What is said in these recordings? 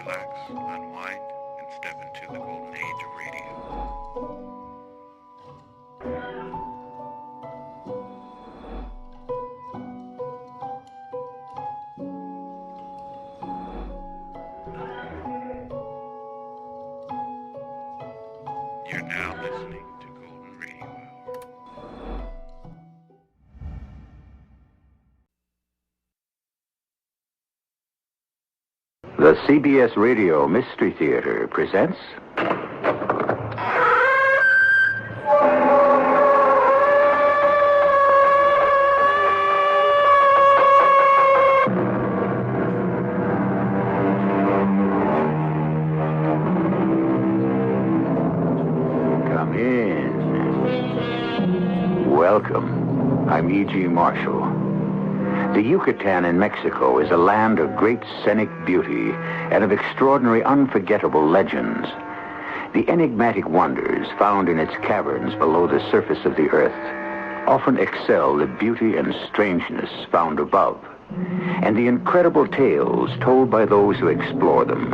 relax, unwind, and step into the golden age of radio. You're now listening to Golden Radio Hour. The CBS Radio Mystery Theater presents... Come in. Welcome. I'm E.G. Marshall. The Yucatan in Mexico is a land of great scenic beauty and of extraordinary, unforgettable legends. The enigmatic wonders found in its caverns below the surface of the earth often excel the beauty and strangeness found above. And the incredible tales told by those who explore them,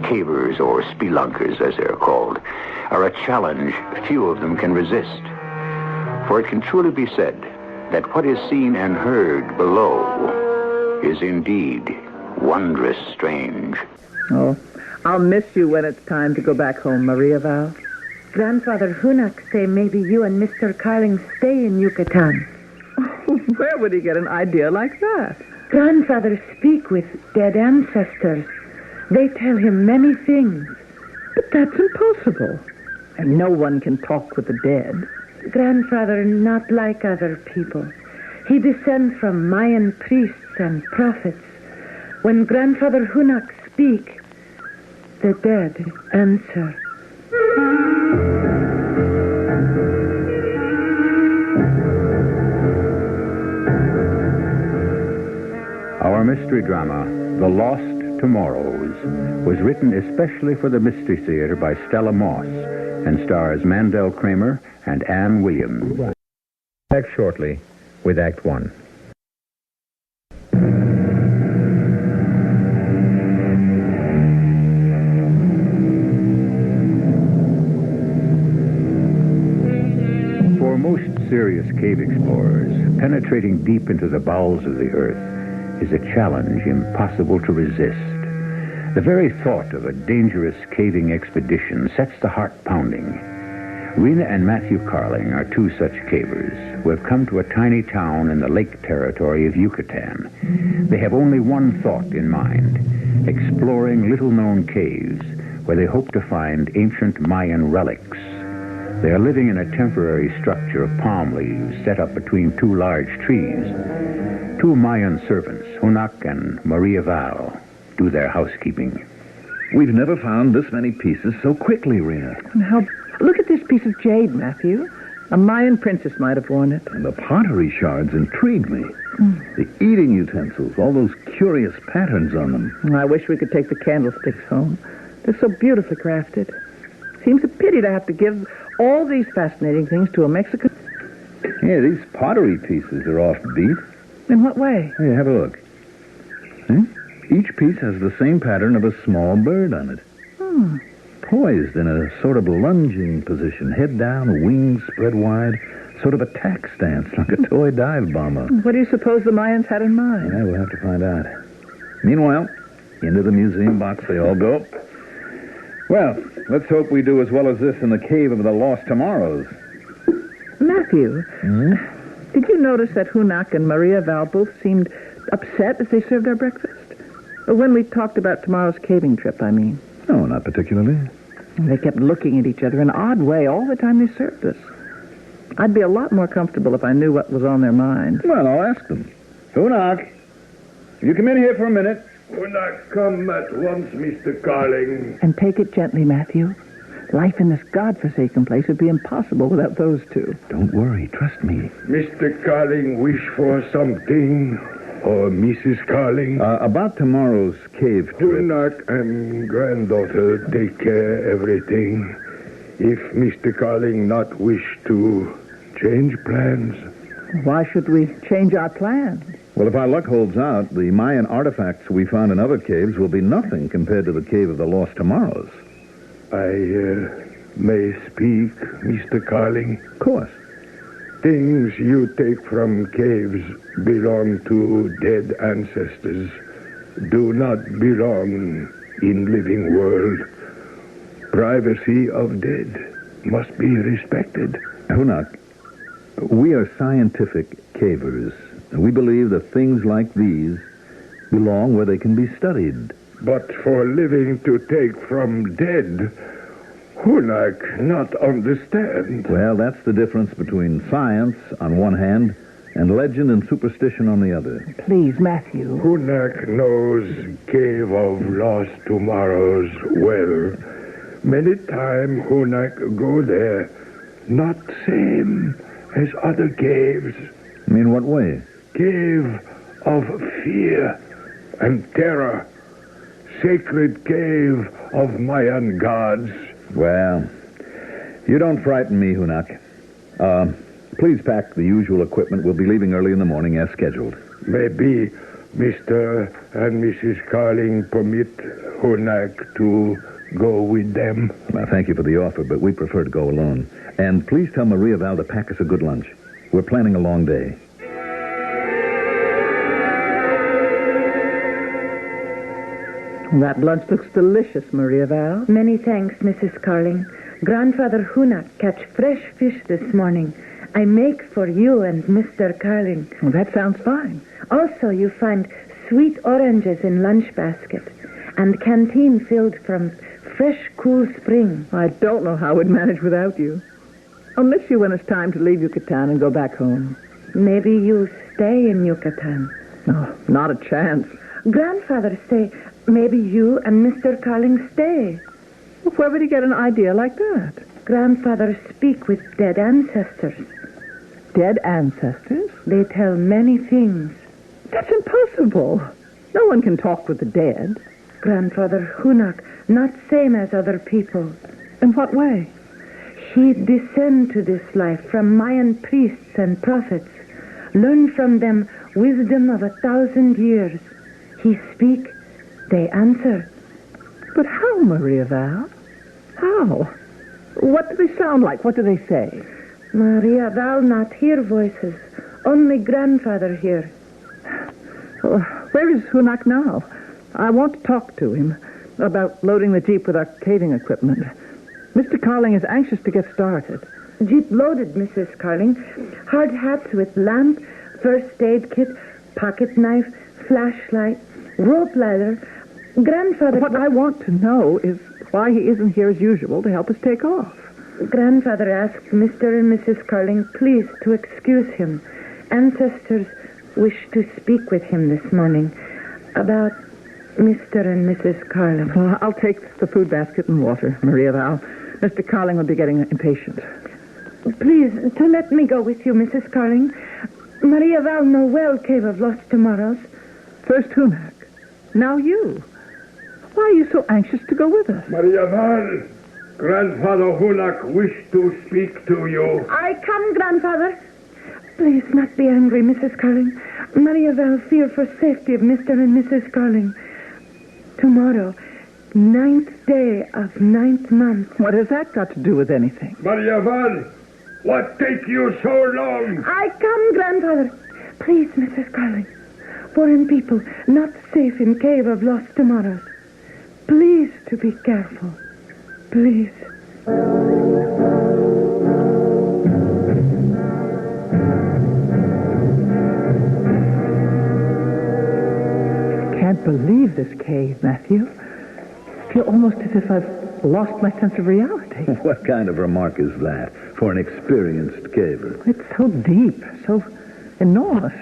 cavers or spelunkers as they're called, are a challenge few of them can resist. For it can truly be said that what is seen and heard below is indeed wondrous strange. Oh, I'll miss you when it's time to go back home, Maria Val. Grandfather Hunak say maybe you and Mr. Carling stay in Yucatan. Where would he get an idea like that? Grandfather speak with dead ancestors. They tell him many things. But that's impossible. And no one can talk with the dead. Grandfather not like other people. He descends from Mayan priests and prophets. When Grandfather Hunak speak, the dead answer. Our mystery drama, The Lost Tomorrows, was written especially for the Mystery Theater by Stella Moss and stars Mandel Kramer and Ann Williams. Back shortly with Act One. For most serious cave explorers, penetrating deep into the bowels of the earth is a challenge impossible to resist. The very thought of a dangerous caving expedition sets the heart pounding. Rena and Matthew Carling are two such cavers who have come to a tiny town in the lake territory of Yucatan. They have only one thought in mind, exploring little-known caves where they hope to find ancient Mayan relics. They are living in a temporary structure of palm leaves set up between two large trees. Two Mayan servants, Hunak and Maria Val, do their housekeeping. We've never found this many pieces so quickly, Rena. And how... Look at this piece of jade, Matthew. A Mayan princess might have worn it. And the pottery shards intrigue me. The eating utensils, all those curious patterns on them. I wish we could take the candlesticks home. They're so beautifully crafted. Seems a pity to have to give all these fascinating things to a Mexican. Yeah, these pottery pieces are offbeat. In what way? Hey, have a look. Each piece has the same pattern of a small bird on it. Poised in a sort of lunging position, head down, wings spread wide, sort of a tack stance, like a toy dive bomber. What do you suppose the Mayans had in mind? Yeah, we'll have to find out. Meanwhile, into the museum box they all go. Well, let's hope we do as well as this in the Cave of the Lost Tomorrows. Matthew, did you notice that Hunak and Maria Val both seemed upset as they served their breakfast? Or when we talked about tomorrow's caving trip, I mean. No, not particularly. They kept looking at each other in an odd way all the time they served us. I'd be a lot more comfortable if I knew what was on their minds. Well, I'll ask them. Hunak, you come in here for a minute. Hunak, come at once, Mr. Carling. And take it gently, Matthew. Life in this godforsaken place would be impossible without those two. Don't worry, trust me. Mr. Carling wish for something? Or Mrs. Carling? About tomorrow's cave trip. Hunak and granddaughter take care everything. If Mr. Carling not wish to change plans. Why should we change our plans? Well, if our luck holds out, the Mayan artifacts we found in other caves will be nothing compared to the Cave of the Lost Tomorrows. I may speak, Mr. Carling? Of course. Things you take from caves belong to dead ancestors, do not belong in living world. Privacy of dead must be respected. Hunak, we are scientific cavers. We believe that things like these belong where they can be studied. But for living to take from dead, Hunak not understand. Well, that's the difference between science on one hand and legend and superstition on the other. Please, Matthew. Hunak knows Cave of Lost Tomorrows well. Many time Hunak go there, not same as other caves. In what way? Cave of fear and terror. Sacred cave of Mayan gods. Well, you don't frighten me, Hunak. Please pack the usual equipment. We'll be leaving early in the morning as scheduled. Maybe Mr. and Mrs. Carling permit Hunak to go with them. Well, thank you for the offer, but we prefer to go alone. And please tell Maria Val to pack us a good lunch. We're planning a long day. That lunch looks delicious, Maria Val. Many thanks, Mrs. Carling. Grandfather Hunak catch fresh fish this morning. I make for you and Mr. Carling. Well, that sounds fine. Also, you find sweet oranges in lunch basket and canteen filled from fresh, cool spring. I don't know how we'd manage without you. I'll miss you when it's time to leave Yucatan and go back home. Maybe you stay in Yucatan. No, not a chance. Grandfather say maybe you and Mr. Carling stay. Well, where would he get an idea like that? Grandfather speak with dead ancestors. Dead ancestors? They tell many things. That's impossible. No one can talk with the dead. Grandfather Hunak, not same as other people. In what way? He descend to this life from Mayan priests and prophets. Learn from them wisdom of 1,000 years. He speak, they answer. But how, Maria Val? How? What do they sound like? What do they say? Maria Val not hear voices. Only grandfather hear. Where is Hunak now? I want to talk to him about loading the Jeep with our caving equipment. Mr. Carling is anxious to get started. Jeep loaded, Mrs. Carling. Hard hats with lamp, first aid kit, pocket knife, flashlight, rope ladder. Grandfather... What I want to know is why he isn't here as usual to help us take off. Grandfather asked Mr. and Mrs. Carling please to excuse him. Ancestors wish to speak with him this morning about Mr. and Mrs. Carling. Well, I'll take the food basket and water, Maria Val. Mr. Carling will be getting impatient. Please, to let me go with you, Mrs. Carling. Maria Val know well Cave of Lost Tomorrows. First Hunak. Now you. Why are you so anxious to go with us? Maria Val, Grandfather Hunak wish to speak to you. I come, Grandfather. Please not be angry, Mrs. Carling. Maria Val fear for safety of Mr. and Mrs. Carling. Tomorrow, 9th day of 9th month. What has that got to do with anything? Maria Val, what take you so long? I come, Grandfather. Please, Mrs. Carling. Foreign people not safe in Cave of Lost Tomorrows. Please to be careful. Please. Can't believe this cave, Matthew. I feel almost as if I've lost my sense of reality. What kind of remark is that for an experienced caver? It's so deep, so enormous,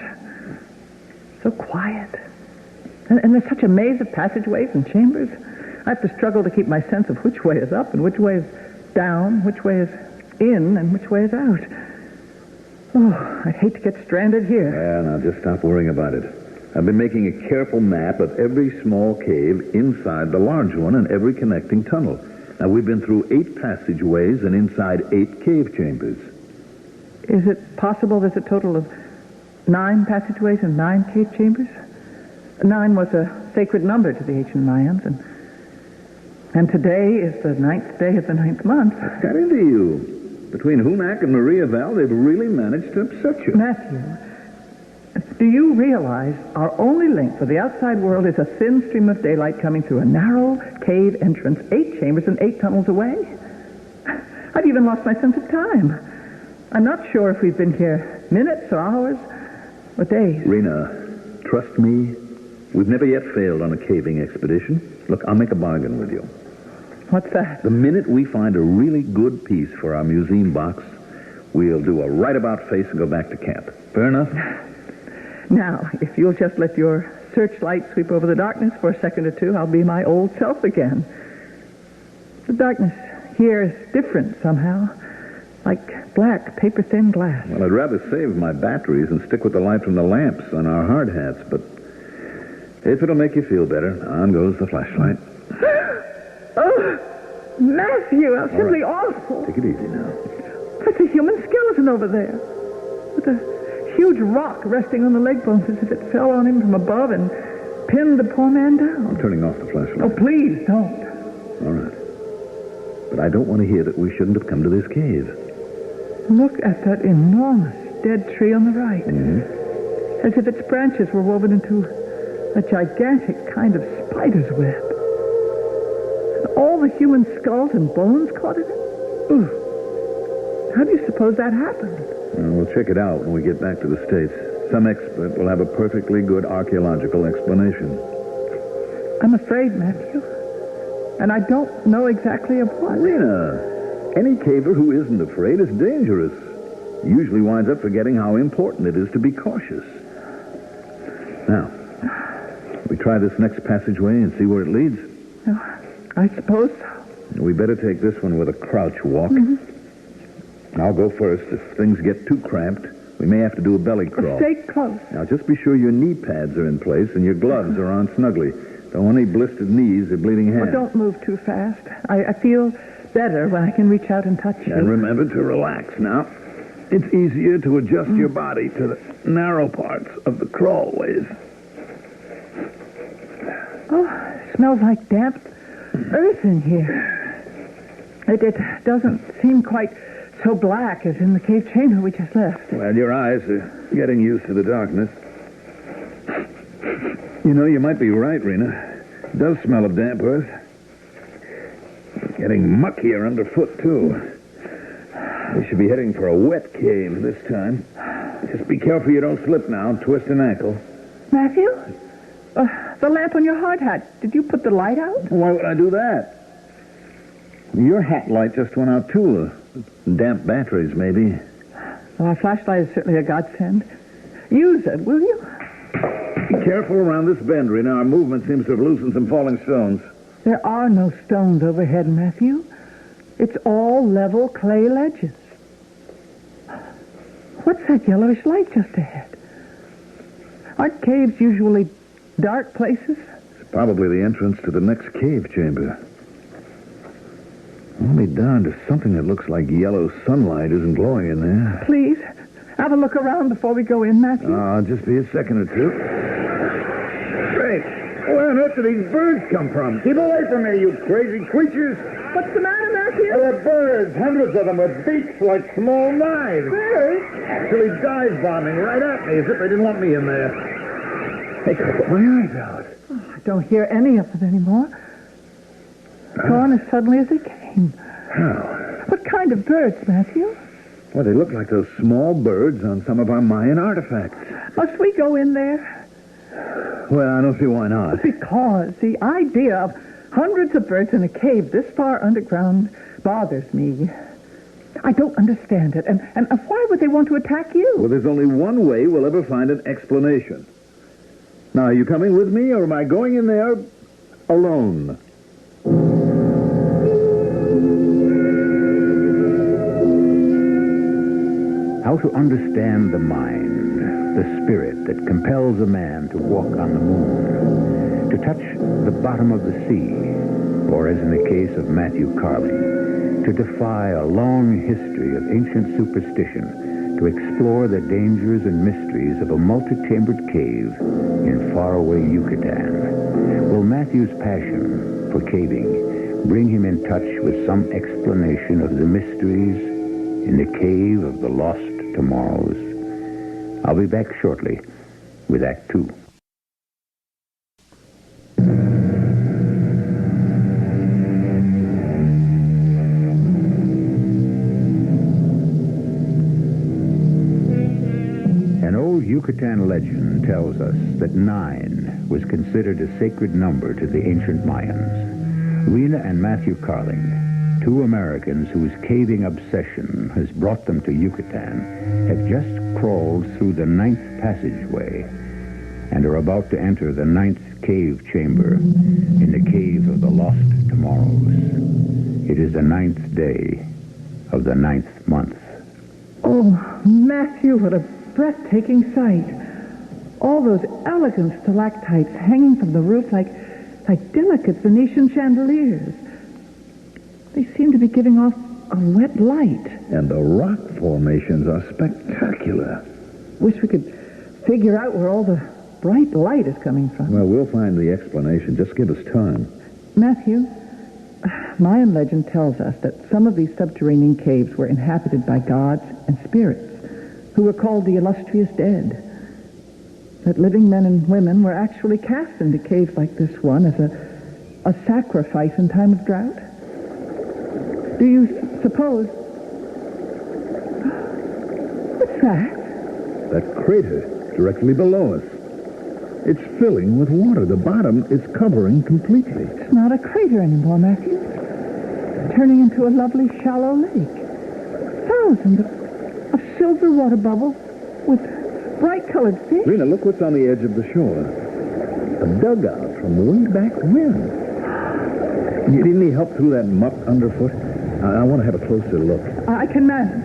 so quiet. And there's such a maze of passageways and chambers. I have to struggle to keep my sense of which way is up and which way is down, which way is in and which way is out. Oh, I'd hate to get stranded here. Yeah, now just stop worrying about it. I've been making a careful map of every small cave inside the large one and every connecting tunnel. Now, we've been through 8 passageways and inside 8 cave chambers. Is it possible there's a total of 9 passageways and 9 cave chambers. 9 was a sacred number to the ancient Mayans, and today is the 9th day of the 9th month. What's got into you? Between Hunak and Maria Val, they've really managed to upset you. Matthew, do you realize our only link with the outside world is a thin stream of daylight coming through a narrow cave entrance 8 chambers and 8 tunnels away? I've even lost my sense of time. I'm not sure if we've been here minutes or hours or days. Rena, trust me, we've never yet failed on a caving expedition. Look, I'll make a bargain with you. What's that? The minute we find a really good piece for our museum box, we'll do a right-about face and go back to camp. Fair enough? Now, if you'll just let your searchlight sweep over the darkness for a second or two, I'll be my old self again. The darkness here is different somehow, like black, paper-thin glass. Well, I'd rather save my batteries and stick with the light from the lamps on our hard hats, but if it'll make you feel better, on goes the flashlight. Oh, Matthew, that's simply awful. Take it easy now. That's a human skeleton over there, with a huge rock resting on the leg bones as if it fell on him from above and pinned the poor man down. I'm turning off the flashlight. Oh, please don't. All right. But I don't want to hear that we shouldn't have come to this cave. Look at that enormous dead tree on the right. Mm-hmm. As if its branches were woven into a gigantic kind of spider's web. And all the human skulls and bones caught in it. Ooh. How do you suppose that happened? We'll check it out when we get back to the States. Some expert will have a perfectly good archaeological explanation. I'm afraid, Matthew. And I don't know exactly of what. Rena, any caver who isn't afraid is dangerous. He usually winds up forgetting how important it is to be cautious. Now, we try this next passageway and see where it leads? Oh, I suppose so. We better take this one with a crouch walk. Mm-hmm. I'll go first. If things get too cramped, we may have to do a belly crawl. Stay close. Now, just be sure your knee pads are in place and your gloves are on snugly. Don't want any blistered knees or bleeding hands. Well, don't move too fast. I feel better when I can reach out and touch you. And remember to relax now. It's easier to adjust your body to the narrow parts of the crawlways. Oh, it smells like damp earth in here. It doesn't seem quite so black as in the cave chamber we just left. Well, your eyes are getting used to the darkness. You know, you might be right, Rena. It does smell of damp earth. It's getting muckier underfoot, too. We should be heading for a wet cave this time. Just be careful you don't slip now and twist an ankle. Matthew? The lamp on your hard hat. Did you put the light out? Why would I do that? Your hat light just went out, too. Damp batteries, maybe. Well, our flashlight is certainly a godsend. Use it, will you? Be careful around this bend, Rena. Our movement seems to have loosened some falling stones. There are no stones overhead, Matthew. It's all level clay ledges. What's that yellowish light just ahead? Aren't caves usually dark places? It's probably the entrance to the next cave chamber. I'll be darned if something that looks like yellow sunlight isn't glowing in there. Please, have a look around before we go in, Matthew. Just be a second or two. Great. Where on earth do these birds come from? Keep away from me, you crazy creatures. What's the matter, Matthew? They're birds, hundreds of them with beaks like small knives. Birds? Actually dive bombing right at me as if they didn't want me in there. Hey, can I put my eyes out? Oh, I don't hear any of it anymore. Gone as suddenly as they came. How? What kind of birds, Matthew? Well, they look like those small birds on some of our Mayan artifacts. Must we go in there? Well, I don't see why not. Because the idea of hundreds of birds in a cave this far underground bothers me. I don't understand it. And why would they want to attack you? Well, there's only one way we'll ever find an explanation. Now, are you coming with me, or am I going in there alone? How to understand the mind, the spirit that compels a man to walk on the moon, to touch the bottom of the sea, or as in the case of Matthew Carley, to defy a long history of ancient superstition, to explore the dangers and mysteries of a multi-chambered cave in faraway Yucatan. Will Matthew's passion for caving bring him in touch with some explanation of the mysteries in the cave of the lost tomorrows? I'll be back shortly with Act 2. Yucatan legend tells us that 9 was considered a sacred number to the ancient Mayans. Rena and Matthew Carling, 2 Americans whose caving obsession has brought them to Yucatan, have just crawled through the 9th passageway and are about to enter the 9th cave chamber in the cave of the lost tomorrows. It is the 9th day of the 9th month. Oh, Matthew, what a breathtaking sight. All those elegant stalactites hanging from the roof like delicate Venetian chandeliers. They seem to be giving off a red light. And the rock formations are spectacular. Wish we could figure out where all the bright light is coming from. Well, we'll find the explanation. Just give us time. Matthew, Mayan legend tells us that some of these subterranean caves were inhabited by gods and spirits who were called the illustrious dead. That living men and women were actually cast into caves like this one as a sacrifice in time of drought. Do you suppose... What's that? That crater directly below us. It's filling with water. The bottom is covering completely. It's not a crater anymore, Matthew. It's turning into a lovely shallow lake. Thousands of silver water bubbles with bright-colored fish. Rena, look what's on the edge of the shore. A dugout from way back when. You need any help through that muck underfoot? I want to have a closer look. I can manage.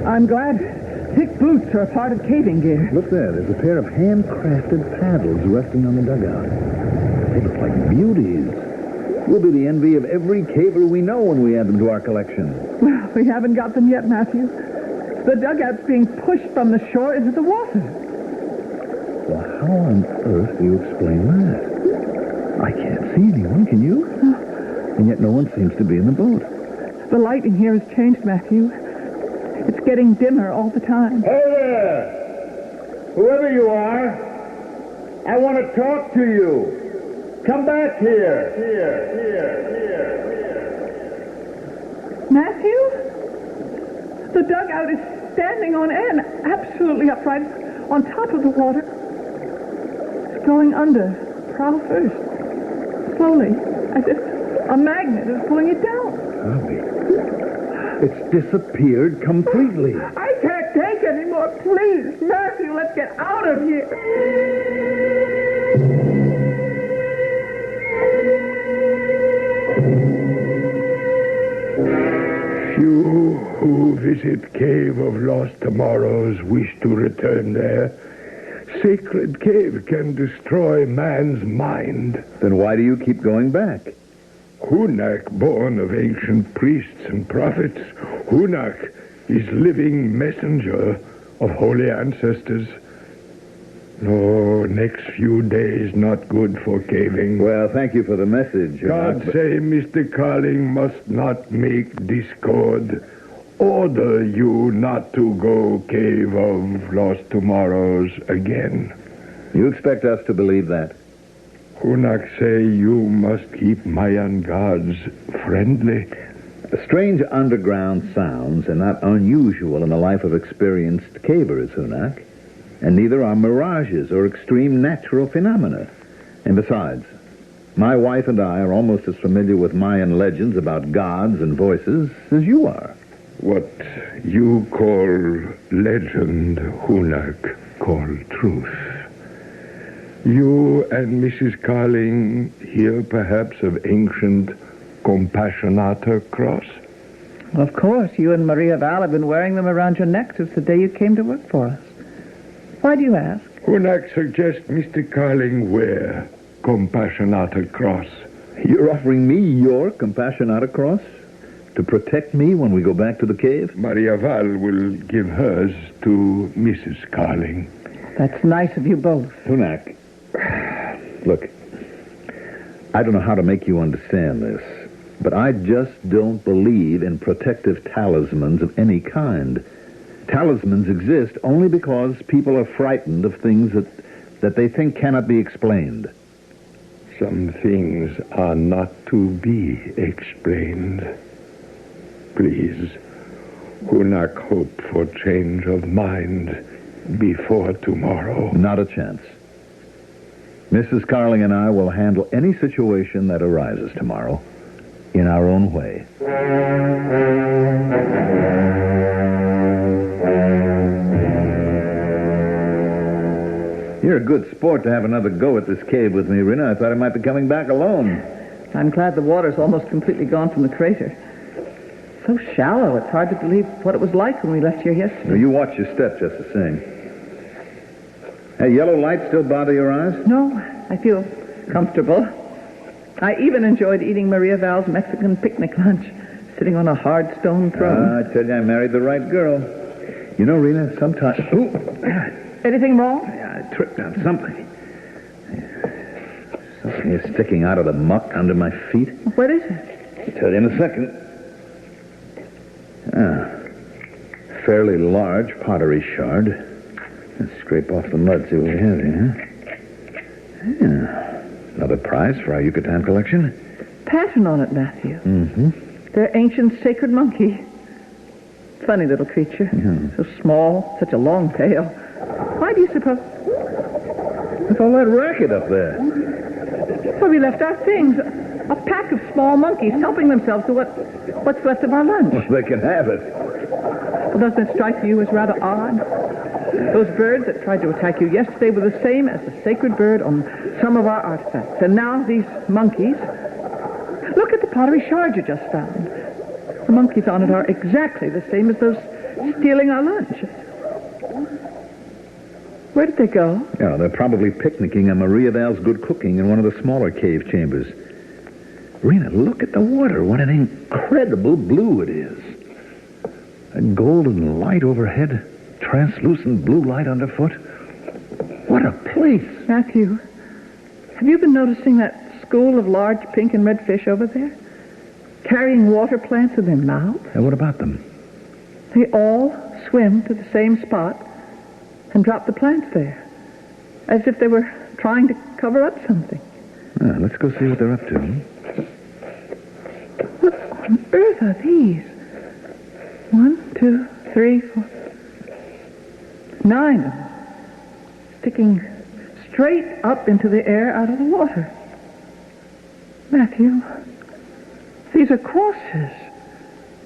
I'm glad thick boots are a part of caving gear. Look there. There's a pair of handcrafted paddles resting on the dugout. They look like beauties. We'll be the envy of every caver we know when we add them to our collection. Well, we haven't got them yet, Matthew. The dugout's being pushed from the shore into the water. Well, how on earth do you explain that? I can't see anyone, can you? And yet no one seems to be in the boat. The light in here has changed, Matthew. It's getting dimmer all the time. Hey there! Whoever you are, I want to talk to you. Come back here. Matthew? The dugout is standing on end, absolutely upright, on top of the water. It's going under, prow first, slowly, as if a magnet is pulling it down. Bobby, it's disappeared completely. I can't take anymore. Please, Matthew, let's get out of here. Few who visit Cave of Lost Tomorrows wish to return there. Sacred cave can destroy man's mind. Then why do you keep going back? Hunak, born of ancient priests and prophets. Hunak is living messenger of holy ancestors. No, next few days not good for caving. Well, thank you for the message. God say Mr. Carling must not make discord. Order you not to go Cave of Lost Tomorrows again. You expect us to believe that? Hunak say you must keep Mayan gods friendly. Strange underground sounds are not unusual in the life of experienced cavers, Hunak. And neither are mirages or extreme natural phenomena. And besides, my wife and I are almost as familiar with Mayan legends about gods and voices as you are. What you call legend, Hunak call truth. You and Mrs. Carling hear perhaps of ancient Compassionata cross? Of course, you and Maria Val have been wearing them around your neck since the day you came to work for us. Why do you ask? Hunak suggests Mr. Carling wear Compassionata cross. You're offering me your Compassionata cross? To protect me when we go back to the cave? Maria Val will give hers to Mrs. Carling. That's nice of you both. Hunak, look, I don't know how to make you understand this, but I just don't believe in protective talismans of any kind. Talismans exist only because people are frightened of things that they think cannot be explained. Some things are not to be explained. Please, Hunak hope for change of mind before tomorrow. Not a chance. Mrs. Carling and I will handle any situation that arises tomorrow in our own way. You're a good sport to have another go at this cave with me, Rena. I thought I might be coming back alone. I'm glad the water's almost completely gone from the crater. So shallow, it's hard to believe what it was like when we left here yesterday. Now, you watch your step just the same. Hey, yellow light still bother your eyes? No, I feel comfortable. I even enjoyed eating Maria Val's Mexican picnic lunch, sitting on a hard stone throne. I tell you, I married the right girl. You know, Rena, sometimes... Ooh. Anything wrong? Yeah, I tripped on something. Something is sticking out of the muck under my feet. What is it? I'll tell you in a second. Fairly large pottery shard. Let's scrape off the mud, see what we have here. Yeah. Another prize for our Yucatan collection. Pattern on it, Matthew. Mm-hmm. Their ancient sacred monkey. Funny little creature. Yeah. So small, such a long tail. Why do you suppose? What's all that racket up there? Well, we left our things. A pack of small monkeys helping themselves to what's left of our lunch. Well, they can have it. Well, doesn't it strike you as rather odd? Those birds that tried to attack you yesterday were the same as the sacred bird on some of our artifacts. And now these monkeys... Look at the pottery shard you just found. The monkeys on it are exactly the same as those stealing our lunch. Where did they go? Yeah, they're probably picnicking on Maria Val's good cooking in one of the smaller cave chambers. Rena, look at the water. What an incredible blue it is. A golden light overhead, translucent blue light underfoot. What a place. Matthew, have you been noticing that school of large pink and red fish over there? Carrying water plants in their mouths? And what about them? They all swim to the same spot and drop the plants there, as if they were trying to cover up something. Let's go see what they're up to. What on earth are these? 1, 2, 3, 4... 9 of them. Sticking straight up into the air out of the water. Matthew, these are crosses.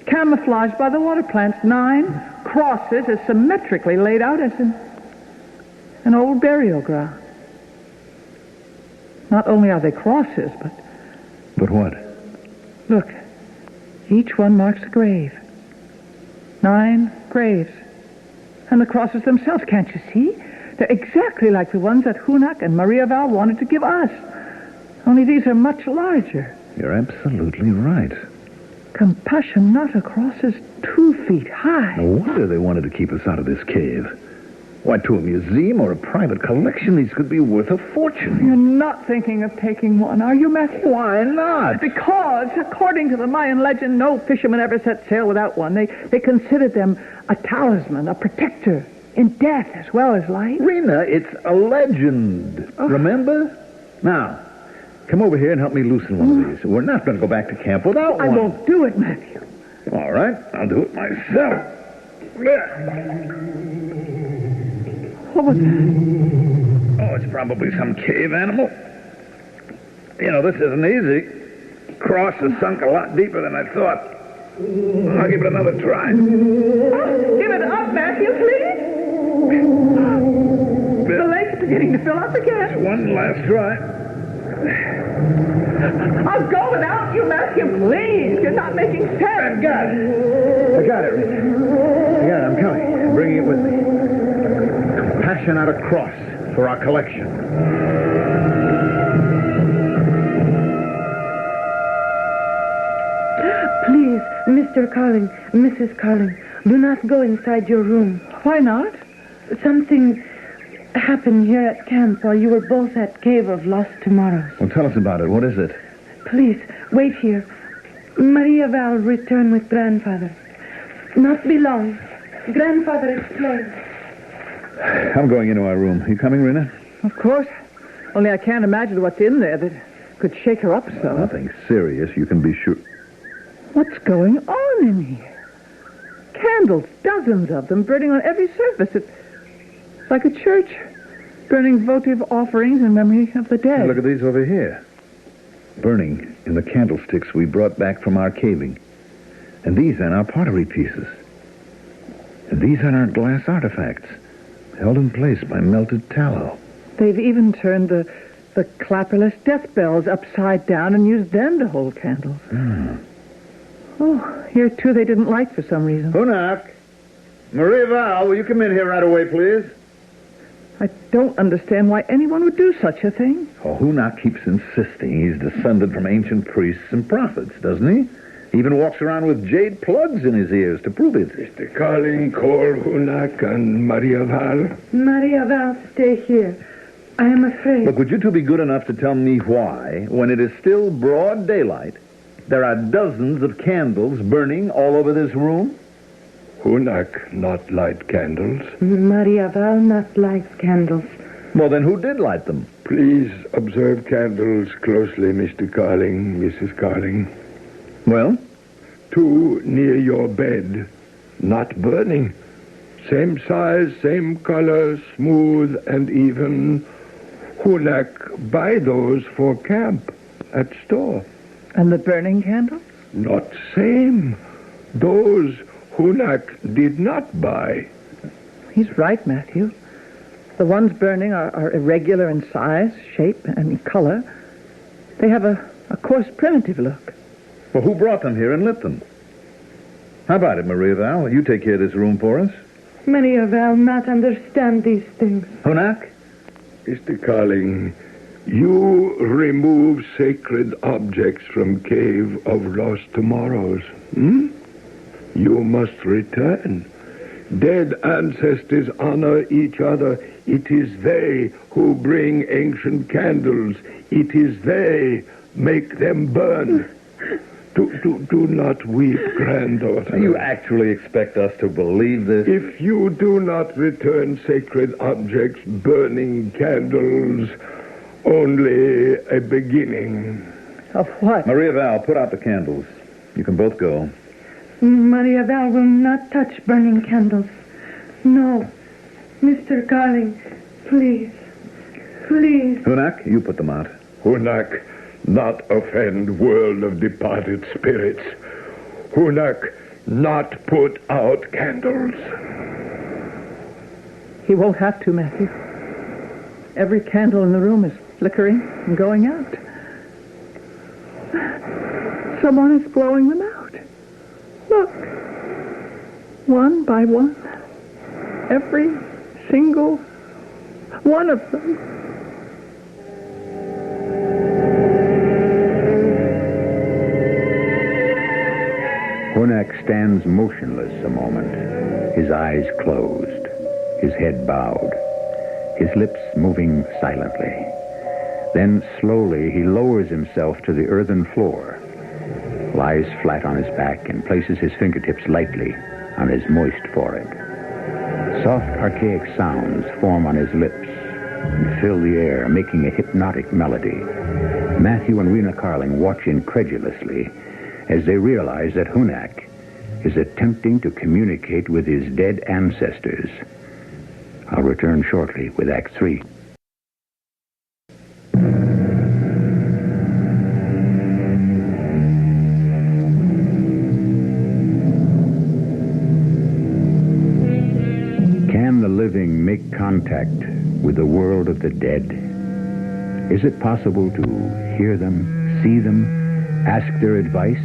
Camouflaged by the water plants. 9 crosses as symmetrically laid out as in an old burial ground. Not only are they crosses, but... But what? Look, each one marks a grave. 9 graves. And the crosses themselves, can't you see? They're exactly like the ones that Hunak and Maria Val wanted to give us. Only these are much larger. You're absolutely right. Compassionata crosses 2 feet high. No wonder they wanted to keep us out of this cave. Why, to a museum or a private collection, these could be worth a fortune. You're not thinking of taking one, are you, Matthew? Why not? Because, according to the Mayan legend, no fisherman ever set sail without one. They considered them a talisman, a protector, in death as well as life. Rena, it's a legend. Remember? Now, come over here and help me loosen one of these. We're not going to go back to camp without one. I won't do it, Matthew. All right, I'll do it myself. What was that? Oh, it's probably some cave animal. You know, this isn't easy. Cross has sunk a lot deeper than I thought. I'll give it another try. Give it up, Matthew, please. The lake's beginning to fill up again. One last try. I'll go without you, Matthew, please. You're not making sense. I got it, Rita. I got it. I'm coming. I'm bringing it with me. Passion out a cross for our collection. Please, Mr. Carling, Mrs. Carling, do not go inside your room. Why not? Something happened here at camp while you were both at Cave of Lost Tomorrows. Well, tell us about it. What is it? Please, wait here. Maria Val returned with grandfather. Not be long. Grandfather explained. I'm going into our room. You coming, Rena? Of course. Only I can't imagine what's in there that could shake her up so. Nothing serious, you can be sure. What's going on in here? Candles, dozens of them, burning on every surface. It's like a church, burning votive offerings in memory of the dead. Look at these over here. Burning in the candlesticks we brought back from our caving. And these are our pottery pieces. And these are our glass artifacts, held in place by melted tallow. They've even turned the clapperless death bells upside down and used them to hold candles. Oh, here, too, they didn't light for some reason. Hunak! Maria Val, will you come in here right away, please? I don't understand why anyone would do such a thing. Oh, Hunak keeps insisting he's descended from ancient priests and prophets, doesn't he? He even walks around with jade plugs in his ears to prove it. Mr. Carling, call Hunak and Maria Val. Maria Val, stay here. I am afraid. Look, would you two be good enough to tell me why, when it is still broad daylight, there are dozens of candles burning all over this room? Hunak not light candles. Maria Val not lights candles. Well, then who did light them? Please observe candles closely, Mr. Carling, Mrs. Carling. Well? Two near your bed, not burning. Same size, same color, smooth and even. Hunak buy those for camp at store. And the burning candles? Not same. Those Hunak did not buy. He's right, Matthew. The ones burning are irregular in size, shape, and color. They have a coarse, primitive look. Well, who brought them here and lit them? How about it, Maria Val? You take care of this room for us. Maria Val not understand these things. Hunak? Mr. Carling, you remove sacred objects from Cave of Lost Tomorrows. You must return. Dead ancestors honor each other. It is they who bring ancient candles. It is they make them burn. Do not weep, granddaughter. You actually expect us to believe this? If you do not return sacred objects, burning candles, only a beginning. Of what? Maria Val, put out the candles. You can both go. Maria Val will not touch burning candles. No. Mr. Carling, please. Please. Hunak, you put them out. Hunak, not offend world of departed spirits. Hunak, not put out candles. He won't have to, Matthew. Every candle in the room is flickering and going out. Someone is blowing them out. Look. One by one. Every single one of them. Hunak stands motionless a moment, his eyes closed, his head bowed, his lips moving silently. Then slowly he lowers himself to the earthen floor, lies flat on his back, and places his fingertips lightly on his moist forehead. Soft, archaic sounds form on his lips and fill the air, making a hypnotic melody. Matthew and Rena Carling watch incredulously as they realize that Hunak is attempting to communicate with his dead ancestors. I'll return shortly with Act 3. Can the living make contact with the world of the dead? Is it possible to hear them, see them, ask their advice,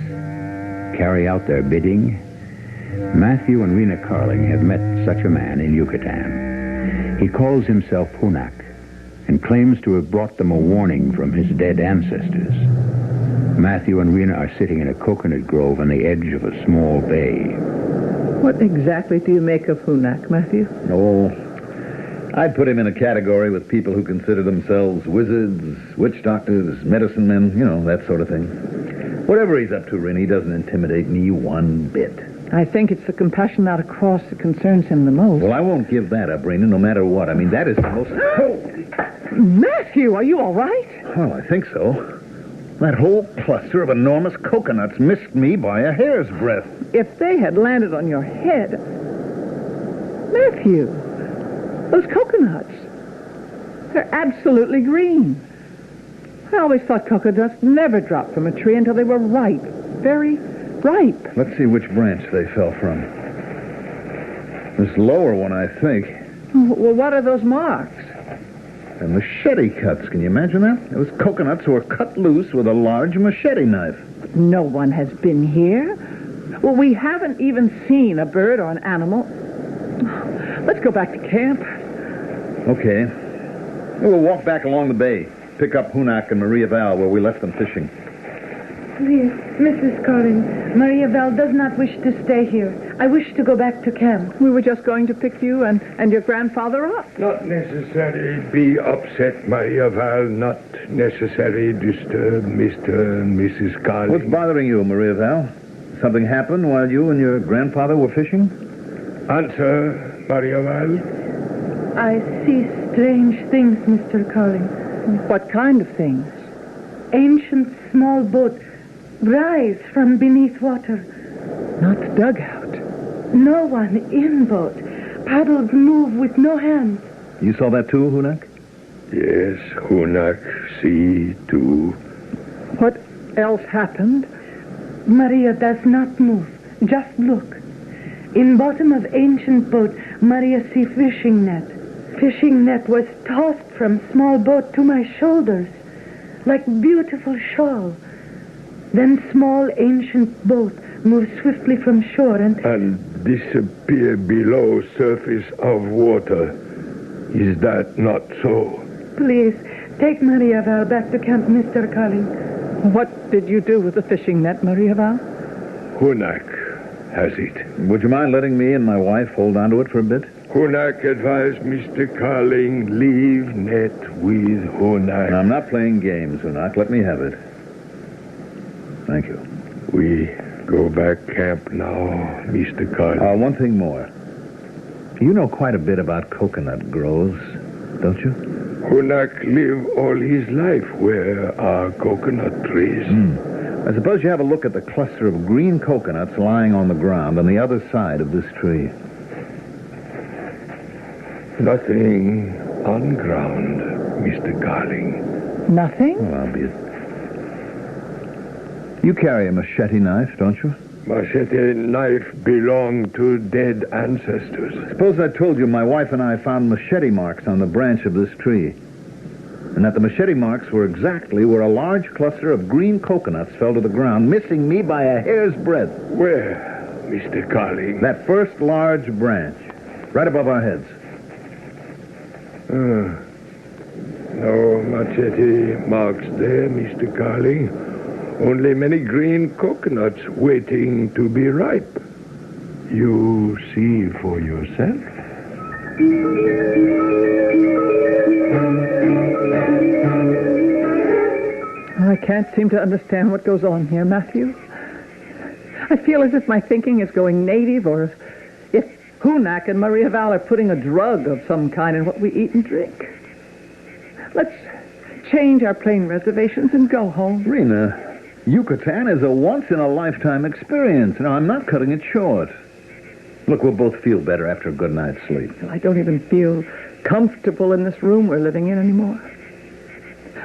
carry out their bidding? Matthew and Rena Carling have met such a man in Yucatan. He calls himself Hunak and claims to have brought them a warning from his dead ancestors. Matthew and Rena are sitting in a coconut grove on the edge of a small bay. What exactly do you make of Hunak, Matthew? Oh, I'd put him in a category with people who consider themselves wizards, witch doctors, medicine men, that sort of thing. Whatever he's up to, Rena, he doesn't intimidate me one bit. I think it's the compassion not a cross that concerns him the most. Well, I won't give that up, Rena, no matter what. I mean, that is the most... Matthew, are you all right? Well, I think so. That whole cluster of enormous coconuts missed me by a hair's breadth. If they had landed on your head... Matthew, those coconuts, they're absolutely green. I always thought coconuts never dropped from a tree until they were ripe, very ripe. Let's see which branch they fell from. This lower one, I think. Well, what are those marks? They're machete cuts. Can you imagine that? Those coconuts were cut loose with a large machete knife. No one has been here. Well, we haven't even seen a bird or an animal. Let's go back to camp. Okay. We'll walk back along the bay. Pick up Hunak and Maria Val where we left them fishing. Please, Mrs. Collins, Maria Val does not wish to stay here. I wish to go back to camp. We were just going to pick you and your grandfather up. Not necessary be upset, Maria Val. Not necessary disturb Mr. and Mrs. Collins. What's bothering you, Maria Val? Something happened while you and your grandfather were fishing? Answer, Maria Val. I see strange things, Mr. Collins. What kind of things? Ancient small boat rise from beneath water. Not the dugout. No one in boat. Paddles move with no hands. You saw that too, Hunak? Yes, Hunak, see, too. What else happened? Maria does not move. Just look. In bottom of ancient boat, Maria see fishing net. Fishing net was tossed from small boat to my shoulders, like beautiful shawl. Then small ancient boat moves swiftly from shore and disappear below surface of water. Is that not so? Please, take Maria Val back to camp, Mr. Collins. What did you do with the fishing net, Maria Val? Hunak has it. Would you mind letting me and my wife hold on to it for a bit? Hunak advised Mr. Carling, leave net with Hunak. I'm not playing games, Hunak. Let me have it. Thank you. We go back camp now, Mr. Carling. One thing more. You know quite a bit about coconut groves, don't you? Hunak lived all his life where are coconut trees. I suppose you have a look at the cluster of green coconuts lying on the ground on the other side of this tree. Nothing on ground, Mr. Carling. Nothing? Well, obvious. You carry a machete knife, don't you? Machete knife belonged to dead ancestors. Suppose I told you my wife and I found machete marks on the branch of this tree, and that the machete marks were exactly where a large cluster of green coconuts fell to the ground, missing me by a hair's breadth. Where, Mr. Carling? That first large branch, right above our heads. No machete marks there, Mr. Carling. Only many green coconuts waiting to be ripe. You see for yourself. I can't seem to understand what goes on here, Matthew. I feel as if my thinking is going native, or if Hunak and Maria Val are putting a drug of some kind in what we eat and drink. Let's change our plane reservations and go home. Rena, Yucatan is a once-in-a-lifetime experience. Now, I'm not cutting it short. Look, we'll both feel better after a good night's sleep. I don't even feel comfortable in this room we're living in anymore.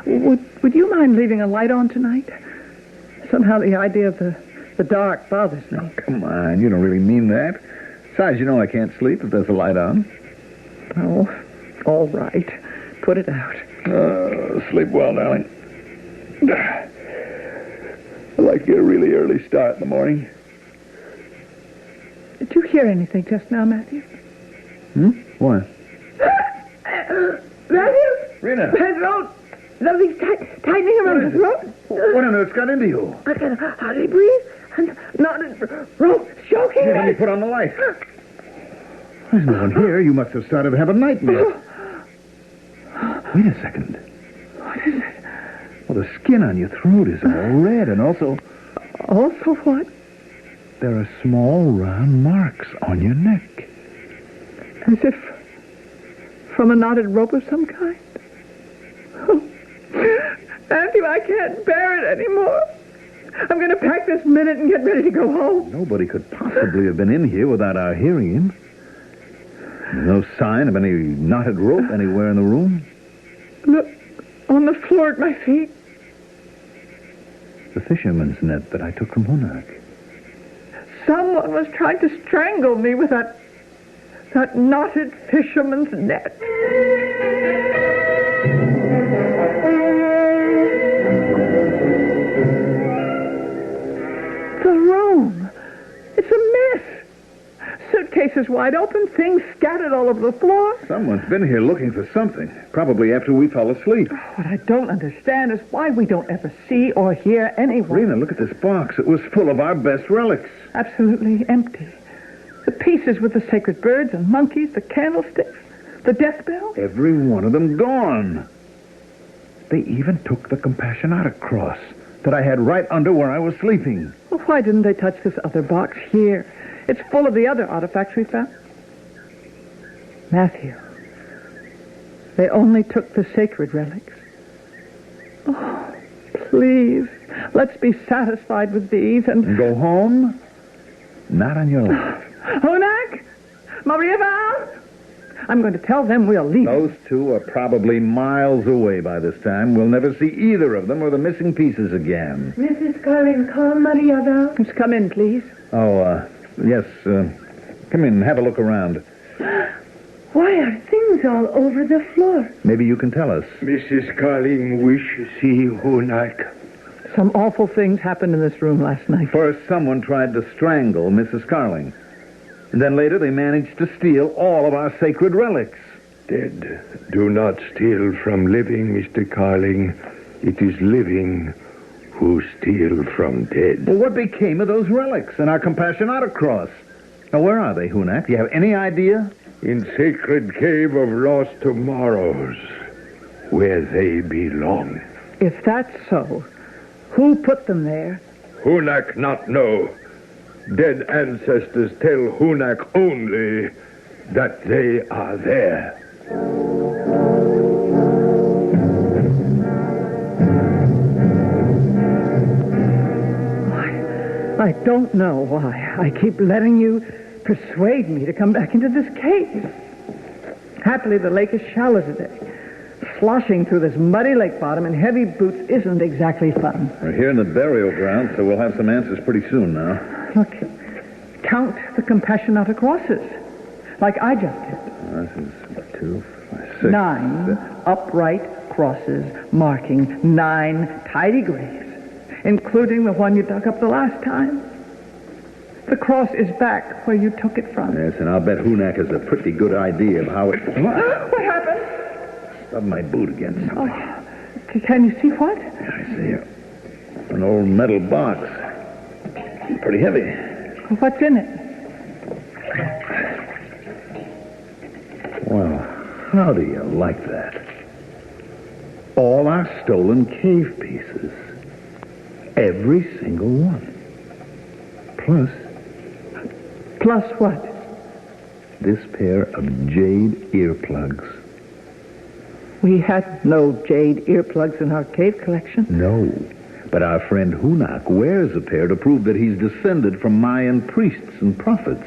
Would you mind leaving a light on tonight? Somehow the idea of the dark bothers me. Oh, come on, you don't really mean that. Besides, you know I can't sleep if there's a light on. Oh, all right. Put it out. Sleep well, darling. I like to get a really early start in the morning. Did you hear anything just now, Matthew? What? Matthew? Rena. Pedro, Something's tightening around his throat. What on earth's got into you? I can hardly breathe. And knotted rope choking Here, let me me. put on the light. There's no one here. You must have started to have a nightmare. Wait a second. What is it? Well, the skin on your throat is all red, and also Also what? there are small round marks on your neck. As if from a knotted rope of some kind. Oh, Matthew, I can't bear it anymore. I'm going to pack this minute and get ready to go home. Nobody could possibly have been in here without our hearing him. There's no sign of any knotted rope anywhere in the room. Look, on the floor at my feet. The fisherman's net that I took from Hunak. Someone was trying to strangle me with that knotted fisherman's net. The room. It's a mess. Suitcases wide open, things scattered all over the floor. Someone's been here looking for something, probably after we fell asleep. What I don't understand is why we don't ever see or hear anyone. Rena, look at this box. It was full of our best relics. Absolutely empty. The pieces with the sacred birds and monkeys, the candlesticks, the death bell. Every one of them gone. They even took the Compassionata cross that I had right under where I was sleeping. Well, why didn't they touch this other box here? It's full of the other artifacts we found. Matthew, they only took the sacred relics. Oh, please, let's be satisfied with these and Go home? Not on your life. Hunak? Maria Val? I'm going to tell them we'll leave. Those two are probably miles away by this time. We'll never see either of them or the missing pieces again. Mrs. Carling, call Maria Val. Just come in, please. Oh, yes. Come in and have a look around. Why are things all over the floor? Maybe you can tell us. Mrs. Carling wish see Hunak. Some awful things happened in this room last night. First, someone tried to strangle Mrs. Carling. And then later, they managed to steal all of our sacred relics. Dead do not steal from living, Mr. Carling. It is living who steal from dead. Well, what became of those relics and our Compassionata cross? Now, where are they, Hunak? Do you have any idea? In sacred cave of lost tomorrows, where they belong. If that's so, who put them there? Hunak not know. Dead ancestors tell Hunak only that they are there. I don't know why I keep letting you persuade me to come back into this cave. Happily, the lake is shallow today. Sloshing through this muddy lake bottom in heavy boots isn't exactly fun. We're here in the burial ground, so we'll have some answers pretty soon now. Look, count the Compassionata crosses, like I just did. This is 2, 5, 6. 9 upright crosses marking 9 tidy graves, including the one you dug up the last time. The cross is back where you took it from. Yes, and I'll bet Hunak has a pretty good idea of how it... What happened? Stubbed my boot against something. Oh, can you see what? Yeah, I see it. An old metal box. Pretty heavy. What's in it? Well, how do you like that? All our stolen cave pieces. Every single one. Plus what? This pair of jade earplugs. We had no jade earplugs in our cave collection. No. But our friend Hunak wears a pair to prove that he's descended from Mayan priests and prophets.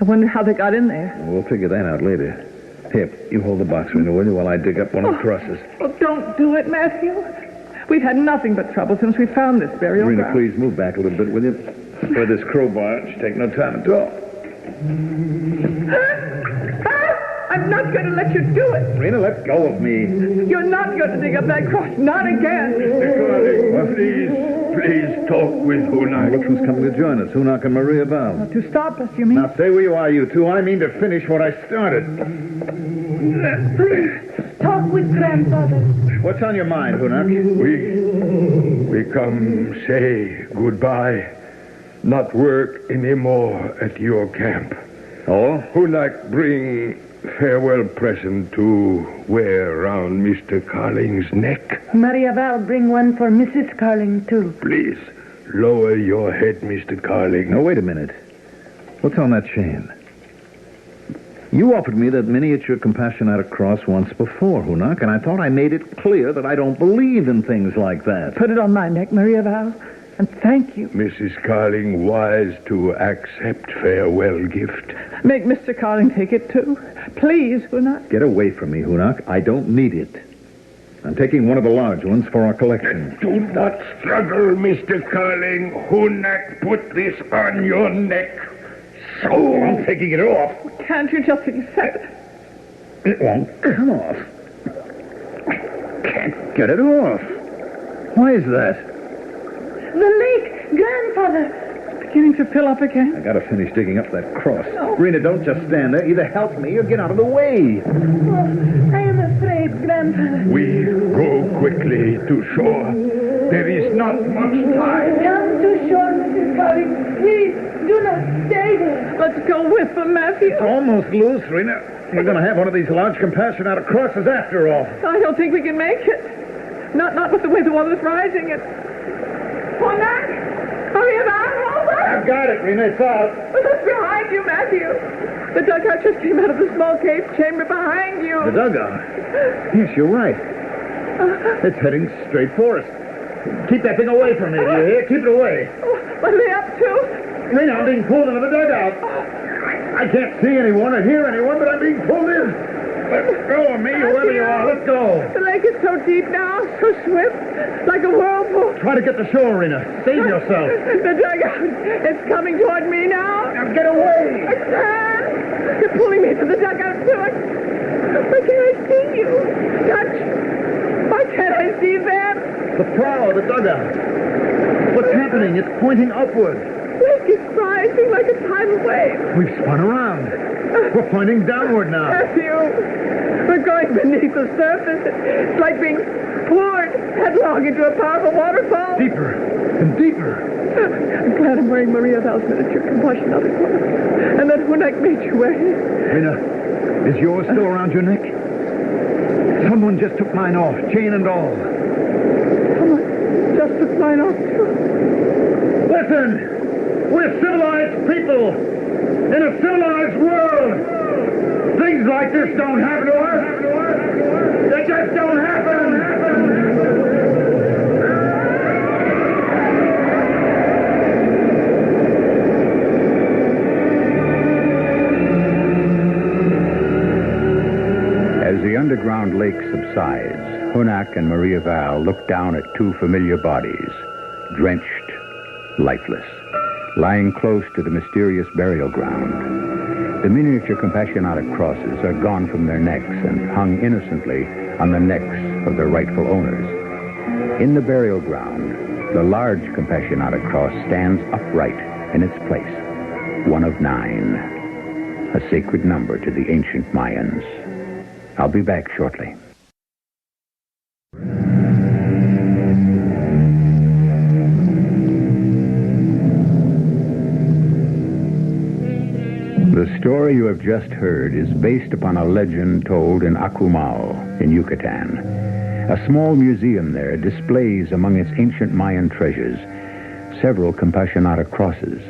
I wonder how they got in there. We'll figure that out later. Here, you hold the box, Rena, will you, while I dig up one of the crosses. Oh, don't do it, Matthew. We've had nothing but trouble since we found this burial Rena, ground. please move back a little bit, will you? For this crowbar, it should take no time at all. I'm not going to let you do it. Rena, let go of me. You're not going to dig up that cross. Not again. Mr. Carling, please talk with Hunak. Look who's coming to join us, Hunak and Maria Val. To stop us, you mean? Now, stay where you are, you two. I mean to finish what I started. talk with grandfather. What's on your mind, Hunak? We come say goodbye. Not work anymore at your camp. Oh? Hunak bring farewell present to wear around Mr. Carling's neck. Maria Val bring one for Mrs. Carling, too. Please, lower your head, Mr. Carling. Now, wait a minute. What's on that chain? You offered me that miniature Compassionate cross once before, Hunak, and I thought I made it clear that I don't believe in things like that. Put it on my neck, Maria Val, and thank you. Mrs. Carling wise to accept farewell gift. Make Mr. Carling take it, too. Please, Hunak. Get away from me, Hunak. I don't need it. I'm taking one of the large ones for our collection. Do not struggle, Mr. Carling. Hunak put this on your neck. So I'm taking it off. Can't you just accept it? It won't come off. Can't get it off. Why is that? The lake, grandfather. Beginning to fill up again. I gotta finish digging up that cross. Oh. Rena, don't just stand there. Either help me or get out of the way. Oh, I am afraid, grandfather. We go quickly to shore. There is not much time. Come to shore, Mrs. Carling. Please, do not stay there. Let's go with them, Matthew. It's almost loose, Rena. We're gonna have one of these large Compassionate crosses after all. I don't think we can make it. Not with the way the water's rising. Hunak! Hurry about! I've got it, Rena. It's out. Look behind you, Matthew. The dugout just came out of the small cave chamber behind you. The dugout? Yes, you're right. It's heading straight for us. Keep that thing away from me, do you hear? Keep it away. What are they up to? Rena, I'm being pulled into the dugout. I can't see anyone or hear anyone, but I'm being pulled in. Let go of me, whoever you are. Let's go. The lake is so deep now, so swift, like a whirlpool. Try to get to shore, Rena. Save yourself. The dugout, it's coming toward me now. Now get away. I can't. You're pulling me into the dugout, too. Why can't I see you? Dutch, why can't I see them? The prow of the dugout. What's happening? It's pointing upward. The lake is rising like a tidal wave. We've spun around. We're pointing downward now. Matthew, we're going beneath the surface. It's like being poured headlong into a powerful waterfall. Deeper and deeper. I'm glad I'm wearing Maria Val's miniature Compassionate cross. And that Hunak made you wear it. Rena, is yours still around your neck? Someone just took mine off, chain and all. Someone just took mine off, too. Listen! We're civilized people in a civilized world. Things like this don't happen to us. They just don't happen. As the underground lake subsides, Hunak and Maria Val look down at two familiar bodies, drenched, lifeless, lying close to the mysterious burial ground. The miniature Compassionate crosses are gone from their necks and hung innocently on the necks of their rightful owners. In the burial ground, the large Compassionate cross stands upright in its place, one of 9, a sacred number to the ancient Mayans. I'll be back shortly. The story you have just heard is based upon a legend told in Akumal, in Yucatan. A small museum there displays among its ancient Mayan treasures several Compassionate crosses,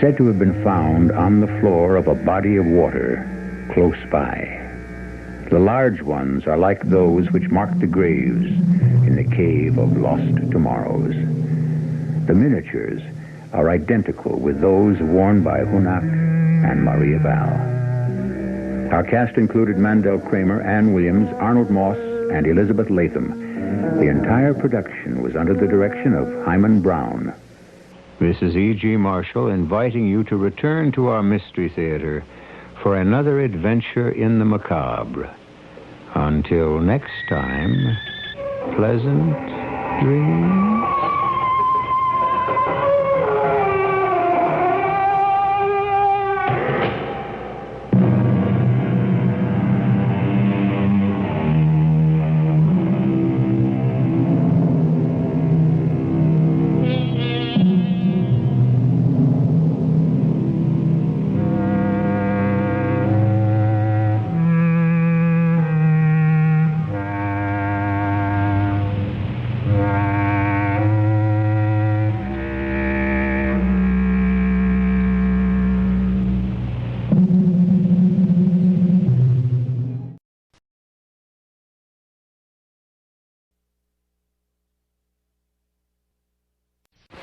said to have been found on the floor of a body of water close by. The large ones are like those which mark the graves in the Cave of Lost Tomorrows. The miniatures are identical with those worn by Hunak and Maria Val. Our cast included Mandel Kramer, Ann Williams, Arnold Moss, and Elizabeth Latham. The entire production was under the direction of Hyman Brown. This is E.G. Marshall inviting you to return to our Mystery Theater for another adventure in the macabre. Until next time, pleasant dreams.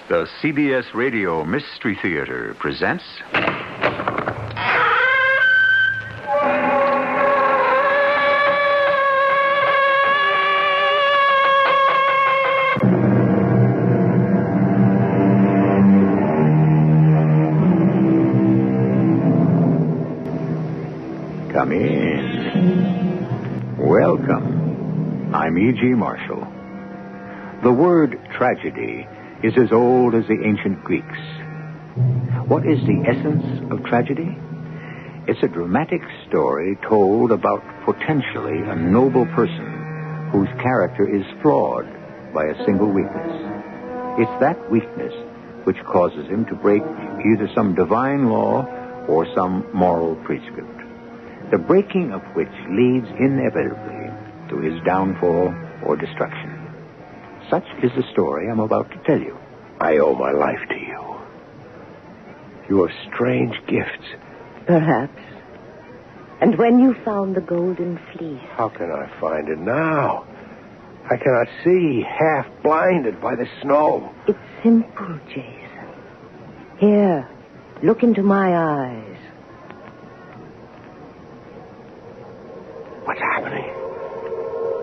The CBS Radio Mystery Theater presents... Come in. Welcome. I'm E.G. Marshall. The word tragedy is as old as the ancient Greeks. What is the essence of tragedy? It's a dramatic story told about potentially a noble person whose character is flawed by a single weakness. It's that weakness which causes him to break either some divine law or some moral prescript, the breaking of which leads inevitably to his downfall or destruction. Such is the story I'm about to tell you. I owe my life to you. You have strange gifts. Perhaps. And when you found the golden fleece... How can I find it now? I cannot see, half blinded by the snow. It's simple, Jason. Here, look into my eyes. What's happening?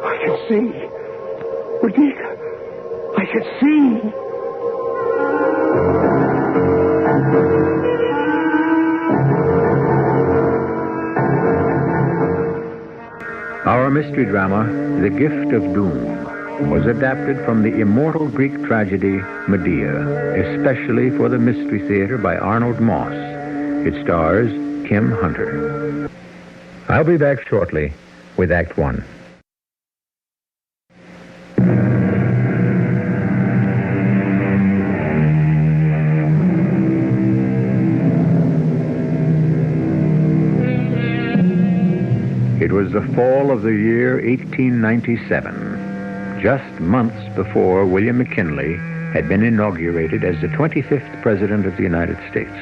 I can see. Regina, I can see. Our mystery drama, The Gift of Doom, was adapted from the immortal Greek tragedy Medea, especially for the Mystery Theater by Arnold Moss. It stars Kim Hunter. I'll be back shortly with Act One. It was the fall of the year 1897, just months before William McKinley had been inaugurated as the 25th President of the United States.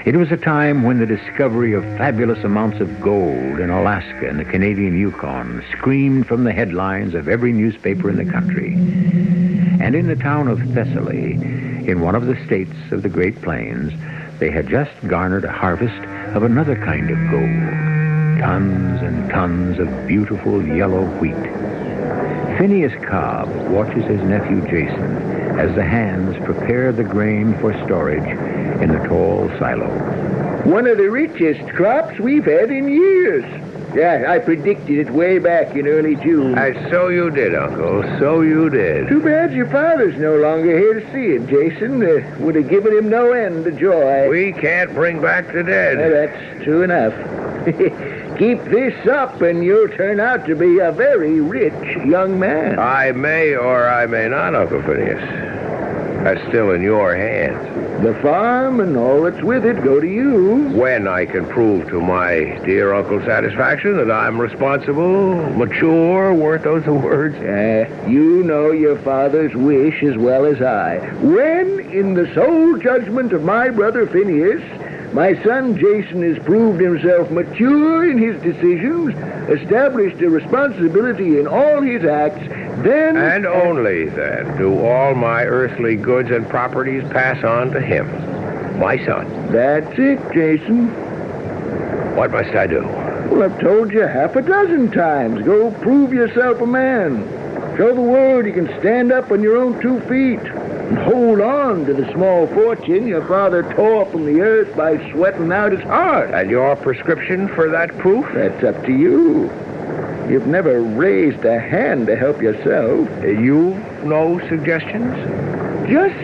It was a time when the discovery of fabulous amounts of gold in Alaska and the Canadian Yukon screamed from the headlines of every newspaper in the country. And in the town of Thessaly, in one of the states of the Great Plains, they had just garnered a harvest of another kind of gold. Tons and tons of beautiful yellow wheat. Phineas Cobb watches his nephew Jason as the hands prepare the grain for storage in the tall silo. One of the richest crops we've had in years. Yeah, I predicted it way back in early June. So you did, Uncle. So you did. Too bad your father's no longer here to see it, Jason. Would have given him no end of joy. We can't bring back the dead. That's true enough. Keep this up and you'll turn out to be a very rich young man. I may or I may not, Uncle Phineas. That's still in your hands. The farm and all that's with it go to you. When I can prove to my dear uncle's satisfaction that I'm responsible, mature, weren't those the words? You know your father's wish as well as I. When, in the sole judgment of my brother Phineas, my son Jason has proved himself mature in his decisions, established a responsibility in all his acts, then... And only then do all my earthly goods and properties pass on to him, my son. That's it, Jason. What must I do? Well, I've told you half a dozen times. Go prove yourself a man. Show the world you can stand up on your own 2 feet. And hold on to the small fortune your father tore from the earth by sweating out his heart. And your prescription for that proof? That's up to you. You've never raised a hand to help yourself. You've no suggestions? Just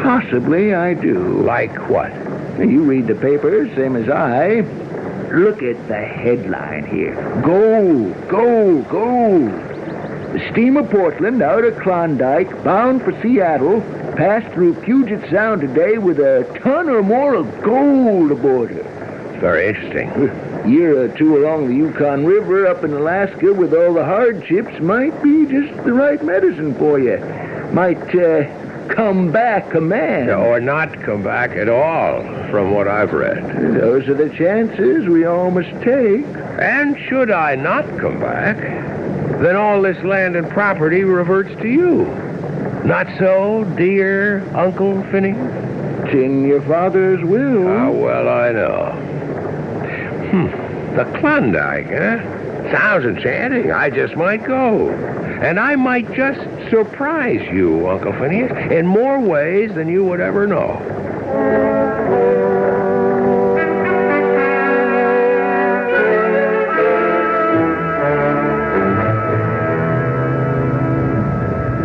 possibly I do. Like what? You read the paper, same as I. Look at the headline here. Gold, gold, gold. The steamer Portland out of Klondike, bound for Seattle, passed through Puget Sound today with a ton or more of gold aboard her. Very interesting. A year or two along the Yukon River up in Alaska with all the hardships might be just the right medicine for you. Might come back a man. Or not come back at all, from what I've read. Those are the chances we all must take. And should I not come back, then all this land and property reverts to you. Not so, dear Uncle Phineas? It's in your father's will. How well I know. The Klondike, huh? Sounds enchanting. I just might go. And I might just surprise you, Uncle Phineas, in more ways than you would ever know.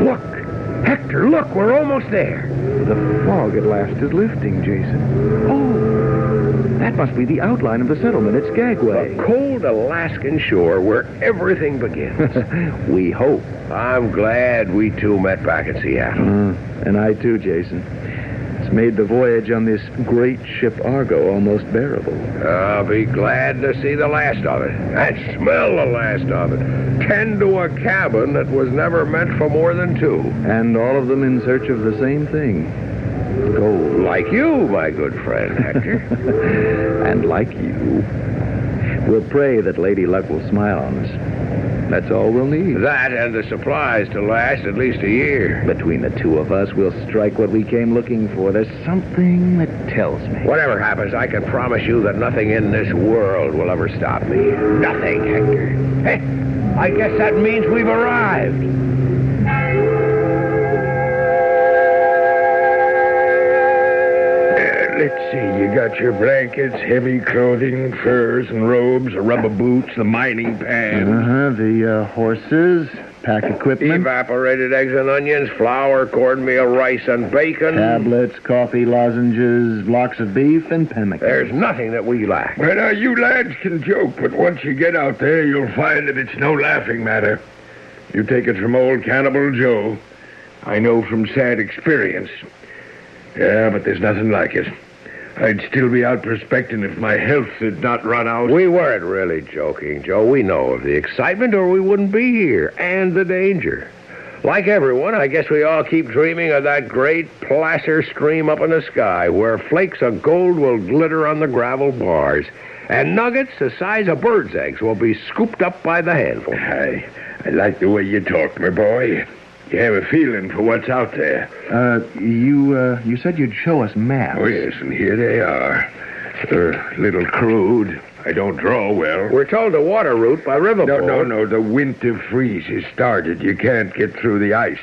Look, Hector, look, we're almost there. The fog at last is lifting, Jason. Oh, that must be the outline of the settlement at Skagway. The cold Alaskan shore where everything begins. We hope. I'm glad we two met back in Seattle. And I too, Jason. It's made the voyage on this great ship Argo almost bearable. I'll be glad to see the last of it. And smell the last of it. Tend to a cabin that was never meant for more than two. And all of them in search of the same thing. Gold. Like you, my good friend, Hector. And like you. We'll pray that Lady Luck will smile on us. That's all we'll need. That and the supplies to last at least a year. Between the two of us, we'll strike what we came looking for. There's something that tells me. Whatever happens, I can promise you that nothing in this world will ever stop me. Nothing, Hector. Hey, I guess that means we've arrived. Let's see, you got your blankets, heavy clothing, furs and robes, rubber boots, the mining pan. The horses, pack equipment. Evaporated eggs and onions, flour, cornmeal, rice, and bacon. Tablets, coffee, lozenges, blocks of beef, and pemmican. There's nothing that we lack. Well, now, you lads can joke, but once you get out there, you'll find that it's no laughing matter. You take it from old Cannibal Joe. I know from sad experience. Yeah, but there's nothing like it. I'd still be out prospecting if my health had not run out. We weren't really joking, Joe. We know of the excitement or we wouldn't be here, and the danger. Like everyone, I guess we all keep dreaming of that great placer stream up in the sky where flakes of gold will glitter on the gravel bars, and nuggets the size of birds' eggs will be scooped up by the handful. I like the way you talk, my boy. You have a feeling for what's out there. You said you'd show us maps. Oh, yes, and here they are. They're a little crude. I don't draw well. We're told to water route by riverboat. No. The winter freeze has started. You can't get through the ice.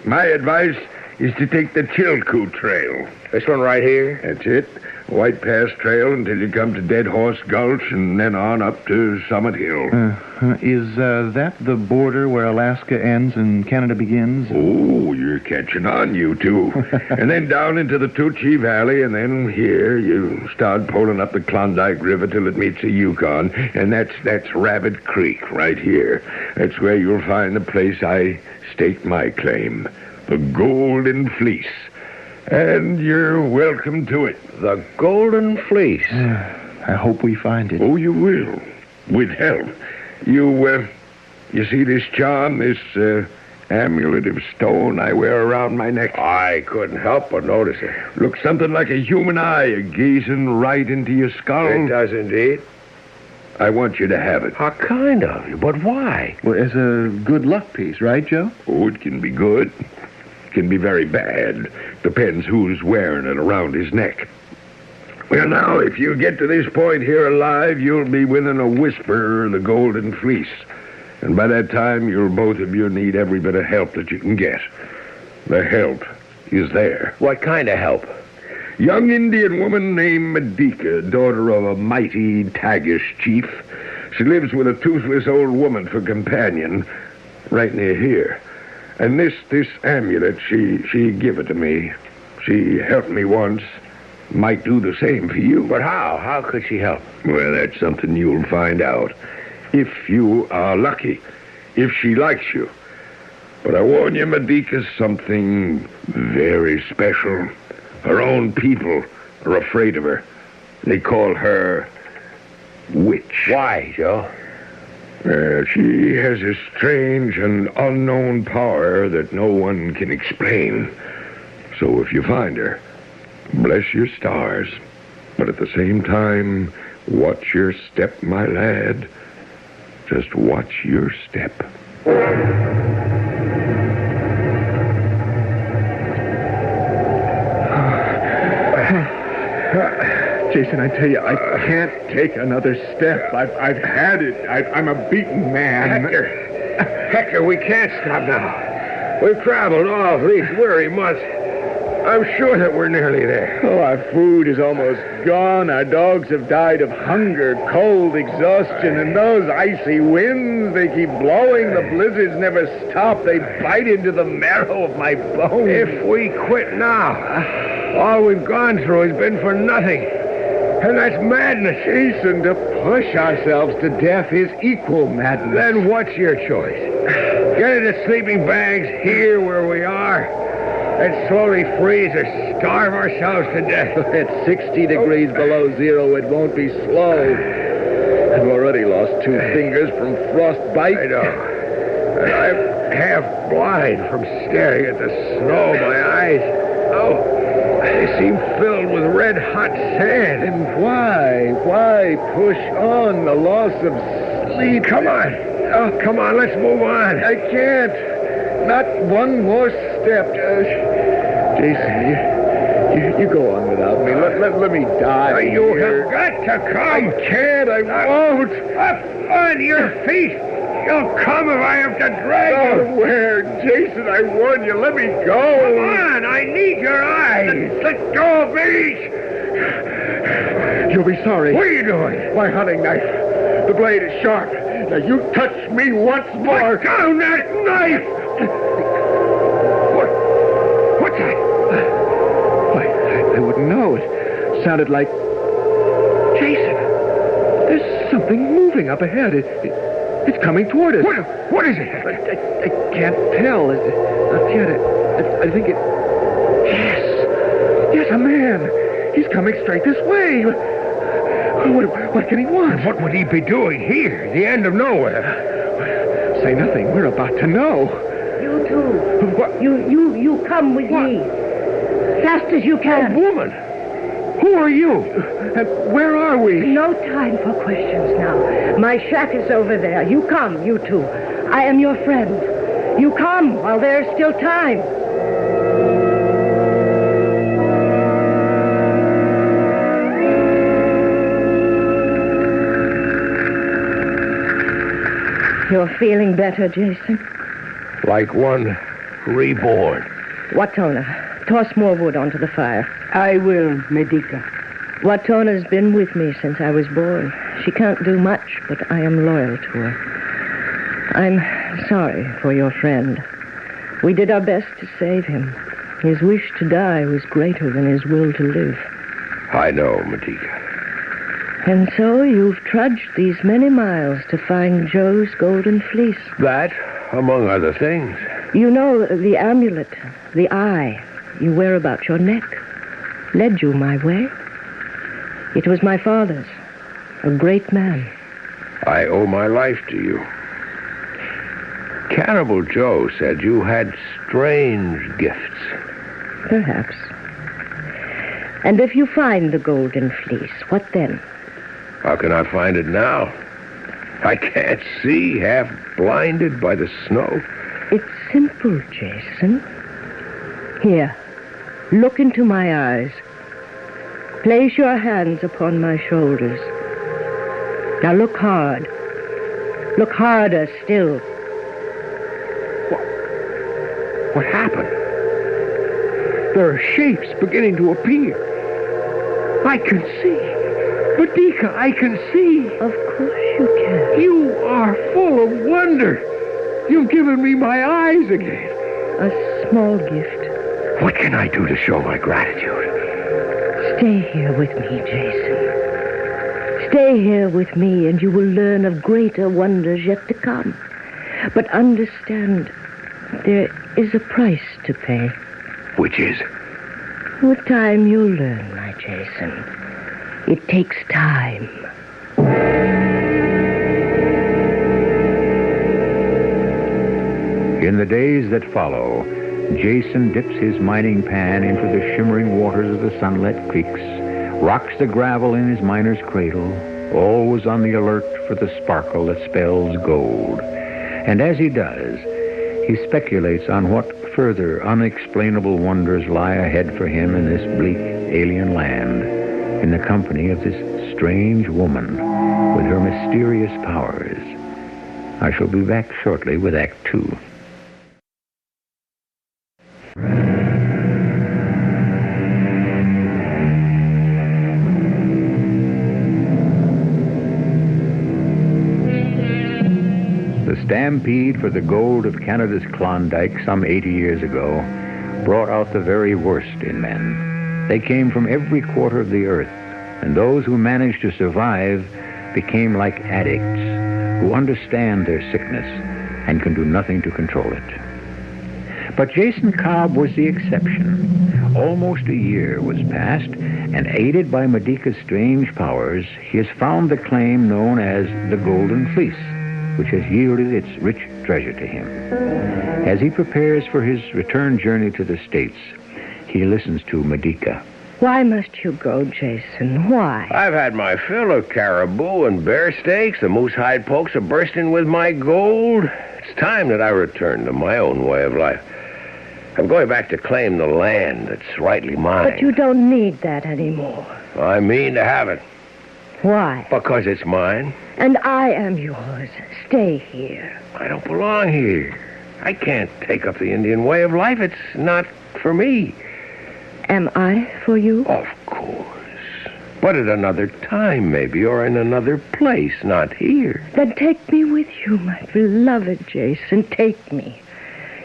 My advice is to take the Chilkoot Trail. This one right here? That's it. White Pass Trail until you come to Dead Horse Gulch and then on up to Summit Hill. Is that the border where Alaska ends and Canada begins? Oh, you're catching on, you two. And then down into the Tucci Valley, and then here you start pulling up the Klondike River till it meets the Yukon, and that's Rabbit Creek right here. That's where you'll find the place I stake my claim, the Golden Fleece. And you're welcome to it. The Golden Fleece. I hope we find it. Oh, you will. With help. You see this charm, this amulet of stone I wear around my neck? I couldn't help but notice it. Looks something like a human eye gazing right into your skull. It does indeed. I want you to have it. How kind of you, but why? Well, it's a good luck piece, right, Joe? Oh, it can be good. It can be very bad. Depends who's wearing it around his neck. Well, now, if you get to this point here alive, you'll be within a whisper of the Golden Fleece. And by that time, you'll both of you need every bit of help that you can get. The help is there. What kind of help? Young Indian woman named Medica, daughter of a mighty Tagish chief. She lives with a toothless old woman for companion, right near here. And this amulet, she give it to me. She helped me once. Might do the same for you. But how? How could she help? Well, that's something you'll find out. If you are lucky. If she likes you. But I warn you, Medica's something very special. Her own people are afraid of her. They call her Witch. Why, Joe? She has a strange and unknown power that no one can explain. So if you find her, bless your stars. But at the same time, watch your step, my lad. Just watch your step. Jason, I tell you, I can't take another step. I've had it. I'm a beaten man. Hector, we can't stop now. We've traveled all these weary months. I'm sure that we're nearly there. Oh, our food is almost gone. Our dogs have died of hunger, cold, exhaustion, and those icy winds, they keep blowing. The blizzards never stop. They bite into the marrow of my bones. If we quit now, all we've gone through has been for nothing. And that's madness. Jason, to push ourselves to death is equal madness. Then what's your choice? Get into sleeping bags here where we are, and slowly freeze or starve ourselves to death. At 60 degrees below zero, it won't be slow. I've already lost 2 fingers from frostbite. I know. And I'm half blind from staring at the snow. My eyes, they seem filled with red-hot sand. And why push on the loss of sleep? Come on. Oh, come on, let's move on. I can't. Not one more step. Jason, you go on without me. Let me die. You have got to come. I can't. I won't. Up on your feet. You'll come if I have to drag you. Where? Jason, I warn you. Let me go. Come on. I need your eyes. Let go of me. You'll be sorry. What are you doing? My hunting knife. The blade is sharp. Now, you touch me once more. Put down that knife. What's that? Why, I wouldn't know. It sounded like... Jason, there's something moving up ahead. It's coming toward us. What is it? I can't tell. Not yet. I think it... Yes, a man. He's coming straight this way. What can he want? What would he be doing here, the end of nowhere? Say nothing. We're about to know. You too. What? You come with me. Fast as you can. A woman? Who are you? And where are we? No time for questions now. My shack is over there. You come, you two. I am your friend. You come while there's still time. You're feeling better, Jason? Like one reborn. Watona, toss more wood onto the fire. I will, Medica. Watona's been with me since I was born. She can't do much, but I am loyal to her. I'm sorry for your friend. We did our best to save him. His wish to die was greater than his will to live. I know, Medica. And so you've trudged these many miles to find Joe's golden fleece. That, among other things. You know, the amulet, the eye you wear about your neck, led you my way. It was my father's, a great man. I owe my life to you. Cannibal Joe said you had strange gifts. Perhaps. And if you find the golden fleece, what then? How can I find it now? I can't see, half blinded by the snow. It's simple, Jason. Here, look into my eyes. Place your hands upon my shoulders. Now look hard. Look harder still. What happened? There are shapes beginning to appear. I can see. Medica, I can see. Of course you can. You are full of wonder. You've given me my eyes again. A small gift. What can I do to show my gratitude? Stay here with me, Jason. Stay here with me, and you will learn of greater wonders yet to come. But understand, there is a price to pay. Which is? With time, you'll learn, my Jason. It takes time. In the days that follow, Jason dips his mining pan into the shimmering waters of the sunlit creeks, rocks the gravel in his miner's cradle, always on the alert for the sparkle that spells gold. And as he does, he speculates on what further unexplainable wonders lie ahead for him in this bleak alien land. in the company of this strange woman with her mysterious powers. I shall be back shortly with Act 2. The stampede for the gold of Canada's Klondike some 80 years ago brought out the very worst in men. They came from every quarter of the earth, and those who managed to survive became like addicts who understand their sickness and can do nothing to control it. But Jason Cobb was the exception. Almost a year was past, and aided by Medica's strange powers, he has found the claim known as the Golden Fleece, which has yielded its rich treasure to him. As he prepares for his return journey to the States, he listens to Medica. Why must you go, Jason? Why? I've had my fill of caribou and bear steaks. The moose hide pokes are bursting with my gold. It's time that I return to my own way of life. I'm going back to claim the land that's rightly mine. But you don't need that anymore. I mean to have it. Why? Because it's mine. And I am yours. Stay here. I don't belong here. I can't take up the Indian way of life. It's not for me. Am I for you? Of course. But at another time, maybe, or in another place, not here. Then take me with you, my beloved Jason. Take me.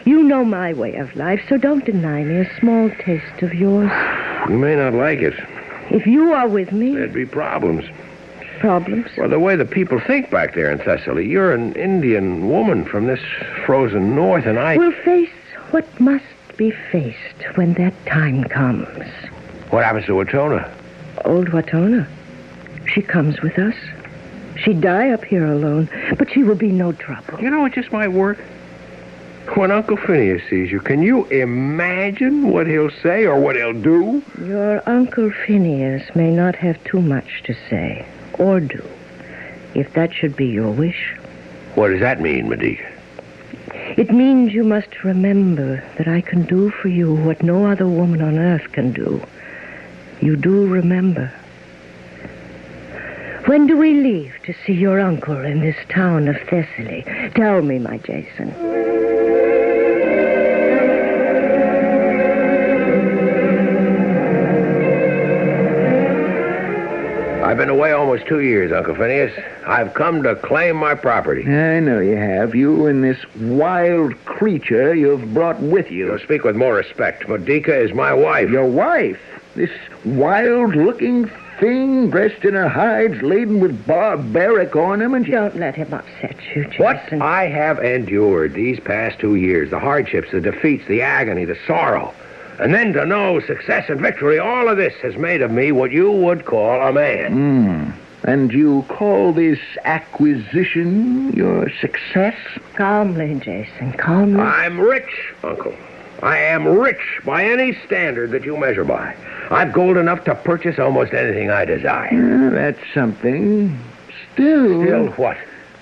You know my way of life, so don't deny me a small taste of yours. You may not like it. If you are with me... There'd be problems. Problems? Well, the way the people think back there in Thessaly. You're an Indian woman from this frozen north, and I... We'll face what must be faced when that time comes. What happens to Watona? Old Watona. She comes with us. She'd die up here alone, but she will be no trouble. You know, it just might work. When Uncle Phineas sees you, can you imagine what he'll say or what he'll do? Your Uncle Phineas may not have too much to say or do, if that should be your wish. What does that mean, Medica? It means you must remember that I can do for you what no other woman on earth can do. You do remember. When do we leave to see your uncle in this town of Thessaly? Tell me, my Jason. I've been away almost 2 years, Uncle Phineas. I've come to claim my property. I know you have. You and this wild creature you've brought with you. You'll speak with more respect. Medica is my wife. Your wife? This wild-looking thing dressed in her hides laden with barbaric ornaments? Don't let him upset you, Jason. What I have endured these past 2 years, the hardships, the defeats, the agony, the sorrow, and then to know success and victory, all of this has made of me what you would call a man. And you call this acquisition your success? Calmly, Jason, calmly. I'm rich, Uncle. I am rich by any standard that you measure by. I've gold enough to purchase almost anything I desire. That's something. Still... Still what?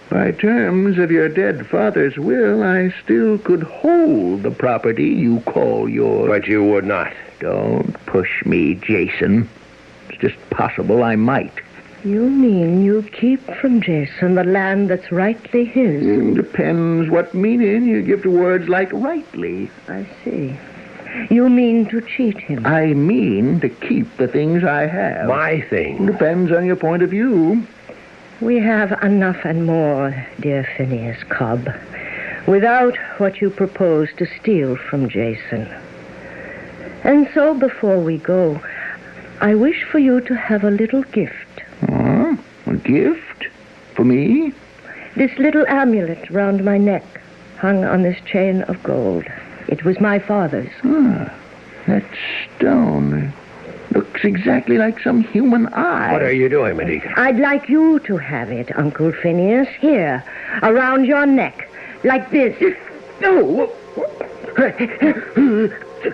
By terms of your dead father's will, I still could hold the property you call yours. But you would not. Don't push me, Jason. It's just possible I might. You mean you keep from Jason the land that's rightly his? Depends what meaning you give to words like rightly. I see. You mean to cheat him? I mean to keep the things I have. My thing. Depends on your point of view. We have enough and more, dear Phineas Cobb, without what you propose to steal from Jason. And so, before we go, I wish for you to have a little gift. A gift? For me? This little amulet round my neck, hung on this chain of gold. It was my father's. That stone looks exactly like some human eye. What are you doing, Medica? I'd like you to have it, Uncle Phineas, here, around your neck, like this. No!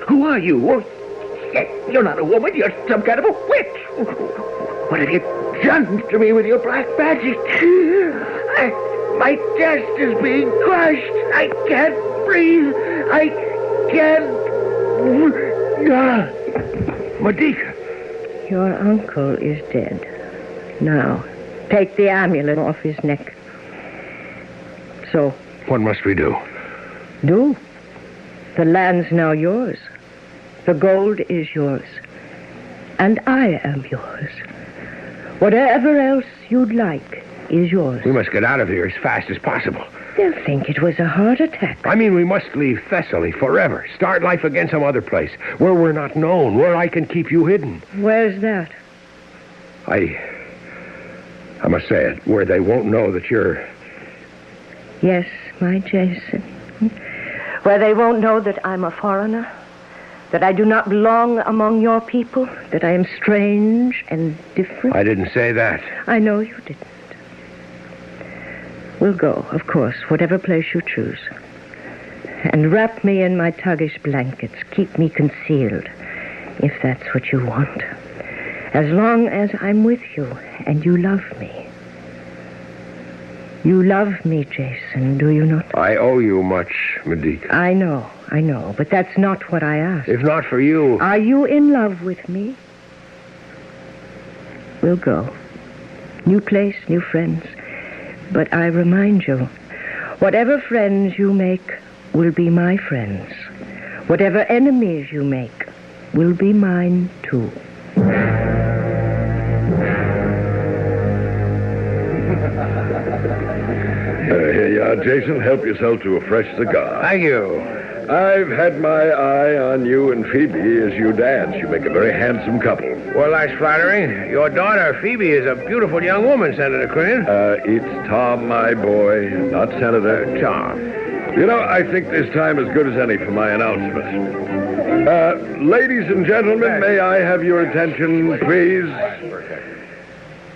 Who are you? You're not a woman. You're some kind of a witch. What have you done to me with your black magic? My chest is being crushed. I can't breathe. I can't... Medica, Your uncle is dead. Now, take the amulet off his neck. So. What must we do? Do? The land's now yours. The gold is yours. And I am yours. Whatever else you'd like is yours. We must get out of here as fast as possible. They'll think it was a heart attack. I mean, we must leave Thessaly forever. Start life again some other place, where we're not known, where I can keep you hidden. Where's that? I must say it, where they won't know that you're... Yes, my Jason. Where they won't know that I'm a foreigner, that I do not belong among your people, that I am strange and different. I didn't say that. I know you didn't. We'll go, of course, whatever place you choose. And wrap me in my tuggish blankets. Keep me concealed, if that's what you want. As long as I'm with you and you love me. You love me, Jason, do you not? I owe you much, Medica. I know, but that's not what I asked. If not for you... Are you in love with me? We'll go. New place, new friends. But I remind you, whatever friends you make will be my friends. Whatever enemies you make will be mine, too. Here you are, Jason. Help yourself to a fresh cigar. Thank you. I've had my eye on you and Phoebe as you dance. You make a very handsome couple. Well, that's flattering. Your daughter, Phoebe, is a beautiful young woman, Senator Crane. It's Tom, my boy, not Senator. Tom. You know, I think this time as good as any for my announcement. Ladies and gentlemen, may I have your attention, please?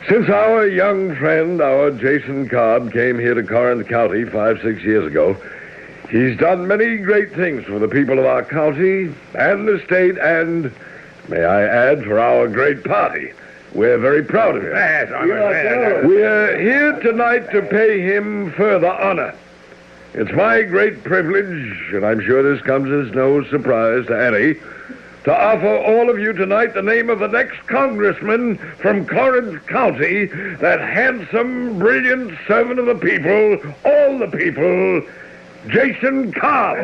Since our young friend, our Jason Cobb, came here to Corinth County 5-6 years ago, he's done many great things for the people of our county and the state and, may I add, for our great party. We're very proud of him. We're here tonight to pay him further honor. It's my great privilege, and I'm sure this comes as no surprise to any, to offer all of you tonight the name of the next congressman from Corinth County, that handsome, brilliant servant of the people, all the people, Jason Cobb.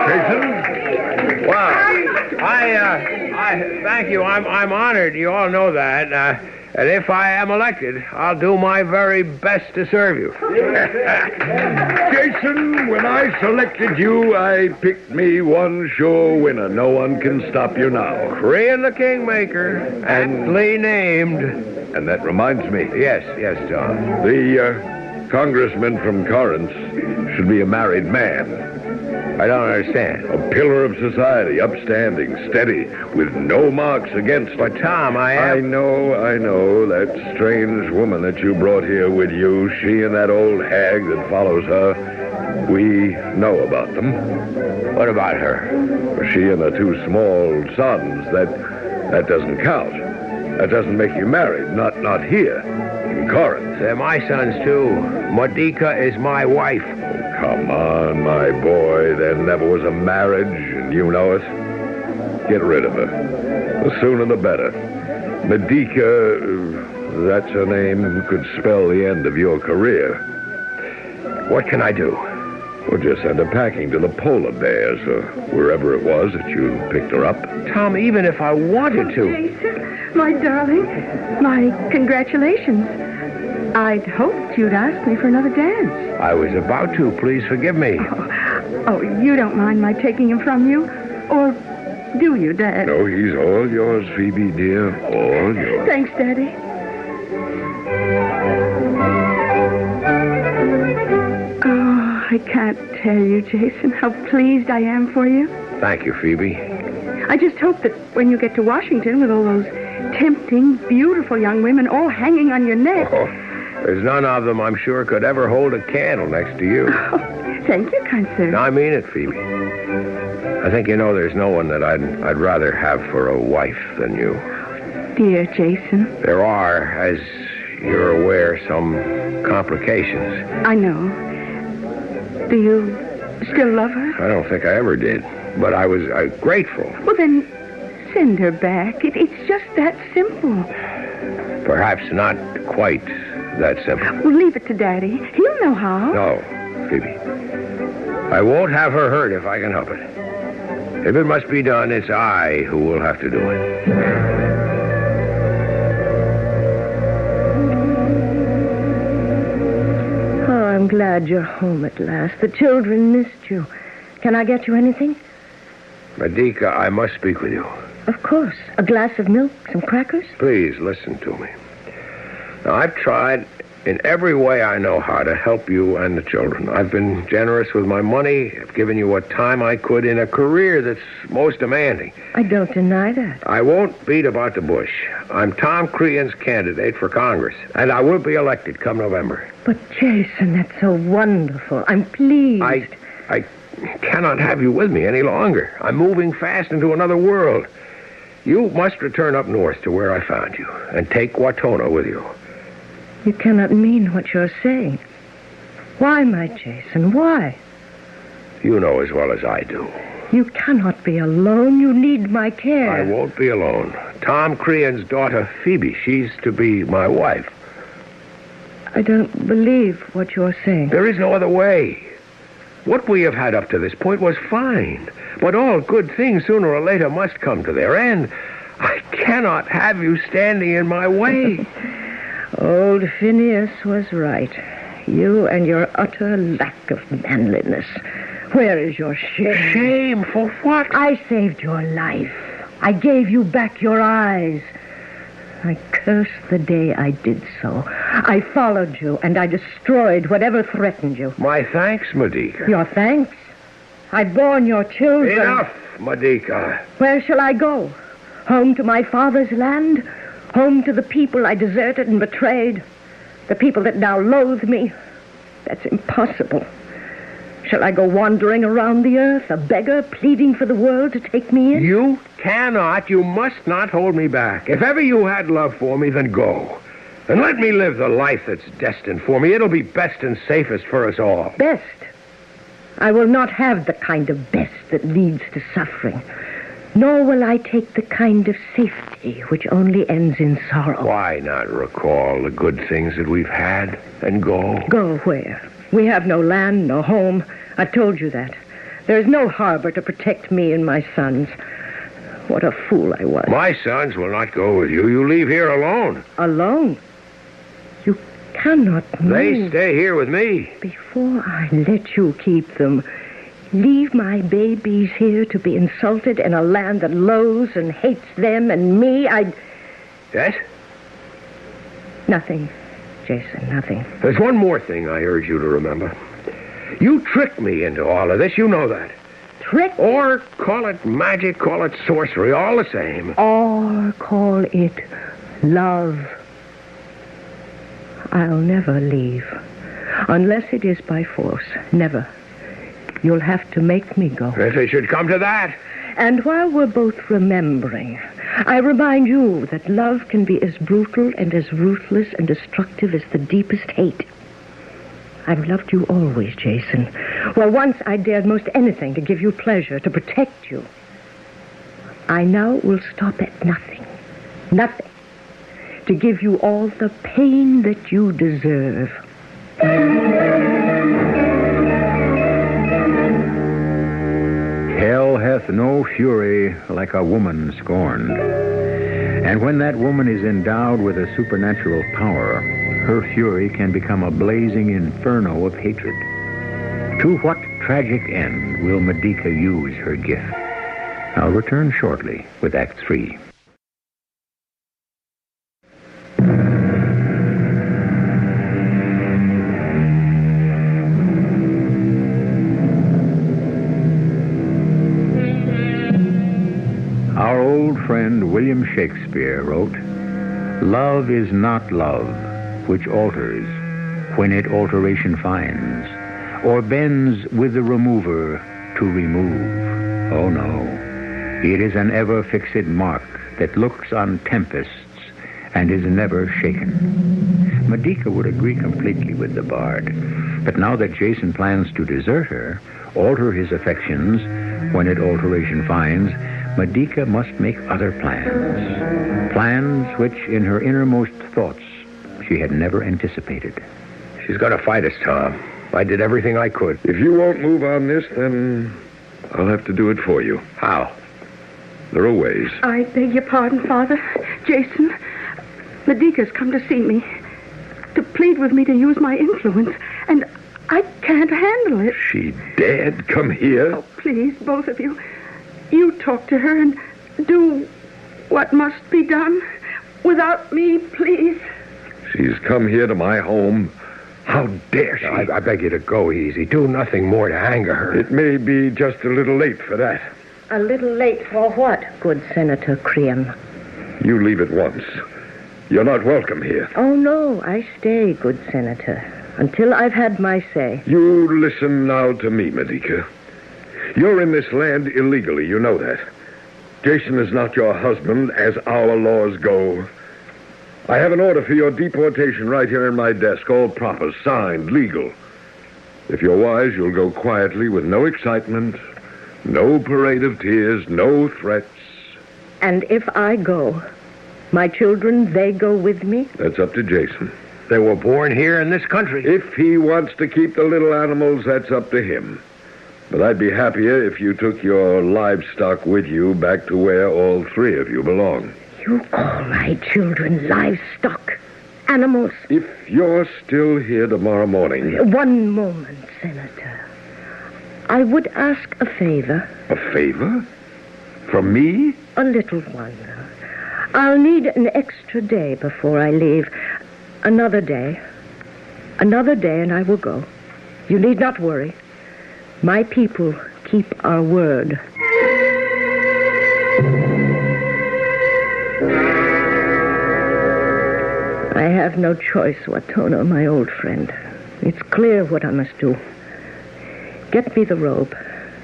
Jason? Wow. I thank you. I'm honored. You all know that. And if I am elected, I'll do my very best to serve you. Jason, when I selected you, I picked me one sure winner. No one can stop you now. Crane the Kingmaker, aptly named. And that reminds me. Yes, John. The congressman from Corinth should be a married man. I don't understand. A pillar of society, upstanding, steady, with no marks against him. But, Tom, I know. That strange woman that you brought here with you, she and that old hag that follows her, we know about them. What about her? She and her two small sons, that doesn't count. That doesn't make you married, not here, in Corinth. They're my sons, too. Medica is my wife. Come on, my boy. There never was a marriage, and you know it. Get rid of her. The sooner the better. Medica, that's her name, could spell the end of your career. What can I do? Well, just send her packing to the polar bears, or wherever it was that you picked her up. Tom, even if I wanted to... Jason, my darling, my congratulations. I'd hoped you'd ask me for another dance. I was about to. Please forgive me. Oh, you don't mind my taking him from you? Or do you, Dad? No, he's all yours, Phoebe, dear. All yours. Thanks, Daddy. Oh, I can't tell you, Jason, how pleased I am for you. Thank you, Phoebe. I just hope that when you get to Washington with all those tempting, beautiful young women all hanging on your neck... Oh, there's none of them, I'm sure, could ever hold a candle next to you. Oh, thank you, kind sir. No, I mean it, Phoebe. I think you know there's no one that I'd rather have for a wife than you. Dear Jason. There are, as you're aware, some complications. I know. Do you still love her? I don't think I ever did, but I was grateful. Well, then, send her back. It's just that simple. Perhaps not quite that simple. Well, leave it to Daddy. He'll know how. No, Phoebe. I won't have her hurt if I can help it. If it must be done, it's I who will have to do it. Oh, I'm glad you're home at last. The children missed you. Can I get you anything? Medica, I must speak with you. Of course. A glass of milk, some crackers? Please, listen to me. Now, I've tried in every way I know how to help you and the children. I've been generous with my money. I've given you what time I could in a career that's most demanding. I don't deny that. I won't beat about the bush. I'm Tom Crean's candidate for Congress, and I will be elected come November. But, Jason, that's so wonderful. I'm pleased. I cannot have you with me any longer. I'm moving fast into another world. You must return up north to where I found you, and take Watona with you. You cannot mean what you're saying. Why, my Jason, why? You know as well as I do. You cannot be alone. You need my care. I won't be alone. Tom Crean's daughter, Phoebe, she's to be my wife. I don't believe what you're saying. There is no other way. What we have had up to this point was fine. But all good things sooner or later must come to their end. I cannot have you standing in my way. Old Phineas was right. You and your utter lack of manliness. Where is your shame? Shame for what? I saved your life. I gave you back your eyes. I curse the day I did so. I followed you, and I destroyed whatever threatened you. My thanks, Medica. Your thanks? I've borne your children. Enough, Medica. Where shall I go? Home to my father's land? Home to the people I deserted and betrayed? The people that now loathe me? That's impossible. Shall I go wandering around the earth, a beggar pleading for the world to take me in? You cannot. You must not hold me back. If ever you had love for me, then go. And let me live the life that's destined for me. It'll be best and safest for us all. Best? I will not have the kind of best that leads to suffering. Nor will I take the kind of safety which only ends in sorrow. Why not recall the good things that we've had and go? Go where? We have no land, no home. I've told you that. There is no harbor to protect me and my sons. What a fool I was. My sons will not go with you. You leave here alone. Alone? You cannot move. They stay here with me. Before I let you keep them, leave my babies here to be insulted in a land that loathes and hates them and me, Yes? Nothing, Jason, nothing. There's one more thing I urge you to remember. You tricked me into all of this. You know that. Trick? Or call it magic, call it sorcery, all the same. Or call it love. I'll never leave. Unless it is by force. Never. You'll have to make me go. If it should come to that. And while we're both remembering, I remind you that love can be as brutal and as ruthless and destructive as the deepest hate. I've loved you always, Jason. Well, once I dared most anything to give you pleasure, to protect you. I now will stop at nothing. Nothing. To give you all the pain that you deserve. Hell hath no fury like a woman scorned. And when that woman is endowed with a supernatural power, her fury can become a blazing inferno of hatred. To what tragic end will Medica use her gift? I'll return shortly with Act 3. Our old friend William Shakespeare wrote, "Love is not love, which alters when it alteration finds, or bends with the remover to remove. Oh no, it is an ever-fixed mark that looks on tempests and is never shaken." Medica would agree completely with the bard, but now that Jason plans to desert her, alter his affections when it alteration finds, Medica must make other plans. Plans which, in her innermost thoughts, she had never anticipated. She's going to fight us, Tom. I did everything I could. If you won't move on this, then I'll have to do it for you. How? There are ways. I beg your pardon, Father. Jason, Medica's come to see me, to plead with me to use my influence, and I can't handle it. She dared come here? Oh, please, both of you. You talk to her and do what must be done. Without me, please. She's come here to my home. How dare she? I beg you to go easy. Do nothing more to anger her. It may be just a little late for that. A little late for what, good Senator Cream? You leave at once. You're not welcome here. Oh, no, I stay, good Senator, until I've had my say. You listen now to me, Medica. You're in this land illegally, you know that. Jason is not your husband, as our laws go. I have an order for your deportation right here in my desk, all proper, signed, legal. If you're wise, you'll go quietly with no excitement, no parade of tears, no threats. And if I go, my children, they go with me? That's up to Jason. They were born here in this country. If he wants to keep the little animals, that's up to him. But I'd be happier if you took your livestock with you back to where all three of you belong. You call my children livestock, animals? If you're still here tomorrow morning... One moment, Senator. I would ask a favor. A favor? From me? A little one. I'll need an extra day before I leave. Another day. Another day and I will go. You need not worry. My people keep our word. I have no choice, Watona, my old friend. It's clear what I must do. Get me the robe,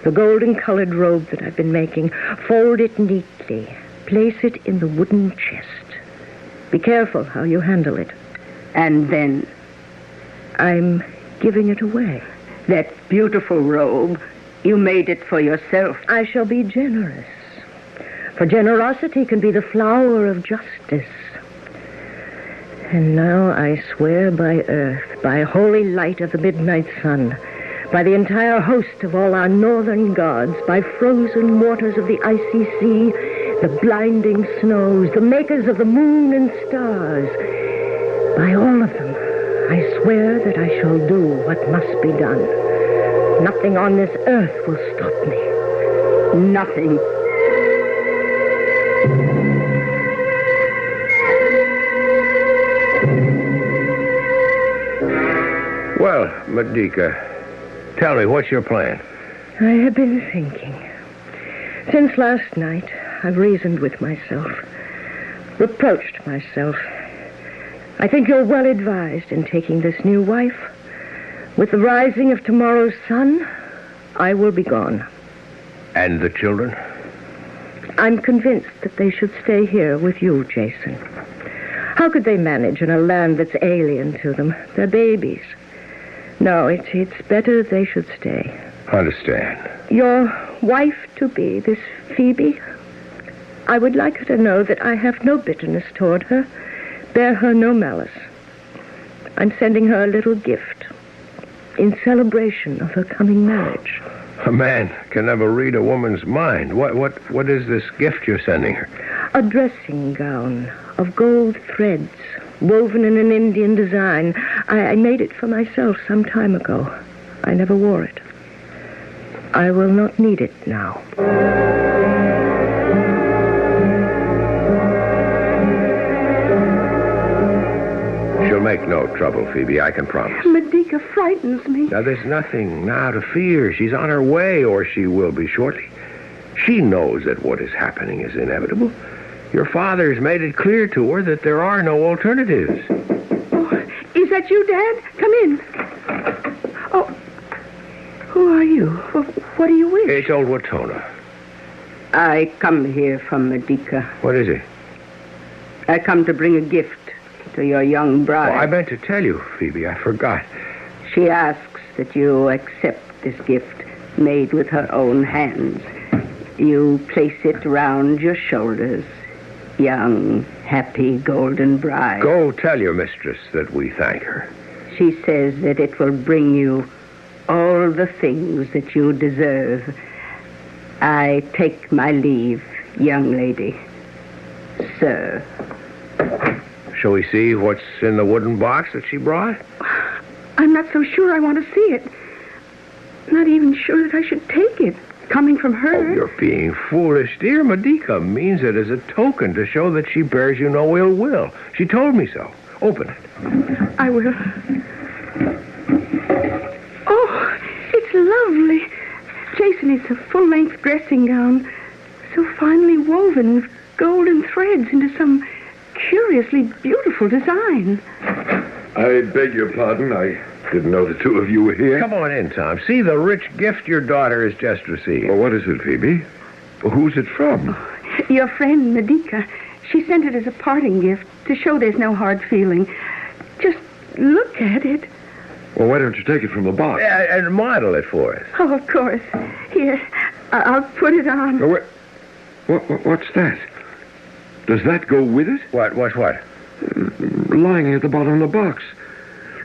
the golden-colored robe that I've been making. Fold it neatly. Place it in the wooden chest. Be careful how you handle it. And then? I'm giving it away. That beautiful robe, you made it for yourself. I shall be generous. For generosity can be the flower of justice. And now I swear by earth, by holy light of the midnight sun, by the entire host of all our northern gods, by frozen waters of the icy sea, the blinding snows, the makers of the moon and stars, by all of them, I swear that I shall do what must be done. Nothing on this earth will stop me. Nothing. Well, Medica, tell me, what's your plan? I have been thinking. Since last night, I've reasoned with myself, reproached myself. I think you're well advised in taking this new wife. With the rising of tomorrow's sun, I will be gone. And the children? I'm convinced that they should stay here with you, Jason. How could they manage in a land that's alien to them? They're babies. No, it's better they should stay. Understand. Your wife-to-be, this Phoebe, I would like her to know that I have no bitterness toward her, bear her no malice. I'm sending her a little gift in celebration of her coming marriage. A man can never read a woman's mind. What is this gift you're sending her? A dressing gown of gold threads, woven in an Indian design. I made it for myself some time ago. I never wore it. I will not need it now. She'll make no trouble, Phoebe, I can promise. Medica frightens me. Now, there's nothing now to fear. She's on her way, or she will be shortly. She knows that what is happening is inevitable. Your father's made it clear to her that there are no alternatives. Oh, is that you, Dad? Come in. Oh, who are you? What do you wish? It's old Watona. I come here from Medica. What is it? I come to bring a gift to your young bride. Oh, I meant to tell you, Phoebe. I forgot. She asks that you accept this gift made with her own hands. You place it round your shoulders, young, happy, golden bride. Go tell your mistress that we thank her. She says that it will bring you all the things that you deserve. I take my leave, young lady. Sir. Shall we see what's in the wooden box that she brought? I'm not so sure I want to see it. Not even sure that I should take it. Coming from her. Oh, you're being foolish, dear. Medica means it as a token to show that she bears you no ill will. She told me so. Open it. I will. Oh, it's lovely. Jason, it's a full-length dressing gown, so finely woven with golden threads into some curiously beautiful design. I beg your pardon. I didn't know the two of you were here. Come on in, Tom. See the rich gift your daughter has just received. Well, what is it, Phoebe? Who's it from? Your friend, Medica. She sent it as a parting gift to show there's no hard feeling. Just look at it. Well, why don't you take it from the box? And model it for us. Oh, of course. Here, I'll put it on. Oh, what's that? Does that go with it? What? Lying at the bottom of the box.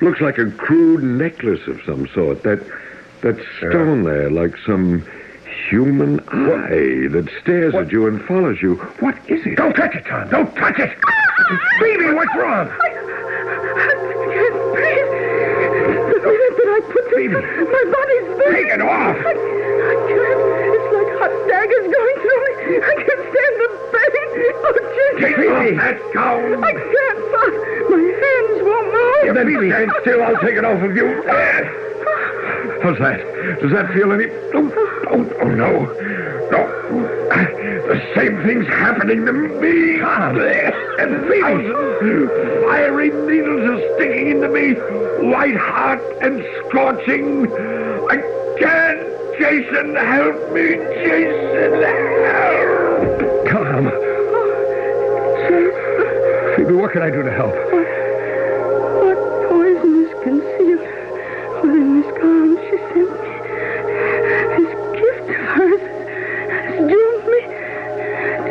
Looks like a crude necklace of some sort. That stone there, like some human eye that stares at you and follows you. What is it? Don't touch it, Tom. Don't touch it. Phoebe, what's wrong? I can't breathe. The minute that I put this, my body's burning. Take it off. I can't. It's like hot daggers going through me. I can't stand the pain. Oh, Jesus. Take off that gown. I can't, Bob. My hands won't move. Then stand still. I'll take it off of you. How's that? Does that feel any... Oh, no. The same thing's happening to me. And 1,000 fiery needles are sticking into me. White hot and scorching. I can't. Jason, help me. Jason, help. Tom. Phoebe, what can I do to help? What poison is concealed within this gown she sent me? This gift of hers has doomed me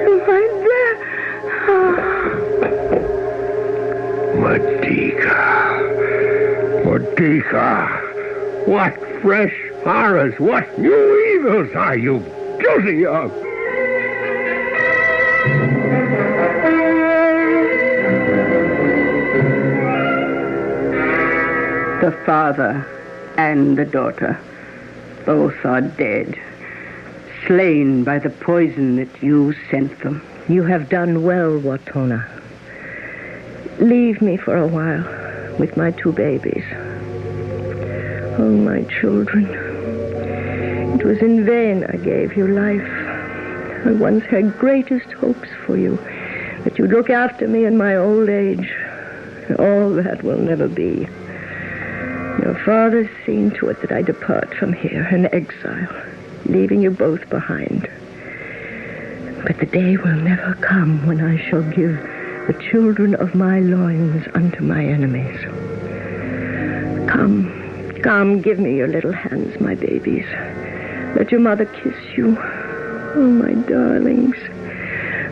to my death. Medica. What fresh horrors, what new evils are you guilty of? The father and the daughter, both are dead, slain by the poison that you sent them. You have done well, Watona. Leave me for a while with my 2 babies. Oh, my children. It was in vain I gave you life. I once had greatest hopes for you, that you'd look after me in my old age. All that will never be. Your father's seen to it that I depart from here in exile, leaving you both behind. But the day will never come when I shall give the children of my loins unto my enemies. Come, give me your little hands, my babies. Let your mother kiss you. Oh, my darlings.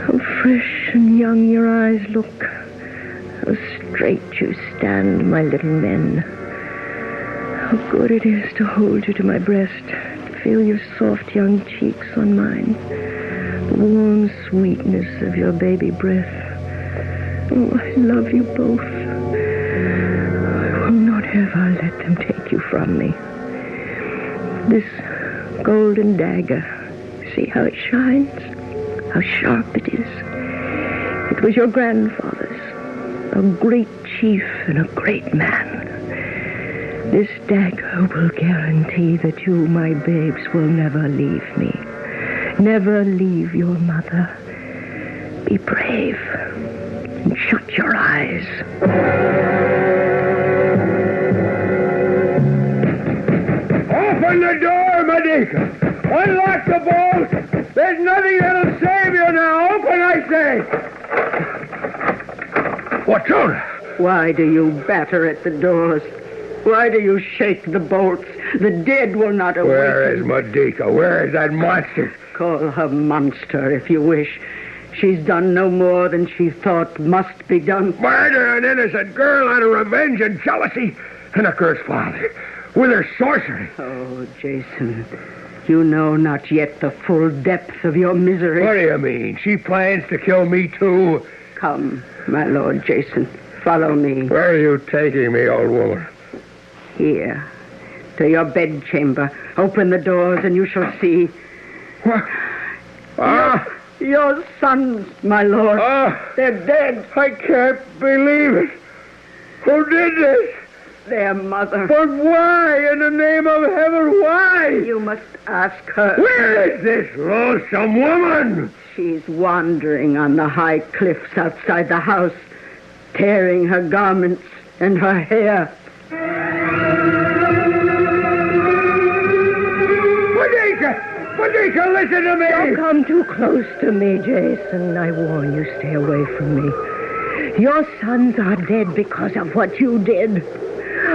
How fresh and young your eyes look. How straight you stand, my little men. How good it is to hold you to my breast, to feel your soft young cheeks on mine, the warm sweetness of your baby breath. Oh, I love you both. I will not ever let them take you from me. This golden dagger, see how it shines, how sharp it is. It was your grandfather's, a great chief and a great man. This dagger will guarantee that you, my babes, will never leave me. Never leave your mother. Be brave and shut your eyes. Open the door, Medica. Unlock the bolt. There's nothing that'll save you now. Open, I say. Watona. Why do you batter at the doors? Why do you shake the bolts? The dead will not awaken. Where is Medica? Where is that monster? Call her monster if you wish. She's done no more than she thought must be done. Murder an innocent girl out of revenge and jealousy, and a cursed father with her sorcery. Oh, Jason, you know not yet the full depth of your misery. What do you mean? She plans to kill me, too? Come, my Lord Jason, follow me. Where are you taking me, old woman? Here, to your bedchamber. Open the doors and you shall see. What? Your sons, my lord. They're dead. I can't believe it. Who did this? Their mother. But why, in the name of heaven, why? You must ask her. Where is this loathsome woman? She's wandering on the high cliffs outside the house, tearing her garments and her hair. Medica, listen to me! Don't come too close to me, Jason. I warn you, stay away from me. Your sons are dead because of what you did.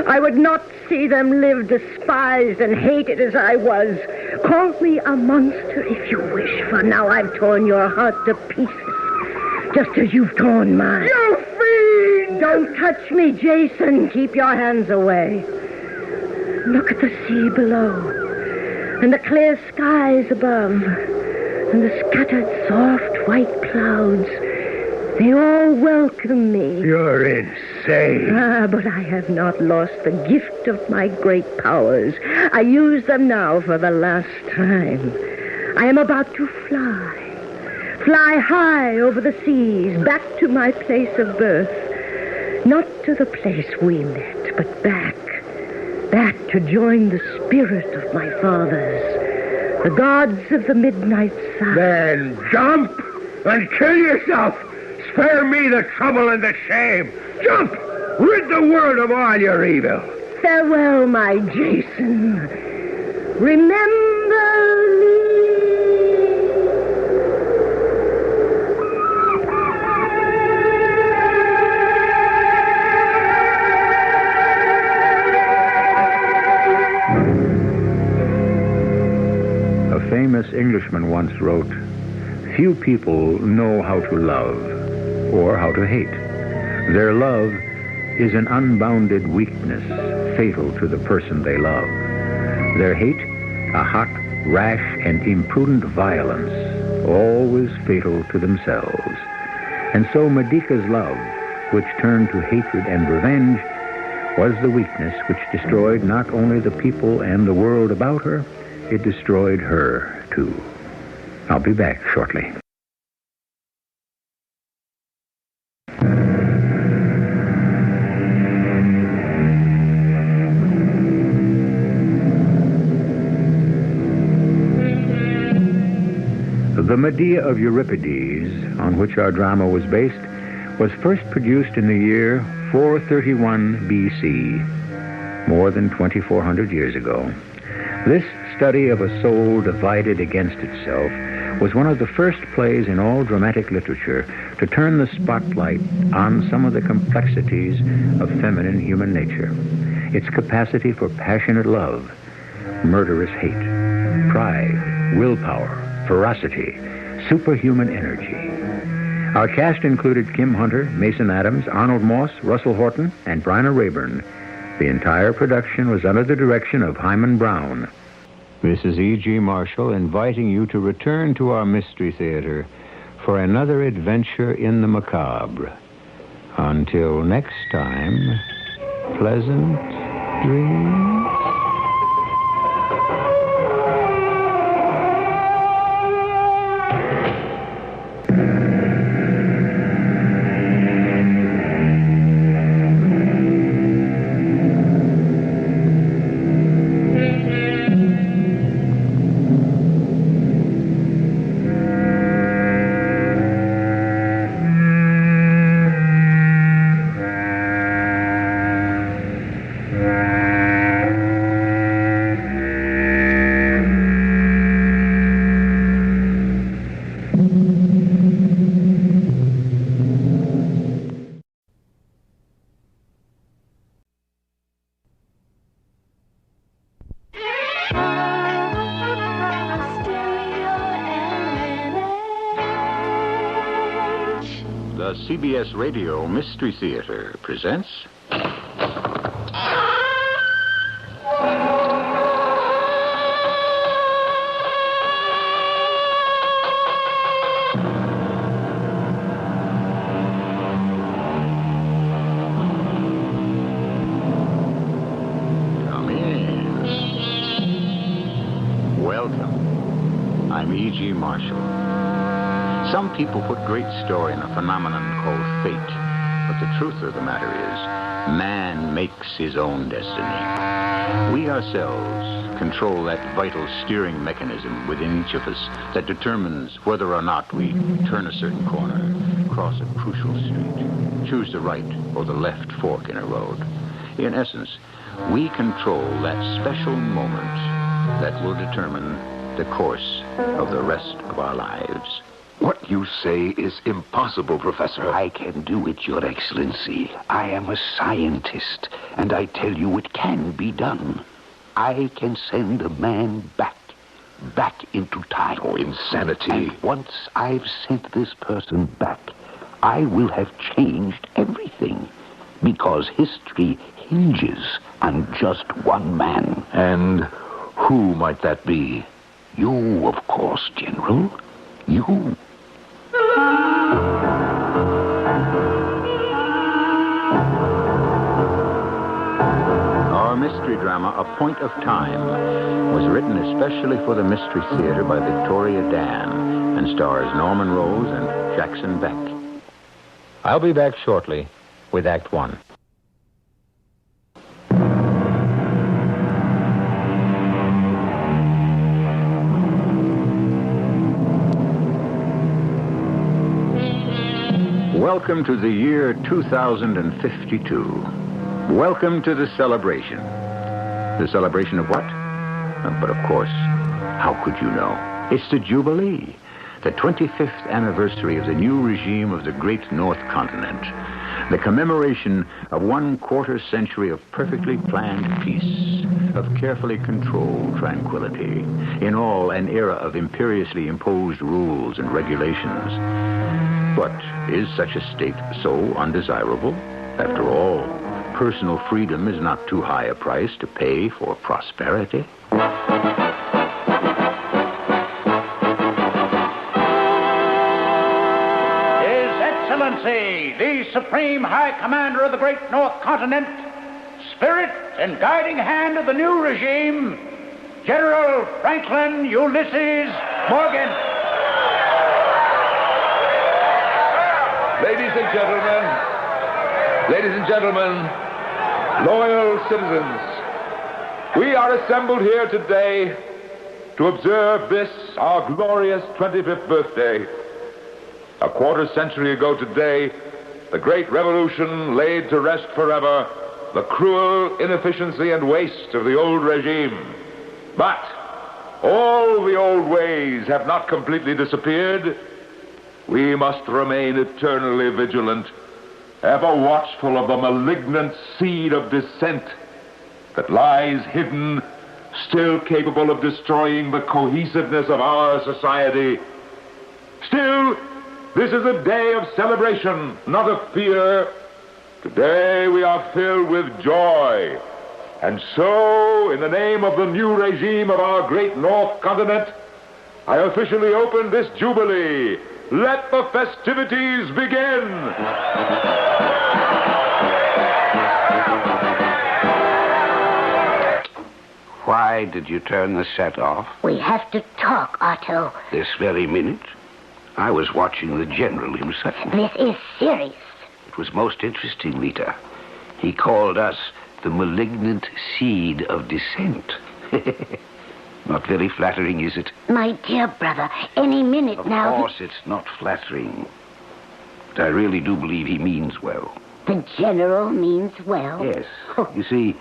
I would not see them live despised and hated as I was. Call me a monster if you wish, for now I've torn your heart to pieces, just as you've torn mine. You fiend! Don't touch me, Jason. Keep your hands away. Look at the sea below. And the clear skies above, and the scattered soft white clouds. They all welcome me. You're insane. But I have not lost the gift of my great powers. I use them now for the last time. I am about to fly high over the seas, back to my place of birth. Not to the place we met, but back to join the spirit of my fathers, the gods of the midnight sun. Then jump and kill yourself. Spare me the trouble and the shame. Jump! Rid the world of all your evil. Farewell, my Jason. Remember me. A famous Englishman once wrote, "Few people know how to love or how to hate. Their love is an unbounded weakness fatal to the person they love. Their hate, a hot, rash, and imprudent violence, always fatal to themselves." And so Medica's love, which turned to hatred and revenge, was the weakness which destroyed not only the people and the world about her, it destroyed her, too. I'll be back shortly. The Medea of Euripides, on which our drama was based, was first produced in the year 431 B.C., more than 2,400 years ago. This study of a soul divided against itself was one of the first plays in all dramatic literature to turn the spotlight on some of the complexities of feminine human nature. Its capacity for passionate love, murderous hate, pride, willpower, ferocity, superhuman energy. Our cast included Kim Hunter, Mason Adams, Arnold Moss, Russell Horton, and Bryna Rayburn. The entire production was under the direction of Hyman Brown. This is E.G. Marshall inviting you to return to our Mystery Theater for another adventure in the macabre. Until next time, pleasant dreams. The CBS Radio Mystery Theater presents... Come in. Welcome. I'm E.G. Marshall. Some people put great store in a phenomenon called fate, but the truth of the matter is, man makes his own destiny. We ourselves control that vital steering mechanism within each of us that determines whether or not we turn a certain corner, cross a crucial street, choose the right or the left fork in a road. In essence, we control that special moment that will determine the course of the rest of our lives. What you say is impossible, Professor. I can do it, Your Excellency. I am a scientist, and I tell you it can be done. I can send a man back into time. Oh, insanity. And once I've sent this person back, I will have changed everything, because history hinges on just one man. And who might that be? You, of course, General. You. Our mystery drama, A Point of Time, was written especially for the Mystery Theater by Victoria Dan and stars Norman Rose and Jackson Beck. I'll be back shortly with Act One. Welcome to the year 2052. Welcome to the celebration. The celebration of what? But of course, how could you know? It's the Jubilee, the 25th anniversary of the new regime of the great North Continent, the commemoration of 1/4 century of perfectly planned peace, of carefully controlled tranquility, in all an era of imperiously imposed rules and regulations. But is such a state so undesirable? After all, personal freedom is not too high a price to pay for prosperity. His Excellency, the Supreme High Commander of the Great North Continent, spirit and guiding hand of the new regime, General Franklin Ulysses Morgan. Ladies and gentlemen, loyal citizens, we are assembled here today to observe this, our glorious 25th birthday. A 1/4 century ago today, the great revolution laid to rest forever the cruel inefficiency and waste of the old regime. But all the old ways have not completely disappeared. We must remain eternally vigilant, ever watchful of the malignant seed of dissent that lies hidden, still capable of destroying the cohesiveness of our society. Still, this is a day of celebration, not of fear. Today we are filled with joy. And so, in the name of the new regime of our great North Continent, I officially open this Jubilee. Let the festivities begin! Why did you turn the set off? We have to talk, Otto. This very minute? I was watching the General himself. This is serious. It was most interesting, Lita. He called us the malignant seed of dissent. Not very flattering, is it? My dear brother, any minute now... Of course it's not flattering. But I really do believe he means well. The General means well? Yes. You see,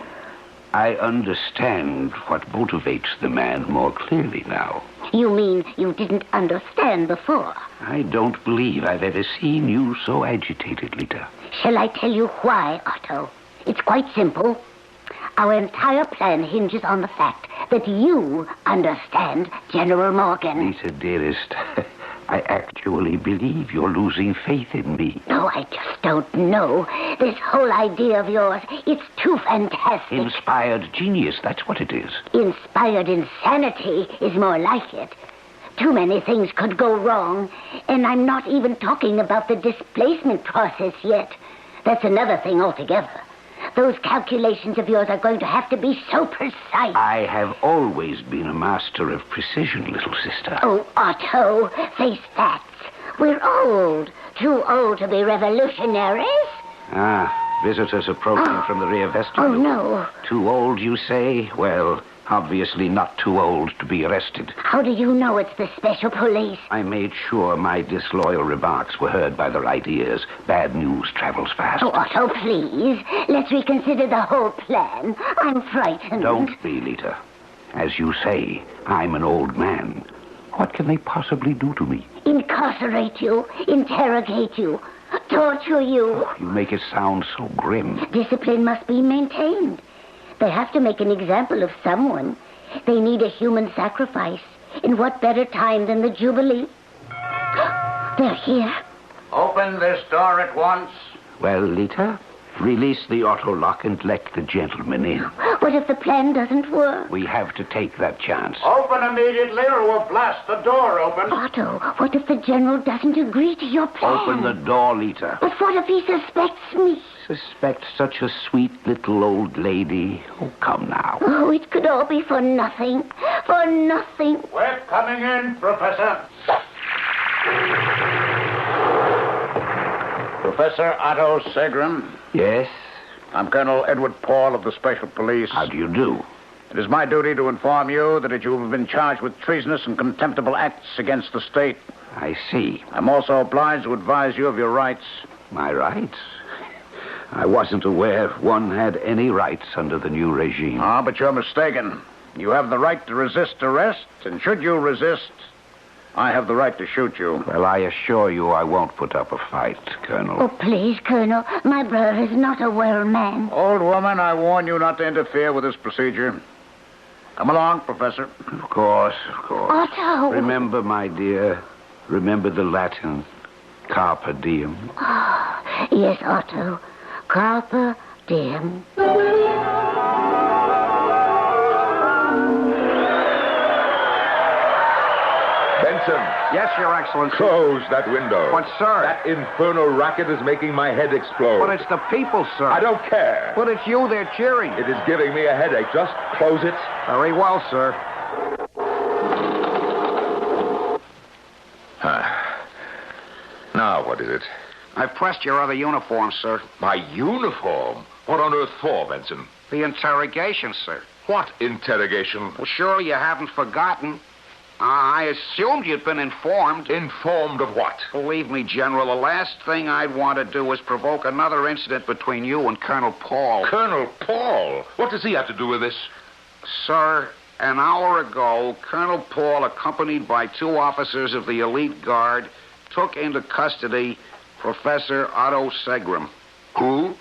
I understand what motivates the man more clearly now. You mean you didn't understand before? I don't believe I've ever seen you so agitated, Lita. Shall I tell you why, Otto? It's quite simple. Our entire plan hinges on the fact that you understand General Morgan. Lita, dearest, I actually believe you're losing faith in me. No, I just don't know. This whole idea of yours, it's too fantastic. Inspired genius, that's what it is. Inspired insanity is more like it. Too many things could go wrong, and I'm not even talking about the displacement process yet. That's another thing altogether. Those calculations of yours are going to have to be so precise. I have always been a master of precision, little sister. Oh, Otto, face facts. We're old. Too old to be revolutionaries. Visitors approaching from the rear vestibule. Oh, no. Too old, you say? Well, obviously not too old to be arrested. How do you know it's the special police? I made sure my disloyal remarks were heard by the right ears. Bad news travels fast. Oh, Otto, please. Let's reconsider the whole plan. I'm frightened. Don't be, Lita. As you say, I'm an old man. What can they possibly do to me? Incarcerate you, interrogate you, torture you. You make it sound so grim. Discipline must be maintained. They have to make an example of someone. They need a human sacrifice. In what better time than the Jubilee? They're here. Open this door at once. Well, Lita, release the auto lock and let the gentleman in. What if the plan doesn't work? We have to take that chance. Open immediately or we'll blast the door open. Otto, what if the general doesn't agree to your plan? Open the door, Lita. But what if he suspects me? Suspect such a sweet little old lady? Oh, come now. Oh, it could all be for nothing. For nothing. We're coming in, Professor. Professor Otto Segram. Yes? I'm Colonel Edward Paul of the Special Police. How do you do? It is my duty to inform you that you have been charged with treasonous and contemptible acts against the state. I see. I'm also obliged to advise you of your rights. My rights? I wasn't aware one had any rights under the new regime. But you're mistaken. You have the right to resist arrest, and should you resist, I have the right to shoot you. Well, I assure you I won't put up a fight, Colonel. Oh, please, Colonel. My brother is not a well man. Old woman, I warn you not to interfere with this procedure. Come along, Professor. Of course, of course. Otto! Remember, my dear, remember the Latin, carpe diem. Oh, yes, Otto. Carpe diem. Benson. Yes, Your Excellency. Close that window. But, sir... That infernal racket is making my head explode. But it's the people, sir. I don't care. But it's you they're cheering. It is giving me a headache. Just close it. Very well, sir. Now, what is it? I've pressed your other uniform, sir. My uniform? What on earth for, Benson? The interrogation, sir. What interrogation? Well, sure, you haven't forgotten. I assumed you'd been informed. Informed of what? Believe me, General, the last thing I'd want to do is provoke another incident between you and Colonel Paul. Colonel Paul? What does he have to do with this? Sir, an hour ago, Colonel Paul, accompanied by 2 officers of the elite guard, took into custody Professor Otto Segram. Who?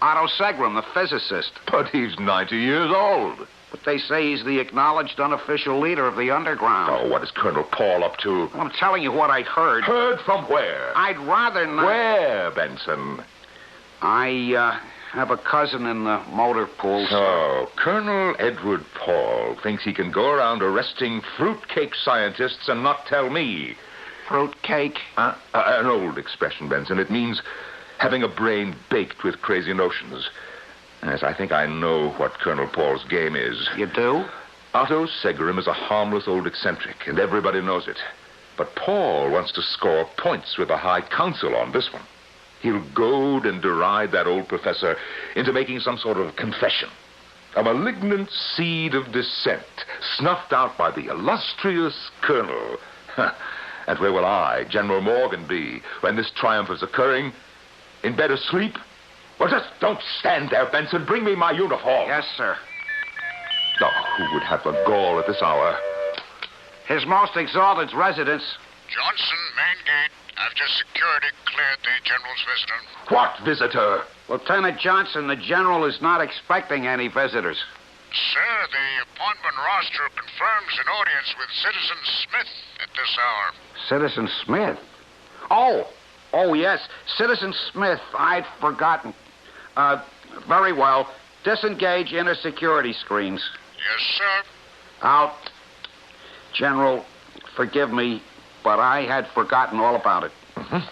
Otto Segram, the physicist. But he's 90 years old. But they say he's the acknowledged unofficial leader of the underground. Oh, what is Colonel Paul up to? Well, I'm telling you what I'd heard. Heard from where? I'd rather not... Where, Benson? I have a cousin in the motor pool. So, Colonel Edward Paul thinks he can go around arresting fruitcake scientists and not tell me. Fruitcake? An old expression, Benson. It means having a brain baked with crazy notions. Yes, I think I know what Colonel Paul's game is. You do? Otto Segram is a harmless old eccentric, and everybody knows it. But Paul wants to score points with the High Council on this one. He'll goad and deride that old professor into making some sort of confession. A malignant seed of dissent, snuffed out by the illustrious Colonel. And where will I, General Morgan, be when this triumph is occurring? In bed asleep? Well, just don't stand there, Benson. Bring me my uniform. Yes, sir. Oh, who would have the gall at this hour? His Most Exalted Residence. Johnson, main gate. After security cleared the General's visitor. What visitor? Lieutenant Johnson, the General is not expecting any visitors. Sir, the appointment roster confirms an audience with Citizen Smith at this hour. Citizen Smith? Oh, yes. Citizen Smith. I'd forgotten. Very well. Disengage inner security screens. Yes, sir. Out. General, forgive me, but I had forgotten all about it. Mm-hmm.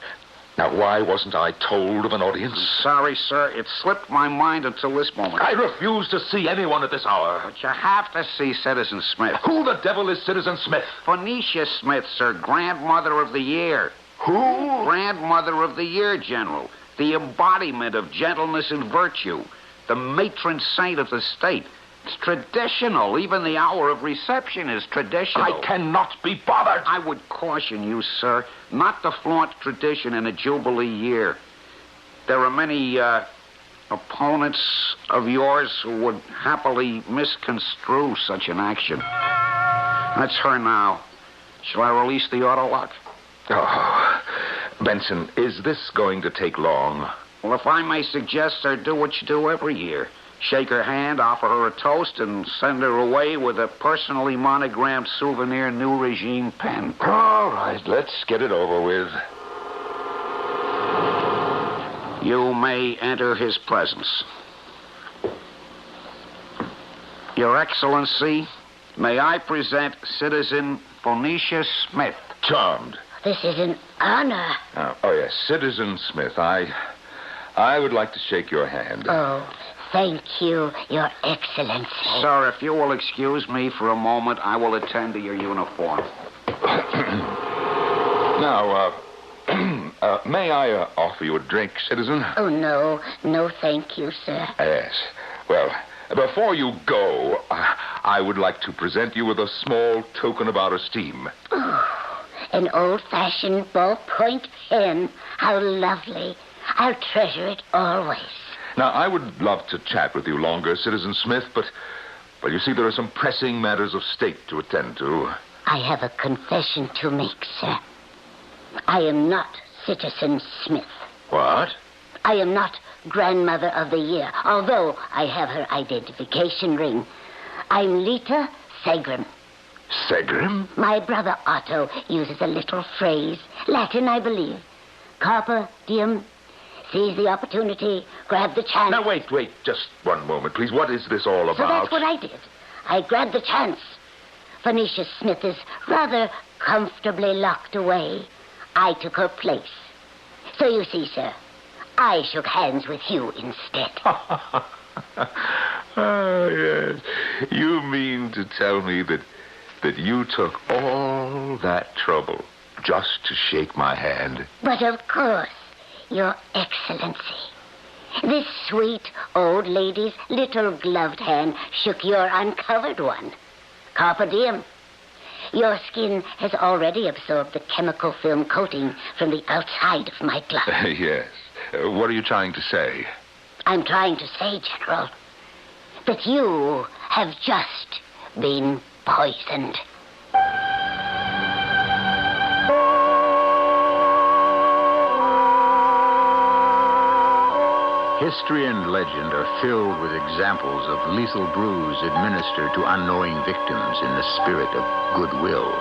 Now, why wasn't I told of an audience? Sorry, sir. It slipped my mind until this moment. I refuse to see anyone at this hour. But you have to see Citizen Smith. Who the devil is Citizen Smith? Phoenicia Smith, sir. Grandmother of the Year. Who? Grandmother of the Year, General. The embodiment of gentleness and virtue. The matron saint of the state. It's traditional. Even the hour of reception is traditional. I cannot be bothered. I would caution you, sir, not to flaunt tradition in a Jubilee year. There are many opponents of yours who would happily misconstrue such an action. That's her now. Shall I release the auto lock? Oh, Benson, is this going to take long? Well, if I may suggest, sir, do what you do every year. Shake her hand, offer her a toast, and send her away with a personally monogrammed souvenir New Regime pen. All right, let's get it over with. You may enter his presence. Your Excellency, may I present Citizen Phoenicia Smith. Charmed. This is an honor. Oh, yes, Citizen Smith, I would like to shake your hand. Oh, thank you, Your Excellency. Sir, if you will excuse me for a moment, I will attend to your uniform. Now, may I offer you a drink, citizen? Oh, no, thank you, sir. Yes. Well, before you go, I would like to present you with a small token of our esteem. Oh, an old-fashioned ballpoint pen. How lovely. I'll treasure it always. Now, I would love to chat with you longer, Citizen Smith, but you see, there are some pressing matters of state to attend to. I have a confession to make, sir. I am not Citizen Smith. What? I am not Grandmother of the Year, although I have her identification ring. I'm Lita Segram. Segram? My brother Otto uses a little phrase, Latin, I believe. Carpe diem. Seize the opportunity, grab the chance. Now, wait, just one moment, please. What is this all about? So that's what I did. I grabbed the chance. Phoenicia Smith is rather comfortably locked away. I took her place. So you see, sir, I shook hands with you instead. Oh, yes. You mean to tell me that you took all that trouble just to shake my hand? But of course, Your Excellency. This sweet old lady's little gloved hand shook your uncovered one. Carpe diem. Your skin has already absorbed the chemical film coating from the outside of my glove. Yes. What are you trying to say? I'm trying to say, General, that you have just been poisoned. History and legend are filled with examples of lethal brews administered to unknowing victims in the spirit of goodwill.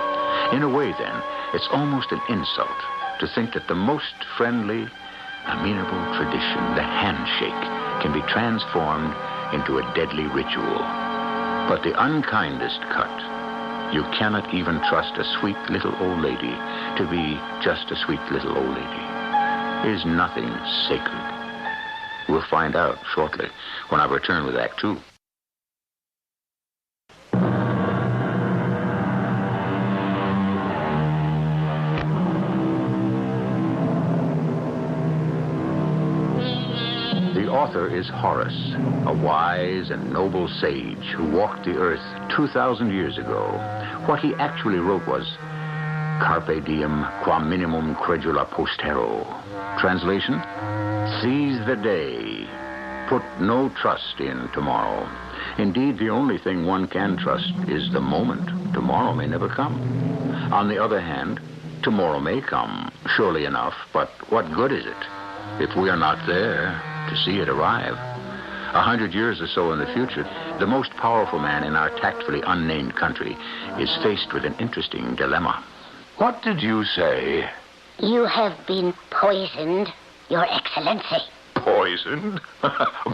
In a way, then, it's almost an insult to think that the most friendly, amenable tradition, the handshake, can be transformed into a deadly ritual. But the unkindest cut, you cannot even trust a sweet little old lady to be just a sweet little old lady, is nothing sacred. We'll find out shortly when I return with Act 2. The author is Horace, a wise and noble sage who walked the earth 2,000 years ago. What he actually wrote was, Carpe diem quam minimum credula postero. Translation? Seize the day. Put no trust in tomorrow. Indeed, the only thing one can trust is the moment. Tomorrow may never come. On the other hand, tomorrow may come, surely enough, but what good is it if we are not there to see it arrive? 100 years or so in the future, the most powerful man in our tactfully unnamed country is faced with an interesting dilemma. What did you say? You have been poisoned, Your Excellency. Poisoned?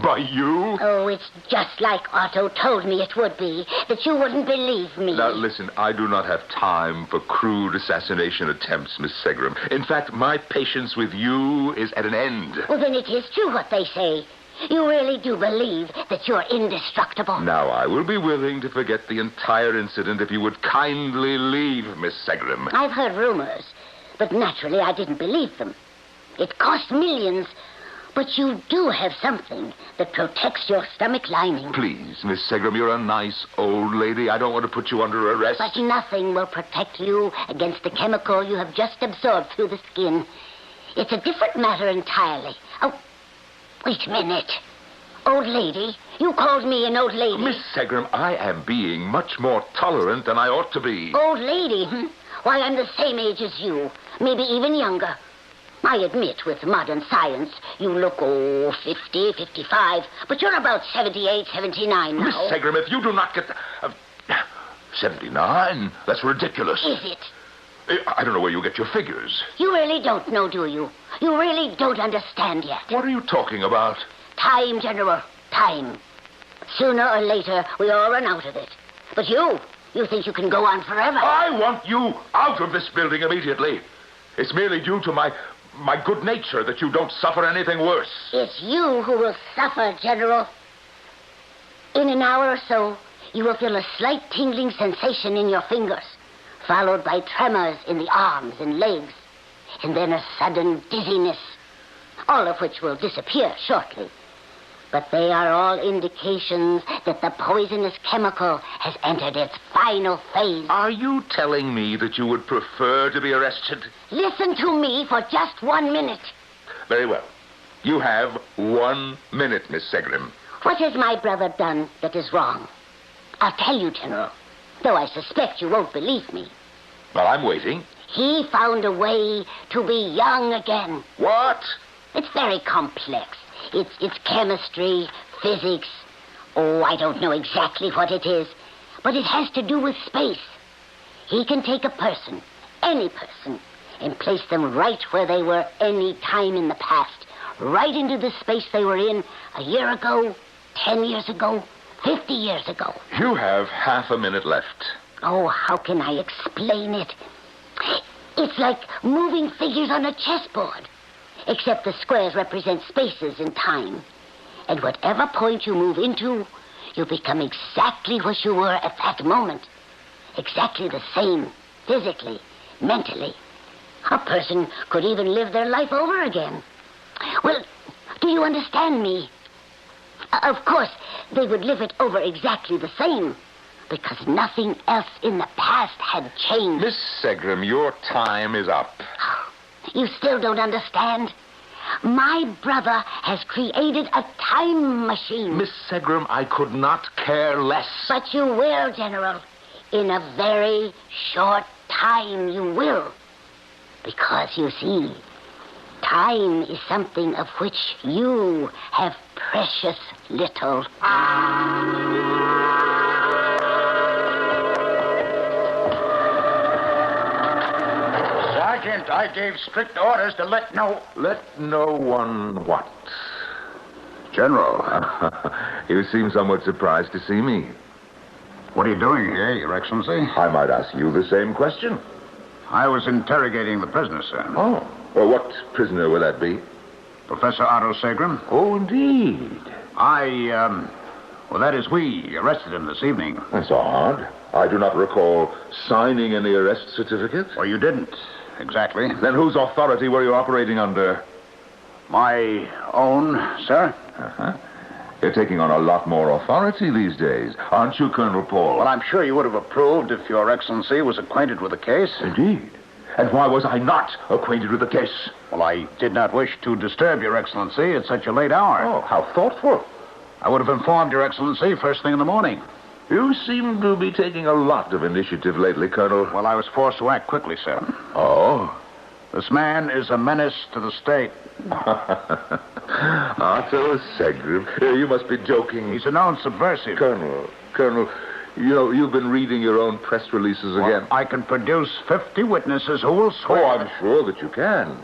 By you? Oh, it's just like Otto told me it would be, that you wouldn't believe me. Now, listen, I do not have time for crude assassination attempts, Miss Segram. In fact, my patience with you is at an end. Well, then it is true what they say. You really do believe that you're indestructible. Now, I will be willing to forget the entire incident if you would kindly leave, Miss Segram. I've heard rumors, but naturally I didn't believe them. It cost millions, but you do have something that protects your stomach lining. Please, Miss Segram, you're a nice old lady. I don't want to put you under arrest. But nothing will protect you against the chemical you have just absorbed through the skin. It's a different matter entirely. Oh, wait a minute. Old lady? You called me an old lady. Miss Segram, I am being much more tolerant than I ought to be. Old lady? Why, I'm the same age as you. Maybe even younger. I admit, with modern science, you look, 50, 55. But you're about 78, 79 now. Miss Segram, if you do not get... 79? That's ridiculous. Is it? I don't know where you get your figures. You really don't know, do you? You really don't understand yet. What are you talking about? Time, General. Time. Sooner or later, we all run out of it. But you think you can go on forever. I want you out of this building immediately. It's merely due to my good nature that you don't suffer anything worse. It's you who will suffer, General. In an hour or so, you will feel a slight tingling sensation in your fingers, followed by tremors in the arms and legs, and then a sudden dizziness, all of which will disappear shortly. But they are all indications that the poisonous chemical has entered its final phase. Are you telling me that you would prefer to be arrested? Listen to me for just 1 minute. Very well. You have 1 minute, Miss Segram. What has my brother done that is wrong? I'll tell you, General, though I suspect you won't believe me. Well, I'm waiting. He found a way to be young again. What? It's very complex. It's chemistry, physics. Oh, I don't know exactly what it is, but it has to do with space. He can take a person, any person, and place them right where they were any time in the past, right into the space they were in a year ago, 10 years ago, 50 years ago. You have half a minute left. Oh, how can I explain it? It's like moving figures on a chessboard. Except the squares represent spaces in time. And whatever point you move into, you become exactly what you were at that moment. Exactly the same, physically, mentally. A person could even live their life over again. Well, do you understand me? Of course, they would live it over exactly the same, because nothing else in the past had changed. Miss Segram, your time is up. You still don't understand? My brother has created a time machine. Miss Segram, I could not care less. But you will, General. In a very short time, you will. Because, you see, time is something of which you have precious little. Sergeant, I gave strict orders to let no one what? General. You seem somewhat surprised to see me. What are you doing here, Your Excellency? I might ask you the same question. I was interrogating the prisoner, sir. Oh. Well, what prisoner will that be? Professor Otto Segram. Oh, indeed. That is, we arrested him this evening. That's odd. I do not recall signing any arrest certificate. Well, you didn't, exactly. Then whose authority were you operating under? My own, sir. Uh-huh. You're taking on a lot more authority these days, aren't you, Colonel Paul? Well, I'm sure you would have approved if Your Excellency was acquainted with the case. Indeed. And why was I not acquainted with the case? Well, I did not wish to disturb Your Excellency at such a late hour. Oh, how thoughtful. I would have informed Your Excellency first thing in the morning. You seem to be taking a lot of initiative lately, Colonel. Well, I was forced to act quickly, sir. Oh? This man is a menace to the state. Otto Segram? You must be joking. He's a known subversive. Colonel, you've been reading your own press releases again. I can produce 50 witnesses who will swear. Oh, I'm sure that you can.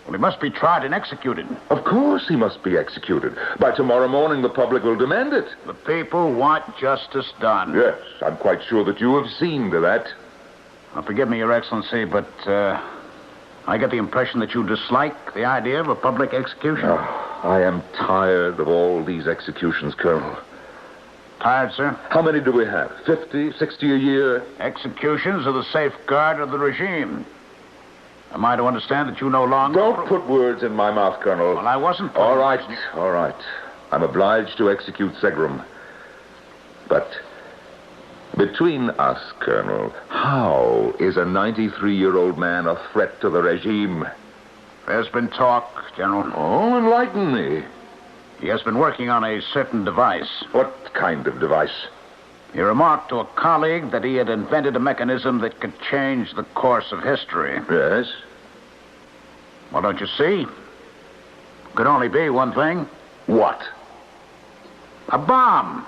Well, he must be tried and executed. Of course he must be executed. By tomorrow morning, the public will demand it. The people want justice done. Yes, I'm quite sure that you have seen to that. Now, forgive me, Your Excellency, but I get the impression that you dislike the idea of a public execution. Oh, I am tired of all these executions, Colonel. Tired, sir? How many do we have? 50, 60 a year? Executions are the safeguard of the regime. Am I to understand that you no longer... Don't put words in my mouth, Colonel. Well, I wasn't... All right. I'm obliged to execute Segram. But between us, Colonel, how is a 93-year-old man a threat to the regime? There's been talk, General. Oh, enlighten me. He has been working on a certain device. What kind of device? He remarked to a colleague that he had invented a mechanism that could change the course of history. Yes? Well, don't you see? Could only be one thing. What? A bomb.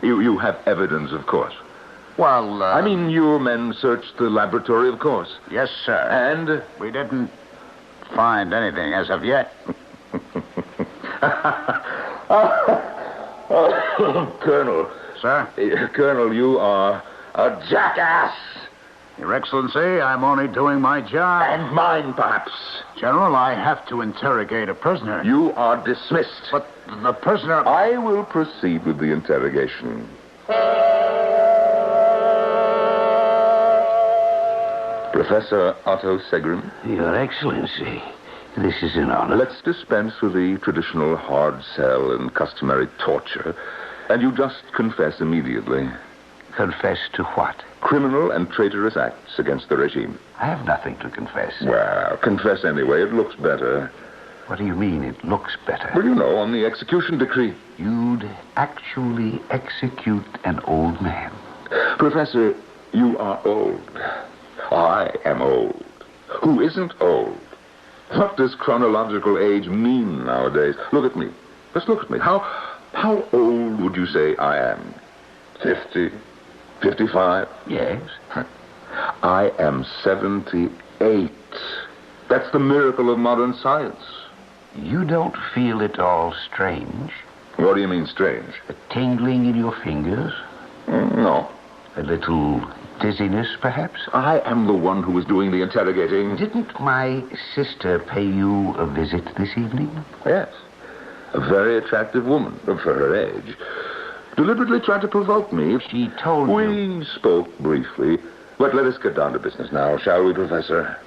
You have evidence, of course. Well, I mean, your men searched the laboratory, of course. Yes, sir. And? We didn't find anything as of yet. Colonel. Sir? Colonel, you are a jackass. Your Excellency, I'm only doing my job. And mine, perhaps. General, I have to interrogate a prisoner. You are dismissed. But the prisoner... I will proceed with the interrogation. Professor Otto Segram. Your Excellency, this is an honor. Let's dispense with the traditional hard sell and customary torture, and you just confess immediately. Confess to what? Criminal and traitorous acts against the regime. I have nothing to confess. Well, confess anyway. It looks better. What do you mean, it looks better? Well, you know, on the execution decree. You'd actually execute an old man. Professor, you are old. I am old. Who isn't old? What does chronological age mean nowadays? Look at me. Just look at me. How old would you say I am? 50? 55? Yes. I am 78. That's the miracle of modern science. You don't feel it all strange? What do you mean, strange? A tingling in your fingers? No. A little dizziness, perhaps? I am the one who was doing the interrogating. Didn't my sister pay you a visit this evening? Yes. A very attractive woman, for her age. Deliberately tried to provoke me. She told you... We spoke briefly. But let us get down to business now, shall we, Professor?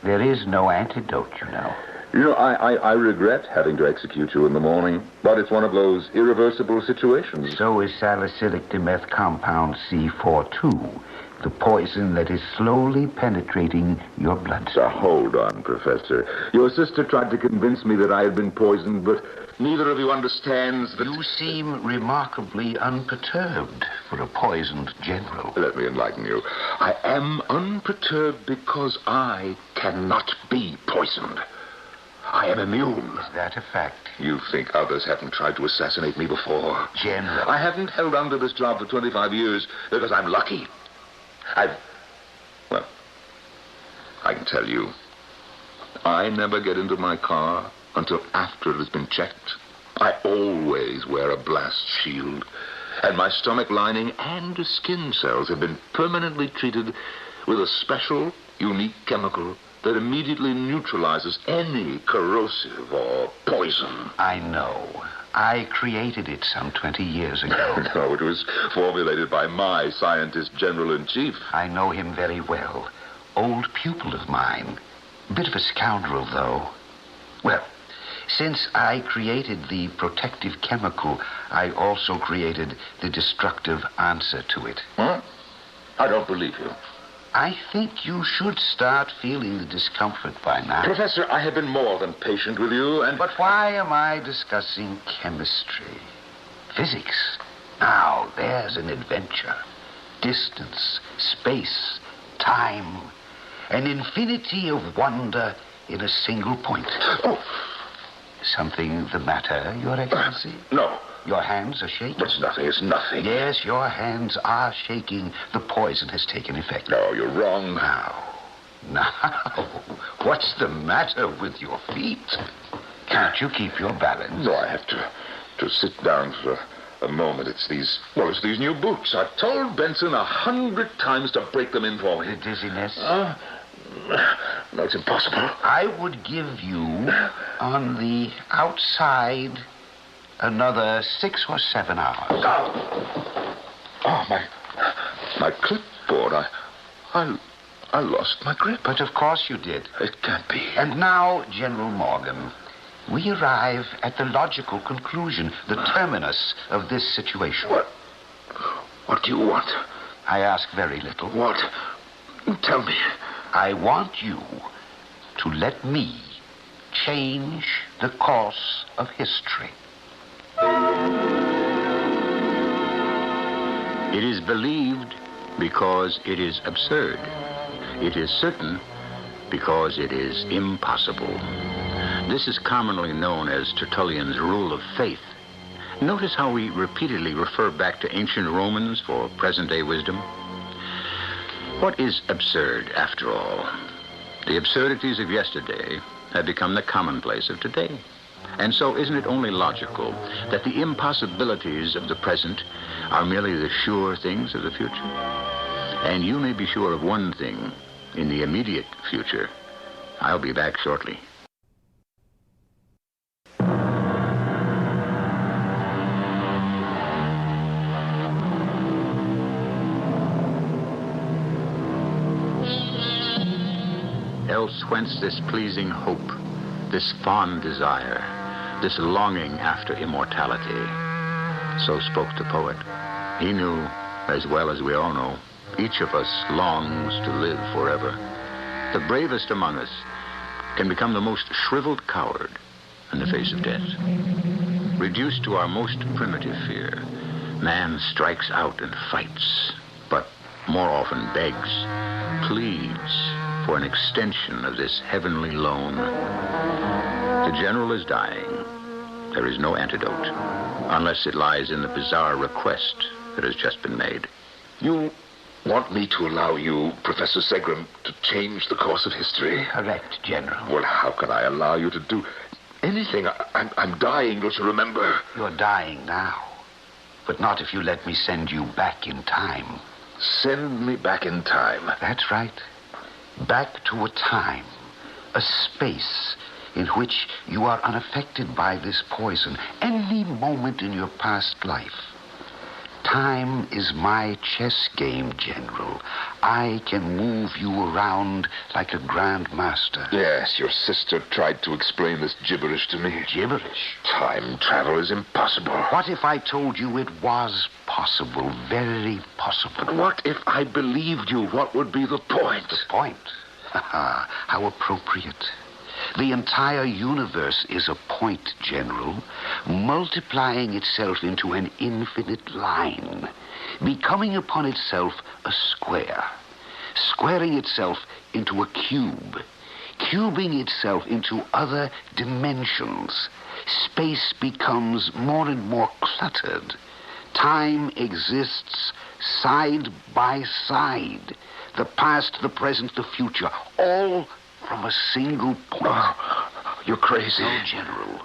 There is no antidote, you know. You know, I regret having to execute you in the morning, but it's one of those irreversible situations. So is salicylic dimeth compound C42, the poison that is slowly penetrating your bloodstream. So hold on, Professor. Your sister tried to convince me that I had been poisoned, but neither of you understands that... You seem remarkably unperturbed for a poisoned general. Let me enlighten you. I am unperturbed because I cannot be poisoned. I am immune. Is that a fact? You think others haven't tried to assassinate me before? General. I haven't held on to this job for 25 years because I'm lucky. Well, I can tell you, I never get into my car until after it has been checked. I always wear a blast shield, and my stomach lining and skin cells have been permanently treated with a special, unique chemical that immediately neutralizes any corrosive or poison. I know. I created it some 20 years ago. No, it was formulated by my scientist general-in-chief. I know him very well. Old pupil of mine. Bit of a scoundrel, though. Well, since I created the protective chemical, I also created the destructive answer to it. Huh? I don't believe you. I think you should start feeling the discomfort by now. Professor, I have been more than patient with you, and... But why am I discussing chemistry? Physics? Now, there's an adventure. Distance, space, time, an infinity of wonder in a single point. Oh! Something the matter, Your Excellency? No. Your hands are shaking? It's nothing, it's nothing. Yes, your hands are shaking. The poison has taken effect. No, you're wrong. Now, what's the matter with your feet? Can't you keep your balance? No, I have to sit down for a moment. It's these new boots. I've told Benson 100 times to break them in for me. The dizziness? No, it's impossible. I would give you, on the outside, another 6 or 7 hours. Oh, my clipboard. I lost my grip. But of course you did. It can't be. And now, General Morgan, we arrive at the logical conclusion, the terminus of this situation. What do you want? I ask very little. What? Tell me. I want you to let me change the course of history. It is believed because it is absurd. It is certain because it is impossible. This is commonly known as Tertullian's rule of faith. Notice how we repeatedly refer back to ancient Romans for present-day wisdom. What is absurd, after all? The absurdities of yesterday have become the commonplace of today. And so isn't it only logical that the impossibilities of the present are merely the sure things of the future? And you may be sure of one thing. In the immediate future, I'll be back shortly. Else whence this pleasing hope, this fond desire, this longing after immortality? So spoke the poet. He knew, as well as we all know, each of us longs to live forever. The bravest among us can become the most shriveled coward in the face of death. Reduced to our most primitive fear, man strikes out and fights, but more often begs, pleads for an extension of this heavenly loan. The general is dying. There is no antidote, unless it lies in the bizarre request that has just been made. You want me to allow you, Professor Segram, to change the course of history? Correct, General. Well, how can I allow you to do anything? I'm dying, don't you remember? You're dying now, but not if you let me send you back in time. Send me back in time? That's right. Back to a time, a space in which you are unaffected by this poison any moment in your past life. Time is my chess game, General. I can move you around like a grand master. Yes, your sister tried to explain this gibberish to me. Gibberish? Time travel is impossible. What if I told you it was possible, very possible? But what if I believed you? What would be the point? The point? How appropriate. The entire universe is a point, General, multiplying itself into an infinite line, becoming upon itself a square, squaring itself into a cube, cubing itself into other dimensions. Space becomes more and more cluttered. Time exists side by side. The past, the present, the future, all from a single point. Oh, you're crazy. No, General.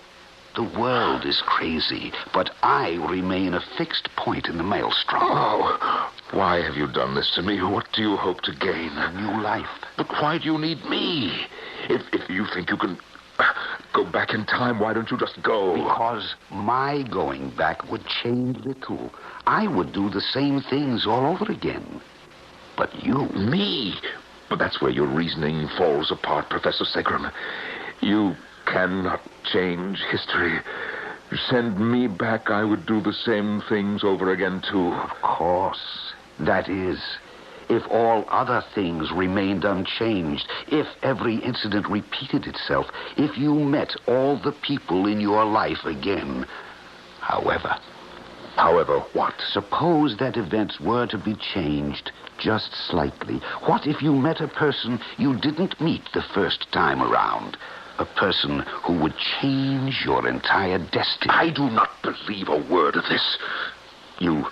The world is crazy, but I remain a fixed point in the maelstrom. Oh, why have you done this to me? What do you hope to gain? A new life. But why do you need me? If you think you can go back in time, why don't you just go? Because my going back would change little. I would do the same things all over again. But you... Me? But that's where your reasoning falls apart, Professor Segram. You cannot change history. Send me back, I would do the same things over again, too. Of course. That is, if all other things remained unchanged, if every incident repeated itself, if you met all the people in your life again. However, However, what? Suppose that events were to be changed just slightly. What if you met a person you didn't meet the first time around? A person who would change your entire destiny. I do not believe a word of this. You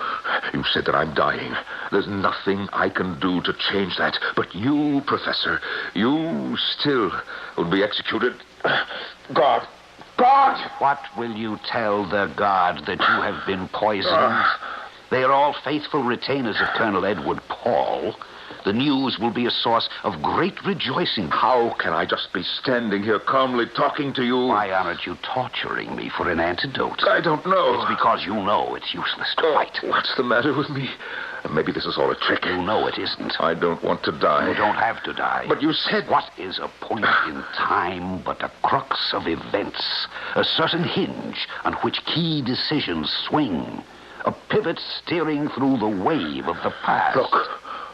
said that I'm dying. There's nothing I can do to change that. But you, Professor, you still will be executed. God! What will you tell the guard that you have been poisoned? They are all faithful retainers of Colonel Edward Paul. The news will be a source of great rejoicing. How can I just be standing here calmly talking to you? Why aren't you torturing me for an antidote? I don't know. It's because you know it's useless to fight. What's the matter with me? Maybe this is all a trick. You know it isn't. I don't want to die. You don't have to die. But you said... What is a point in time but a crux of events? A certain hinge on which key decisions swing. A pivot steering through the wave of the past. Look,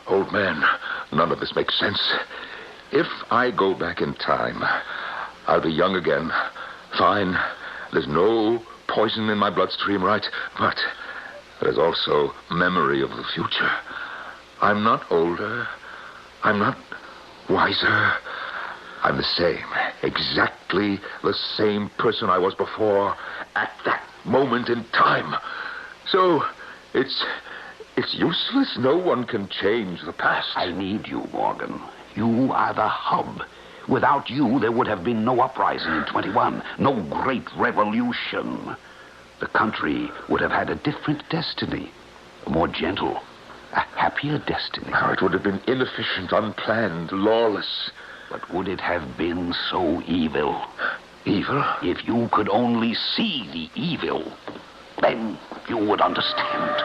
old man, none of this makes sense. If I go back in time, I'll be young again. Fine. There's no poison in my bloodstream, right? But there's also memory of the future. I'm not older. I'm not wiser. I'm the same. Exactly the same person I was before at that moment in time. So, it's useless. No one can change the past. I need you, Morgan. You are the hub. Without you, there would have been no uprising in 21, no great revolution. The country would have had a different destiny, a more gentle, a happier destiny. Oh, it would have been inefficient, unplanned, lawless. But would it have been so evil? Evil? If you could only see the evil, then you would understand.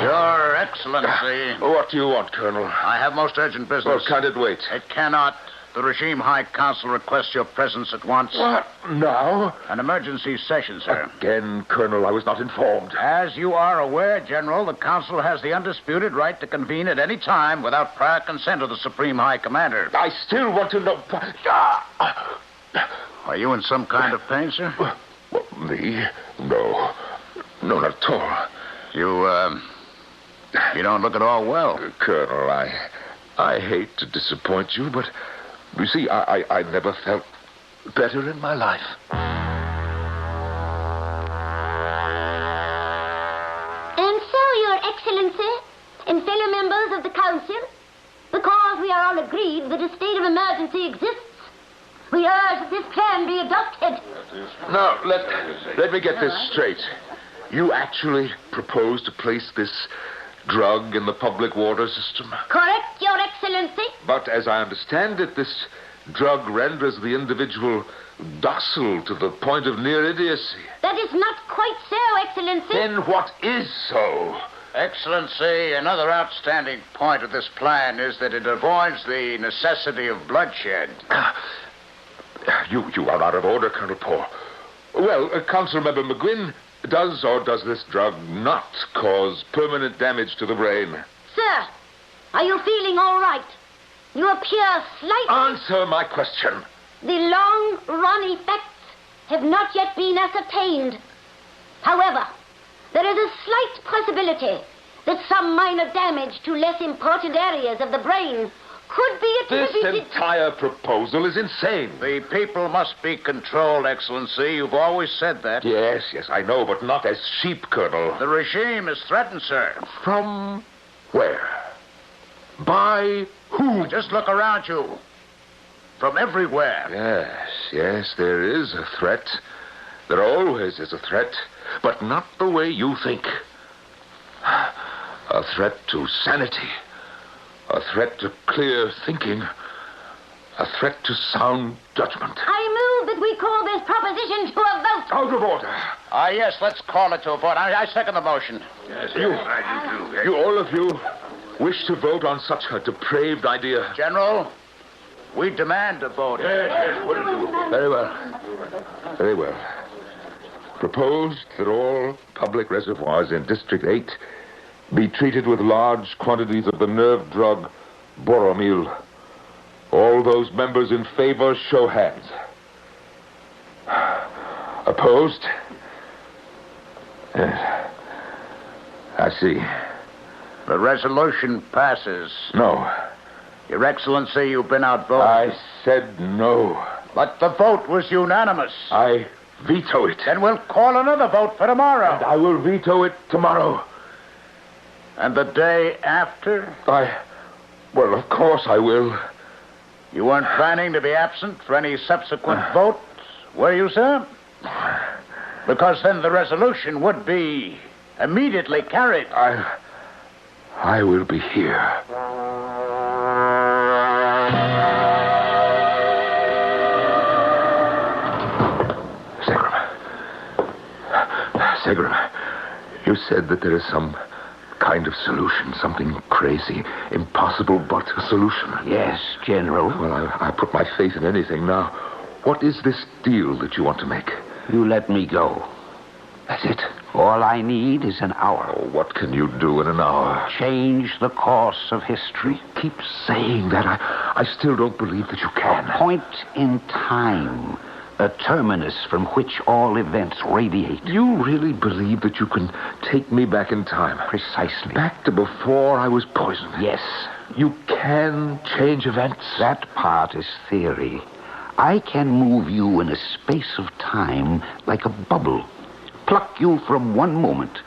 Your Excellency. What do you want, Colonel? I have most urgent business. Well, can't it wait? It cannot. The Regime High Council requests your presence at once. What? Now? An emergency session, sir. Again, Colonel, I was not informed. As you are aware, General, the Council has the undisputed right to convene at any time without prior consent of the Supreme High Commander. I still want to know... Are you in some kind of pain, sir? Well, me? No. No, not at all. You don't look at all well. Colonel, I hate to disappoint you, but... You see, I never felt better in my life. And so, Your Excellency, and fellow members of the Council, because we are all agreed that a state of emergency exists, we urge that this plan be adopted. Now, let me get this straight. You actually propose to place this drug in the public water system? Correct, Your Excellency. But as I understand it, this drug renders the individual docile to the point of near idiocy. That is not quite so, Excellency. Then what is so? Excellency, another outstanding point of this plan is that it avoids the necessity of bloodshed. You are out of order, Colonel Paul. Well, Councilmember McGuinn, does or does this drug not cause permanent damage to the brain? Sir, are you feeling all right? You appear slightly... Answer my question. The long-run effects have not yet been ascertained. However, there is a slight possibility that some minor damage to less important areas of the brain could be attributed... This entire proposal is insane. The people must be controlled, Excellency. You've always said that. Yes, I know, but not as sheep, Colonel. The regime is threatened, sir. From where? By who? Just look around you. From everywhere. Yes, there is a threat. There always is a threat, but not the way you think. A threat to sanity. A threat to clear thinking. A threat to sound judgment. I move that we call this proposition to a vote. Out of order. Yes, let's call it to a vote. I second the motion. Yes, you all of you wish to vote on such a depraved idea. General, we demand a vote. Yes. Very well. Proposed that all public reservoirs in District 8 be treated with large quantities of the nerve drug Boromil. All those members in favor, show hands. Opposed? Yes. I see. The resolution passes. No. Your Excellency, you've been outvoted. I said no. But the vote was unanimous. I veto it. Then we'll call another vote for tomorrow. And I will veto it tomorrow. And the day after? Well, of course I will. You weren't planning to be absent for any subsequent vote, were you, sir? Because then the resolution would be immediately carried. I will be here. Segram, you said that there is some kind of solution, something crazy, impossible, but a solution. Yes, General. Well, I put my faith in anything now. What is this deal that you want to make? You let me go. That's it. All I need is an hour. Oh, what can you do in an hour? Change the course of history. You keep saying that. I still don't believe that you can. A point in time. A terminus from which all events radiate. You really believe that you can take me back in time? Precisely. Back to before I was poisoned? Yes. You can change events? That part is theory. I can move you in a space of time like a bubble. Pluck you from one moment,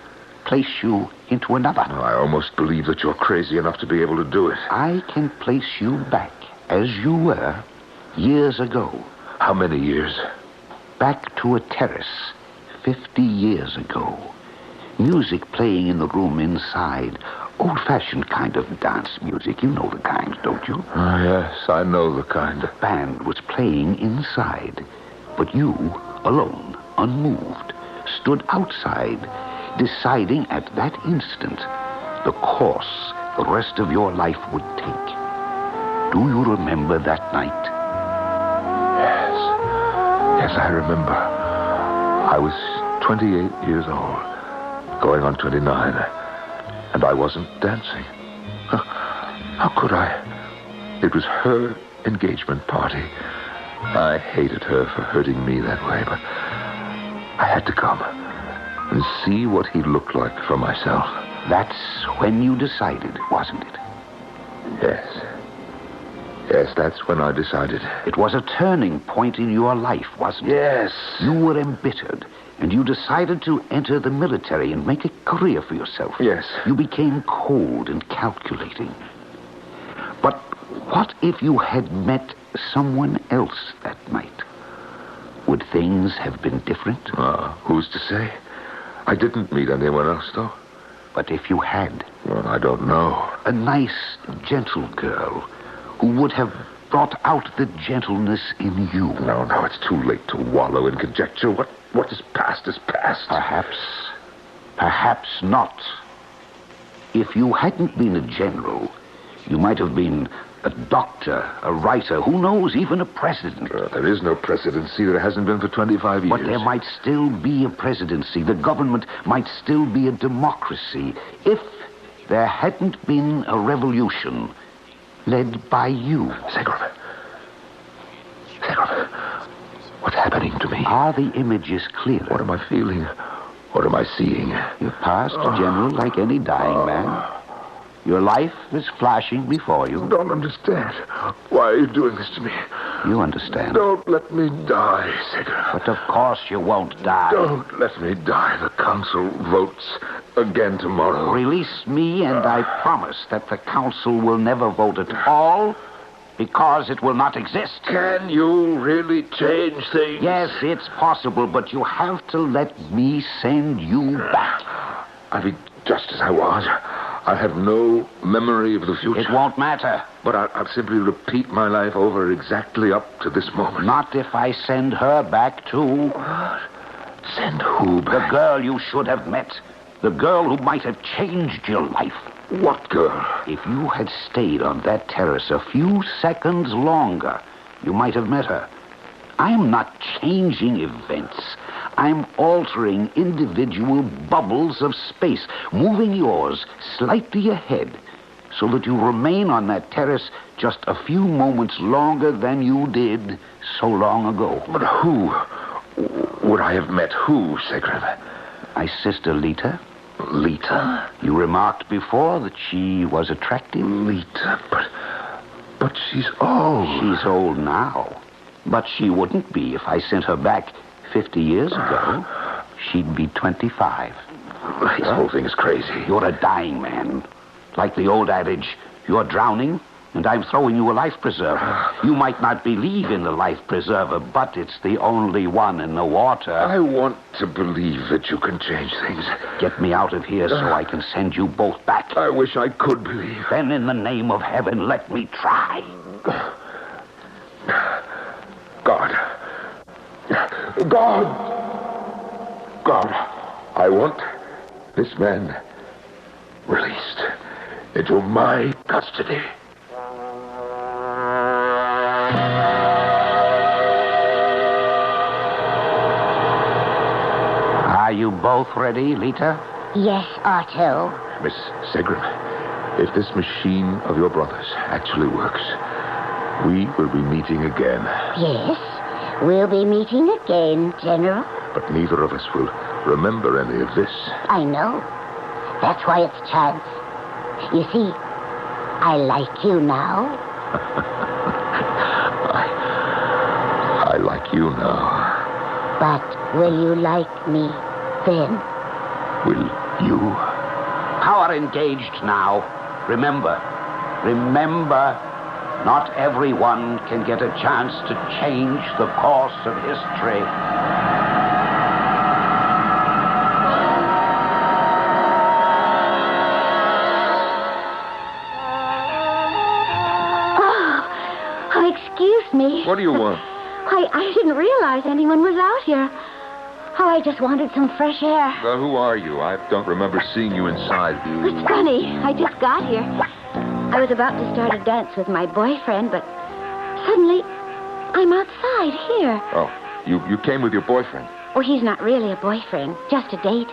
place you into another. Oh, I almost believe that you're crazy enough to be able to do it. I can place you back as you were years ago. How many years? Back to a terrace 50 years ago. Music playing in the room inside. Old-fashioned kind of dance music. You know the kind, don't you? Yes, I know the kind. The band was playing inside, but you, alone, unmoved, stood outside, deciding at that instant the course the rest of your life would take. Do you remember that night? Yes, I remember. I was 28 years old, going on 29, and I wasn't dancing. How could I? It was her engagement party. I hated her for hurting me that way, but I had to come and see what he looked like for myself. That's when you decided, wasn't it? Yes. Yes, that's when I decided. It was a turning point in your life, wasn't it? Yes. You were embittered, and you decided to enter the military and make a career for yourself. Yes. You became cold and calculating. But what if you had met someone else that night? Would things have been different? Who's to say? I didn't meet anyone else, though. But if you had? Well, I don't know. A nice, gentle girl who would have brought out the gentleness in you. No, it's too late to wallow in conjecture. What is past is past. Perhaps not. If you hadn't been a general, you might have been a doctor, a writer, who knows, even a president. There is no presidency. There hasn't been for 25 years. But there might still be a presidency. The government might still be a democracy if there hadn't been a revolution led by you. Segram, what's happening to me? Are the images clearer? What am I feeling? What am I seeing? Your past, General, like any dying man. Your life is flashing before you. Don't understand. Why are you doing this to me? You understand. Don't let me die, Segram. But of course you won't die. Don't let me die. The council votes again tomorrow. Release me, and I promise that the council will never vote at all because it will not exist. Can you really change things? Yes, it's possible, but you have to let me send you back. I'll be just as I was. I have no memory of the future. It won't matter. But I'll simply repeat my life over exactly up to this moment. Not if I send her back, too. Send who back? The girl you should have met. The girl who might have changed your life. What girl? If you had stayed on that terrace a few seconds longer, you might have met her. I'm not changing events. I'm altering individual bubbles of space, moving yours slightly ahead so that you remain on that terrace just a few moments longer than you did so long ago. But who would I have met? Who, Segram? My sister Lita. Lita? You remarked before that she was attractive. Lita, but she's old. She's old now. But she wouldn't be if I sent her back 50 years ago. She'd be 25. This whole thing is crazy. You're a dying man. Like the old adage, you're drowning, and I'm throwing you a life preserver. You might not believe in the life preserver, but it's the only one in the water. I want to believe that you can change things. Get me out of here so I can send you both back. I wish I could believe. Then in the name of heaven, let me try. God. I want this man released into my custody. Are you both ready, Lita? Yes, Otto. Miss Segram, if this machine of your brother's actually works, we will be meeting again. Yes, we'll be meeting again, General. But neither of us will remember any of this. I know. That's why it's chance. You see, I like you now. I like you now. But will you like me then? Will you? Power engaged now. Remember, not everyone can get a chance to change the course of history. Excuse me. What do you want? I didn't realize anyone was out here. Oh, I just wanted some fresh air. Who are you? I don't remember seeing you inside. It's funny. I just got here. I was about to start a dance with my boyfriend, but suddenly I'm outside here. Oh, you came with your boyfriend? Oh, he's not really a boyfriend, just a date.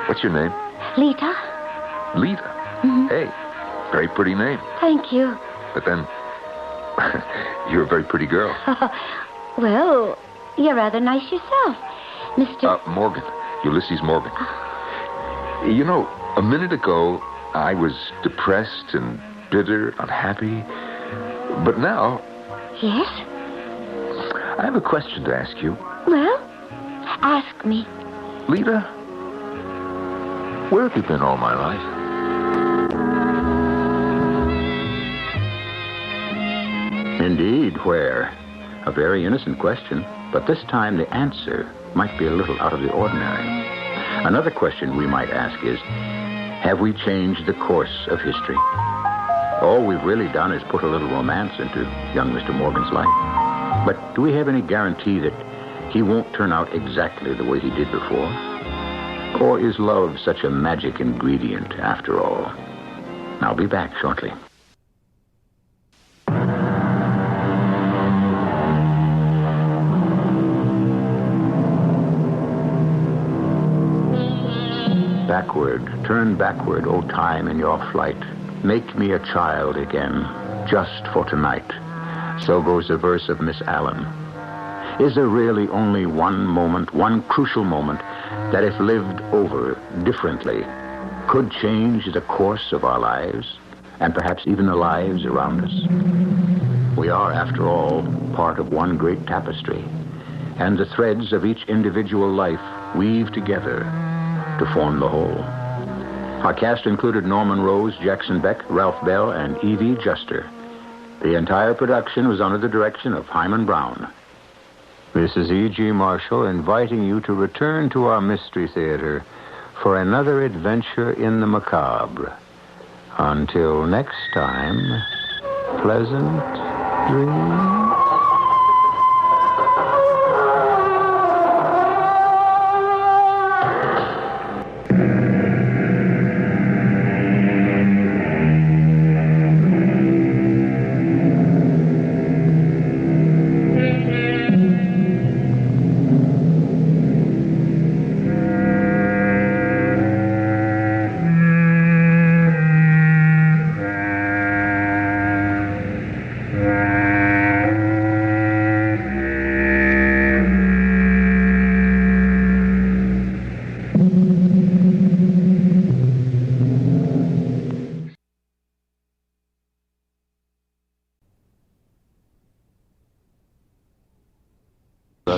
What's your name? Lita. Lita? Mm-hmm. Hey, very pretty name. Thank you. But then, you're a very pretty girl. Well, you're rather nice yourself, Mr. Morgan. Ulysses Morgan. You know, a minute ago, I was depressed and bitter, unhappy. But now... Yes? I have a question to ask you. Well, ask me. Lita, where have you been all my life? Indeed, where? A very innocent question, but this time the answer might be a little out of the ordinary. Another question we might ask is, have we changed the course of history? All we've really done is put a little romance into young Mr. Morgan's life. But do we have any guarantee that he won't turn out exactly the way he did before? Or is love such a magic ingredient after all? I'll be back shortly. Backward, turn backward, O time in your flight. Make me a child again, just for tonight. So goes the verse of Miss Allen. Is there really only one moment, one crucial moment, that if lived over differently, could change the course of our lives, and perhaps even the lives around us? We are, after all, part of one great tapestry, and the threads of each individual life weave together to form the whole. Our cast included Norman Rose, Jackson Beck, Ralph Bell, and Evie Juster. The entire production was under the direction of Hyman Brown. This is E.G. Marshall inviting you to return to our Mystery Theater for another adventure in the macabre. Until next time, pleasant dreams.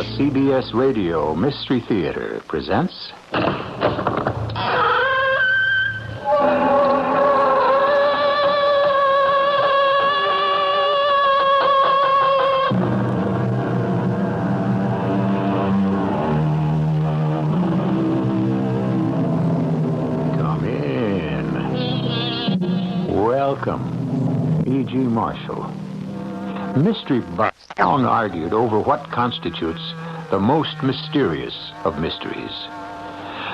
The CBS Radio Mystery Theater presents... Come in. Welcome, E.G. Marshall. Mystery buffs long argued over what constitutes the most mysterious of mysteries.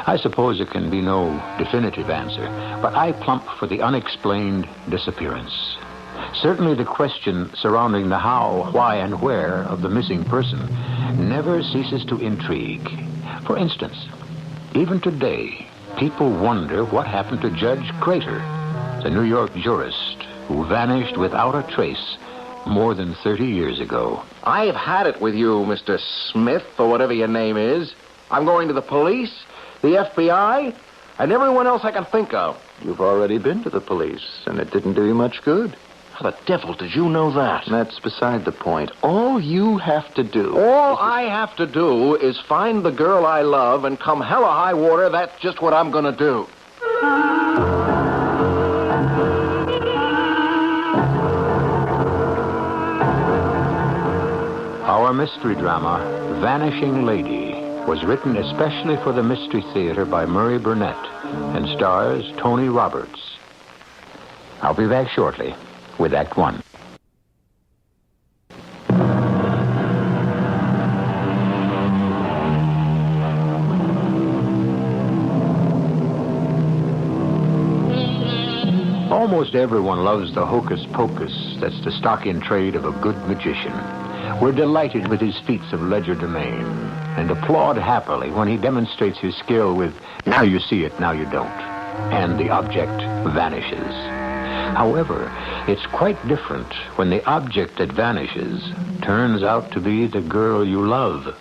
I suppose there can be no definitive answer, but I plump for the unexplained disappearance. Certainly the question surrounding the how, why, and where of the missing person never ceases to intrigue. For instance, even today, people wonder what happened to Judge Crater, the New York jurist who vanished without a trace more than 30 years ago. I've had it with you, Mr. Smith, or whatever your name is. I'm going to the police, the FBI, and everyone else I can think of. You've already been to the police, and it didn't do you much good. How the devil did you know that? That's beside the point. All you have to do... All I have to do is find the girl I love, and come hell or high water, that's just what I'm going to do. Our mystery drama, Vanishing Lady, was written especially for the Mystery Theater by Murray Burnett and stars Tony Roberts. I'll be back shortly with Act One. Almost everyone loves the hocus pocus that's the stock-in trade of a good magician. We're delighted with his feats of legerdemain and applaud happily when he demonstrates his skill with now you see it, now you don't, and the object vanishes. However, it's quite different when the object that vanishes turns out to be the girl you love.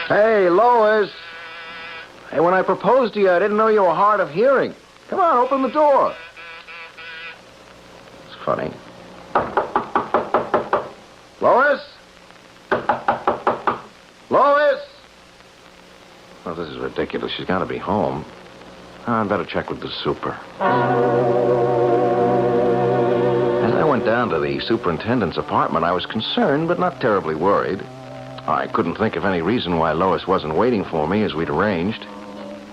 Hey, Lois. Hey, when I proposed to you, I didn't know you were hard of hearing. Come on, open the door. It's funny. Lois? Lois? Oh, this is ridiculous. She's got to be home. I'd better check with the super. As I went down to the superintendent's apartment, I was concerned, but not terribly worried. I couldn't think of any reason why Lois wasn't waiting for me as we'd arranged.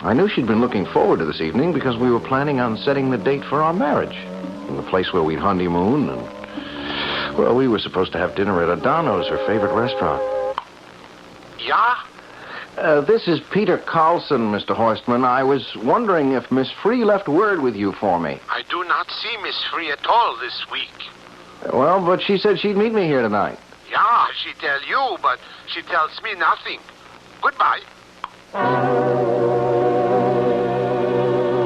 I knew she'd been looking forward to this evening because we were planning on setting the date for our marriage. In the place where we'd honeymoon and... Well, we were supposed to have dinner at Adano's, her favorite restaurant. Yeah? This is Peter Carlson, Mr. Horstman. I was wondering if Miss Free left word with you for me. I do not see Miss Free at all this week. Well, but she said she'd meet me here tonight. Yeah, she tell you, but she tells me nothing. Goodbye.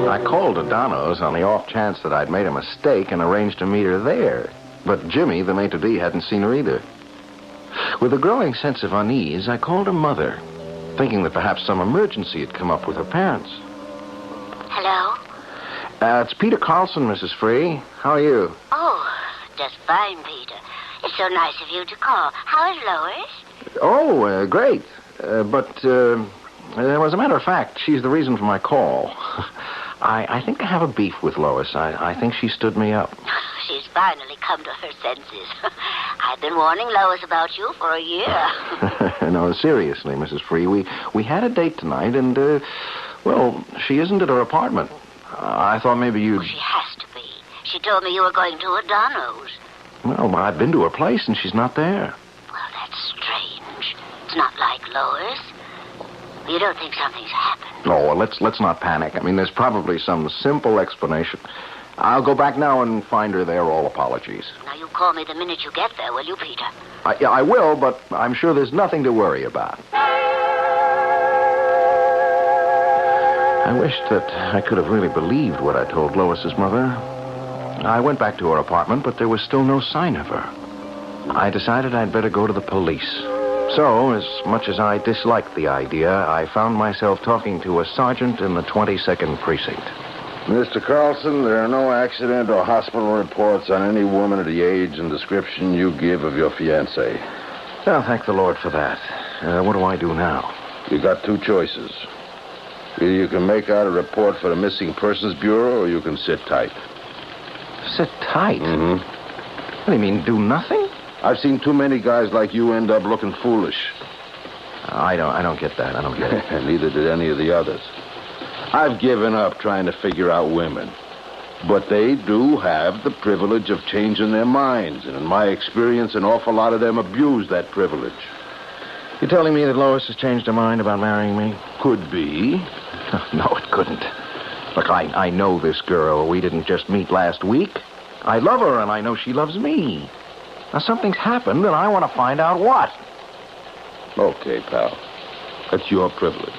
I called Adano's on the off chance that I'd made a mistake and arranged to meet her there. But Jimmy, the maitre d', hadn't seen her either. With a growing sense of unease, I called her mother, thinking that perhaps some emergency had come up with her parents. Hello? It's Peter Carlson, Mrs. Free. How are you? Oh, just fine, Peter. It's so nice of you to call. How is Lois? Oh, great. But as a matter of fact, she's the reason for my call. I think I have a beef with Lois. I think she stood me up. She's finally come to her senses. I've been warning Lois about you for a year. No, seriously, Mrs. Free. We had a date tonight, and, well, she isn't at her apartment. I thought maybe you'd... She has to be. She told me you were going to Adano's. Well, I've been to her place, and she's not there. Well, that's strange. It's not like Lois. You don't think something's happened? Oh, well, let's not panic. I mean, there's probably some simple explanation. I'll go back now and find her there, all apologies. Now, you call me the minute you get there, will you, Peter? Yeah, I will, but I'm sure there's nothing to worry about. I wished that I could have really believed what I told Lois's mother. I went back to her apartment, but there was still no sign of her. I decided I'd better go to the police. So, as much as I disliked the idea, I found myself talking to a sergeant in the 22nd Precinct. Mr. Carlson, there are no accident or hospital reports on any woman of the age and description you give of your fiancé. Well, thank the Lord for that. What do I do now? You got two choices. Either you can make out a report for the Missing Persons Bureau, or you can sit tight. Sit tight? Mm-hmm. What do you mean, do nothing? I've seen too many guys like you end up looking foolish. I don't get that. I don't get it. Neither did any of the others. I've given up trying to figure out women. But they do have the privilege of changing their minds. And in my experience, an awful lot of them abuse that privilege. You telling me that Lois has changed her mind about marrying me? Could be. No, it couldn't. Look, I know this girl. We didn't just meet last week. I love her, and I know she loves me. Now, something's happened, and I want to find out what. Okay, pal. That's your privilege.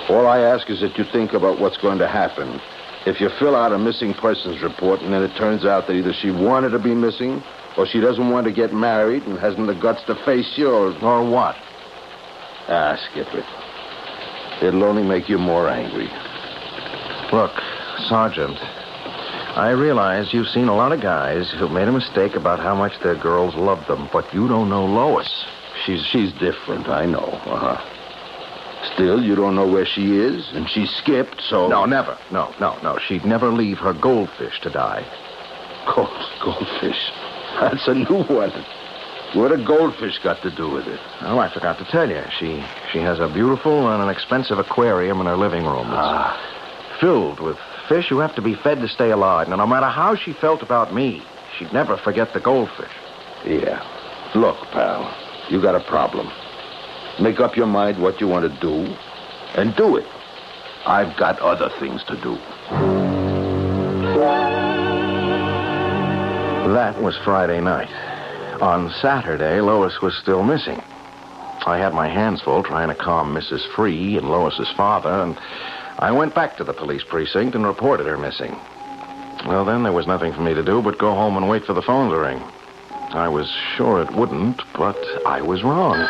All I ask is that you think about what's going to happen if you fill out a missing persons report and then it turns out that either she wanted to be missing or she doesn't want to get married and hasn't the guts to face you or what? Skip it. It'll only make you more angry. Look, Sergeant, I realize you've seen a lot of guys who've made a mistake about how much their girls love them, but you don't know Lois. She's different, I know. Uh-huh. Still, you don't know where she is, and she skipped, so... No, never. No. She'd never leave her goldfish to die. Goldfish? That's a new one. What a goldfish got to do with it? Oh, I forgot to tell you. She has a beautiful and an expensive aquarium in her living room. It's filled with fish who have to be fed to stay alive. Now, no matter how she felt about me, she'd never forget the goldfish. Yeah. Look, pal, you got a problem. Make up your mind what you want to do, and do it. I've got other things to do. That was Friday night. On Saturday, Lois was still missing. I had my hands full trying to calm Mrs. Free and Lois's father, and I went back to the police precinct and reported her missing. Well, then there was nothing for me to do but go home and wait for the phone to ring. I was sure it wouldn't, but I was wrong.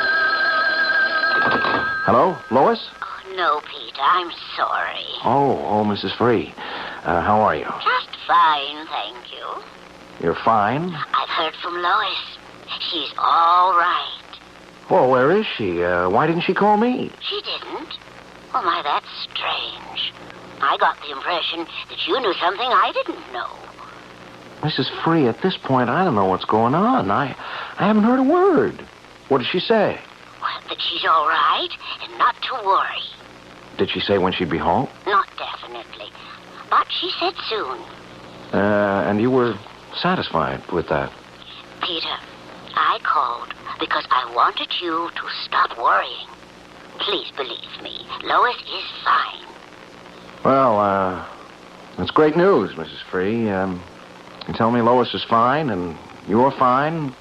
Hello, Lois? Oh, no, Peter, I'm sorry. Oh, Mrs. Free. How are you? Just fine, thank you. You're fine? I've heard from Lois. She's all right. Well, where is she? Why didn't she call me? She didn't? Oh, my, that's strange. I got the impression that you knew something I didn't know. Mrs. Free, at this point, I don't know what's going on. I haven't heard a word. What did she say? Well, that she's all right and not to worry. Did she say when she'd be home? Not definitely, but she said soon. And you were satisfied with that? Peter, I called because I wanted you to stop worrying. Please believe me, Lois is fine. Well, that's great news, Mrs. Free. You tell me Lois is fine and you're fine,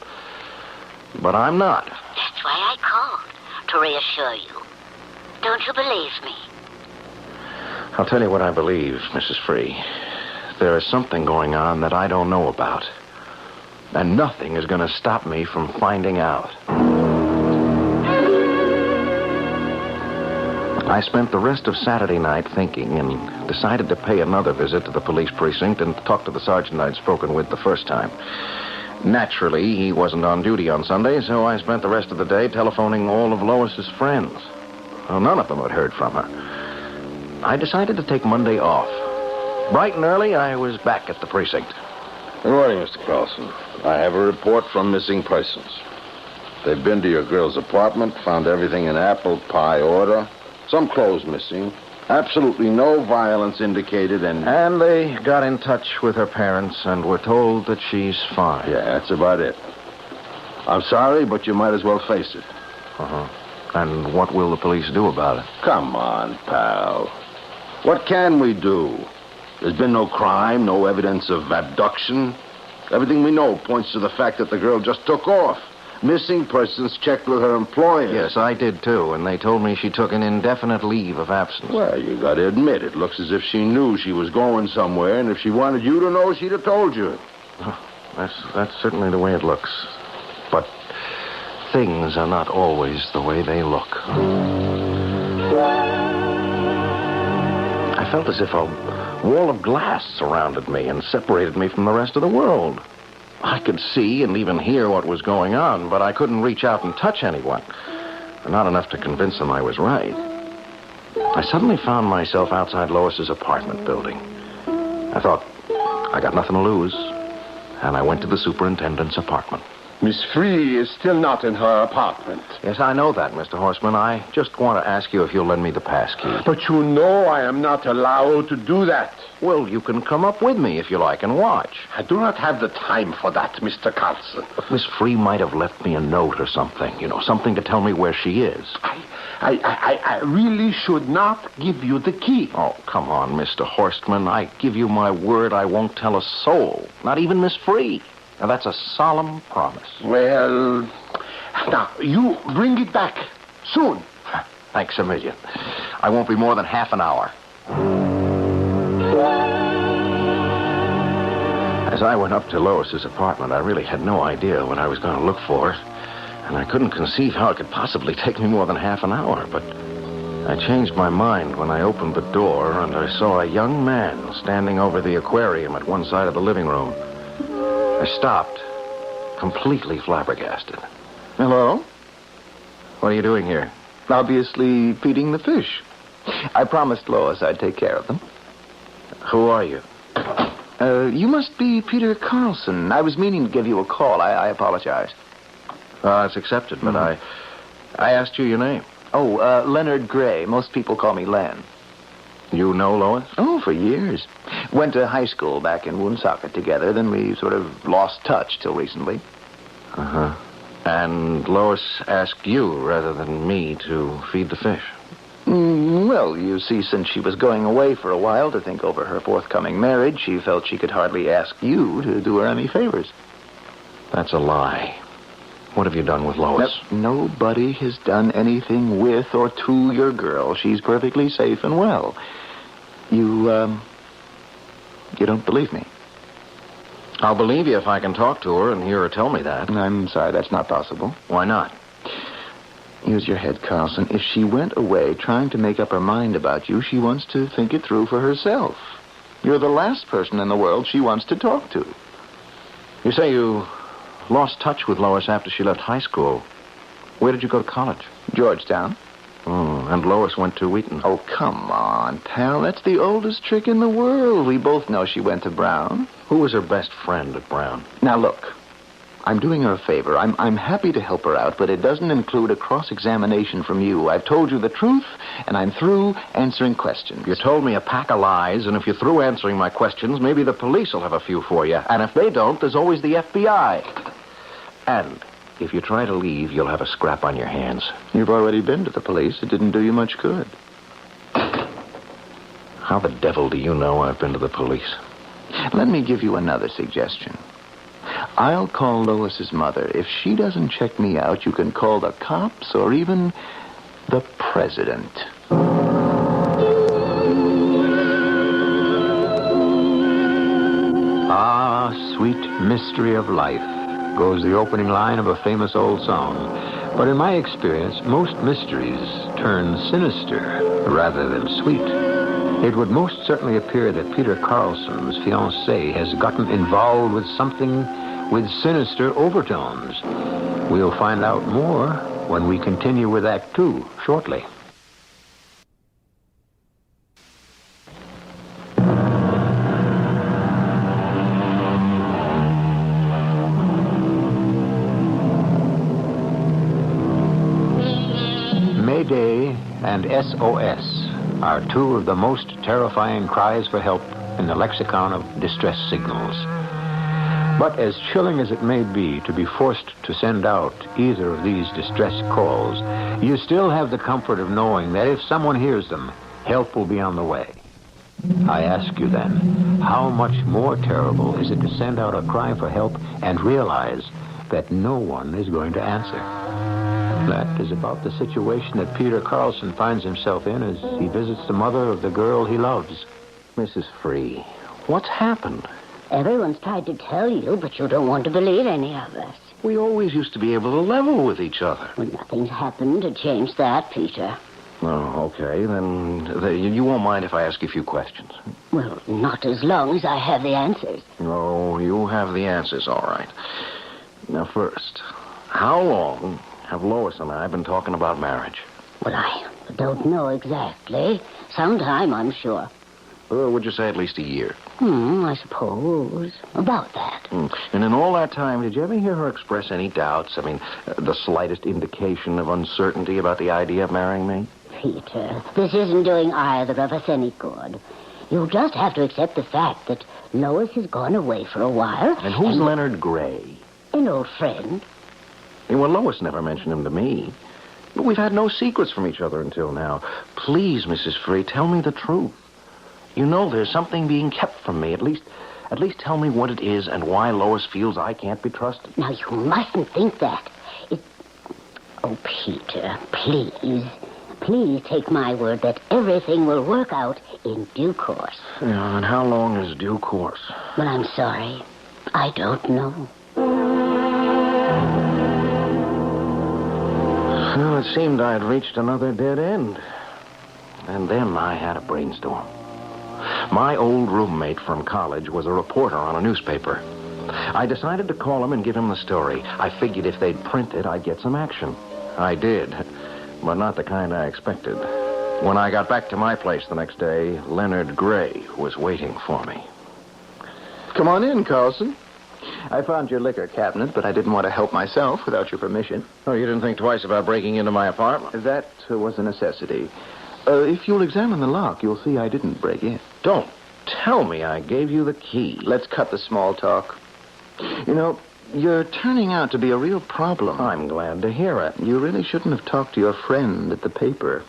but I'm not. That's why I called, to reassure you. Don't you believe me? I'll tell you what I believe, Mrs. Free. There is something going on that I don't know about. And nothing is going to stop me from finding out. I spent the rest of Saturday night thinking and decided to pay another visit to the police precinct and talk to the sergeant I'd spoken with the first time. Naturally, he wasn't on duty on Sunday, so I spent the rest of the day telephoning all of Lois's friends. Well, none of them had heard from her. I decided to take Monday off. Bright and early, I was back at the precinct. Good morning, Mr. Carlson. I have a report from Missing Persons. They've been to your girl's apartment, found everything in apple pie order, some clothes missing, absolutely no violence indicated, And they got in touch with her parents and were told that she's fine. Yeah, that's about it. I'm sorry, but you might as well face it. Uh-huh. And what will the police do about it? Come on, pal. What can we do? There's been no crime, no evidence of abduction. Everything we know points to the fact that the girl just took off. Missing Persons checked with her employer. Yes, I did, too, and they told me she took an indefinite leave of absence. Well, you got to admit, it looks as if she knew she was going somewhere, and if she wanted you to know, she'd have told you. That's certainly the way it looks. But things are not always the way they look. I felt as if a wall of glass surrounded me and separated me from the rest of the world. I could see and even hear what was going on, but I couldn't reach out and touch anyone. Not enough to convince them I was right. I suddenly found myself outside Lois's apartment building. I thought, I got nothing to lose, and I went to the superintendent's apartment. Miss Free is still not in her apartment. Yes, I know that, Mr. Horstman. I just want to ask you if you'll lend me the pass key. But you know I am not allowed to do that. Well, you can come up with me if you like and watch. I do not have the time for that, Mr. Carlson. But Miss Free might have left me a note or something, something to tell me where she is. I really should not give you the key. Oh, come on, Mr. Horstman. I give you my word I won't tell a soul, not even Miss Free. Now, that's a solemn promise. Well, now, you bring it back soon. Thanks a million. I won't be more than half an hour. As I went up to Lois's apartment, I really had no idea what I was going to look for, and I couldn't conceive how it could possibly take me more than half an hour, but I changed my mind when I opened the door and I saw a young man standing over the aquarium at one side of the living room. I stopped, completely flabbergasted. Hello? What are you doing here? Obviously feeding the fish. I promised Lois I'd take care of them. Who are you? You must be Peter Carlson. I was meaning to give you a call. I apologize. It's accepted, but I asked you your name. Oh, Leonard Gray. Most people call me Len. You know Lois? Oh, for years. Went to high school back in Woonsocket together, then we sort of lost touch till recently. Uh-huh. And Lois asked you rather than me to feed the fish. Well, you see, since she was going away for a while to think over her forthcoming marriage, she felt she could hardly ask you to do her any favors. That's a lie. What have you done with Lois? Nobody has done anything with or to your girl. She's perfectly safe and well. You don't believe me? I'll believe you if I can talk to her and hear her tell me that. I'm sorry, that's not possible. Why not? Use your head, Carlson. If she went away trying to make up her mind about you, she wants to think it through for herself. You're the last person in the world she wants to talk to. You say you lost touch with Lois after she left high school. Where did you go to college? Georgetown. And Lois went to Wheaton. Oh, come on, pal. That's the oldest trick in the world. We both know she went to Brown. Who was her best friend at Brown? Now, look. I'm doing her a favor. I'm happy to help her out, but it doesn't include a cross-examination from you. I've told you the truth, and I'm through answering questions. You told me a pack of lies, and if you're through answering my questions, maybe the police will have a few for you. And if they don't, there's always the FBI. And if you try to leave, you'll have a scrap on your hands. You've already been to the police. It didn't do you much good. How the devil do you know I've been to the police? Let me give you another suggestion. I'll call Lois's mother. If she doesn't check me out, you can call the cops or even the president. Ah, sweet mystery of life, goes the opening line of a famous old song. But in my experience, most mysteries turn sinister rather than sweet. It would most certainly appear that Peter Carlson's fiancée has gotten involved with something with sinister overtones. We'll find out more when we continue with Act 2 shortly. Mayday and SOS are two of the most terrifying cries for help in the lexicon of distress signals. But as chilling as it may be to be forced to send out either of these distress calls, you still have the comfort of knowing that if someone hears them, help will be on the way. I ask you then, how much more terrible is it to send out a cry for help and realize that no one is going to answer? That is about the situation that Peter Carlson finds himself in as he visits the mother of the girl he loves. Mrs. Free, what's happened? Everyone's tried to tell you, but you don't want to believe any of us. We always used to be able to level with each other. Well, nothing's happened to change that, Peter. Oh, okay. Then you won't mind if I ask you a few questions. Well, not as long as I have the answers. Oh, you have the answers, all right. Now, first, how long have Lois and I been talking about marriage? Well, I don't know exactly. Sometime, I'm sure. Would you say at least a year? I suppose. About that. And in all that time, did you ever hear her express any doubts? I mean, the slightest indication of uncertainty about the idea of marrying me? Peter, this isn't doing either of us any good. You'll just have to accept the fact that Lois has gone away for a while. And who's Leonard Gray? An old friend. Well, Lois never mentioned him to me. But we've had no secrets from each other until now. Please, Mrs. Free, tell me the truth. You know there's something being kept from me. At least tell me what it is and why Lois feels I can't be trusted. Now, you mustn't think that. Oh, Peter, please. Please take my word that everything will work out in due course. Yeah, and how long is due course? Well, I'm sorry. I don't know. Well, it seemed I'd reached another dead end. And then I had a brainstorm. My old roommate from college was a reporter on a newspaper. I decided to call him and give him the story. I figured if they'd print it, I'd get some action. I did, but not the kind I expected. When I got back to my place the next day, Leonard Gray was waiting for me. Come on in, Carlson. I found your liquor cabinet, but I didn't want to help myself without your permission. Oh, you didn't think twice about breaking into my apartment? That was a necessity. If you'll examine the lock, you'll see I didn't break in. Don't tell me I gave you the key. Let's cut the small talk. You know, you're turning out to be a real problem. I'm glad to hear it. You really shouldn't have talked to your friend at the paper.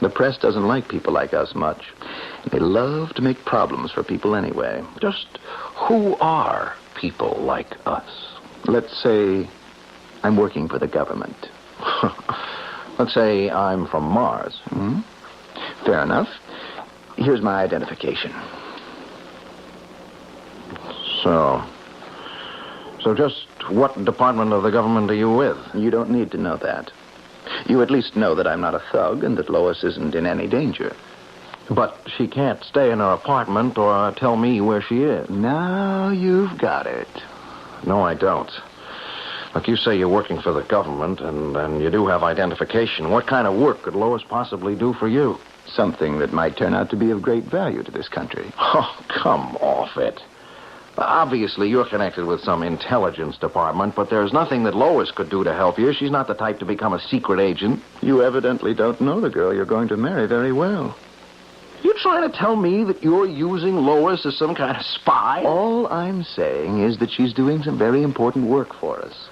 The press doesn't like people like us much. They love to make problems for people anyway. Just who are people like us? Let's say I'm working for the government. Let's say I'm from Mars. Fair enough. Here's my identification. So just what department of the government are you with? You don't need to know that. You at least know that I'm not a thug and that Lois isn't in any danger. But she can't stay in her apartment or tell me where she is. Now you've got it. No, I don't. Look, you say you're working for the government and you do have identification. What kind of work could Lois possibly do for you? Something that might turn out to be of great value to this country. Oh, come off it. Obviously, you're connected with some intelligence department, but there's nothing that Lois could do to help you. She's not the type to become a secret agent. You evidently don't know the girl you're going to marry very well. You trying to tell me that you're using Lois as some kind of spy? All I'm saying is that she's doing some very important work for us.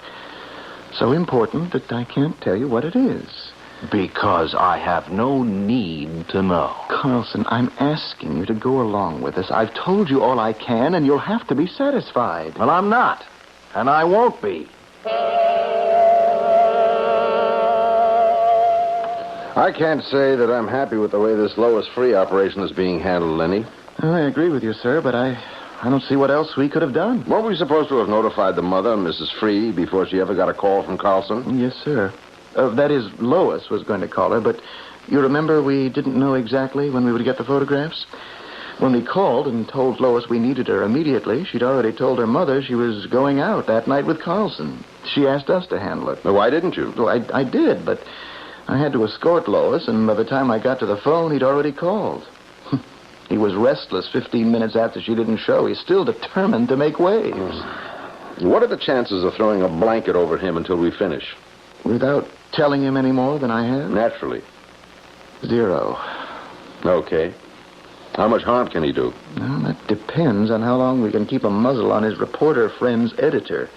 So important that I can't tell you what it is. Because I have no need to know. Carlson, I'm asking you to go along with us. I've told you all I can, and you'll have to be satisfied. Well, I'm not. And I won't be. I can't say that I'm happy with the way this Lois Free operation is being handled, Lenny. Well, I agree with you, sir, but I don't see what else we could have done. Weren't we supposed to have notified the mother, Mrs. Free, before she ever got a call from Carlson? Yes, sir. That is, Lois was going to call her, but you remember we didn't know exactly when we would get the photographs? When we called and told Lois we needed her immediately, she'd already told her mother she was going out that night with Carlson. She asked us to handle it. Well, why didn't you? Well, I did, but I had to escort Lois, and by the time I got to the phone, he'd already called. He was restless 15 minutes after she didn't show. He's still determined to make waves. What are the chances of throwing a blanket over him until we finish? Without telling him any more than I have? Naturally. 0. Okay. How much harm can he do? Well, that depends on how long we can keep a muzzle on his reporter friend's editor.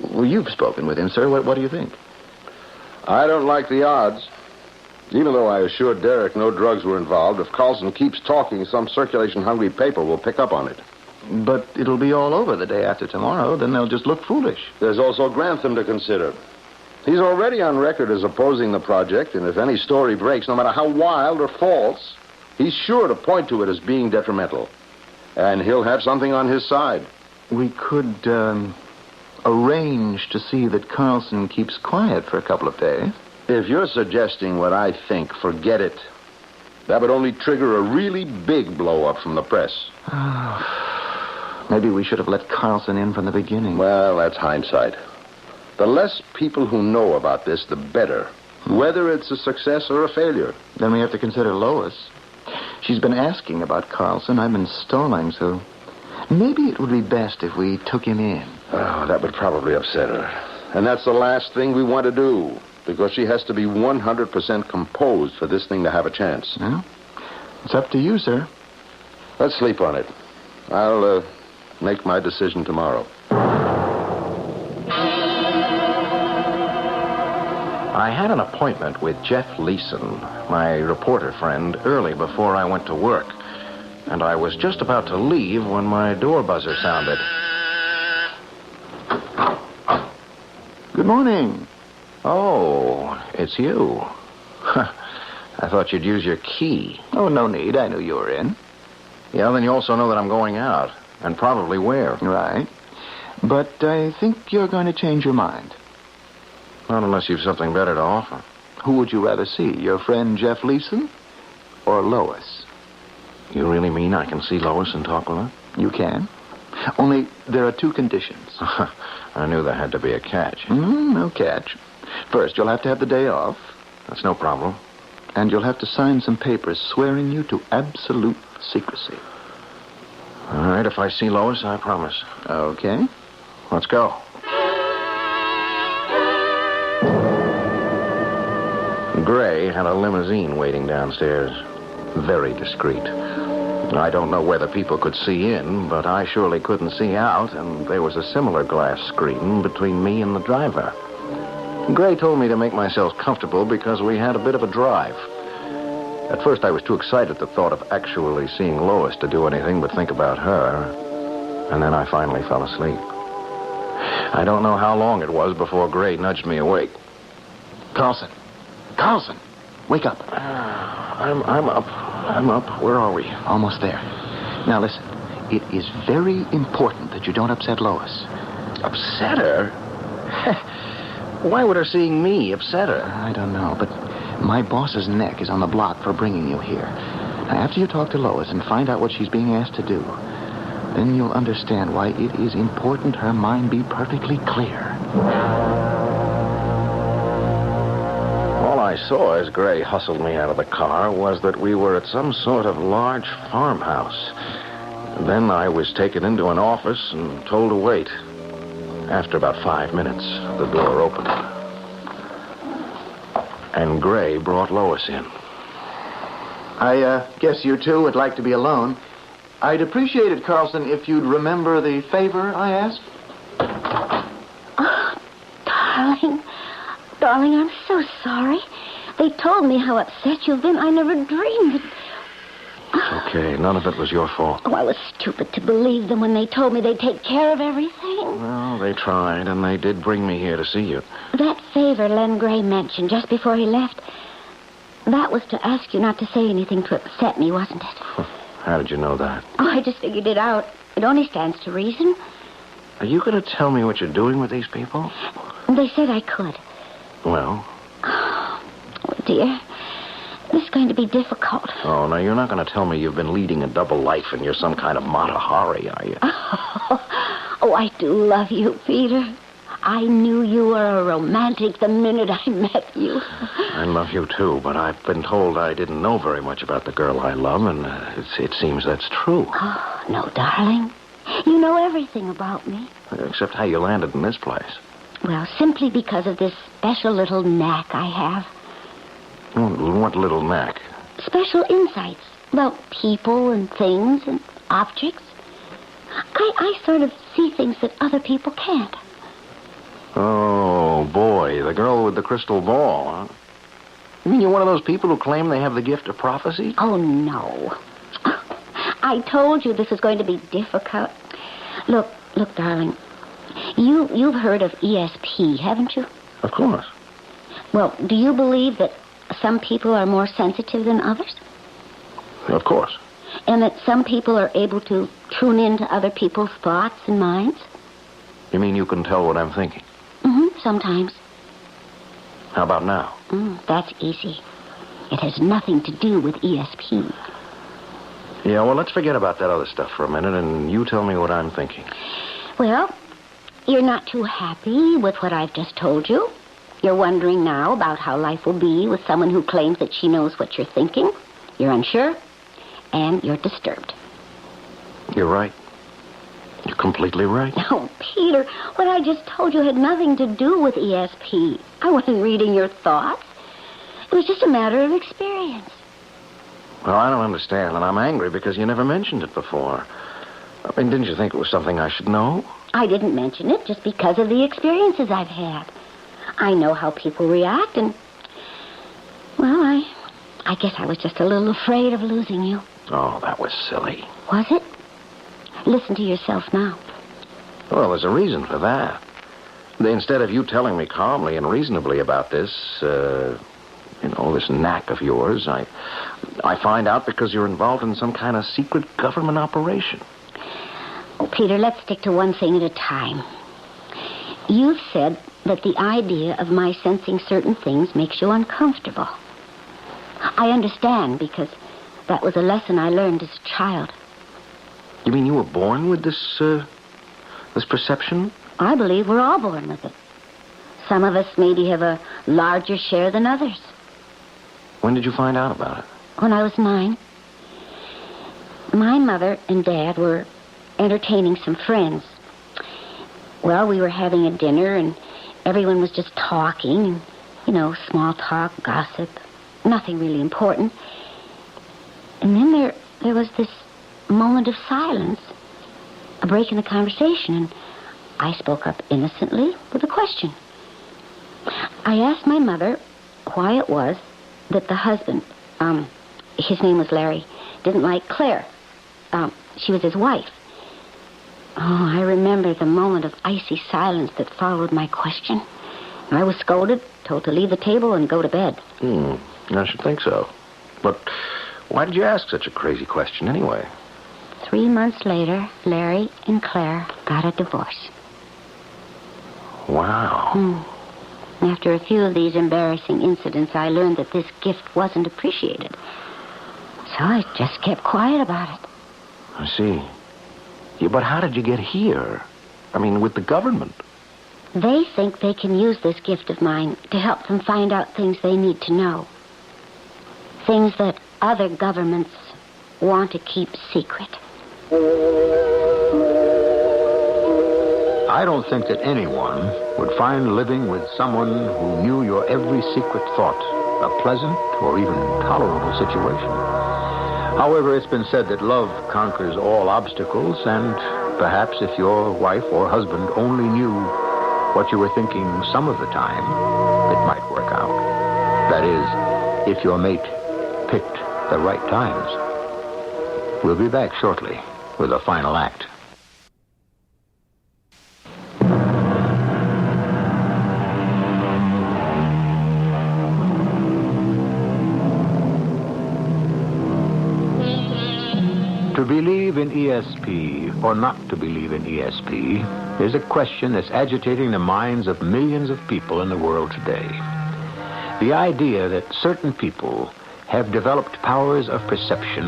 Well, you've spoken with him, sir. What do you think? I don't like the odds. Even though I assured Derek no drugs were involved, if Carlson keeps talking, some circulation-hungry paper will pick up on it. But it'll be all over the day after tomorrow. Then they'll just look foolish. There's also Grantham to consider. He's already on record as opposing the project, and if any story breaks, no matter how wild or false, he's sure to point to it as being detrimental. And he'll have something on his side. We could arrange to see that Carlson keeps quiet for a couple of days. If you're suggesting what I think, forget it. That would only trigger a really big blow-up from the press. Maybe we should have let Carlson in from the beginning. Well, that's hindsight. The less people who know about this, the better. Whether it's a success or a failure. Then we have to consider Lois. She's been asking about Carlson. I've been stalling, so maybe it would be best if we took him in. Oh, that would probably upset her. And that's the last thing we want to do, because she has to be 100% composed for this thing to have a chance. Well, it's up to you, sir. Let's sleep on it. I'll make my decision tomorrow. I had an appointment with Jeff Leeson, my reporter friend, early before I went to work. And I was just about to leave when my door buzzer sounded. Good morning. Oh, it's you. I thought you'd use your key. Oh, no need. I knew you were in. Yeah, then you also know that I'm going out, and probably where. Right. But I think you're going to change your mind. Not unless you've something better to offer. Who would you rather see, your friend Jeff Leeson or Lois? You really mean I can see Lois and talk with her? You can. Only there are 2 conditions. I knew there had to be a catch. No catch. First, you'll have to have the day off. That's no problem. And you'll have to sign some papers swearing you to absolute secrecy. All right, if I see Lois, I promise. Okay. Let's go. Gray had a limousine waiting downstairs. Very discreet. I don't know whether people could see in, but I surely couldn't see out, and there was a similar glass screen between me and the driver. Gray told me to make myself comfortable because we had a bit of a drive. At first, I was too excited at the thought of actually seeing Lois to do anything but think about her, and then I finally fell asleep. I don't know how long it was before Gray nudged me awake. Carlson, wake up. I'm up. Where are we? Almost there. Now listen, it is very important that you don't upset Lois. Upset her? Why would her seeing me upset her? I don't know, but my boss's neck is on the block for bringing you here. Now, after you talk to Lois and find out what she's being asked to do, then you'll understand why it is important her mind be perfectly clear. All I saw as Gray hustled me out of the car was that we were at some sort of large farmhouse. And then I was taken into an office and told to wait. After about 5 minutes, the door opened. And Gray brought Lois in. I guess you two would like to be alone. I'd appreciate it, Carlson, if you'd remember the favor I asked. Oh, darling, I'm so sorry. They told me how upset you've been. I never dreamed that... It's okay. None of it was your fault. Oh, I was stupid to believe them when they told me they'd take care of everything. Well, they tried, and they did bring me here to see you. That favor Len Gray mentioned just before he left, that was to ask you not to say anything to upset me, wasn't it? How did you know that? Oh, I just figured it out. It only stands to reason. Are you going to tell me what you're doing with these people? They said I could. Well? Oh, dear. This is going to be difficult. Oh, no, you're not going to tell me you've been leading a double life and you're some kind of Mata Hari, are you? Oh, I do love you, Peter. I knew you were a romantic the minute I met you. I love you, too, but I've been told I didn't know very much about the girl I love, and it seems that's true. Oh, no, darling. You know everything about me. Except how you landed in this place. Well, simply because of this special little knack I have. What little knack? Special insights about people and things and objects. I sort of see things that other people can't. Oh, boy, the girl with the crystal ball, huh? You mean you're one of those people who claim they have the gift of prophecy? Oh, no. I told you this was going to be difficult. Look, darling. You've heard of ESP, haven't you? Of course. Well, do you believe that some people are more sensitive than others? Of course. And that some people are able to tune into other people's thoughts and minds? You mean you can tell what I'm thinking? Mm-hmm, sometimes. How about now? That's easy. It has nothing to do with ESP. Yeah, well, let's forget about that other stuff for a minute, and you tell me what I'm thinking. Well, you're not too happy with what I've just told you. You're wondering now about how life will be with someone who claims that she knows what you're thinking. You're unsure, and you're disturbed. You're right. You're completely right. Oh, Peter, what I just told you had nothing to do with ESP. I wasn't reading your thoughts. It was just a matter of experience. Well, I don't understand, and I'm angry because you never mentioned it before. I mean, didn't you think it was something I should know? I didn't mention it just because of the experiences I've had. I know how people react, and, well, I guess I was just a little afraid of losing you. Oh, that was silly. Was it? Listen to yourself now. Well, there's a reason for that. Instead of you telling me calmly and reasonably about this, this knack of yours, I find out because you're involved in some kind of secret government operation. Oh, Peter, let's stick to one thing at a time. You've said that the idea of my sensing certain things makes you uncomfortable. I understand, because that was a lesson I learned as a child. You mean you were born with this perception? I believe we're all born with it. Some of us maybe have a larger share than others. When did you find out about it? When I was 9. My mother and Dad were entertaining some friends. Well, we were having a dinner, and everyone was just talking, small talk, gossip, nothing really important. And then there was this moment of silence, a break in the conversation, and I spoke up innocently with a question. I asked my mother why it was that the husband, his name was Larry, didn't like Claire. She was his wife. Oh, I remember the moment of icy silence that followed my question. I was scolded, told to leave the table and go to bed. I should think so. But why did you ask such a crazy question anyway? 3 months later, Larry and Claire got a divorce. Wow. After a few of these embarrassing incidents, I learned that this gift wasn't appreciated. So I just kept quiet about it. I see. Yeah, but how did you get here? I mean, with the government. They think they can use this gift of mine to help them find out things they need to know. Things that other governments want to keep secret. I don't think that anyone would find living with someone who knew your every secret thought a pleasant or even tolerable situation. However, it's been said that love conquers all obstacles, and perhaps if your wife or husband only knew what you were thinking some of the time, it might work out. That is, if your mate picked the right times. We'll be back shortly with the final act. To believe in ESP or not to believe in ESP is a question that's agitating the minds of millions of people in the world today. The idea that certain people have developed powers of perception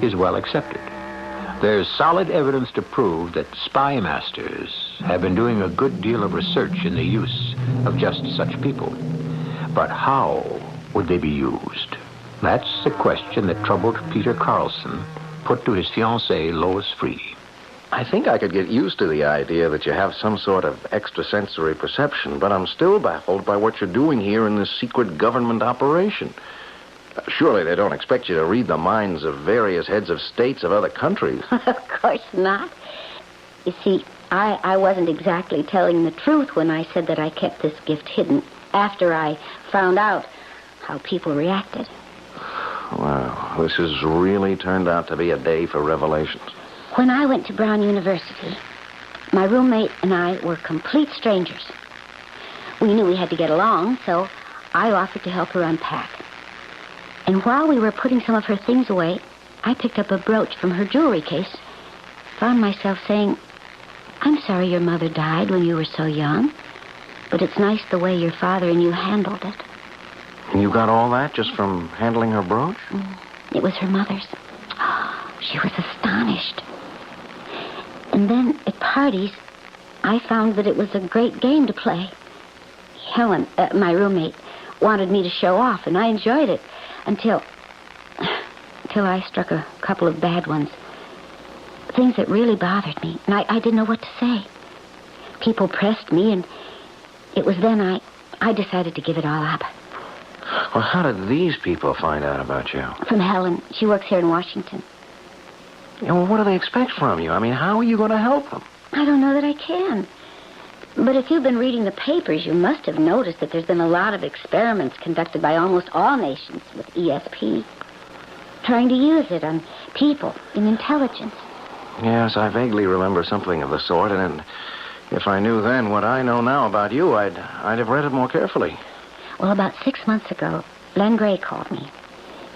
is well accepted. There's solid evidence to prove that spy masters have been doing a good deal of research in the use of just such people. But how would they be used? That's the question that troubled Peter Carlson put to his fiancée, Lois Free. I think I could get used to the idea that you have some sort of extrasensory perception, but I'm still baffled by what you're doing here in this secret government operation. Surely they don't expect you to read the minds of various heads of states of other countries. Of course not. You see, I wasn't exactly telling the truth when I said that I kept this gift hidden after I found out how people reacted. Wow, this has really turned out to be a day for revelations. When I went to Brown University, my roommate and I were complete strangers. We knew we had to get along, so I offered to help her unpack. And while we were putting some of her things away, I picked up a brooch from her jewelry case, found myself saying, "I'm sorry your mother died when you were so young, but it's nice the way your father and you handled it." And you got all that just from handling her brooch? It was her mother's. She was astonished. And then at parties, I found that it was a great game to play. Helen, my roommate, wanted me to show off, and I enjoyed it until I struck a couple of bad ones. Things that really bothered me, and I didn't know what to say. People pressed me, and it was then I decided to give it all up. Well, how did these people find out about you? From Helen. She works here in Washington. Yeah, well, what do they expect from you? I mean, how are you going to help them? I don't know that I can. But if you've been reading the papers, you must have noticed that there's been a lot of experiments conducted by almost all nations with ESP, trying to use it on people in intelligence. Yes, I vaguely remember something of the sort, and if I knew then what I know now about you, I'd have read it more carefully. Well, about 6 months ago, Len Gray called me.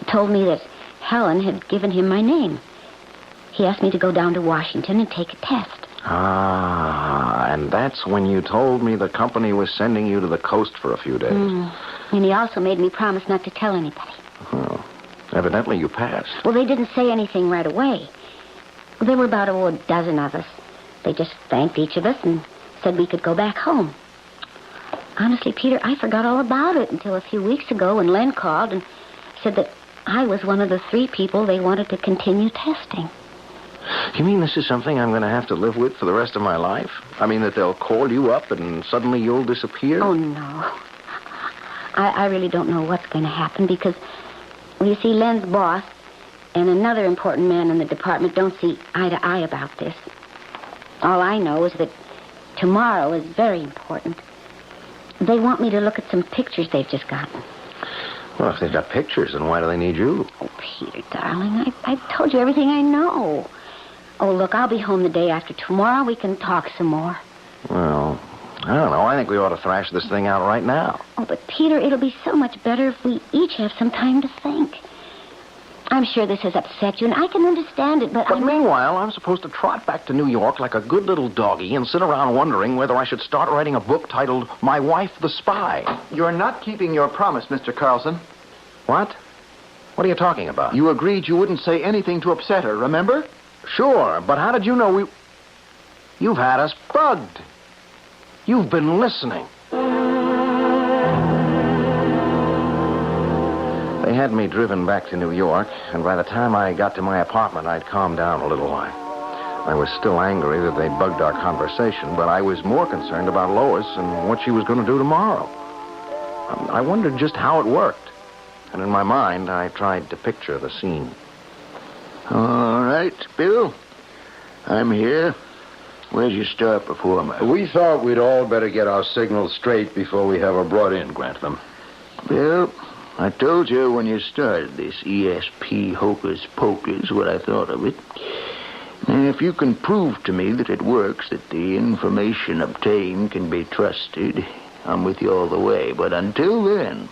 He told me that Helen had given him my name. He asked me to go down to Washington and take a test. Ah, and that's when you told me the company was sending you to the coast for a few days. And he also made me promise not to tell anybody. Well, evidently you passed. Well, they didn't say anything right away. There were about a dozen of us. They just thanked each of us and said we could go back home. Honestly, Peter, I forgot all about it until a few weeks ago when Len called and said that I was one of the 3 people they wanted to continue testing. You mean this is something I'm going to have to live with for the rest of my life? I mean that they'll call you up and suddenly you'll disappear? Oh, no. I really don't know what's going to happen because, well, you see, Len's boss and another important man in the department don't see eye to eye about this. All I know is that tomorrow is very important. They want me to look at some pictures they've just gotten. Well, if they've got pictures, then why do they need you? Oh, Peter, darling, I've told you everything I know. Oh, look, I'll be home the day after tomorrow. We can talk some more. Well, I don't know. I think we ought to thrash this thing out right now. Oh, but Peter, it'll be so much better if we each have some time to think. I'm sure this has upset you, and I can understand it, but meanwhile, I'm supposed to trot back to New York like a good little doggy and sit around wondering whether I should start writing a book titled My Wife the Spy. You're not keeping your promise, Mr. Carlson. What? What are you talking about? You agreed you wouldn't say anything to upset her, remember? Sure, but how did you know we... You've had us bugged. You've been listening. They had me driven back to New York, and by the time I got to my apartment, I'd calmed down a little while. I was still angry that they bugged our conversation, but I was more concerned about Lois and what she was going to do tomorrow. I wondered just how it worked, and in my mind, I tried to picture the scene. All right, Bill. I'm here. Where's your star performer? We thought we'd all better get our signals straight before we have her brought in, Grantham. Bill, I told you when you started this ESP hocus pocus what I thought of it. Now, if you can prove to me that it works, that the information obtained can be trusted, I'm with you all the way. But until then,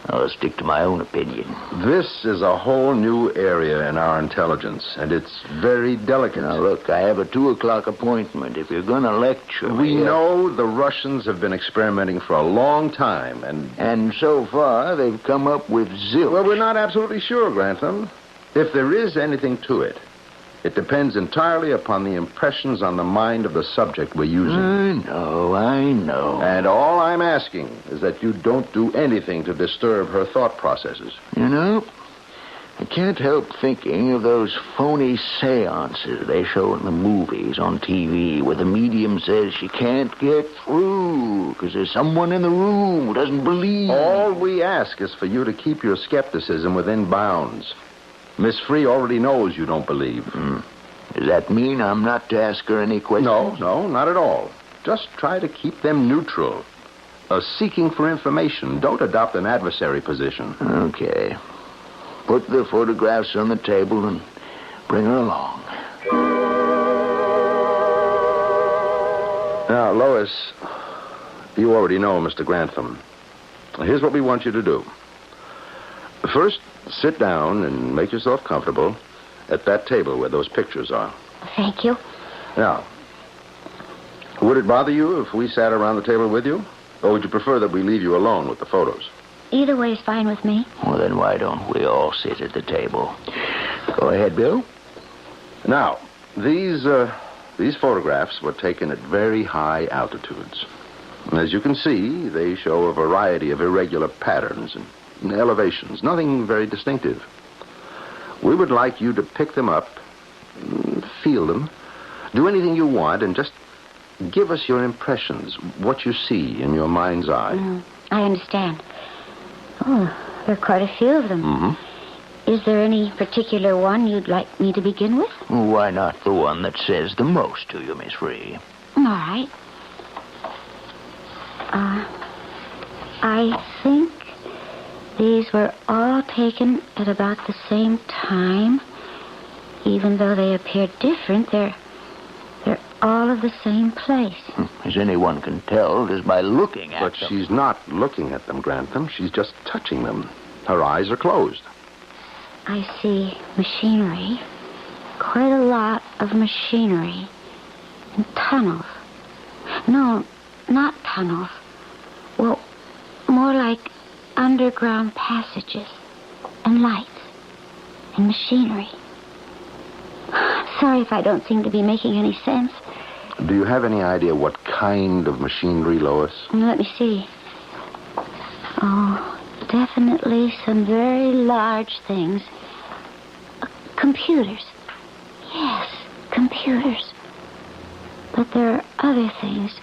I'll stick to my own opinion. This is a whole new area in our intelligence, and it's very delicate. Now, look, I have a 2:00 appointment. If you're going to lecture me... We know the Russians have been experimenting for a long time, And so far, they've come up with zilch. Well, we're not absolutely sure, Grantham. If there is anything to it, it depends entirely upon the impressions on the mind of the subject we're using. I know. And all I'm asking is that you don't do anything to disturb her thought processes. You know, I can't help thinking of those phony seances they show in the movies on TV where the medium says she can't get through because there's someone in the room who doesn't believe. All we ask is for you to keep your skepticism within bounds. Miss Free already knows you don't believe. Does that mean I'm not to ask her any questions? No, not at all. Just try to keep them neutral. Seeking for information. Don't adopt an adversary position. Okay. Put the photographs on the table and bring her along. Now, Lois, you already know Mr. Grantham. Here's what we want you to do. First, sit down and make yourself comfortable at that table where those pictures are. Thank you. Now, would it bother you if we sat around the table with you? Or would you prefer that we leave you alone with the photos? Either way is fine with me. Well, then why don't we all sit at the table? Go ahead, Bill. Now, these photographs were taken at very high altitudes. As you can see, they show a variety of irregular patterns and elevations, nothing very distinctive. We would like you to pick them up, feel them, do anything you want, and just give us your impressions, what you see in your mind's eye. I understand. Oh, there are quite a few of them. Mm-hmm. Is there any particular one you'd like me to begin with? Why not the one that says the most to you, Miss Free? All right. I think these were all taken at about the same time. Even though they appear different, they're all of the same place. As anyone can tell just by looking at them. But she's not looking at them, Grantham. She's just touching them. Her eyes are closed. I see machinery. Quite a lot of machinery. And tunnels. No, not tunnels. Well, more like underground passages. And lights. And machinery. Sorry if I don't seem to be making any sense. Do you have any idea what kind of machinery, Lois? Let me see. Oh, definitely some very large things. Computers. Yes, computers. But there are other things.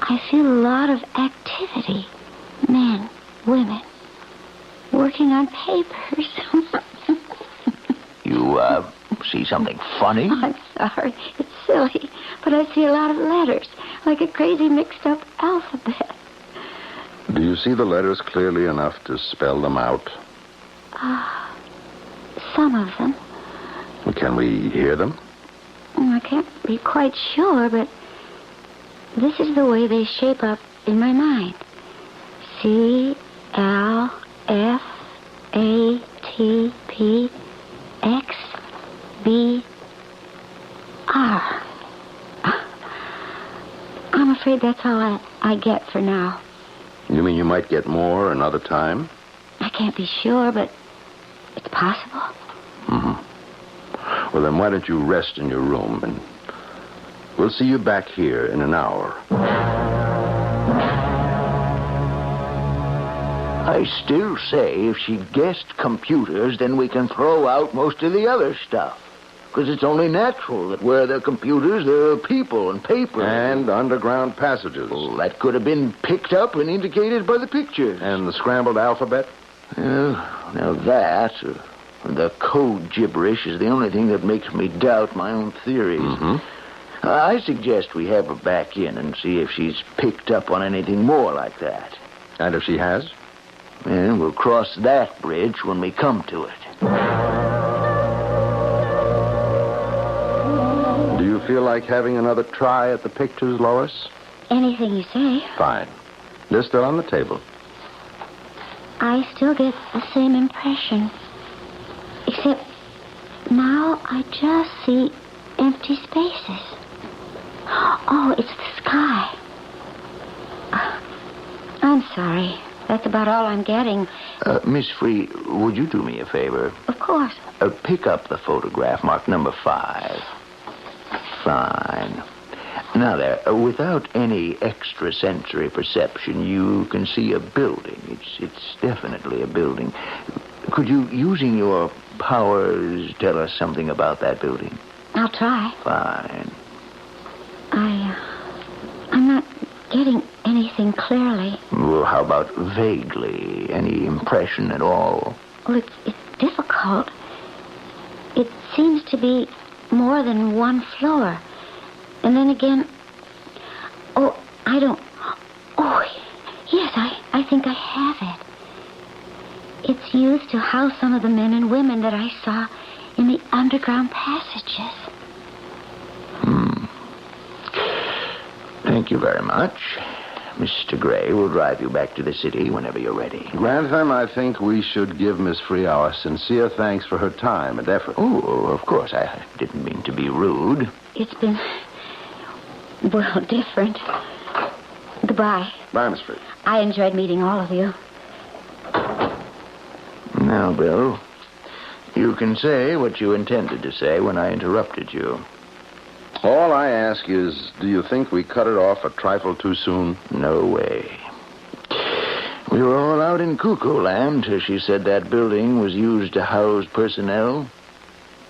I feel a lot of activity. Men, women, working on papers. You, see something funny? I'm sorry. It's silly. But I see a lot of letters, like a crazy mixed-up alphabet. Do you see the letters clearly enough to spell them out? Some of them. Can we hear them? I can't be quite sure, but this is the way they shape up in my mind. C, L, F, A, T, P, X, B, R. I'm afraid that's all I get for now. You mean you might get more another time? I can't be sure, but it's possible. Well, then why don't you rest in your room, and we'll see you back here in an hour. I still say if she guessed computers, then we can throw out most of the other stuff. Because it's only natural that where there are computers, there are people and paper. And underground passages. Well, that could have been picked up and indicated by the pictures. And the scrambled alphabet? Now that, the code gibberish, is the only thing that makes me doubt my own theories. I suggest we have her back in and see if she's picked up on anything more like that. And if she has? Well, we'll cross that bridge when we come to it. Do you feel like having another try at the pictures, Lois? Anything you say. Fine. They're still on the table. I still get the same impression. Except now I just see empty spaces. Oh, it's the sky. I'm sorry. That's about all I'm getting. Miss Free, would you do me a favor? Of course. Pick up the photograph marked number 5. Fine. Now there, without any extrasensory perception, you can see a building. It's definitely a building. Could you, using your powers, tell us something about that building? I'll try. Fine. I'm not getting anything clearly. Well, how about vaguely? Any impression at all? Well, it's difficult. It seems to be more than one floor. And then again... Oh, I don't... Oh, yes, I think I have it. It's used to house some of the men and women that I saw in the underground passages. Thank you very much. Mr. Gray will drive you back to the city whenever you're ready. Grantham, I think we should give Miss Free our sincere thanks for her time and effort. Oh, of course. I didn't mean to be rude. It's been, different. Goodbye. Bye, Miss Free. I enjoyed meeting all of you. Now, Bill, you can say what you intended to say when I interrupted you. All I ask is, do you think we cut it off a trifle too soon? No way. We were all out in cuckoo land till she said that building was used to house personnel.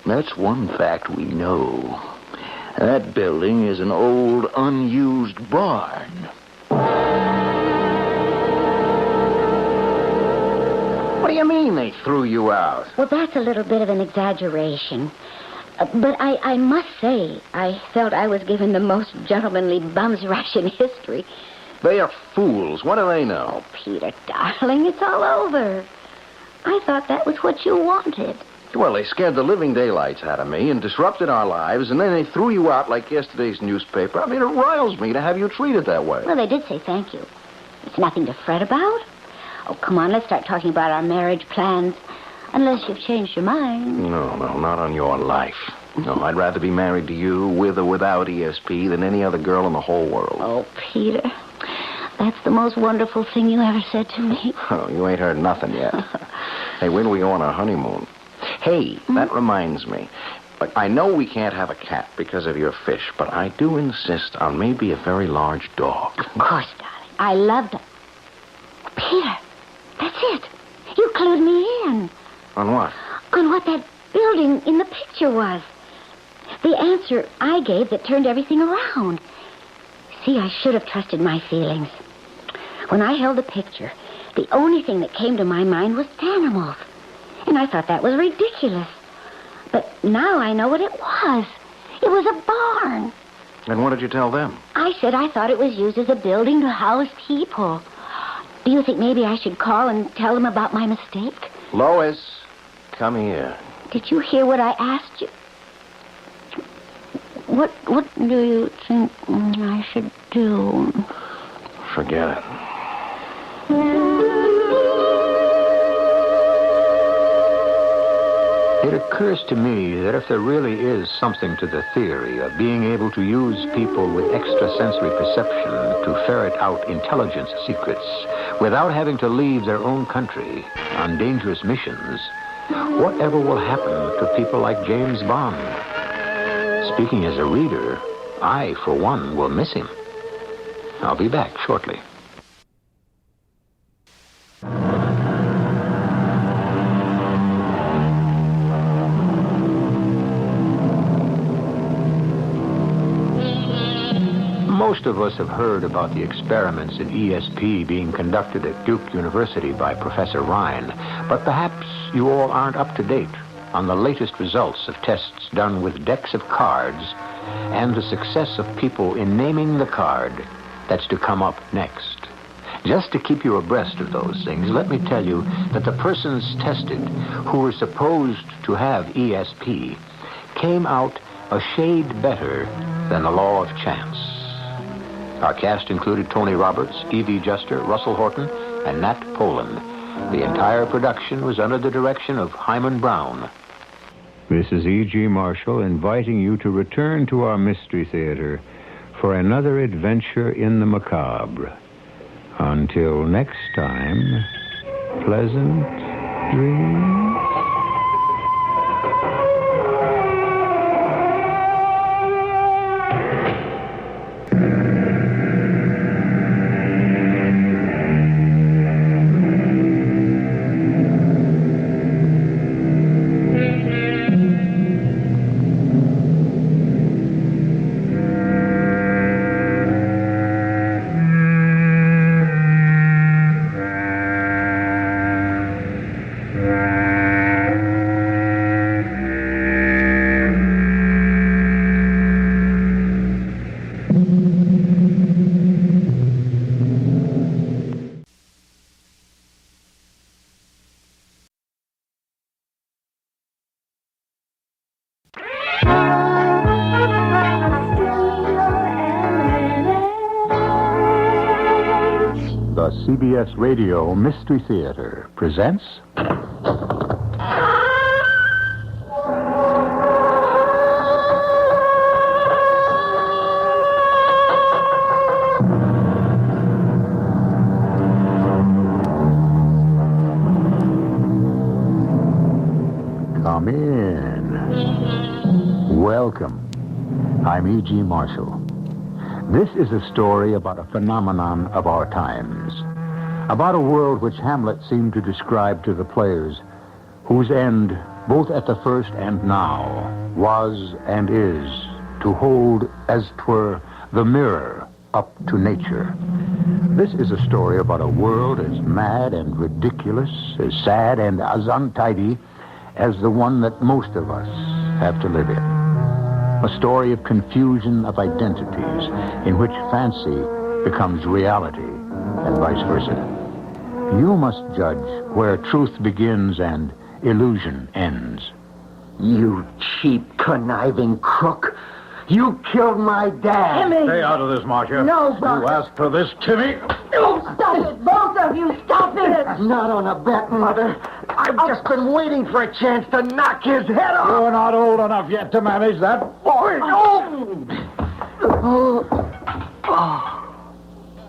That's one fact we know. That building is an old, unused barn. What do you mean they threw you out? Well, that's a little bit of an exaggeration. But I must say, I felt I was given the most gentlemanly bum's rush in history. They are fools. What do they know? Oh, Peter, darling, it's all over. I thought that was what you wanted. Well, they scared the living daylights out of me and disrupted our lives, and then they threw you out like yesterday's newspaper. I mean, it riles me to have you treated that way. Well, they did say thank you. It's nothing to fret about. Oh, come on, let's start talking about our marriage plans. Unless you've changed your mind. No, not on your life. No, I'd rather be married to you, with or without ESP, than any other girl in the whole world. Oh, Peter, that's the most wonderful thing you ever said to me. Oh, you ain't heard nothing yet. Hey, when do we go on our honeymoon? Hey, that reminds me. But I know we can't have a cat because of your fish, but I do insist on maybe a very large dog. Of course, darling. I love them. Peter, that's it. You clued me in. On what? On what that building in the picture was. The answer I gave that turned everything around. See, I should have trusted my feelings. When I held the picture, the only thing that came to my mind was animals. And I thought that was ridiculous. But now I know what it was. It was a barn. And what did you tell them? I said I thought it was used as a building to house people. Do you think maybe I should call and tell them about my mistake? Lois, come here. Did you hear what I asked you? What do you think I should do? Forget it. It occurs to me that if there really is something to the theory of being able to use people with extrasensory perception to ferret out intelligence secrets without having to leave their own country on dangerous missions, whatever will happen to people like James Bond? Speaking as a reader, I, for one, will miss him. I'll be back shortly. Most of us have heard about the experiments in ESP being conducted at Duke University by Professor Rhine, but perhaps you all aren't up to date on the latest results of tests done with decks of cards and the success of people in naming the card that's to come up next. Just to keep you abreast of those things, let me tell you that the persons tested who were supposed to have ESP came out a shade better than the law of chance. Our cast included Tony Roberts, Evie Juster, Russell Horton, and Nat Poland. The entire production was under the direction of Hyman Brown. This is E.G. Marshall inviting you to return to our Mystery Theater for another adventure in the macabre. Until next time, pleasant dreams. The CBS Radio Mystery Theater presents... Come in. Welcome. I'm E.G. Marshall. This is a story about a phenomenon of our times. About a world which Hamlet seemed to describe to the players, whose end, both at the first and now, was and is to hold, as 'twere, the mirror up to nature. This is a story about a world as mad and ridiculous, as sad and as untidy as the one that most of us have to live in. A story of confusion of identities in which fancy becomes reality and vice versa. You must judge where truth begins and illusion ends. You cheap, conniving crook. You killed my dad. Timmy! Stay out of this, Marcia. No, Buck. You asked for this, Timmy. Oh, stop it, both of you. Stop it. Not on a bet, Mother. I've just been waiting for a chance to knock his head off. You're not old enough yet to manage that boy. Oh,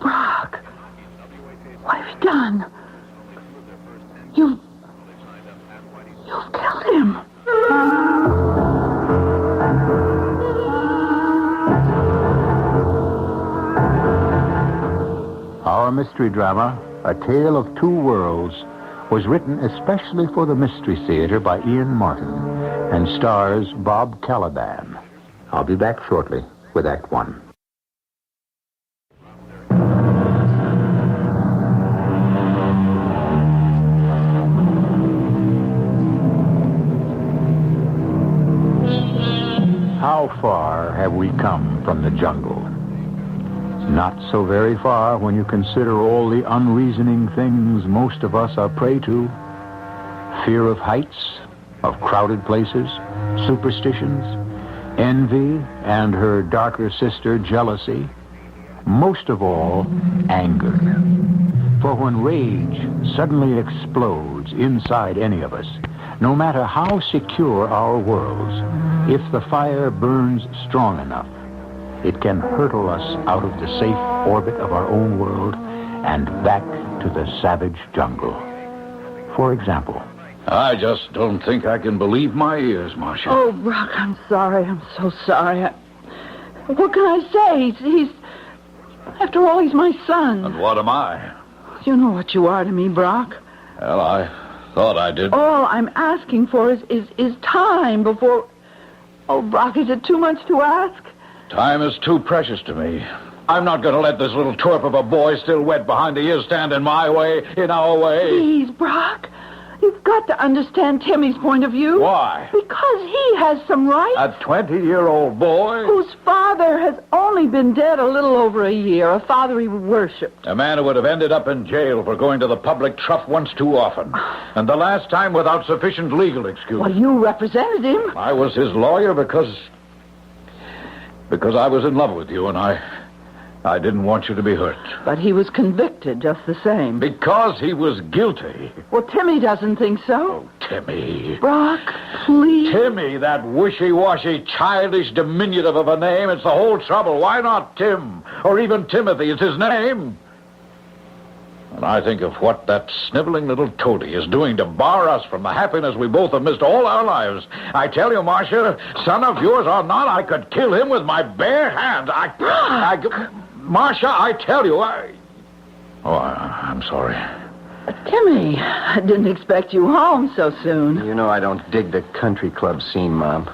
Brock. What have you done? You've killed him. Our mystery drama, A Tale of Two Worlds, was written especially for the Mystery Theater by Ian Martin and stars Bob Caliban. I'll be back shortly with Act One. How far have we come from the jungle? Not so very far when you consider all the unreasoning things most of us are prey to. Fear of heights, of crowded places, superstitions, envy, and her darker sister, jealousy. Most of all, anger. For when rage suddenly explodes inside any of us, no matter how secure our worlds, if the fire burns strong enough, it can hurtle us out of the safe orbit of our own world and back to the savage jungle. For example, I just don't think I can believe my ears, Marcia. Oh, Brock, I'm sorry. I'm so sorry. What can I say? He's... After all, he's my son. And what am I? You know what you are to me, Brock. Well, I thought I did. All I'm asking for is time before... Oh, Brock, is it too much to ask? Time is too precious to me. I'm not going to let this little twerp of a boy still wet behind the ears stand in my way, in our way. Please, Brock. You've got to understand Timmy's point of view. Why? Because he has some rights. A 20-year-old boy? Whose father has only been dead a little over a year, a father he worshipped. A man who would have ended up in jail for going to the public trough once too often. And the last time without sufficient legal excuse. Well, you represented him. I was his lawyer because I was in love with you, and I didn't want you to be hurt. But he was convicted just the same. Because he was guilty. Well, Timmy doesn't think so. Oh, Timmy. Brock, please. Timmy, that wishy-washy, childish diminutive of a name. It's the whole trouble. Why not Tim? Or even Timothy. It's his name. And I think of what that sniveling little toady is doing to bar us from the happiness we both have missed all our lives. I tell you, Marcia, son of yours or not, I could kill him with my bare hands. Marcia, I tell you, I'm sorry. Timmy, I didn't expect you home so soon. You know I don't dig the country club scene, Mom.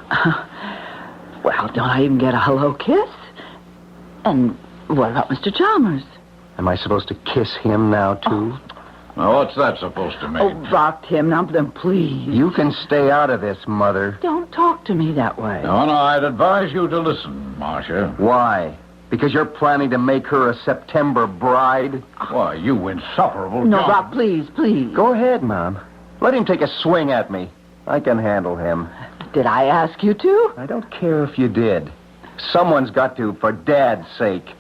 Well, don't I even get a hello kiss? And what about Mr. Chalmers? Am I supposed to kiss him now, too? Now, what's that supposed to mean? Oh, Brock, Tim, now then, please. You can stay out of this, Mother. Don't talk to me that way. No, I'd advise you to listen, Marcia. Why? Because you're planning to make her a September bride? Why, you insufferable No, John. Brock, please. Go ahead, Mom. Let him take a swing at me. I can handle him. Did I ask you to? I don't care if you did. Someone's got to, for Dad's sake.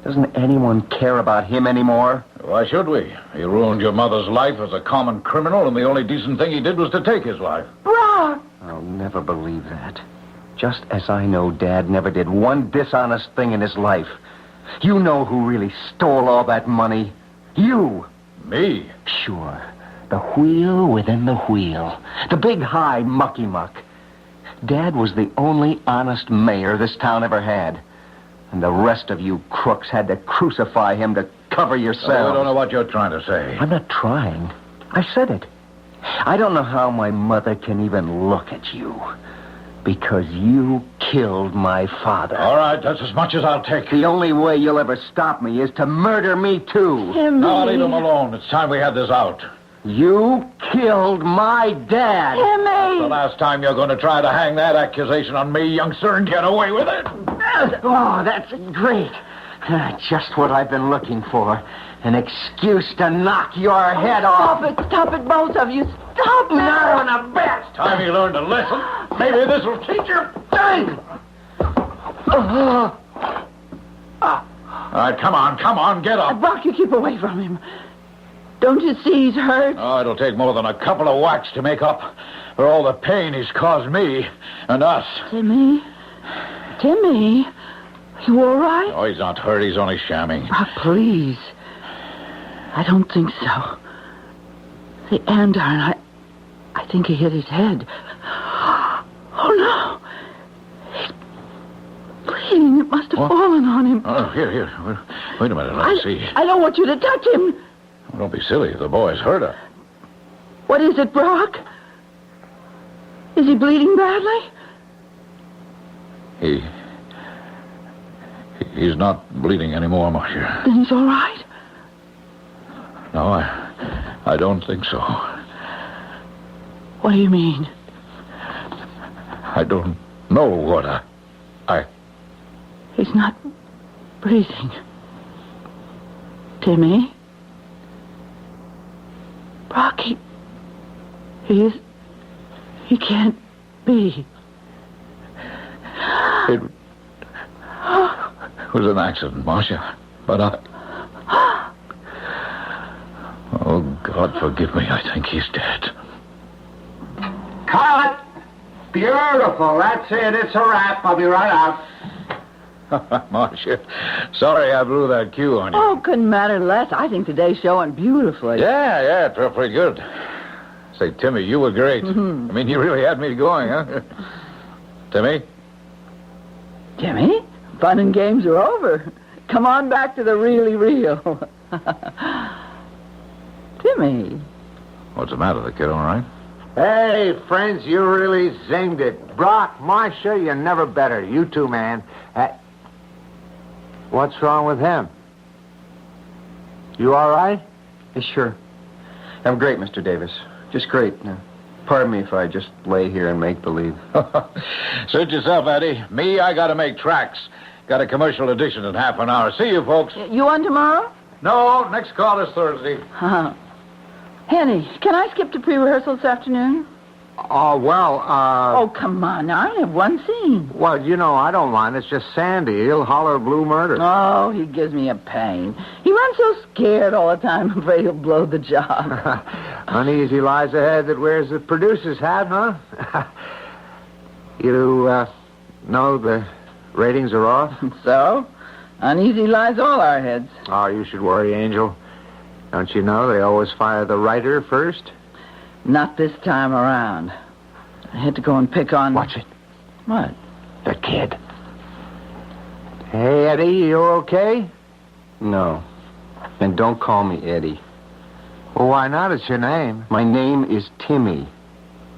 Doesn't anyone care about him anymore? Why should we? He ruined your mother's life as a common criminal, and the only decent thing he did was to take his life. Brock! I'll never believe that. Just as I know Dad never did one dishonest thing in his life. You know who really stole all that money. You. Me? Sure. The wheel within the wheel. The big high mucky-muck. Dad was the only honest mayor this town ever had. And the rest of you crooks had to crucify him to cover yourselves. I don't know what you're trying to say. I'm not trying. I said it. I don't know how my mother can even look at you. Because you killed my father. All right, that's as much as I'll take. The only way you'll ever stop me is to murder me, too. Timmy. No, leave him alone. It's time we had this out. You killed my dad. Timmy! That's the last time you're going to try to hang that accusation on me, youngster, and get away with it. Oh, that's great. Just what I've been looking for. An excuse to knock your head off. Stop it, both of you. Stop it. Not on a bet. Time you learned a lesson. Maybe this will teach you. All right, come on, get up. Brock, you keep away from him. Don't you see he's hurt? Oh, it'll take more than a couple of whacks to make up for all the pain he's caused me and us. Timmy, you all right? Oh, he's not hurt. He's only shamming. Brock, please. I don't think so. The andiron, I think he hit his head. Oh, no. He's bleeding. It must have fallen on him. Oh, here. Wait a minute. Let's see. I don't want you to touch him. Oh, don't be silly. The boy's hurt her. What is it, Brock? Is he bleeding badly? He's not bleeding anymore, Marcia. Then he's all right? No, I don't think so. What do you mean? I don't know what I... He's not breathing. Timmy? Brock, he can't be. It was an accident, Marcia. But Oh, God forgive me. I think he's dead. Cut! Beautiful. That's it. It's a wrap. I'll be right out. Marcia, sorry I blew that cue on you. Oh, couldn't matter less. I think today's showing beautifully. Yeah, it felt pretty good. Say, Timmy, you were great. Mm-hmm. I mean, you really had me going, huh? Timmy? Timmy? Fun and games are over. Come on back to the really real. Timmy. What's the matter? The kid all right? Hey, friends, you really zinged it. Brock, Marcia, you're never better. You too, man. What's wrong with him? You all right? Sure. I'm great, Mr. Davis. Just great. Now, pardon me if I just lay here and make believe. Suit yourself, Eddie. Me, I gotta make tracks. Got a commercial edition in half an hour. See you, folks. You on tomorrow? No, next call is Thursday. Henny, can I skip to pre-rehearsal this afternoon? Oh, come on. Now, I only have one scene. Well, I don't mind. It's just Sandy. He'll holler blue murder. Oh, he gives me a pain. He runs so scared all the time. I'm afraid he'll blow the job. Uneasy lies ahead that wears the producer's hat, huh? You know the ratings are off? So? Uneasy lies all our heads. Oh, you should worry, Angel. Don't you know they always fire the writer first? Not this time around. I had to go and pick on... Watch it. What? The kid. Hey, Eddie, you okay? No. And don't call me Eddie. Well, why not? It's your name. My name is Timmy.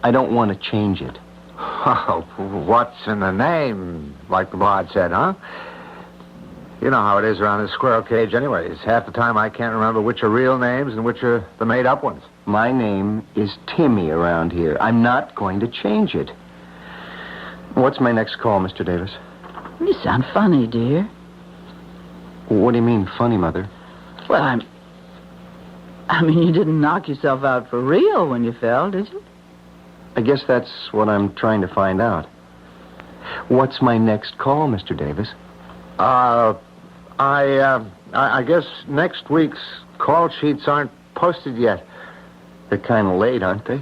I don't want to change it. Oh, what's in the name, like the bard said, huh? You know how it is around the squirrel cage anyways. Half the time I can't remember which are real names and which are the made-up ones. My name is Timmy around here. I'm not going to change it. What's my next call, Mr. Davis? You sound funny, dear. What do you mean, funny, Mother? Well, I mean, you didn't knock yourself out for real when you fell, did you? I guess that's what I'm trying to find out. What's my next call, Mr. Davis? I guess next week's call sheets aren't posted yet. They're kind of late, aren't they?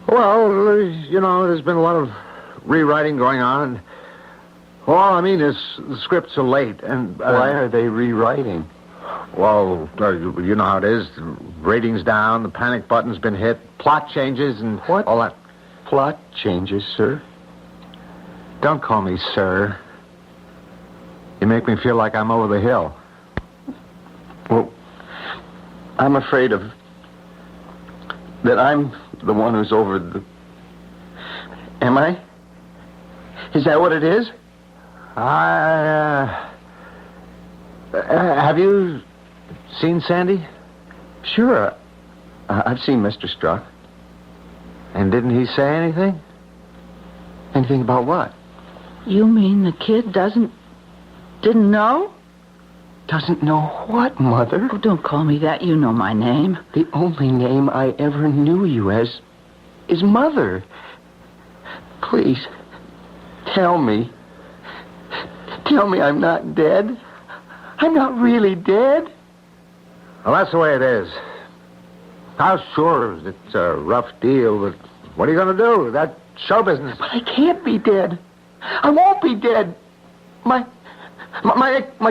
Well, there's been a lot of rewriting going on. And all I mean is the scripts are late. And why are they rewriting? Well, you know how it is. The ratings down, the panic button's been hit, plot changes, and What? all that. Plot changes, sir? Don't call me sir. You make me feel like I'm over the hill. Well, I'm afraid that I'm the one who's over the... Am I? Is that what it is? Have you seen Sandy? Sure. I've seen Mr. Struck. And didn't he say anything? Anything about what? You mean the kid didn't know? Doesn't know what, Mother? Oh, don't call me that. You know my name. The only name I ever knew you as is Mother. Please, tell me. Tell me I'm not dead. I'm not really dead. Well, that's the way it is. How sure it's a rough deal, but what are you going to do? That show business. But I can't be dead. I won't be dead. My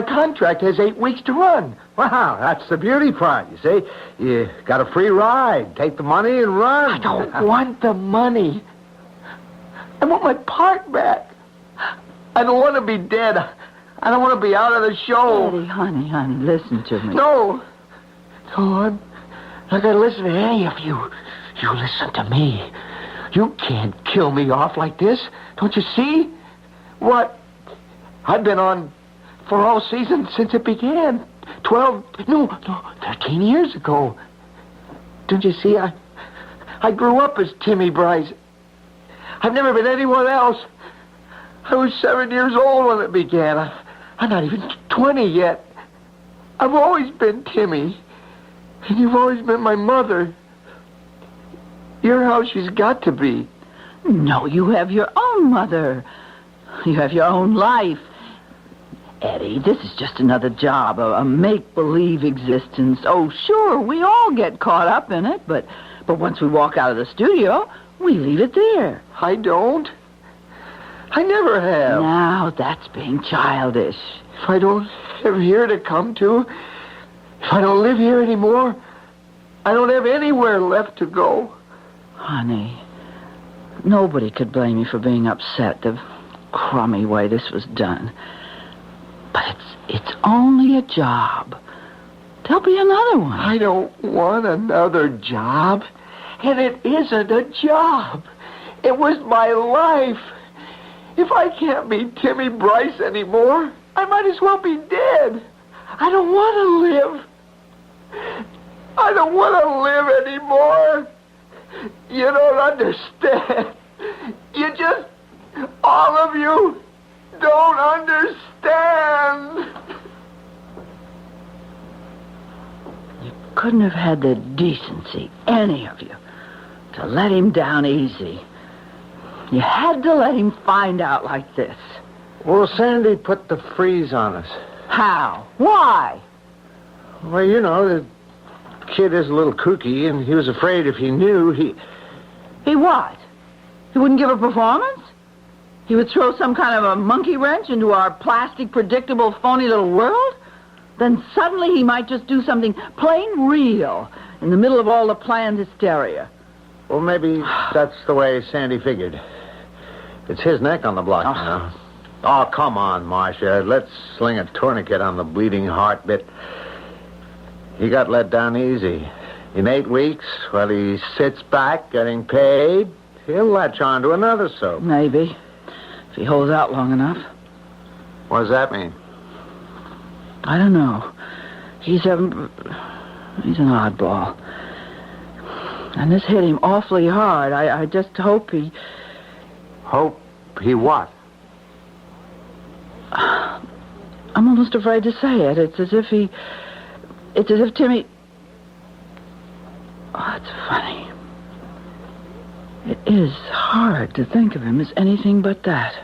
contract has 8 weeks to run. Wow, that's the beauty part, you see. You got a free ride. Take the money and run. I don't want the money. I want my part back. I don't want to be dead. I don't want to be out of the show. Daddy, honey, listen to me. No, I'm not going to listen to any of you. You listen to me. You can't kill me off like this. Don't you see? What? I've been on for all seasons since it began. 13 years ago. Don't you see? I grew up as Timmy Bryce. I've never been anyone else. I was 7 years old when it began. I'm not even 20 yet. I've always been Timmy. And you've always been my mother. You're how she's got to be. No, you have your own mother. You have your own life. Eddie, this is just another job, a make-believe existence. Oh, sure, we all get caught up in it, but once we walk out of the studio, we leave it there. I don't. I never have. Now, that's being childish. If I don't have here to come to, if I don't live here anymore, I don't have anywhere left to go. Honey, nobody could blame you for being upset the crummy way this was done. But it's only a job. There'll be another one. I don't want another job. And it isn't a job. It was my life. If I can't be Timmy Bryce anymore, I might as well be dead. I don't want to live. I don't want to live anymore. You don't understand. You just, all of you, don't understand. You couldn't have had the decency, any of you, to let him down easy. You had to let him find out like this. Well, Sandy put the freeze on us. How? Why? Well, you know, the kid is a little kooky, and he was afraid if he knew, he... He what? He wouldn't give a performance? He would throw some kind of a monkey wrench into our plastic, predictable, phony little world? Then suddenly he might just do something plain real in the middle of all the planned hysteria. Well, maybe that's the way Sandy figured. It's his neck on the block now. Oh, come on, Marcia. Let's sling a tourniquet on the bleeding heart bit. He got let down easy. In 8 weeks, while he sits back getting paid, he'll latch on to another soap. Maybe. If he holds out long enough. What does that mean? I don't know. He's an oddball. And this hit him awfully hard. I just hope he... Hope he what? I'm almost afraid to say it. It's as if Timmy... Oh, it's funny. It is hard to think of him as anything but that.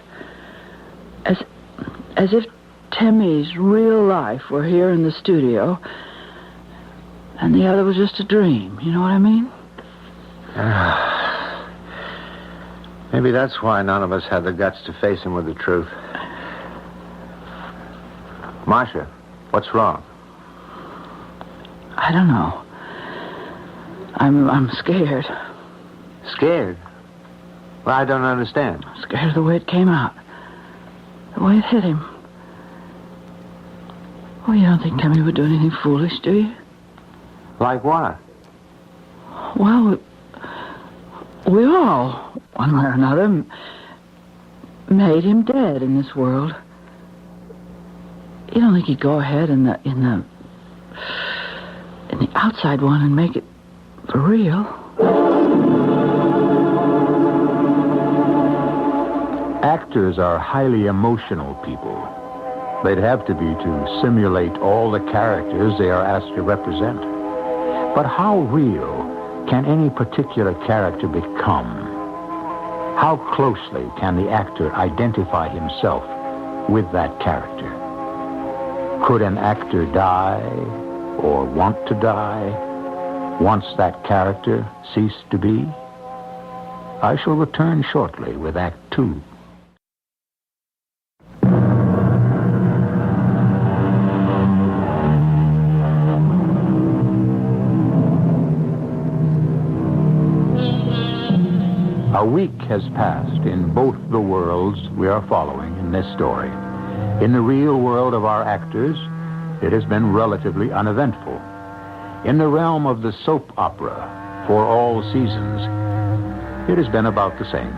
As if Timmy's real life were here in the studio, and the other was just a dream. You know what I mean? Maybe that's why none of us had the guts to face him with the truth. Marcia, what's wrong? I don't know. I'm scared. Scared? Well, I don't understand. I'm scared of the way it came out. The way it hit him. Oh, you don't think Timmy would do anything foolish, do you? Like what? Well, we all, one way or another, made him dead in this world. You don't think he'd go ahead in the outside one and make it for real? Actors are highly emotional people. They'd have to be to simulate all the characters they are asked to represent. But how real can any particular character become? How closely can the actor identify himself with that character? Could an actor die, or want to die, once that character ceased to be? I shall return shortly with Act 2. A week has passed in both the worlds we are following in this story. In the real world of our actors, it has been relatively uneventful. In the realm of the soap opera, for all seasons, it has been about the same.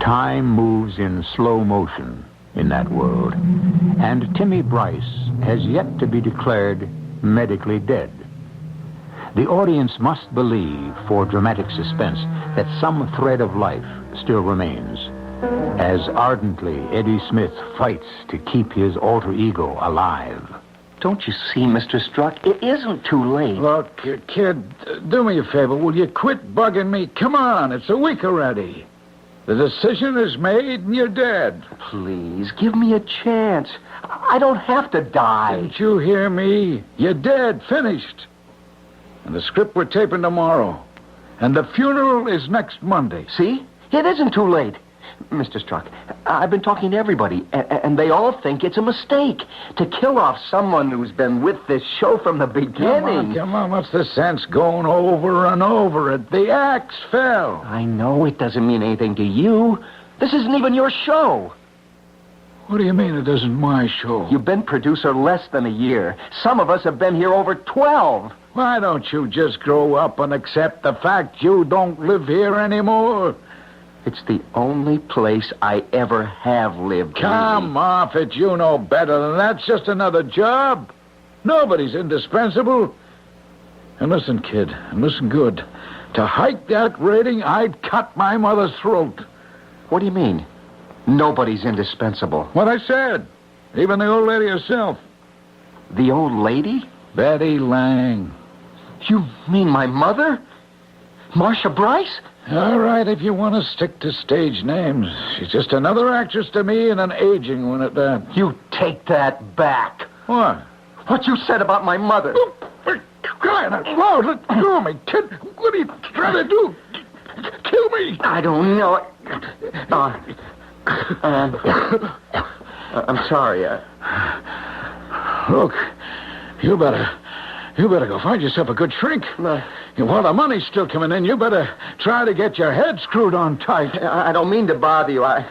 Time moves in slow motion in that world, and Timmy Bryce has yet to be declared medically dead. The audience must believe, for dramatic suspense, that some thread of life still remains, as ardently Eddie Smith fights to keep his alter ego alive. Don't you see, Mr. Struck? It isn't too late. Look, kid, do me a favor. Will you quit bugging me? Come on, it's a week already. The decision is made and you're dead. Please, give me a chance. I don't have to die. Didn't you hear me? You're dead, finished. And the script we're taping tomorrow. And the funeral is next Monday. See? It isn't too late. Mr. Struck, I've been talking to everybody, and they all think it's a mistake to kill off someone who's been with this show from the beginning. Come on, what's the sense going over and over it? The axe fell. I know it doesn't mean anything to you. This isn't even your show. What do you mean it isn't my show? You've been producer less than a year. Some of us have been here over 12. Why don't you just grow up and accept the fact you don't live here anymore? It's the only place I ever have lived. Come off it. You know better than that. It's just another job. Nobody's indispensable. And listen, kid, and listen good. To hike that rating, I'd cut my mother's throat. What do you mean? Nobody's indispensable. What I said. Even the old lady herself. The old lady? Betty Lang. You mean my mother? Marcia Bryce? All right, if you want to stick to stage names. She's just another actress to me and an aging one at that. You take that back. What? What you said about my mother. Oh, crying out loud, let go of me, kid. What are you trying to do? Kill me. I don't know. I'm sorry. Look, you better go find yourself a good shrink. While the money's still coming in, you better try to get your head screwed on tight. I don't mean to bother you. I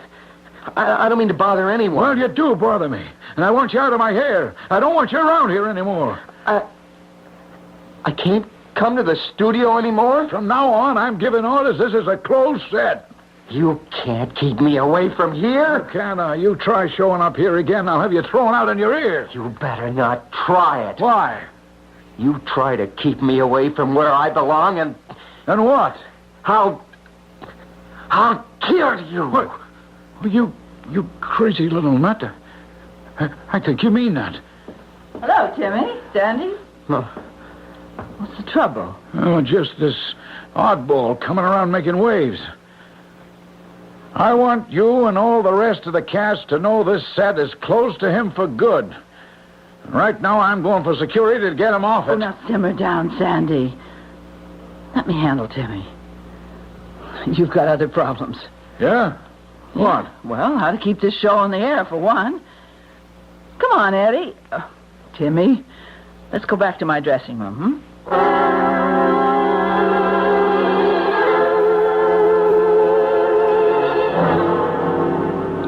don't mean to bother anyone. Well, you do bother me. And I want you out of my hair. I don't want you around here anymore. I can't come to the studio anymore? From now on, I'm giving orders. This is a closed set. You can't keep me away from here. You can. You try showing up here again, I'll have you thrown out in your ear. You better not try it. Why? You try to keep me away from where I belong, and... And what? I'll kill you. What? You crazy little nut. I think you mean that. Hello, Timmy. Sandy? No. What's the trouble? Oh, just this oddball coming around making waves. I want you and all the rest of the cast to know this set is closed to him for good. Right now, I'm going for security to get him off it. Oh, now simmer down, Sandy. Let me handle Timmy. You've got other problems. Yeah? What? Well, how to keep this show on the air, for one. Come on, Eddie. Timmy, Let's go back to my dressing room,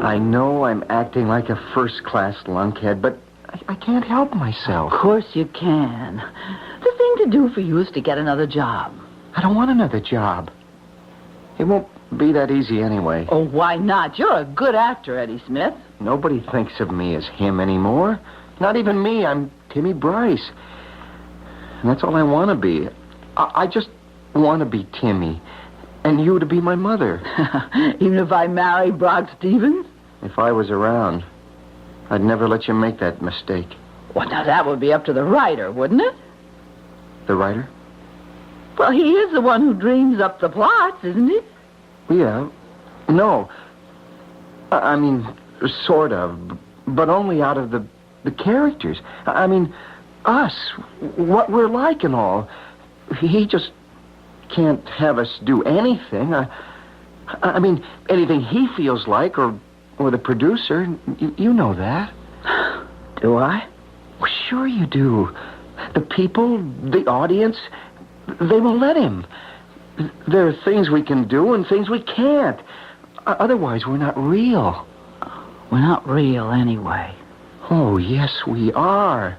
I know I'm acting like a first-class lunkhead, but I can't help myself. Of course you can. The thing to do for you is to get another job. I don't want another job. It won't be that easy anyway. Oh, why not? You're a good actor, Eddie Smith. Nobody thinks of me as him anymore. Not even me. I'm Timmy Bryce. And that's all I want to be. I just want to be Timmy. And you to be my mother. Even if I marry Brock Stevens? If I was around, I'd never let you make that mistake. Well, now that would be up to the writer, wouldn't it? The writer? Well, he is the one who dreams up the plots, isn't he? Yeah. No. I mean, sort of. But only out of the characters. I mean, us. What we're like and all. He just can't have us do anything. I mean, anything he feels like, or the producer. You know that. Do I? Well, sure you do. The people, the audience, they will let him. There are things we can do and things we can't. Otherwise, we're not real. We're not real anyway. Oh, yes, we are.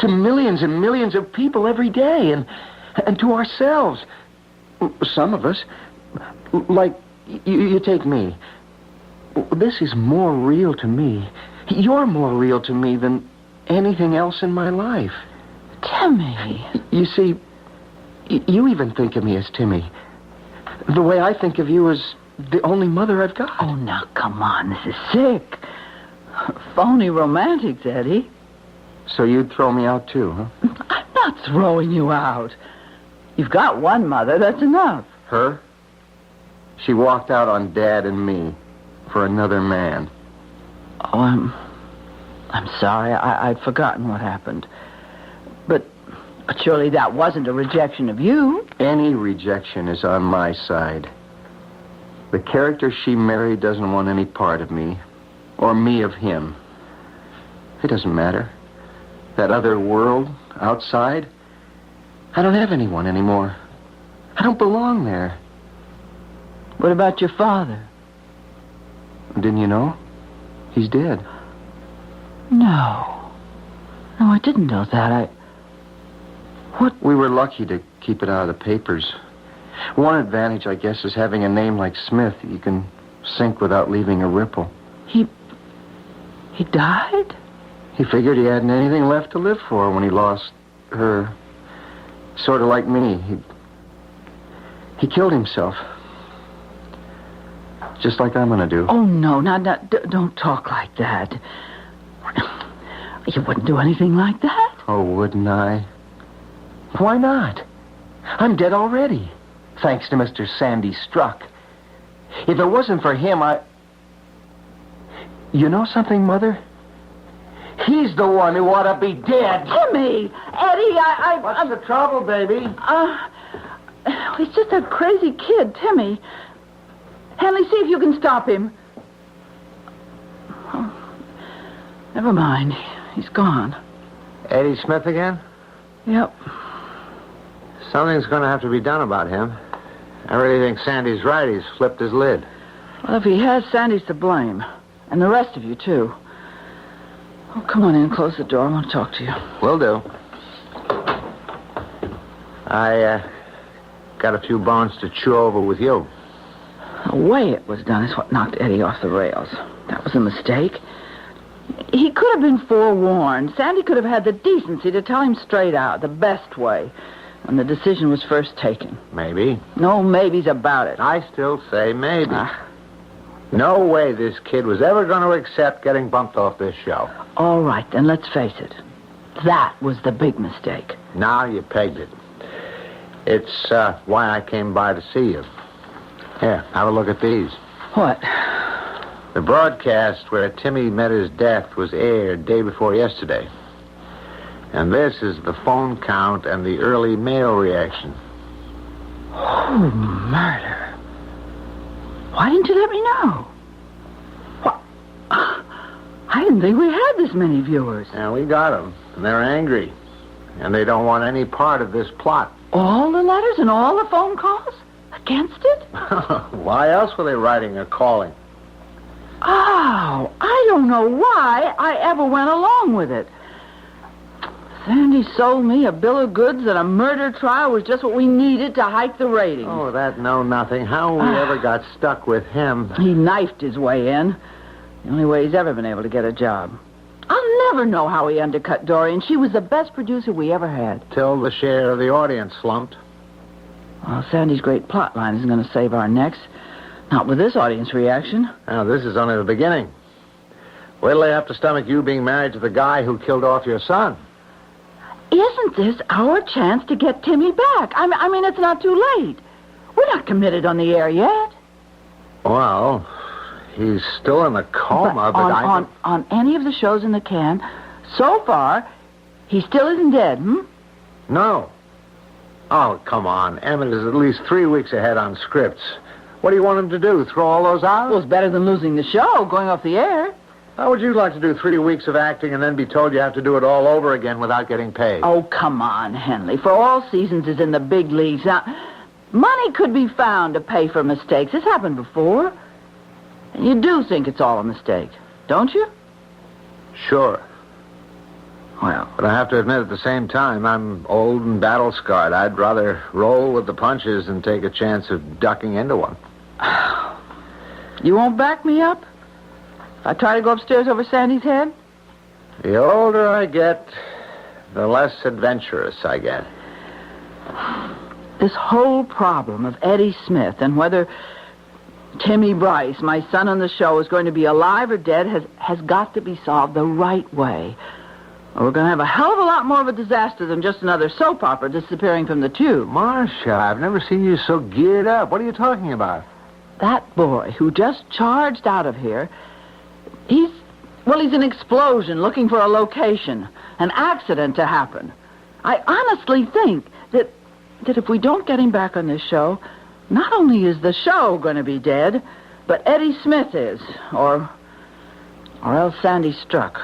To millions and millions of people every day, and to ourselves. Some of us, like you take me. This is more real to me. You're more real to me than anything else in my life. Timmy. You see, you even think of me as Timmy. The way I think of you as the only mother I've got. Oh, now, come on. This is sick. Phony romantics, Eddie. So you'd throw me out, too, huh? I'm not throwing you out. You've got one mother. That's enough. Her? She walked out on Dad and me for another man. Oh, I'm sorry. I'd forgotten what happened. But surely that wasn't a rejection of you. Any rejection is on my side. The character she married doesn't want any part of me, or me of him. It doesn't matter. That other world, outside, I don't have anyone anymore. I don't belong there. What about your father? Didn't you know? He's dead. No, I didn't know that. What? We were lucky to keep it out of the papers. One advantage, I guess, is having a name like Smith. You can sink without leaving a ripple. He died? He figured he hadn't anything left to live for when he lost her. Sort of like me. He killed himself. Just like I'm going to do. Oh, no, don't talk like that. You wouldn't do anything like that. Oh, wouldn't I? Why not? I'm dead already, thanks to Mr. Sandy Struck. If it wasn't for him, You know something, Mother? He's the one who ought to be dead. Timmy! Eddie, What's the trouble, baby? He's just a crazy kid, Timmy. Henley, see if you can stop him. Oh, never mind. He's gone. Eddie Smith again? Yep. Something's going to have to be done about him. I really think Sandy's right. He's flipped his lid. Well, if he has, Sandy's to blame. And the rest of you, too. Oh, come on in and close the door. I want to talk to you. Will do. I got a few bones to chew over with you. The way it was done is what knocked Eddie off the rails. That was a mistake. He could have been forewarned. Sandy could have had the decency to tell him straight out, the best way, when the decision was first taken. Maybe. No maybes about it. I still say maybe. No way this kid was ever going to accept getting bumped off this show. All right, then let's face it. That was the big mistake. Now you pegged it. It's why I came by to see you. Here, have a look at these. What? The broadcast where Timmy met his death was aired day before yesterday. And this is the phone count and the early mail reaction. Oh, murder. Why didn't you let me know? What? I didn't think we had this many viewers. Yeah, we got them, and they're angry. and they don't want any part of this plot. All the letters and all the phone calls? Against it? Why else were they writing or calling? Oh, I don't know why I ever went along with it. Sandy sold me a bill of goods that a murder trial was just what we needed to hike the ratings. Oh, that know-nothing. How we ever got stuck with him? He knifed his way in. The only way he's ever been able to get a job. I'll never know how he undercut Dorian. She was the best producer we ever had. Till the share of the audience slumped. Well, Sandy's great plot line isn't going to save our necks. Not with this audience reaction. Now, this is only the beginning. Wait till they have to stomach you being married to the guy who killed off your son. Isn't this our chance to get Timmy back? I mean, it's not too late. We're not committed on the air yet. Well, he's still in a coma, but on any of the shows in the can, so far, he still isn't dead, No. Oh, come on. Emmett is at least 3 weeks ahead on scripts. What do you want him to do, throw all those out? Well, it's better than losing the show, going off the air. How would you like to do 3 weeks of acting and then be told you have to do it all over again without getting paid? Oh, come on, Henley. For all seasons is in the big leagues. Now, money could be found to pay for mistakes. It's happened before. And you do think it's all a mistake, don't you? Sure. Well, but I have to admit at the same time, I'm old and battle-scarred. I'd rather roll with the punches than take a chance of ducking into one. You won't back me up? I try to go upstairs over Sandy's head? The older I get, the less adventurous I get. This whole problem of Eddie Smith and whether Timmy Bryce, my son on the show, is going to be alive or dead has got to be solved the right way. Or we're going to have a hell of a lot more of a disaster than just another soap opera disappearing from the tube. Marcia, I've never seen you so geared up. What are you talking about? That boy who just charged out of here, he's an explosion looking for a location, an accident to happen. I honestly think that if we don't get him back on this show, not only is the show going to be dead, but Eddie Smith is, or else Sandy struck.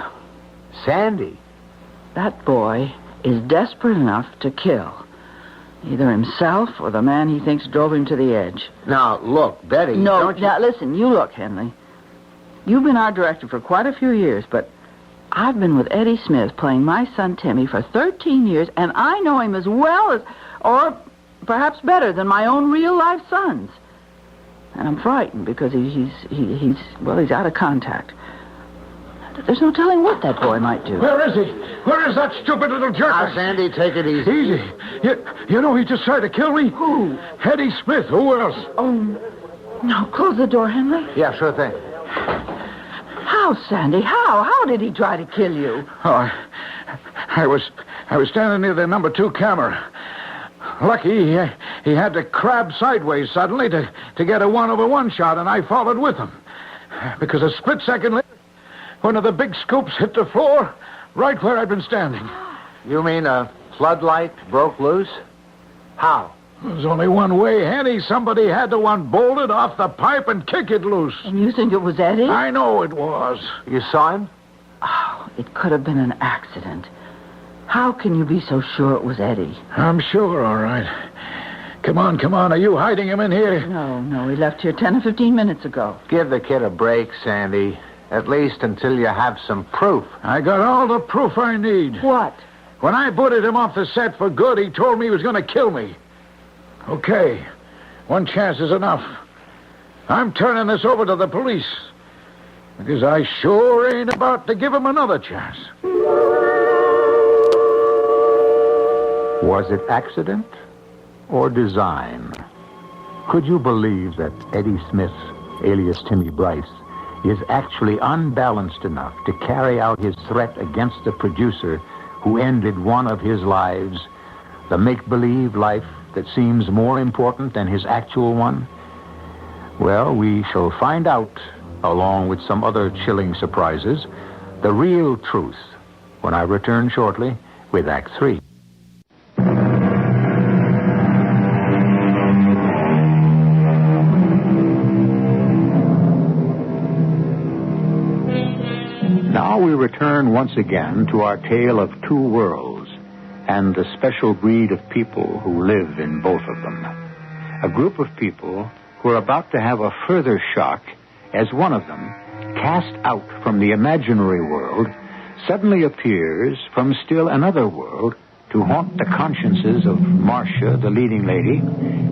Sandy? That boy is desperate enough to kill either himself or the man he thinks drove him to the edge. Now, look, Betty... No, now, listen, you look, Henley. You've been our director for quite a few years, but I've been with Eddie Smith playing my son Timmy for 13 years, and I know him as well as, or perhaps better than my own real-life sons. And I'm frightened because he's out of contact. There's no telling what that boy might do. Where is he? Where is that stupid little jerk? Now, Sandy, take it easy. Easy? You know he just tried to kill me? Who? Eddie Smith. Who else? Oh, no. Close the door, Henley. Yeah, sure thing. How, Sandy? How did he try to kill you? Oh, I was standing near the number 2 camera. Lucky he had to crab sideways suddenly to get a 1/1 shot, and I followed with him. Because a split second later, one of the big scoops hit the floor right where I'd been standing. You mean a floodlight broke loose? How? There's only one way, Henny. Somebody had to unbolt it off the pipe and kick it loose. And you think it was Eddie? I know it was. You saw him? Oh, it could have been an accident. How can you be so sure it was Eddie? I'm sure, all right. Come on. Are you hiding him in here? No. He left here 10 or 15 minutes ago. Give the kid a break, Sandy. At least until you have some proof. I got all the proof I need. What? When I booted him off the set for good, he told me he was going to kill me. Okay. One chance is enough. I'm turning this over to the police. Because I sure ain't about to give him another chance. Was it accident or design? Could you believe that Eddie Smith, alias Timmy Bryce, is actually unbalanced enough to carry out his threat against the producer who ended one of his lives, the make-believe life that seems more important than his actual one? Well, we shall find out, along with some other chilling surprises, the real truth when I return shortly with Act 3. Now we return once again to our tale of two worlds, and the special breed of people who live in both of them. A group of people who are about to have a further shock as one of them, cast out from the imaginary world, suddenly appears from still another world to haunt the consciences of Marcia, the leading lady,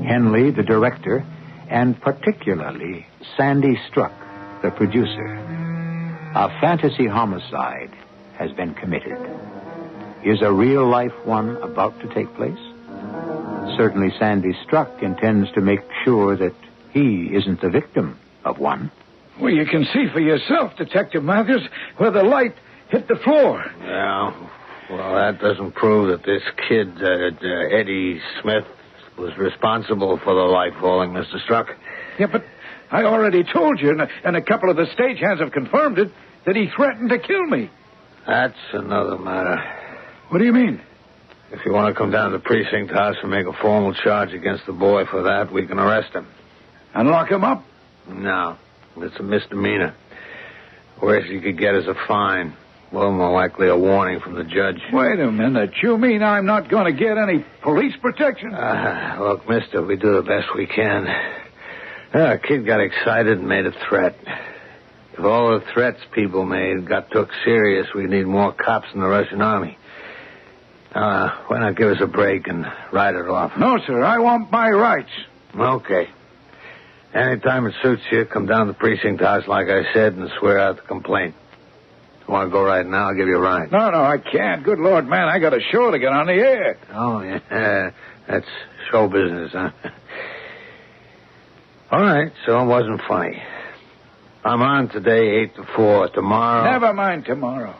Henley, the director, and particularly Sandy Struck, the producer. A fantasy homicide has been committed. Is a real-life one about to take place? Certainly Sandy Struck intends to make sure that he isn't the victim of one. Well, you can see for yourself, Detective Matthews, where the light hit the floor. Yeah. Well, that doesn't prove that this kid, Eddie Smith, was responsible for the light falling, Mr. Struck. Yeah, but I already told you, and a couple of the stagehands have confirmed it, that he threatened to kill me. That's another matter. What do you mean? If you want to come down to the precinct house and make a formal charge against the boy for that, we can arrest him. And lock him up? No. It's a misdemeanor. Worst you could get is a fine. Well, more likely a warning from the judge. Wait a minute. You mean I'm not going to get any police protection? Look, mister, we do the best we can. A kid got excited and made a threat. If all the threats people made got took serious, we'd need more cops in the Russian army. Why not give us a break and ride it off? No, sir. I want my rights. Okay. Anytime it suits you, come down to the precinct house, like I said, and swear out the complaint. If you want to go right now, I'll give you a ride. No, I can't. Good Lord, man, I got a show to get on the air. Oh, yeah. That's show business, huh? All right, so it wasn't funny. I'm on today, 8 to 4. Tomorrow... Never mind tomorrow.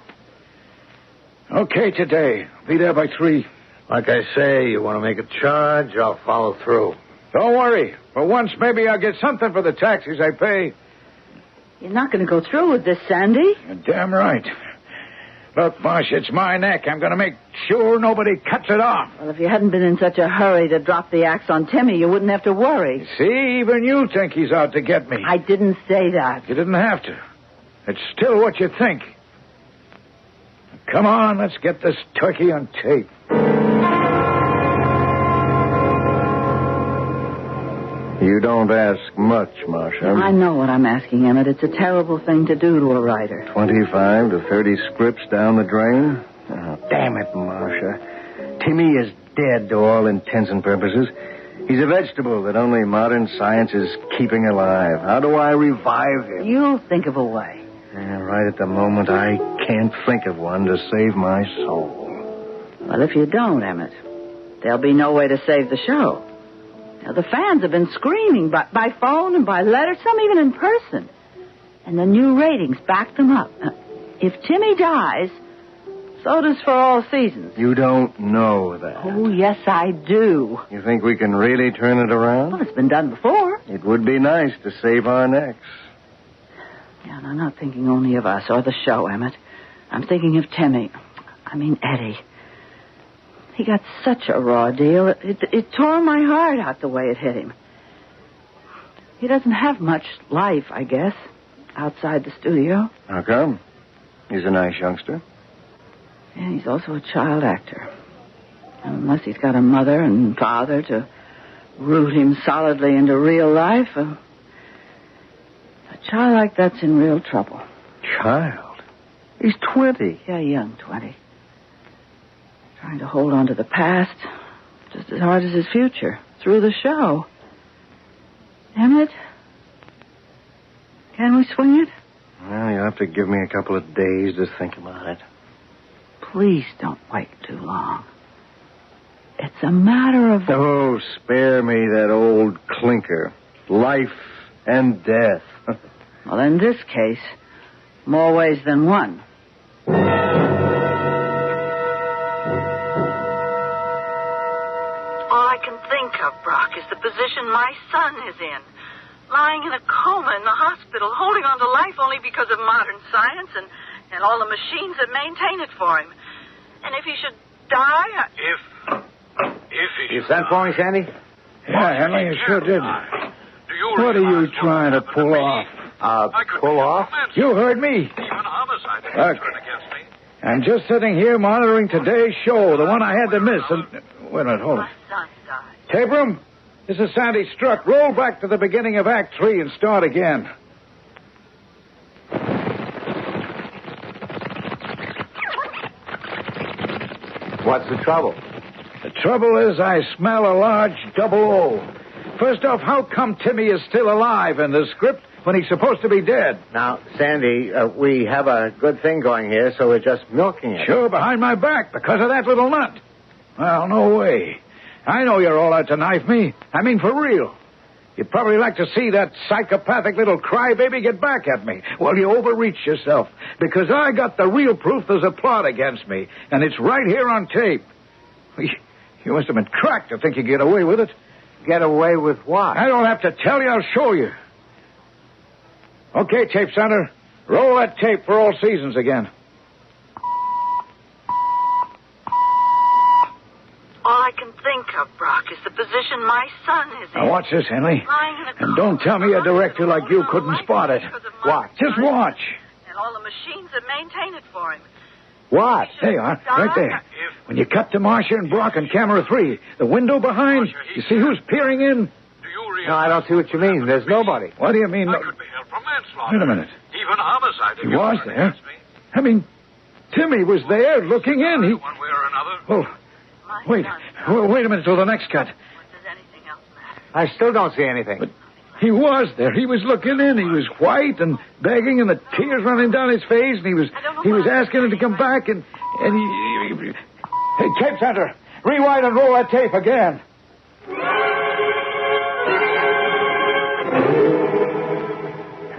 Okay, today. Be there by 3. Like I say, you want to make a charge, I'll follow through. Don't worry. For once, maybe I'll get something for the taxes I pay. You're not going to go through with this, Sandy. You're damn right. Look, Marsh, it's my neck. I'm going to make sure nobody cuts it off. Well, if you hadn't been in such a hurry to drop the axe on Timmy, you wouldn't have to worry. See, even you think he's out to get me. I didn't say that. You didn't have to. It's still what you think. Come on, let's get this turkey on tape. You don't ask much, Marcia. I know what I'm asking, Emmett. It's a terrible thing to do to a writer. 25 to 30 scripts down the drain? Oh, damn it, Marcia. Timmy is dead to all intents and purposes. He's a vegetable that only modern science is keeping alive. How do I revive him? You'll think of a way. Yeah, right at the moment, I can't think of one to save my soul. Well, if you don't, Emmett, there'll be no way to save the show. Now, the fans have been screaming by phone and by letter, some even in person. And the new ratings back them up. If Timmy dies, so does For All Seasons. You don't know that. Oh, yes, I do. You think we can really turn it around? Well, it's been done before. It would be nice to save our necks. Yeah, and I'm not thinking only of us or the show, Emmett. I'm thinking of Timmy. I mean, Eddie. He got such a raw deal. It tore my heart out the way it hit him. He doesn't have much life, I guess, outside the studio. How come? He's a nice youngster. Yeah, he's also a child actor. Unless he's got a mother and father to root him solidly into real life, a child like that's in real trouble. Child? He's 20. Yeah, young 20. Trying to hold on to the past just as hard as his future through the show. Emmett, can we swing it? Well, you'll have to give me a couple of days to think about it. Please don't wait too long. It's a matter of... Oh, spare me that old clinker. Life and death. Well, in this case, more ways than one. Brock, is the position my son is in. Lying in a coma in the hospital, holding on to life only because of modern science and all the machines that maintain it for him. And if he should die... If you sent for me, Sandy? Yeah, Henley, you sure did. What are you trying to pull off? Pull off? You heard me. Even homicide has been against me. I'm just sitting here monitoring today's show, the one I had to miss. And wait a minute, hold it. Tape room, this is Sandy Struck. Roll back to the beginning of Act 3 and start again. What's the trouble? The trouble is I smell a large double O. First off, how come Timmy is still alive in the script when he's supposed to be dead? Now, Sandy, we have a good thing going here, so we're just milking it. Sure, behind my back, because of that little nut. Well, no way. I know you're all out to knife me. I mean, for real. You'd probably like to see that psychopathic little crybaby get back at me. Well, you overreached yourself, because I got the real proof there's a plot against me, and it's right here on tape. You must have been cracked to think you get away with it. Get away with what? I don't have to tell you, I'll show you. Okay, tape center. Roll that tape for all seasons again. All I can think of, Brock, is the position my son is in. Now watch this, Henley. And don't tell me a director like you couldn't spot it. Watch. Just watch. And all the machines that maintain it for him. What? There you are, right there. When you cut to Marcia and Brock on camera 3, the window behind, you see who's peering in? No, I don't see what you mean. There's nobody. What do you mean? I could be held for manslaughter. Wait a minute. Even homicide. He was there. I mean, Timmy was there looking in. He... One way or another. Oh, wait a minute till the next cut. I still don't see anything. But he was there. He was looking in. He was white and begging, and the tears running down his face, and he was asking him to come back, and he... Hey, tape center, rewind and roll that tape again.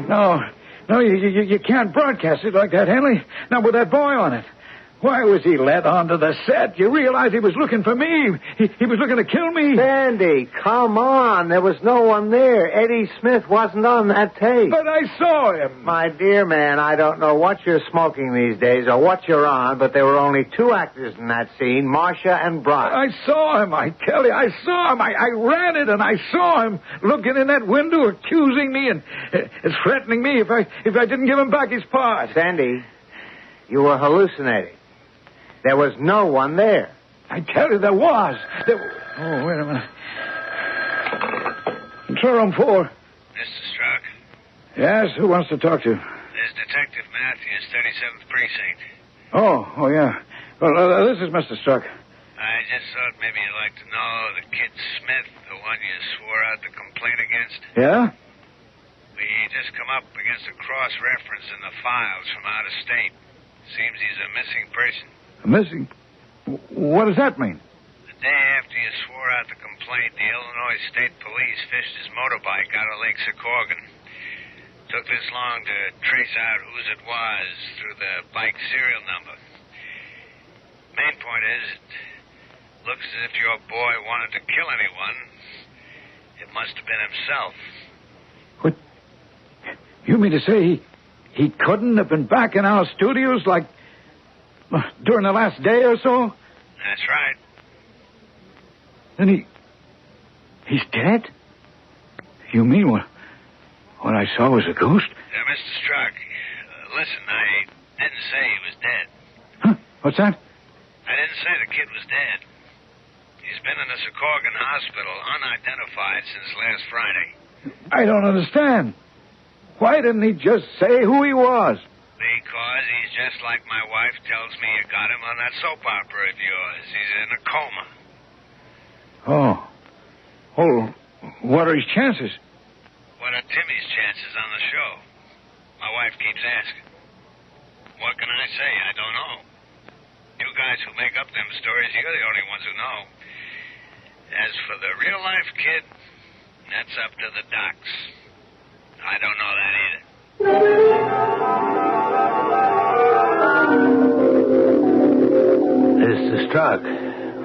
No, you can't broadcast it like that, Henley. Not with that boy on it. Why was he let onto the set? You realize he was looking for me. He was looking to kill me. Sandy, come on. There was no one there. Eddie Smith wasn't on that tape. But I saw him. My dear man, I don't know what you're smoking these days or what you're on, but there were only 2 actors in that scene, Marcia and Brock. I saw him, I tell you. I saw him. I ran it, and I saw him looking in that window, accusing me and threatening me if I didn't give him back his part. Sandy, you were hallucinating. There was no one there. I tell you, there was. Oh, wait a minute. Control room 4. Mr. Struck? Yes, who wants to talk to? This is Detective Matthews, 37th Precinct. Oh, yeah. Well, this is Mr. Struck. I just thought maybe you'd like to know the kid Smith, the one you swore out the complaint against. Yeah? We just come up against a cross-reference in the files from out of state. Seems he's a missing person. Missing? What does that mean? The day after you swore out the complaint, the Illinois State Police fished his motorbike out of Lake Secorgan. Took this long to trace out whose it was through the bike serial number. Main point is, it looks as if your boy wanted to kill anyone. It must have been himself. What? You mean to say he couldn't have been back in our studios like... during the last day or so? That's right. Then he's dead? You mean what I saw was a ghost? Mr. Struck, listen, I didn't say he was dead. Huh? What's that? I didn't say the kid was dead. He's been in the Secorgan hospital, unidentified since last Friday. I don't understand. Why didn't he just say who he was? Because he's just like my wife tells me you got him on that soap opera of yours. He's in a coma. Oh, what are his chances? What are Timmy's chances on the show? My wife keeps asking. What can I say? I don't know. You guys who make up them stories, you're the only ones who know. As for the real-life kid, that's up to the docs. I don't know that either. Mr. Struck,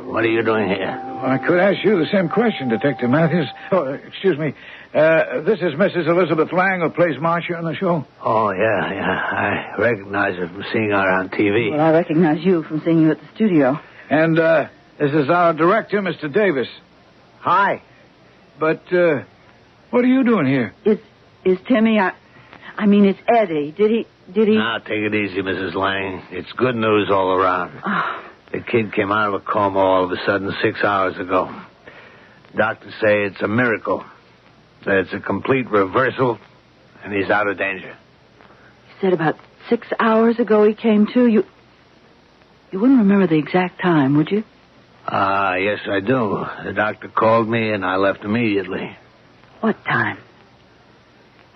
what are you doing here? Well, I could ask you the same question, Detective Matthews. Oh, excuse me. This is Mrs. Elizabeth Lang, who plays Marcia on the show. Oh, yeah. I recognize her from seeing her on TV. Well, I recognize you from seeing you at the studio. And this is our director, Mr. Davis. Hi. But what are you doing here? Is Timmy... I mean, it's Eddie. Did he... Now, take it easy, Mrs. Lang. It's good news all around. The kid came out of a coma all of a sudden 6 hours ago. Doctors say it's a miracle. That it's a complete reversal, and he's out of danger. You said about 6 hours ago he came to. You wouldn't remember the exact time, would you? Yes, I do. The doctor called me, and I left immediately. What time?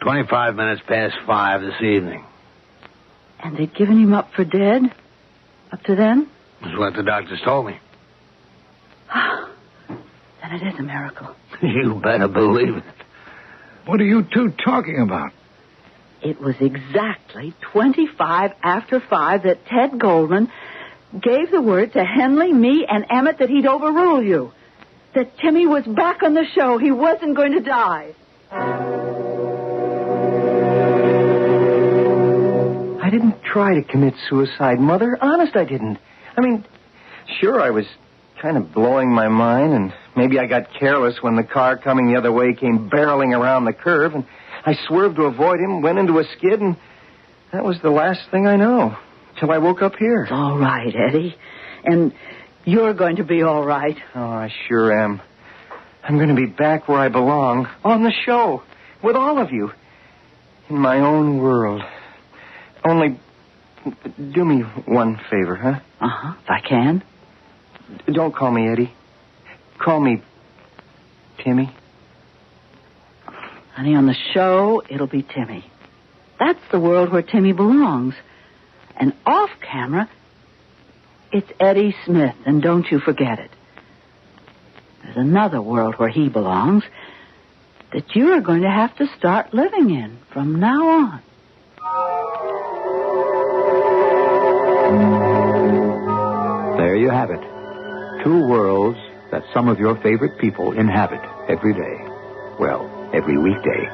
25 minutes past 5 this evening. And they'd given him up for dead? Up to then? That's what the doctors told me. Then it is a miracle. You better believe it. What are you two talking about? It was exactly 25 after 5 that Ted Goldman gave the word to Henley, me, and Emmett that he'd overrule you. That Timmy was back on the show. He wasn't going to die. I didn't try to commit suicide, Mother. Honest, I didn't. I mean, sure, I was kind of blowing my mind, and maybe I got careless when the car coming the other way came barreling around the curve, and I swerved to avoid him, went into a skid, and that was the last thing I know, till I woke up here. It's all right, Eddie. And you're going to be all right. Oh, I sure am. I'm going to be back where I belong, on the show, with all of you, in my own world. Only, do me one favor, huh? Uh-huh, if I can. Don't call me Eddie. Call me Timmy. Honey, on the show, it'll be Timmy. That's the world where Timmy belongs. And off camera, it's Eddie Smith, and don't you forget it. There's another world where he belongs that you are going to have to start living in from now on. There you have it. 2 worlds that some of your favorite people inhabit every day. Well, every weekday.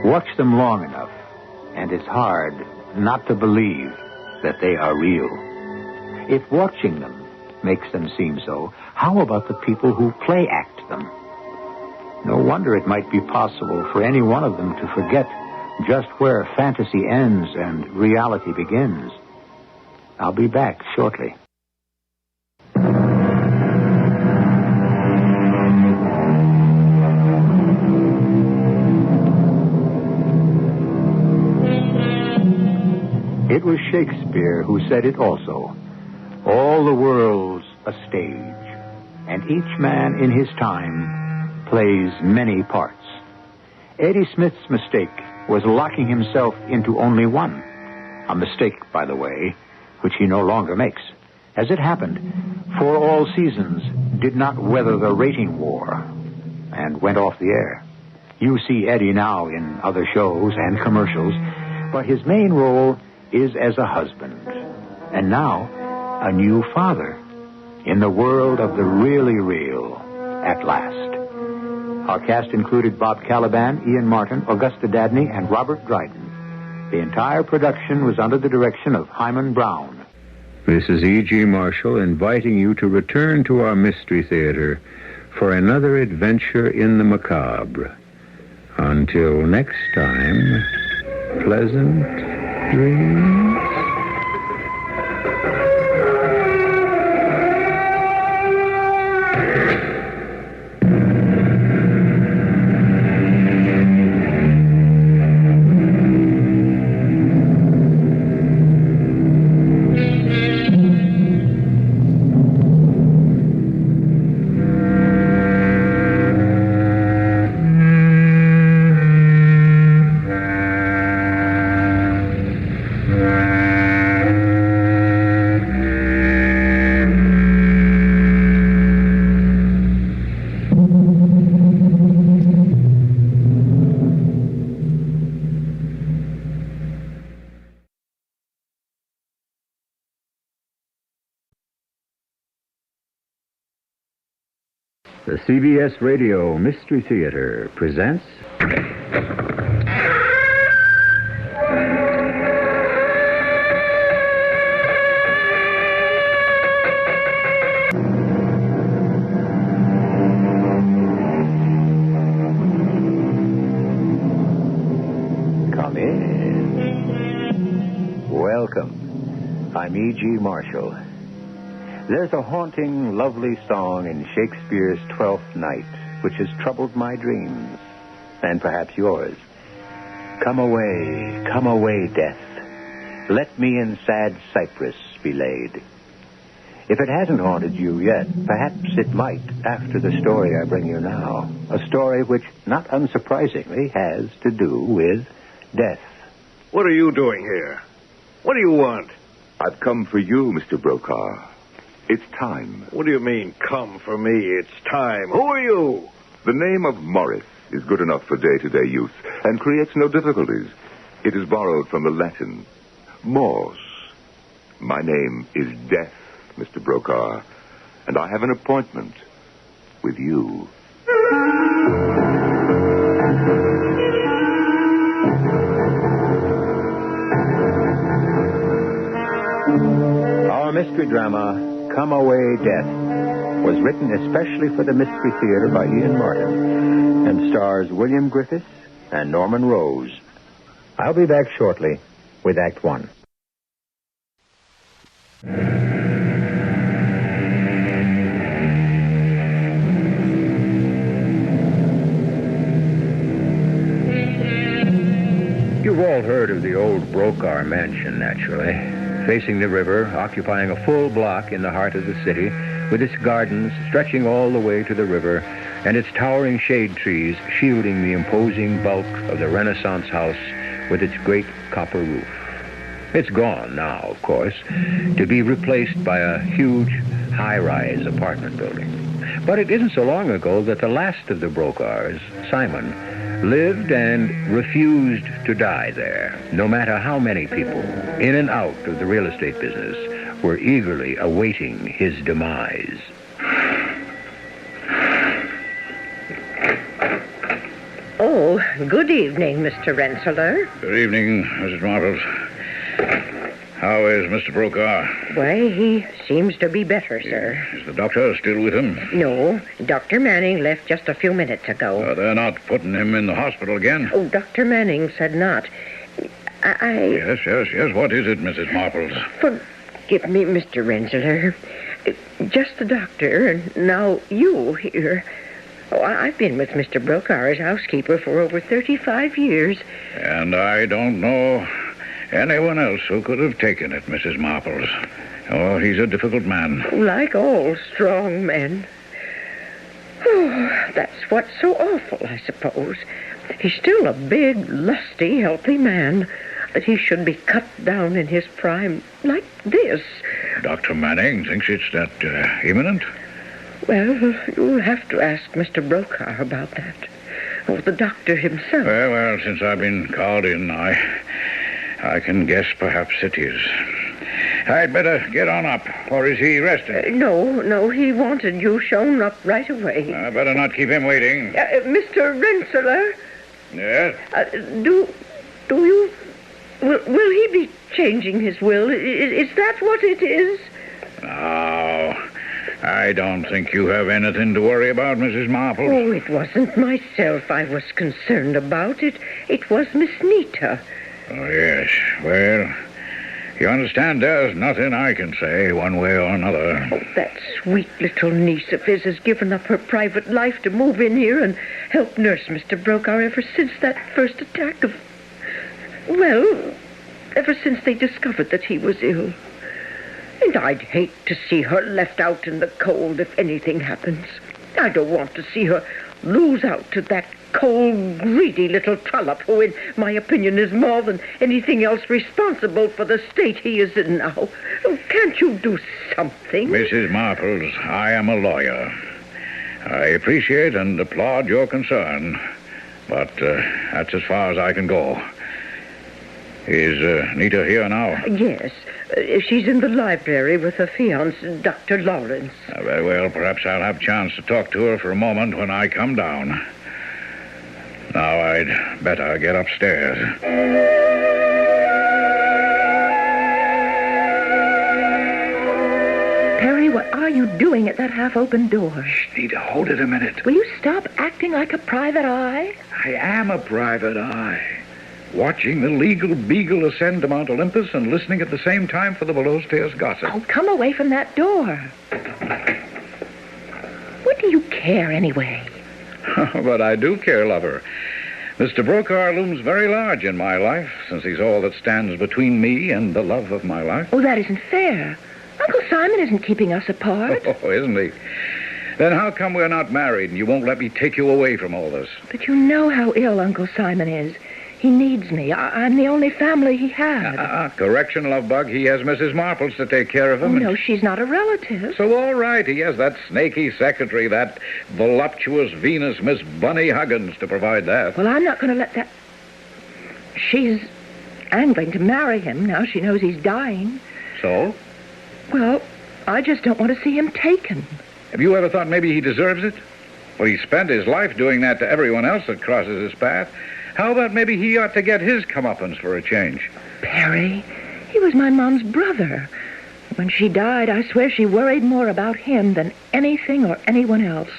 Watch them long enough, and it's hard not to believe that they are real. If watching them makes them seem so, how about the people who play act them? No wonder it might be possible for any one of them to forget just where fantasy ends and reality begins. I'll be back shortly. It was Shakespeare who said it also. All the world's a stage, and each man in his time plays many parts. Eddie Smith's mistake was locking himself into only one. A mistake, by the way, which he no longer makes. As it happened, For All Seasons did not weather the rating war and went off the air. You see Eddie now in other shows and commercials, but his main role is as a husband, and now a new father in the world of the really real at last. Our cast included Bob Caliban, Ian Martin, Augusta Dabney, and Robert Dryden. The entire production was under the direction of Hyman Brown. This is E.G. Marshall inviting you to return to our Mystery Theater for another adventure in the macabre. Until next time, pleasant dreams. The CBS Radio Mystery Theater presents... Come in. Welcome. I'm E.G. Marshall. There's a haunting, lovely song in Shakespeare's Twelfth Night which has troubled my dreams, and perhaps yours. Come away, death. Let me in sad cypress be laid. If it hasn't haunted you yet, perhaps it might after the story I bring you now. A story which, not unsurprisingly, has to do with death. What are you doing here? What do you want? I've come for you, Mr. Brokaw. It's time. What do you mean, come for me? It's time. Who are you? The name of Morris is good enough for day-to-day use and creates no difficulties. It is borrowed from the Latin, mors. My name is Death, Mr. Brokaw, and I have an appointment with you. Our mystery drama, Come Away, Death, was written especially for the Mystery Theater by Ian Martin and stars William Griffiths and Norman Rose. I'll be back shortly with Act One. You've all heard of the old Brokaw mansion, naturally. Facing the river, occupying a full block in the heart of the city, with its gardens stretching all the way to the river, and its towering shade trees shielding the imposing bulk of the Renaissance house with its great copper roof. It's gone now, of course, to be replaced by a huge, high-rise apartment building. But it isn't so long ago that the last of the Brokaws, Simon, lived and refused to die there, no matter how many people, in and out of the real estate business, were eagerly awaiting his demise. Oh, good evening, Mr. Rensselaer. Good evening, Mrs. Marbles. How is Mr. Brokaw? Why, he seems to be better, sir. Is the doctor still with him? No, Dr. Manning left just a few minutes ago. They're not putting him in the hospital again? Oh, Dr. Manning said not. Yes. What is it, Mrs. Marbles? Forgive me, Mr. Rensselaer. Just the doctor, and now you here. Oh, I've been with Mr. Brokaw as housekeeper for over 35 years. And I don't know anyone else who could have taken it, Mrs. Marbles. Oh, he's a difficult man. Like all strong men. Oh, that's what's so awful, I suppose. He's still a big, lusty, healthy man. That he should be cut down in his prime like this. Dr. Manning thinks it's that imminent? Well, you'll have to ask Mr. Brokaw about that. Or the doctor himself. Well, since I've been called in, I can guess perhaps it is. I'd better get on up, or is he resting? No, he wanted you shown up right away. I better not keep him waiting. Mr. Rensselaer? Yes? Will he be changing his will? Is that what it is? No, I don't think you have anything to worry about, Mrs. Marple. Oh, it wasn't myself I was concerned about. It was Miss Nita. Oh, yes. Well, you understand there's nothing I can say one way or another. Oh, that sweet little niece of his has given up her private life to move in here and help nurse Mr. Brokaw ever since that first attack of... Well, ever since they discovered that he was ill. And I'd hate to see her left out in the cold if anything happens. I don't want to see her lose out to that cold, greedy little trollop who, in my opinion, is more than anything else responsible for the state he is in now. Oh, can't you do something? Mrs. Marples, I am a lawyer. I appreciate and applaud your concern, but that's as far as I can go. Is Nita here now? Yes. She's in the library with her fiancé, Dr. Lawrence. Very well. Perhaps I'll have a chance to talk to her for a moment when I come down. Now, I'd better get upstairs. Perry, what are you doing at that half-open door? Shh, Nita, hold it a minute. Will you stop acting like a private eye? I am a private eye. watching the legal beagle ascend to Mount Olympus and listening at the same time for the below-stairs gossip. Oh, come away from that door. What do you care, anyway? But I do care, lover. Mr. Brokaw looms very large in my life, since he's all that stands between me and the love of my life. Oh, that isn't fair. Uncle Simon isn't keeping us apart. Oh, isn't he? Then how come we're not married and you won't let me take you away from all this? But you know how ill Uncle Simon is. He needs me. I'm the only family he had. Correction, love bug. He has Mrs. Marples to take care of him. Oh, no, she's not a relative. So, all right, he has that snaky secretary, that voluptuous Venus, Miss Bunny Huggins, to provide that. Well, I'm not going to let that... She's angling to marry him now she knows he's dying. So? Well, I just don't want to see him taken. Have you ever thought maybe he deserves it? Well, he spent his life doing that to everyone else that crosses his path. How about maybe he ought to get his comeuppance for a change? Perry, he was my mom's brother. When she died, I swear she worried more about him than anything or anyone else.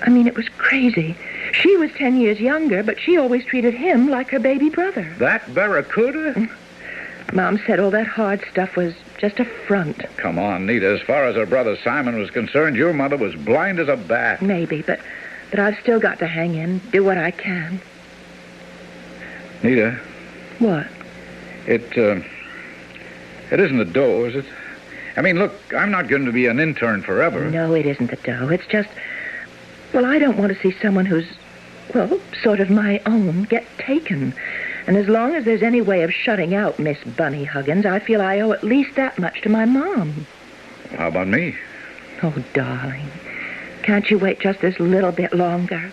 I mean, it was crazy. She was 10 years younger, but she always treated him like her baby brother. That barracuda? Mom said all that hard stuff was just a front. Come on, Nita. As far as her brother Simon was concerned, your mother was blind as a bat. Maybe, but I've still got to hang in, do what I can. Nita. What? It isn't the dough, is it? I mean, look, I'm not going to be an intern forever. No, it isn't the dough. It's just... Well, I don't want to see someone who's, well, sort of my own get taken. And as long as there's any way of shutting out Miss Bunny Huggins, I feel I owe at least that much to my mom. How about me? Oh, darling. Can't you wait just this little bit longer?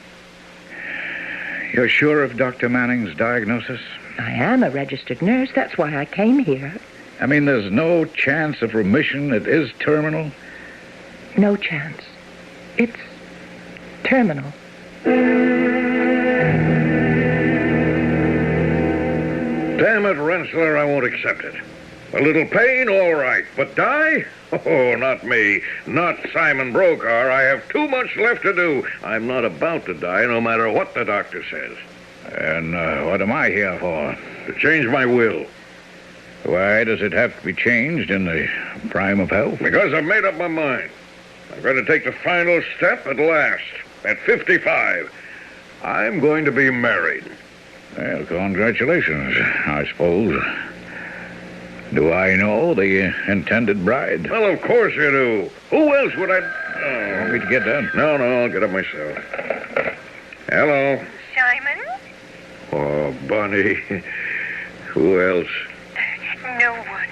You're sure of Dr. Manning's diagnosis? I am a registered nurse. That's why I came here. I mean, there's no chance of remission? It is terminal? No chance. It's terminal. Damn it, Rensselaer, I won't accept it. A little pain, all right, but die? Oh, not me. Not Simon Brokaw. I have too much left to do. I'm not about to die, no matter what the doctor says. And what am I here for? To change my will. Why does it have to be changed in the prime of health? Because I've made up my mind. I'm going to take the final step at last. At 55. I'm going to be married. Well, congratulations, I suppose. Do I know the intended bride? Well, of course you do. Who else would I... Oh, want me to get down? No, I'll get up myself. Hello. Simon? Oh, Bunny. Who else? No one.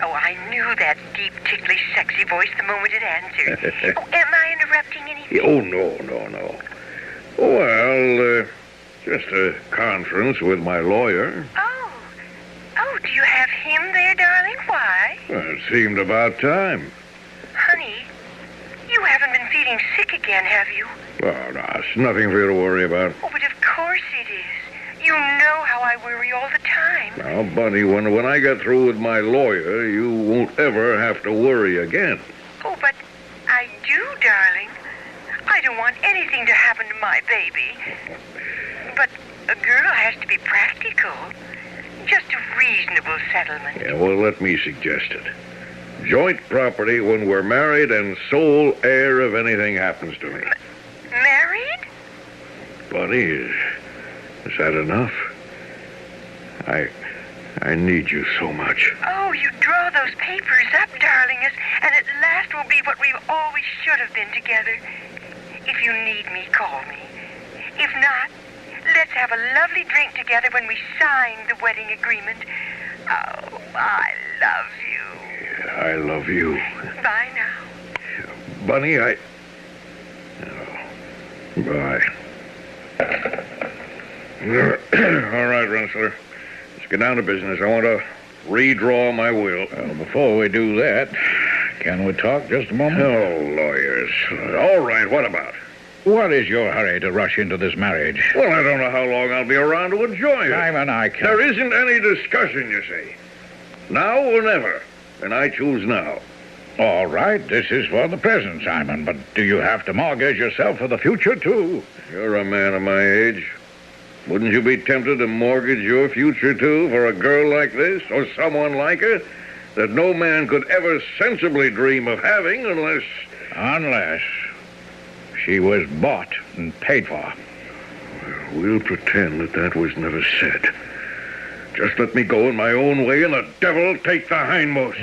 Oh, I knew that deep, ticklish, sexy voice the moment it answered. Oh, am I interrupting anything? Oh, no. Well, just a conference with my lawyer. Oh, do you have him there, darling? Why? Well, it seemed about time. Honey, you haven't been feeling sick again, have you? Well, no, it's nothing for you to worry about. Oh, but of course it is. You know how I worry all the time. Now, Bunny, when I get through with my lawyer, you won't ever have to worry again. Oh, but I do, darling. I don't want anything to happen to my baby. But a girl has to be practical. Just a reasonable settlement. Yeah, well, let me suggest it. Joint property when we're married and sole heir if anything happens to me. Married? Bunny, is that enough? I need you so much. Oh, you draw those papers up, darling, and at last we'll be what we always should have been together. If you need me, call me. If not, let's have a lovely drink together when we sign the wedding agreement. Oh, I love you. Yeah, I love you. Bye now. Bunny, Bye. All right, Rensselaer. Let's get down to business. I want to redraw my will. Well, before we do that, can we talk just a moment? Oh, lawyers. All right, what about? What is your hurry to rush into this marriage? Well, I don't know how long I'll be around to enjoy it. Simon, I can't. There isn't any discussion, you see. Now or never. And I choose now. All right, this is for the present, Simon, but do you have to mortgage yourself for the future, too? You're a man of my age. Wouldn't you be tempted to mortgage your future, too, for a girl like this, or someone like her, that no man could ever sensibly dream of having unless... Unless she was bought and paid for. We'll pretend that was never said. Just let me go in my own way, and the devil take the hindmost.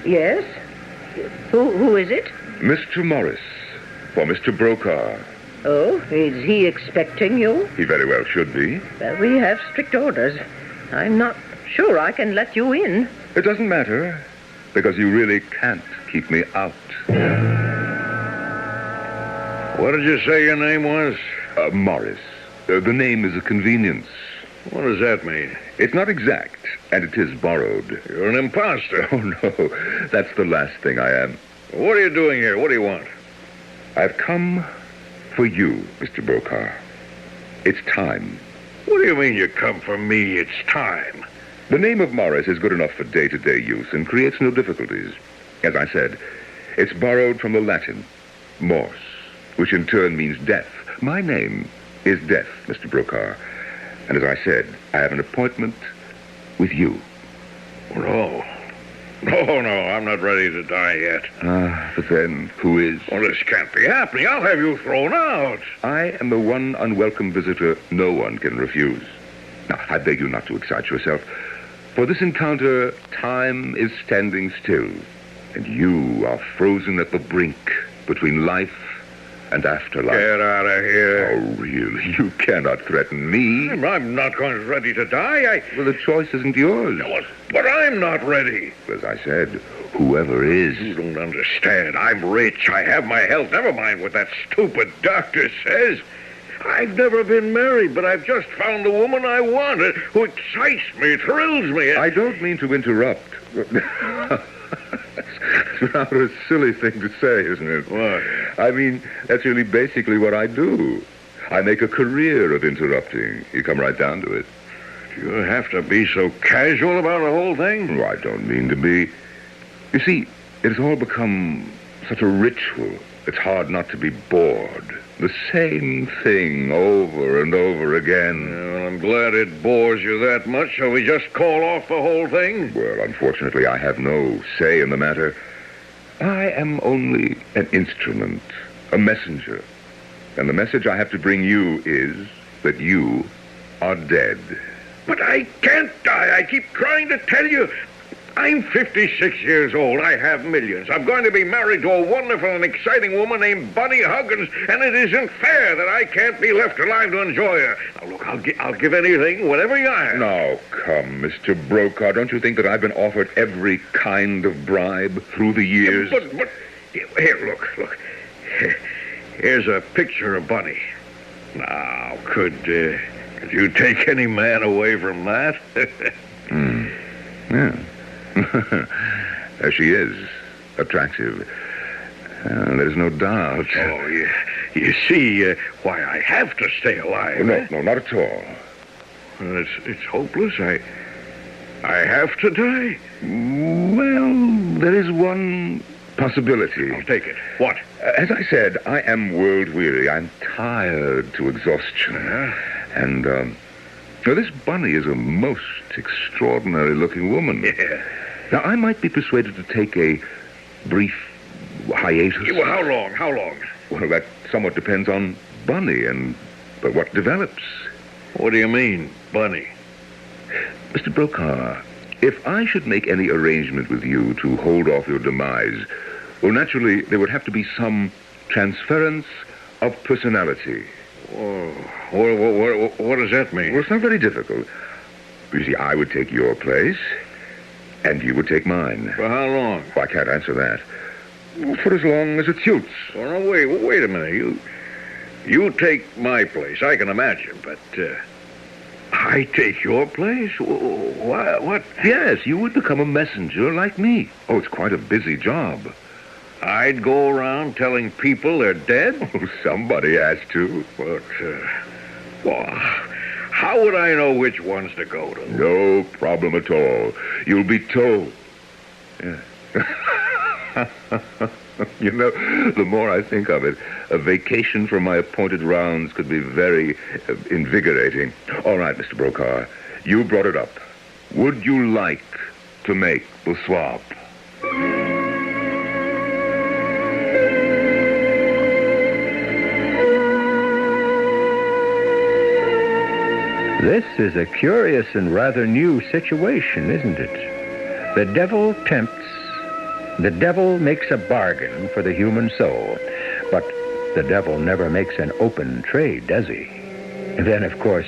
Yes? Who is it? Mr. Morris, for Mr. Brokaw. Oh, is he expecting you? He very well should be. Well, we have strict orders. I'm not sure I can let you in. It doesn't matter, because you really can't keep me out. What did you say your name was? Morris. The name is a convenience. What does that mean? It's not exact, and it is borrowed. You're an imposter. Oh, no. That's the last thing I am. What are you doing here? What do you want? I've come for you, Mr. Brokaw. It's time. What do you mean you come for me? It's time. The name of Morris is good enough for day-to-day use and creates no difficulties. As I said, it's borrowed from the Latin, mors, which in turn means death. My name is Death, Mr. Brokaw. And as I said, I have an appointment with you. No. No, I'm not ready to die yet. But then, who is? Well, this can't be happening. I'll have you thrown out. I am the one unwelcome visitor no one can refuse. Now, I beg you not to excite yourself. For this encounter, time is standing still, and you are frozen at the brink between life and afterlife. Get out of here. Oh, really? You cannot threaten me. I'm not ready to die. Well, the choice isn't yours. But I'm not ready. As I said, whoever is. You don't understand. I'm rich. I have my health. Never mind what that stupid doctor says. I've never been married, but I've just found the woman I wanted, who excites me, thrills me. I don't mean to interrupt. It's rather a silly thing to say, isn't it? What? I mean, that's really basically what I do. I make a career of interrupting. You come right down to it. Do you have to be so casual about the whole thing? Oh, I don't mean to be. You see, it has all become such a ritual. It's hard not to be bored. The same thing over and over again. Well, I'm glad it bores you that much. Shall we just call off the whole thing? Well, unfortunately, I have no say in the matter. I am only an instrument, a messenger. And the message I have to bring you is that you are dead. But I can't die. I keep trying to tell you. I'm 56 years old. I have millions. I'm going to be married to a wonderful and exciting woman named Bunny Huggins, and it isn't fair that I can't be left alive to enjoy her. Now, look, I'll give anything, whatever you ask. Now, come, Mr. Brokaw. Don't you think that I've been offered every kind of bribe through the years? But here, look. Here's a picture of Bunny. Now, could you take any man away from that? Yeah. There she is, attractive. There's no doubt. Oh, you see why I have to stay alive. No, not at all. It's hopeless. I have to die. Well, there is one possibility. I'll take it. What? As I said, I am world-weary. I'm tired to exhaustion. And, this Bunny is a most extraordinary-looking woman. Yeah. Now, I might be persuaded to take a brief hiatus. Well, how long? Well, that somewhat depends on Bunny but what develops. What do you mean, Bunny? Mr. Brokaw, if I should make any arrangement with you to hold off your demise, well, naturally, there would have to be some transference of personality. Oh, what does that mean? Well, it's not very difficult. You see, I would take your place, and you would take mine. For how long? Well, I can't answer that. For as long as it suits. Well, no, wait a minute. You take my place, I can imagine, but I take your place? What? Yes, you would become a messenger like me. Oh, it's quite a busy job. I'd go around telling people they're dead? Oh, somebody has to. But, how would I know which ones to go to? No problem at all. You'll be told. Yeah. You know, the more I think of it, a vacation from my appointed rounds could be very invigorating. All right, Mr. Brokaw, you brought it up. Would you like to make the swap? This is a curious and rather new situation, isn't it? The devil tempts. The devil makes a bargain for the human soul. But the devil never makes an open trade, does he? Then, of course,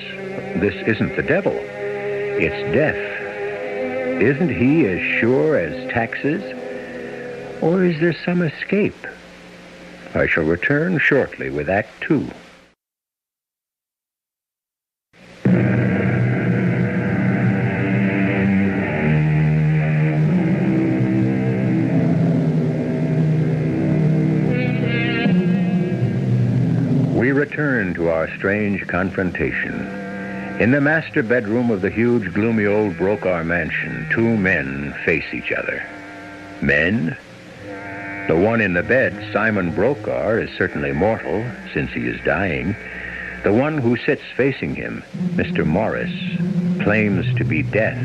this isn't the devil. It's death. Isn't he as sure as taxes? Or is there some escape? I shall return shortly with Act 2. We return to our strange confrontation. In the master bedroom of the huge, gloomy old Brokaw mansion, two men face each other. Men? The one in the bed, Simon Brokaw, is certainly mortal, since he is dying. The one who sits facing him, Mr. Morris, claims to be death.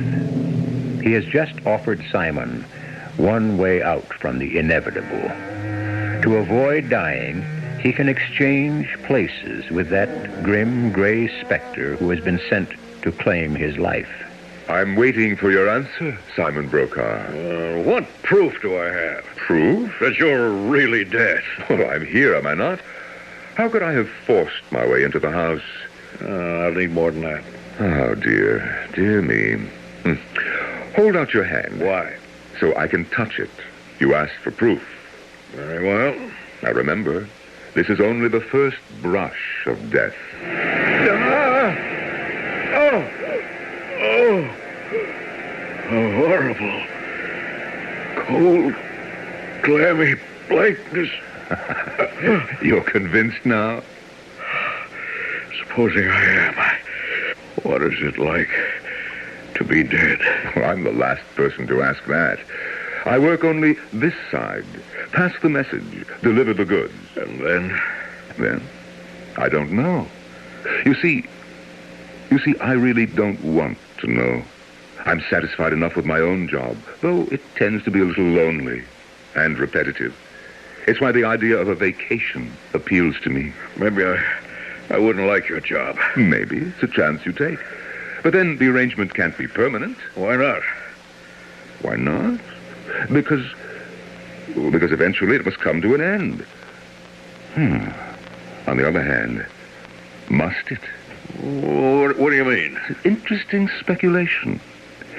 He has just offered Simon one way out from the inevitable. To avoid dying, he can exchange places with that grim, gray specter who has been sent to claim his life. I'm waiting for your answer, Simon Brokaw. What proof do I have? Proof? That you're really dead. Well, I'm here, am I not? How could I have forced my way into the house? I'll need more than that. Oh, dear. Dear me. Hold out your hand. Why? So I can touch it. You asked for proof. Very well. Now remember, this is only the first brush of death. Oh, horrible. Cold, clammy blankness. You're convinced now? Supposing I am. What is it like to be dead? Well, I'm the last person to ask that. I work only this side. Pass the message. Deliver the goods. And then? Then? I don't know. You see, I really don't want to know. I'm satisfied enough with my own job, though it tends to be a little lonely and repetitive. It's why the idea of a vacation appeals to me. Maybe I wouldn't like your job. Maybe. It's a chance you take. But then the arrangement can't be permanent. Why not? Why not? Because eventually it must come to an end. On the other hand, must it? What do you mean? It's an interesting speculation.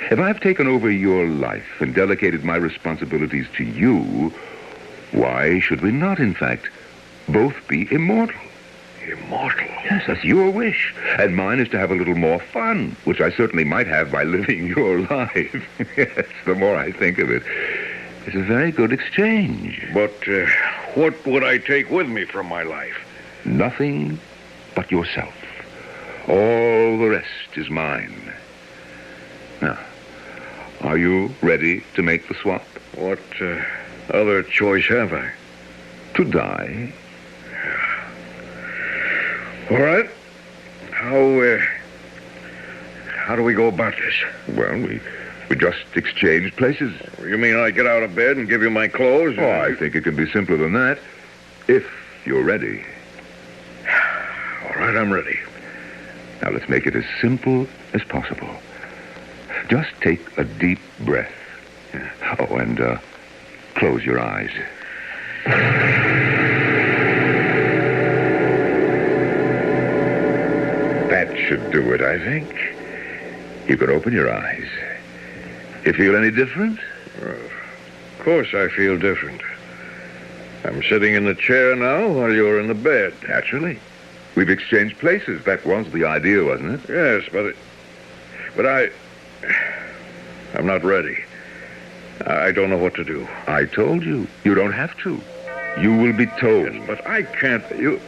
If I've taken over your life and delegated my responsibilities to you, why should we not, in fact, both be immortal? Immortal? Yes, that's your wish. And mine is to have a little more fun, which I certainly might have by living your life. Yes, the more I think of it. It's a very good exchange. But what would I take with me from my life? Nothing but yourself. All the rest is mine. Now, are you ready to make the swap? What other choice have I? To die. All right. How do we go about this? Well, we just exchange places. You mean I get out of bed and give you my clothes? Oh, I think it can be simpler than that, if you're ready. All right, I'm ready. Now, let's make it as simple as possible. Just take a deep breath. Oh, and close your eyes. That should do it, I think. You can open your eyes. You feel any different? Of course I feel different. I'm sitting in the chair now while you're in the bed. Naturally. We've exchanged places. That was the idea, wasn't it? Yes, but I'm not ready. I don't know what to do. I told you. You don't have to. You will be told. Yes, but I can't. You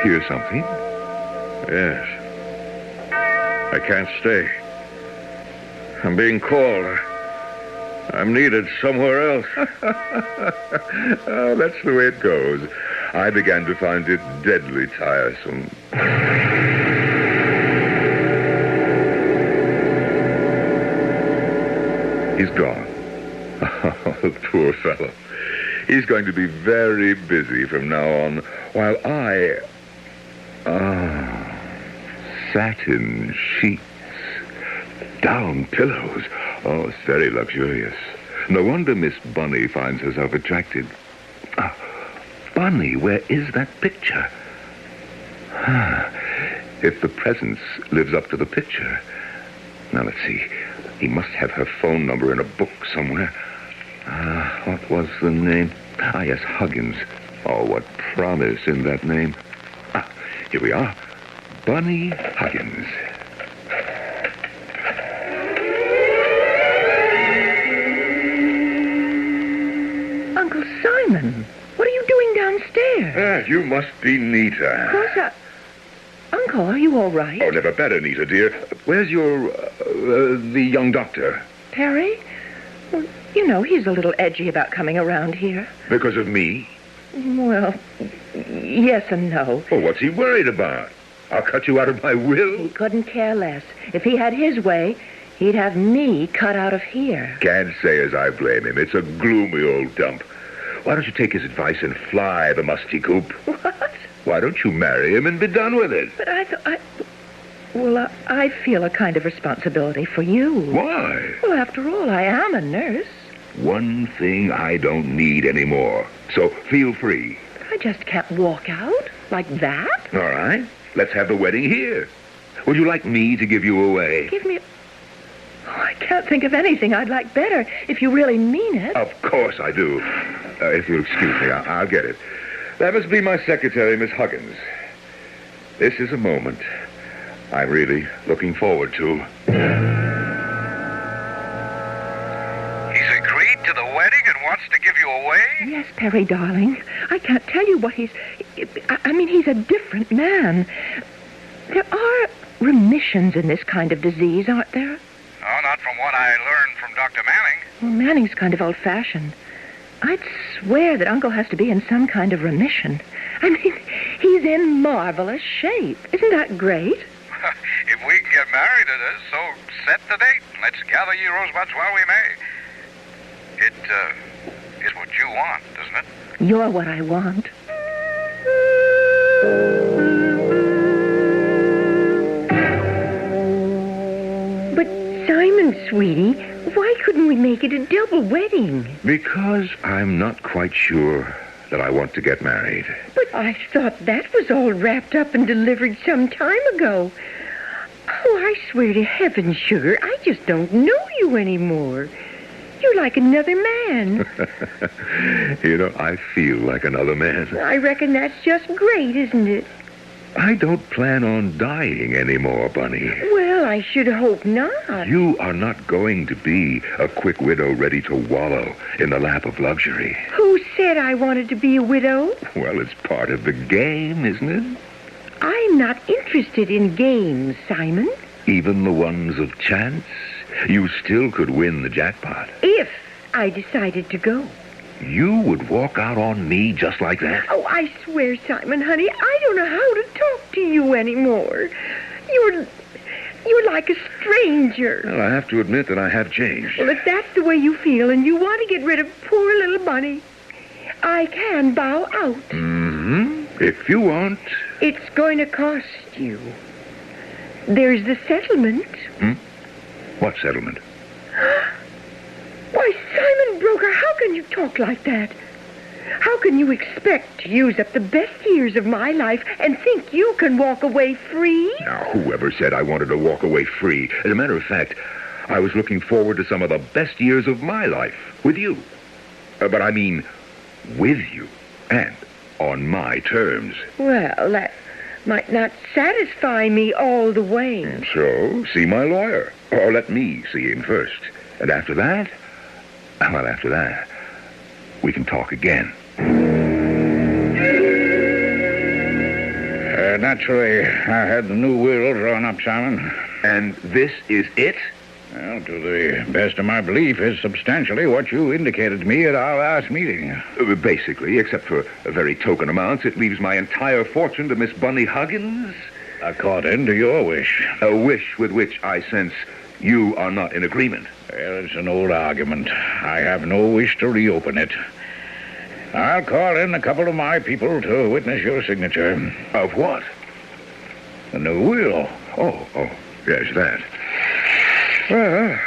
hear something? Yes. I can't stay. I'm being called. I'm needed somewhere else. Oh, that's the way it goes. I began to find it deadly tiresome. He's gone. Oh, poor fellow. He's going to be very busy from now on, while I... satin sheets. Down pillows. Oh, it's very luxurious. No wonder Miss Bunny finds herself attracted. Bunny, where is that picture? If the presence lives up to the picture. Now, let's see. He must have her phone number in a book somewhere. What was the name? Yes, Huggins. Oh, what promise in that name. Here we are. Bunny Huggins. Uncle Simon, what are you doing downstairs? You must be Nita. Of course, Uncle, are you all right? Oh, never better, Nita, dear. Where's your, the young doctor? Perry? Well, you know, he's a little edgy about coming around here. Because of me? Well, yes and no. Oh, what's he worried about? I'll cut you out of my will? He couldn't care less. If he had his way, he'd have me cut out of here. Can't say as I blame him. It's a gloomy old dump. Why don't you take his advice and fly the musty coop? What? Why don't you marry him and be done with it? But I feel a kind of responsibility for you. Why? Well, after all, I am a nurse. One thing I don't need anymore. So feel free. I just can't walk out like that. All right. Let's have the wedding here. Would you like me to give you away? Give me... Oh, I can't think of anything I'd like better if you really mean it. Of course I do. If you'll excuse me, I'll get it. That must be my secretary, Miss Huggins. This is a moment I'm really looking forward to. He's agreed to the wedding and wants to give you away? Yes, Perry, darling. I can't tell you what he's... I mean, he's a different man. There are remissions in this kind of disease, aren't there? Oh, not from what I learned from Dr. Manning. Well, Manning's kind of old-fashioned. I'd swear that Uncle has to be in some kind of remission. I mean, he's in marvelous shape. Isn't that great? If we can get married at it, so set the date. Let's gather ye rosebuds while we may. It, is what you want, doesn't it? You're what I want. But, Simon, sweetie, why couldn't we make it a double wedding? Because I'm not quite sure that I want to get married. But I thought that was all wrapped up and delivered some time ago. Oh, I swear to heaven, sugar, I just don't know you anymore. You're like another man. You know, I feel like another man. I reckon that's just great, isn't it? I don't plan on dying anymore, Bunny. Well, I should hope not. You are not going to be a quick widow ready to wallow in the lap of luxury. Who said I wanted to be a widow? Well, it's part of the game, isn't it? I'm not interested in games, Simon. Even the ones of chance? You still could win the jackpot. If I decided to go. You would walk out on me just like that? Oh, I swear, Simon, honey, I don't know how to talk to you anymore. You're like a stranger. Well, I have to admit that I have changed. Well, if that's the way you feel and you want to get rid of poor little Bunny, I can bow out. Mm-hmm. If you want. It's going to cost you. There's the settlement. What settlement? Why, Simon Broker, how can you talk like that? How can you expect to use up the best years of my life and think you can walk away free? Now, whoever said I wanted to walk away free? As a matter of fact, I was looking forward to some of the best years of my life with you. But I mean, with you. And on my terms. Well, that might not satisfy me all the way. So, see my lawyer. Or let me see him first. And after that, we can talk again. Naturally, I had the new will drawn up, Simon. And this is it? Well, to the best of my belief, is substantially what you indicated to me at our last meeting. Basically, except for very token amounts, it leaves my entire fortune to Miss Bunny Huggins. According to your wish. A wish with which I sense you are not in agreement. Well, it's an old argument. I have no wish to reopen it. I'll call in a couple of my people to witness your signature. Of what? The new will. Oh, yes, that. Well,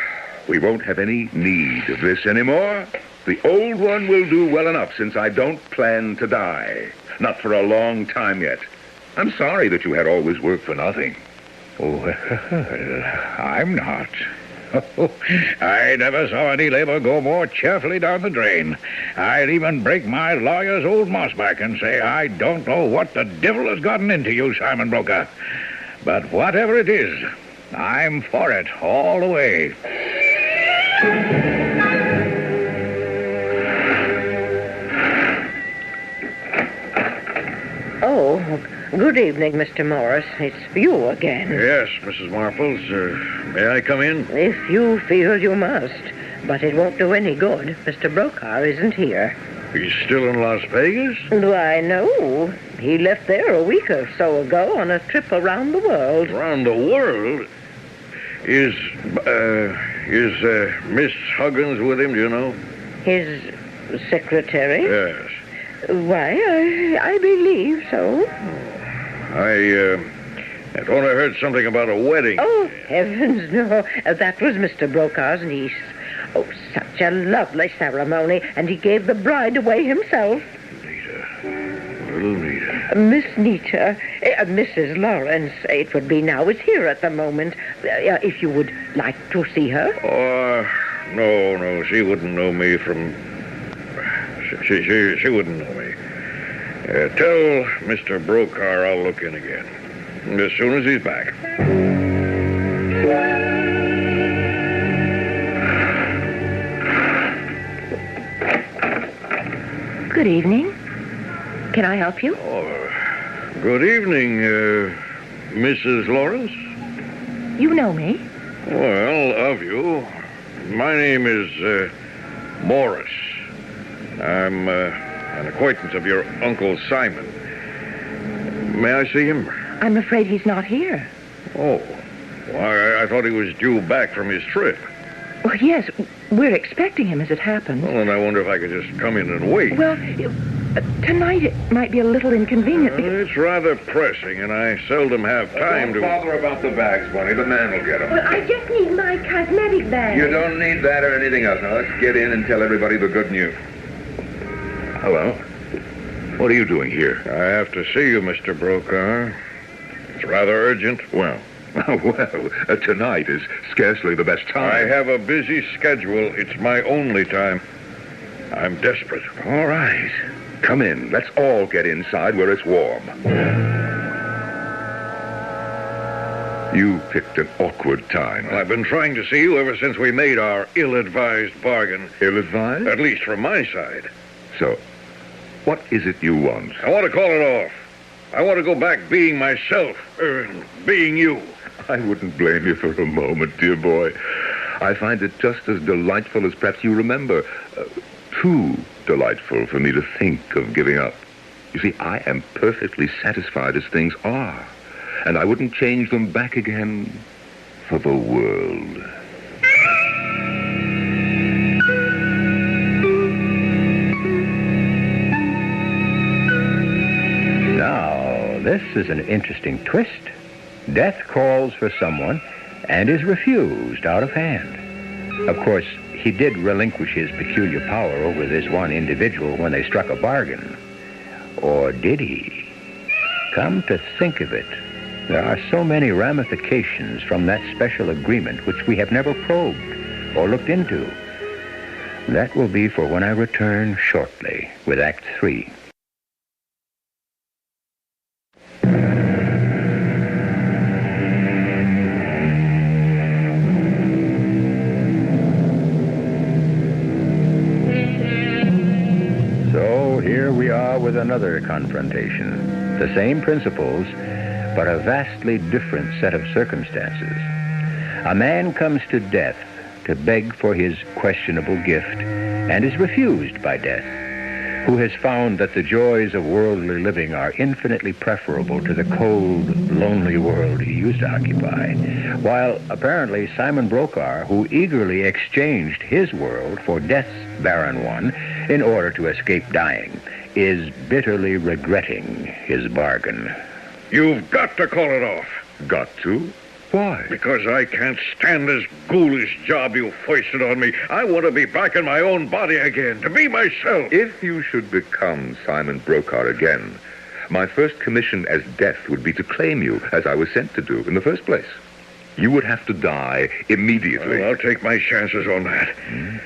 we won't have any need of this anymore. The old one will do well enough since I don't plan to die. Not for a long time yet. I'm sorry that you had all this work for nothing. Oh, I'm not. I never saw any labor go more cheerfully down the drain. I'd even break my lawyer's old moss back and say I don't know what the devil has gotten into you, Simon Broker. But whatever it is, I'm for it all the way. Oh, good evening, Mr. Morris. It's you again. Yes, Mrs. Marples. May I come in? If you feel you must. But it won't do any good. Mr. Brokaw isn't here. He's still in Las Vegas? Why, no. He left there a week or so ago on a trip around the world. Around the world? Is Miss Huggins with him, do you know? His secretary? Yes. Why, I believe so. I thought I heard something about a wedding. Oh, heavens, no. That was Mr. Brokaw's niece. Oh, such a lovely ceremony, and he gave the bride away himself. Little Nita. Miss Nita, Mrs. Lawrence, it would be now, is here at the moment. If you would like to see her. Oh, no, she wouldn't know me from... She wouldn't know me. Tell Mr. Brokaw I'll look in again. As soon as he's back. Good evening. Can I help you? Oh, good evening, Mrs. Lawrence. You know me? Well, of you. My name is Morris. I'm an acquaintance of your Uncle Simon. May I see him? I'm afraid he's not here. Oh. Well, I thought he was due back from his trip. Well, yes, we're expecting him as it happens. Well, and I wonder if I could just come in and wait. Well, tonight it might be a little inconvenient. It's rather pressing, and I seldom have time to... Don't bother about the bags, Bunny. The man will get them. Well, I just need my cosmetic bag. You don't need that or anything else. Now, let's get in and tell everybody the good news. Hello. What are you doing here? I have to see you, Mr. Brokaw. It's rather urgent. Well, tonight is scarcely the best time. I have a busy schedule. It's my only time. I'm desperate. All right. Come in. Let's all get inside where it's warm. You picked an awkward time. Well, I've been trying to see you ever since we made our ill-advised bargain. Ill-advised? At least from my side. So, what is it you want? I want to call it off. I want to go back being myself, being you. I wouldn't blame you for a moment, dear boy. I find it just as delightful as perhaps you remember. Too delightful for me to think of giving up. You see, I am perfectly satisfied as things are, and I wouldn't change them back again for the world. Now, this is an interesting twist. Death calls for someone and is refused out of hand. Of course, he did relinquish his peculiar power over this one individual when they struck a bargain. Or did he? Come to think of it, there are so many ramifications from that special agreement which we have never probed or looked into. That will be for when I return shortly with Act 3. With another confrontation. The same principles, but a vastly different set of circumstances. A man comes to death to beg for his questionable gift and is refused by death, who has found that the joys of worldly living are infinitely preferable to the cold, lonely world he used to occupy, while apparently Simon Brokaw, who eagerly exchanged his world for death's barren one in order to escape dying, is bitterly regretting his bargain. You've got to call it off. Got to? Why? Because I can't stand this ghoulish job you foisted on me. I want to be back in my own body again, to be myself. If you should become Simon Brokaw again, my first commission as death would be to claim you, as I was sent to do in the first place. You would have to die immediately. Well, I'll take my chances on that.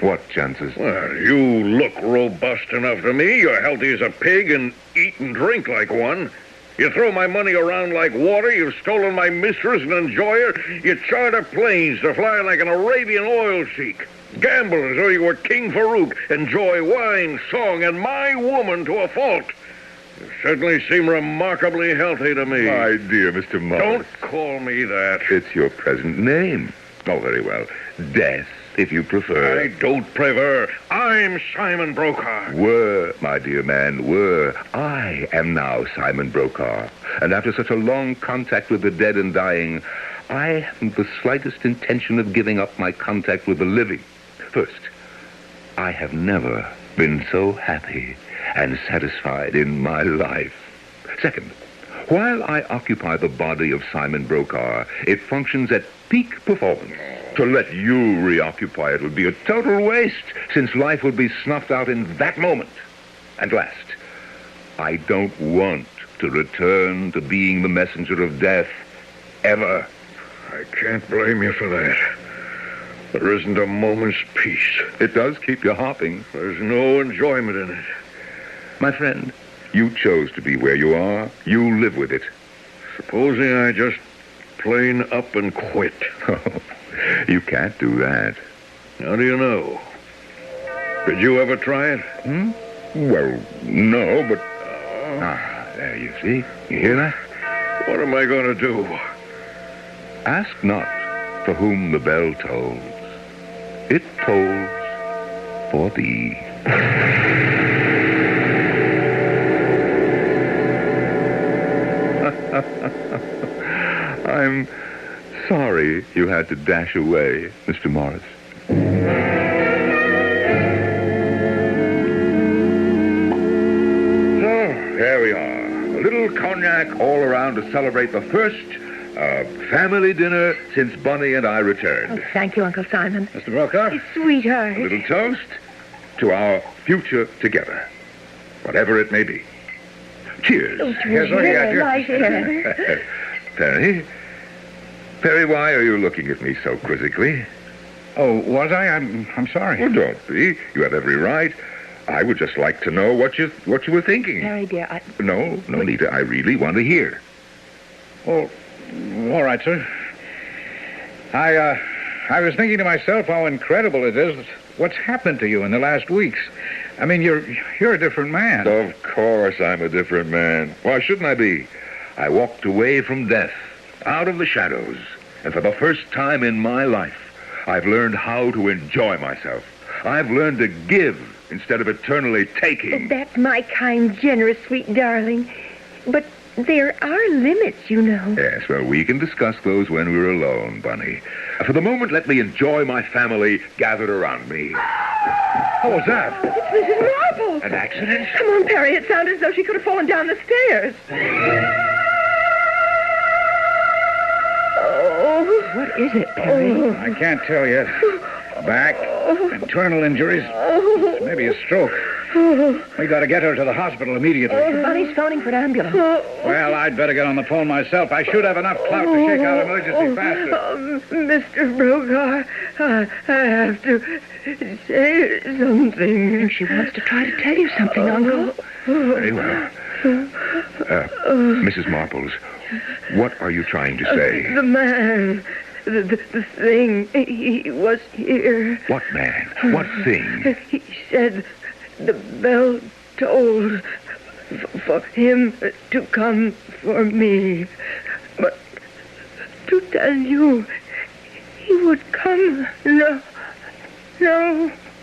What chances? Well, you look robust enough to me. You're healthy as a pig and eat and drink like one. You throw my money around like water. You've stolen my mistress and enjoy her. You charter planes to fly like an Arabian oil sheik. Gamble as though you were King Farouk. Enjoy wine, song, and my woman to a fault. You certainly seem remarkably healthy to me. My dear Mr. Morris. Don't call me that. It's your present name. Oh, very well. Death, if you prefer. I don't prefer. I'm Simon Brokaw. Were, my dear man, were. I am now Simon Brokaw. And after such a long contact with the dead and dying, I haven't the slightest intention of giving up my contact with the living. First, I have never been so happy and satisfied in my life. Second, while I occupy the body of Simon Brokaw, it functions at peak performance. To let you reoccupy it would be a total waste, since life would be snuffed out in that moment. And last, I don't want to return to being the messenger of death, ever. I can't blame you for that. There isn't a moment's peace. It does keep you hopping. There's no enjoyment in it. My friend, you chose to be where you are. You live with it. Supposing I just plain up and quit. You can't do that. How do you know? Did you ever try it? Well, no, but... there you see. You hear that? What am I going to do? Ask not for whom the bell tolls. It tolls for thee. I'm sorry you had to dash away, Mr. Morris. So, there we are. A little cognac all around to celebrate the first family dinner since Bunny and I returned. Oh, thank you, Uncle Simon. Mr. Brokaw? Sweetheart. A little toast to our future together, whatever it may be. Cheers. Oh, here's what you got here. Perry, why are you looking at me so quizzically? Oh, was I? I'm sorry. Well, don't be. You have every right. I would just like to know what you were thinking. Perry, dear, No, Nita, I really want to hear. Oh, all right, sir. I was thinking to myself how incredible it is what's happened to you in the last weeks. I mean, you're a different man. Of course I'm a different man. Why shouldn't I be? I walked away from death, out of the shadows, and for the first time in my life, I've learned how to enjoy myself. I've learned to give instead of eternally taking. That's my kind, generous, sweet darling. But there are limits, you know. Yes, well, we can discuss those when we're alone, Bunny. For the moment, let me enjoy my family gathered around me. What was that? It's Mrs. Marple. An accident? Come on, Perry. It sounded as though she could have fallen down the stairs. Oh. What is it, Perry? I can't tell yet. Back, internal injuries, maybe a stroke. We got to get her to the hospital immediately. Bunny's phoning for an ambulance. Well, I'd better get on the phone myself. I should have enough clout to shake out emergency faster. Mr. Brokaw, I have to say something. She wants to try to tell you something, Uncle. Very well. Mrs. Marples, what are you trying to say? The man, the thing, he was here. What man? What thing? He said the bell tolled for him to come for me. But to tell you, he would come no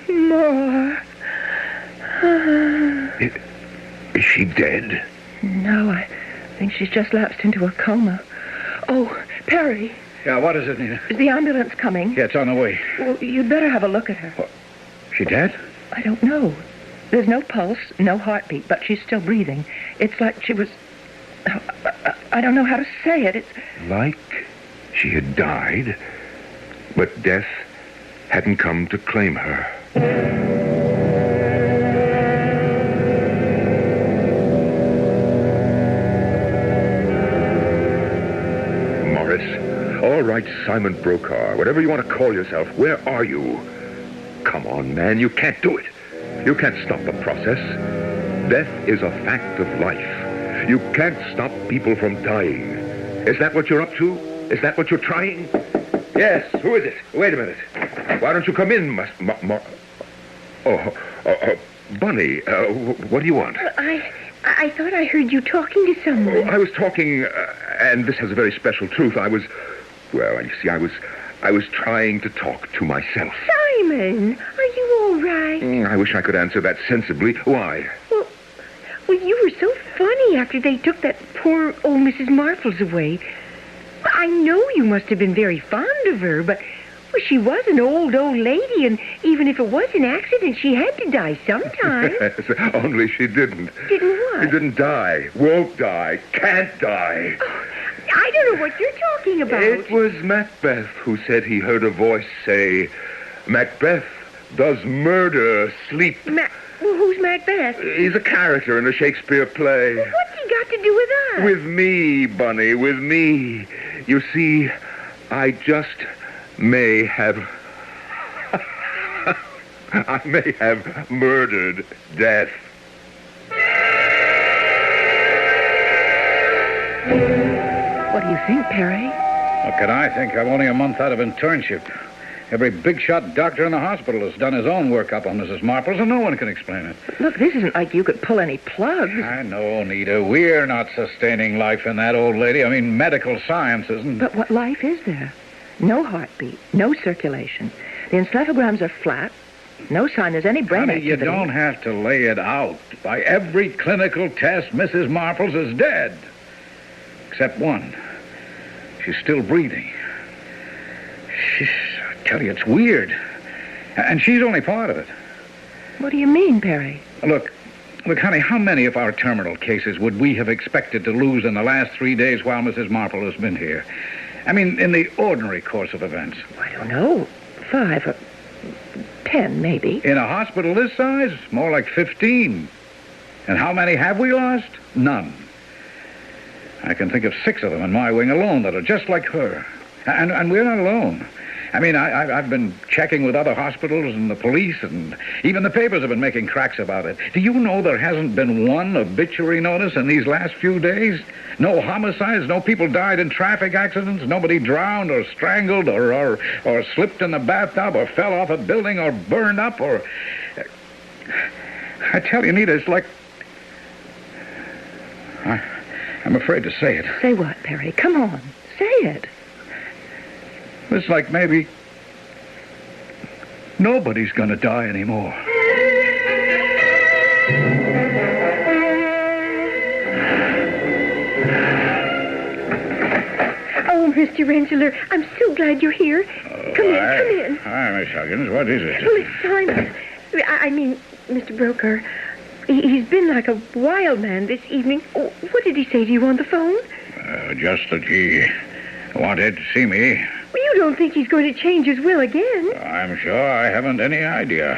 more. Is she dead? No, I think she's just lapsed into a coma. Oh, Perry. Yeah, what is it, Nina? Is the ambulance coming? Yeah, it's on the way. Well, you'd better have a look at her. What? She dead? I don't know. There's no pulse, no heartbeat, but she's still breathing. It's like she was... I don't know how to say it. It's... Like she had died, but death hadn't come to claim her. All right, Simon Brokaw, whatever you want to call yourself, where are you? Come on, man, you can't do it. You can't stop the process. Death is a fact of life. You can't stop people from dying. Is that what you're up to? Is that what you're trying? Yes, who is it? Wait a minute. Why don't you come in, Bunny, what do you want? I thought I heard you talking to someone. Oh, I was talking, and this has a very special truth. Well, you see, I was trying to talk to myself. Simon, are you all right? I wish I could answer that sensibly. Why? Well, you were so funny after they took that poor old Mrs. Marples away. I know you must have been very fond of her, but she was an old lady, and even if it was an accident, she had to die sometime. Yes, only she didn't. Didn't what? She didn't die, won't die, can't die. Oh, I don't know what you're talking about. It was Macbeth who said he heard a voice say, Macbeth, does murder sleep? Who's Macbeth? He's a character in a Shakespeare play. Well, what's he got to do with us? With me, Bunny, with me. You see, I just may have... I may have murdered death. What do you think, Perry? What can I think? I'm only a month out of internship. Every big-shot doctor in the hospital has done his own workup on Mrs. Marples, and no one can explain it. Look, this isn't like you could pull any plugs. I know, Nita. We're not sustaining life in that old lady. I mean, medical science isn't... But what life is there? No heartbeat, no circulation. The encephalograms are flat. No sign there's any brain activity. You don't have to lay it out. By every clinical test, Mrs. Marples is dead. Except one. She's still breathing. I tell you, it's weird. And she's only part of it. What do you mean, Perry? Look, honey, how many of our terminal cases would we have expected to lose in the last 3 days while Mrs. Marple has been here? I mean, in the ordinary course of events. I don't know. 5 or 10, maybe. In a hospital this size, more like 15. And how many have we lost? None. I can think of 6 of them in my wing alone that are just like her. And we're not alone. I mean, I've been checking with other hospitals and the police, and even the papers have been making cracks about it. Do you know there hasn't been one obituary notice in these last few days? No homicides, no people died in traffic accidents, nobody drowned or strangled or slipped in the bathtub or fell off a building or burned up or... I tell you, Nita, it's like... I'm afraid to say it. Say what, Perry? Come on, say it. It's like maybe nobody's going to die anymore. Oh, Mr. Rensselaer, I'm so glad you're here. Come in. Hi, Miss Huggins. What is it? Well, it's Simon. I mean, Mr. Brokaw. He's been like a wild man this evening. Oh, what did he say to you on the phone? Just that he wanted to see me. Well, you don't think he's going to change his will again? I'm sure I haven't any idea.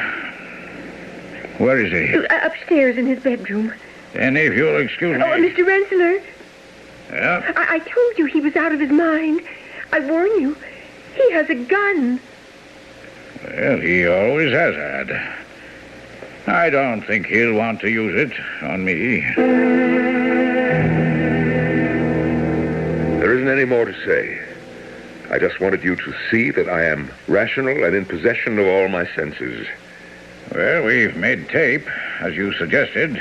Where is he? Upstairs in his bedroom. Then if you'll excuse me... Oh, Mr. Rensselaer. Yeah? I told you he was out of his mind. I warn you, he has a gun. Well, he always has had. I don't think he'll want to use it on me. There isn't any more to say. I just wanted you to see that I am rational and in possession of all my senses. Well, we've made tape, as you suggested,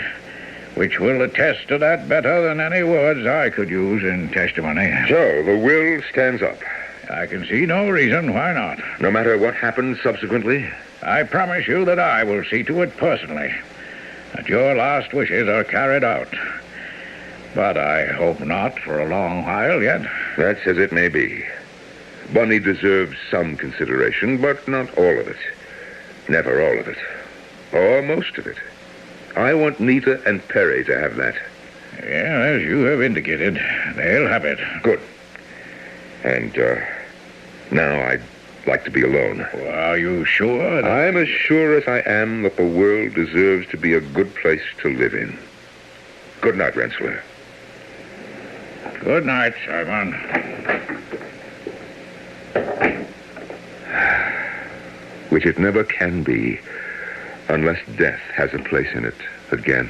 which will attest to that better than any words I could use in testimony. So, the will stands up. I can see no reason why not. No matter what happens subsequently? I promise you that I will see to it personally, that your last wishes are carried out. But I hope not for a long while yet. That's as it may be. Bunny deserves some consideration, but not all of it. Never all of it. Or most of it. I want Nita and Perry to have that. Yeah, as you have indicated, they'll have it. Good. And, now I'd like to be alone. Well, are you sure? I'm as sure as I am that the world deserves to be a good place to live in. Good night, Rensselaer. Good night, Simon. Which it never can be unless death has a place in it again.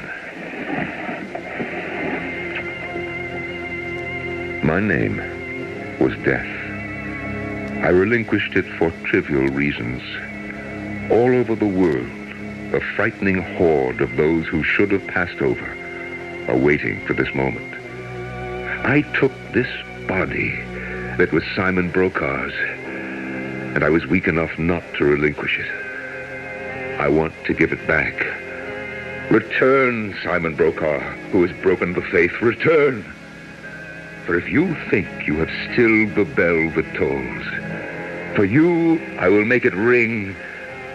My name was Death. I relinquished it for trivial reasons. All over the world, a frightening horde of those who should have passed over are waiting for this moment. I took this body that was Simon Broka's, and I was weak enough not to relinquish it. I want to give it back. Return, Simon Brokaw, who has broken the faith. Return. For if you think you have stilled the bell that tolls, for you I will make it ring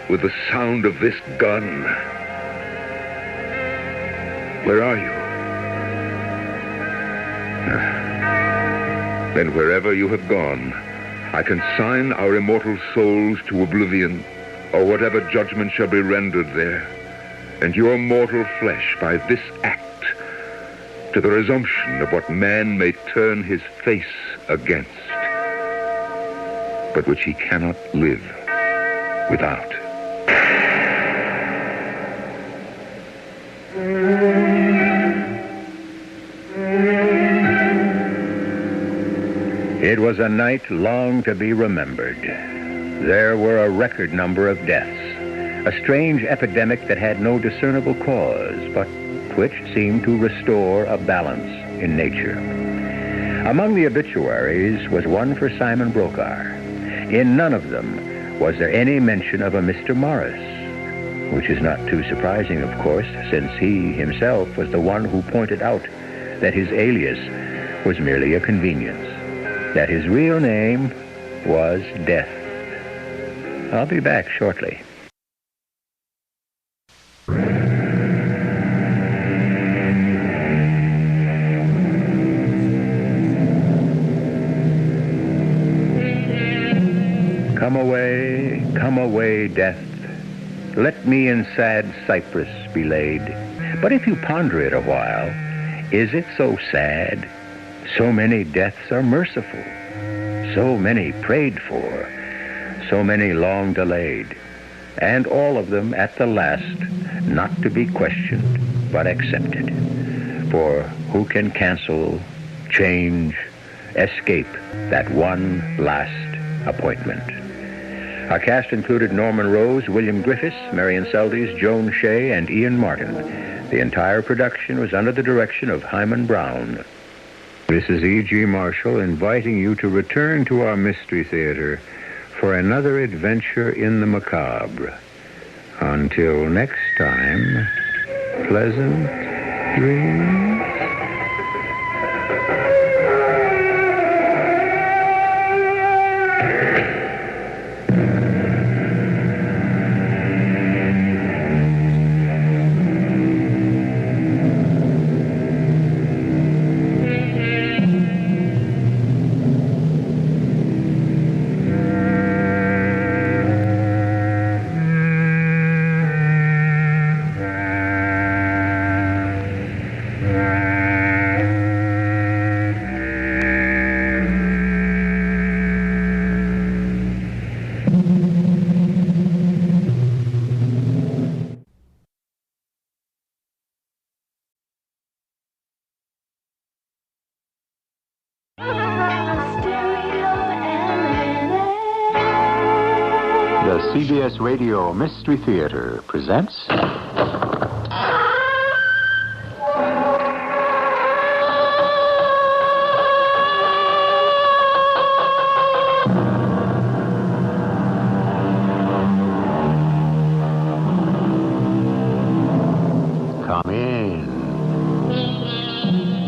with the sound of this gun. Where are you? Then wherever you have gone, I consign our immortal souls to oblivion, or whatever judgment shall be rendered there, and your mortal flesh by this act to the resumption of what man may turn his face against, but which he cannot live without. It was a night long to be remembered. There were a record number of deaths, a strange epidemic that had no discernible cause, but which seemed to restore a balance in nature. Among the obituaries was one for Simon Brokaw. In none of them was there any mention of a Mr. Morris, which is not too surprising, of course, since he himself was the one who pointed out that his alias was merely a convenience, that his real name was Death. I'll be back shortly. Come away, Death. Let me in sad cypress be laid. But if you ponder it a while, is it so sad? So many deaths are merciful, so many prayed for, so many long delayed, and all of them at the last not to be questioned, but accepted. For who can cancel, change, escape that one last appointment? Our cast included Norman Rose, William Griffiths, Marion Seldes, Joan Shea, and Ian Martin. The entire production was under the direction of Hyman Brown. This is E.G. Marshall inviting you to return to our Mystery Theater for another adventure in the macabre. Until next time, pleasant dreams. CBS Radio Mystery Theater presents...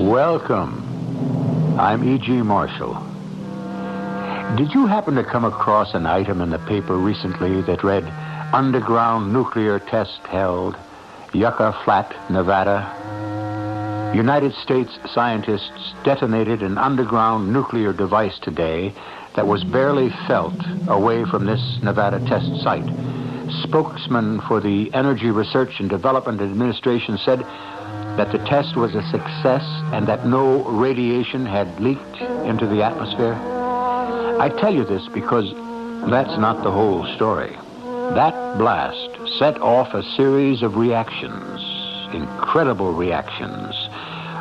Welcome. I'm E.G. Marshall. Did you happen to come across an item in the paper recently that read, Underground Nuclear Test Held, Yucca Flat, Nevada? United States scientists detonated an underground nuclear device today that was barely felt away from this Nevada test site. Spokesman for the Energy Research and Development Administration said that the test was a success and that no radiation had leaked into the atmosphere. I tell you this because that's not the whole story. That blast set off a series of reactions, incredible reactions,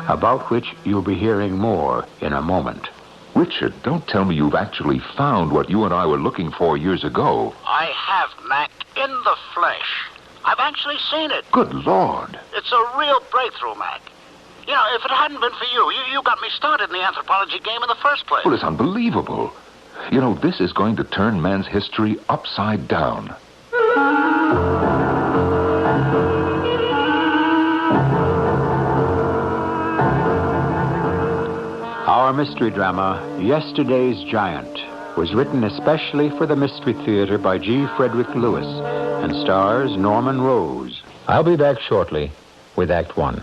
about which you'll be hearing more in a moment. Richard, don't tell me you've actually found what you and I were looking for years ago. I have, Mac, in the flesh. I've actually seen it. Good Lord. It's a real breakthrough, Mac. You know, if it hadn't been for you, you got me started in the anthropology game in the first place. Well, it's unbelievable. You know, this is going to turn man's history upside down. Our mystery drama, Yesterday's Giant, was written especially for the Mystery Theater by G. Frederick Lewis and stars Norman Rose. I'll be back shortly with Act One.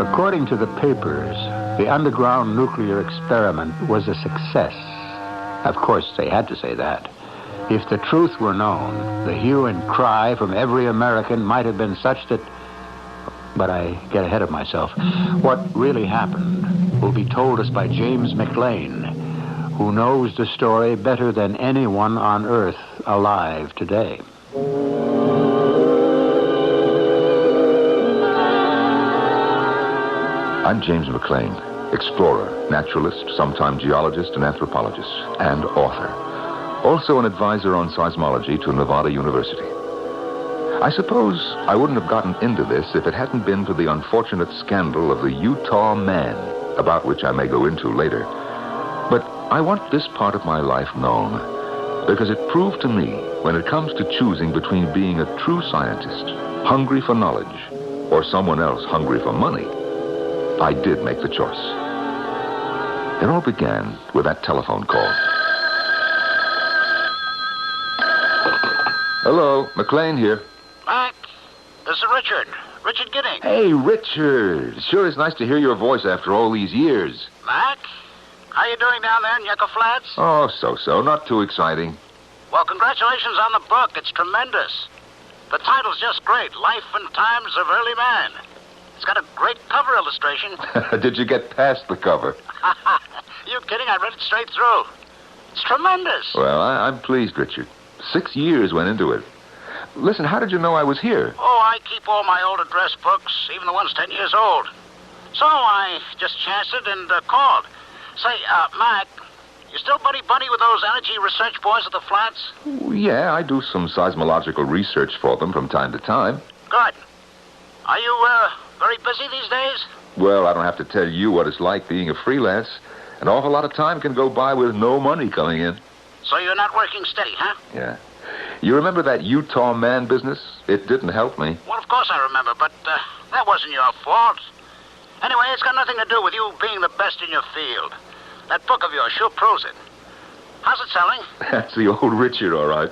According to the papers, the underground nuclear experiment was a success. Of course, they had to say that. If the truth were known, the hue and cry from every American might have been such that... But I get ahead of myself. What really happened will be told us by James McLean, who knows the story better than anyone on Earth alive today. I'm James McLean, explorer, naturalist, sometime geologist and anthropologist, and author. Also an advisor on seismology to Nevada University. I suppose I wouldn't have gotten into this if it hadn't been for the unfortunate scandal of the Utah Man, about which I may go into later. But I want this part of my life known, because it proved to me, when it comes to choosing between being a true scientist, hungry for knowledge, or someone else hungry for money, I did make the choice. It all began with that telephone call. Hello, McLean here. Mac, this is Richard. Richard Gidding. Hey, Richard. Sure is nice to hear your voice after all these years. Mac, how you doing down there in Yucca Flats? Oh, so. Not too exciting. Well, congratulations on the book. It's tremendous. The title's just great. Life and Times of Early Man. It's got a great cover illustration. Did you get past the cover? You kidding? I read it straight through. It's tremendous. Well, I'm pleased, Richard. 6 years went into it. Listen, how did you know I was here? Oh, I keep all my old address books, even the ones 10 years old. So I just chanced it and called. Say, Mac, you still buddy-buddy with those energy research boys at the flats? Yeah, I do some seismological research for them from time to time. Good. Are you, very busy these days? Well, I don't have to tell you what it's like being a freelance. An awful lot of time can go by with no money coming in. So you're not working steady, huh? Yeah. You remember that Utah Man business? It didn't help me. Well, of course I remember, but that wasn't your fault. Anyway, it's got nothing to do with you being the best in your field. That book of yours sure proves it. How's it selling? That's the old Richard, all right.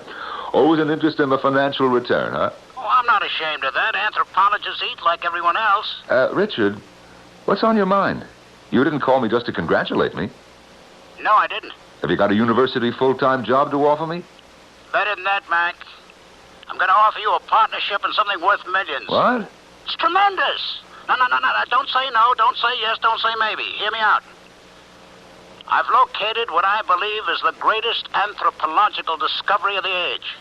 Always an interest in the financial return, huh? Oh, I'm not ashamed of that. Anthropologists eat like everyone else. Richard, what's on your mind? You didn't call me just to congratulate me. No, I didn't. Have you got a university full-time job to offer me? Better than that, Mac. I'm going to offer you a partnership in something worth millions. What? It's tremendous. No. Don't say no, don't say yes, don't say maybe. Hear me out. I've located what I believe is the greatest anthropological discovery of the age.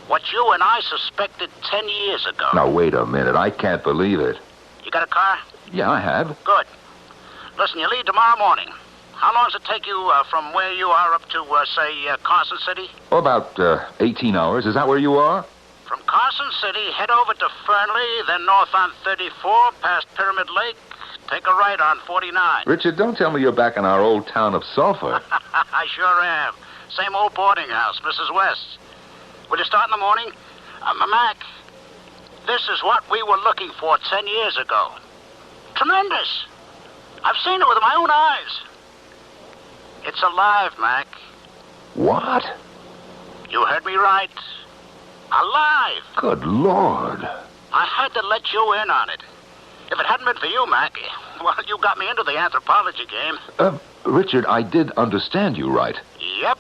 What you and I suspected 10 years ago. Now, wait a minute. I can't believe it. You got a car? Yeah, I have. Good. Listen, you leave tomorrow morning. How long does it take you from where you are up to, say, Carson City? Oh, about 18 hours. Is that where you are? From Carson City, head over to Fernley, then north on 34, past Pyramid Lake. Take a right on 49. Richard, don't tell me you're back in our old town of Sulphur. I sure am. Same old boarding house, Mrs. West. Will you start in the morning? Mac, this is what we were looking for 10 years ago. Tremendous. I've seen it with my own eyes. It's alive, Mac. What? You heard me right. Alive. Good Lord. I had to let you in on it. If it hadn't been for you, Mac, well, you got me into the anthropology game. Richard, I did understand you right. Yep.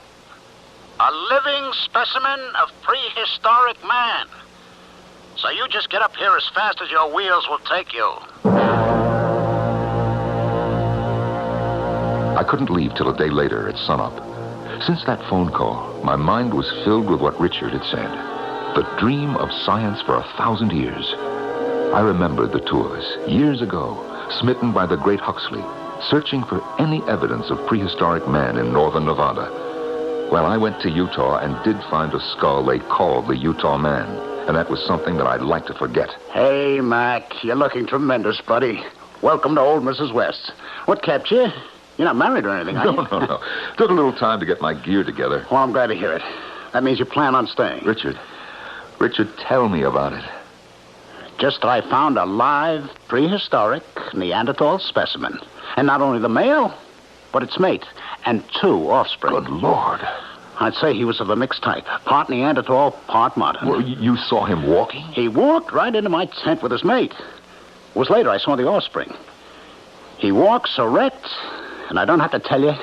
A living specimen of prehistoric man. So you just get up here as fast as your wheels will take you. I couldn't leave till a day later at sunup. Since that phone call, my mind was filled with what Richard had said. The dream of science for 1,000 years. I remembered the tours, years ago, smitten by the great Huxley, searching for any evidence of prehistoric man in northern Nevada. Well, I went to Utah and did find a skull they called the Utah Man, and that was something that I'd like to forget. Hey, Mac, you're looking tremendous, buddy. Welcome to old Mrs. West. What kept you? You're not married or anything, are you? No. Took a little time to get my gear together. Well, I'm glad to hear it. That means you plan on staying. Richard, tell me about it. Just that I found a live, prehistoric Neanderthal specimen. And not only the male, but its mate, and 2 offspring. Good Lord. I'd say he was of a mixed type. Part Neanderthal, part modern. Well, you saw him walking? He walked right into my tent with his mate. It was later I saw the offspring. He walks erect, and I don't have to tell you,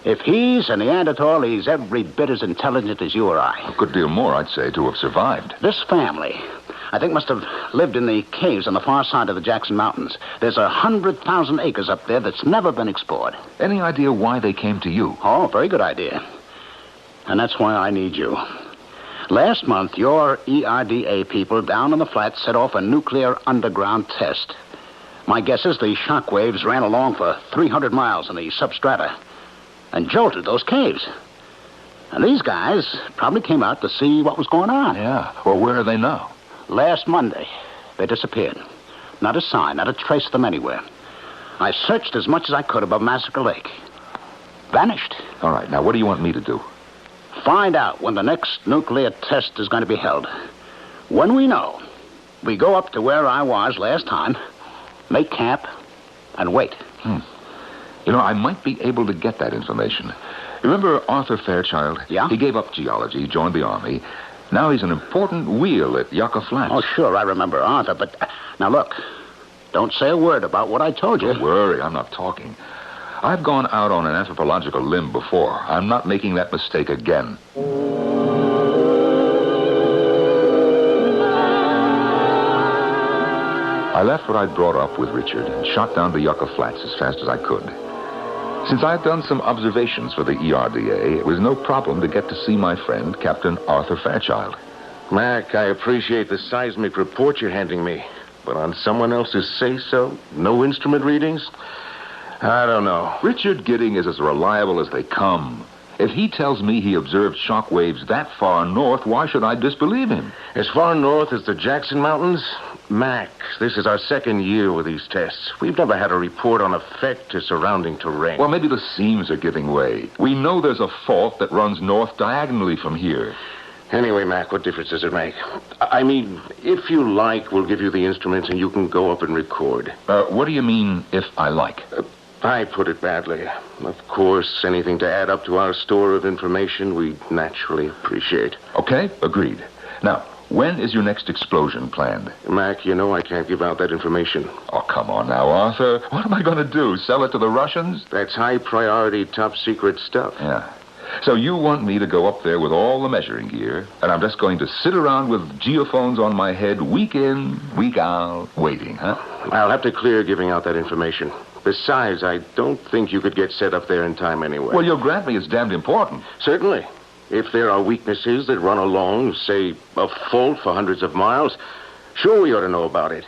if he's a Neanderthal, he's every bit as intelligent as you or I. A good deal more, I'd say, to have survived. This family, I think, must have lived in the caves on the far side of the Jackson Mountains. There's 100,000 acres up there that's never been explored. Any idea why they came to you? Oh, very good idea. And that's why I need you. Last month, your ERDA people down on the flats set off a nuclear underground test. My guess is the shock waves ran along for 300 miles in the substrata and jolted those caves. And these guys probably came out to see what was going on. Yeah. Well, where are they now? Last Monday, they disappeared. Not a sign, not a trace of them anywhere. I searched as much as I could above Massacre Lake. Vanished. All right, now what do you want me to do? Find out when the next nuclear test is going to be held. When we know, we go up to where I was last time, make camp, and wait. You know, I might be able to get that information. Remember Arthur Fairchild? Yeah? He gave up geology, joined the Army. Now he's an important wheel at Yucca Flats. Oh, sure, I remember Arthur, but... now, look, don't say a word about what I told you. Don't worry, I'm not talking. I've gone out on an anthropological limb before. I'm not making that mistake again. I left what I'd brought up with Richard and shot down to Yucca Flats as fast as I could. Since I'd done some observations for the ERDA, it was no problem to get to see my friend, Captain Arthur Fairchild. Mac, I appreciate the seismic report you're handing me, but on someone else's say-so, no instrument readings? I don't know. Richard Gidding is as reliable as they come. If he tells me he observed shock waves that far north, why should I disbelieve him? As far north as the Jackson Mountains? Mac, this is our second year with these tests. We've never had a report on effect to surrounding terrain. Well, maybe the seams are giving way. We know there's a fault that runs north diagonally from here. Anyway, Mac, what difference does it make? I mean, if you like, we'll give you the instruments and you can go up and record. What do you mean, if I like? I put it badly. Of course, anything to add up to our store of information, we naturally appreciate. Okay, agreed. Now, when is your next explosion planned? Mac, you know I can't give out that information. Oh, come on now, Arthur. What am I going to do, sell it to the Russians? That's high-priority, top-secret stuff. Yeah. So you want me to go up there with all the measuring gear, and I'm just going to sit around with geophones on my head week in, week out, waiting, huh? I'll have to clear giving out that information. Besides, I don't think you could get set up there in time anyway. Well, you'll grant me it's damned important. Certainly. If there are weaknesses that run along, say, a fault for hundreds of miles, sure we ought to know about it.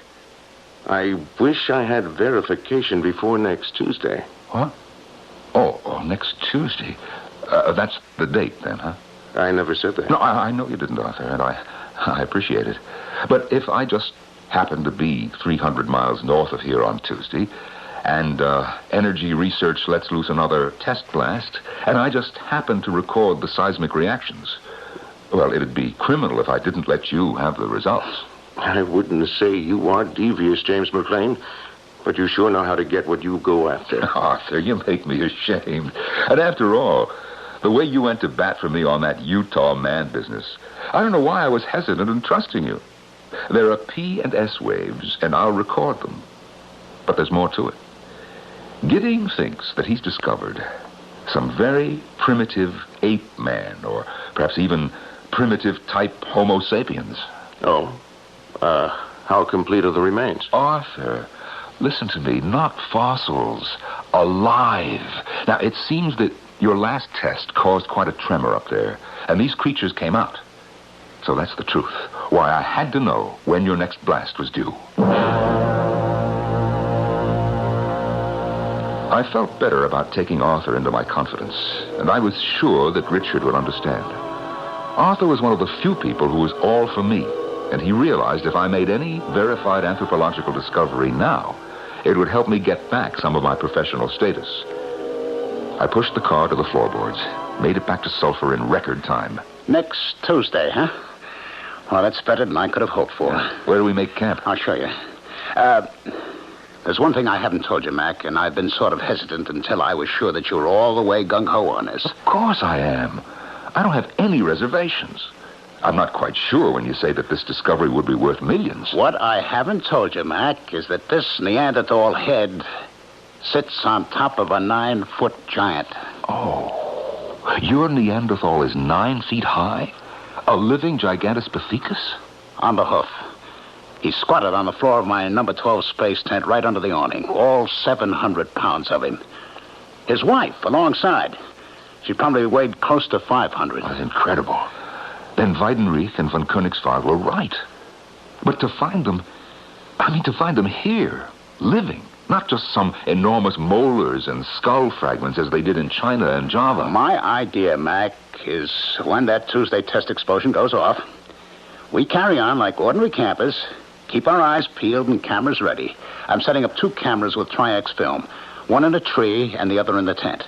I wish I had verification before next Tuesday. What? Oh, next Tuesday. That's the date, then, huh? I never said that. No, I know you didn't, Arthur, and I appreciate it. But if I just happen to be 300 miles north of here on Tuesday, and Energy Research lets loose another test blast, and I just happen to record the seismic reactions, well, it'd be criminal if I didn't let you have the results. I wouldn't say you are devious, James McLean, but you sure know how to get what you go after. Arthur, you make me ashamed. And after all, the way you went to bat for me on that Utah man business, I don't know why I was hesitant in trusting you. There are P and S waves, and I'll record them. But there's more to it. Gidding thinks that he's discovered some very primitive ape man, or perhaps even primitive type Homo sapiens. Oh? How complete are the remains? Arthur, listen to me, not fossils, alive. Now, it seems that your last test caused quite a tremor up there, and these creatures came out. So that's the truth. Why, I had to know when your next blast was due. I felt better about taking Arthur into my confidence, and I was sure that Richard would understand. Arthur was one of the few people who was all for me, and he realized if I made any verified anthropological discovery now, it would help me get back some of my professional status. I pushed the car to the floorboards, made it back to Sulphur in record time. Next Tuesday, huh? Well, that's better than I could have hoped for. Where do we make camp? I'll show you. There's one thing I haven't told you, Mac, and I've been sort of hesitant until I was sure that you were all the way gung-ho on this. Of course I am. I don't have any reservations. I'm not quite sure when you say that this discovery would be worth millions. What I haven't told you, Mac, is that this Neanderthal head sits on top of a 9-foot giant. Oh, your Neanderthal is 9 feet high? A living Gigantopithecus? On the hoof. He squatted on the floor of my number 12 space tent right under the awning. All 700 pounds of him. His wife, alongside. She probably weighed close to 500. That's incredible. Then Weidenreich and von Königswald were right. But to find them here, living, not just some enormous molars and skull fragments as they did in China and Java. My idea, Mac, is when that Tuesday test explosion goes off, we carry on like ordinary campers, keep our eyes peeled and cameras ready. I'm setting up 2 cameras with Tri-X film, one in a tree and the other in the tent.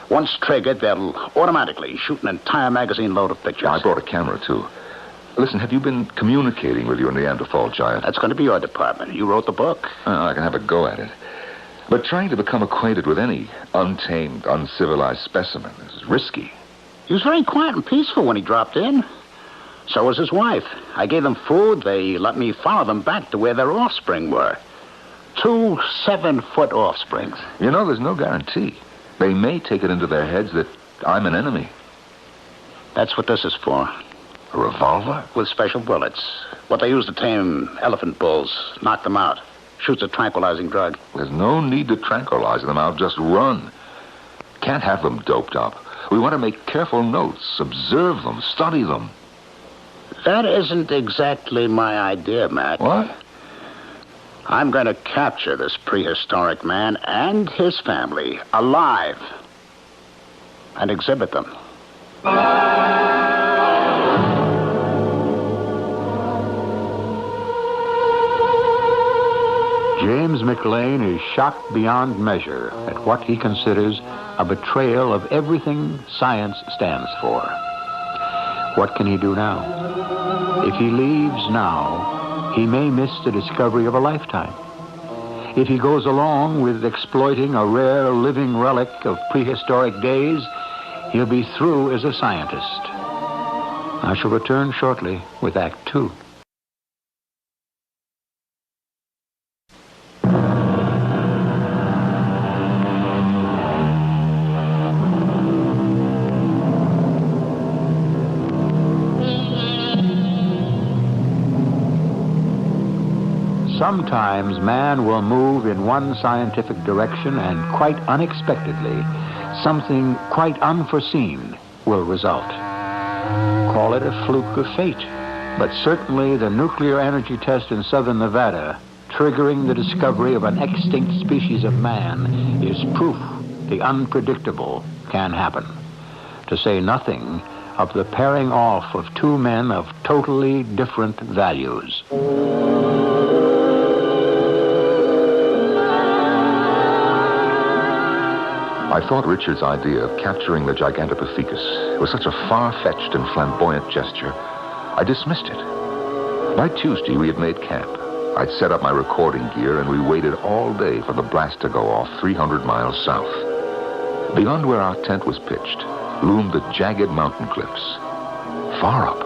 Once triggered, they'll automatically shoot an entire magazine load of pictures. I brought a camera, too. Listen, have you been communicating with your Neanderthal giant? That's going to be your department. You wrote the book. I can have a go at it. But trying to become acquainted with any untamed, uncivilized specimen is risky. He was very quiet and peaceful when he dropped in. So was his wife. I gave them food. They let me follow them back to where their offspring were. 2 7-foot offsprings. You know, there's no guarantee. They may take it into their heads that I'm an enemy. That's what this is for. A revolver? With special bullets. What they use to tame elephant bulls. Knock them out. Shoots a tranquilizing drug. There's no need to tranquilize them out. Just run. Can't have them doped up. We want to make careful notes, observe them, study them. That isn't exactly my idea, Mac. What? I'm going to capture this prehistoric man and his family alive and exhibit them. James McLean is shocked beyond measure at what he considers a betrayal of everything science stands for. What can he do now? If he leaves now, he may miss the discovery of a lifetime. If he goes along with exploiting a rare living relic of prehistoric days, he'll be through as a scientist. I shall return shortly with Act 2. Sometimes man will move in one scientific direction and quite unexpectedly, something quite unforeseen will result. Call it a fluke of fate, but certainly the nuclear energy test in southern Nevada, triggering the discovery of an extinct species of man, is proof the unpredictable can happen. To say nothing of the pairing off of two men of totally different values. I thought Richard's idea of capturing the Gigantopithecus was such a far-fetched and flamboyant gesture, I dismissed it. By Tuesday, we had made camp. I'd set up my recording gear, and we waited all day for the blast to go off 300 miles south. Beyond where our tent was pitched loomed the jagged mountain cliffs. Far up,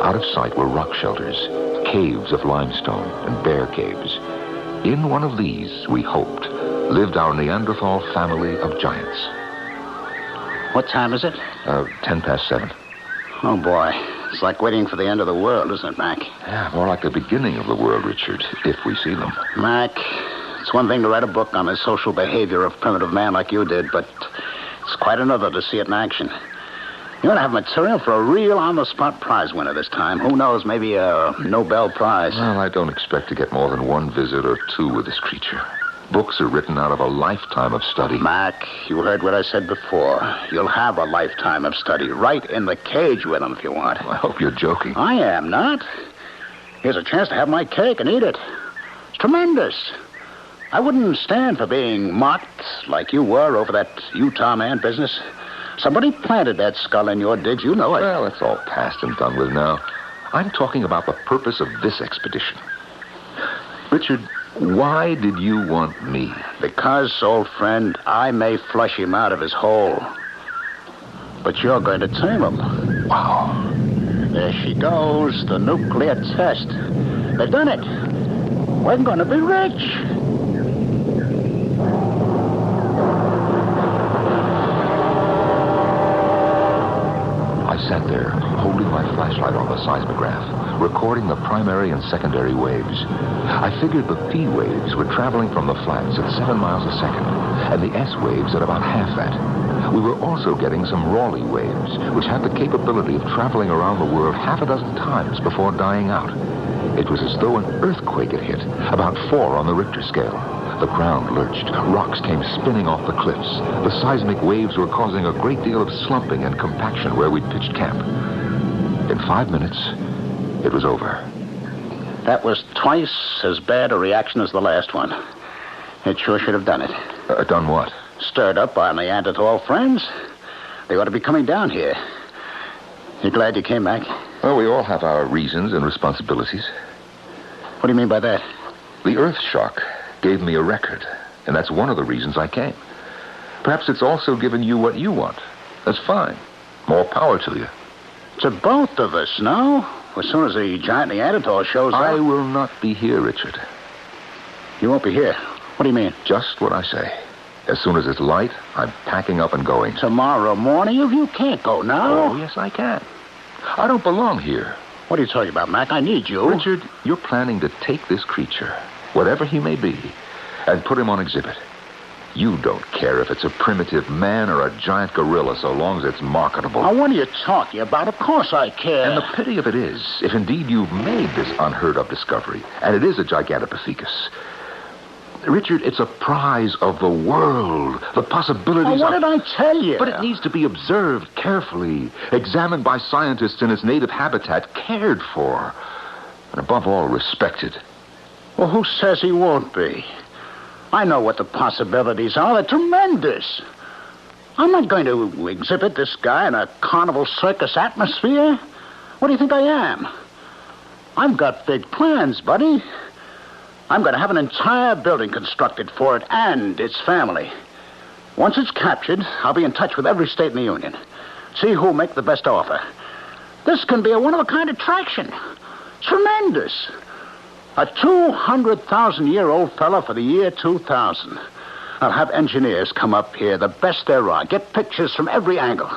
out of sight, were rock shelters, caves of limestone and bear caves. In one of these, we hoped, lived our Neanderthal family of giants. What time is it? 7:10. Oh, boy. It's like waiting for the end of the world, isn't it, Mac? Yeah, more like the beginning of the world, Richard, if we see them. Mac, it's one thing to write a book on the social behavior of primitive man like you did, but it's quite another to see it in action. You're going to have material for a real on-the-spot prize winner this time. Who knows, maybe a Nobel Prize. Well, I don't expect to get more than one visit or two with this creature. Books are written out of a lifetime of study. Mac, you heard what I said before. You'll have a lifetime of study right in the cage with him if you want. I hope you're joking. I am not. Here's a chance to have my cake and eat it. It's tremendous. I wouldn't stand for being mocked like you were over that Utah man business. Somebody planted that skull in your digs, you know it. Well, it's all past and done with now. I'm talking about the purpose of this expedition. Richard, why did you want me? Because, old friend, I may flush him out of his hole. But you're going to tame him. Wow. There she goes, the nuclear test. They've done it. We're going to be rich. I sat there, holding my flashlight on the seismograph, recording the primary and secondary waves. I figured the P waves were traveling from the flats at 7 miles a second, and the S waves at about half that. We were also getting some Rayleigh waves, which had the capability of traveling around the world half a dozen times before dying out. It was as though an earthquake had hit, about 4 on the Richter scale. The ground lurched. Rocks came spinning off the cliffs. The seismic waves were causing a great deal of slumping and compaction where we'd pitched camp. In 5 minutes, it was over. That was twice as bad a reaction as the last one. It sure should have done it. Done what? Stirred up our Neanderthal friends. They ought to be coming down here. You glad you came back? Well, we all have our reasons and responsibilities. What do you mean by that? The Earth shock gave me a record, and that's one of the reasons I came. Perhaps it's also given you what you want. That's fine. More power to you. To both of us, no? As soon as the giant Neanderthal shows up... I will not be here, Richard. You won't be here? What do you mean? Just what I say. As soon as it's light, I'm packing up and going. Tomorrow morning? You can't go now. Oh, yes, I can. I don't belong here. What are you talking about, Mac? I need you. Richard, you're planning to take this creature, whatever he may be, and put him on exhibit. You don't care if it's a primitive man or a giant gorilla so long as it's marketable. Now, what are you talking about? Of course I care. And the pity of it is, if indeed you've made this unheard-of discovery, and it is a Gigantopithecus, Richard, it's a prize of the world. The possibilities what did I tell you? But it needs to be observed carefully, examined by scientists in its native habitat, cared for, and above all, respected. Well, who says he won't be? I know what the possibilities are. They're tremendous. I'm not going to exhibit this guy in a carnival circus atmosphere. What do you think I am? I've got big plans, buddy. I'm going to have an entire building constructed for it and its family. Once it's captured, I'll be in touch with every state in the Union. See who'll make the best offer. This can be a one-of-a-kind attraction. Tremendous. A 200,000-year-old fella for the year 2000. I'll have engineers come up here, the best there are, get pictures from every angle.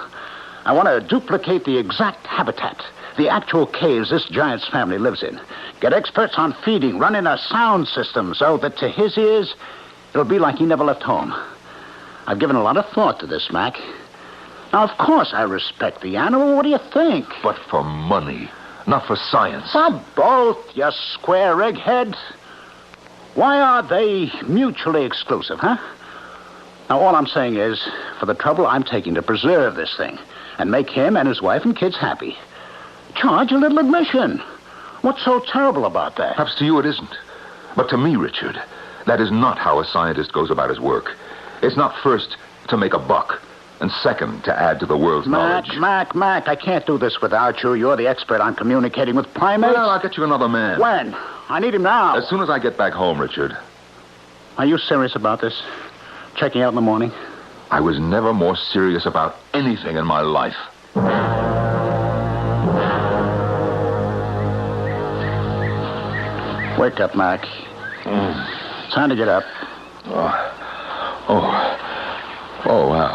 I want to duplicate the exact habitat, the actual caves this giant's family lives in. Get experts on feeding, run in a sound system so that to his ears, it'll be like he never left home. I've given a lot of thought to this, Mac. Now, of course, I respect the animal. What do you think? But for money, not for science. For both, you square egghead. Why are they mutually exclusive, huh? Now, all I'm saying is, for the trouble I'm taking to preserve this thing and make him and his wife and kids happy, charge a little admission. What's so terrible about that? Perhaps to you it isn't. But to me, Richard, that is not how a scientist goes about his work. It's not first to make a buck, and second to add to the world's knowledge. Mac, I can't do this without you. You're the expert on communicating with primates. Well, I'll get you another man. When? I need him now. As soon as I get back home, Richard. Are you serious about this? Checking out in the morning? I was never more serious about anything in my life. Wake up, Mac. Time to get up. Oh, wow.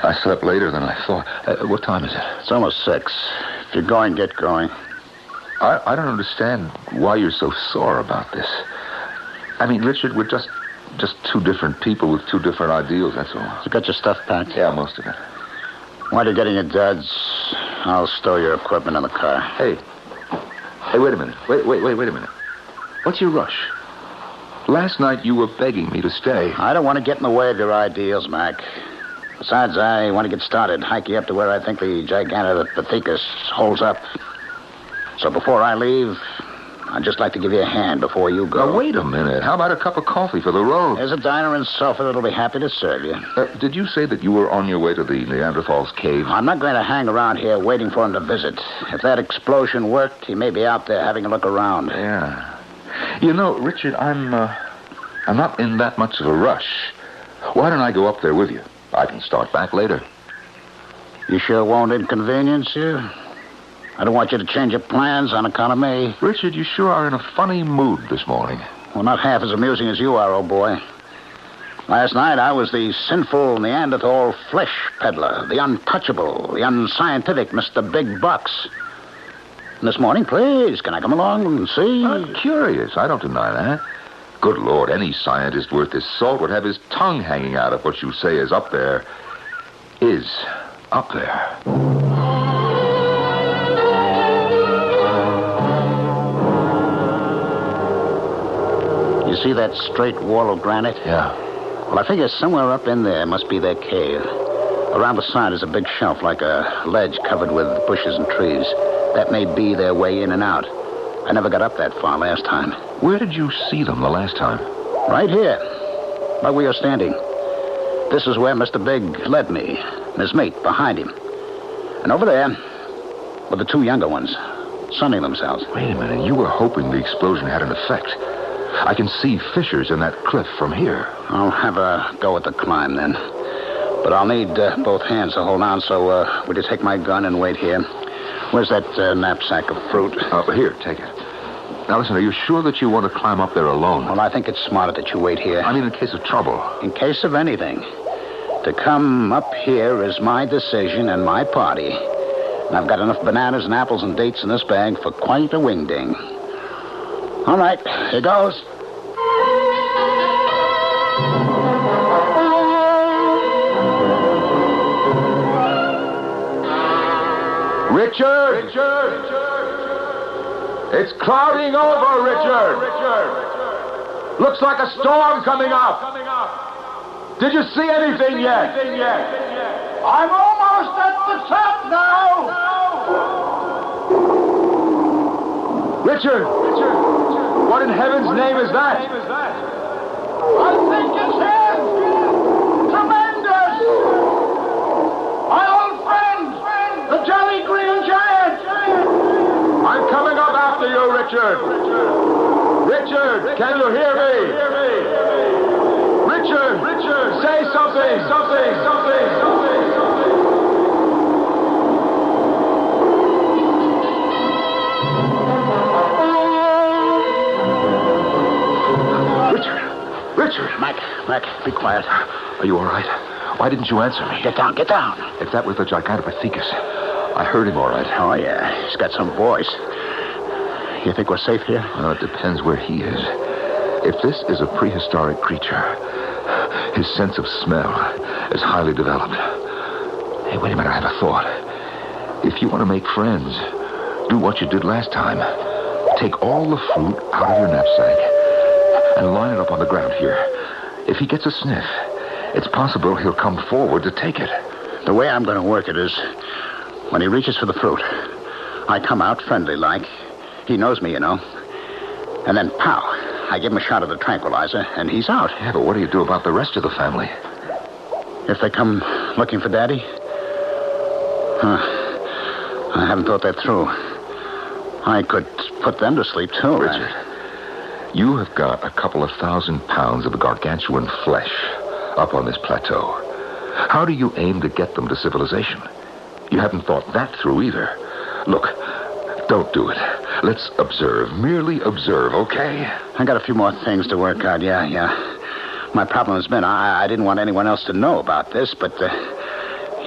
I slept later than I thought. What time is it? It's almost 6. If you're going, get going. I don't understand why you're so sore about this. I mean, Richard, we're just two different people with two different ideals, that's all. You got your stuff packed? Yeah, most of it. While you're getting it, Duds, I'll stow your equipment in the car. Hey, wait a minute. Wait a minute. What's your rush? Last night you were begging me to stay. I don't want to get in the way of your ideals, Mac. Besides, I want to get started, hike you up to where I think the Gigantopithecus holds up. So before I leave, I'd just like to give you a hand before you go. Now, wait a minute. How about a cup of coffee for the road? There's a diner in Sulphur that'll be happy to serve you. Did you say that you were on your way to the Neanderthals' cave? I'm not going to hang around here waiting for him to visit. If that explosion worked, he may be out there having a look around. Yeah. You know, Richard, I'm not in that much of a rush. Why don't I go up there with you? I can start back later. You sure won't inconvenience you? I don't want you to change your plans on account of me. Richard, you sure are in a funny mood this morning. Well, not half as amusing as you are, old boy. Last night, I was the sinful Neanderthal flesh peddler, the untouchable, the unscientific Mr. Big Bucks. And this morning, please, can I come along and see? I'm curious. I don't deny that. Good Lord, any scientist worth his salt would have his tongue hanging out if what you say is up there. Is up there. You see that straight wall of granite? Yeah. Well, I figure somewhere up in there must be their cave. Around the side is a big shelf like a ledge covered with bushes and trees. That may be their way in and out. I never got up that far last time. Where did you see them the last time? Right here, where we are standing. This is where Mr. Big led me, and his mate behind him. And over there were the two younger ones, sunning themselves. Wait a minute. You were hoping the explosion had an effect. I can see fissures in that cliff from here. I'll have a go at the climb, then. But I'll need both hands to hold on, so will you take my gun and wait here? Where's that knapsack of fruit? Here, take it. Now, listen, are you sure that you want to climb up there alone? Well, I think it's smarter that you wait here. I mean, in case of trouble. In case of anything. To come up here is my decision and my party. And I've got enough bananas and apples and dates in this bag for quite a wingding. All right, here goes. Richard! It's clouding over, Richard! Looks like a storm coming up. Did you see anything yet? I'm almost at the top now! Richard! What in heaven's name is that? I think it's him! Tremendous! My old friend, the Jolly Green Giant! I'm coming up after you, Richard! Richard, can you hear me? Richard! Say something! Richard! Mac, be quiet. Are you all right? Why didn't you answer me? Get down. If that was the Gigantopithecus, I heard him all right. Oh, yeah. He's got some voice. You think we're safe here? Well, it depends where he is. If this is a prehistoric creature, his sense of smell is highly developed. Hey, wait a minute, I have a thought. If you want to make friends, do what you did last time. Take all the fruit out of your knapsack and line it up on the ground here. If he gets a sniff, It's possible he'll come forward to take it. The way I'm going to work it is, when he reaches for the fruit, I come out friendly-like. He knows me, you know. And then, pow, I give him a shot of the tranquilizer, and he's out. Yeah, but what do you do about the rest of the family? If they come looking for Daddy? I haven't thought that through. I could put them to sleep, too. Richard, you have got a couple of 1,000 pounds of gargantuan flesh up on this plateau. How do you aim to get them to civilization? You haven't thought that through either. Look, don't do it. Let's observe. Merely observe, okay? I got a few more things to work out, yeah. My problem has been I didn't want anyone else to know about this, but,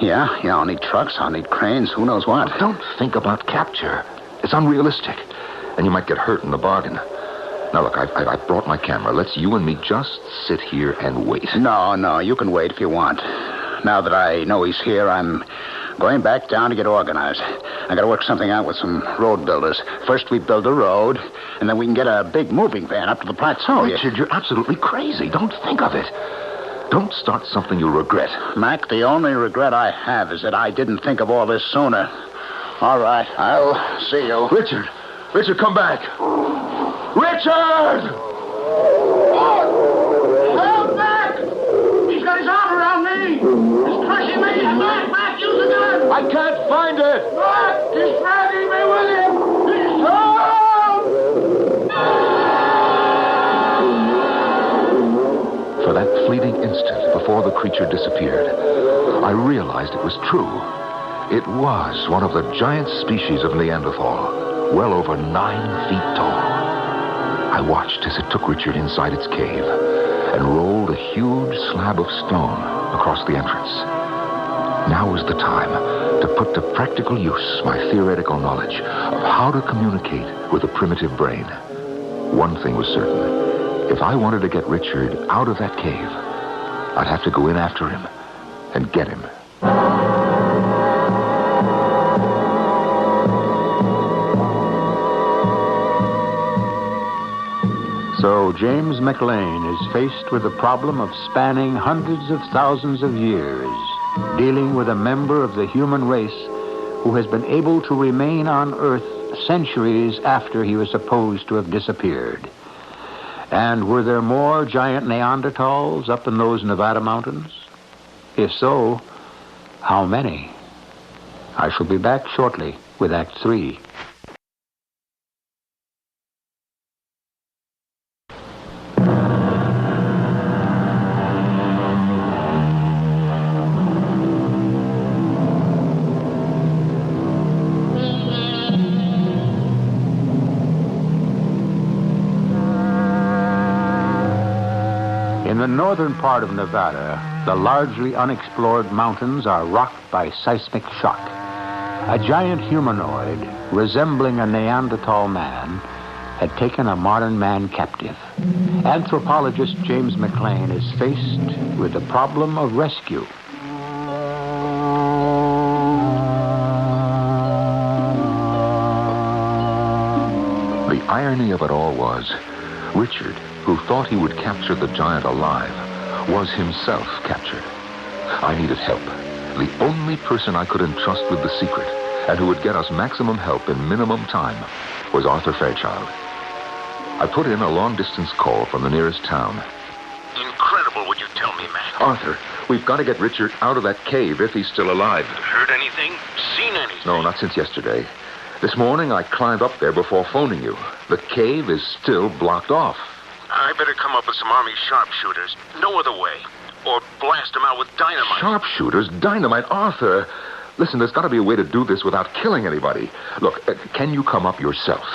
yeah, I'll need trucks, I'll need cranes, who knows what. Don't think about capture. It's unrealistic, and you might get hurt in the bargain. Now, look, I brought my camera. Let's you and me just sit here and wait. No, you can wait if you want. Now that I know he's here, I'm going back down to get organized. I got to work something out with some road builders. First we build a road, and then we can get a big moving van up to the plateau. Richard, you're absolutely crazy. Don't think of it. Don't start something you'll regret. Mac, the only regret I have is that I didn't think of all this sooner. All right, I'll see you. Richard, come back. Richard! Help, Mac! He's got his arm around me. He's crushing me. Mac, use the gun. I can't find it. Mac, he's dragging me with him. He's home. For that fleeting instant before the creature disappeared, I realized it was true. It was one of the giant species of Neanderthal, well over 9 feet tall. I watched as it took Richard inside its cave and rolled a huge slab of stone across the entrance. Now was the time to put to practical use my theoretical knowledge of how to communicate with a primitive brain. One thing was certain. If I wanted to get Richard out of that cave, I'd have to go in after him and get him. So James McLean is faced with the problem of spanning hundreds of thousands of years, dealing with a member of the human race who has been able to remain on Earth centuries after he was supposed to have disappeared. And were there more giant Neanderthals up in those Nevada mountains? If so, how many? I shall be back shortly with Act 3. In the northern part of Nevada, the largely unexplored mountains are rocked by seismic shock. A giant humanoid, resembling a Neanderthal man, had taken a modern man captive. Anthropologist James McLean is faced with the problem of rescue. The irony of it all was, Richard, who thought he would capture the giant alive, was himself captured. I needed help. The only person I could entrust with the secret, and who would get us maximum help in minimum time, was Arthur Fairchild. I put in a long-distance call from the nearest town. Incredible what you tell me, Mac. Arthur, we've got to get Richard out of that cave if he's still alive. Heard anything? Seen anything? No, not since yesterday. This morning I climbed up there before phoning you. The cave is still blocked off. I better come up with some Army sharpshooters. No other way. Or blast them out with dynamite. Sharpshooters? Dynamite? Arthur! Listen, there's got to be a way to do this without killing anybody. Look, can you come up yourself,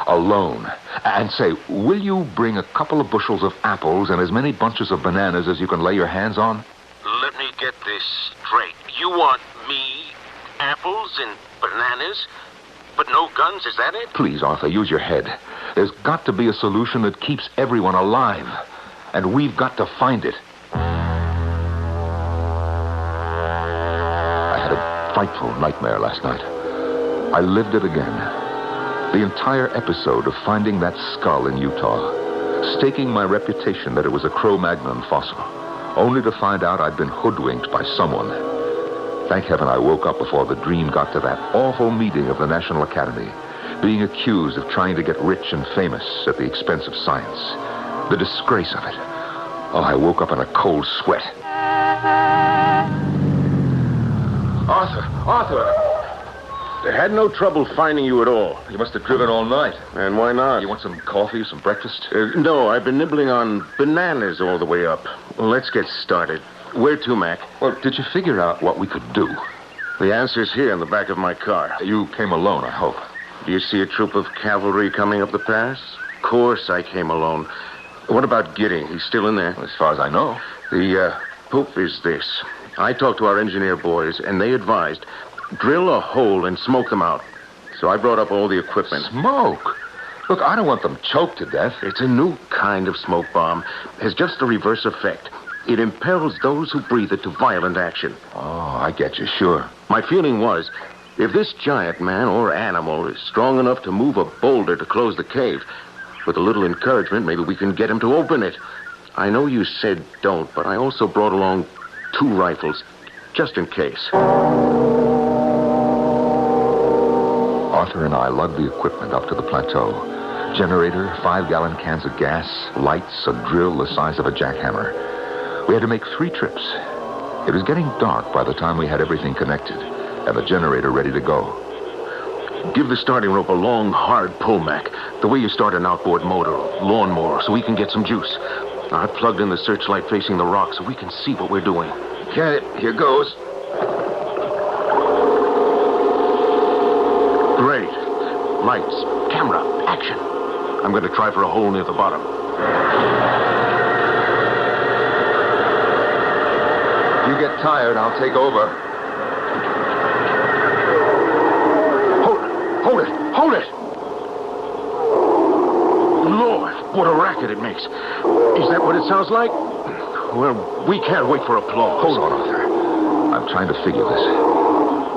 alone, and say, will you bring a couple of bushels of apples and as many bunches of bananas as you can lay your hands on? Let me get this straight. You want me, apples and bananas, but no guns, is that it? Please, Arthur, use your head. There's got to be a solution that keeps everyone alive, and we've got to find it. I had a frightful nightmare last night. I lived it again. The entire episode of finding that skull in Utah, staking my reputation that it was a Cro-Magnon fossil, only to find out I'd been hoodwinked by someone. Thank heaven I woke up before the dream got to that awful meeting of the National Academy, being accused of trying to get rich and famous at the expense of science. The disgrace of it. Oh, I woke up in a cold sweat. Arthur! They had no trouble finding you at all. You must have driven all night. And why not? You want some coffee, some breakfast? No, I've been nibbling on bananas all the way up. Well, let's get started. Where to, Mac? Well, did you figure out what we could do? The answer's here in the back of my car. You came alone, I hope. Do you see a troop of cavalry coming up the pass? Of course I came alone. What about Gidding? He's still in there? As far as I know. The poop is this. I talked to our engineer boys, and they advised, drill a hole and smoke them out. So I brought up all the equipment. Smoke? Look, I don't want them choked to death. It's a new kind of smoke bomb. Has just the reverse effect. It impels those who breathe it to violent action. Oh, I get you, sure. My feeling was, if this giant man or animal is strong enough to move a boulder to close the cave, with a little encouragement, maybe we can get him to open it. I know you said don't, but I also brought along 2 rifles, just in case. Arthur and I lugged the equipment up to the plateau. Generator, 5-gallon cans of gas, lights, a drill the size of a jackhammer. We had to make 3 trips. It was getting dark by the time we had everything connected, and the generator ready to go. Give the starting rope a long, hard pull, Mac. The way you start an outboard motor or lawnmower, so we can get some juice. I plugged in the searchlight facing the rock so we can see what we're doing. Okay, here goes. Great. Lights, camera, action. I'm going to try for a hole near the bottom. You get tired, I'll take over. Hold it! Lord, what a racket it makes. Is that what it sounds like? Well, we can't wait for applause. Hold on, Arthur. I'm trying to figure this.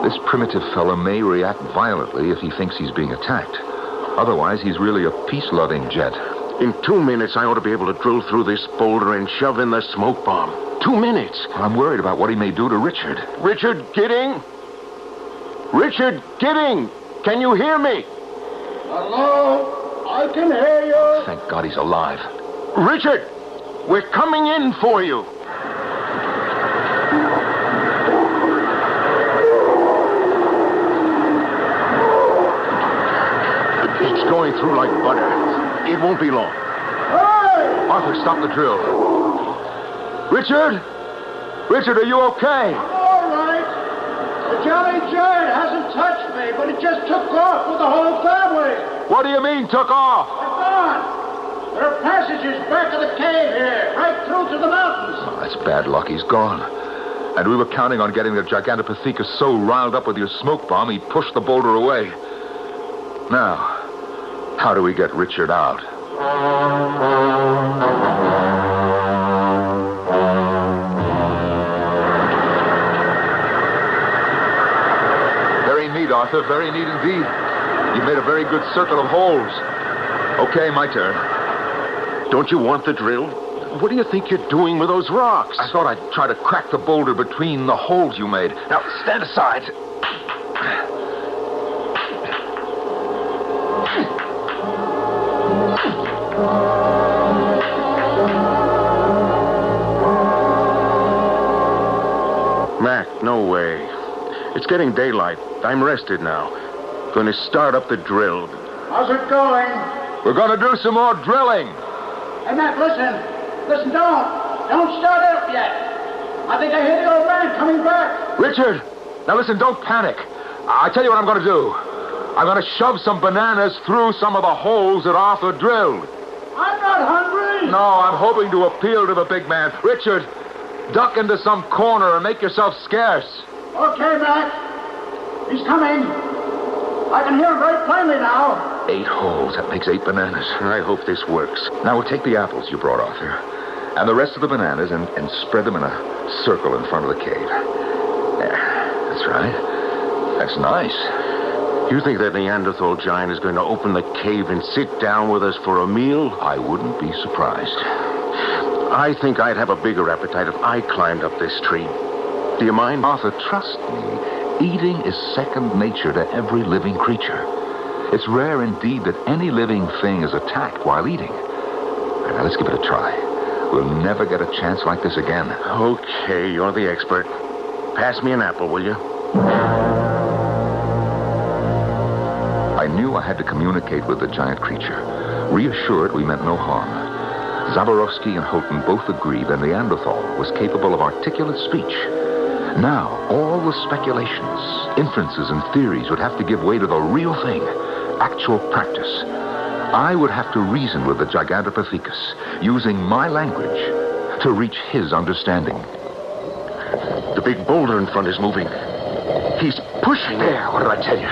This primitive fella may react violently if he thinks he's being attacked. Otherwise, he's really a peace-loving jet. In 2 minutes, I ought to be able to drill through this boulder and shove in the smoke bomb. 2 minutes. I'm worried about what he may do to Richard. Richard Gidding? Richard Gidding! Can you hear me? Hello? I can hear you. Thank God he's alive. Richard! We're coming in for you. It's going through like butter. It won't be long. Hey! Arthur, stop the drill. Richard? Richard, are you okay? I'm all right. The Jolly Giant hasn't touched me, but it just took off with the whole family. What do you mean, took off? They're gone. There are passages back of the cave here, right through to the mountains. Oh, that's bad luck. He's gone. And we were counting on getting the Gigantopithecus so riled up with your smoke bomb, he pushed the boulder away. Now, how do we get Richard out? Very neat, Arthur. Very neat indeed. You've made a very good circle of holes. Okay, my turn. Don't you want the drill? What do you think you're doing with those rocks? I thought I'd try to crack the boulder between the holes you made. Now, stand aside. Mac, no way. It's getting daylight. I'm rested now. Going to start up the drill. How's it going? We're going to do some more drilling. Hey, Mac, listen. Listen, don't start it up yet. I think I hear the old man coming back. Richard, now listen, don't panic. I tell you what I'm going to do. I'm going to shove some bananas through some of the holes that Arthur drilled. I'm not hungry. No, I'm hoping to appeal to the big man. Richard, duck into some corner and make yourself scarce. Okay, Mac. He's coming. I can hear him very plainly now. 8 holes. That makes 8 bananas. I hope this works. Now we'll take the apples you brought, Arthur, and the rest of the bananas and spread them in a circle in front of the cave. There. That's right. That's nice. You think that Neanderthal giant is going to open the cave and sit down with us for a meal? I wouldn't be surprised. I think I'd have a bigger appetite if I climbed up this tree. Do you mind? Arthur, trust me. Eating is second nature to every living creature. It's rare indeed that any living thing is attacked while eating. Now, let's give it a try. We'll never get a chance like this again. Okay, you're the expert. Pass me an apple, will you? I knew I had to communicate with the giant creature. Reassured we meant no harm. Zaborowski and Houghton both agreed that Neanderthal was capable of articulate speech. Now, all the speculations, inferences, and theories would have to give way to the real thing, actual practice. I would have to reason with the Gigantopithecus, using my language to reach his understanding. The big boulder in front is moving. He's pushing. There, what did I tell you?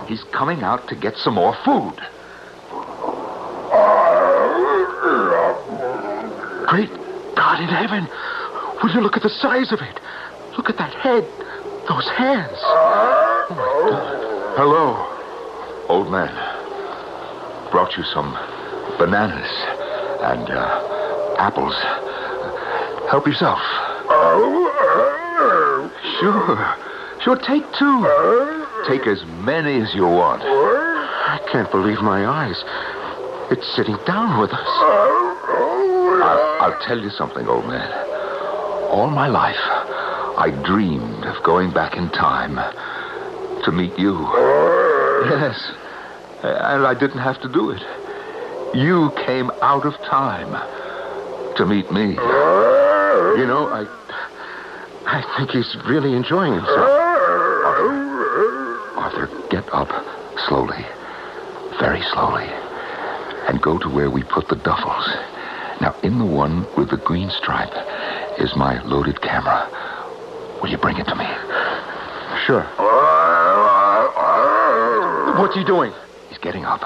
He's coming out to get some more food. Great God in heaven! Will you look at the size of it? Look at that head. Those hands. Oh, my God. Hello, old man. Brought you some bananas and apples. Help yourself. Sure, take two. Take as many as you want. I can't believe my eyes. It's sitting down with us. I'll tell you something, old man. All my life, I dreamed of going back in time to meet you. Yes, and I didn't have to do it. You came out of time to meet me. You know, I think he's really enjoying himself. Arthur, get up slowly, very slowly, and go to where we put the duffels. Now, in the one with the green stripe is my loaded camera. Will you bring it to me? Sure. What's he doing? He's getting up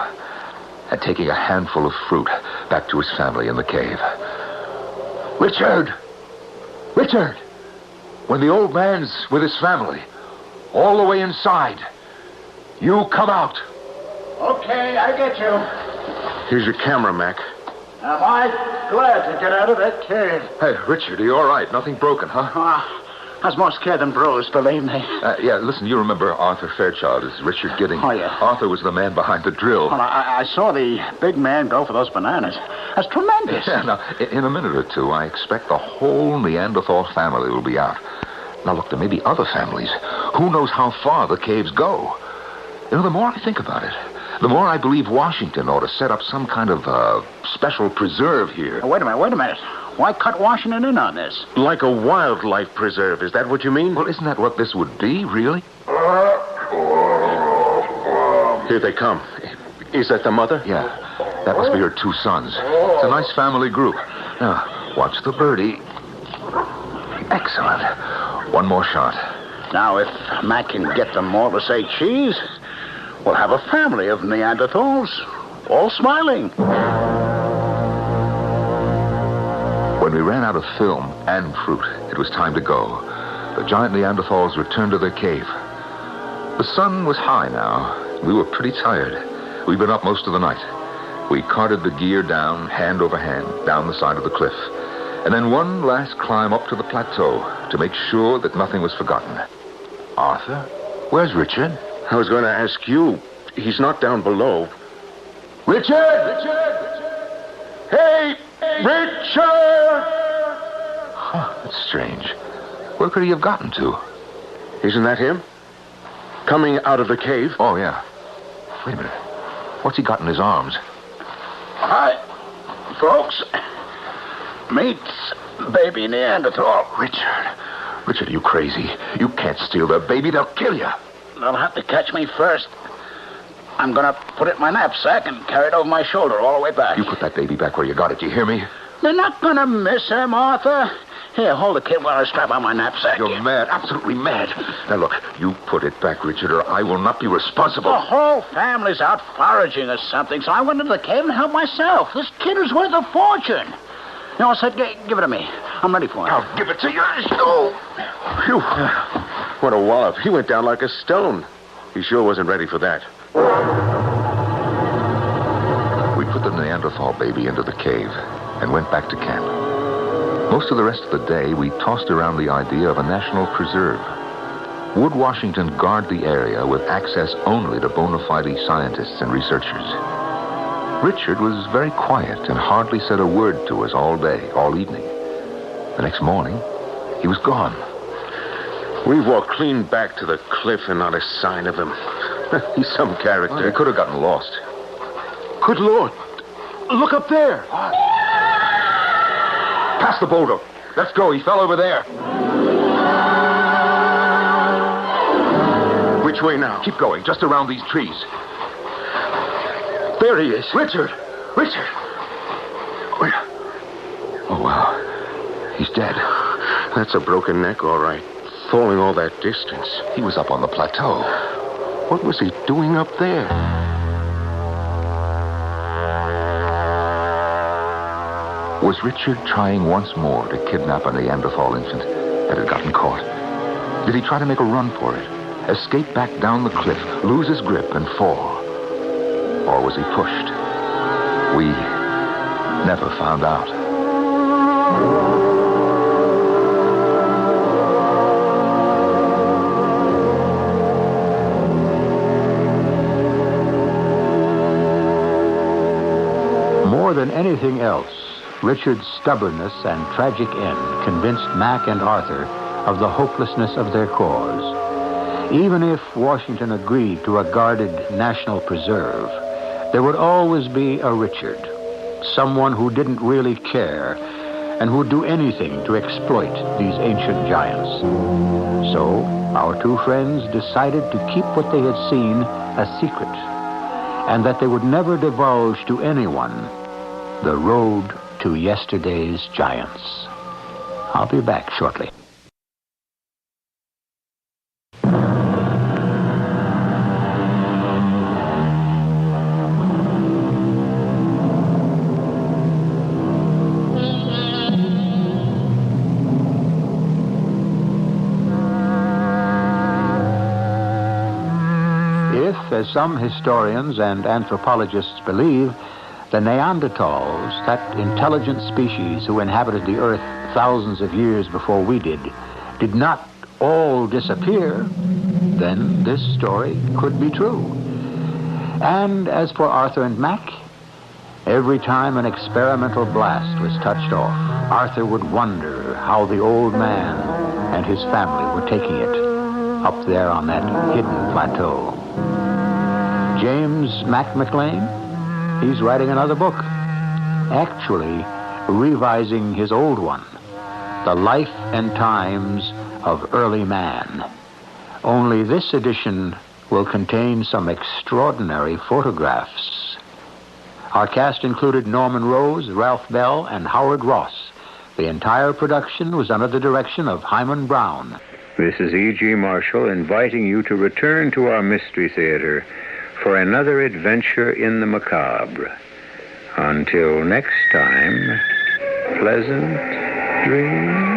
and taking a handful of fruit back to his family in the cave. Richard! Richard! When the old man's with his family, all the way inside, you come out. Okay, I get you. Here's your camera, Mac. Am I glad to get out of that cave? Hey, Richard, are you all right? Nothing broken, huh? I was more scared than bruised, believe me. Yeah, listen, you remember Arthur Fairchild as Richard Gidding. Oh, yeah. Arthur was the man behind the drill. Well, I saw the big man go for those bananas. That's tremendous. Yeah, now, in a minute or two, I expect the whole Neanderthal family will be out. Now, look, there may be other families. Who knows how far the caves go? You know, the more I think about it, the more I believe Washington ought to set up some kind of special preserve here. Wait a minute. Why cut Washington in on this? Like a wildlife preserve, is that what you mean? Well, isn't that what this would be, really? Here they come. Is that the mother? Yeah, that must be her two sons. It's a nice family group. Now, watch the birdie. Excellent. One more shot. Now, if Mac can get them all to say cheese, we'll have a family of Neanderthals, all smiling. When we ran out of film and fruit, it was time to go. The giant Neanderthals returned to their cave. The sun was high now. We were pretty tired. We'd been up most of the night. We carted the gear down, hand over hand, down the side of the cliff. And then one last climb up to the plateau to make sure that nothing was forgotten. Arthur, where's Richard? I was going to ask you. He's not down below. Richard! Hey, Richard! Huh, that's strange. Where could he have gotten to? Isn't that him? Coming out of the cave? Oh, yeah. Wait a minute. What's he got in his arms? Hi, folks. Meets baby Neanderthal. Richard, are you crazy? You can't steal their baby. They'll kill you. They'll have to catch me first. I'm going to put it in my knapsack and carry it over my shoulder all the way back. You put that baby back where you got it. You hear me? They're not going to miss him, Arthur. Here, hold the kid while I strap on my knapsack. You're mad, absolutely mad. Now, look, you put it back, Richard, or I will not be responsible. The whole family's out foraging or something, so I went into the cave and helped myself. This kid is worth a fortune. You know, I said, give it to me. I'm ready for it. I'll give it to you. Oh. Phew. What a wallop. He went down like a stone. He sure wasn't ready for that. We put the Neanderthal baby into the cave and went back to camp. Most of the rest of the day, we tossed around the idea of a national preserve. Would Washington guard the area with access only to bona fide scientists and researchers? Richard was very quiet and hardly said a word to us all day, all evening. The next morning, he was gone. We've walked clean back to the cliff and not a sign of him. He's some character. Well, he could have gotten lost. Good Lord. Look up there. Pass the boulder. Let's go. He fell over there. Which way now? Keep going. Just around these trees. There he is. Richard! Richard! Oh, wow. He's dead. That's a broken neck, all right. Falling all that distance. He was up on the plateau. What was he doing up there? Was Richard trying once more to kidnap a Neanderthal infant that had gotten caught? Did he try to make a run for it? Escape back down the cliff, lose his grip, and fall? Or was he pushed? We never found out. More than anything else, Richard's stubbornness and tragic end convinced Mac and Arthur of the hopelessness of their cause. Even if Washington agreed to a guarded national preserve, there would always be a Richard, someone who didn't really care and who'd do anything to exploit these ancient giants. So, our two friends decided to keep what they had seen a secret, and that they would never divulge to anyone the road to yesterday's giants. I'll be back shortly. If, as some historians and anthropologists believe, the Neanderthals, that intelligent species who inhabited the earth thousands of years before we did not all disappear, then this story could be true. And as for Arthur and Mac, every time an experimental blast was touched off, Arthur would wonder how the old man and his family were taking it up there on that hidden plateau. James Mac McLean, he's writing another book, actually revising his old one, The Life and Times of Early Man. Only this edition will contain some extraordinary photographs. Our cast included Norman Rose, Ralph Bell, and Howard Ross. The entire production was under the direction of Hyman Brown. This is E.G. Marshall inviting you to return to our Mystery Theater for another adventure in the macabre. Until next time, pleasant dreams.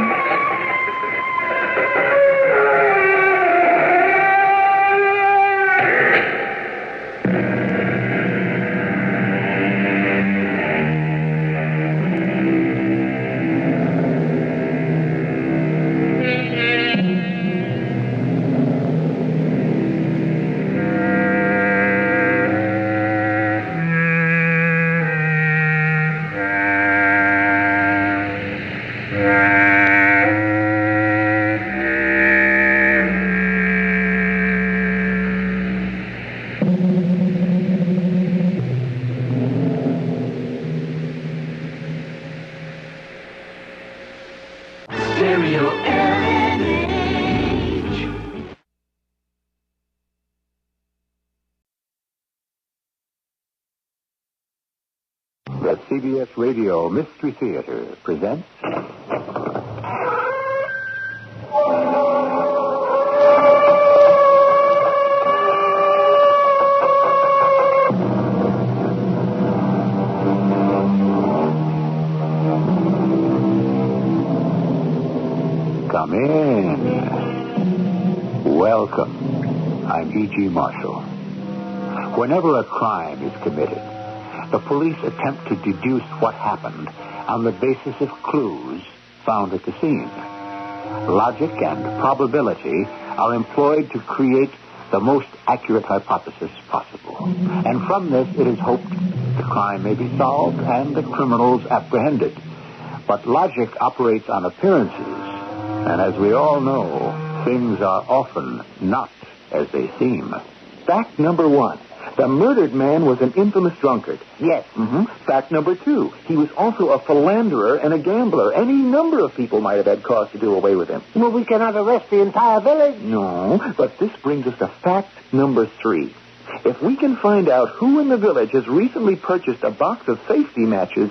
The CBS Radio Mystery Theater presents... Come in. Welcome. I'm E.G. Marshall. Whenever a crime is committed, the police attempt to deduce what happened on the basis of clues found at the scene. Logic and probability are employed to create the most accurate hypothesis possible. And from this, it is hoped the crime may be solved and the criminals apprehended. But logic operates on appearances, and as we all know, things are often not as they seem. Fact number 1. The murdered man was an infamous drunkard. Yes. Fact number 2. He was also a philanderer and a gambler. Any number of people might have had cause to do away with him. Well, we cannot arrest the entire village. No, but this brings us to fact number 3. If we can find out who in the village has recently purchased a box of safety matches,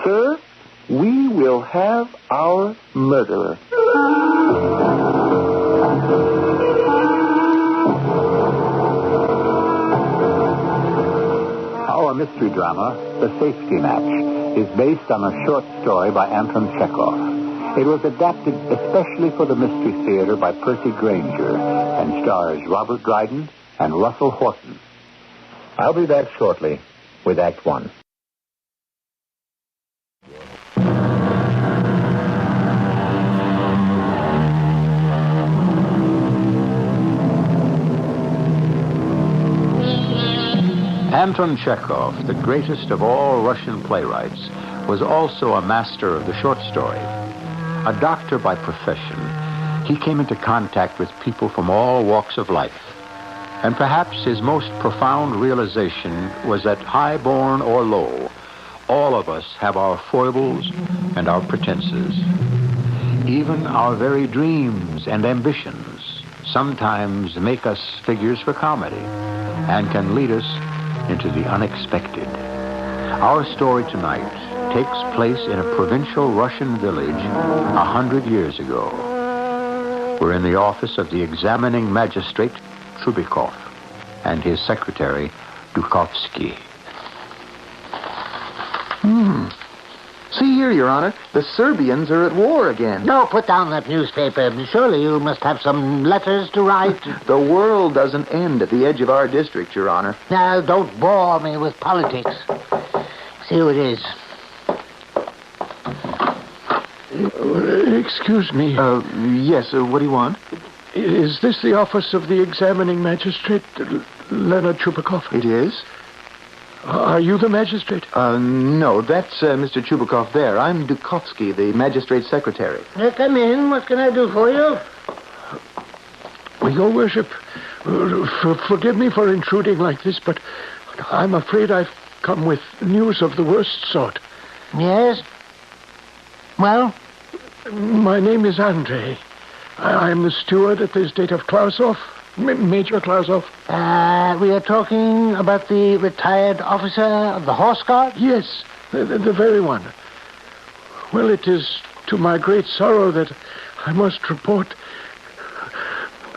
sir, we will have our murderer. Our mystery drama, The Safety Match, is based on a short story by Anton Chekhov. It was adapted especially for the Mystery Theater by Percy Granger and stars Robert Dryden and Russell Horton. I'll be back shortly with Act 1. Anton Chekhov, the greatest of all Russian playwrights, was also a master of the short story. A doctor by profession, he came into contact with people from all walks of life. And perhaps his most profound realization was that high-born or low, all of us have our foibles and our pretenses. Even our very dreams and ambitions sometimes make us figures for comedy and can lead us into the unexpected. Our story tonight takes place in a provincial Russian village 100 years ago. We're in the office of the examining magistrate, Chubikov, and his secretary, Dukovsky. See here, Your Honor. The Serbians are at war again. No, put down that newspaper. Surely you must have some letters to write. The world doesn't end at the edge of our district, Your Honor. Now, don't bore me with politics. See who it is. Excuse me. Yes, what do you want? Is this the office of the examining magistrate, Leonard Chubikov? It is. Are you the magistrate? No, that's Mr. Chubikov there. I'm Dukovsky, the magistrate's secretary. Come in. What can I do for you? Your Worship, forgive me for intruding like this, but I'm afraid I've come with news of the worst sort. Yes? Well? My name is Andrei. I'm the steward at the estate of Klausov, Major Klausov. We are talking about the retired officer of the Horse Guard? Yes, the very one. Well, it is to my great sorrow that I must report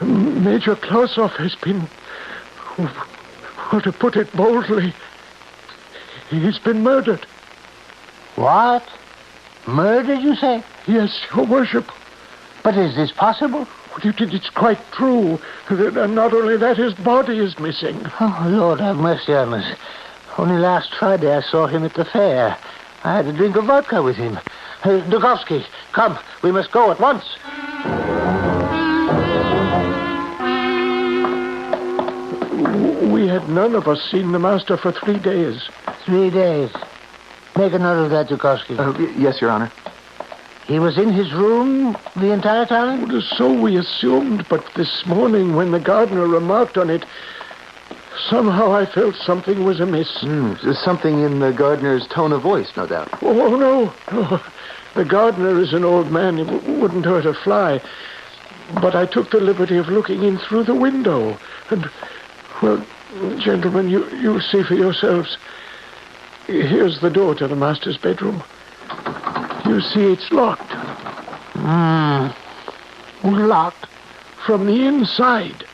Major Klausov has been, well, to put it boldly, he's been murdered. What? Murdered, you say? Yes, Your Worship. But is this possible? It's quite true. And not only that, his body is missing. Oh, Lord have mercy on us. Only last Friday I saw him at the fair. I had a drink of vodka with him. Dukovsky, come. We must go at once. We had none of us seen the master for 3 days. 3 days. Make a note of that, Dukovsky. Yes, Your Honor. He was in his room the entire time? Well, so we assumed, but this morning when the gardener remarked on it, somehow I felt something was amiss. Something in the gardener's tone of voice, no doubt. Oh, no. The gardener is an old man. He wouldn't hurt a fly. But I took the liberty of looking in through the window. And, well, gentlemen, you see for yourselves. Here's the door to the master's bedroom. You see, it's locked. Locked? From the inside.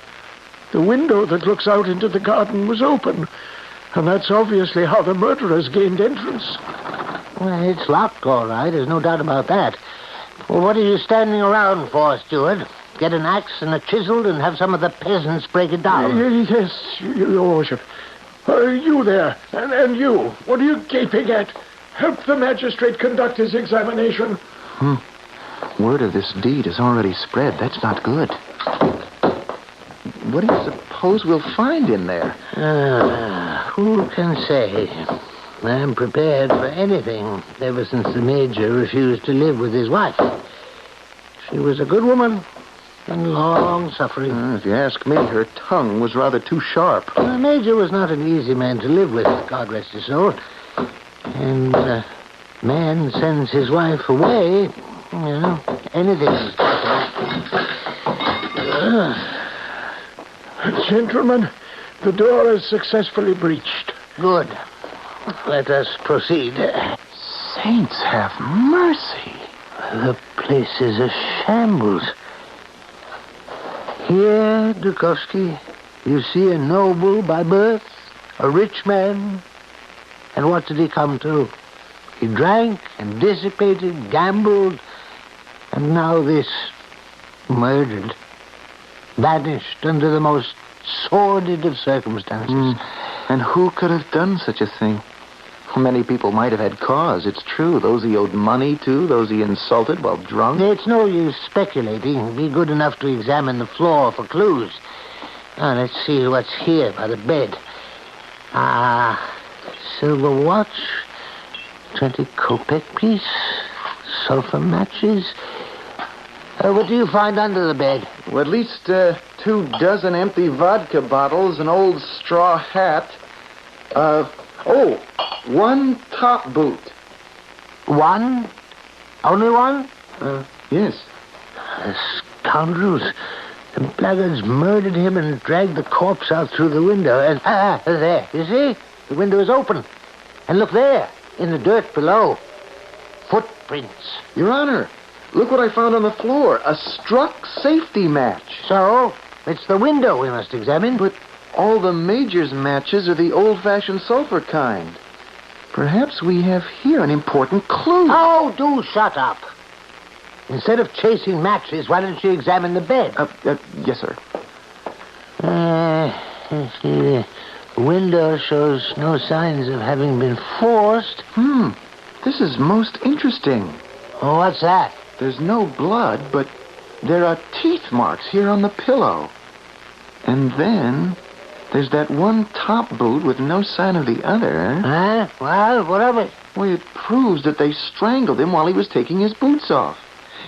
The window that looks out into the garden was open. And that's obviously how the murderers gained entrance. Well, it's locked, all right. There's no doubt about that. Well, what are you standing around for, steward? Get an axe and a chisel and have some of the peasants break it down. Yes, Your Worship. You there, and you. What are you gaping at? Help the magistrate conduct his examination. Word of this deed has already spread. That's not good. What do you suppose we'll find in there? Who can say? I'm prepared for anything ever since the Major refused to live with his wife. She was a good woman and long-suffering. If you ask me, her tongue was rather too sharp. The Major was not an easy man to live with, God rest his soul. And man sends his wife away, anything is possible. Gentlemen, the door is successfully breached. Good. Let us proceed. Saints have mercy. The place is a shambles. Here, Dukovsky, you see a noble by birth, a rich man. And what did he come to? He drank and dissipated, gambled, and now this, murdered, vanished under the most sordid of circumstances. And who could have done such a thing? Many people might have had cause, it's true. Those he owed money to, those he insulted while drunk. It's no use speculating. Be good enough to examine the floor for clues. Now, let's see what's here by the bed. Silver watch, 20 kopeck piece, sulfur matches. What do you find under the bed? Well, at least 2 dozen empty vodka bottles, an old straw hat. One top boot. One? Only one? Yes. The scoundrels. The blackguards murdered him and dragged the corpse out through the window. And there, you see? The window is open. And look there, in the dirt below. Footprints. Your Honor, look what I found on the floor. A struck safety match. So, it's the window we must examine. But all the Major's matches are the old-fashioned sulfur kind. Perhaps we have here an important clue. Oh, do shut up. Instead of chasing matches, why don't you examine the bed? Yes, sir. The window shows no signs of having been forced. This is most interesting. Oh, what's that? There's no blood, but there are teeth marks here on the pillow. And then there's that one top boot with no sign of the other. Huh? Well, what of it? Well, it proves that they strangled him while he was taking his boots off.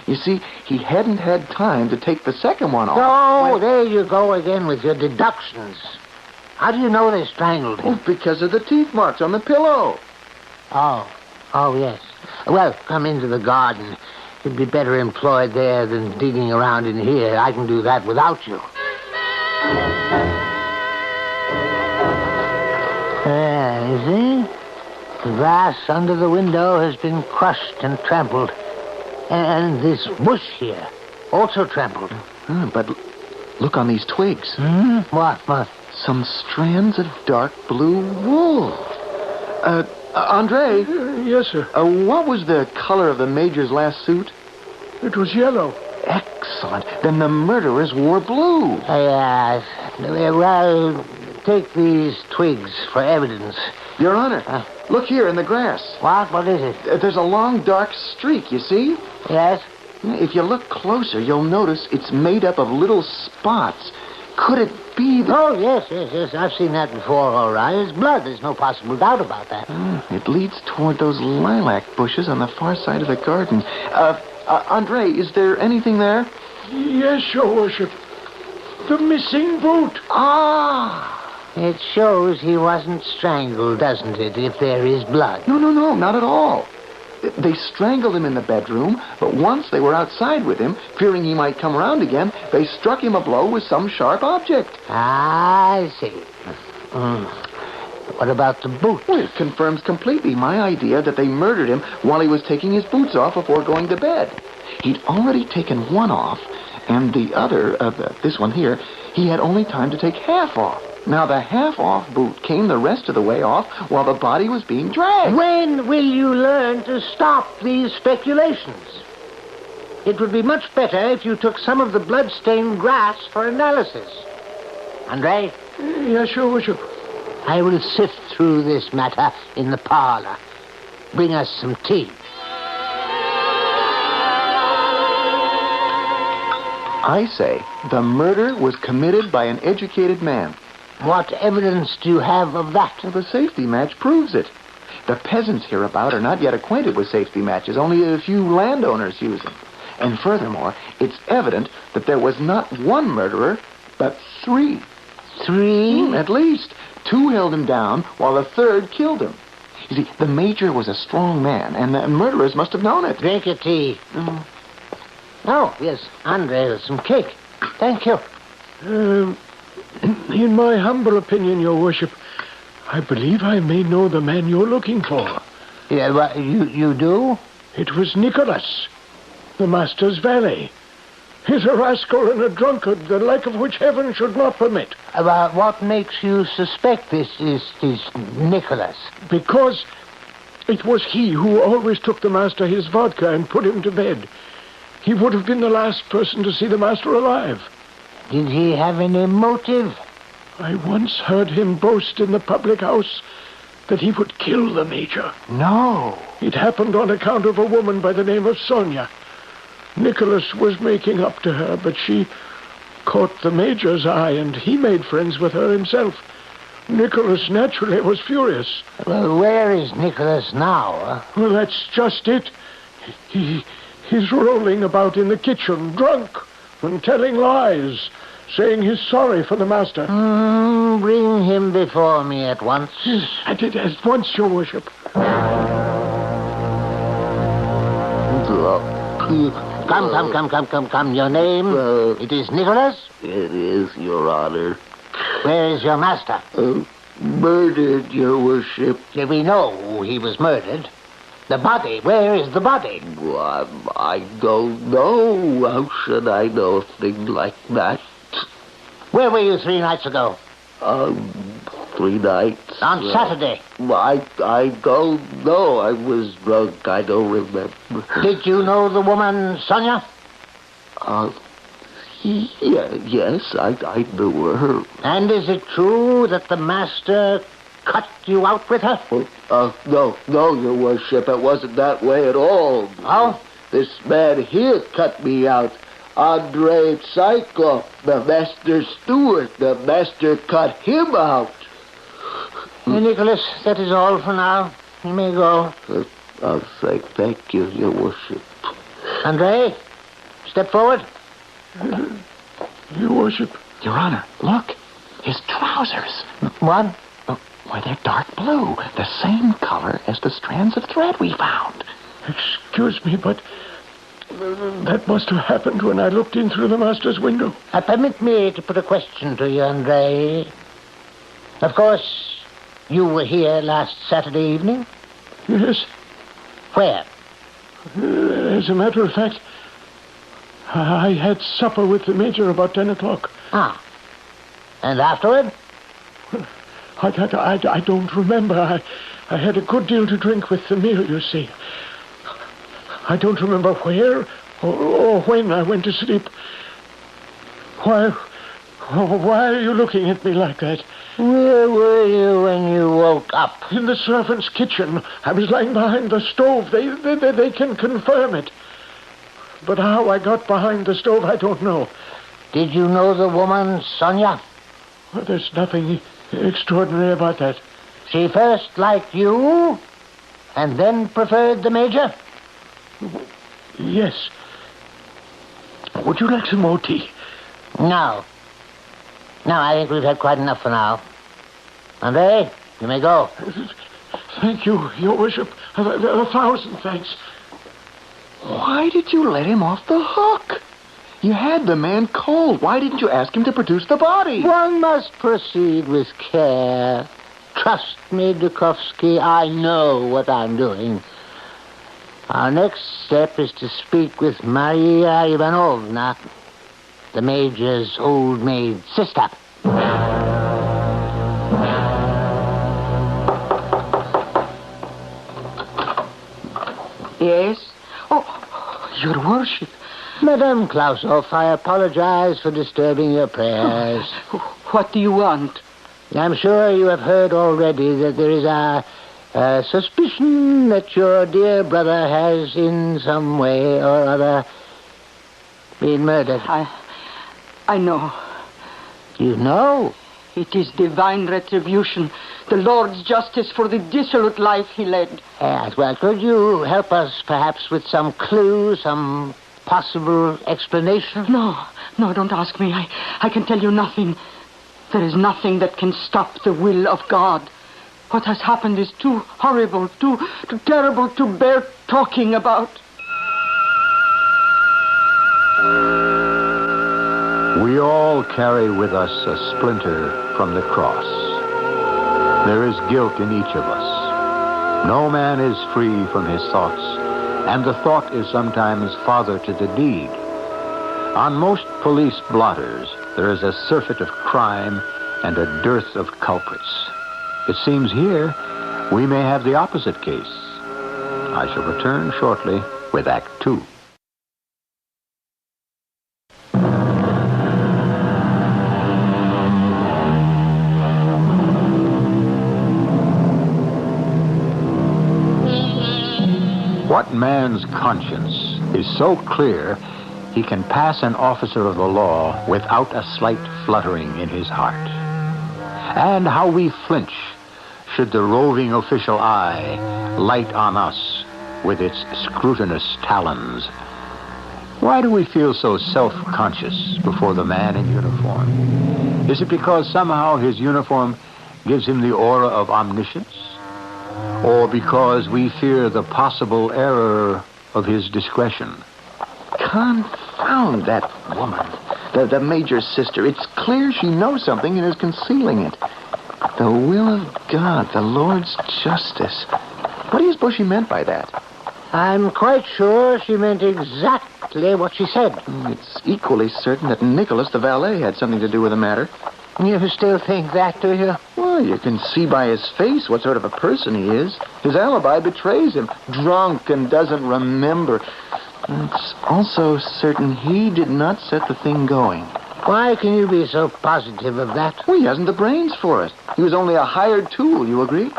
You see, he hadn't had time to take the second one off. Oh, there you go again with your deductions. How do you know they strangled him? Oh, because of the teeth marks on the pillow. Oh, yes. Well, come into the garden. You'd be better employed there than digging around in here. I can do that without you. You see? The grass under the window has been crushed and trampled. And this bush here, also trampled. But look on these twigs. What? Some strands of dark blue wool. Andre? Yes, sir. What was the color of the Major's last suit? It was yellow. Excellent. Then the murderers wore blue. Yes. Well, take these twigs for evidence. Your Honor, look here in the grass. What is it? There's a long, dark streak, you see? Yes. If you look closer, you'll notice it's made up of little spots. Could it be that... Oh, yes. I've seen that before, all right. It's blood. There's no possible doubt about that. It leads toward those lilac bushes on the far side of the garden. Andre, is there anything there? Yes, Your Worship. The missing boot. It shows he wasn't strangled, doesn't it, if there is blood? No, not at all. They strangled him in the bedroom, but once they were outside with him, fearing he might come around again, they struck him a blow with some sharp object. I see. What about the boot? Well, it confirms completely my idea that they murdered him while he was taking his boots off before going to bed. He'd already taken one off, and the other, this one here, he had only time to take half off. Now, the half-off boot came the rest of the way off while the body was being dragged. When will you learn to stop these speculations? It would be much better if you took some of the blood-stained grass for analysis. Andre? Yes, Your Worship. I will sift through this matter in the parlor. Bring us some tea. I say the murder was committed by an educated man. What evidence do you have of that? Well, the safety match proves it. The peasants hereabout are not yet acquainted with safety matches. Only a few landowners use them. And furthermore, it's evident that there was not one murderer, but 3. 3? At least. 2 held him down, while the 3rd killed him. You see, the major was a strong man, and the murderers must have known it. Drink your tea. Oh, yes, Andre, with some cake. Thank you. In my humble opinion, Your Worship, I believe I may know the man you're looking for. Yeah, well, you do? It was Nicholas, the master's valet. He's a rascal and a drunkard, the like of which heaven should not permit. What makes you suspect this is Nicholas? Because it was he who always took the master his vodka and put him to bed. He would have been the last person to see the master alive. Did he have any motive? I once heard him boast in the public house that he would kill the major. No. It happened on account of a woman by the name of Sonia. Nicholas was making up to her, but she caught the major's eye, and he made friends with her himself. Nicholas naturally was furious. Well, where is Nicholas now? Well, that's just it. He's rolling about in the kitchen, drunk, and telling lies, saying he's sorry for the master. Bring him before me at once. Yes, at once, Your Worship. Come. Your name? It is Nicholas? It is, Your Honor. Where is your master? Murdered, Your Worship. We know he was murdered. The body, where is the body? Well, I don't know. How should I know a thing like that? Where were you 3 nights ago? 3 nights. On Saturday? I don't know. I was drunk. I don't remember. Did you know the woman, Sonia? Yes, I knew her. And is it true that the master cut you out with her? No, Your Worship. It wasn't that way at all. Oh? This man here cut me out. Andre Psycho, the master steward. The master cut him out. Nicholas, that is all for now. You may go. I'll say thank you, Your Worship. Andre, step forward. Your Worship. Your Honor, look. His trousers. What? Why, they're dark blue. The same color as the strands of thread we found. Excuse me, but that must have happened when I looked in through the master's window. Permit me to put a question to you, Andre. Of course, you were here last Saturday evening? Yes. Where? As a matter of fact, I had supper with the major about 10 o'clock. Ah. And afterward? I don't remember. I had a good deal to drink with the meal, you see. I don't remember where or when I went to sleep. Why are you looking at me like that? Where were you when you woke up? In the servants' kitchen. I was lying behind the stove. They can confirm it. But how I got behind the stove, I don't know. Did you know the woman, Sonia? Well, there's nothing extraordinary about that. She first liked you, and then preferred the major? Yes. Would you like some more tea? No. No, I think we've had quite enough for now. Andre, you may go. Thank you, Your Worship. 1,000 thanks. Why did you let him off the hook? You had the man cold. Why didn't you ask him to produce the body? One must proceed with care. Trust me, Dukovsky, I know what I'm doing. Our next step is to speak with Maria Ivanovna, the major's old maid sister. Yes? Oh, Your Worship. Madame Klausoff, I apologize for disturbing your prayers. What do you want? I'm sure you have heard already that there is a suspicion that your dear brother has in some way or other been murdered. I know. You know? It is divine retribution, the Lord's justice for the dissolute life he led. Yes, well, could you help us perhaps with some clue, some possible explanation? No, don't ask me. I can tell you nothing. There is nothing that can stop the will of God. What has happened is too horrible, too terrible to bear talking about. We all carry with us a splinter from the cross. There is guilt in each of us. No man is free from his thoughts, and the thought is sometimes father to the deed. On most police blotters, there is a surfeit of crime and a dearth of culprits. It seems here we may have the opposite case. I shall return shortly with Act 2. What man's conscience is so clear he can pass an officer of the law without a slight fluttering in his heart? And how we flinch should the roving official eye light on us with its scrutinous talons. Why do we feel so self-conscious before the man in uniform? Is it because somehow his uniform gives him the aura of omniscience? Or because we fear the possible error of his discretion? Confound that woman, the major's sister. It's clear she knows something and is concealing it. The will of God, the Lord's justice. What do you suppose she meant by that? I'm quite sure she meant exactly what she said. It's equally certain that Nicholas, the valet, had something to do with the matter. You still think that, do you? Well, you can see by his face what sort of a person he is. His alibi betrays him. Drunk and doesn't remember. It's also certain he did not set the thing going. Why can you be so positive of that? Well, he hasn't the brains for it. He was only a hired tool, you agree?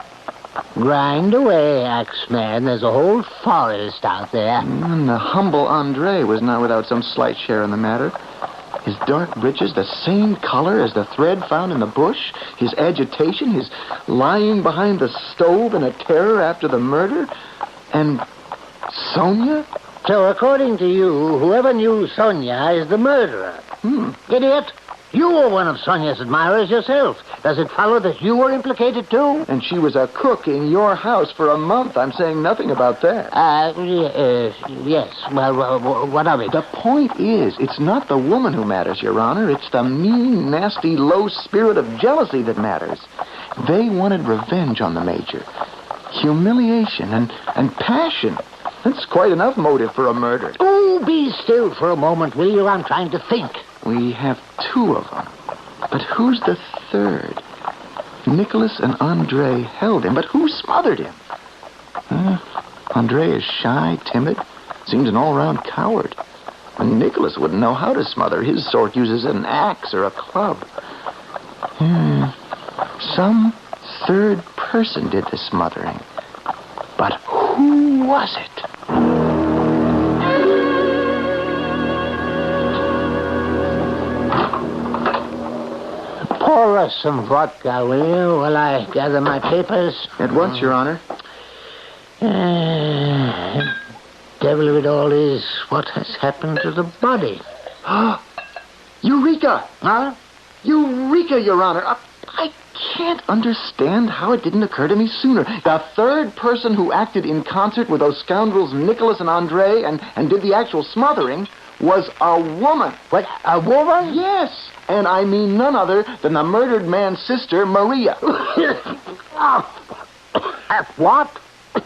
Grind away, Axeman. There's a whole forest out there. And the humble Andre was not without some slight share in the matter. His dark breeches, the same color as the thread found in the bush. His agitation, his lying behind the stove in a terror after the murder. And Sonia? So according to you, whoever knew Sonia is the murderer. Idiot. You were one of Sonia's admirers yourself. Does it follow that you were implicated too? And she was a cook in your house for a month. I'm saying nothing about that. Yes. Well, what of it? The point is, it's not the woman who matters, Your Honor. It's the mean, nasty, low spirit of jealousy that matters. They wanted revenge on the major. Humiliation and passion. That's quite enough motive for a murder. Oh, be still for a moment, will you? I'm trying to think. We have two of them. But who's the third? Nicholas and Andre held him, but who smothered him? Andre is shy, timid, seems an all-round coward. And Nicholas wouldn't know how to smother. His sort uses an axe or a club. Some third person did the smothering. But who was it? Pour us some vodka, will you, while I gather my papers? At once, Your Honor. Devil of it all is, what has happened to the body? Eureka! Huh? Eureka, Your Honor! I can't understand how it didn't occur to me sooner. The third person who acted in concert with those scoundrels Nicholas and Andre and did the actual smothering was a woman. What, a woman? Yes, and I mean none other than the murdered man's sister, Maria. What?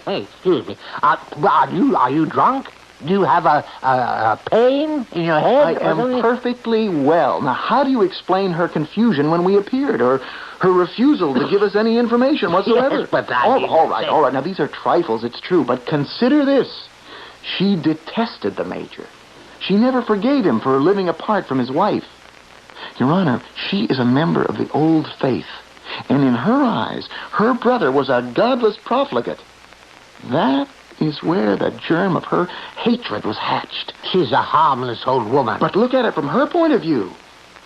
Hey, excuse me. Are you drunk? Do you have a pain in your head? I am perfectly well. Now, how do you explain her confusion when we appeared, or her refusal to give us any information whatsoever? Yes, but all right. Now, these are trifles, it's true, but consider this. She detested the major. She never forgave him for living apart from his wife. Your Honor, she is a member of the old faith, and in her eyes, her brother was a godless profligate. That is where the germ of her hatred was hatched. She's a harmless old woman. But look at it from her point of view.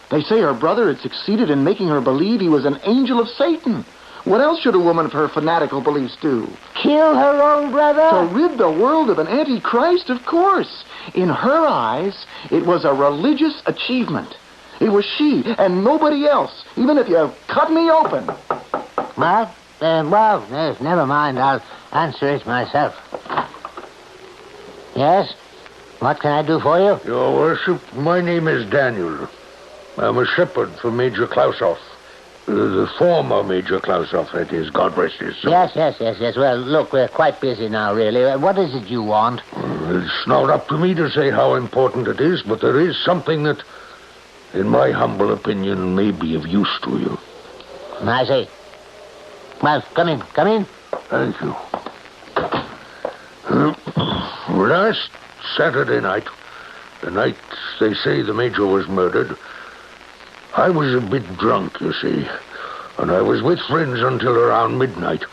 They say her brother had succeeded in making her believe he was an angel of Satan. What else should a woman of her fanatical beliefs do? Kill her own brother? To rid the world of an antichrist, of course. In her eyes, it was a religious achievement. It was she and nobody else, even if you cut me open. Well, yes, never mind. I'll answer it myself. Yes? What can I do for you? Your worship, my name is Daniel. I'm a shepherd for Major Klausoff. The former Major Klausoff, that is. God rest his soul. Yes. Well, look, we're quite busy now, really. What is it you want? It's not up to me to say how important it is, but there is something that, in my humble opinion, may be of use to you. I see. Well, come in. Thank you. Last Saturday night, the night they say the Major was murdered, I was a bit drunk, you see, and I was with friends until around midnight.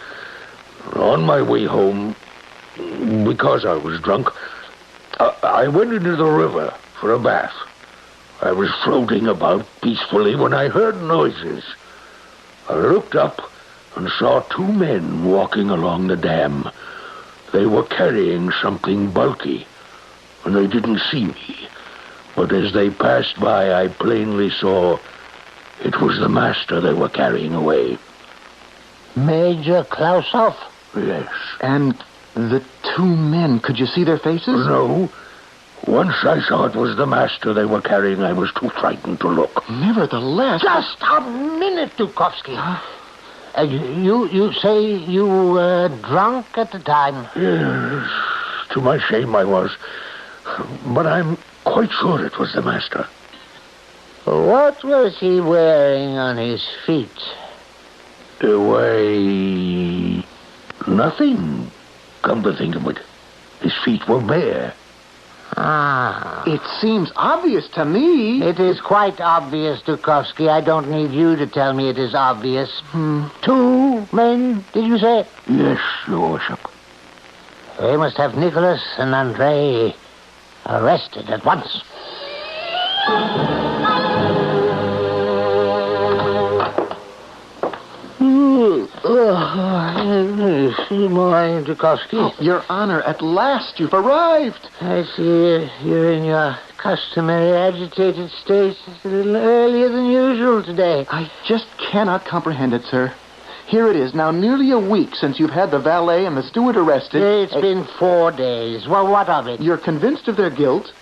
On my way home, because I was drunk, I went into the river for a bath. I was floating about peacefully when I heard noises. I looked up and saw two men walking along the dam. They were carrying something bulky, and they didn't see me. But as they passed by, I plainly saw it was the master they were carrying away. Major Klausoff? Yes. And the two men, could you see their faces? No. Once I saw it was the master they were carrying, I was too frightened to look. Nevertheless... Just a minute, Dukovsky. You say you were drunk at the time? Yes. To my shame, I was. But I'm quite sure it was the master. What was he wearing on his feet? Why, nothing, come to think of it. His feet were bare. It seems obvious to me. It is quite obvious, Dukovsky. I don't need you to tell me it is obvious. Two men, did you say? Yes, Your Worship. They must have Nicholas and Andrei arrested at once. Your Honor, at last you've arrived. I see you're in your customary agitated state. It's a little earlier than usual today. I just cannot comprehend it, sir. Here it is, now nearly a week since you've had the valet and the steward arrested. It's been 4 days. Well, what of it? You're convinced of their guilt.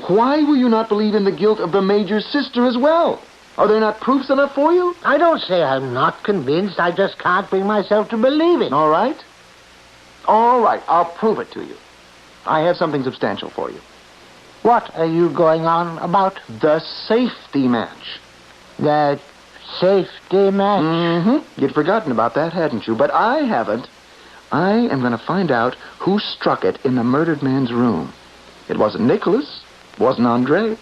Why will you not believe in the guilt of the Major's sister as well? Are there not proofs enough for you? I don't say I'm not convinced. I just can't bring myself to believe it. All right. I'll prove it to you. I have something substantial for you. What are you going on about? The safety match. The safety match? Mm-hmm. You'd forgotten about that, hadn't you? But I haven't. I am going to find out who struck it in the murdered man's room. It wasn't Nicholas. It wasn't Andrei.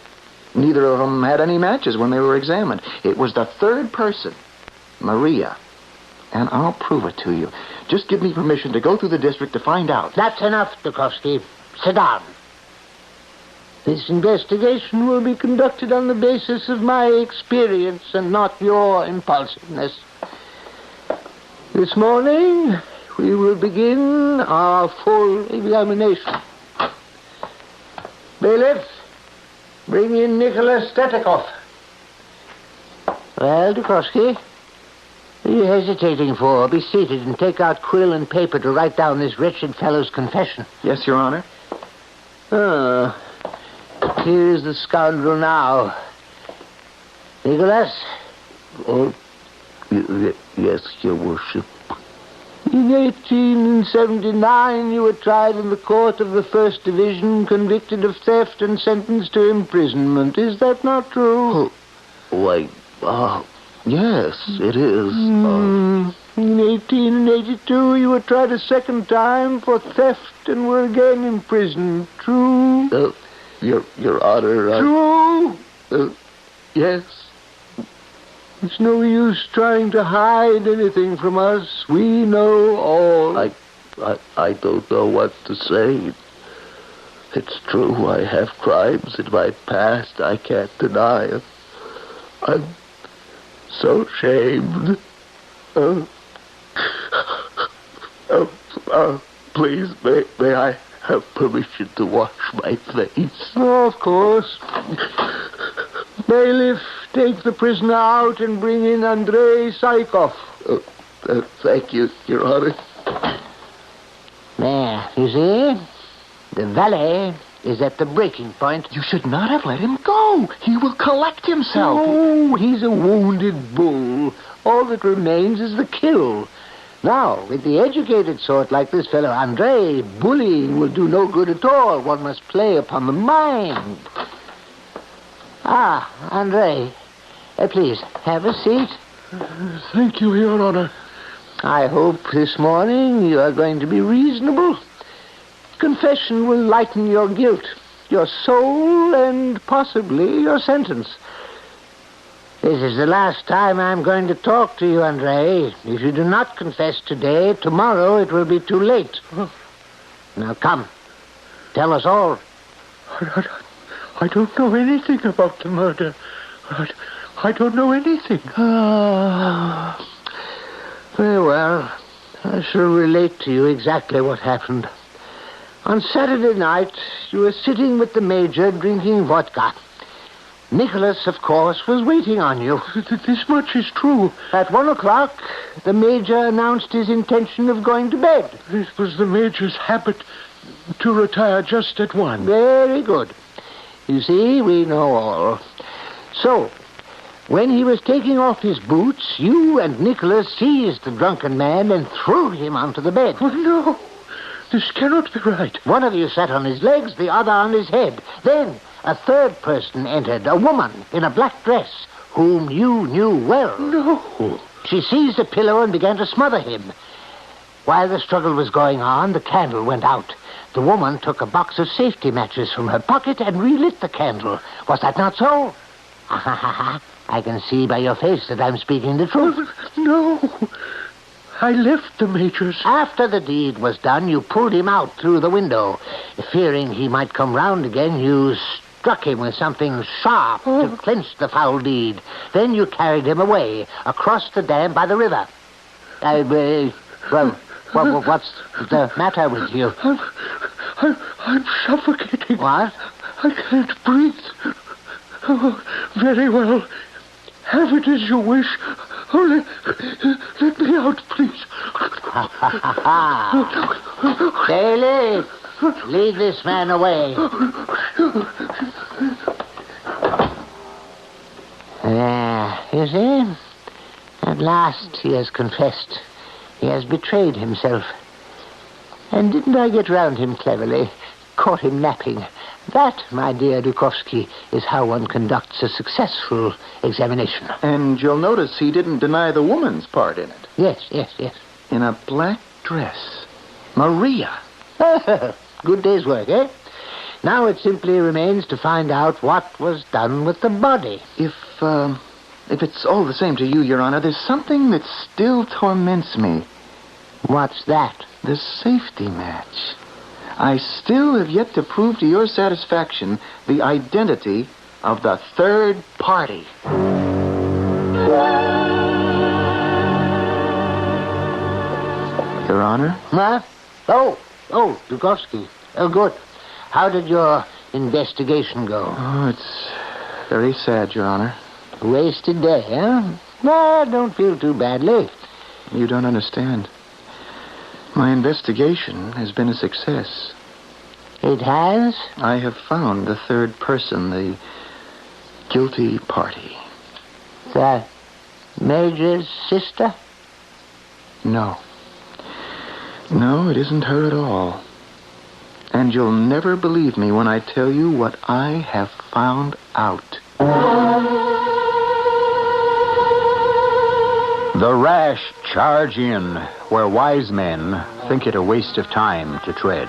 Neither of them had any matches when they were examined. It was the third person, Maria. And I'll prove it to you. Just give me permission to go through the district to find out. That's enough, Dukovsky. Sit down. This investigation will be conducted on the basis of my experience and not your impulsiveness. This morning, we will begin our full examination. Bailiff, bring in Nicholas Stetikov. Well, Dukovsky, what are you hesitating for? Be seated and take out quill and paper to write down this wretched fellow's confession. Yes, Your Honor. Here's the scoundrel now. Nicholas? Oh, yes, Your Worship. In 1879, you were tried in the court of the First Division, convicted of theft and sentenced to imprisonment. Is that not true? Why, yes, it is. In 1882, you were tried a second time for theft and were again imprisoned. True? Your Honor, True? Yes. It's no use trying to hide anything from us. We know all. I don't know what to say. It's true, I have crimes in my past. I can't deny it. I'm so ashamed. Please, may I have permission to wash my face? Oh, of course. Bailiff, take the prisoner out and bring in Andrei Saikov. Thank you, Your Honor. There, you see? The valet is at the breaking point. You should not have let him go. He will collect himself. Oh, he's a wounded bull. All that remains is the kill. Now, with the educated sort like this fellow Andrei, bullying will do no good at all. One must play upon the mind. Ah, Andrei, please, have a seat. Thank you, Your Honor. I hope this morning you are going to be reasonable. Confession will lighten your guilt, your soul, and possibly your sentence. This is the last time I'm going to talk to you, Andrei. If you do not confess today, tomorrow it will be too late. Now come, tell us all. I don't know anything about the murder. I don't know anything. Very well. I shall relate to you exactly what happened. On Saturday night, you were sitting with the Major drinking vodka. Nicholas, of course, was waiting on you. This much is true. At 1 o'clock, the Major announced his intention of going to bed. It was the Major's habit to retire just at 1. Very good. You see, we know all. So, when he was taking off his boots, you and Nicholas seized the drunken man and threw him onto the bed. Oh, no. This cannot be right. One of you sat on his legs, the other on his head. Then a third person entered, a woman in a black dress, whom you knew well. No. She seized a pillow and began to smother him. While the struggle was going on, the candle went out. The woman took a box of safety matches from her pocket and relit the candle. Was that not so? I can see by your face that I'm speaking the truth. No. I left the Major's. After the deed was done, you pulled him out through the window. Fearing he might come round again, you struck him with something sharp to clinch the foul deed. Then you carried him away, across the dam by the river. What's the matter with you? I'm suffocating. What? I can't breathe. Oh, very well. Have it as you wish. Only let me out, please. Bailey, lead this man away. You see? At last he has confessed. He has betrayed himself. And didn't I get round him cleverly? Caught him napping. That, my dear Dukovsky, is how one conducts a successful examination. And you'll notice he didn't deny the woman's part in it. Yes. In a black dress. Maria. Good day's work, eh? Now it simply remains to find out what was done with the body. If it's all the same to you, Your Honor, there's something that still torments me. What's that? The safety match. I still have yet to prove to your satisfaction the identity of the third party. Your Honor? Huh? Oh, Dukovsky. Oh, good. How did your investigation go? Oh, it's very sad, Your Honor. Wasted day, huh? No, don't feel too badly. You don't understand. My investigation has been a success. It has? I have found the third person, the guilty party. The Major's sister? No. No, it isn't her at all. And you'll never believe me when I tell you what I have found out. The rash charge in where wise men think it a waste of time to tread,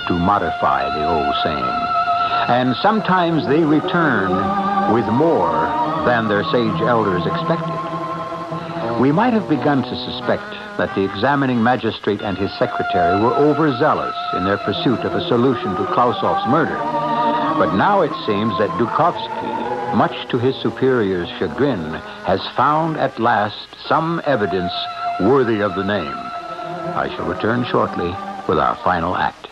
to modify the old saying. And sometimes they return with more than their sage elders expected. We might have begun to suspect that the examining magistrate and his secretary were overzealous in their pursuit of a solution to Klausov's murder. But now it seems that Dukovsky much to his superior's chagrin, has found at last some evidence worthy of the name. I shall return shortly with our final act.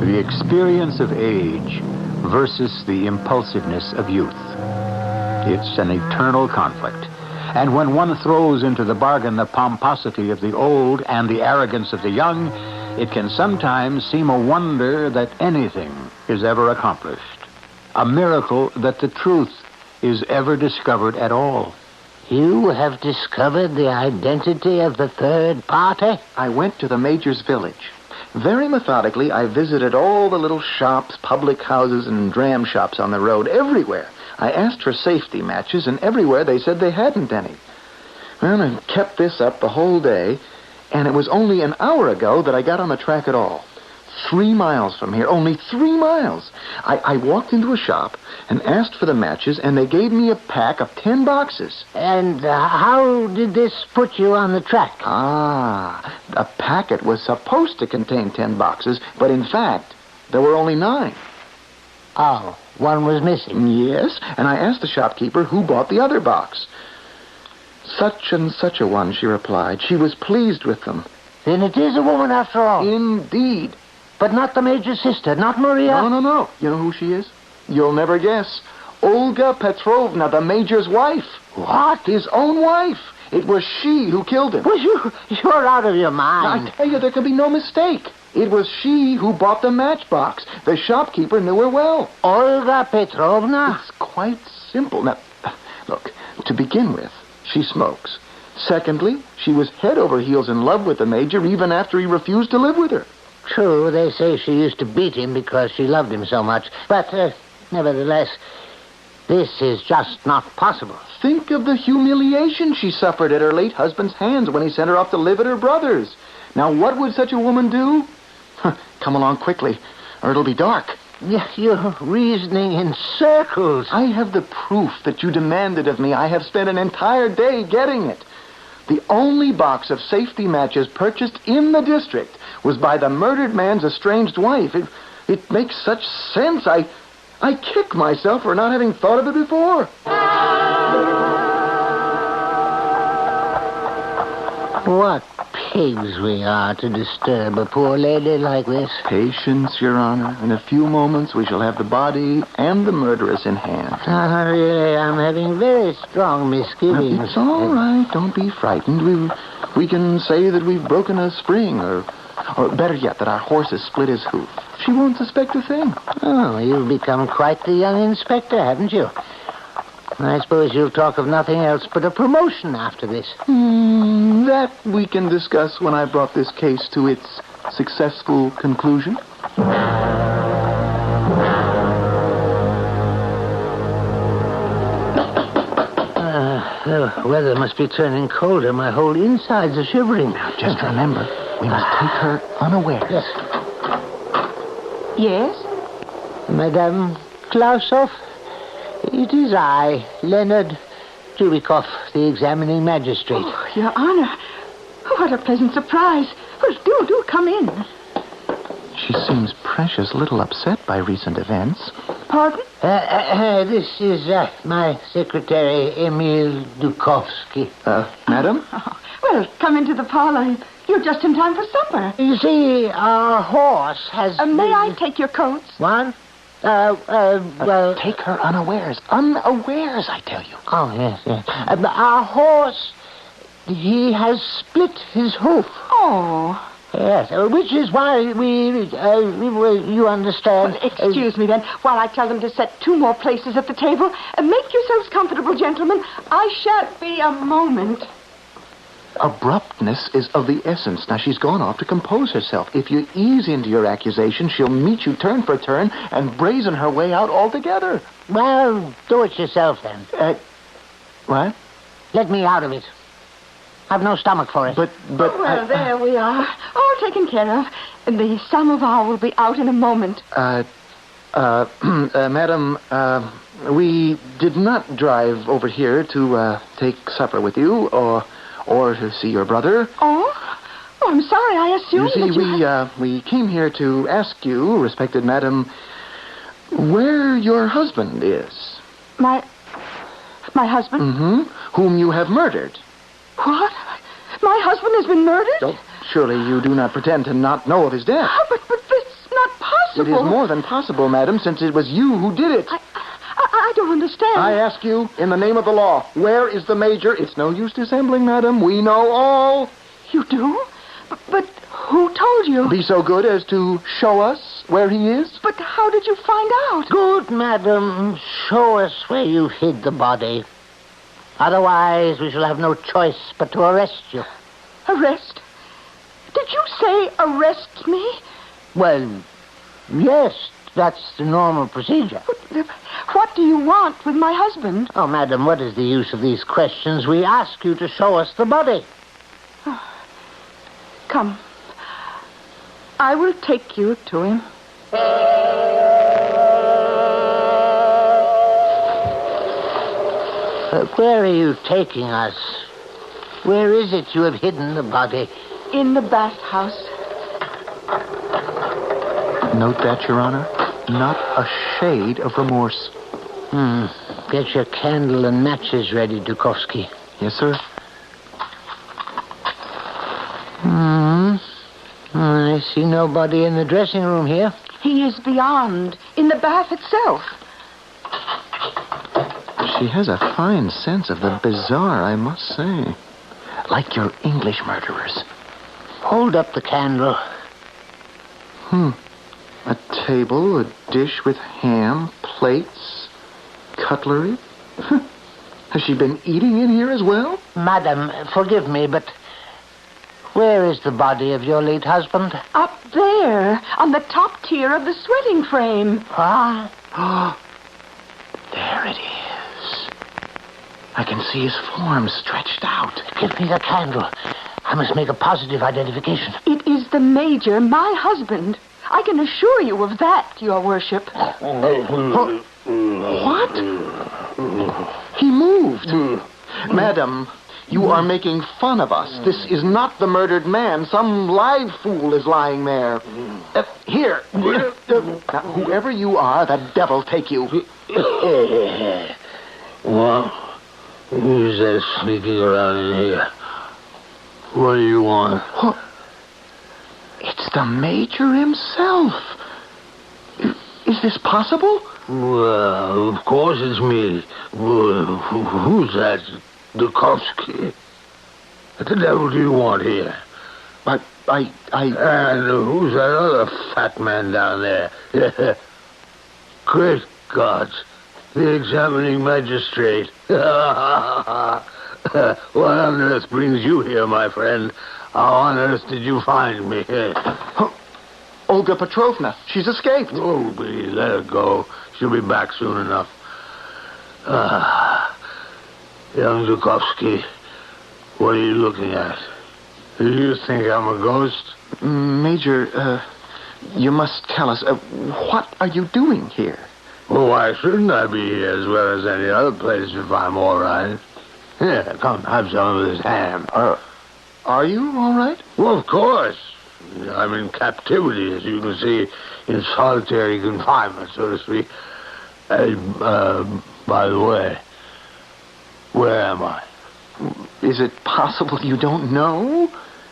The experience of age versus the impulsiveness of youth. It's an eternal conflict. And when one throws into the bargain the pomposity of the old and the arrogance of the young, it can sometimes seem a wonder that anything is ever accomplished. A miracle that the truth is ever discovered at all. You have discovered the identity of the third party? I went to the Major's village. Very methodically, I visited all the little shops, public houses, and dram shops on the road, everywhere. I asked for safety matches, and everywhere they said they hadn't any. Well, I kept this up the whole day, and it was only an hour ago that I got on the track at all. 3 miles from here, only 3 miles. I walked into a shop and asked for the matches, and they gave me a pack of 10 boxes. And how did this put you on the track? A packet was supposed to contain 10 boxes, but in fact, there were only 9. Oh, one was missing? Yes, and I asked the shopkeeper who bought the other box. Such and such a one, she replied. She was pleased with them. Then it is a woman after all. Indeed. But not the Major's sister, not Maria? No. You know who she is? You'll never guess. Olga Petrovna, the Major's wife. What? His own wife. It was she who killed him. Well, you're out of your mind. I tell you, there can be no mistake. It was she who bought the matchbox. The shopkeeper knew her well. Olga Petrovna? It's quite simple. Now, look, to begin with, she smokes. Secondly, she was head over heels in love with the Major even after he refused to live with her. True, they say she used to beat him because she loved him so much. But, nevertheless, this is just not possible. Think of the humiliation she suffered at her late husband's hands when he sent her off to live at her brother's. Now, what would such a woman do? Come along quickly, or it'll be dark. You're reasoning in circles. I have the proof that you demanded of me. I have spent an entire day getting it. The only box of safety matches purchased in the district was by the murdered man's estranged wife. It makes such sense. I kick myself for not having thought of it before. What pigs we are to disturb a poor lady like this. Patience, Your Honor. In a few moments, we shall have the body and the murderess in hand. Really, I'm having very strong misgivings. It's all right. Don't be frightened. We can say that we've broken a spring, or better yet, that our horse has split his hoof. She won't suspect a thing. Oh, you've become quite the young inspector, haven't you? I suppose you'll talk of nothing else but a promotion after this. That we can discuss when I brought this case to its successful conclusion. The weather must be turning colder. My whole insides are shivering. Now, just remember, we must take her unawares. Yes? Madame Klausoff? It is I, Leonard Jubikoff, the examining magistrate. Oh, Your Honor. What a pleasant surprise. Well, do come in. She seems precious little upset by recent events. Pardon? This is my secretary, Emil Dukovsky. Madam? Oh, well, come into the parlor. You're just in time for supper. You see, our horse has... May I take your coats? What? Well... Take her unawares. Unawares, I tell you. Oh, yes. Our horse, he has split his hoof. Oh. Yes, which is why you understand... Well, excuse me, then, while I tell them to set 2 more places at the table. Make yourselves comfortable, gentlemen. I shan't be a moment. Abruptness is of the essence. Now, she's gone off to compose herself. If you ease into your accusation, she'll meet you turn for turn and brazen her way out altogether. Well, do it yourself, then. What? Let me out of it. I've no stomach for it. But well, there we are. All taken care of. The samovar will be out in a moment. Madam, we did not drive over here to take supper with you or to see your brother. Oh, I'm sorry. I assumed You see, we came here to ask you, respected madam, where your husband is. My husband? Mm-hmm. Whom you have murdered. What? My husband has been murdered? Oh, surely you do not pretend to not know of his death. Oh, but it's not possible. It is more than possible, madam, since it was you who did it. I don't understand. I ask you, in the name of the law, where is the major? It's no use dissembling, madam. We know all. You do? But who told you? Be so good as to show us where he is. But how did you find out? Good, madam. Show us where you hid the body. Otherwise, we shall have no choice but to arrest you. Arrest? Did you say arrest me? Well, yes, that's the normal procedure. What do you want with my husband? Oh, madam, what is the use of these questions? We ask you to show us the body. Come. I will take you to him. Where are you taking us? Where is it you have hidden the body? In the bathhouse. Note that, Your Honor. Not a shade of remorse. Get your candle and matches ready, Dukovsky. Yes, sir. I see nobody in the dressing room here. He is beyond, in the bath itself. She has a fine sense of the bizarre, I must say. Like your English murderers. Hold up the candle. A table, a dish with ham, plates, cutlery. Has she been eating in here as well? Madam, forgive me, but where is the body of your late husband? Up there, on the top tier of the sweating frame. There it is. I can see his form stretched out. Give me the candle. I must make a positive identification. It is the Major, my husband. I can assure you of that, Your Worship. What? He moved. Madam, you are making fun of us. This is not the murdered man. Some live fool is lying there. Here. Now, whoever you are, the devil take you. Well, who's that sneaking around in here? What do you want? It's the Major himself. Is this possible? Well, of course it's me. Who's that? Dukovsky. What the devil do you want here? I... And who's that other fat man down there? Great gods. The examining magistrate. What on earth brings you here, my friend? How on earth did you find me? Olga Petrovna. She's escaped. Oh, please, let her go. She'll be back soon enough. Young Dukovsky, what are you looking at? Do you think I'm a ghost? Major, you must tell us, what are you doing here? Well, why shouldn't I be here as well as any other place if I'm all right? Here, come, have some of this ham. Are you all right? Well, of course. I'm in captivity, as you can see, in solitary confinement, so to speak. By the way, where am I? Is it possible you don't know?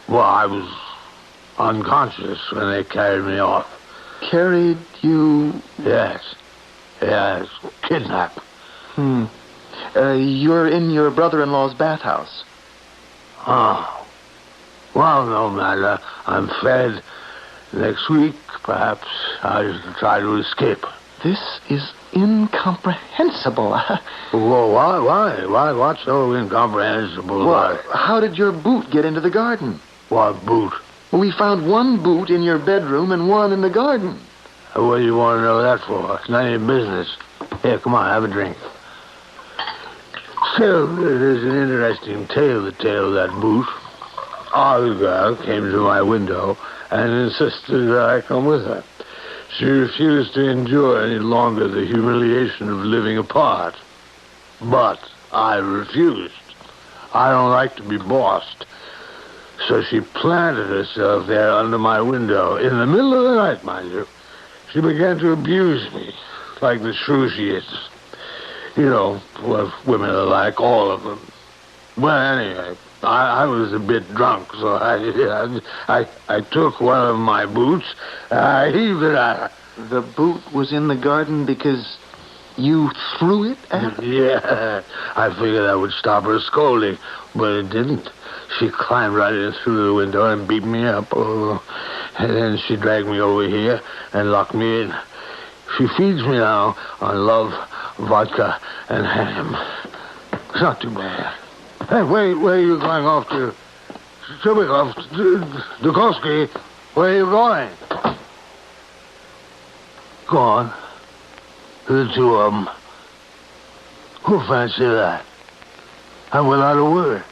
Well, I was unconscious when they carried me off. Carried you? Yes, kidnapped. You're in your brother-in-law's bathhouse. Oh. Well, no matter. I'm fed. Next week, perhaps, I shall try to escape. This is incomprehensible. Well, why? What's so incomprehensible about it? How did your boot get into the garden? What boot? We found one boot in your bedroom and one in the garden. What do you want to know that for? It's none of your business. Here, come on, have a drink. Still, it is an interesting tale, the tale of that boot. Our girl came to my window and insisted that I come with her. She refused to endure any longer the humiliation of living apart. But I refused. I don't like to be bossed. So she planted herself there under my window, in the middle of the night, mind you. She began to abuse me, like the shrew she is. You know what women are like, all of them. Well, anyway, I was a bit drunk, so I took one of my boots, I heaved it at her. The boot was in the garden because you threw it at her? Yeah, I figured that would stop her scolding, but it didn't. She climbed right in through the window and beat me up. Oh, and then she dragged me over here and locked me in. She feeds me now on love, vodka, and ham. It's not too bad. Hey, where are you going off to? Chubikov, Dukovsky, where are you going? Go on. The two of them. Who'll fancy that? I'm without a word.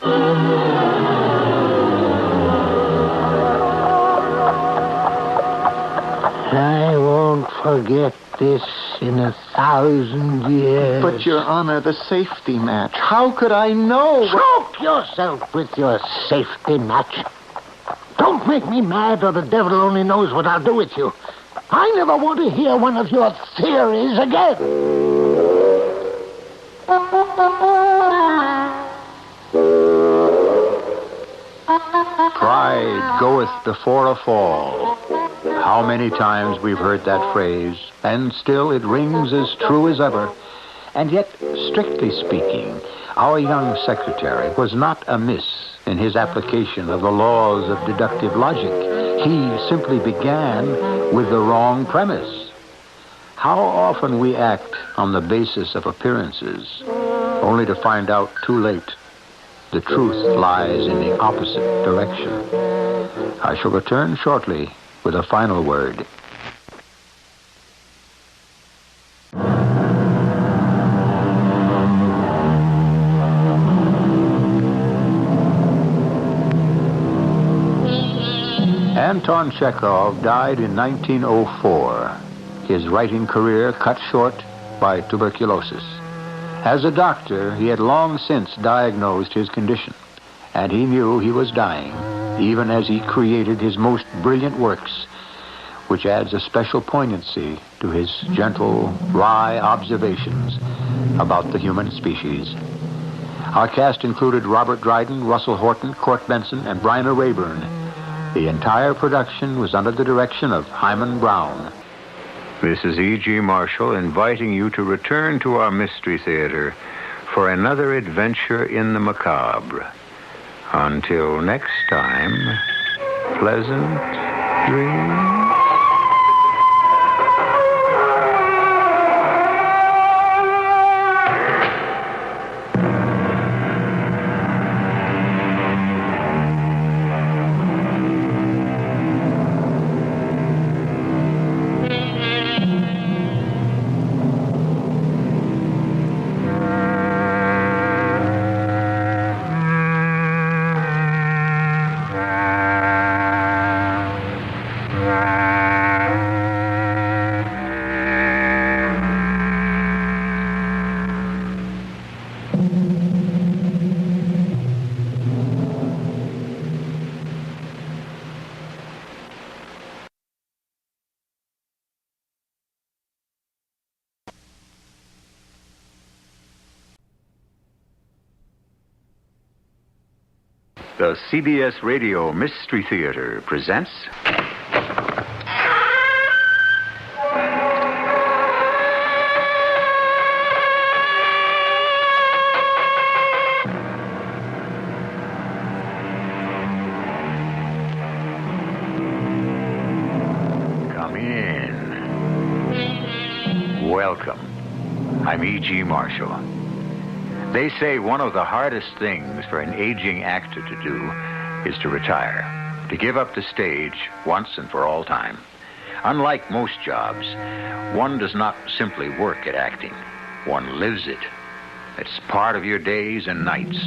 I won't forget this in 1,000 years. But, Your Honor, the safety match. How could I know? Choke yourself with your safety match. Don't make me mad, or the devil only knows what I'll do with you. I never want to hear one of your theories again. Pride goeth before a fall. How many times we've heard that phrase, and still it rings as true as ever. And yet, strictly speaking, our young secretary was not amiss in his application of the laws of deductive logic. He simply began with the wrong premise. How often we act on the basis of appearances, only to find out too late the truth lies in the opposite direction. I shall return shortly with a final word. Anton Chekhov died in 1904, his writing career cut short by tuberculosis. As a doctor, he had long since diagnosed his condition, and he knew he was dying, even as he created his most brilliant works, which adds a special poignancy to his gentle, wry observations about the human species. Our cast included Robert Dryden, Russell Horton, Court Benson, and Bryna Rayburn. The entire production was under the direction of Hyman Brown. This is E.G. Marshall inviting you to return to our Mystery Theater for another adventure in the macabre. Until next time, pleasant dreams. The CBS Radio Mystery Theater presents... Come in. Welcome. I'm E.G. Marshall. They say one of the hardest things for an aging actor to do is to retire, to give up the stage once and for all time. Unlike most jobs, one does not simply work at acting. One lives it. It's part of your days and nights,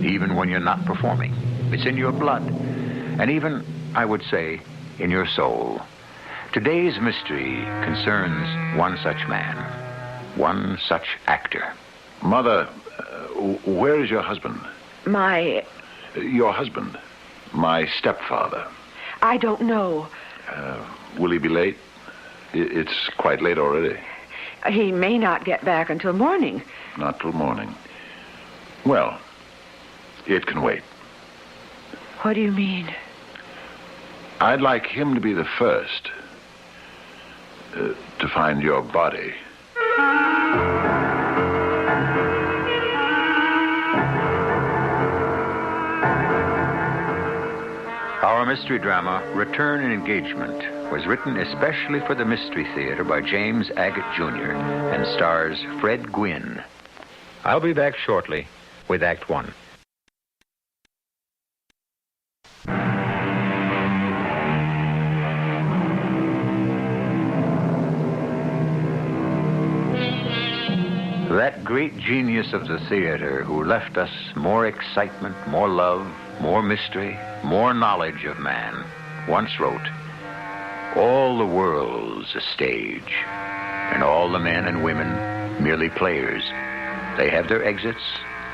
even when you're not performing. It's in your blood, and even, I would say, in your soul. Today's mystery concerns one such man, one such actor. Mother, where is your husband? Your husband. My stepfather. I don't know. Will he be late? It's quite late already. He may not get back until morning. Not till morning. Well, it can wait. What do you mean? I'd like him to be the first to find your body. Our mystery drama, Return and Engagement, was written especially for the Mystery Theater by James Agate Jr. and stars Fred Gwynne. I'll be back shortly with Act One. That great genius of the theater who left us more excitement, more love, more mystery, more knowledge of man, once wrote, "All the world's a stage, and all the men and women merely players. They have their exits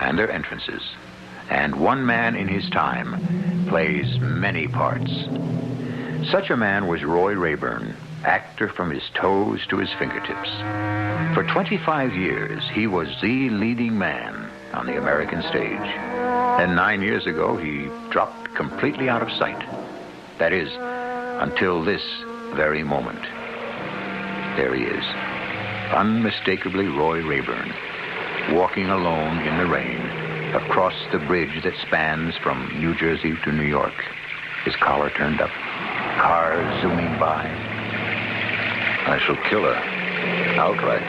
and their entrances, and one man in his time plays many parts." Such a man was Roy Rayburn, actor from his toes to his fingertips. For 25 years, he was the leading man on the American stage. And 9 years ago, he dropped completely out of sight. That is, until this very moment. There he is, unmistakably Roy Rayburn, walking alone in the rain across the bridge that spans from New Jersey to New York, his collar turned up, cars zooming by. I shall kill her, outright,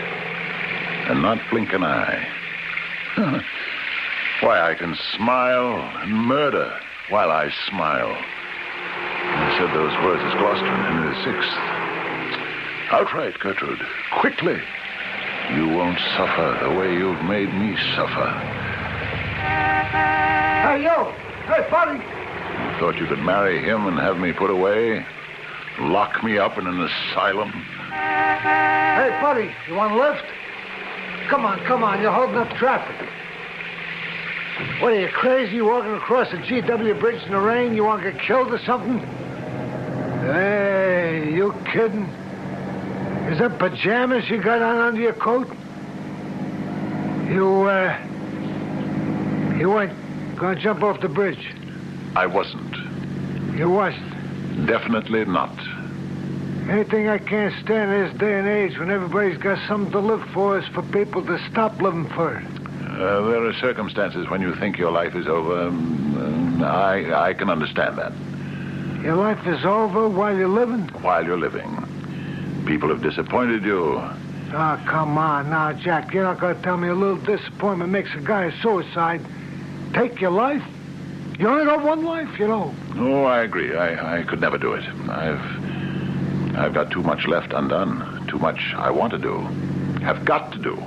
and not blink an eye. Why, I can smile and murder while I smile. I said those words as Gloucester in Henry VI. Outright, Gertrude, quickly. You won't suffer the way you've made me suffer. Hey, you! Hey, buddy! You thought you could marry him and have me put away? Lock me up in an asylum? Hey, buddy, you want a lift? Come on, you're holding up traffic. What, are you crazy? You walking across the GW Bridge in the rain? You want to get killed or something? Hey, you kidding? Is that pajamas you got on under your coat? You weren't gonna jump off the bridge? I wasn't. You wasn't? Definitely not. Anything I can't stand in this day and age when everybody's got something to live for is for people to stop living for it. There are circumstances when you think your life is over. I can understand that. Your life is over while you're living? While you're living. People have disappointed you. Oh, come on now, Jack. You're not going to tell me a little disappointment makes a guy a suicide. Take your life? You only got one life, you know. Oh, I agree. I could never do it. I've got too much left undone. Too much I want to do. Have got to do.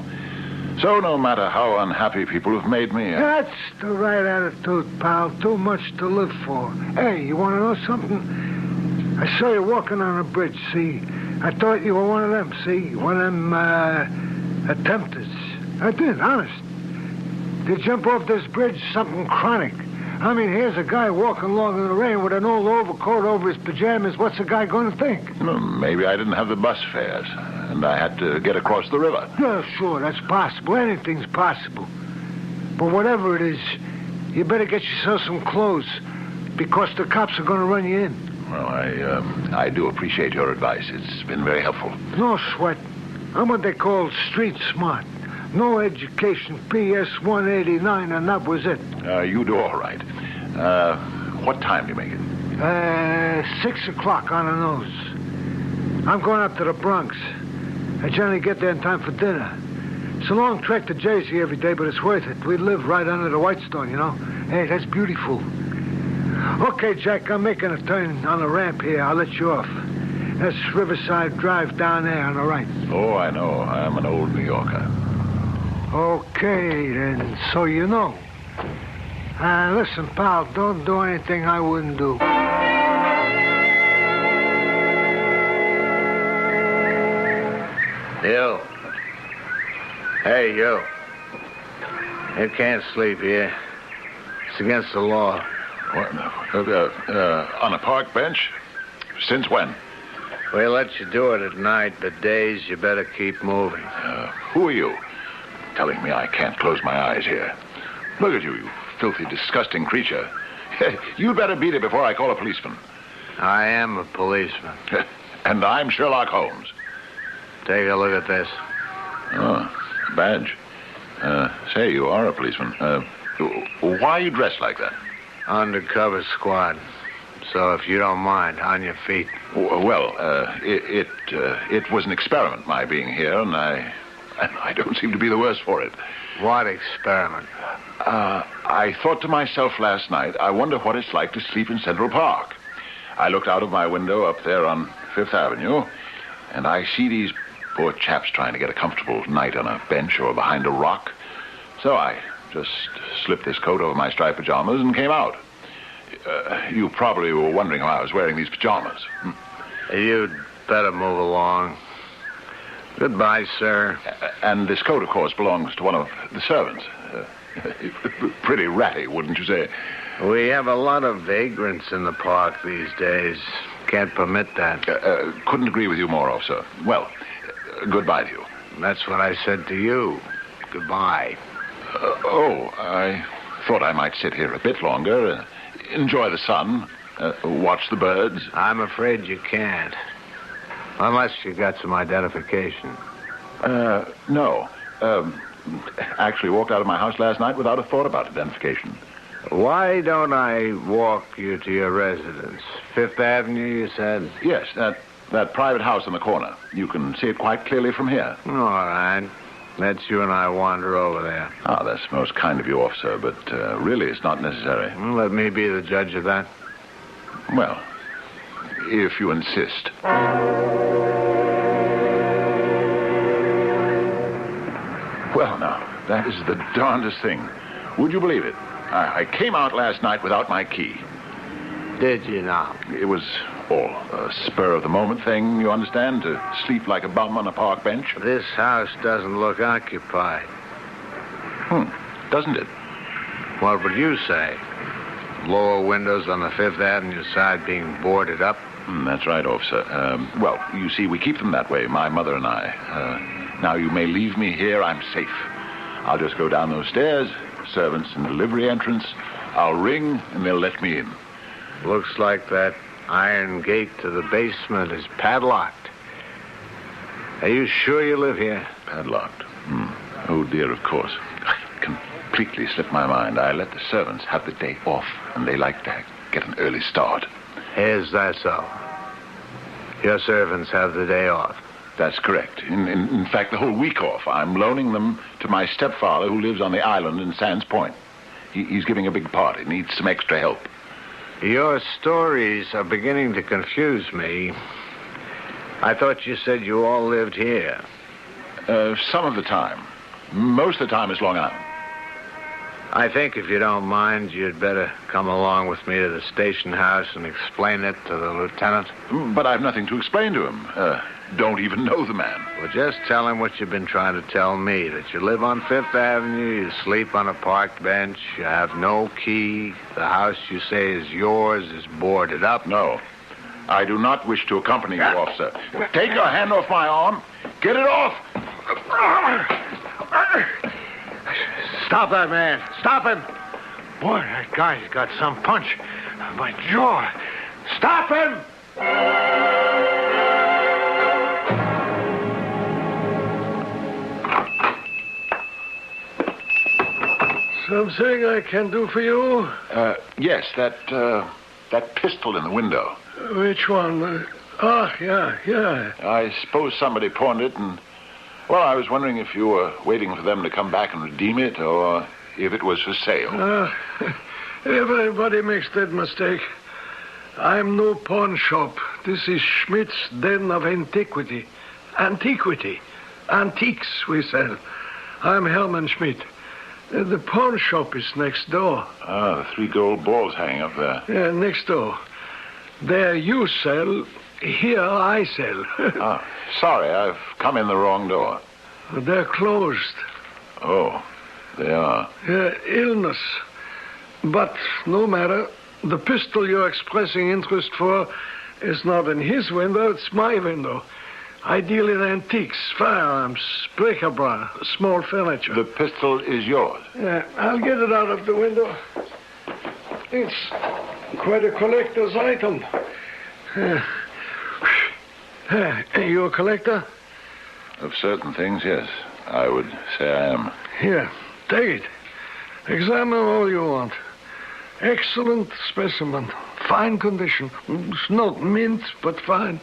So no matter how unhappy people have made me... That's the right attitude, pal. Too much to live for. Hey, you want to know something? I saw you walking on a bridge, see? I thought you were one of them, see? One of them, attempters. I did, honest. You jump off this bridge, something chronic. I mean, here's a guy walking along in the rain with an old overcoat over his pajamas. What's the guy going to think? Maybe I didn't have the bus fares, and I had to get across the river. Yeah, sure, that's possible. Anything's possible. But whatever it is, you better get yourself some clothes, because the cops are going to run you in. Well, I do appreciate your advice. It's been very helpful. No sweat. I'm what they call street smart. No education, PS 189, and that was it. You do all right. What time do you make it? 6 o'clock on the nose. I'm going up to the Bronx. I generally get there in time for dinner. It's a long trek to Jersey every day, but it's worth it. We live right under the Whitestone, you know. Hey, that's beautiful. Okay, Jack, I'm making a turn on the ramp here. I'll let you off. That's Riverside Drive down there on the right. Oh, I know. I'm an old New Yorker. Okay, then, so you know. Listen, pal, don't do anything I wouldn't do. You. Hey, you. You can't sleep here. It's against the law. What? On a park bench? Since when? We let you do it at night, but days you better keep moving. Who are you? Telling me I can't close my eyes here. Look at you filthy, disgusting creature. You'd better beat it before I call a policeman. I am a policeman. And I'm Sherlock Holmes. Take a look at this. Oh, badge. Say, you are a policeman. Why are you dressed like that? Undercover squad. So if you don't mind, on your feet. Well, it was an experiment, my being here, and I don't seem to be the worse for it. What experiment? I thought to myself last night, I wonder what it's like to sleep in Central Park. I looked out of my window up there on Fifth Avenue, and I see these poor chaps trying to get a comfortable night on a bench or behind a rock. So I just slipped this coat over my striped pajamas and came out. You probably were wondering why I was wearing these pajamas. You'd better move along. Goodbye, sir. And this coat, of course, belongs to one of the servants. Pretty ratty, wouldn't you say? We have a lot of vagrants in the park these days. Can't permit that. Couldn't agree with you more, officer. Well, goodbye to you. That's what I said to you. Goodbye. I thought I might sit here a bit longer, enjoy the sun, watch the birds. I'm afraid you can't. Unless you got some identification. No. Actually walked out of my house last night without a thought about identification. Why don't I walk you to your residence? Fifth Avenue, you said? Yes, that private house on the corner. You can see it quite clearly from here. All right. Let's you and I wander over there. Ah, that's most kind of you, officer, but really it's not necessary. Let me be the judge of that. Well, if you insist. Well, now, that is the darndest thing. Would you believe it? I came out last night without my key. Did you now? It was all a spur-of-the-moment thing, you understand, to sleep like a bum on a park bench. This house doesn't look occupied. Doesn't it? What would you say? Lower windows on the Fifth Avenue side being boarded up? That's right, officer. Well, you see, we keep them that way, my mother and I. Now, you may leave me here. I'm safe. I'll just go down those stairs, servants in the livery entrance. I'll ring, and they'll let me in. Looks like that iron gate to the basement is padlocked. Are you sure you live here? Padlocked? Oh, dear, of course. I completely slipped my mind. I let the servants have the day off, and they like to get an early start. Is that so? Your servants have the day off? That's correct. In fact, the whole week off. I'm loaning them to my stepfather who lives on the island in Sands Point. He's giving a big party, needs some extra help. Your stories are beginning to confuse me. I thought you said you all lived here. Some of the time. Most of the time is Long Island. I think if you don't mind, you'd better come along with me to the station house and explain it to the lieutenant. But I've nothing to explain to him. Don't even know the man. Well, just tell him what you've been trying to tell me, that you live on Fifth Avenue, you sleep on a park bench, you have no key, the house you say is yours is boarded up. No, I do not wish to accompany you, officer. Take your hand off my arm. Get it off. Stop that man. Stop him. Boy, that guy's got some punch. My jaw. Stop him! Something I can do for you? Yes, that pistol in the window. Which one? Yeah. I suppose somebody pawned it, and, well, I was wondering if you were waiting for them to come back and redeem it, or if it was for sale. Everybody makes that mistake. I'm no pawn shop. This is Schmidt's Den of Antiquity. Antiques, we sell. I'm Hermann Schmidt. The pawn shop is next door. Ah, the 3 gold balls hanging up there. Yeah, next door. There you sell, Here I sell. Sorry, I've come in the wrong door. They're closed. Oh, they are. Illness. But no matter. The pistol you're expressing interest for is not in his window, it's my window. I deal in antiques, firearms, bric-a-brac, small furniture. The pistol is yours? Yeah, I'll get it out of the window. It's quite a collector's item. You a collector? Of certain things, yes. I would say I am. Here, take it. Examine all you want. Excellent specimen. Fine condition. It's not mint, but fine.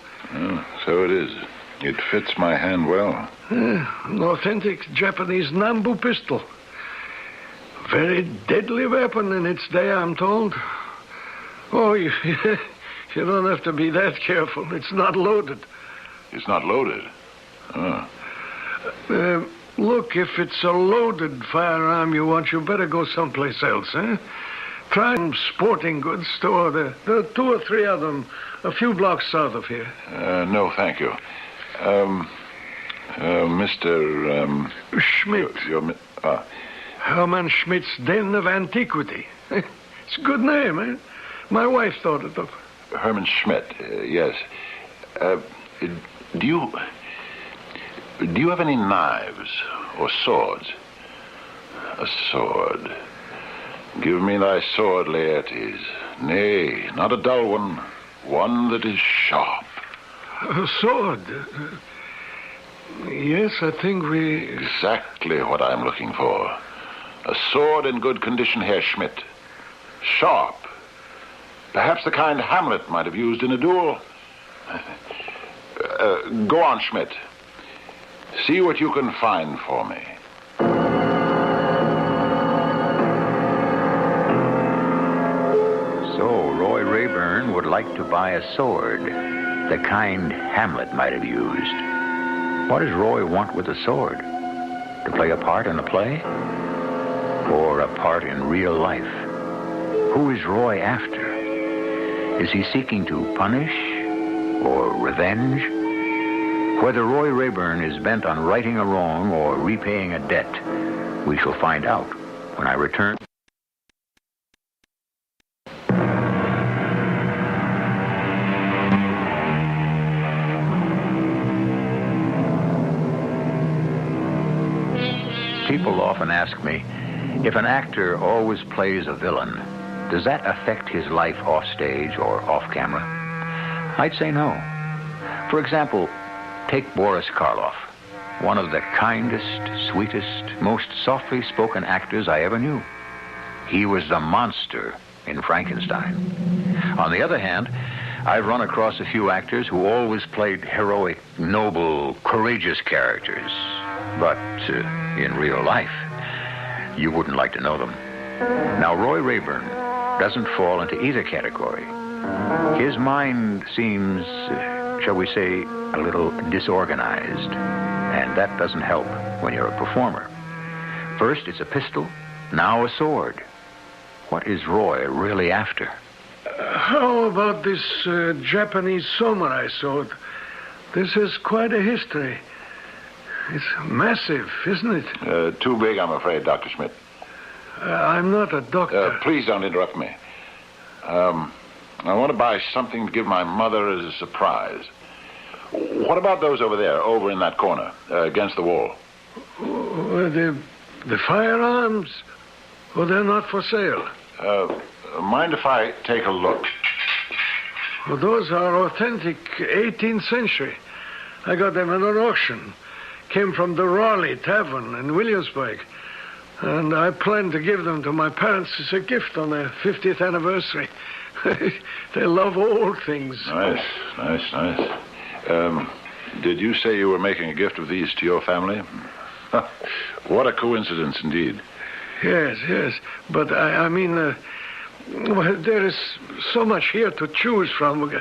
So it is. It fits my hand well. An authentic Japanese Nambu pistol. Very deadly weapon in its day, I'm told. Oh, you don't have to be that careful. It's not loaded. It's not loaded? Look, if it's a loaded firearm you want, you better go someplace else, eh? Try some sporting goods store. There are 2 or 3 of them a few blocks south of here. No, thank you. Mr. Schmidt. Hermann Schmidt's Den of Antiquity. It's a good name, eh? My wife thought it of. Hermann Schmidt, yes. Do you have any knives or swords? A sword. Give me thy sword, Laertes. Nay, not a dull one. One that is sharp. A sword? Yes, I think we... Exactly what I'm looking for. A sword in good condition, Herr Schmidt. Sharp. Perhaps the kind Hamlet might have used in a duel. Go on, Schmidt. See what you can find for me. So, Roy Rayburn would like to buy a sword, the kind Hamlet might have used. What does Roy want with a sword? To play a part in a play? Or a part in real life? Who is Roy after? Is he seeking to punish or revenge? Whether Roy Rayburn is bent on righting a wrong or repaying a debt, we shall find out when I return. People often ask me, if an actor always plays a villain, does that affect his life off stage or off camera? I'd say no. For example, take Boris Karloff, one of the kindest, sweetest, most softly spoken actors I ever knew. He was the monster in Frankenstein. On the other hand, I've run across a few actors who always played heroic, noble, courageous characters. But in real life, you wouldn't like to know them. Now, Roy Rayburn doesn't fall into either category. His mind seems, shall we say, a little disorganized. And that doesn't help when you're a performer. First, it's a pistol, now a sword. What is Roy really after? How about this Japanese samurai sword? This is quite a history. It's massive, isn't it? Too big, I'm afraid, Dr. Schmidt. I'm not a doctor. Please don't interrupt me. I want to buy something to give my mother as a surprise. What about those over there, over in that corner, against the wall? The firearms? Oh, they're not for sale. Mind if I take a look? Well, those are authentic 18th century. I got them at an auction. Came from the Raleigh Tavern in Williamsburg. And I plan to give them to my parents as a gift on their 50th anniversary. They love old things. Nice. Did you say you were making a gift of these to your family? What a coincidence, indeed. Yes. But I mean, well, there is so much here to choose from.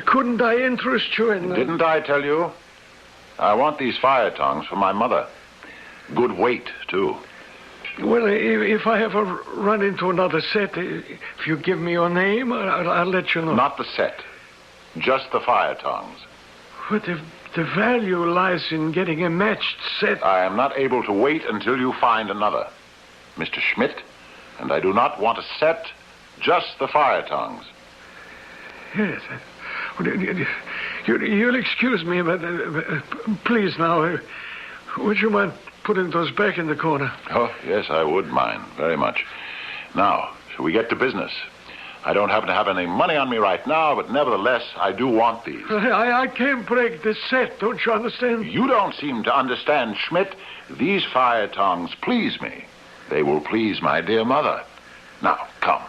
Couldn't I interest you in... Didn't I tell you? I want these fire tongs for my mother. Good weight, too. Well, if I ever run into another set, if you give me your name, I'll let you know. Not the set. Just the fire tongs. But the value lies in getting a matched set. I am not able to wait until you find another, Mr. Schmidt, and I do not want a set, just the fire tongs. Yes. You'll excuse me, but please now, would you mind putting those back in the corner? Oh, yes, I would mind, very much. Now, shall we get to business? I don't happen to have any money on me right now, but nevertheless, I do want these. I can't break the set, don't you understand? You don't seem to understand, Schmidt. These fire tongs please me. They will please my dear mother. Now, come.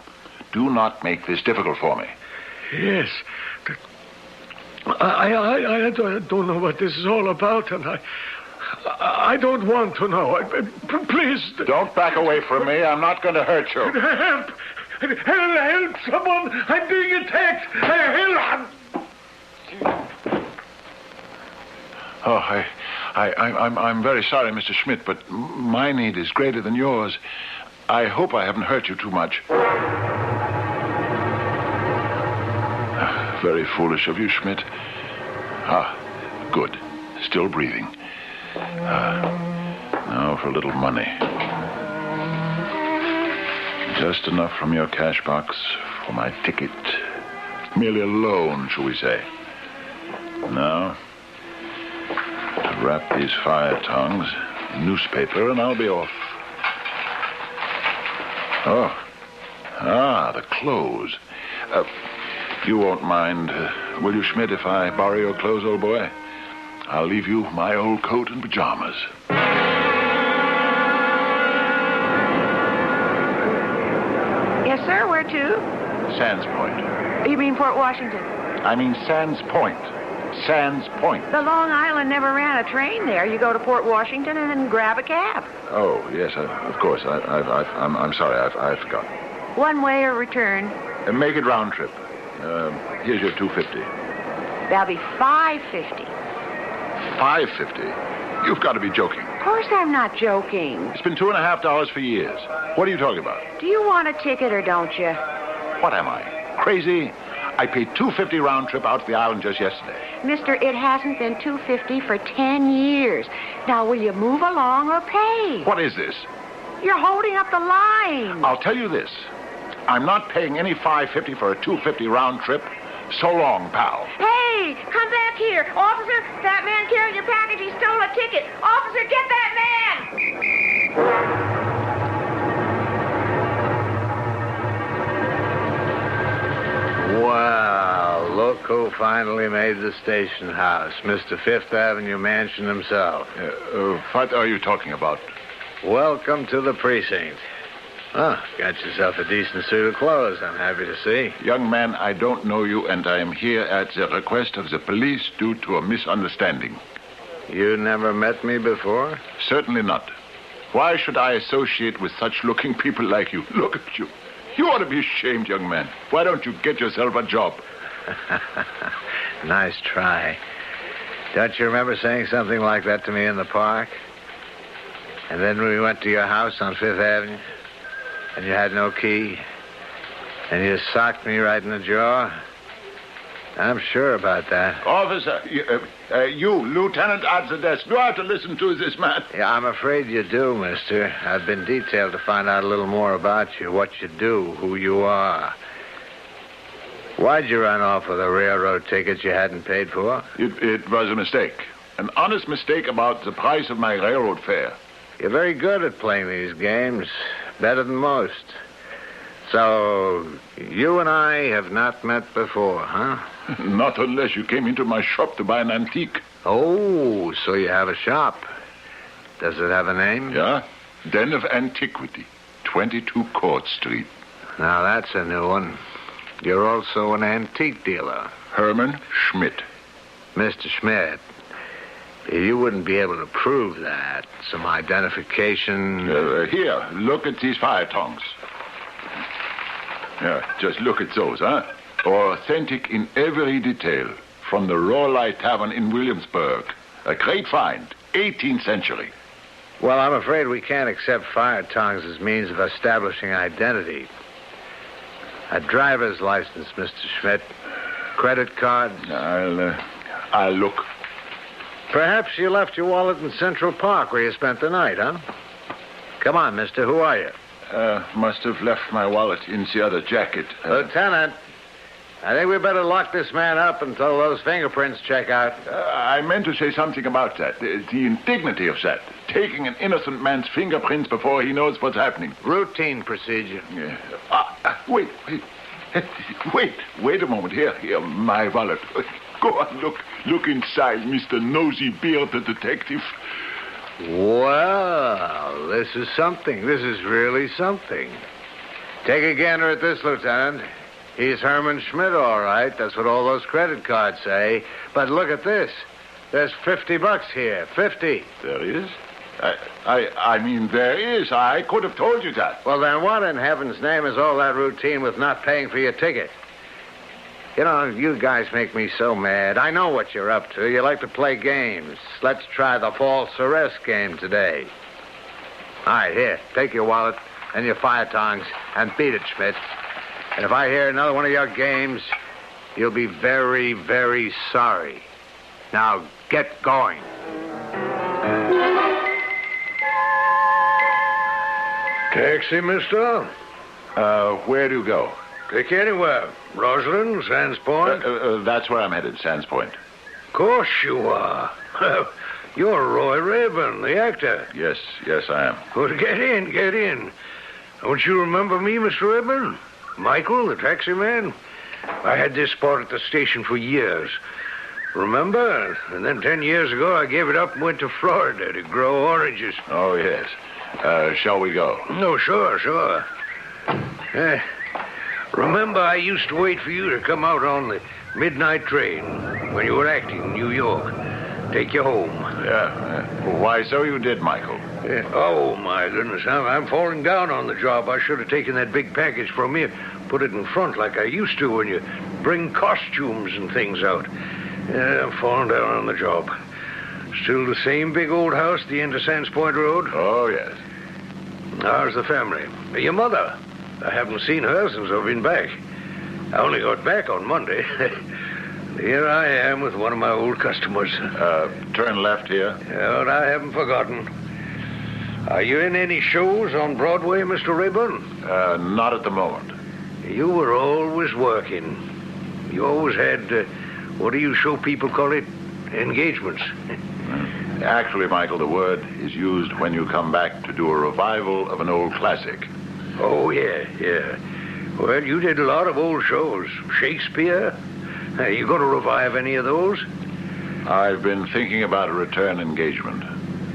Do not make this difficult for me. Yes. I don't know what this is all about, and I don't want to know. Please. Don't back away from me. I'm not going to hurt you. Help! Help! Someone! I'm being attacked! Help! Oh, I'm very sorry, Mr. Schmidt, but my need is greater than yours. I hope I haven't hurt you too much. Very foolish of you, Schmidt. Good. Still breathing. Now for a little money. Just enough from your cash box for my ticket. Merely a loan, shall we say. Now, to wrap these fire tongs in newspaper, and I'll be off. The clothes. You won't mind, will you, Schmidt, if I borrow your clothes, old boy? I'll leave you my old coat and pajamas. Yes, sir, where to? Sands Point. You mean Fort Washington? I mean Sands Point. Sands Point. The Long Island never ran a train there. You go to Fort Washington and then grab a cab. Oh, yes, of course. I'm sorry, I forgot. One way or return? Make it round trip. Here's your $2.50. That'll be $5.50. $5.50? You've got to be joking. Of course I'm not joking. It's been $2.50 for years. What are you talking about? Do you want a ticket or don't you? What am I? Crazy? I paid $2.50 round trip out to the island just yesterday. Mister, it hasn't been $2.50 for 10 years. Now, will you move along or pay? What is this? You're holding up the line. I'll tell you this. I'm not paying any $5.50 for a $2.50 round trip. So long, pal. Hey, come back here. Officer, that man carrying your package, he stole a ticket. Officer, get that man! Well, look who finally made the station house. Mr. Fifth Avenue Mansion himself. What are you talking about? Welcome to the precinct. Got yourself a decent suit of clothes, I'm happy to see. Young man, I don't know you, and I am here at the request of the police due to a misunderstanding. You never met me before? Certainly not. Why should I associate with such looking people like you? Look at you. You ought to be ashamed, young man. Why don't you get yourself a job? Nice try. Don't you remember saying something like that to me in the park? And then we went to your house on Fifth Avenue, and you had no key, and you socked me right in the jaw. I'm sure about that. Officer, you, Lieutenant at the desk, do I have to listen to this man? Yeah, I'm afraid you do, mister. I've been detailed to find out a little more about you, what you do, who you are. Why'd you run off with a railroad ticket you hadn't paid for? It was a mistake. An honest mistake about the price of my railroad fare. You're very good at playing these games. Better than most. So, you and I have not met before, huh? Not unless you came into my shop to buy an antique. Oh, so you have a shop. Does it have a name? Yeah. Den of Antiquity, 22 Court Street. Now, that's a new one. You're also an antique dealer. Herman Schmidt. Mr. Schmidt, you wouldn't be able to prove that. Some identification. Here, look at these fire tongs. Yeah, just look at those, huh? Authentic in every detail. From the Rawley Tavern in Williamsburg. A great find, 18th century. Well, I'm afraid we can't accept fire tongs as means of establishing identity. A driver's license, Mr. Schmidt. credit cards? I'll look. Perhaps you left your wallet in Central Park where you spent the night, huh? Come on, mister. Who are you? Must have left my wallet in the other jacket. Lieutenant, I think we better lock this man up until those fingerprints check out. I meant to say something about that. The indignity of that. Taking an innocent man's fingerprints before he knows what's happening. Routine procedure. Yeah. Wait a moment. Here, my wallet. Go on, look inside, Mr. Nosy Bearded Detective. Well, this is something. This is really something. Take a gander at this, Lieutenant. He's Herman Schmidt, all right. That's what all those credit cards say. But look at this. There's $50 here. 50. There is? I mean, there is. I could have told you that. Well, then what in heaven's name is all that routine with not paying for your ticket? You know, you guys make me so mad. I know what you're up to. You like to play games. Let's try the false arrest game today. All right, here. Take your wallet and your fire tongs and beat it, Schmidt. And if I hear another one of your games, you'll be very, very sorry. Now, get going. Taxi, mister? Where do you go? Pick anywhere. Roslyn, Sands Point? That's where I'm headed, Sands Point. Of course you are. You're Roy Raeburn, the actor. Yes, I am. Well, get in. Don't you remember me, Mr. Raeburn? Michael, the taxi man? I had this spot at the station for years. Remember? And then 10 years ago, I gave it up and went to Florida to grow oranges. Oh, yes. Shall we go? No, sure. Remember, I used to wait for you to come out on the midnight train when you were acting in New York. Take you home. Yeah. Why, so you did, Michael. Yeah. Oh, my goodness. I'm falling down on the job. I should have taken that big package from you, put it in front like I used to when you bring costumes and things out. Yeah, I'm falling down on the job. Still the same big old house at the end of Sands Point Road? Oh, yes. How's the family? Your mother? I haven't seen her since I've been back. I only got back on Monday. Here I am with one of my old customers. Turn left here. Yeah, but I haven't forgotten. Are you in any shows on Broadway, Mr. Raeburn? Not at the moment. You were always working. You always had, what do you show people call it? Engagements. Actually, Michael, the word is used when you come back to do a revival of an old classic. Oh, yeah. Well, you did a lot of old shows. Shakespeare? You going to revive any of those? I've been thinking about a return engagement.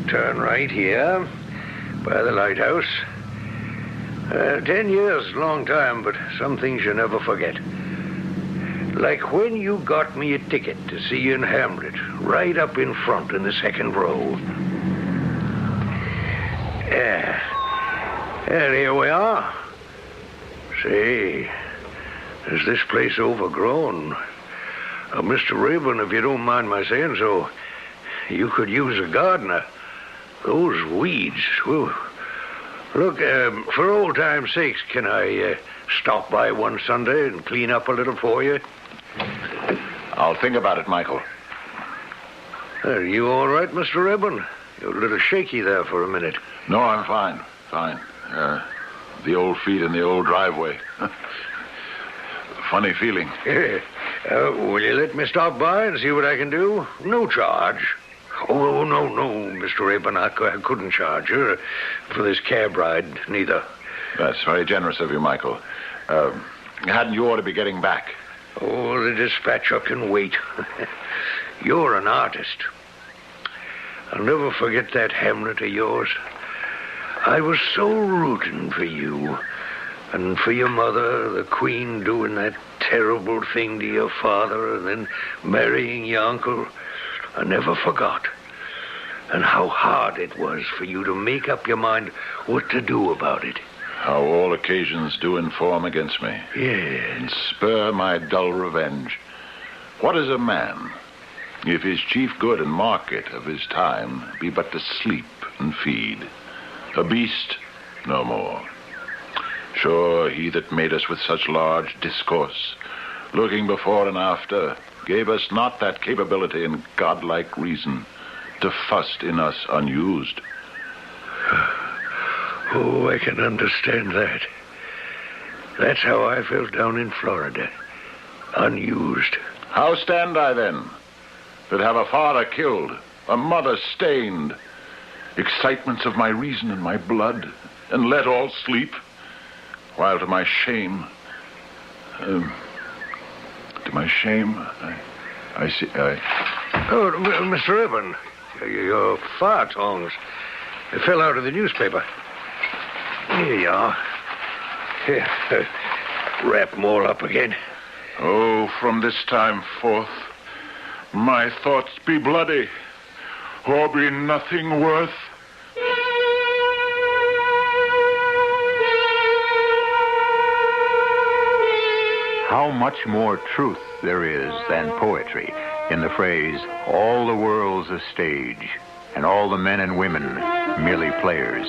Turn right here, by the lighthouse. 10 years is a long time, but some things you never forget. Like when you got me a ticket to see you in Hamlet, right up in front in the second row. Yeah. And here we are. Say, is this place overgrown? Mr. Raeburn, if you don't mind my saying so, you could use a gardener. Those weeds, whew. Look, for old time's sakes, can I stop by one Sunday and clean up a little for you? I'll think about it, Michael. Are you all right, Mr. Raeburn? You're a little shaky there for a minute. No, I'm fine. The old feet in the old driveway. Funny feeling. Will you let me stop by and see what I can do? No charge. Oh, no, Mr. Raeburn, I couldn't charge you for this cab ride, neither. That's very generous of you, Michael. Hadn't you ought to be getting back? Oh, the dispatcher can wait. You're an artist. I'll never forget that Hamlet of yours. I was so rooting for you and for your mother, the Queen, doing that terrible thing to your father and then marrying your uncle. I never forgot. And how hard it was for you to make up your mind what to do about it. How all occasions do inform against me. Yes. And spur my dull revenge. What is a man, if his chief good and market of his time be but to sleep and feed? A beast, no more. Sure, he that made us with such large discourse looking before and after, gave us not that capability and godlike reason to fuss in us unused. Oh, I can understand that. That's how I felt down in Florida. Unused. How stand I then, that have a father killed, a mother stained, excitements of my reason and my blood, and let all sleep, while to my shame, I see, Oh, Mr. Urban, your fire tongs. They fell out of the newspaper. Here you are. Here, wrap them all up again. Oh, from this time forth, my thoughts be bloody, or be nothing worth. How much more truth there is than poetry in the phrase, all the world's a stage, and all the men and women merely players.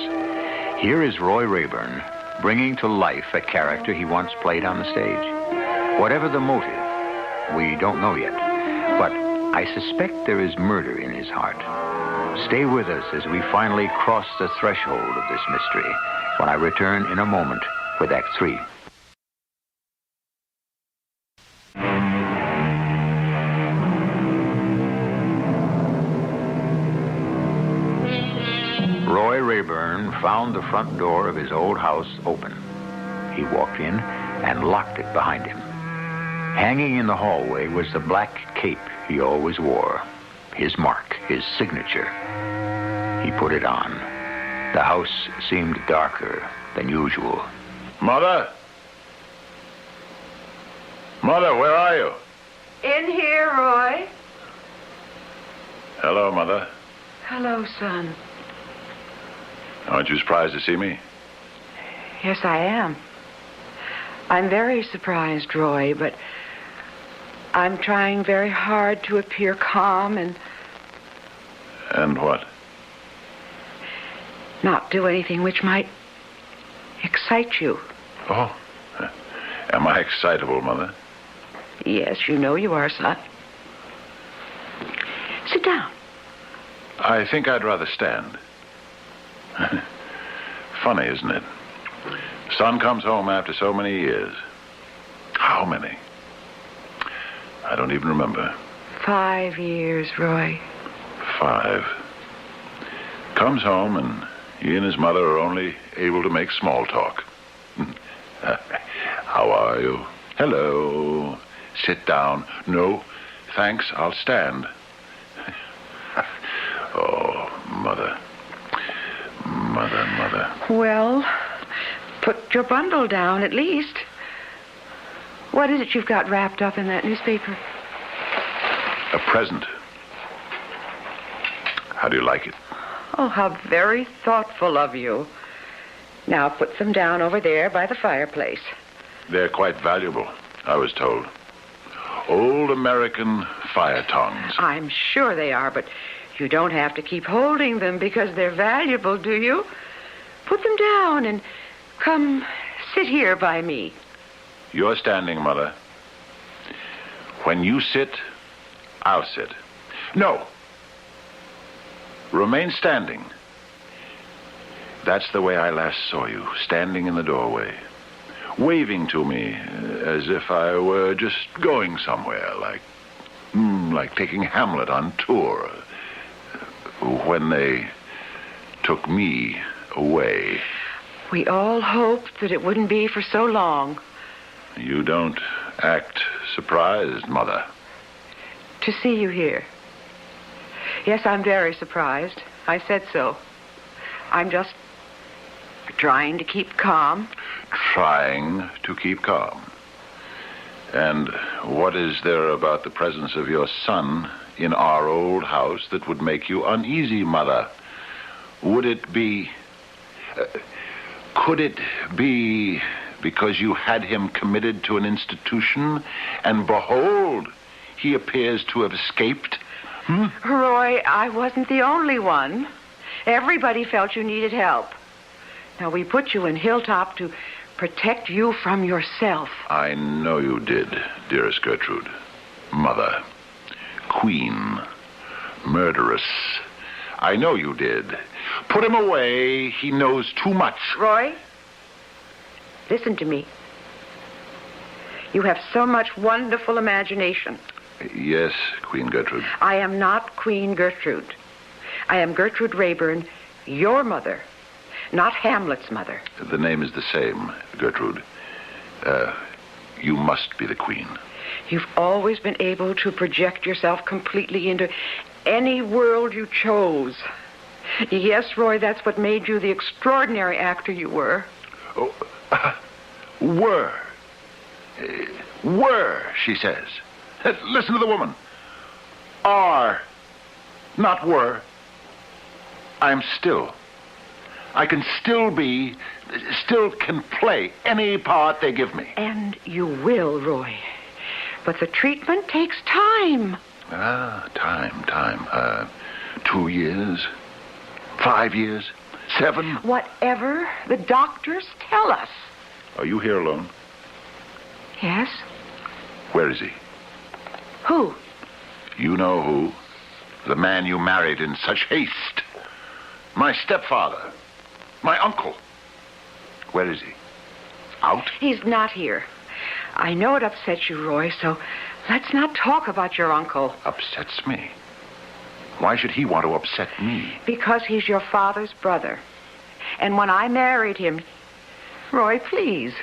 Here is Roy Rayburn bringing to life a character he once played on the stage. Whatever the motive, we don't know yet, but I suspect there is murder in his heart. Stay with us as we finally cross the threshold of this mystery when I return in a moment with Act 3. Roy Rayburn found the front door of his old house open. He walked in and locked it behind him. Hanging in the hallway was the black cape he always wore, his mark, his signature. He put it on. The house seemed darker than usual. Mother? Mother, where are you? In here, Roy. Hello, Mother. Hello, son. Aren't you surprised to see me? Yes, I am. I'm very surprised, Roy, but I'm trying very hard to appear calm and... And what? Not do anything which might excite you. Oh, am I excitable, Mother? Yes, you know you are, son. Sit down. I think I'd rather stand. Funny, isn't it? Son comes home after so many years. How many? I don't even remember. 5 years, Roy. 5. Comes home and he and his mother are only able to make small talk. How are you? Hello. Sit down. No, thanks, I'll stand. Oh, Mother. Mother. Well, put your bundle down at least. What is it you've got wrapped up in that newspaper? A present. How do you like it? Oh, how very thoughtful of you. Now put them down over there by the fireplace. They're quite valuable, I was told. Old American fire tongs. I'm sure they are, but you don't have to keep holding them because they're valuable, do you? Put them down and come sit here by me. You're standing, Mother. When you sit, I'll sit. No. Remain standing. That's the way I last saw you, standing in the doorway, waving to me as if I were just going somewhere, like taking Hamlet on tour, when they took me away. We all hoped that it wouldn't be for so long. You don't act surprised, Mother. To see you here. Yes, I'm very surprised. I said so. I'm just trying to keep calm. Trying to keep calm. And what is there about the presence of your son in our old house that would make you uneasy, Mother? Would it be... could it be because you had him committed to an institution, and behold, he appears to have escaped? Roy, I wasn't the only one. Everybody felt you needed help. Now, we put you in Hilltop to protect you from yourself. I know you did, dearest Gertrude. Mother. Queen. Murderess. I know you did. Put him away. He knows too much. Roy, listen to me. You have so much wonderful imagination. Yes, Queen Gertrude. I am not Queen Gertrude. I am Gertrude Rayburn, your mother, not Hamlet's mother. The name is the same, Gertrude. You must be the queen. You've always been able to project yourself completely into any world you chose. Yes, Roy, that's what made you the extraordinary actor you were. Oh, were. Were, she says. Listen to the woman. Are, not were. I am still. I can still be, still can play any part they give me. And you will, Roy. But the treatment takes time. Time. 2 years, 5 years, 7. Whatever the doctors tell us. Are you here alone? Yes. Where is he? Who? You know who. The man you married in such haste. My stepfather. My uncle. Where is he? Out? He's not here. I know it upsets you, Roy, so let's not talk about your uncle. Upsets me? Why should he want to upset me? Because he's your father's brother. And when I married him... Roy, please.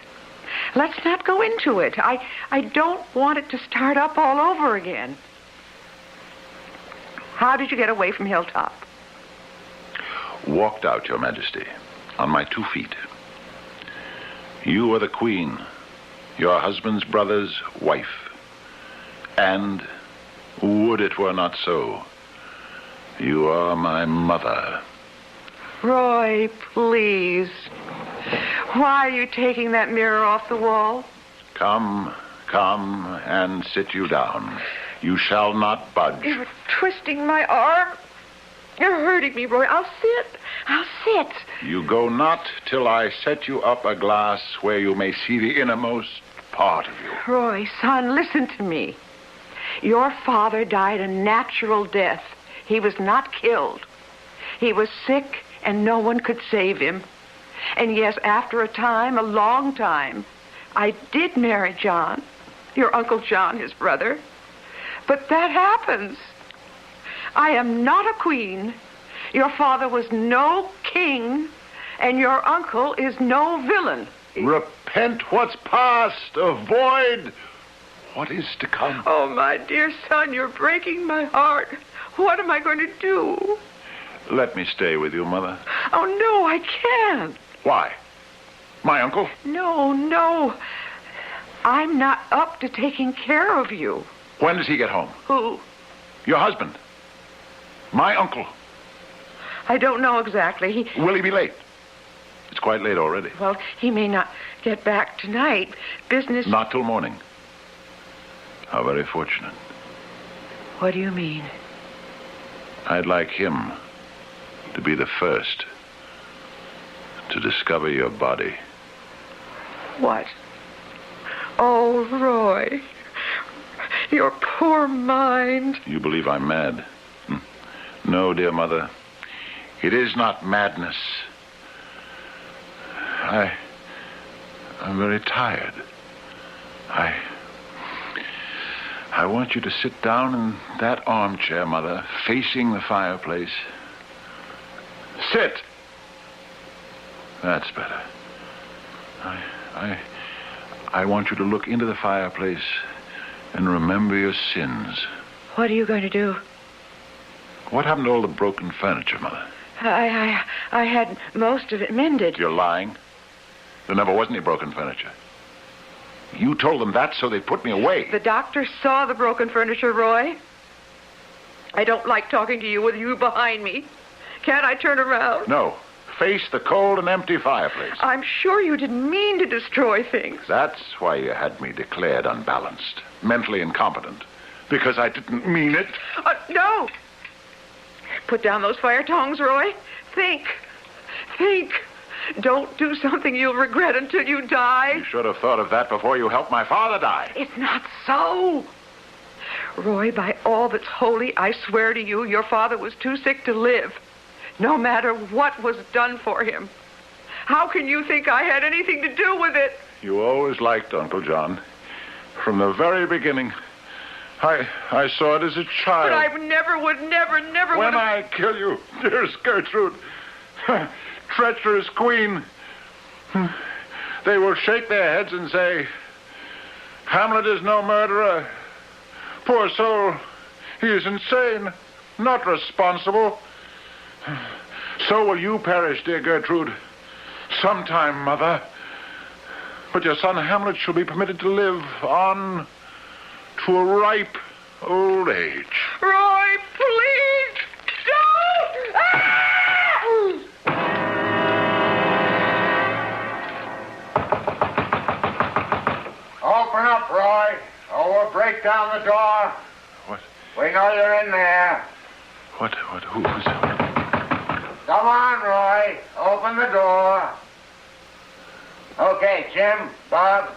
Let's not go into it. I don't want it to start up all over again. How did you get away from Hilltop? Walked out, Your Majesty, on my 2 feet. You are the queen, your husband's brother's wife. And, would it were not so, you are my mother. Roy, please. Why are you taking that mirror off the wall? Come and sit you down. You shall not budge. You're twisting my arm. You're hurting me, Roy. I'll sit. You go not till I set you up a glass where you may see the innermost part of you. Roy, son, listen to me. Your father died a natural death. He was not killed. He was sick, and no one could save him. And yes, after a time, a long time, I did marry John, your Uncle John, his brother. But that happens. I am not a queen. Your father was no king, and your uncle is no villain. Repent what's past, avoid what is to come. Oh, my dear son, you're breaking my heart. What am I going to do? Let me stay with you, Mother. Oh, no, I can't. Why? My uncle? No. I'm not up to taking care of you. When does he get home? Who? Your husband. My uncle. I don't know exactly. Will he be late? It's quite late already. Well, he may not get back tonight. Business... Not till morning. How very fortunate. What do you mean? I'd like him to be the first to discover your body. What? Oh, Roy. Your poor mind. You believe I'm mad? No, dear Mother. It is not madness. I'm very tired. I want you to sit down in that armchair, Mother, facing the fireplace. Sit! That's better. I want you to look into the fireplace and remember your sins. What are you going to do? What happened to all the broken furniture, Mother? I had most of it mended. You're lying. There never was any broken furniture. You told them that, so they put me away. The doctor saw the broken furniture, Roy. I don't like talking to you with you behind me. Can't I turn around? No. Face the cold and empty fireplace. I'm sure you didn't mean to destroy things. That's why you had me declared unbalanced, mentally incompetent. Because I didn't mean it. No! Put down those fire tongs, Roy. Think. Don't do something you'll regret until you die. You should have thought of that before you helped my father die. It's not so. Roy, by all that's holy, I swear to you, your father was too sick to live, no matter what was done for him. How can you think I had anything to do with it? You always liked Uncle John. From the very beginning. I saw it as a child. But I never would. When I kill you, dearest Gertrude, treacherous queen, they will shake their heads and say, Hamlet is no murderer. Poor soul, he is insane, not responsible. So will you perish, dear Gertrude. Sometime, Mother. But your son Hamlet shall be permitted to live on to a ripe old age. Roy, please, don't! Open up, Roy, or we'll break down the door. What? We know you're in there. Who's... Come on, Roy. Open the door. Okay, Jim, Bob,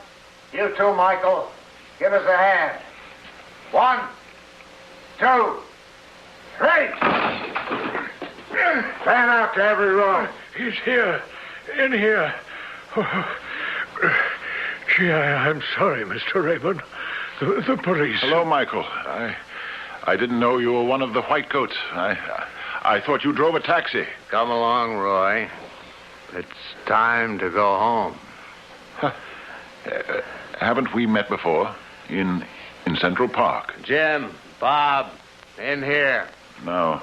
you too, Michael. Give us a hand. 1, 2, 3. Fan out to every room. He's here. In here. Oh, gee, I'm sorry, Mr. Raymond. The police. Hello, Michael. I didn't know you were one of the whitecoats. I thought you drove a taxi. Come along, Roy. It's time to go home. Haven't we met before? In Central Park? Jim, Bob, in here. No.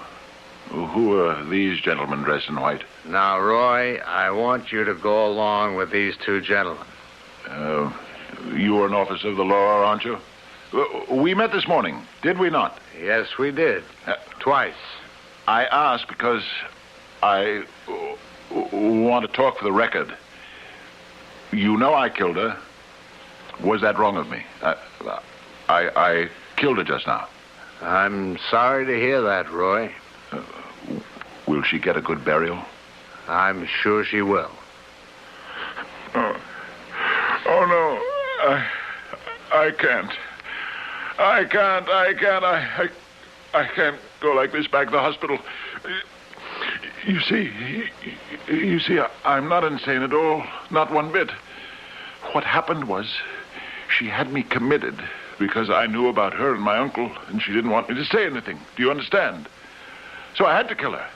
Who are these gentlemen dressed in white? Now, Roy, I want you to go along with these two gentlemen. You are an officer of the law, aren't you? We met this morning, did we not? Yes, we did. Twice. I asked because I want to talk for the record. You know I killed her. Was that wrong of me? I killed her just now. I'm sorry to hear that, Roy. Will she get a good burial? I'm sure she will. Oh no. I can't. I can't go like this back to the hospital. You see, I'm not insane at all. Not one bit. What happened was she had me committed because I knew about her and my uncle, and she didn't want me to say anything. Do you understand? So I had to kill her.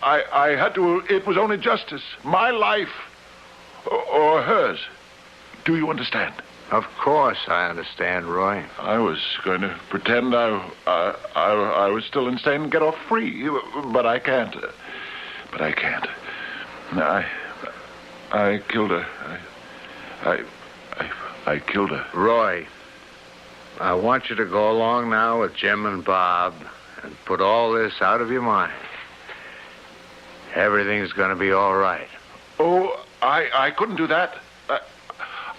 I had to. It was only justice. My life or hers. Do you understand? Of course I understand, Roy. I was going to pretend I was still insane and get off free, but I can't. I killed her. I killed her. Roy, I want you to go along now with Jim and Bob and put all this out of your mind. Everything's going to be all right. Oh, I couldn't do that.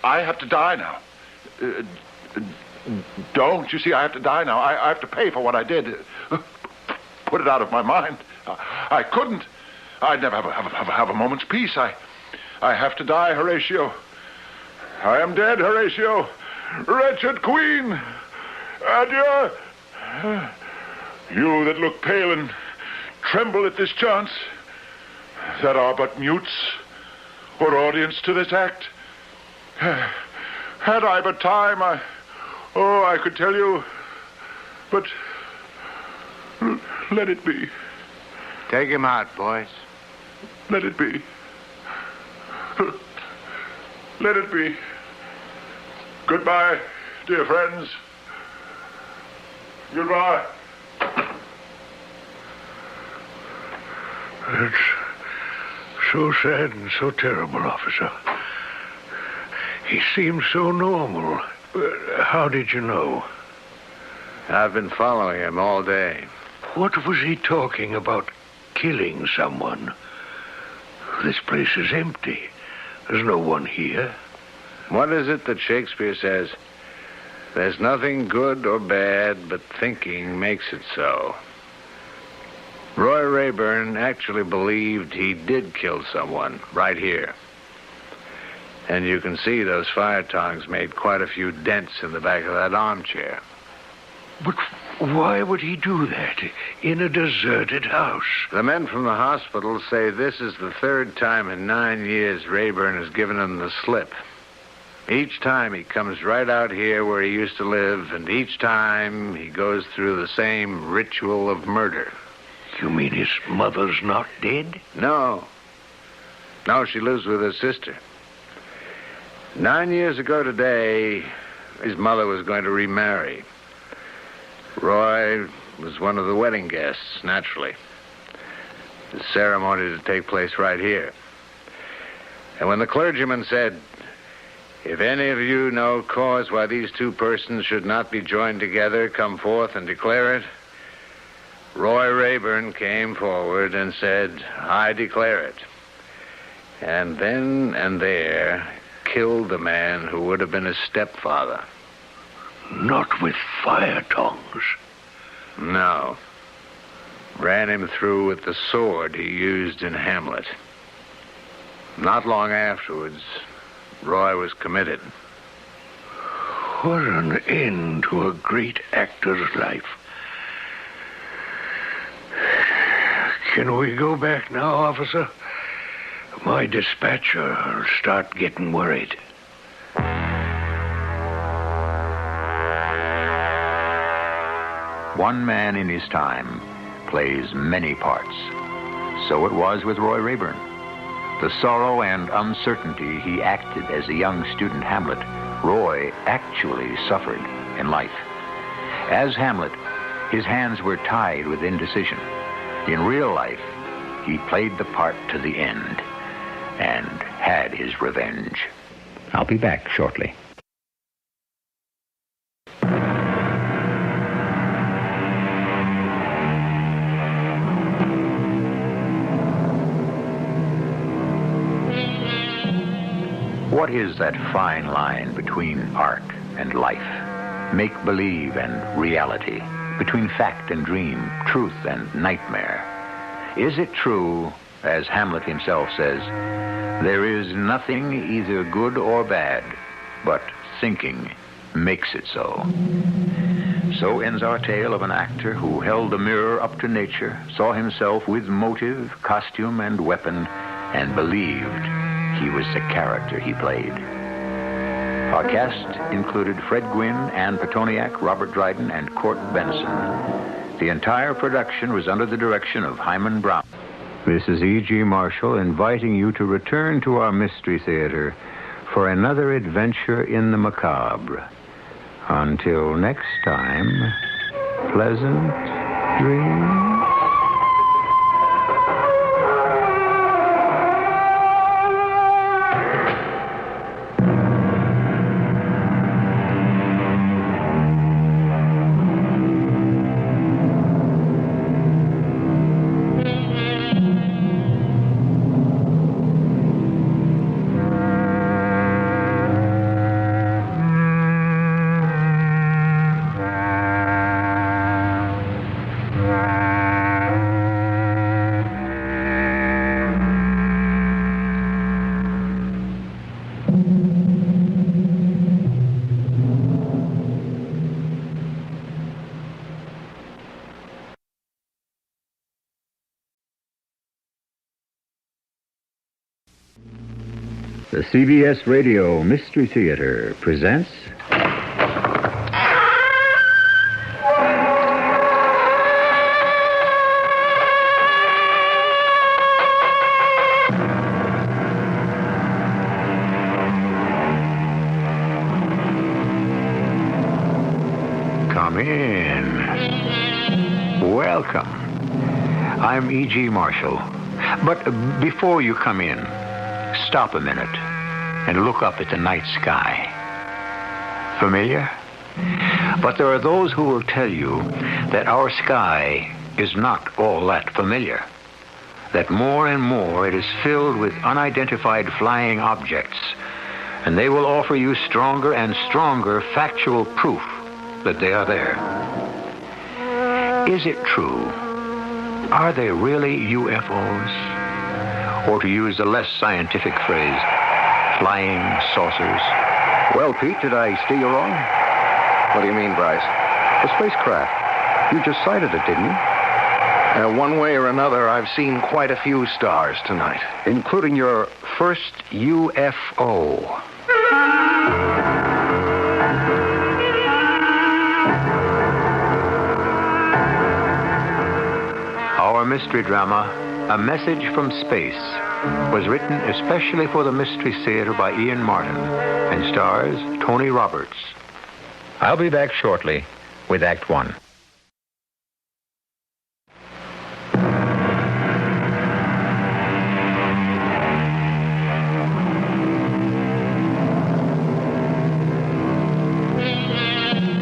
I have to die now. Don't. You see, I have to die now. I have to pay for what I did. Put it out of my mind. I couldn't. I'd never have a moment's peace. I have to die, Horatio. I am dead, Horatio. Wretched queen. Adieu. You that look pale and tremble at this chance, that are but mutes or audience to this act. Had I but time, I could tell you, but let it be. Take him out, boys. Let it be. Let it be. Goodbye, dear friends. Goodbye. It's so sad and so terrible, officer. He seems so normal. How did you know? I've been following him all day. What was he talking about? Killing someone? This place is empty. There's no one here. What is it that Shakespeare says? There's nothing good or bad, but thinking makes it so. Roy Rayburn actually believed he did kill someone right here. And you can see those fire tongs made quite a few dents in the back of that armchair. But why would he do that in a deserted house? The men from the hospital say this is the third time in 9 years Rayburn has given him the slip. Each time he comes right out here where he used to live, and each time he goes through the same ritual of murder. You mean his mother's not dead? No. No, she lives with her sister. 9 years ago today, his mother was going to remarry. Roy was one of the wedding guests, naturally. The ceremony to take place right here. And when the clergyman said, "If any of you know cause why these two persons should not be joined together, come forth and declare it," Roy Rayburn came forward and said, "I declare it." And then and there killed the man who would have been his stepfather. Not with fire tongs. No. Ran him through with the sword he used in Hamlet. Not long afterwards, Roy was committed. What an end to a great actor's life. Can we go back now, officer? My dispatcher will start getting worried. One man in his time plays many parts. So it was with Roy Rayburn. The sorrow and uncertainty he acted as a young student Hamlet, Roy actually suffered in life. As Hamlet, his hands were tied with indecision. In real life, he played the part to the end and had his revenge. I'll be back shortly. What is that fine line between art and life, make-believe and reality, between fact and dream, truth and nightmare? Is it true, as Hamlet himself says, there is nothing either good or bad, but thinking makes it so? So ends our tale of an actor who held a mirror up to nature, saw himself with motive, costume, and weapon, and believed he was the character he played. Our cast included Fred Gwynn, Ann Petoniak, Robert Dryden, and Court Benson. The entire production was under the direction of Hyman Brown. This is E.G. Marshall inviting you to return to our Mystery Theater for another adventure in the macabre. Until next time, pleasant dreams. The CBS Radio Mystery Theater presents... Come in. Welcome. I'm E.G. Marshall. But before you come in, stop a minute and look up at the night sky. Familiar? But there are those who will tell you that our sky is not all that familiar. That more and more it is filled with unidentified flying objects, and they will offer you stronger and stronger factual proof that they are there. Is it true Are they really UFOs? Or to use a less scientific phrase, flying saucers? Well, Pete, did I steer you wrong? What do you mean, Bryce? The spacecraft. You just sighted it, didn't you? One way or another, I've seen quite a few stars tonight. Including your first UFO. Our mystery drama, A Message from Space, was written especially for the Mystery Theater by Ian Martin and stars Tony Roberts. I'll be back shortly with Act One.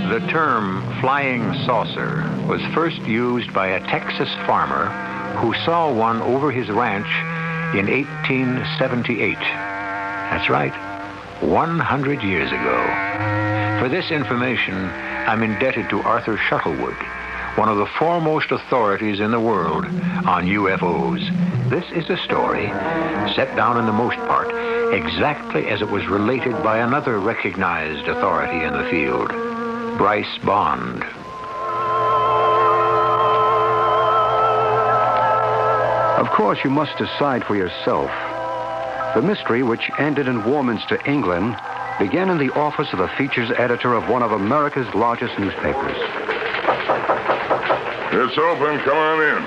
The term flying saucer was first used by a Texas farmer who saw one over his ranch in 1878. That's right, 100 years ago. For this information, I'm indebted to Arthur Shuttlewood, one of the foremost authorities in the world on UFOs. This is a story set down in the most part exactly as it was related by another recognized authority in the field, Bryce Bond. Of course, you must decide for yourself. The mystery, which ended in Warminster, England, began in the office of the features editor of one of America's largest newspapers. It's open. Come on in.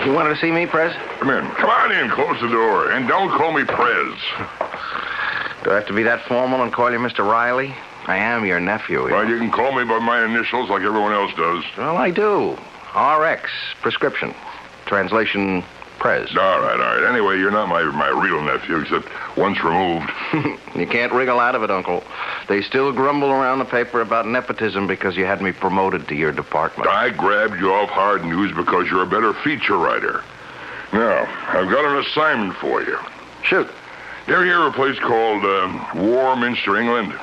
You wanted to see me, Prez? Come in. Come on in. Close the door. And don't call me Prez. Do I have to be that formal and call you Mr. Riley? I am your nephew. Well, you can call me by my initials like everyone else does. Well, I do. RX, prescription. Translation, Prez. All right. Anyway, you're not my real nephew, except once removed. You can't wriggle out of it, Uncle. They still grumble around the paper about nepotism because you had me promoted to your department. I grabbed you off hard news because you're a better feature writer. Now, I've got an assignment for you. Shoot. You ever hear of a place called Warminster, England?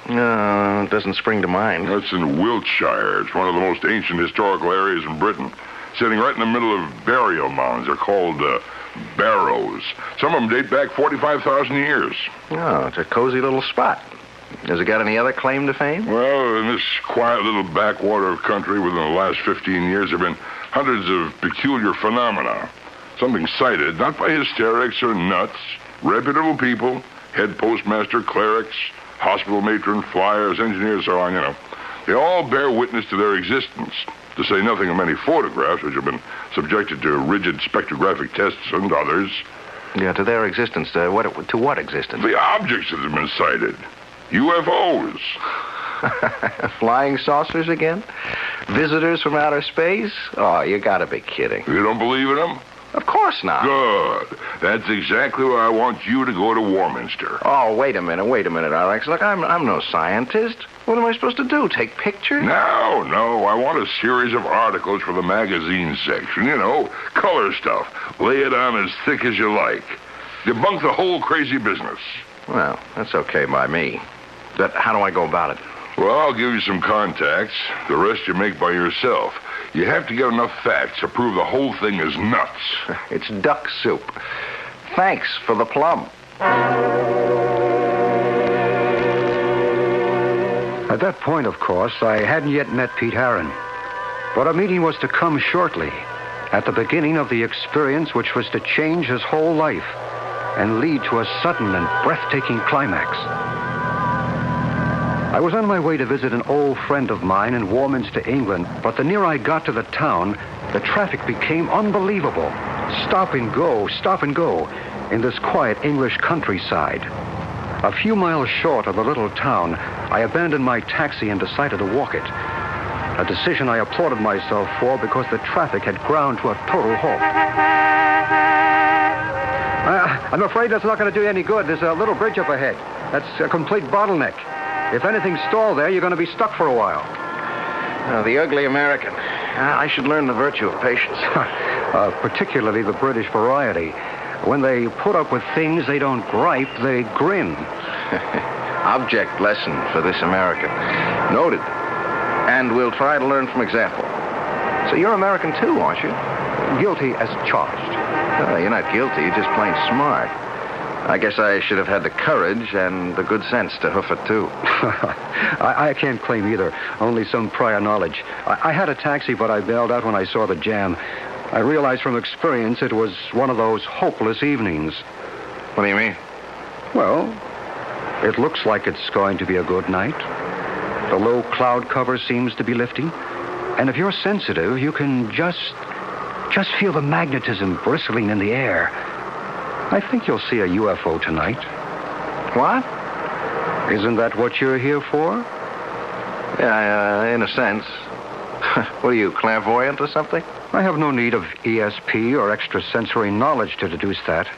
No, it doesn't spring to mind. That's in Wiltshire. It's one of the most ancient historical areas in Britain. Sitting right in the middle of burial mounds. They're called barrows. Some of them date back 45,000 years. Oh, it's a cozy little spot. Has it got any other claim to fame? Well, in this quiet little backwater of country within the last 15 years, there have been hundreds of peculiar phenomena. Something cited, not by hysterics or nuts, reputable people, head postmaster, clerics, hospital matron, flyers, engineers, so on, you know. They all bear witness to their existence, to say nothing of many photographs which have been subjected to rigid spectrographic tests and others. Yeah, to their existence. To what existence? The objects that have been cited. UFOs. Flying saucers again? Visitors from outer space? Oh, you gotta be kidding. You don't believe in them? Of course not. Good. That's exactly why I want you to go to Warminster. Oh, wait a minute, Alex. Look, I'm no scientist. What am I supposed to do? Take pictures? No. I want a series of articles for the magazine section. You know, color stuff. Lay it on as thick as you like. Debunk the whole crazy business. Well, that's okay by me. But how do I go about it? Well, I'll give you some contacts. The rest you make by yourself. You have to get enough facts to prove the whole thing is nuts. It's duck soup. Thanks for the plum. At that point, of course, I hadn't yet met Pete Harron. But a meeting was to come shortly, at the beginning of the experience which was to change his whole life and lead to a sudden and breathtaking climax. I was on my way to visit an old friend of mine in Warminster, England, but the nearer I got to the town, the traffic became unbelievable. Stop and go in this quiet English countryside. A few miles short of the little town, I abandoned my taxi and decided to walk it. A decision I applauded myself for because the traffic had ground to a total halt. I'm afraid that's not going to do you any good. There's a little bridge up ahead. That's a complete bottleneck. If anything's stalled there, you're going to be stuck for a while. The ugly American. I should learn the virtue of patience. Particularly the British variety. When they put up with things, they don't gripe, they grin. Object lesson for this American. Noted. And we'll try to learn from example. So you're American too, aren't you? Guilty as charged. Oh, you're not guilty. You're just plain smart. I guess I should have had the courage and the good sense to hoof it, too. I can't claim either. Only some prior knowledge. I had a taxi, but I bailed out when I saw the jam. I realized from experience it was one of those hopeless evenings. What do you mean? Well, it looks like it's going to be a good night. The low cloud cover seems to be lifting. And if you're sensitive, you can just feel the magnetism bristling in the air. I think you'll see a UFO tonight. What? Isn't that what you're here for? Yeah, in a sense. What are you, clairvoyant or something? I have no need of ESP or extrasensory knowledge to deduce that.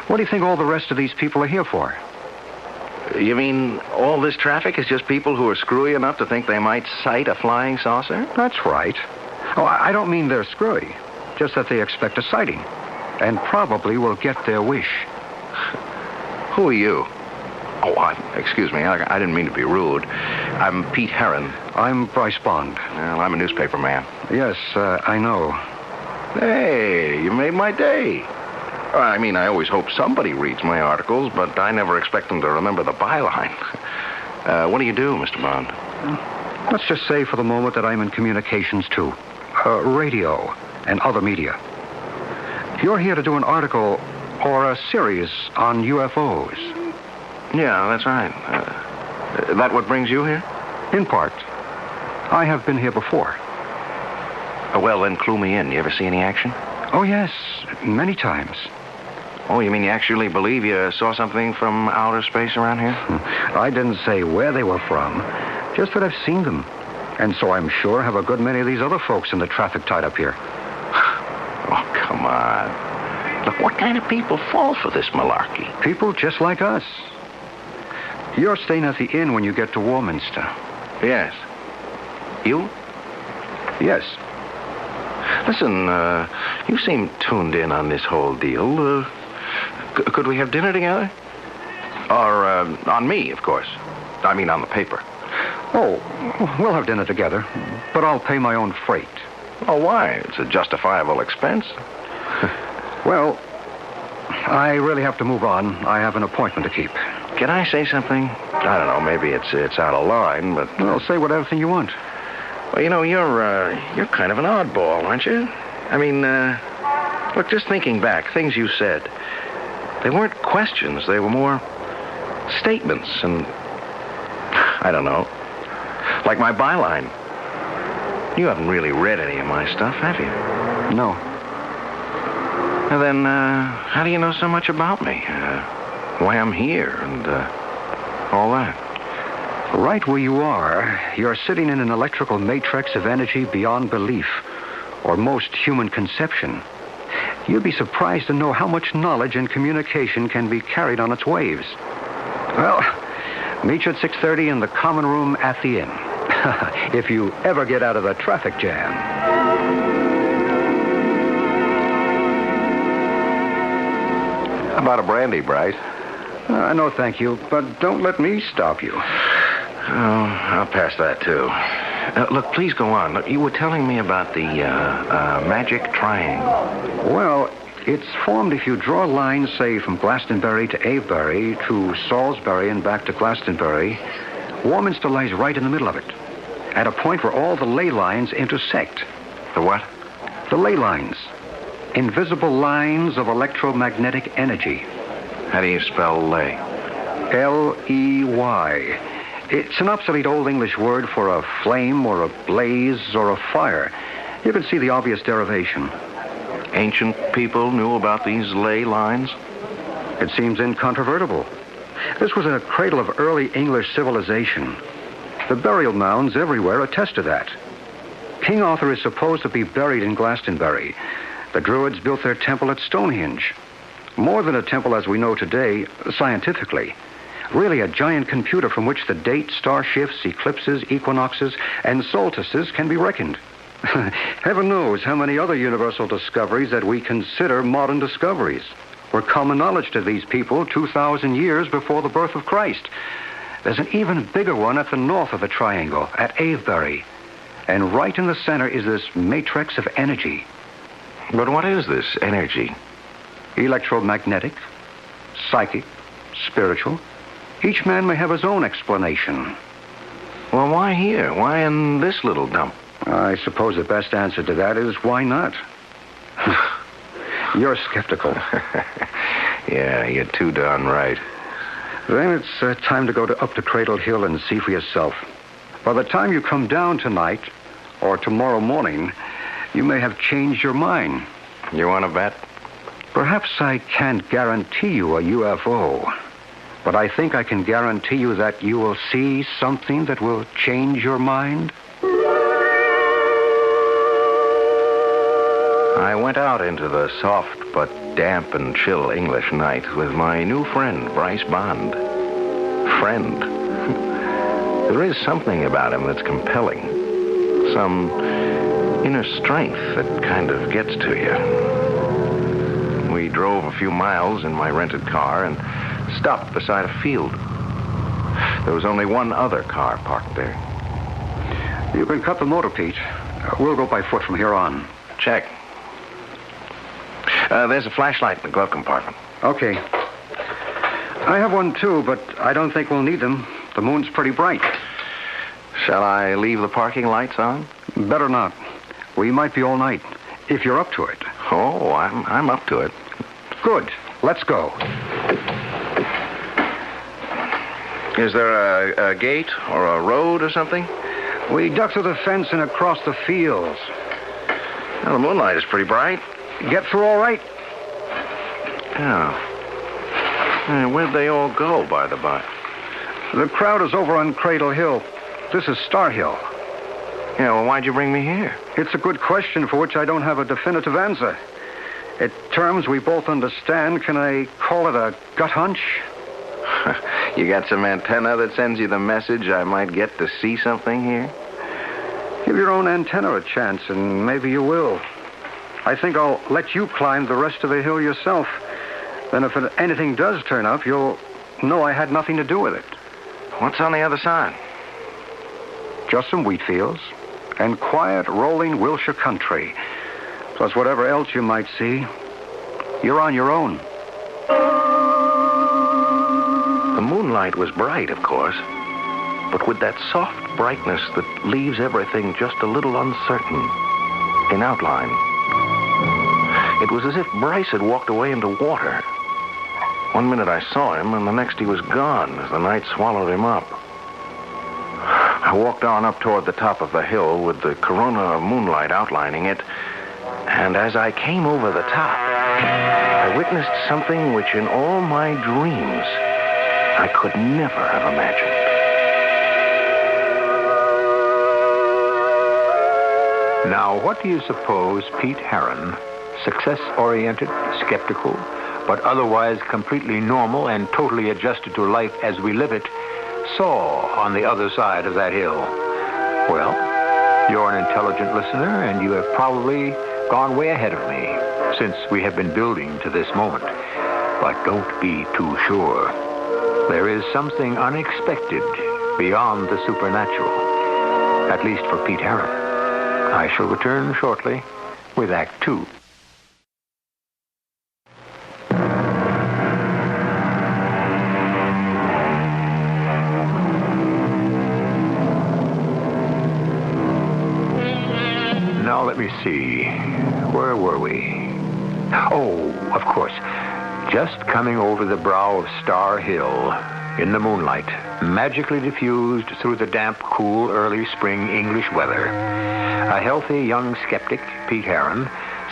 What do you think all the rest of these people are here for? You mean all this traffic is just people who are screwy enough to think they might sight a flying saucer? That's right. Oh, I don't mean they're screwy. Just that they expect a sighting. And probably will get their wish. Who are you? Oh, excuse me. I didn't mean to be rude. I'm Pete Herron. I'm Bryce Bond. Well, I'm a newspaper man. Yes, I know. Hey, you made my day. I mean, I always hope somebody reads my articles, but I never expect them to remember the byline. What do you do, Mr. Bond? Let's just say for the moment that I'm in communications, too. Radio and other media. You're here to do an article or a series on UFOs. Yeah, that's right. That what brings you here? In part. I have been here before. Well, then clue me in. You ever see any action? Oh, yes. Many times. Oh, you mean you actually believe you saw something from outer space around here? I didn't say where they were from. Just that I've seen them. And so I'm sure have a good many of these other folks in the traffic tied up here. Oh, come on. Look, what kind of people fall for this malarkey? People just like us. You're staying at the inn when you get to Warminster. Yes. You? Yes. Listen, you seem tuned in on this whole deal. Could we have dinner together? Or, on me, of course. I mean, on the paper. Oh, we'll have dinner together, but I'll pay my own freight. Oh, why? It's a justifiable expense. Well, I really have to move on. I have an appointment to keep. Can I say something? I don't know, maybe it's out of line, but... Well, say whatever you want. Well, you know, you're kind of an oddball, aren't you? I mean, look, just thinking back, things you said, they weren't questions. They were more statements, and I don't know, like my byline. You haven't really read any of my stuff, have you? No. Well, then, how do you know so much about me? Why I'm here and all that? Right where you are, you're sitting in an electrical matrix of energy beyond belief, or most human conception. You'd be surprised to know how much knowledge and communication can be carried on its waves. Well, meet you at 6:30 in the common room at the inn. If you ever get out of the traffic jam. How about a brandy, Bryce? No, thank you, but don't let me stop you. Oh, I'll pass that, too. Look, please go on. Look, you were telling me about the magic triangle. Well, it's formed if you draw lines, say, from Glastonbury to Avebury to Salisbury and back to Glastonbury. Warminster lies right in the middle of it, at a point where all the ley lines intersect. The what? The ley lines. Invisible lines of electromagnetic energy. How do you spell ley? L-E-Y. It's an obsolete Old English word for a flame or a blaze or a fire. You can see the obvious derivation. Ancient people knew about these ley lines? It seems incontrovertible. This was a cradle of early English civilization. The burial mounds everywhere attest to that. King Arthur is supposed to be buried in Glastonbury. The Druids built their temple at Stonehenge. More than a temple as we know today, scientifically. Really a giant computer from which the date, star shifts, eclipses, equinoxes, and solstices can be reckoned. Heaven knows how many other universal discoveries that we consider modern discoveries were common knowledge to these people 2,000 years before the birth of Christ. There's an even bigger one at the north of the triangle, at Avebury. And right in the center is this matrix of energy. But what is this energy? Electromagnetic, psychic, spiritual. Each man may have his own explanation. Well, why here? Why in this little dump? I suppose the best answer to that is why not? You're skeptical. Yeah, you're too darn right. Then it's time to go up to Cradle Hill and see for yourself. By the time you come down tonight, or tomorrow morning, you may have changed your mind. You want to bet? Perhaps I can't guarantee you a UFO, but I think I can guarantee you that you will see something that will change your mind. I went out into the soft but damp and chill English night with my new friend, Bryce Bond. Friend. There is something about him that's compelling. Some inner strength that kind of gets to you. We drove a few miles in my rented car and stopped beside a field. There was only one other car parked there. You can cut the motor, Pete. We'll go by foot from here on. Check. There's a flashlight in the glove compartment. Okay. I have one, too, but I don't think we'll need them. The moon's pretty bright. Shall I leave the parking lights on? Better not. We might be all night, if you're up to it. Oh, I'm up to it. Good. Let's go. Is there a gate or a road or something? We duck through the fence and across the fields. Well, the moonlight is pretty bright. Get through all right? Yeah. Where'd they all go, by the by? The crowd is over on Cradle Hill. This is Star Hill. Yeah, well, why'd you bring me here? It's a good question for which I don't have a definitive answer. In terms we both understand, can I call it a gut hunch? You got some antenna that sends you the message I might get to see something here? Give your own antenna a chance, and maybe you will. I think I'll let you climb the rest of the hill yourself. Then if anything does turn up, you'll know I had nothing to do with it. What's on the other side? Just some wheat fields and quiet, rolling Wilshire country. Plus whatever else you might see. You're on your own. The moonlight was bright, of course, but with that soft brightness that leaves everything just a little uncertain in outline. It was as if Bryce had walked away into water. One minute I saw him, and the next he was gone as the night swallowed him up. I walked on up toward the top of the hill with the corona of moonlight outlining it, and as I came over the top, I witnessed something which in all my dreams I could never have imagined. Now, what do you suppose Pete Herron, success-oriented, skeptical, but otherwise completely normal and totally adjusted to life as we live it, saw on the other side of that hill? Well, you're an intelligent listener, and you have probably gone way ahead of me since we have been building to this moment. But don't be too sure. There is something unexpected beyond the supernatural, at least for Pete Herron. I shall return shortly with Act 2. Now let me see. Where were we? Oh, of course. Just coming over the brow of Star Hill in the moonlight, magically diffused through the damp, cool, early spring English weather. A healthy young skeptic, Pete Herron,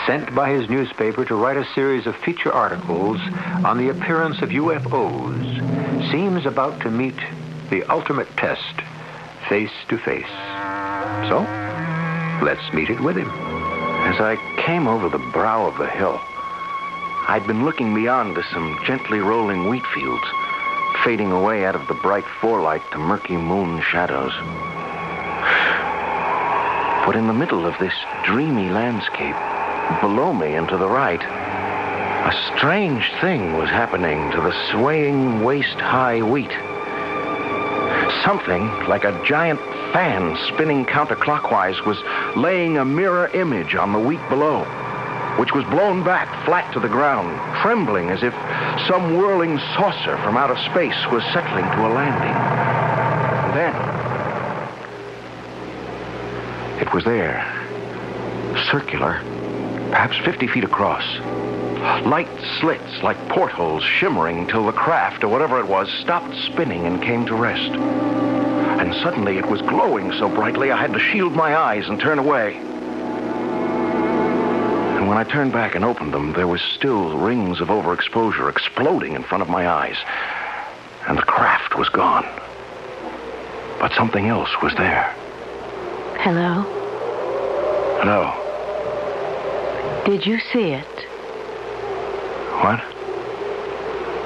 sent by his newspaper to write a series of feature articles on the appearance of UFOs, seems about to meet the ultimate test, face to face. So, let's meet it with him. As I came over the brow of the hill, I'd been looking beyond to some gently rolling wheat fields, fading away out of the bright forelight to murky moon shadows. But in the middle of this dreamy landscape, below me and to the right, a strange thing was happening to the swaying waist-high wheat. Something like a giant fan spinning counterclockwise was laying a mirror image on the wheat below, which was blown back flat to the ground, trembling as if some whirling saucer from outer space was settling to a landing. And then it was there, circular, perhaps 50 feet across. Light slits like portholes shimmering till the craft, or whatever it was, stopped spinning and came to rest. And suddenly it was glowing so brightly I had to shield my eyes and turn away. And when I turned back and opened them, there was still rings of overexposure exploding in front of my eyes. And the craft was gone. But something else was there. Hello? Hello. Did you see it? What?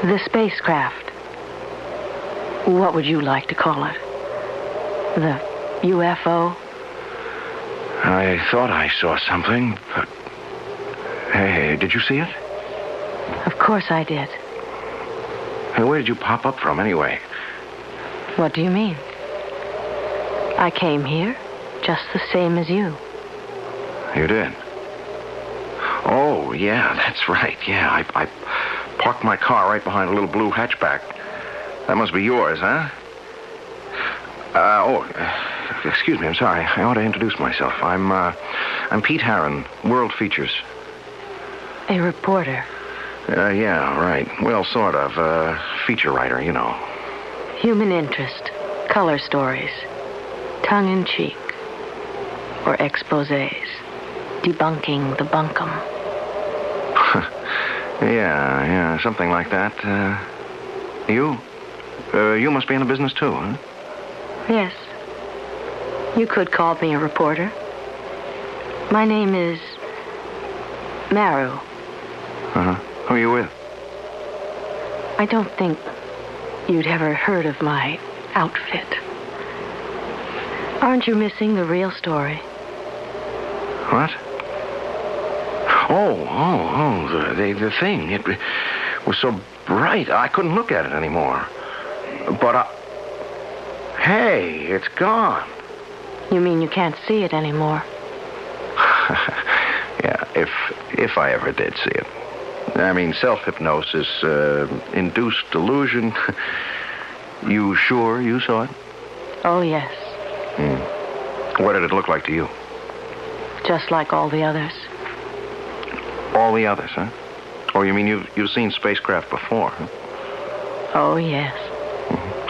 The spacecraft. What would you like to call it? The UFO? I thought I saw something, but... Hey, did you see it? Of course I did. Hey, where did you pop up from, anyway? What do you mean? I came here just the same as you. You did? Oh, yeah, that's right. Yeah, I parked my car right behind a little blue hatchback. That must be yours, huh? Excuse me, I'm sorry. I ought to introduce myself. I'm Pete Harron, World Features. A reporter? Yeah, right. Well, sort of. Feature writer, you know. Human interest, color stories, tongue-in-cheek, or exposés, debunking the bunkum. Yeah, something like that. You must be in the business too, huh? Yes. You could call me a reporter. My name is Maru. Uh-huh. Who are you with? I don't think you'd ever heard of my outfit. Aren't you missing the real story? What? The thing. It was so bright, I couldn't look at it anymore. But, hey, it's gone. You mean you can't see it anymore? Yeah, if I ever did see it. I mean, self-hypnosis, induced delusion. You sure you saw it? Oh, yes. What did it look like to you? Just like all the others. All the others, huh? Oh, you mean you've seen spacecraft before, huh? Oh, yes.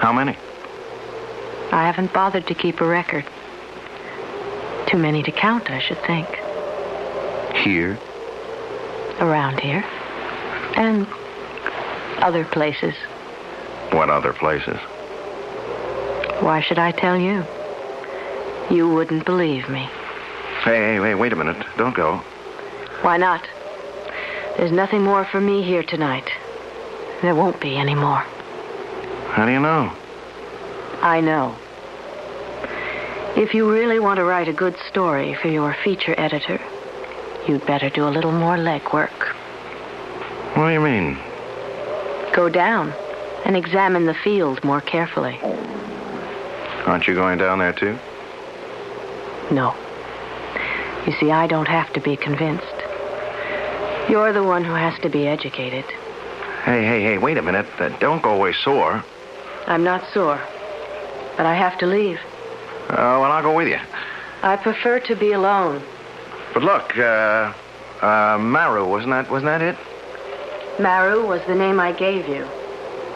How many? I haven't bothered to keep a record. Too many to count, I should think. Here? Around here. And other places. What other places? Why should I tell you? You wouldn't believe me. Hey, wait a minute. Don't go. Why not? There's nothing more for me here tonight. There won't be any more. How do you know? I know. If you really want to write a good story for your feature editor, you'd better do a little more legwork. What do you mean? Go down and examine the field more carefully. Aren't you going down there, too? No. You see, I don't have to be convinced. You're the one who has to be educated. Hey, wait a minute. Don't go away sore. I'm not sore, but I have to leave. Well, I'll go with you. I prefer to be alone. But look, Maru, wasn't that it? Maru was the name I gave you.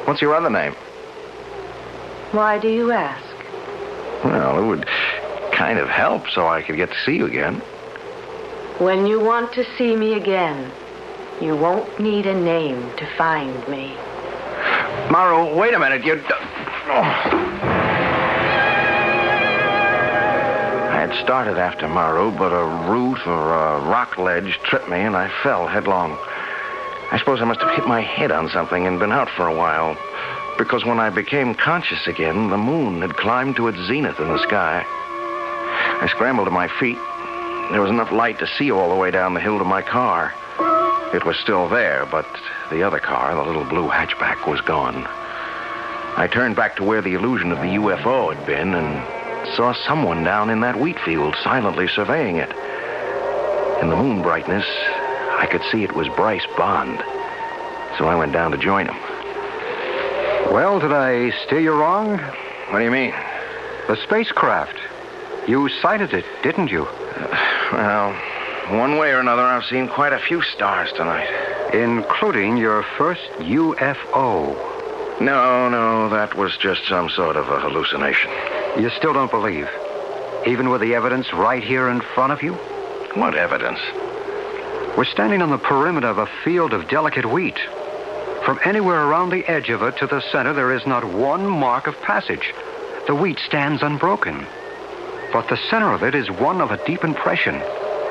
What's your other name? Why do you ask? Well, it would kind of help so I could get to see you again. When you want to see me again, you won't need a name to find me. Maru, wait a minute. I had started after Maru, but a root or a rock ledge tripped me and I fell headlong. I suppose I must have hit my head on something and been out for a while, because when I became conscious again, the moon had climbed to its zenith in the sky. I scrambled to my feet. There was enough light to see all the way down the hill to my car. It was still there, but the other car, the little blue hatchback, was gone. I turned back to where the illusion of the UFO had been and saw someone down in that wheat field silently surveying it. In the moon brightness, I could see it was Bryce Bond. So I went down to join him. Well, did I steer you wrong? What do you mean? The spacecraft. You sighted it, didn't you? Well, one way or another, I've seen quite a few stars tonight. Including your first UFO. No, that was just some sort of a hallucination. You still don't believe? Even with the evidence right here in front of you? What evidence? We're standing on the perimeter of a field of delicate wheat. From anywhere around the edge of it to the center, there is not one mark of passage. The wheat stands unbroken. But the center of it is one of a deep impression,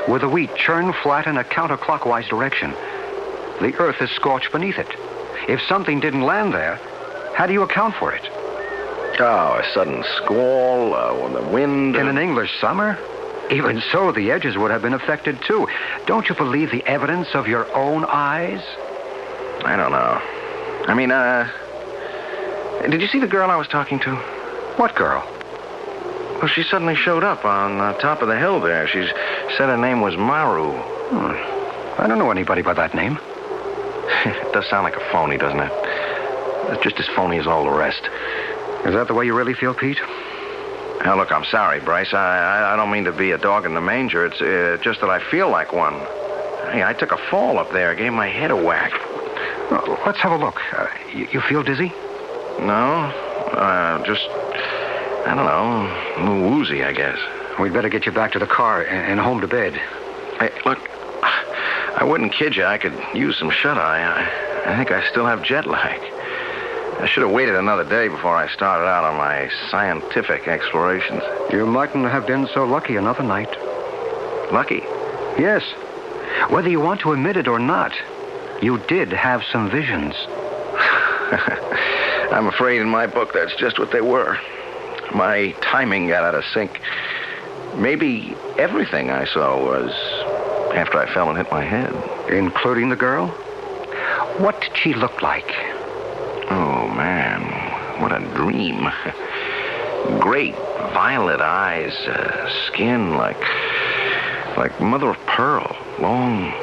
with the wheat churned flat in a counterclockwise direction. The earth is scorched beneath it. If something didn't land there, how do you account for it? Oh, a sudden squall, or the wind. In an English summer? Even so, the edges would have been affected, too. Don't you believe the evidence of your own eyes? I don't know. I mean, did you see the girl I was talking to? What girl? Well, she suddenly showed up on top of the hill there. She said her name was Maru. I don't know anybody by that name. It does sound like a phony, doesn't it? It's just as phony as all the rest. Is that the way you really feel, Pete? Now, look, I'm sorry, Bryce. I don't mean to be a dog in the manger. It's just that I feel like one. Hey, I took a fall up there. Gave my head a whack. Well, let's have a look. You feel dizzy? No. Just, I don't know, a little woozy, I guess. We'd better get you back to the car and home to bed. Hey, look, I wouldn't kid you. I could use some shut-eye. I think I still have jet lag. I should have waited another day before I started out on my scientific explorations. You mightn't have been so lucky another night. Lucky? Yes. Whether you want to admit it or not, you did have some visions. I'm afraid in my book that's just what they were. My timing got out of sync. Maybe everything I saw was after I fell and hit my head. Including the girl? What did she look like? Oh, man, what a dream. Great violet eyes, skin like mother of pearl, long,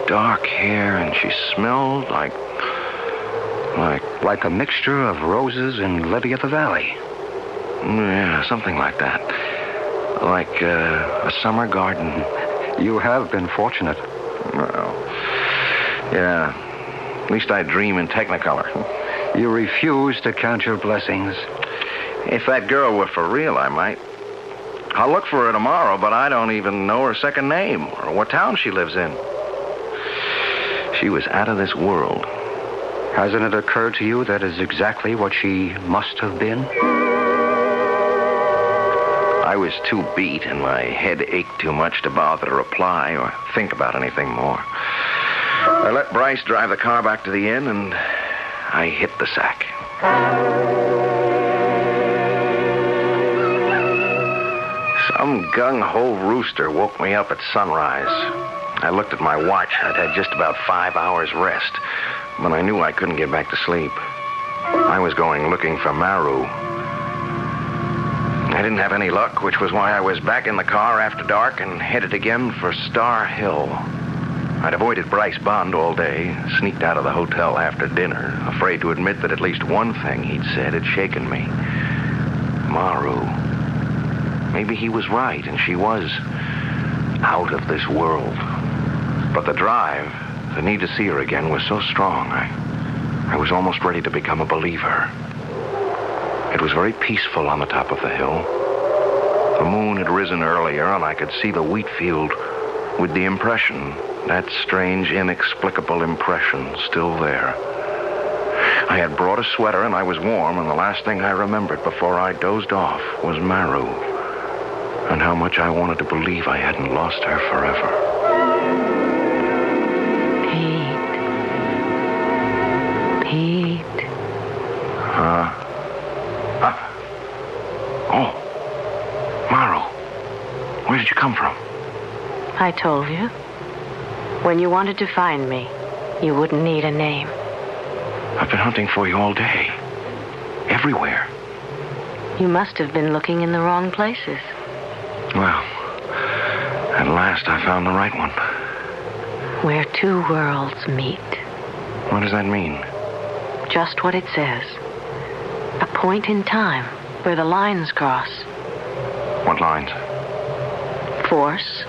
dark hair, and she smelled like a mixture of roses and lily of the valley. Yeah, something like that. Like a summer garden. You have been fortunate. Well, yeah. At least I dream in Technicolor. You refuse to count your blessings. If that girl were for real, I might. I'll look for her tomorrow, but I don't even know her second name or what town she lives in. She was out of this world. Hasn't it occurred to you that is exactly what she must have been? I was too beat and my head ached too much to bother to reply or think about anything more. I let Bryce drive the car back to the inn and I hit the sack. Some gung-ho rooster woke me up at sunrise. I looked at my watch. I'd had just about 5 hours rest, but I knew I couldn't get back to sleep. I was going looking for Maru. I didn't have any luck, which was why I was back in the car after dark and headed again for Star Hill. I'd avoided Bryce Bond all day, sneaked out of the hotel after dinner, afraid to admit that at least one thing he'd said had shaken me. Maru. Maybe he was right, and she was out of this world. But the drive, the need to see her again, was so strong, I was almost ready to become a believer. It was very peaceful on the top of the hill. The moon had risen earlier, and I could see the wheat field with the impression, that strange, inexplicable impression, still there. I had brought a sweater, and I was warm, and the last thing I remembered before I dozed off was Maru, and how much I wanted to believe I hadn't lost her forever. Pete. Oh. Maru. Where did you come from? I told you. When you wanted to find me, you wouldn't need a name. I've been hunting for you all day. everywhere. You must have been looking in the wrong places. Well, at last I found the right one. Where two worlds meet. What does that mean? Just what it says. A point in time where the lines cross. What lines? Force,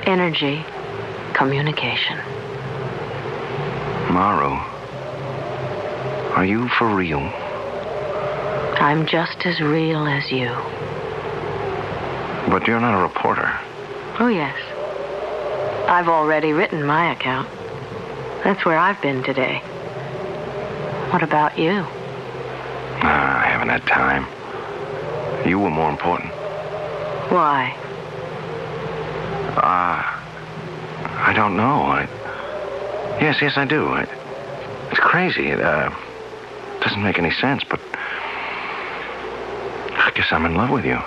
energy, communication. Maru, are you for real? I'm just as real as you. But you're not a reporter. Oh, yes. I've already written my account. That's where I've been today. What about you? I haven't had time. You were more important. Why? I don't know. Yes, I do. It's crazy. It doesn't make any sense, but I guess I'm in love with you.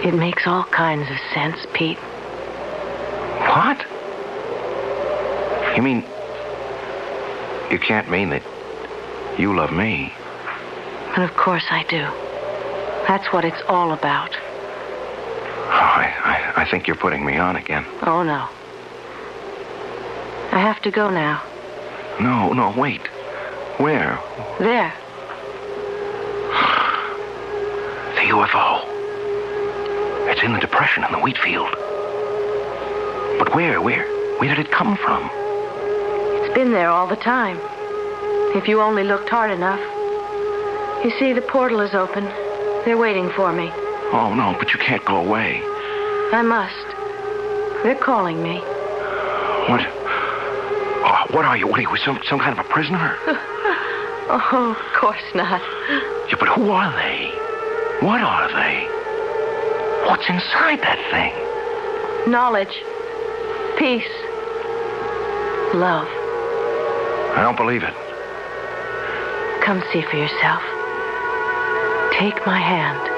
It makes all kinds of sense, Pete. What? You mean... You can't mean that you love me? And of course I do. That's what it's all about. Oh, I think you're putting me on again. Oh, no. I have to go now. No, wait. Where? There. The UFO. It's in the depression in the wheat field. But where did it come from? It's been there all the time. If you only looked hard enough. You see, the portal is open. They're waiting for me. Oh, no, but you can't go away. I must. They're calling me. What? Oh, what are you? What are you, some kind of a prisoner? Oh, of course not. Yeah, but who are they? What are they? What's inside that thing? Knowledge. Peace. Love. I don't believe it. Come see for yourself. Take my hand.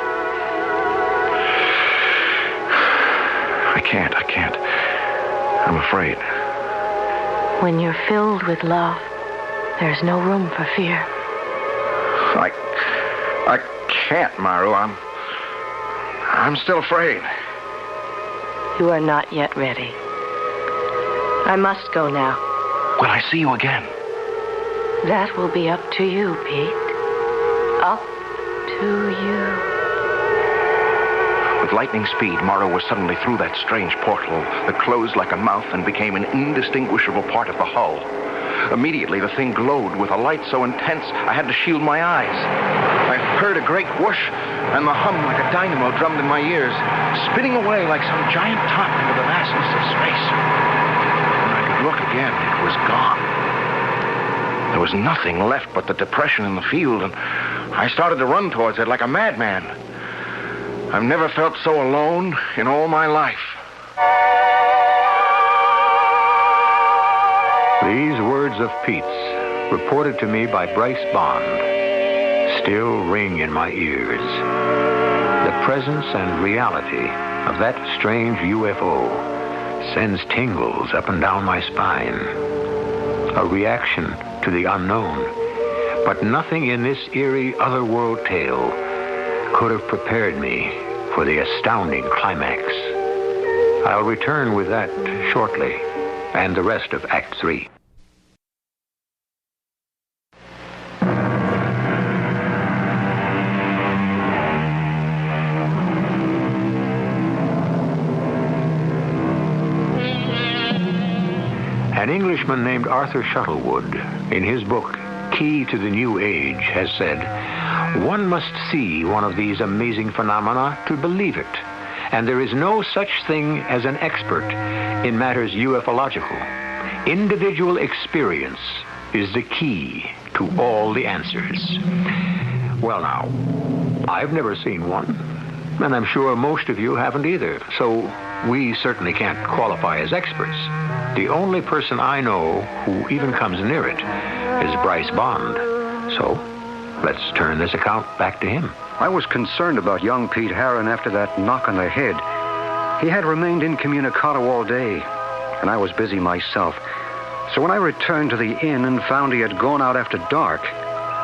I can't. I'm afraid. When you're filled with love, there's no room for fear. I can't, Maru. I'm still afraid. You are not yet ready. I must go now. Will I see you again? That will be up to you, Pete. Up to you. With lightning speed, Maru was suddenly through that strange portal that closed like a mouth and became an indistinguishable part of the hull. Immediately, the thing glowed with a light so intense I had to shield my eyes. I heard a great whoosh, and the hum like a dynamo drummed in my ears, spinning away like some giant top into the vastness of space. When I could look again, it was gone. There was nothing left but the depression in the field, and I started to run towards it like a madman. I've never felt so alone in all my life. These words of Pete's, reported to me by Bryce Bond, still ring in my ears. The presence and reality of that strange UFO sends tingles up and down my spine. A reaction to the unknown. But nothing in this eerie otherworld tale could have prepared me for the astounding climax. I'll return with that shortly, and the rest of Act 3. An Englishman named Arthur Shuttlewood, in his book, Key to the New Age, has said, "One must see one of these amazing phenomena to believe it, and there is no such thing as an expert in matters ufological. Individual experience is the key to all the answers." Well, now, I've never seen one, and I'm sure most of you haven't either, so we certainly can't qualify as experts. The only person I know who even comes near it is Bryce Bond. So, let's turn this account back to him. I was concerned about young Pete Harron after that knock on the head. He had remained incommunicado all day, and I was busy myself. So when I returned to the inn and found he had gone out after dark,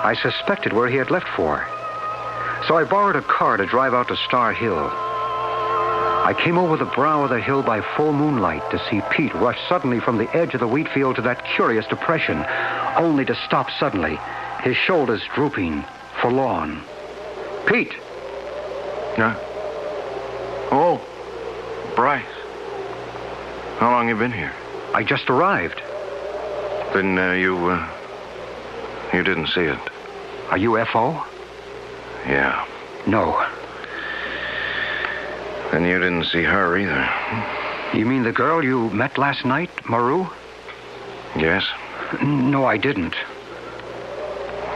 I suspected where he had left for. So I borrowed a car to drive out to Star Hill. I came over the brow of the hill by full moonlight to see Pete rush suddenly from the edge of the wheat field to that curious depression, only to stop suddenly, his shoulders drooping, forlorn. Pete! Yeah? Oh, Bryce. How long you been here? I just arrived. Then you didn't see it. A UFO? Yeah. No. Then you didn't see her either. You mean the girl you met last night, Maru? Yes. No, I didn't.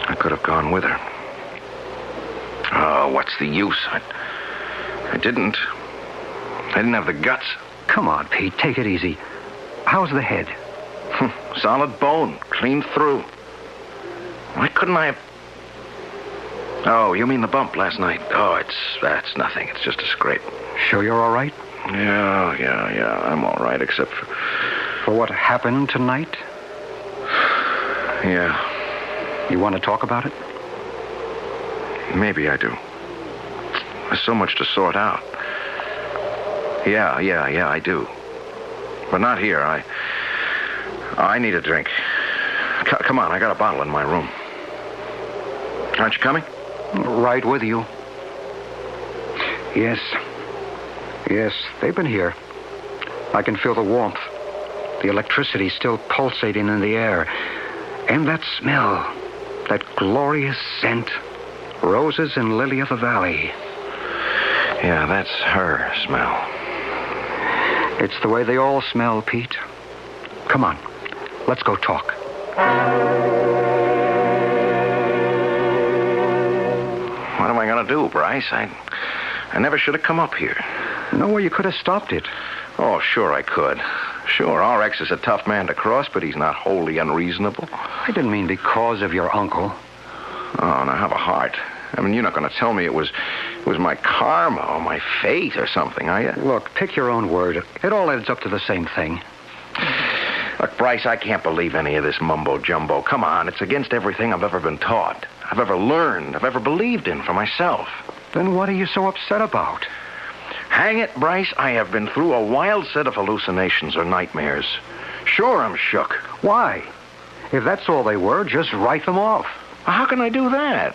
I could have gone with her. Oh, what's the use? I didn't. I didn't have the guts. Come on, Pete, take it easy. How's the head? Solid bone, clean through. Why couldn't I have... Oh, you mean the bump last night? Oh, that's nothing. It's just a scrape. Sure you're all right? Yeah. I'm all right, except for... For what happened tonight? Yeah. You want to talk about it? Maybe I do. There's so much to sort out. Yeah, I do. But not here. I need a drink. Come on, I got a bottle in my room. Aren't you coming? Right with you. Yes, they've been here. I can feel the warmth. The electricity still pulsating in the air. And that smell. That glorious scent. Roses and lily of the valley. Yeah, that's her smell. It's the way they all smell, Pete. Come on, let's go talk. What am I going to do, Bryce? I never should have come up here. No way you could have stopped it. Oh, sure I could. Sure, RX is a tough man to cross, but he's not wholly unreasonable. I didn't mean because of your uncle. Oh, now have a heart. I mean, you're not going to tell me it was my karma or my fate or something, are you? Look, pick your own word. It all adds up to the same thing. Look, Bryce, I can't believe any of this mumbo-jumbo. Come on, it's against everything I've ever been taught, I've ever learned, I've ever believed in for myself. Then what are you so upset about? Hang it, Bryce, I have been through a wild set of hallucinations or nightmares. Sure, I'm shook. Why? If that's all they were, just write them off. Well, how can I do that?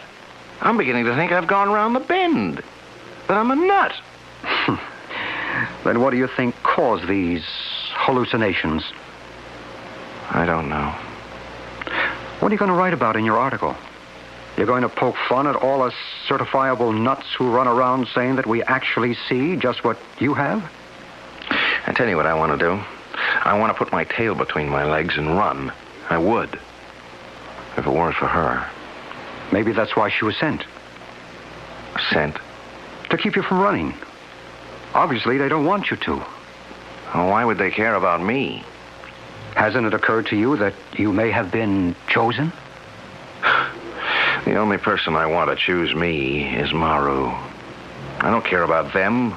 I'm beginning to think I've gone round the bend. That I'm a nut. Then what do you think caused these hallucinations? I don't know. What are you going to write about in your article? You're going to poke fun at all us certifiable nuts who run around saying that we actually see just what you have? I tell you what I want to do. I want to put my tail between my legs and run. I would. If it weren't for her. Maybe that's why she was sent. Sent? To keep you from running. Obviously, they don't want you to. Well, why would they care about me? Hasn't it occurred to you that you may have been chosen? The only person I want to choose me is Maru. I don't care about them.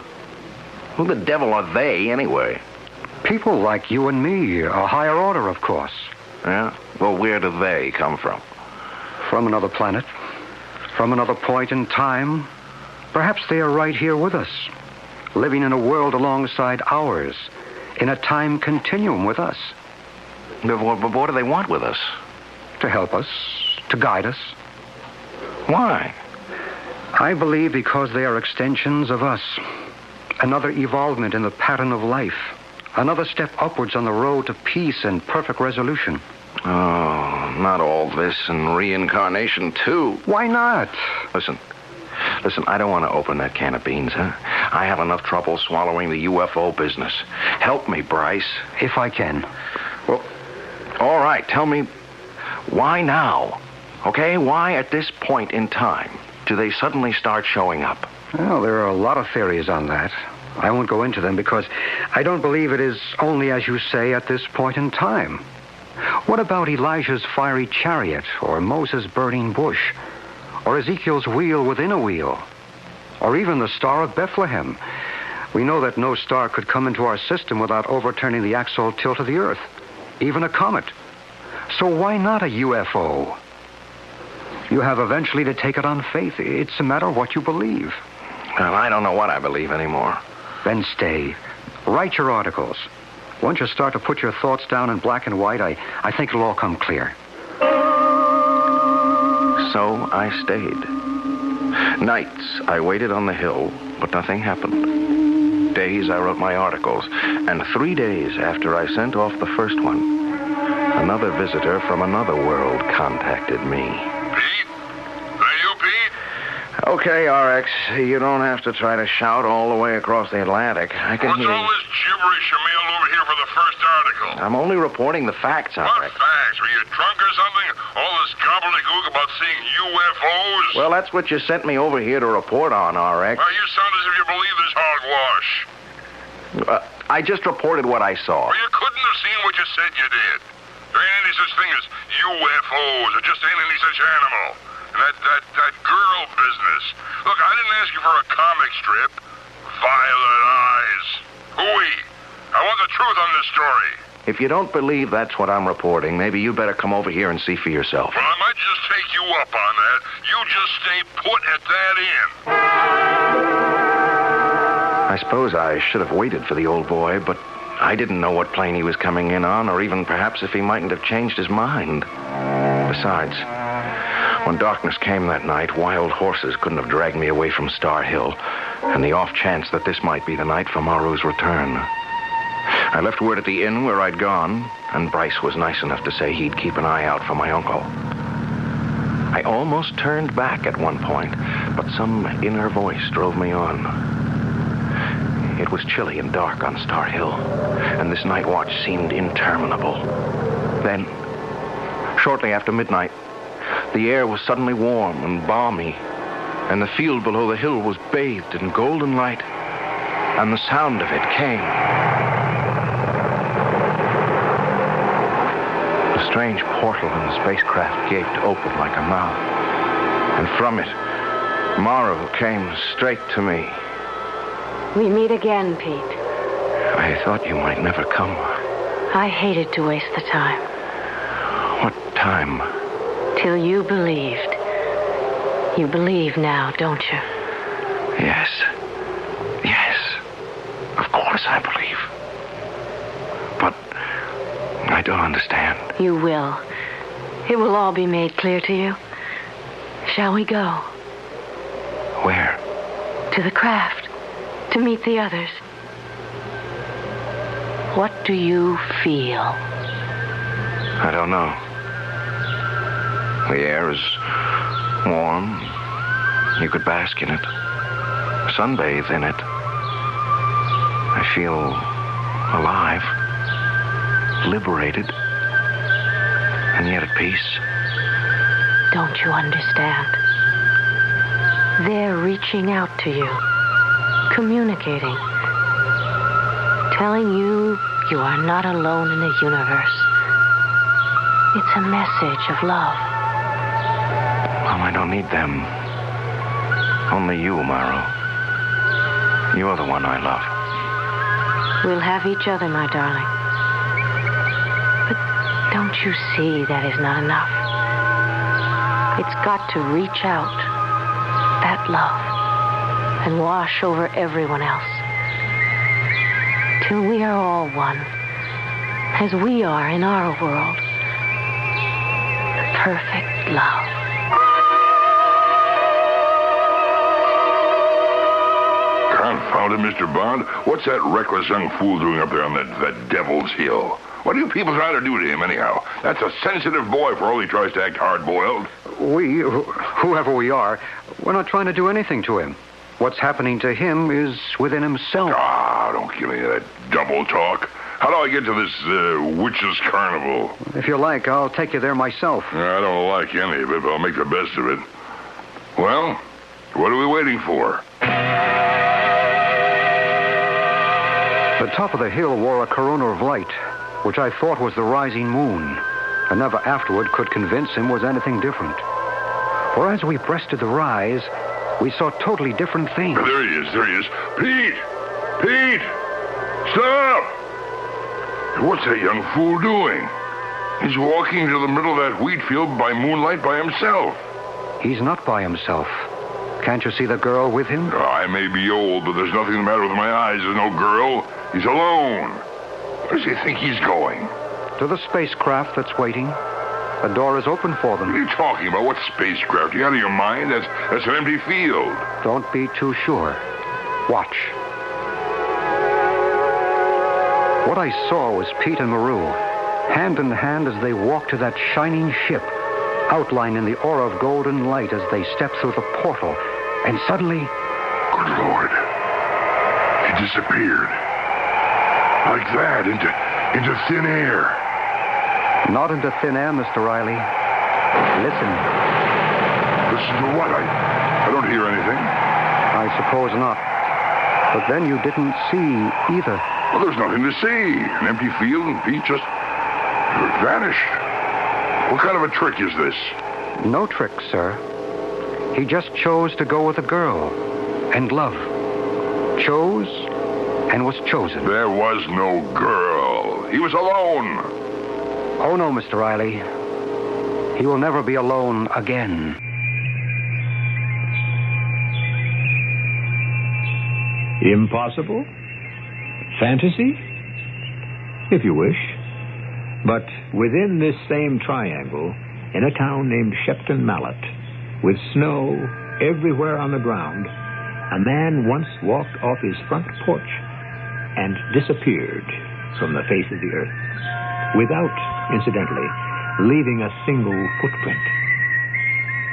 Who the devil are they, anyway? People like you and me, a higher order, of course. Yeah? Well, where do they come from? From another planet. From another point in time. Perhaps they are right here with us. Living in a world alongside ours. In a time continuum with us. But what do they want with us? To help us. To guide us. Why? I believe because they are extensions of us. Another evolvement in the pattern of life. Another step upwards on the road to peace and perfect resolution. Oh, not all this and reincarnation, too. Why not? Listen, I don't want to open that can of beans, huh? I have enough trouble swallowing the UFO business. Help me, Bryce. If I can. Well, all right, tell me, why now? Okay, why at this point in time do they suddenly start showing up? Well, there are a lot of theories on that. I won't go into them because I don't believe it is only, as you say, at this point in time. What about Elijah's fiery chariot, or Moses' burning bush, or Ezekiel's wheel within a wheel, or even the Star of Bethlehem? We know that no star could come into our system without overturning the axial tilt of the Earth, even a comet. So why not a UFO? You have eventually to take it on faith. It's a matter of what you believe. Well, I don't know what I believe anymore. Then stay. Write your articles. Once you start to put your thoughts down in black and white, I think it'll all come clear. So I stayed. Nights, I waited on the hill, but nothing happened. Days, I wrote my articles. And 3 days after I sent off the first one, another visitor from another world contacted me. Pete? Are you Pete? Okay, RX, you don't have to try to shout all the way across the Atlantic. I can hear you. What's all this gibberish you mailed over here for the first article? I'm only reporting the facts, RX. What facts? Were you drunk or something? All this gobbledygook about seeing UFOs? Well, that's what you sent me over here to report on, RX. Well, you sound as if you believe this hogwash. I just reported what I saw. Well, you couldn't have seen what you said you did. There ain't any such thing as UFOs. There just ain't any such animal. And that girl business. Look, I didn't ask you for a comic strip. Violet eyes. Hooey. I want the truth on this story. If you don't believe that's what I'm reporting, maybe you better come over here and see for yourself. Well, I might just take you up on that. You just stay put at that inn. I suppose I should have waited for the old boy, but I didn't know what plane he was coming in on, or even perhaps if he mightn't have changed his mind. Besides, when darkness came that night, wild horses couldn't have dragged me away from Star Hill, and the off chance that this might be the night for Maru's return. I left word at the inn where I'd gone, and Bryce was nice enough to say he'd keep an eye out for my uncle. I almost turned back at one point, but some inner voice drove me on. It was chilly and dark on Star Hill, and this night watch seemed interminable. Then, shortly after midnight, the air was suddenly warm and balmy, and the field below the hill was bathed in golden light, and the sound of it came. The strange portal in the spacecraft gaped open like a mouth, and from it, Maru came straight to me. We meet again, Pete. I thought you might never come. I hated to waste the time. What time? Till you believed. You believe now, don't you? Yes. Yes. Of course I believe. But I don't understand. You will. It will all be made clear to you. Shall we go? Where? To the craft. To meet the others. What do you feel? I don't know. The air is warm. You could bask in it. Sunbathe in it. I feel alive. Liberated. And yet at peace. Don't you understand? They're reaching out to you. Communicating. Telling you you are not alone in the universe. It's a message of love. Well, I don't need them. Only you, Maru. You're the one I love. We'll have each other, my darling. But don't you see that is not enough? It's got to reach out. That love. And wash over everyone else. Till we are all one. As we are in our world. Perfect love. Confound it, Mr. Bond. What's that reckless young fool doing up there on that Devil's Hill? What do you people try to do to him, anyhow? That's a sensitive boy for all he tries to act hard-boiled. We, whoever we are, we're not trying to do anything to him. What's happening to him is within himself. Ah, don't give me that double talk. How do I get to this witches' carnival? If you like, I'll take you there myself. I don't like any of it, but I'll make the best of it. Well, what are we waiting for? The top of the hill wore a corona of light, which I thought was the rising moon, and never afterward could convince him was anything different. For as we breasted the rise, we saw totally different things. There he is. Pete! Pete! Stop! What's that young fool doing? He's walking to the middle of that wheat field by moonlight by himself. He's not by himself. Can't you see the girl with him? I may be old, but there's nothing the matter with my eyes. There's no girl. He's alone. Where does he think he's going? To the spacecraft that's waiting. The door is open for them. What are you talking about? What spacecraft? Are you out of your mind? That's an empty field. Don't be too sure. Watch. What I saw was Pete and Maru, hand in hand as they walked to that shining ship, outlined in the aura of golden light as they stepped through the portal. And suddenly... Good Lord. He disappeared. Like that, into thin air. Not into thin air, Mr. Riley. Listen. Listen to what? I don't hear anything. I suppose not. But then you didn't see either. Well, there's nothing to see. An empty field and Pete just vanished. What kind of a trick is this? No trick, sir. He just chose to go with a girl and love. Chose and was chosen. There was no girl. He was alone. Oh, no, Mr. Riley. He will never be alone again. Impossible? Fantasy? If you wish. But within this same triangle, in a town named Shepton Mallet, with snow everywhere on the ground, a man once walked off his front porch and disappeared from the face of the earth, without, incidentally, leaving a single footprint.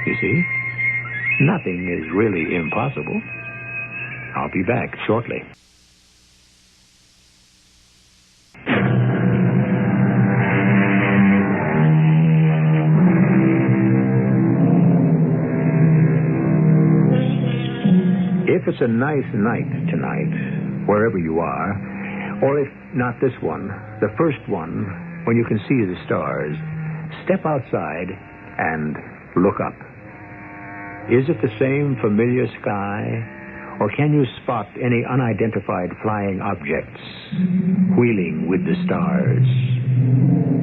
You see, nothing is really impossible. I'll be back shortly. If it's a nice night tonight, wherever you are, or if not this one, the first one, when you can see the stars, step outside and look up. Is it the same familiar sky, or can you spot any unidentified flying objects wheeling with the stars?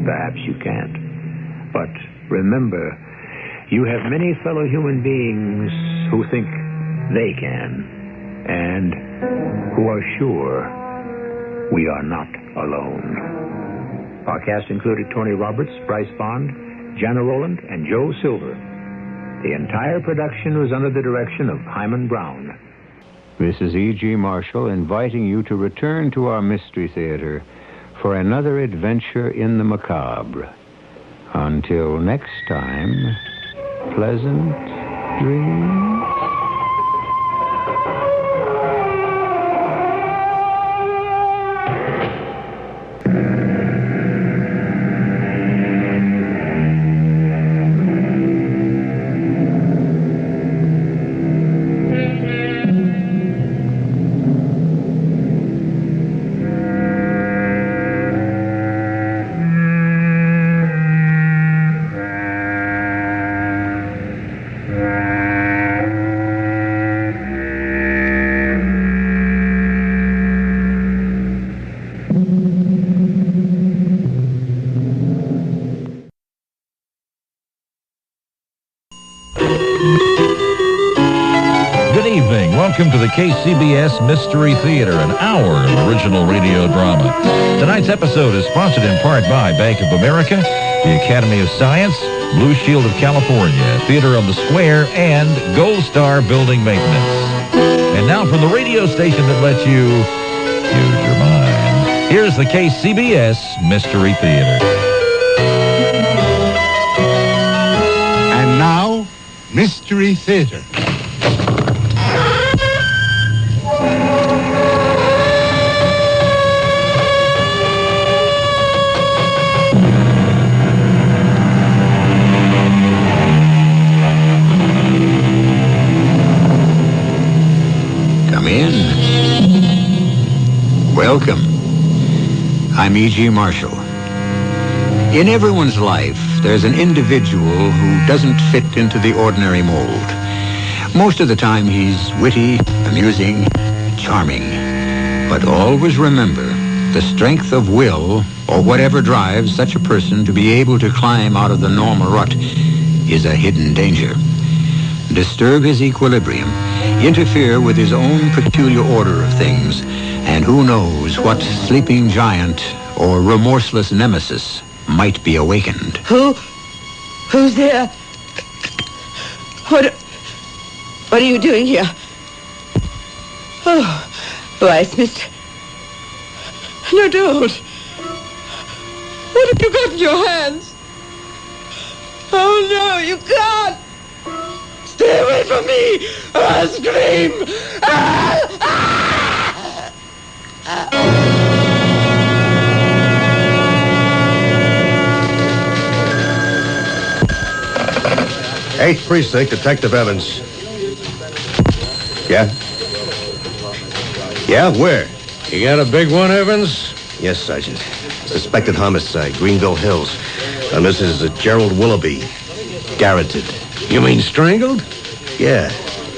Perhaps you can't. But remember, you have many fellow human beings who think they can, and who are sure we are not alone. Our cast included Tony Roberts, Bryce Bond, Jana Rowland, and Joe Silver. The entire production was under the direction of Hyman Brown. This is E.G. Marshall inviting you to return to our Mystery Theater for another adventure in the macabre. Until next time, pleasant dreams. Welcome to the CBS Mystery Theater, an hour of original radio drama. Tonight's episode is sponsored in part by Bank of America, the Academy of Science, Blue Shield of California, Theater on the Square, and Gold Star Building Maintenance. And now from the radio station that lets you use your mind, here's the CBS Mystery Theater. And now, Mystery Theater. Welcome. I'm E.G. Marshall. In everyone's life, there's an individual who doesn't fit into the ordinary mold. Most of the time, he's witty, amusing, charming. But always remember, the strength of will, or whatever drives such a person to be able to climb out of the normal rut, is a hidden danger. disturb his equilibrium, interfere with his own peculiar order of things, and who knows what sleeping giant or remorseless nemesis might be awakened. Who's there? What are you doing here? Oh, Bryce, mister. No, don't. What have you got in your hands? Oh, no, you can't. Stay away from me, or I'll scream. Eighth Precinct, Detective Evans. Yeah? Yeah, where? You got a big one, Evans? Yes, Sergeant. Suspected homicide, Greenville Hills. And this is Gerald Willoughby. Garroted. You mean strangled? Yeah,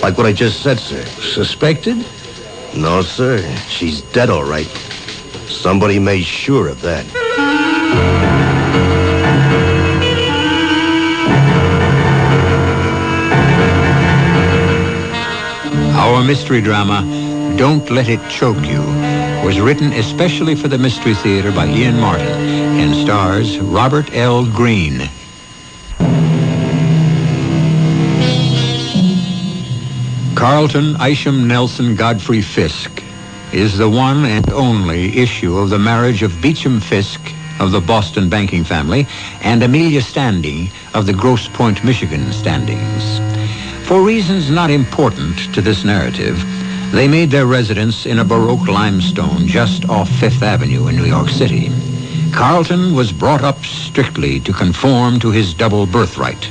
like what I just said, sir. Suspected? No, sir. She's dead, all right. Somebody made sure of that. Our mystery drama, Don't Let It Choke You, was written especially for the Mystery Theater by Ian Martin and stars Robert L. Greene. Carlton Isham Nelson Godfrey Fisk is the one and only issue of the marriage of Beecham Fisk of the Boston banking family and Amelia Standing of the Grosse Pointe, Michigan standings. For reasons not important to this narrative, they made their residence in a Baroque limestone just off Fifth Avenue in New York City. Carlton was brought up strictly to conform to his double birthright.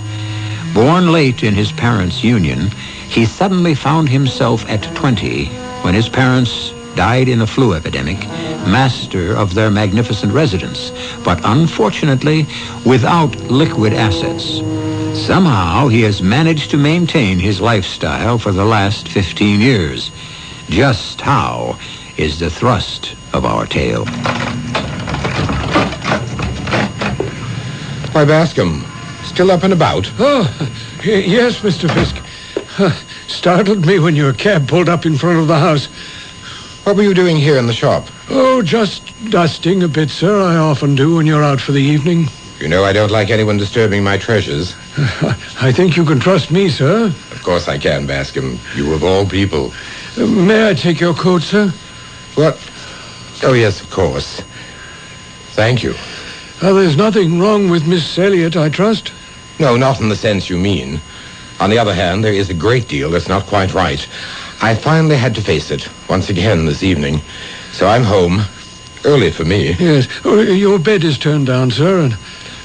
Born late in his parents' union, he suddenly found himself at 20 when his parents died in a flu epidemic, master of their magnificent residence, but unfortunately without liquid assets. Somehow he has managed to maintain his lifestyle for the last 15 years. Just how is the thrust of our tale. Why, Bascom, still up and about? Oh, yes, Mr. Fisk. Startled me when your cab pulled up in front of the house. What were you doing here in the shop? Oh, just dusting a bit, sir. I often do when you're out for the evening. You know I don't like anyone disturbing my treasures. I think you can trust me, sir. Of course I can, Bascom. You of all people. May I take your coat, sir? What? Oh, yes, of course. Thank you. There's nothing wrong with Miss Elliot, I trust? No, not in the sense you mean. On the other hand, there is a great deal that's not quite right. I finally had to face it once again this evening. So I'm home. Early for me. Yes. Oh, your bed is turned down, sir, and...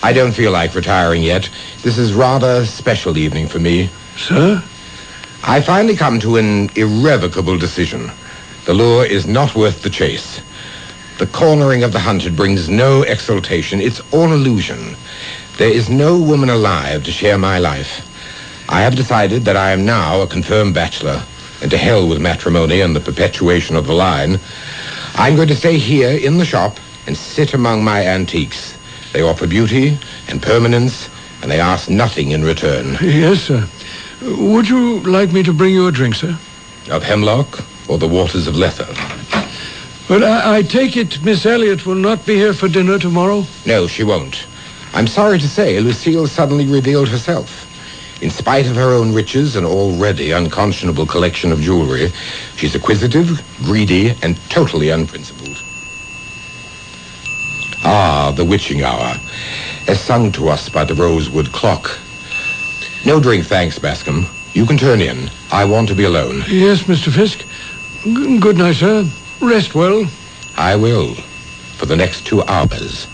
I don't feel like retiring yet. This is rather a special evening for me. Sir? I finally come to an irrevocable decision. The lure is not worth the chase. The cornering of the hunted brings no exultation. It's all illusion. There is no woman alive to share my life. I have decided that I am now a confirmed bachelor, and to hell with matrimony and the perpetuation of the line. I'm going to stay here in the shop and sit among my antiques. They offer beauty and permanence, and they ask nothing in return. Yes, sir. Would you like me to bring you a drink, sir? Of hemlock or the waters of Lethe? But I take it Miss Elliot will not be here for dinner tomorrow? No, she won't. I'm sorry to say Lucille suddenly revealed herself. In spite of her own riches and already unconscionable collection of jewelry, she's acquisitive, greedy, and totally unprincipled. Ah, the witching hour, as sung to us by the rosewood clock. No drink, thanks, Bascom. You can turn in. I want to be alone. Yes, Mr. Fisk. Good night, sir. Rest well. I will, for the next 2 hours.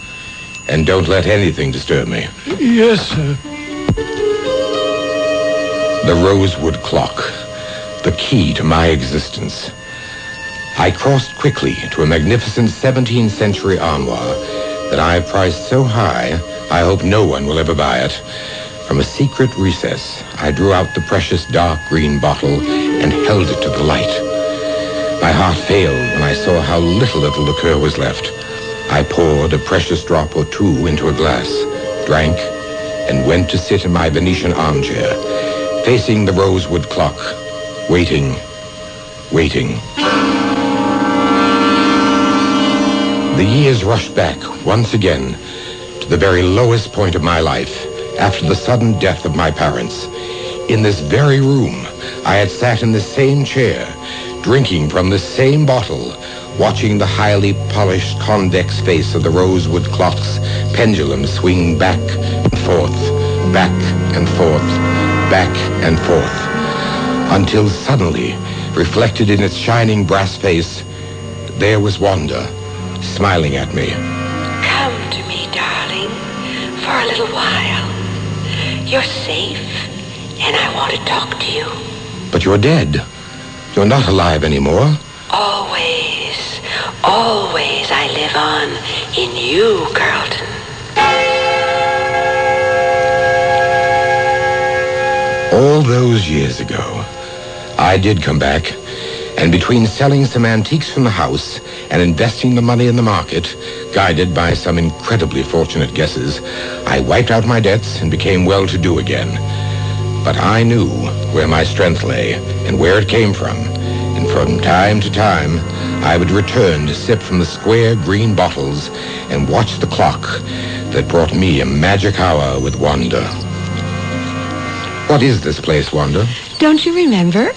And don't let anything disturb me. Yes, sir. The rosewood clock, the key to my existence. I crossed quickly to a magnificent 17th century armoire that I have priced so high, I hope no one will ever buy it. From a secret recess, I drew out the precious dark green bottle and held it to the light. My heart failed when I saw how little of the liqueur was left. I poured a precious drop or two into a glass, drank, and went to sit in my Venetian armchair, facing the rosewood clock, waiting. The years rushed back once again to the very lowest point of my life after the sudden death of my parents. In this very room, I had sat in the same chair, drinking from the same bottle, watching the highly polished convex face of the rosewood clock's pendulum swing back and forth, back and forth, back and forth, until suddenly, reflected in its shining brass face, there was Wanda, smiling at me. Come to me, darling, for a little while. You're safe, and I want to talk to you. But you're dead. You're not alive anymore. Always I live on in you, Carlton. All those years ago, I did come back, and between selling some antiques from the house and investing the money in the market, guided by some incredibly fortunate guesses, I wiped out my debts and became well-to-do again. But I knew where my strength lay and where it came from, and from time to time, I would return to sip from the square green bottles and watch the clock that brought me a magic hour with Wanda. What is this place, Wanda? Don't you remember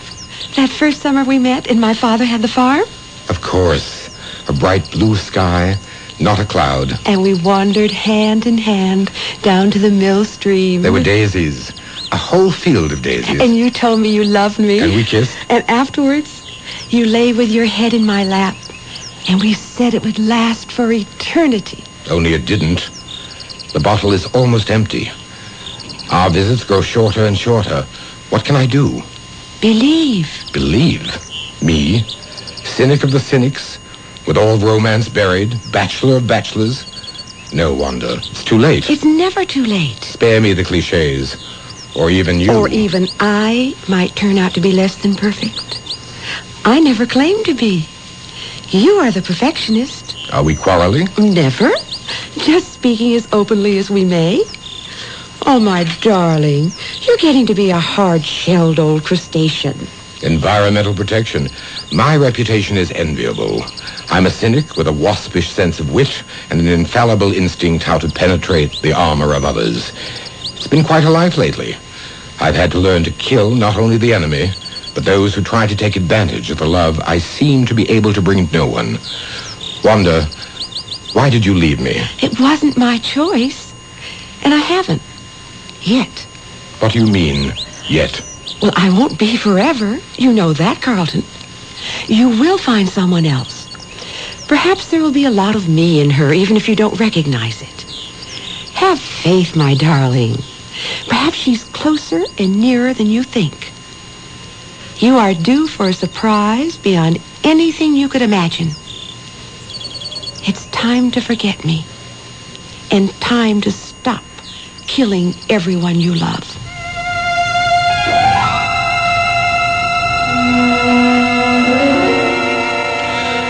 that first summer we met and my father had the farm? Of course. A bright blue sky, not a cloud. And we wandered hand in hand down to the mill stream. There were daisies. A whole field of daisies. And you told me you loved me. And we kissed. And afterwards, you lay with your head in my lap. And we said it would last for eternity. Only it didn't. The bottle is almost empty. Our visits grow shorter and shorter. What can I do? Believe. Believe? Me? Cynic of the cynics? With all romance buried? Bachelor of bachelors? No, Wanda. It's too late. It's never too late. Spare me the cliches. Or even you. Or even I might turn out to be less than perfect. I never claimed to be. You are the perfectionist. Are we quarreling? Never. Just speaking as openly as we may. Oh, my darling, you're getting to be a hard-shelled old crustacean. Environmental protection. My reputation is enviable. I'm a cynic with a waspish sense of wit and an infallible instinct how to penetrate the armor of others. It's been quite a life lately. I've had to learn to kill not only the enemy, but those who try to take advantage of the love I seem to be able to bring no one. Wanda, why did you leave me? It wasn't my choice, and I haven't. Yet. What do you mean, yet? Well, I won't be forever. You know that, Carlton. You will find someone else. Perhaps there will be a lot of me in her, even if you don't recognize it. Have faith, my darling. Perhaps she's closer and nearer than you think. You are due for a surprise beyond anything you could imagine. It's time to forget me, and time to stop killing everyone you love.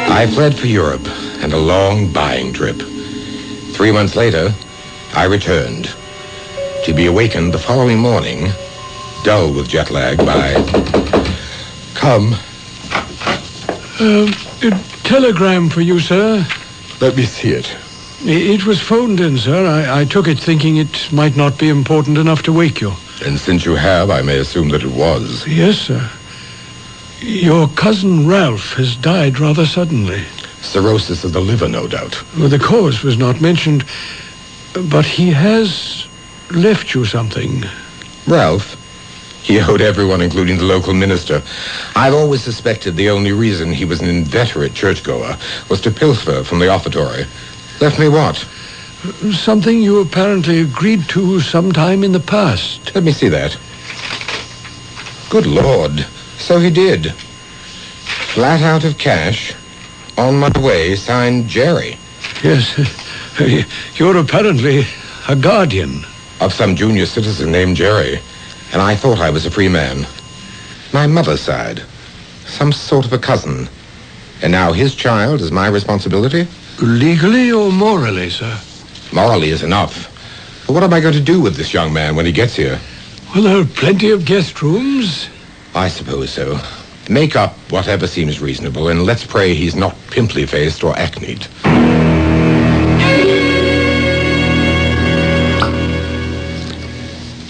I fled for Europe and a long buying trip. 3 months later, I returned, to be awakened the following morning, dull with jet lag, by... Come. A telegram for you, sir. Let me see it. It was phoned in, sir. I took it thinking it might not be important enough to wake you. And since you have, I may assume that it was. Yes, sir. Your cousin Ralph has died rather suddenly. Cirrhosis of the liver, no doubt. Well, the cause was not mentioned, but he has left you something. Ralph? He owed everyone, including the local minister. I've always suspected the only reason he was an inveterate churchgoer was to pilfer from the offertory. Left me what? Something you apparently agreed to sometime in the past. Let me see that. Good Lord. So he did. Flat out of cash. On my way, signed Jerry. Yes. You're apparently a guardian. Of some junior citizen named Jerry. And I thought I was a free man. My mother's side. Some sort of a cousin. And now his child is my responsibility? Legally or morally, sir? Morally is enough. But what am I going to do with this young man when he gets here? Well, there are plenty of guest rooms. I suppose so. Make up whatever seems reasonable, and let's pray he's not pimply-faced or acneed.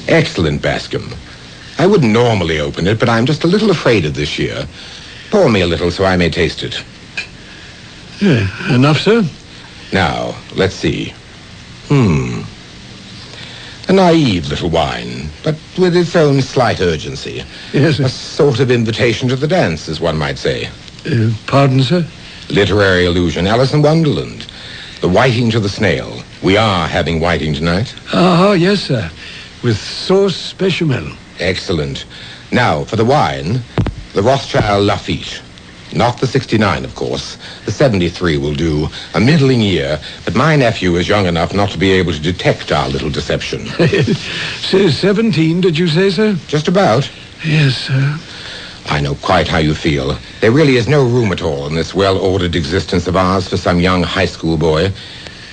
Excellent, Bascom. I wouldn't normally open it, but I'm just a little afraid of this year. Pour me a little so I may taste it. Yeah, enough, sir? Now, let's see. A naive little wine, but with its own slight urgency. Yes, sir. A sort of invitation to the dance, as one might say. Pardon, sir? Literary allusion, Alice in Wonderland. The whiting to the snail. We are having whiting tonight. Ah, yes, sir. With sauce bechamel. Excellent. Now, for the wine, the Rothschild Lafitte. Not the 69, of course. The 73 will do. A middling year, but my nephew is young enough not to be able to detect our little deception. 17, did you say, sir? Just about. Yes, sir. I know quite how you feel. There really is no room at all in this well-ordered existence of ours for some young high school boy.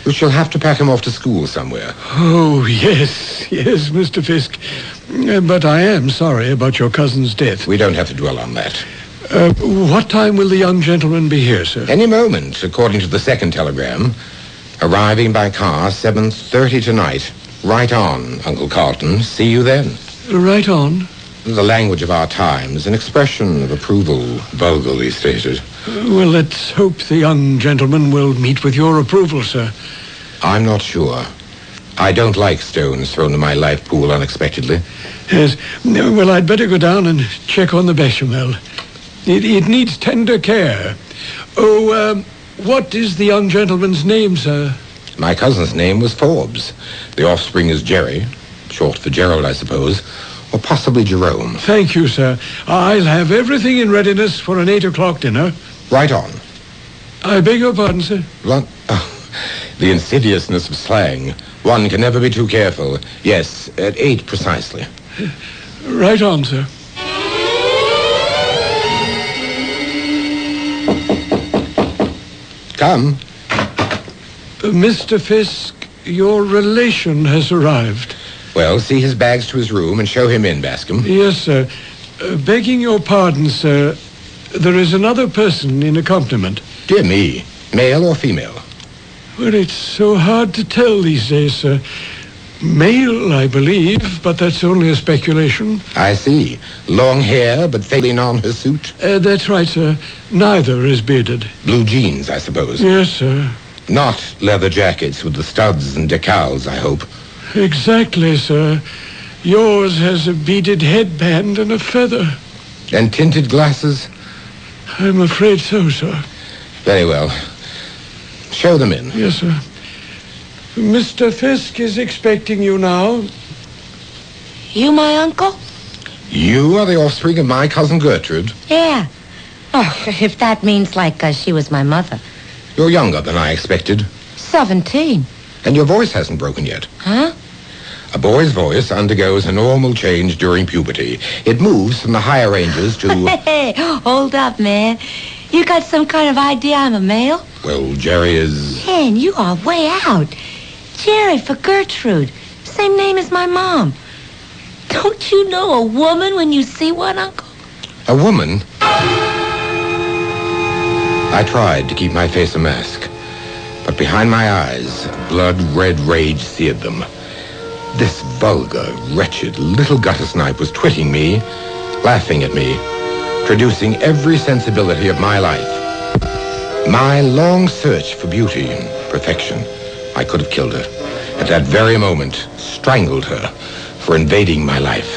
We shall have to pack him off to school somewhere. Oh, yes, Mr. Fisk. But I am sorry about your cousin's death. We don't have to dwell on that. What time will the young gentleman be here, sir? Any moment, according to the second telegram. Arriving by car 7:30 tonight. Right on, Uncle Carlton. See you then. Right on. The language of our times, an expression of approval, vulgarly stated. Well, let's hope the young gentleman will meet with your approval, sir. I'm not sure. I don't like stones thrown in my life pool unexpectedly. Yes. Well, I'd better go down and check on the bechamel. It needs tender care. Oh, what is the young gentleman's name, sir? My cousin's name was Forbes. The offspring is Jerry. Short for Gerald, I suppose. Or possibly Jerome. Thank you, sir. I'll have everything in readiness for an 8 o'clock dinner. Right on. I beg your pardon, sir. What? Oh, the insidiousness of slang. One can never be too careful. Yes, at 8 precisely. Right on, sir. Come. Mr. Fisk, your relation has arrived. Well, see his bags to his room and show him in, Bascom. Yes, sir. Begging your pardon, sir, there is another person in accompaniment. Dear me. Male or female? Well, it's so hard to tell these days, sir. Male, I believe, but that's only a speculation. I see. Long hair, but failing on her suit? That's right, sir. Neither is bearded. Blue jeans, I suppose? Yes, sir. Not leather jackets with the studs and decals, I hope. Exactly, sir. Yours has a beaded headband and a feather. And tinted glasses? I'm afraid so, sir. Very well. Show them in. Yes, sir. Mr. Fisk is expecting you now. You my uncle? You are the offspring of my cousin Gertrude? Yeah. Oh, if that means like she was my mother. You're younger than I expected. 17. And your voice hasn't broken yet. Huh? A boy's voice undergoes a normal change during puberty. It moves from the higher ranges to... Hey, hold up, man. You got some kind of idea I'm a male? Well, Jerry is... Man, you are way out. Jerry for Gertrude. Same name as my mom. Don't you know a woman when you see one, Uncle? A woman? I tried to keep my face a mask, but behind my eyes, blood-red rage seared them. This vulgar, wretched little gutter snipe was twitting me, laughing at me, traducing every sensibility of my life. My long search for beauty and perfection. I could have killed her. At that very moment, strangled her for invading my life.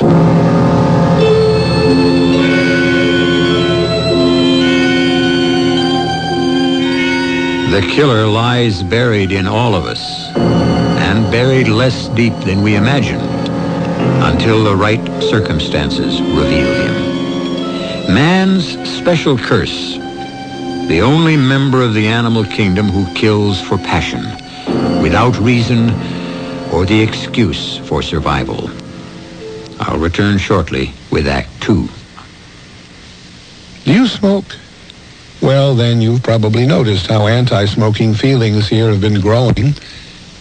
The killer lies buried in all of us, and buried less deep than we imagined, until the right circumstances reveal him. Man's special curse, the only member of the animal kingdom who kills for passion, without reason or the excuse for survival. I'll return shortly with Act 2. Do you smoke? Well, then you've probably noticed how anti-smoking feelings here have been growing.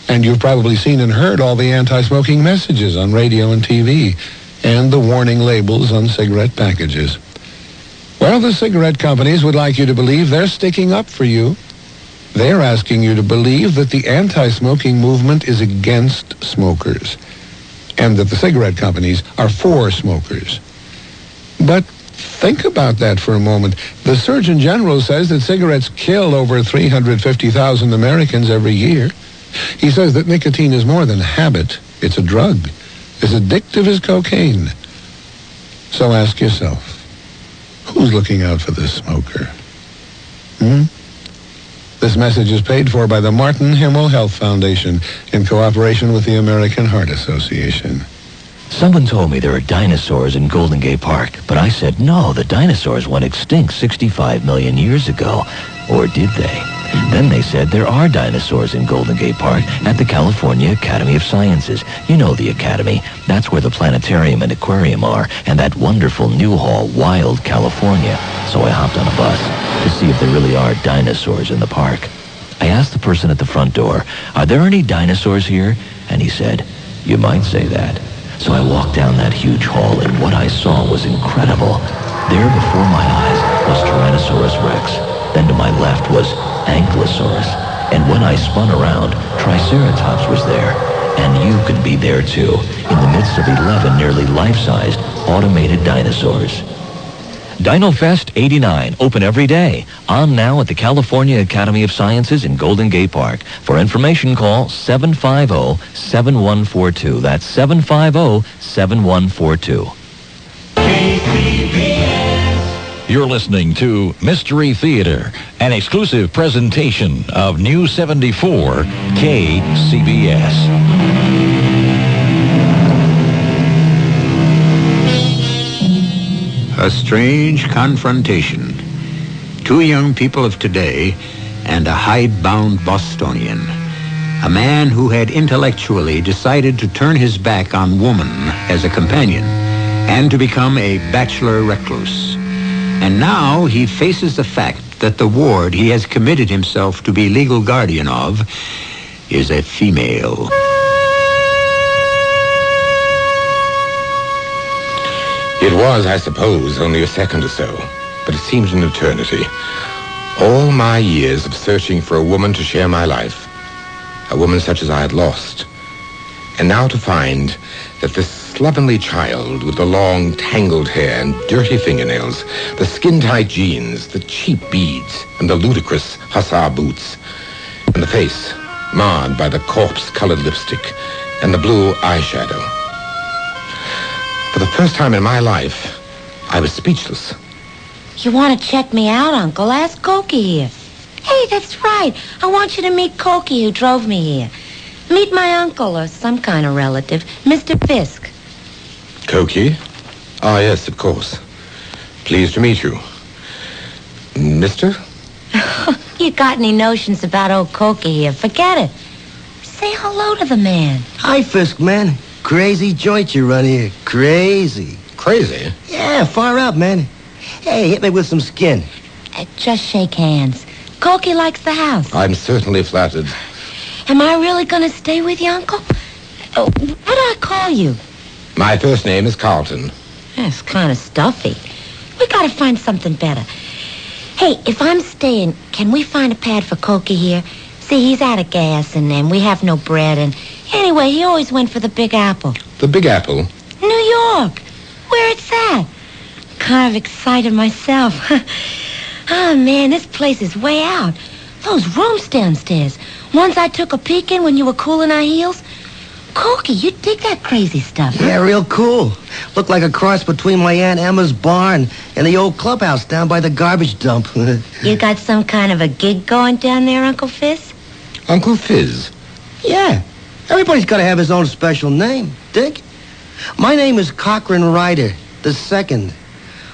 And you've probably seen and heard all the anti-smoking messages on radio and TV. and the warning labels on cigarette packages. Well, the cigarette companies would like you to believe they're sticking up for you. They're asking you to believe that the anti-smoking movement is against smokers, and that the cigarette companies are for smokers. But think about that for a moment. The Surgeon General says that cigarettes kill over 350,000 Americans every year. He says that nicotine is more than a habit. It's a drug, as addictive as cocaine. So ask yourself, who's looking out for this smoker? This message is paid for by the Martin Himmel Health Foundation in cooperation with the American Heart Association. Someone told me there are dinosaurs in Golden Gate Park, but I said, no, the dinosaurs went extinct 65 million years ago. Or did they? Then they said there are dinosaurs in Golden Gate Park at the California Academy of Sciences. You know the Academy. That's where the planetarium and aquarium are, and that wonderful new hall, Wild California. So I hopped on a bus to see if there really are dinosaurs in the park. I asked the person at the front door, are there any dinosaurs here? And he said, you might say that. So I walked down that huge hall, and what I saw was incredible. There before my eyes was Tyrannosaurus Rex. Then to my left was Ankylosaurus. And when I spun around, Triceratops was there. And you could be there too, in the midst of 11 nearly life-sized automated dinosaurs. DinoFest 89, open every day. On now at the California Academy of Sciences in Golden Gate Park. For information, call 750-7142. That's 750-7142. You're listening to Mystery Theater, an exclusive presentation of News 74 KCBS. A strange confrontation. Two young people of today and a hidebound Bostonian. A man who had intellectually decided to turn his back on woman as a companion and to become a bachelor recluse. And now he faces the fact that the ward he has committed himself to be legal guardian of is a female. It was, I suppose, only a second or so, but it seems an eternity. All my years of searching for a woman to share my life, a woman such as I had lost, and now to find that this slovenly child with the long, tangled hair and dirty fingernails, the skin-tight jeans, the cheap beads, and the ludicrous hussar boots, and the face marred by the corpse-colored lipstick and the blue eyeshadow. For the first time in my life, I was speechless. You want to check me out, Uncle? Ask Cokie here. Hey, that's right. I want you to meet Cokie, who drove me here. Meet my uncle or some kind of relative, Mr. Fisk. Cokie? Ah, yes, of course. Pleased to meet you. Mister? You got any notions about old Cokie here? Forget it. Say hello to the man. Hi, Fisk, man. Crazy joint you run here. Crazy. Crazy? Yeah, far out, man. Hey, hit me with some skin. Just shake hands. Cokie likes the house. I'm certainly flattered. Am I really going to stay with you, Uncle? What do I call you? My first name is Carlton. That's kind of stuffy. We got to find something better. Hey, if I'm staying, can we find a pad for Cokie here? See, he's out of gas, and we have no bread, and anyway, he always went for the Big Apple. The Big Apple? New York. Where it's at. Kind of excited myself. Oh, man, this place is way out. Those rooms downstairs. Ones I took a peek in when you were cooling our heels. Cokie, you dig that crazy stuff, huh? Yeah, real cool. Looked like a cross between my Aunt Emma's barn and the old clubhouse down by the garbage dump. You got some kind of a gig going down there, Uncle Fizz? Uncle Fizz? Yeah. Everybody's got to have his own special name, dig? My name is Cochrane Ryder II.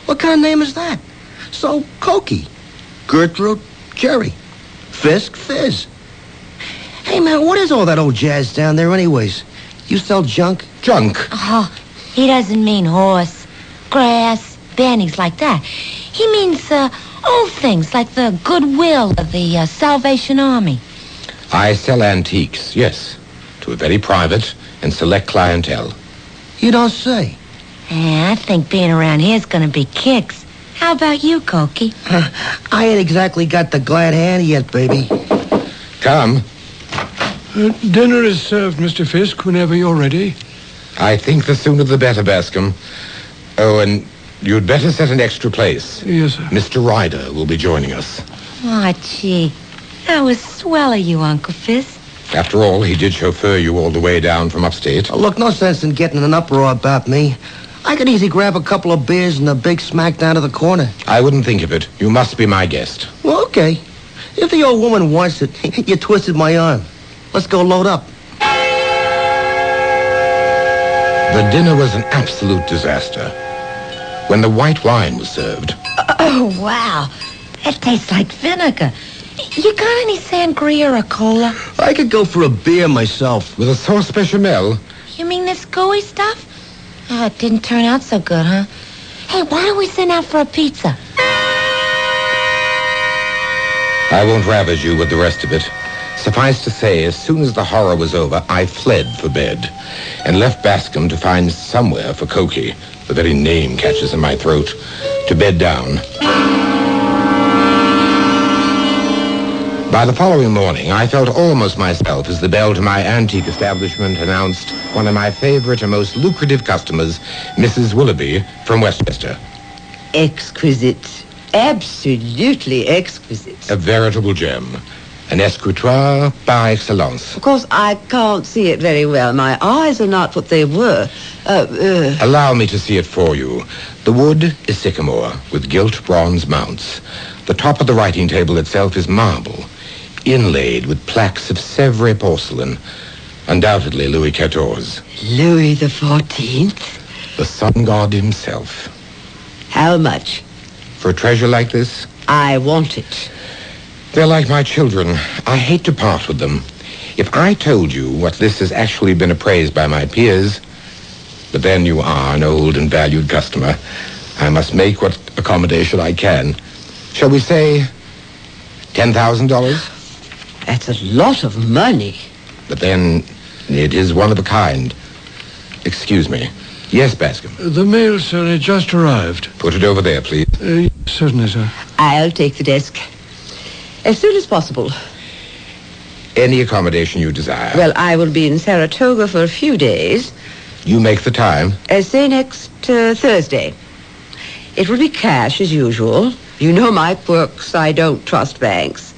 What kind of name is that? So, Cokie, Gertrude, Jerry, Fisk, Fizz. Hey, man, what is all that old jazz down there anyways? You sell junk? Junk? Oh, he doesn't mean horse, grass, bannies like that. He means old things like the goodwill of the Salvation Army. I sell antiques, yes, to a very private and select clientele. You don't say. Yeah, I think being around here is going to be kicks. How about you, Cokie? I ain't exactly got the glad hand yet, baby. Come. Dinner is served, Mr. Fisk, whenever you're ready. I think the sooner the better, Bascom. Oh, and you'd better set an extra place. Yes, sir. Mr. Ryder will be joining us. Oh, gee. That was swell of you, Uncle Fisk. After all, he did chauffeur you all the way down from upstate. Oh, look, no sense in getting an uproar about me. I could easily grab a couple of beers and a big smack down to the corner. I wouldn't think of it. You must be my guest. Well, okay. If the old woman wants it, you twisted my arm. Let's go load up. The dinner was an absolute disaster. When the white wine was served... Oh, wow. That tastes like vinegar. You got any sangria or cola? I could go for a beer myself. With a sauce bechamel? You mean this gooey stuff? Oh, it didn't turn out so good, huh? Hey, why don't we send out for a pizza? I won't ravage you with the rest of it. Suffice to say, as soon as the horror was over, I fled for bed and left Bascom to find somewhere for Cokie, the very name catches in my throat, to bed down. By the following morning, I felt almost myself as the bell to my antique establishment announced one of my favorite and most lucrative customers, Mrs. Willoughby from Westchester. Exquisite. Absolutely exquisite. A veritable gem. An escritoire par excellence. Of course, I can't see it very well. My eyes are not what they were. Allow me to see it for you. The wood is sycamore with gilt bronze mounts. The top of the writing table itself is marble, inlaid with plaques of Sèvres porcelain. Undoubtedly Louis XIV. Louis the 14th? The sun god himself. How much? For a treasure like this? I want it. They're like my children. I hate to part with them. If I told you what this has actually been appraised by my peers, but then you are an old and valued customer. I must make what accommodation I can. Shall we say $10,000? That's a lot of money. But then it is one of a kind. Excuse me. Yes, Bascom. The mail, sir, it just arrived. Put it over there, please. Certainly, sir. I'll take the desk. As soon as possible. Any accommodation you desire. Well, I will be in Saratoga for a few days. You make the time. Say next Thursday. It will be cash as usual. You know my quirks. I don't trust banks.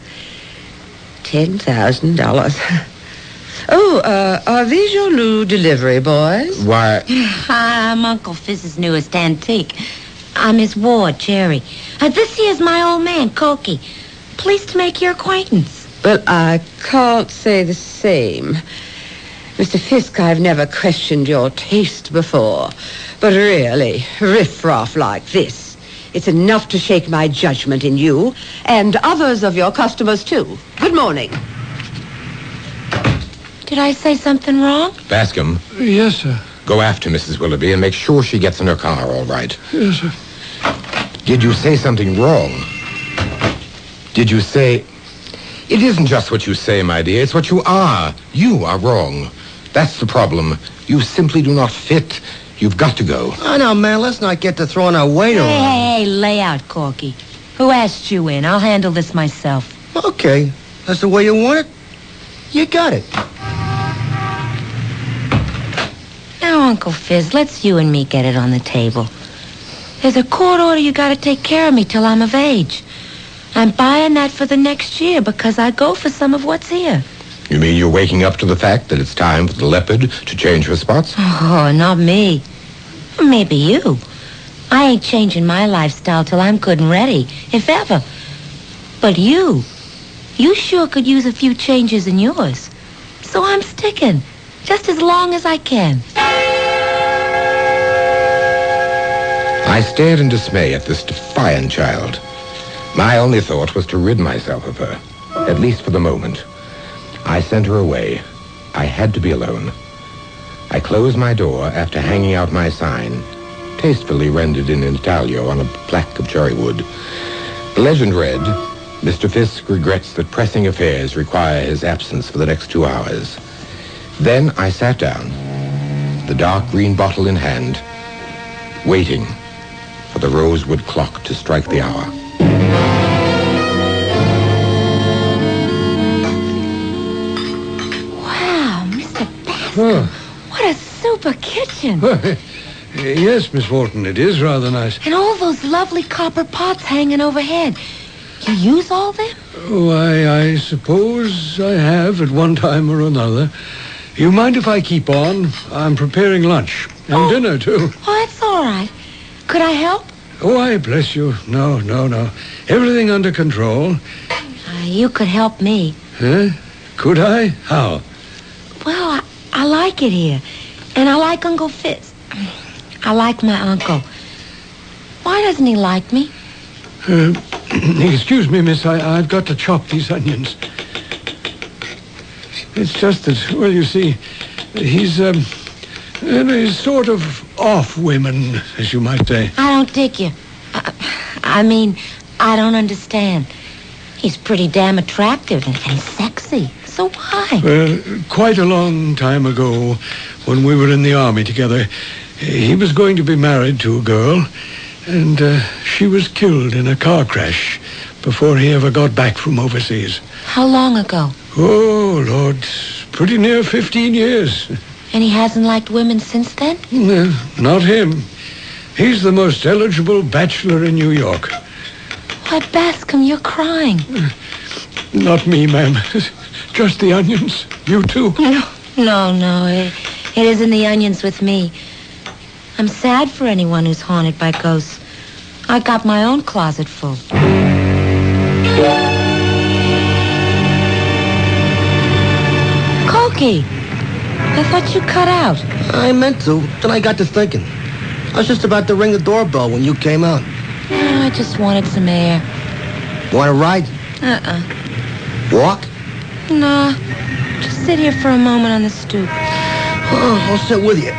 $10,000. Oh, are these your new delivery boys? Why? Hi, I'm Uncle Fizz's newest antique. I'm his ward, Jerry. This here's my old man, Cokie. Pleased to make your acquaintance. Well, I can't say the same. Mr. Fisk, I've never questioned your taste before. But really, riff-raff like this, it's enough to shake my judgment in you and others of your customers, too. Good morning. Did I say something wrong? Bascom. Yes, sir. Go after Mrs. Willoughby and make sure she gets in her car all right. Yes, sir. Did you say something wrong? Did you say... It isn't just what you say, my dear. It's what you are. You are wrong. That's the problem. You simply do not fit. You've got to go. Oh, no, man. Let's not get to throwing our weight around. Hey, lay out, Corky. Who asked you in? I'll handle this myself. Okay. That's the way you want it? You got it. Now, Uncle Fizz, let's you and me get it on the table. There's a court order you got to take care of me till I'm of age. I'm buying that for the next year because I go for some of what's here. You mean you're waking up to the fact that it's time for the leopard to change her spots? Oh, not me. Maybe you. I ain't changing my lifestyle till I'm good and ready, if ever. But you sure could use a few changes in yours. So I'm sticking, just as long as I can. I stared in dismay at this defiant child. My only thought was to rid myself of her, at least for the moment. I sent her away. I had to be alone. I closed my door after hanging out my sign, tastefully rendered in intaglio on a plaque of cherry wood. The legend read, Mr. Fisk regrets that pressing affairs require his absence for the next 2 hours. Then I sat down, the dark green bottle in hand, waiting for the rosewood clock to strike the hour. Wow, Mr. Bascom. What a super kitchen. Yes, Miss Wharton, it is rather nice. And all those lovely copper pots hanging overhead. You use all them? Why, I suppose I have at one time or another. You mind if I keep on? I'm preparing lunch. And dinner, too. Oh, that's all right. Could I help? Oh, I bless you. No. Everything under control. You could help me. Huh? Could I? How? Well, I like it here. And I like Uncle Fitz. I like my uncle. Why doesn't he like me? Excuse me, miss. I've got to chop these onions. It's just that, well, you see, he's sort of off women, as you might say. I don't dig you. I mean, I don't understand. He's pretty damn attractive and sexy. So why? Well, quite a long time ago, when we were in the army together, he was going to be married to a girl, and she was killed in a car crash before he ever got back from overseas. How long ago? Oh, Lord, pretty near 15 years. And he hasn't liked women since then? No, not him. He's the most eligible bachelor in New York. Why, Bascom, you're crying. Not me, ma'am. Just the onions. You too. No. It isn't the onions with me. I'm sad for anyone who's haunted by ghosts. I got my own closet full. Cokie, I thought you cut out. I meant to. Then I got to thinking. I was just about to ring the doorbell when you came out. I just wanted some air. Want to ride? Walk? Nah. Just sit here for a moment on the stoop. Oh, I'll sit with you.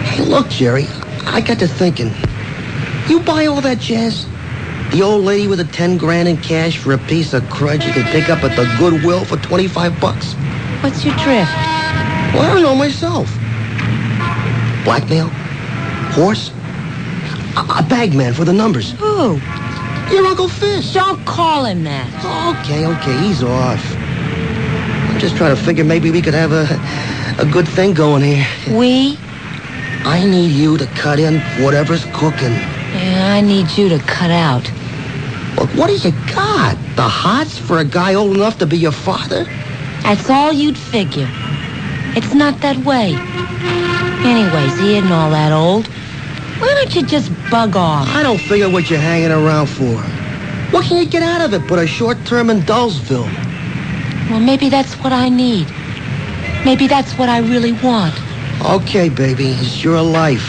Hey, look, Jerry, I got to thinking. You buy all that jazz? The old lady with the 10 grand in cash for a piece of crud you can pick up at the Goodwill for $25. What's your drift? Well, I don't know myself. Blackmail? Horse? A bagman for the numbers. Who? Your Uncle Fish. Don't call him that. Okay, he's off. I'm just trying to figure maybe we could have a good thing going here. We? I need you to cut in whatever's cooking. Yeah, I need you to cut out. Look, what do you got? The hots for a guy old enough to be your father? That's all you'd figure. It's not that way. Anyways, he isn't all that old. Why don't you just bug off? I don't figure what you're hanging around for. What can you get out of it but a short term in Dullsville? Well, maybe that's what I need. Maybe that's what I really want. Okay, baby, it's your life.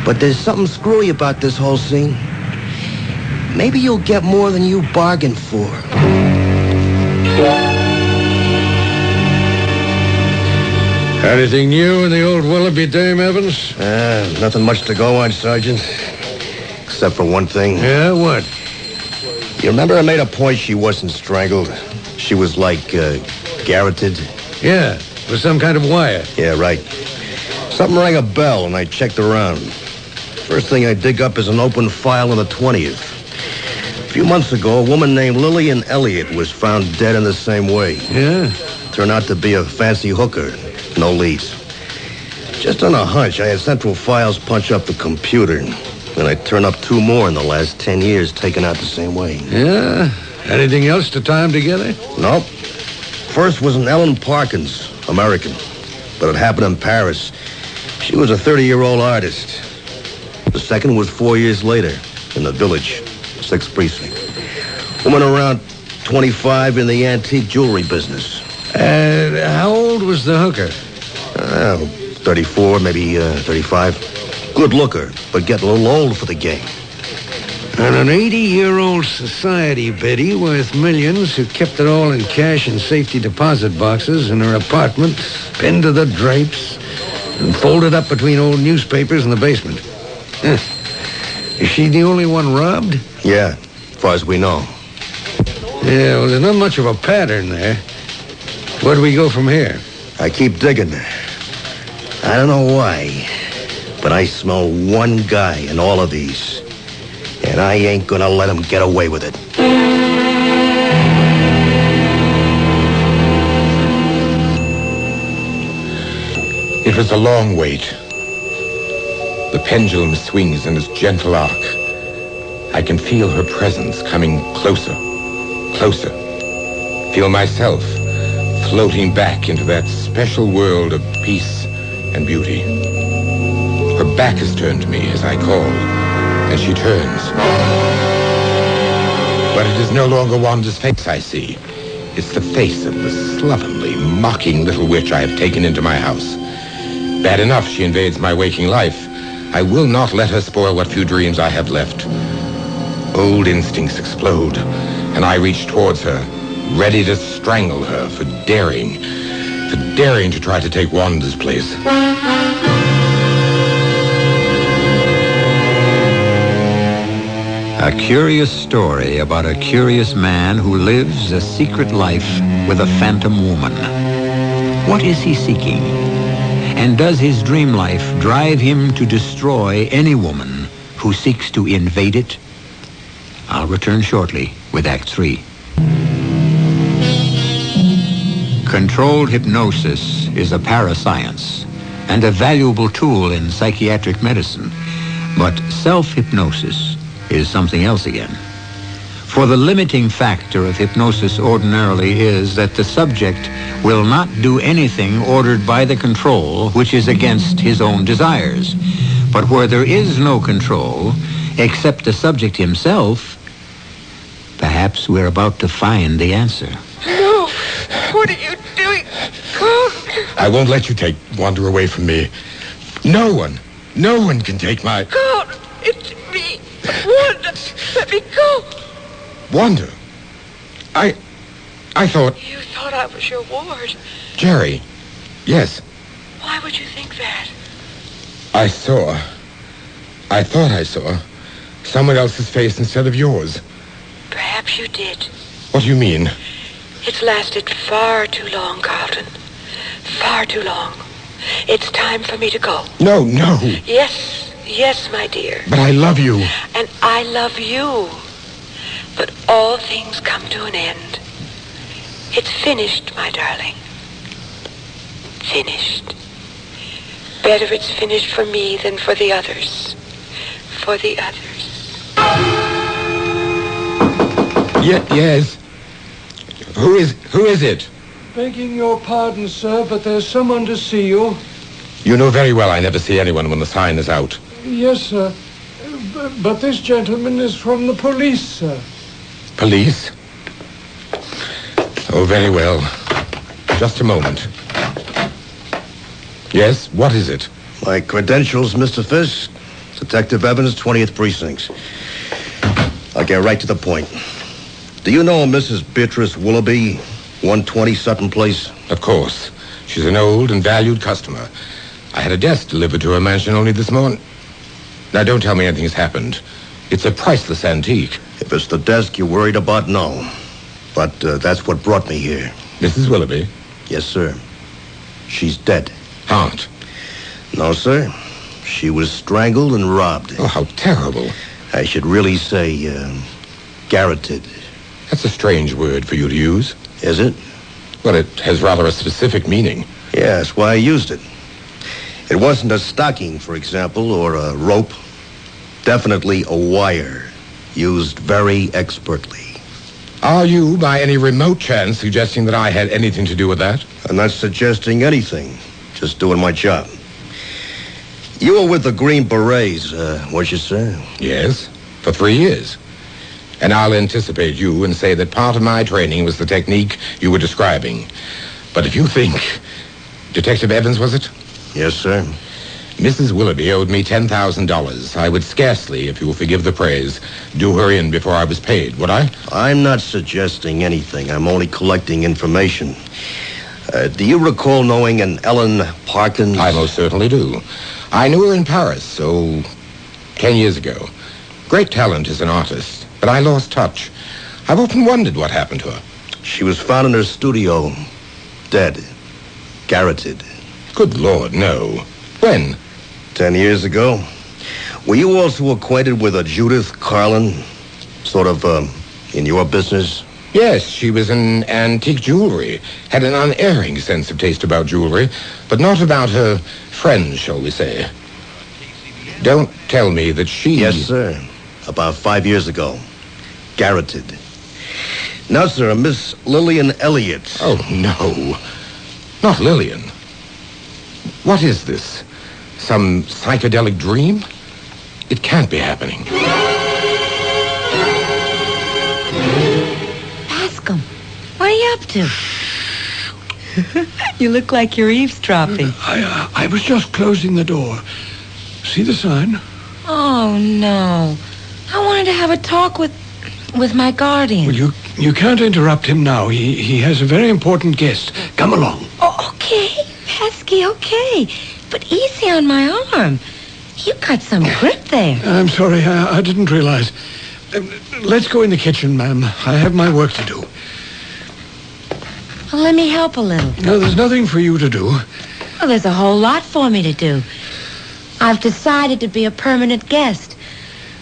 But there's something screwy about this whole scene. Maybe you'll get more than you bargained for. Anything new in the old Willoughby dame, Evans? Nothing much to go on, Sergeant. Except for one thing. Yeah, what? You remember I made a point she wasn't strangled? She was like, garroted? Yeah, with some kind of wire. Yeah, right. Something rang a bell, and I checked around. First thing I dig up is an open file on the 20th. A few months ago, a woman named Lillian Elliott was found dead in the same way. Yeah? Turned out to be a fancy hooker. No leads. Just on a hunch, I had Central Files punch up the computer, and I turned up 2 more in the last 10 years taken out the same way. Yeah? Anything else to tie them together? Nope. First was an Ellen Parkins, American. But it happened in Paris. She was a 30-year-old artist. The second was 4 years later, in the Village, 6th Precinct. Woman around 25 in the antique jewelry business. How old was the hooker? 34, maybe 35. Good looker, but getting a little old for the game. And an 80-year-old society biddy worth millions who kept it all in cash and safety deposit boxes in her apartment, pinned to the drapes, and folded up between old newspapers in the basement. Is she the only one robbed? Yeah, as far as we know. Yeah, well, there's not much of a pattern there. Where do we go from here? I keep digging. I don't know why, But I smell one guy in all of these. And I ain't gonna let him get away with it. It was a long wait. The pendulum swings in its gentle arc. I can feel her presence coming closer, closer. Feel myself floating back into that special world of peace and beauty. Her back is turned to me as I call, and she turns. But it is no longer Wanda's face I see. It's the face of the slovenly, mocking little witch I have taken into my house. Bad enough she invades my waking life. I will not let her spoil what few dreams I have left. Old instincts explode, and I reach towards her, ready to strangle her for daring to try to take Wanda's place. A curious story about a curious man who lives a secret life with a phantom woman. What is he seeking? And does his dream life drive him to destroy any woman who seeks to invade it? I'll return shortly with Act 3. Controlled hypnosis is a parascience and a valuable tool in psychiatric medicine. But self-hypnosis is something else again. For the limiting factor of hypnosis ordinarily is that the subject will not do anything ordered by the control which is against his own desires. But where there is no control, except the subject himself, perhaps we're about to find the answer. No! What are you doing? Go! I won't let you take Wanda away from me. No one can take my... God, it's me. Wanda, let me go. Wanda? I thought... You thought I was your ward. Jerry. Yes. Why would you think that? I thought I saw someone else's face instead of yours. Perhaps you did. What do you mean? It's lasted far too long, Carlton. Far too long. It's time for me to go. No. Yes, my dear. But I love you. And I love you. But all things come to an end. It's finished, my darling. Finished. Better it's finished for me than for the others. For the others. Yes. Who is it? Begging your pardon, sir, but there's someone to see you. You know very well I never see anyone when the sign is out. Yes, sir. But this gentleman is from the police, sir. Police? Oh, very well. Just a moment. Yes, what is it? My credentials, Mr. Fisk. Detective Evans, 20th Precinct. I'll get right to the point. Do you know Mrs. Beatrice Willoughby, 120 Sutton Place? Of course. She's an old and valued customer. I had a desk delivered to her mansion only this morning. Now, don't tell me anything's happened. It's a priceless antique. If it's the desk you're worried about, no. But that's what brought me here. Mrs. Willoughby? Yes, sir. She's dead. Aunt? No, sir. She was strangled and robbed. Oh, how terrible. I should really say, garroted. That's a strange word for you to use. Is it? Well, it has rather a specific meaning. Yeah, that's why I used it. It wasn't a stocking, for example, or a rope. Definitely a wire, used very expertly. Are you, by any remote chance, suggesting that I had anything to do with that? I'm not suggesting anything. Just doing my job. You were with the Green Berets, was you, sir? Yes, for 3 years. And I'll anticipate you and say that part of my training was the technique you were describing. But if you think... Detective Evans, was it? Yes, sir. Mrs. Willoughby owed me $10,000. I would scarcely, if you will forgive the praise, do her in before I was paid, would I? I'm not suggesting anything. I'm only collecting information. Do you recall knowing an Ellen Parkins? I most certainly do. I knew her in Paris, 10 years ago. Great talent as an artist, but I lost touch. I've often wondered what happened to her. She was found in her studio, dead, garroted. Good Lord, no. When? 10 years ago. Were you also acquainted with a Judith Carlin? Sort of, in your business? Yes, she was in antique jewelry. Had an unerring sense of taste about jewelry, but not about her friends, shall we say. Don't tell me that she... Yes, sir. About 5 years ago. Garroted. Now, sir, Miss Lillian Elliott. Oh, no. Not Lillian. What is this? Some psychedelic dream? It can't be happening. Bascom, what are you up to? You look like you're eavesdropping. I was just closing the door. See the sign? Oh, no. I wanted to have a talk with my guardian. Well, you can't interrupt him now. He has a very important guest. Come along. Oh, okay, Pesky, okay. But easy on my arm. You got some grip there. I'm sorry, I didn't realize. Let's go in the kitchen, ma'am. I have my work to do. Well, let me help a little. No, there's nothing for you to do. Well, there's a whole lot for me to do. I've decided to be a permanent guest.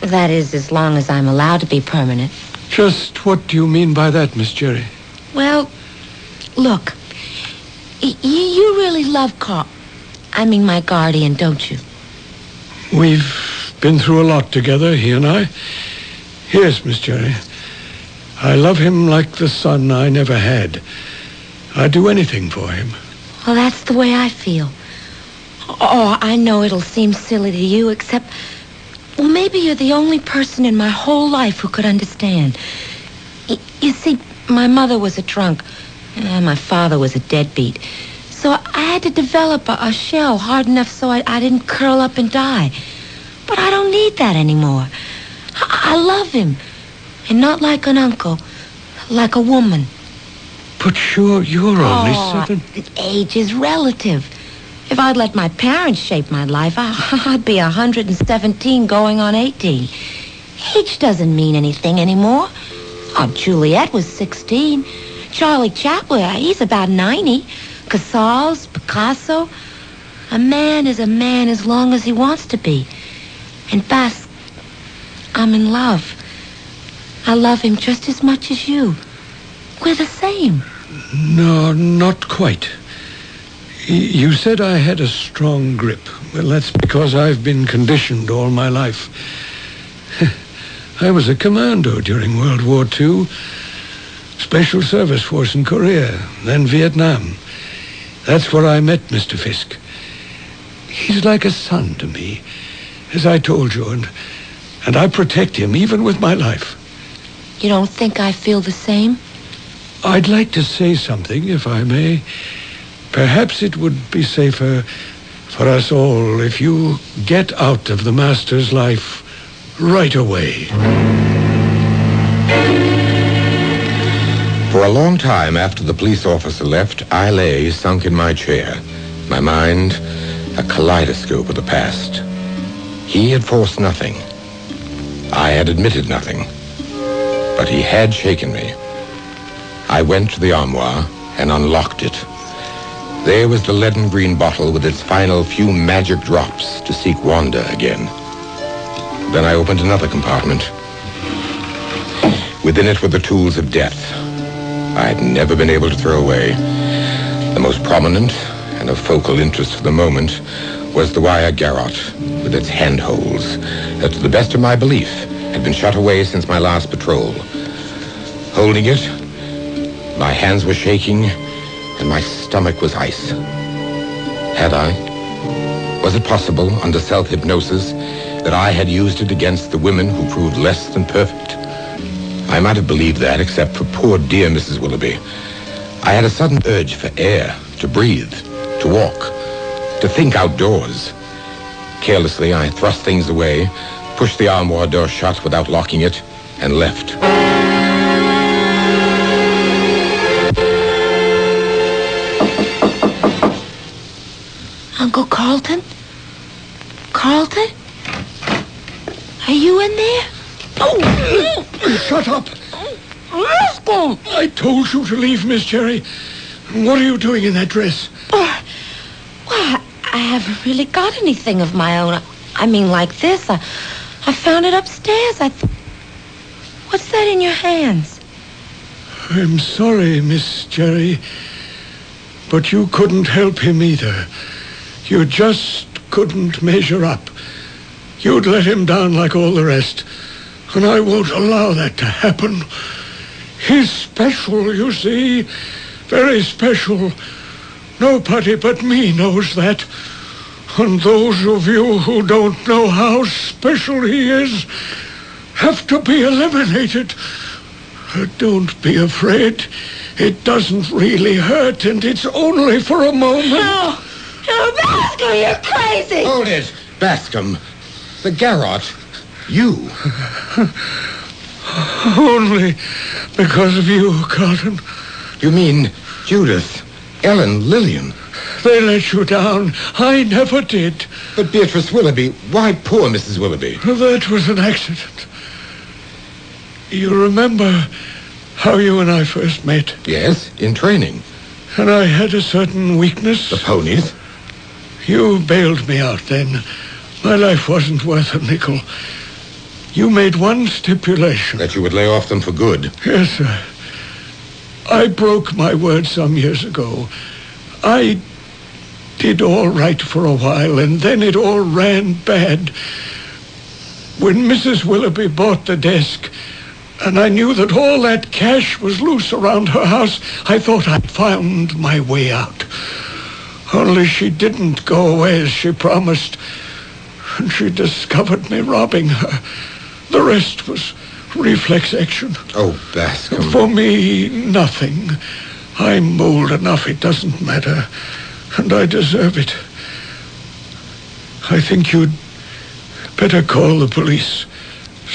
That is, as long as I'm allowed to be permanent. Just what do you mean by that, Miss Jerry? Well, look. You really love Carl. I mean, my guardian, don't you? We've been through a lot together, he and I. Yes, Miss Jerry. I love him like the son I never had. I'd do anything for him. Well, that's the way I feel. Oh, I know it'll seem silly to you, except... Well, maybe you're the only person in my whole life who could understand. You see, my mother was a drunk, and my father was a deadbeat. So I had to develop a shell hard enough so I didn't curl up and die. But I don't need that anymore. I love him. And not like an uncle, like a woman. But sure, you're only 7. Age is relative. If I'd let my parents shape my life, I'd be 117 going on 18. Age doesn't mean anything anymore. Oh, Juliet was 16. Charlie Chaplin, he's about 90. Casals, Picasso. A man is a man as long as he wants to be. And Bas, I'm in love. I love him just as much as you. We're the same. No, not quite. You said I had a strong grip. Well, that's because I've been conditioned all my life. I was a commando during World War II. Special Service Force in Korea, then Vietnam. That's where I met Mr. Fisk. He's like a son to me, as I told you, and I protect him even with my life. You don't think I feel the same? I'd like to say something, if I may. Perhaps it would be safer for us all if you get out of the Master's life right away. For a long time after the police officer left, I lay sunk in my chair, my mind a kaleidoscope of the past. He had forced nothing. I had admitted nothing. But he had shaken me. I went to the armoire and unlocked it. There was the leaden green bottle with its final few magic drops to seek Wanda again. Then I opened another compartment. Within it were the tools of death I had never been able to throw away. The most prominent and of focal interest for the moment was the wire garrote with its handholds that, to the best of my belief, had been shut away since my last patrol. Holding it, my hands were shaking and my stomach was ice. Had I? Was it possible, under self-hypnosis, that I had used it against the women who proved less than perfect? I might have believed that, except for poor dear Mrs. Willoughby. I had a sudden urge for air, to breathe, to walk, to think outdoors. Carelessly, I thrust things away, pushed the armoire door shut without locking it, and left. Uncle Carlton? Carlton? Are you in there? Oh! Shut up! I told you to leave, Miss Jerry. What are you doing in that dress? Well, I haven't really got anything of my own. I mean, like this. I found it upstairs. What's that in your hands? I'm sorry, Miss Jerry, but you couldn't help him either. You just couldn't measure up. You'd let him down like all the rest, and I won't allow that to happen. He's special, you see. Very special. Nobody but me knows that. And those of you who don't know how special he is have to be eliminated. Don't be afraid. It doesn't really hurt, and it's only for a moment. No, Bascom, you're crazy. Hold it, Bascom. The garrote. You. Only because of you, Carlton. You mean Judith, Ellen, Lillian? They let you down. I never did. But Beatrice Willoughby, why poor Mrs. Willoughby? That was an accident. You remember how you and I first met? Yes, in training. And I had a certain weakness. The ponies? You bailed me out then. My life wasn't worth a nickel. You made one stipulation. That you would lay off them for good. Yes, sir. I broke my word some years ago. I did all right for a while, and then it all ran bad. When Mrs. Willoughby bought the desk, and I knew that all that cash was loose around her house, I thought I'd found my way out. Only she didn't go away as she promised, and she discovered me robbing her. The rest was reflex action. Oh, Bascom. For me, nothing. I'm old enough, it doesn't matter. And I deserve it. I think you'd better call the police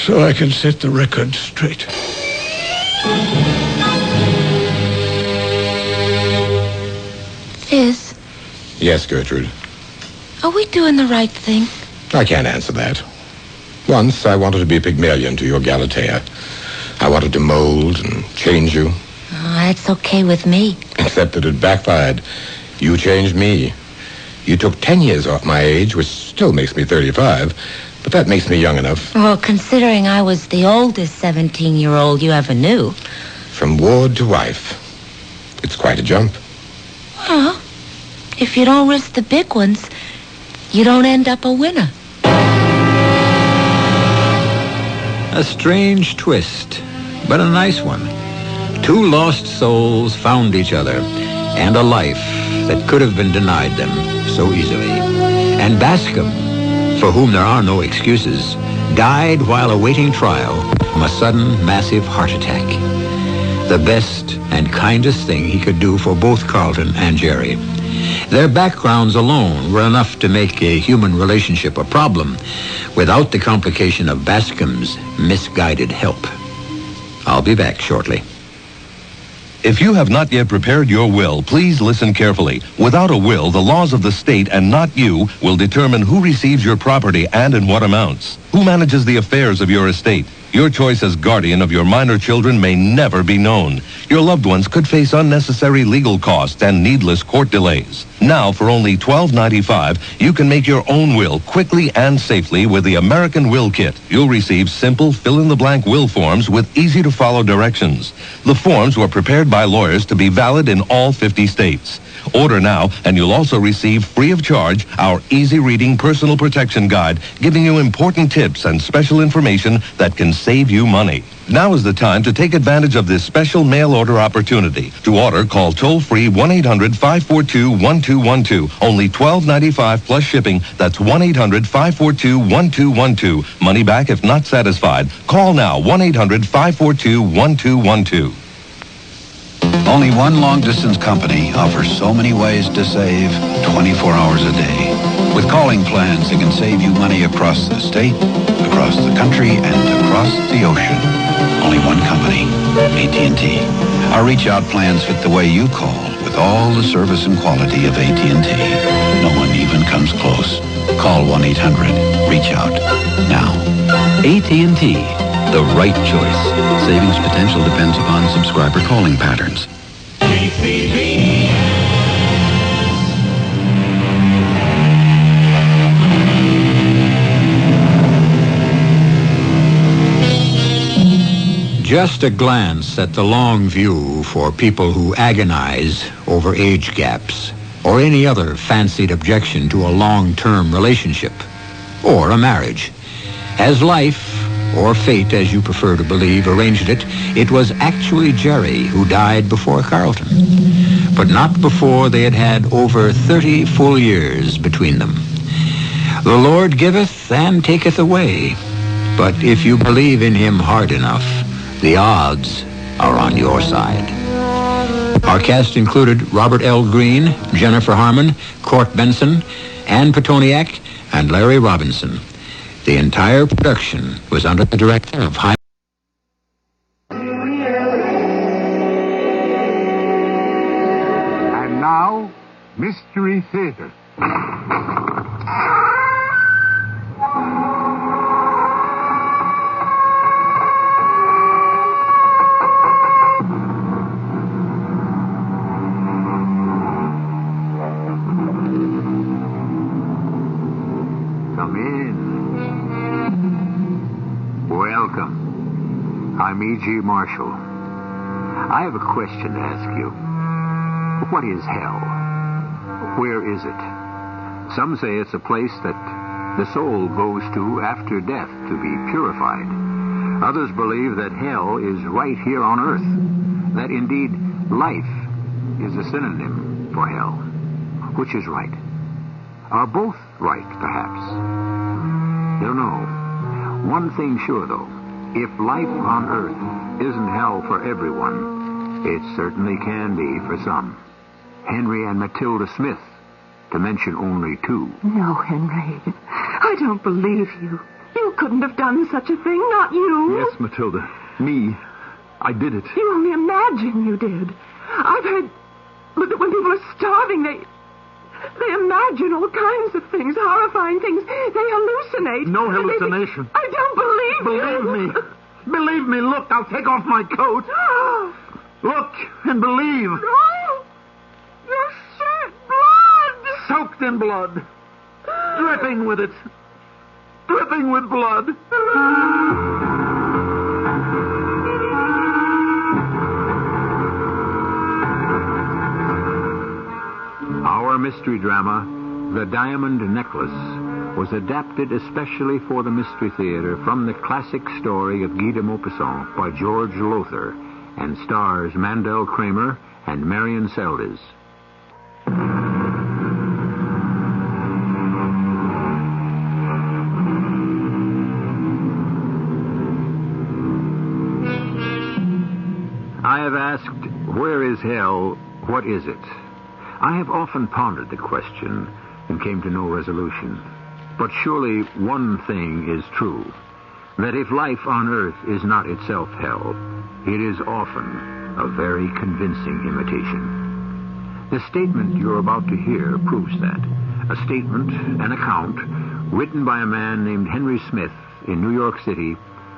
so I can set the record straight. Fizz, Yes, Gertrude. are we doing the right thing? I can't answer that. Once I wanted to be Pygmalion to your Galatea. I wanted to mold and change you. Oh, that's okay with me. Except that it backfired. You changed me. You took 10 years off my age, which still makes me 35, but that makes me young enough. Well, considering I was the oldest 17-year-old you ever knew. From ward to wife. It's quite a jump. Well, if you don't risk the big ones, you don't end up a winner. A strange twist, but a nice one. Two lost souls found each other, and a life that could have been denied them so easily. And Bascom, for whom there are no excuses, died while awaiting trial from a sudden, massive heart attack. The best and kindest thing he could do for both Carlton and Jerry. Their backgrounds alone were enough to make a human relationship a problem without the complication of Bascom's misguided help. I'll be back shortly. If you have not yet prepared your will, please listen carefully. Without a will, the laws of the state and not you will determine who receives your property and in what amounts. Who manages the affairs of your estate? Your choice as guardian of your minor children may never be known. Your loved ones could face unnecessary legal costs and needless court delays. Now, for only $12.95, you can make your own will quickly and safely with the American Will Kit. You'll receive simple fill-in-the-blank will forms with easy-to-follow directions. The forms were prepared by lawyers to be valid in all 50 states. Order now, and you'll also receive free of charge our easy-reading personal protection guide, giving you important tips and special information that can save you money. Now is the time to take advantage of this special mail order opportunity. To order, call toll-free 1-800-542-1212. Only $12.95 plus shipping. That's 1-800-542-1212. Money back if not satisfied. Call now, 1-800-542-1212. Only one long-distance company offers so many ways to save 24 hours a day. With calling plans that can save you money across the state, across the country, and across the ocean. Only one company, AT&T. Our reach-out plans fit the way you call with all the service and quality of AT&T. No one even comes close. Call 1-800-REACH-OUT now. AT&T, the right choice. Savings potential depends upon subscriber calling patterns. Just a glance at the long view for people who agonize over age gaps or any other fancied objection to a long-term relationship or a marriage. As life, or fate as you prefer to believe, arranged it, it was actually Jerry who died before Carlton. But not before they had had over 30 full years between them. The Lord giveth and taketh away, but if you believe in him hard enough, the odds are on your side. Our cast included Robert L. Green, Jennifer Harmon, Court Benson, Ann Petoniak, and Larry Robinson. The entire production was under the direction of High. And now, Mystery Theater. Come in. Welcome. I'm E.G. Marshall. I have a question to ask you. What is hell? Where is it? Some say it's a place that the soul goes to after death to be purified. Others believe that hell is right here on earth. That indeed life is a synonym for hell. Which is right? Are both right, perhaps? Don't know. One thing sure, though. If life on earth isn't hell for everyone, it certainly can be for some. Henry and Matilda Smith, to mention only two. No, Henry. I don't believe you. You couldn't have done such a thing, not you. Yes, Matilda. Me. I did it. You only imagine you did. I've heard that when people are starving, they imagine all kinds of things, horrifying things. They hallucinate. No hallucination. I don't believe you. Believe me. Believe me. Look, I'll take off my coat. Look and believe. No. You're shed blood. Soaked in blood. Dripping with it. Dripping with blood. Our mystery drama, The Diamond Necklace, was adapted especially for the Mystery Theater from the classic story of Guy de Maupassant by George Lothar and stars Mandel Kramer and Marion Seldes. I have asked, where is hell? What is it? I have often pondered the question and came to no resolution. But surely one thing is true, that if life on earth is not itself hell, it is often a very convincing imitation. The statement you're about to hear proves that. A statement, an account, written by a man named Henry Smith in New York City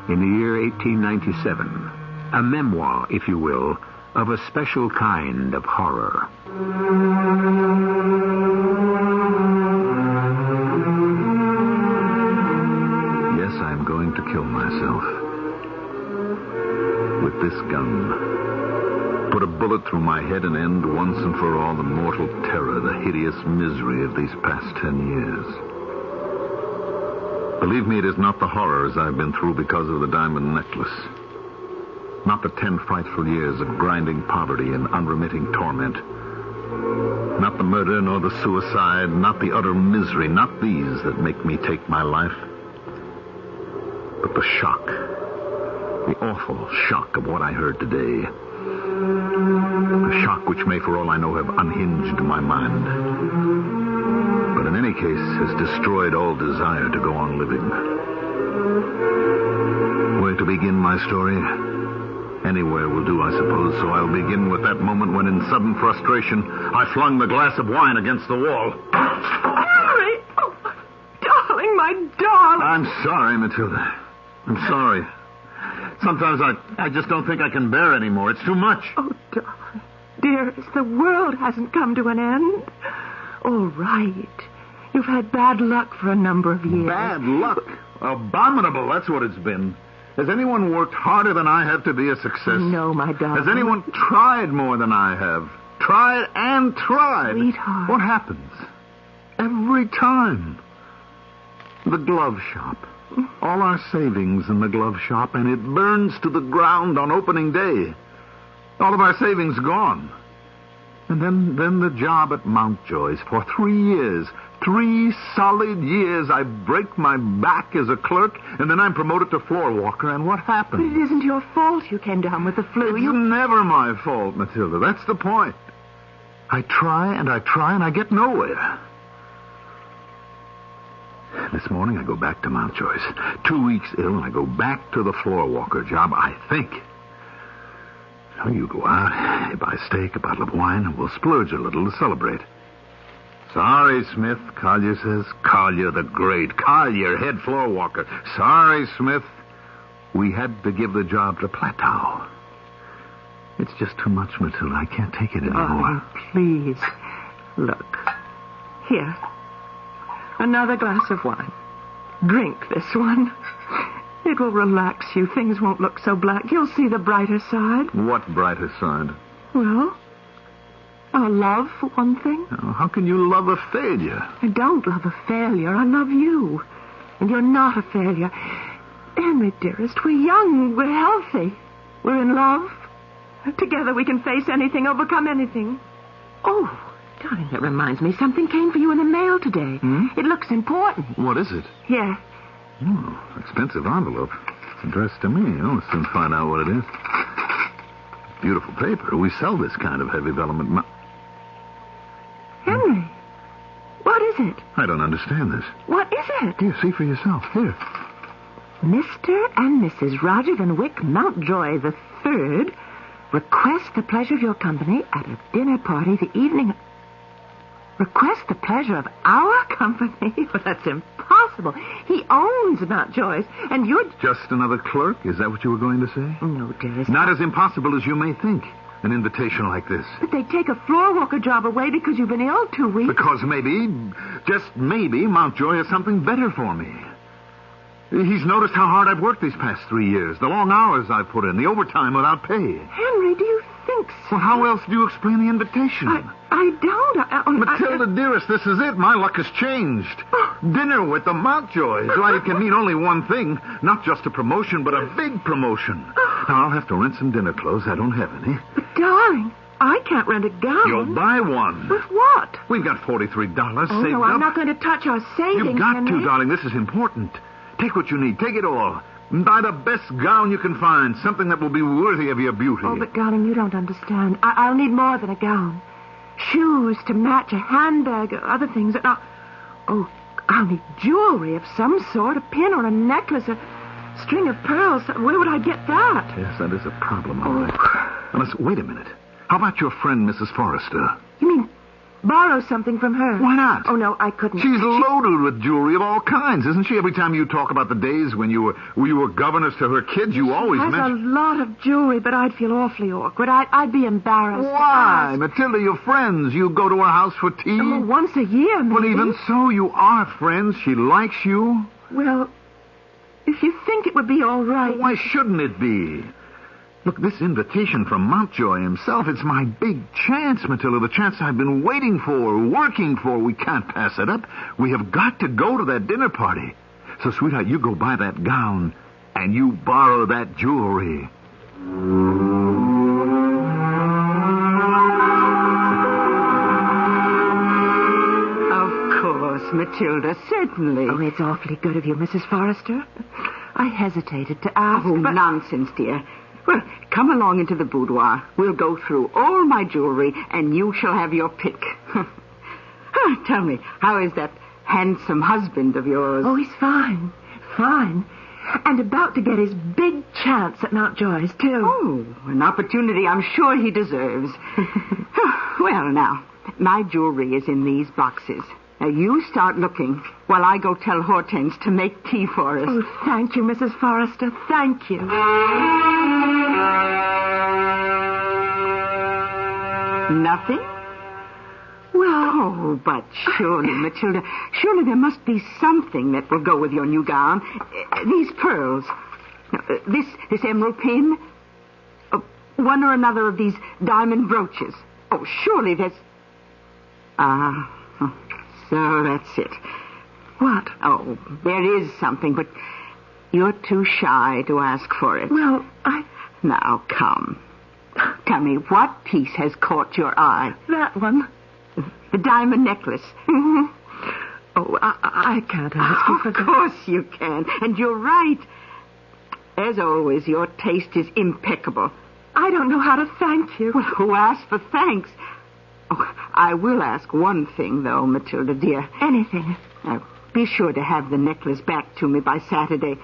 in the year 1897. A memoir, if you will, of a special kind of horror. Yes, I'm going to kill myself. With this gun. Put a bullet through my head and end once and for all the mortal terror, the hideous misery of these past 10 years. Believe me, it is not the horrors I've been through because of the diamond necklace. Not the 10 frightful years of grinding poverty and unremitting torment. Not the murder nor the suicide, not the utter misery, not these that make me take my life. But the shock, the awful shock of what I heard today. A shock which may, for all I know, have unhinged my mind. But in any case, has destroyed all desire to go on living. Where to begin my story? Anywhere will do, I suppose, so I'll begin with that moment when, in sudden frustration, I flung the glass of wine against the wall. Henry! Oh, darling, my darling. I'm sorry, Matilda. I'm sorry. Sometimes I just don't think I can bear anymore. It's too much. Oh, darling. Dearest, the world hasn't come to an end. All right. You've had bad luck for a number of years. Bad luck? Abominable, that's what it's been. Has anyone worked harder than I have to be a success? No, my darling. Has anyone tried more than I have? Tried and tried. Sweetheart. What happens? Every time. The glove shop. All our savings in the glove shop, and it burns to the ground on opening day. All of our savings gone. And then the job at Mountjoy's for 3 years. 3 solid years. I break my back as a clerk, and then I'm promoted to floor walker, and what happens? But it isn't your fault you came down with the flu. It's never my fault, Matilda. That's the point. I try, and I get nowhere. This morning I go back to Mountjoy's. 2 weeks ill, and I go back to the floor walker job, I think. So you go out, you buy steak, a bottle of wine, and we'll splurge a little to celebrate. Sorry, Smith, Collier says. Collier the Great. Collier, head floor walker. Sorry, Smith. We had to give the job to Plateau. It's just too much, Matilda. I can't take it anymore. Oh, please. Look. Here. Another glass of wine. Drink this one. It will relax you. Things won't look so black. You'll see the brighter side. What brighter side? Well, our love, for one thing. Oh, how can you love a failure? I don't love a failure. I love you. And you're not a failure. Henry, dearest, we're young. We're healthy. We're in love. Together we can face anything, overcome anything. Oh, darling, that reminds me. Something came for you in the mail today. It looks important. What is it? Here. Oh, expensive envelope. It's addressed to me. I'll soon find out what it is. Beautiful paper. We sell this kind of heavy vellum. Henry, what is it? I don't understand this. What is it? Here, see for yourself. Here. Mr. and Mrs. Roger Van Wyck Mountjoy III request the pleasure of your company at a dinner party the evening... Request the pleasure of our company? Well, that's impossible. He owns Mountjoy's, and you're... Just another clerk? Is that what you were going to say? No, dearest. Not as impossible as you may think. An invitation like this. But they take a floor walker job away because you've been ill 2 weeks. Because maybe, just maybe, Mountjoy has something better for me. He's noticed how hard I've worked these past 3 years, the long hours I've put in, the overtime without pay. Henry, do you think so? Well, how else do you explain the invitation? I don't. Matilda, dearest, this is it. My luck has changed. Dinner with the Mountjoys. Why, it can mean only one thing. Not just a promotion, but a big promotion. Now, I'll have to rent some dinner clothes. I don't have any. But, darling, I can't rent a gown. You'll buy one. With what? We've got $43 Oh, saved no, up. I'm not going to touch our savings, You've got Henry. to, darling. This is important. Take what you need. Take it all. Buy the best gown you can find. Something that will be worthy of your beauty. Oh, but, darling, you don't understand. I'll need more than a gown. Shoes to match, a handbag, other things. Oh, I'll need jewelry of some sort, a pin or a necklace, a string of pearls. Where would I get that? Yes, that is a problem, all right. Now, wait a minute. How about your friend, Mrs. Forrester? You mean borrow something from her? Why not? Oh, no, I couldn't. She's loaded with jewelry of all kinds, isn't she? Every time you talk about the days when you were governess to her kids, you always She has mention... a lot of jewelry, but I'd feel awfully awkward. I'd be embarrassed. Why? Matilda, you're friends. You go to her house for tea? Oh, once a year, maybe. Well, even so, you are friends. She likes you. Well, if you think it would be all right... Well, why shouldn't it be? Look, this invitation from Mountjoy himself, it's my big chance, Matilda, the chance I've been waiting for, working for. We can't pass it up. We have got to go to that dinner party. So, sweetheart, you go buy that gown, and you borrow that jewelry. Of course, Matilda, certainly. Oh, it's awfully good of you, Mrs. Forrester. I hesitated to ask, Oh, nonsense, dear. Well, come along into the boudoir. We'll go through all my jewelry, and you shall have your pick. Tell me, how is that handsome husband of yours? Oh, he's fine. Fine. And about to get his big chance at Mountjoy's, too. Oh, an opportunity I'm sure he deserves. Well, now, my jewelry is in these boxes. Now, you start looking while I go tell Hortense to make tea for us. Oh, thank you, Mrs. Forrester. Thank you. Nothing? Well, but surely, Matilda, surely there must be something that will go with your new gown. These pearls. This emerald pin? One or another of these diamond brooches? Oh, surely there's... so that's it. What? Oh, there is something, but you're too shy to ask for it. Well, Now, come. Tell me, what piece has caught your eye? That one. The diamond necklace. Mm-hmm. Oh, I can't ask you for that. Of course you can, and you're right. As always, your taste is impeccable. I don't know how to thank you. Well, who asked for thanks? Oh, I will ask one thing, though, Matilda, dear. Anything. Now, be sure to have the necklace back to me by Saturday.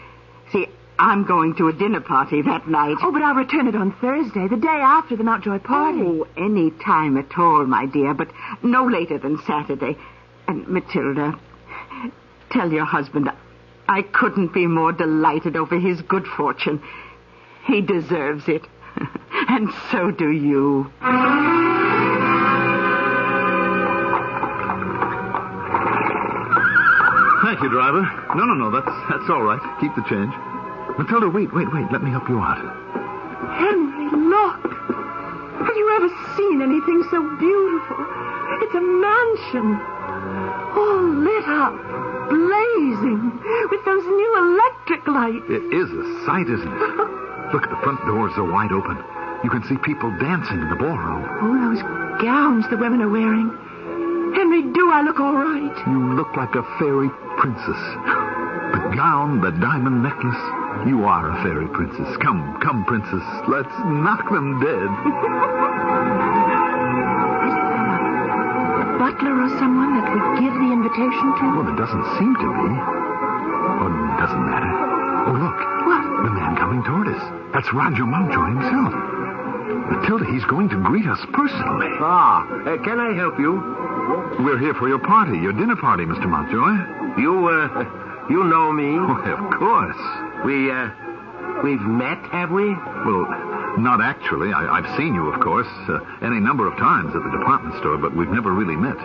See, I'm going to a dinner party that night. Oh, but I'll return it on Thursday, the day after the Mountjoy party. Oh, any time at all, my dear, but no later than Saturday. And, Matilda, tell your husband I couldn't be more delighted over his good fortune. He deserves it. And so do you. Thank you, driver. No, that's all right. Keep the change. Matilda, wait. Let me help you out. Henry, look. Have you ever seen anything so beautiful? It's a mansion. All lit up, blazing, with those new electric lights. It is a sight, isn't it? Look, the front doors are wide open. You can see people dancing in the ballroom. Oh, those gowns the women are wearing. Henry, do I look all right? You look like a fairy princess. The gown, the diamond necklace. You are a fairy princess. Come, princess. Let's knock them dead. A butler or someone that would give the invitation to? Well, it doesn't seem to be. Oh, it doesn't matter. Oh, look. What? The man coming toward us. That's Roger Mountjoy himself. Matilda, he's going to greet us personally. Can I help you? We're here for your party, your dinner party, Mr. Mountjoy. You know me? Why, of course. We've met, have we? Well, not actually. I've seen you, of course, any number of times at the department store, but we've never really met.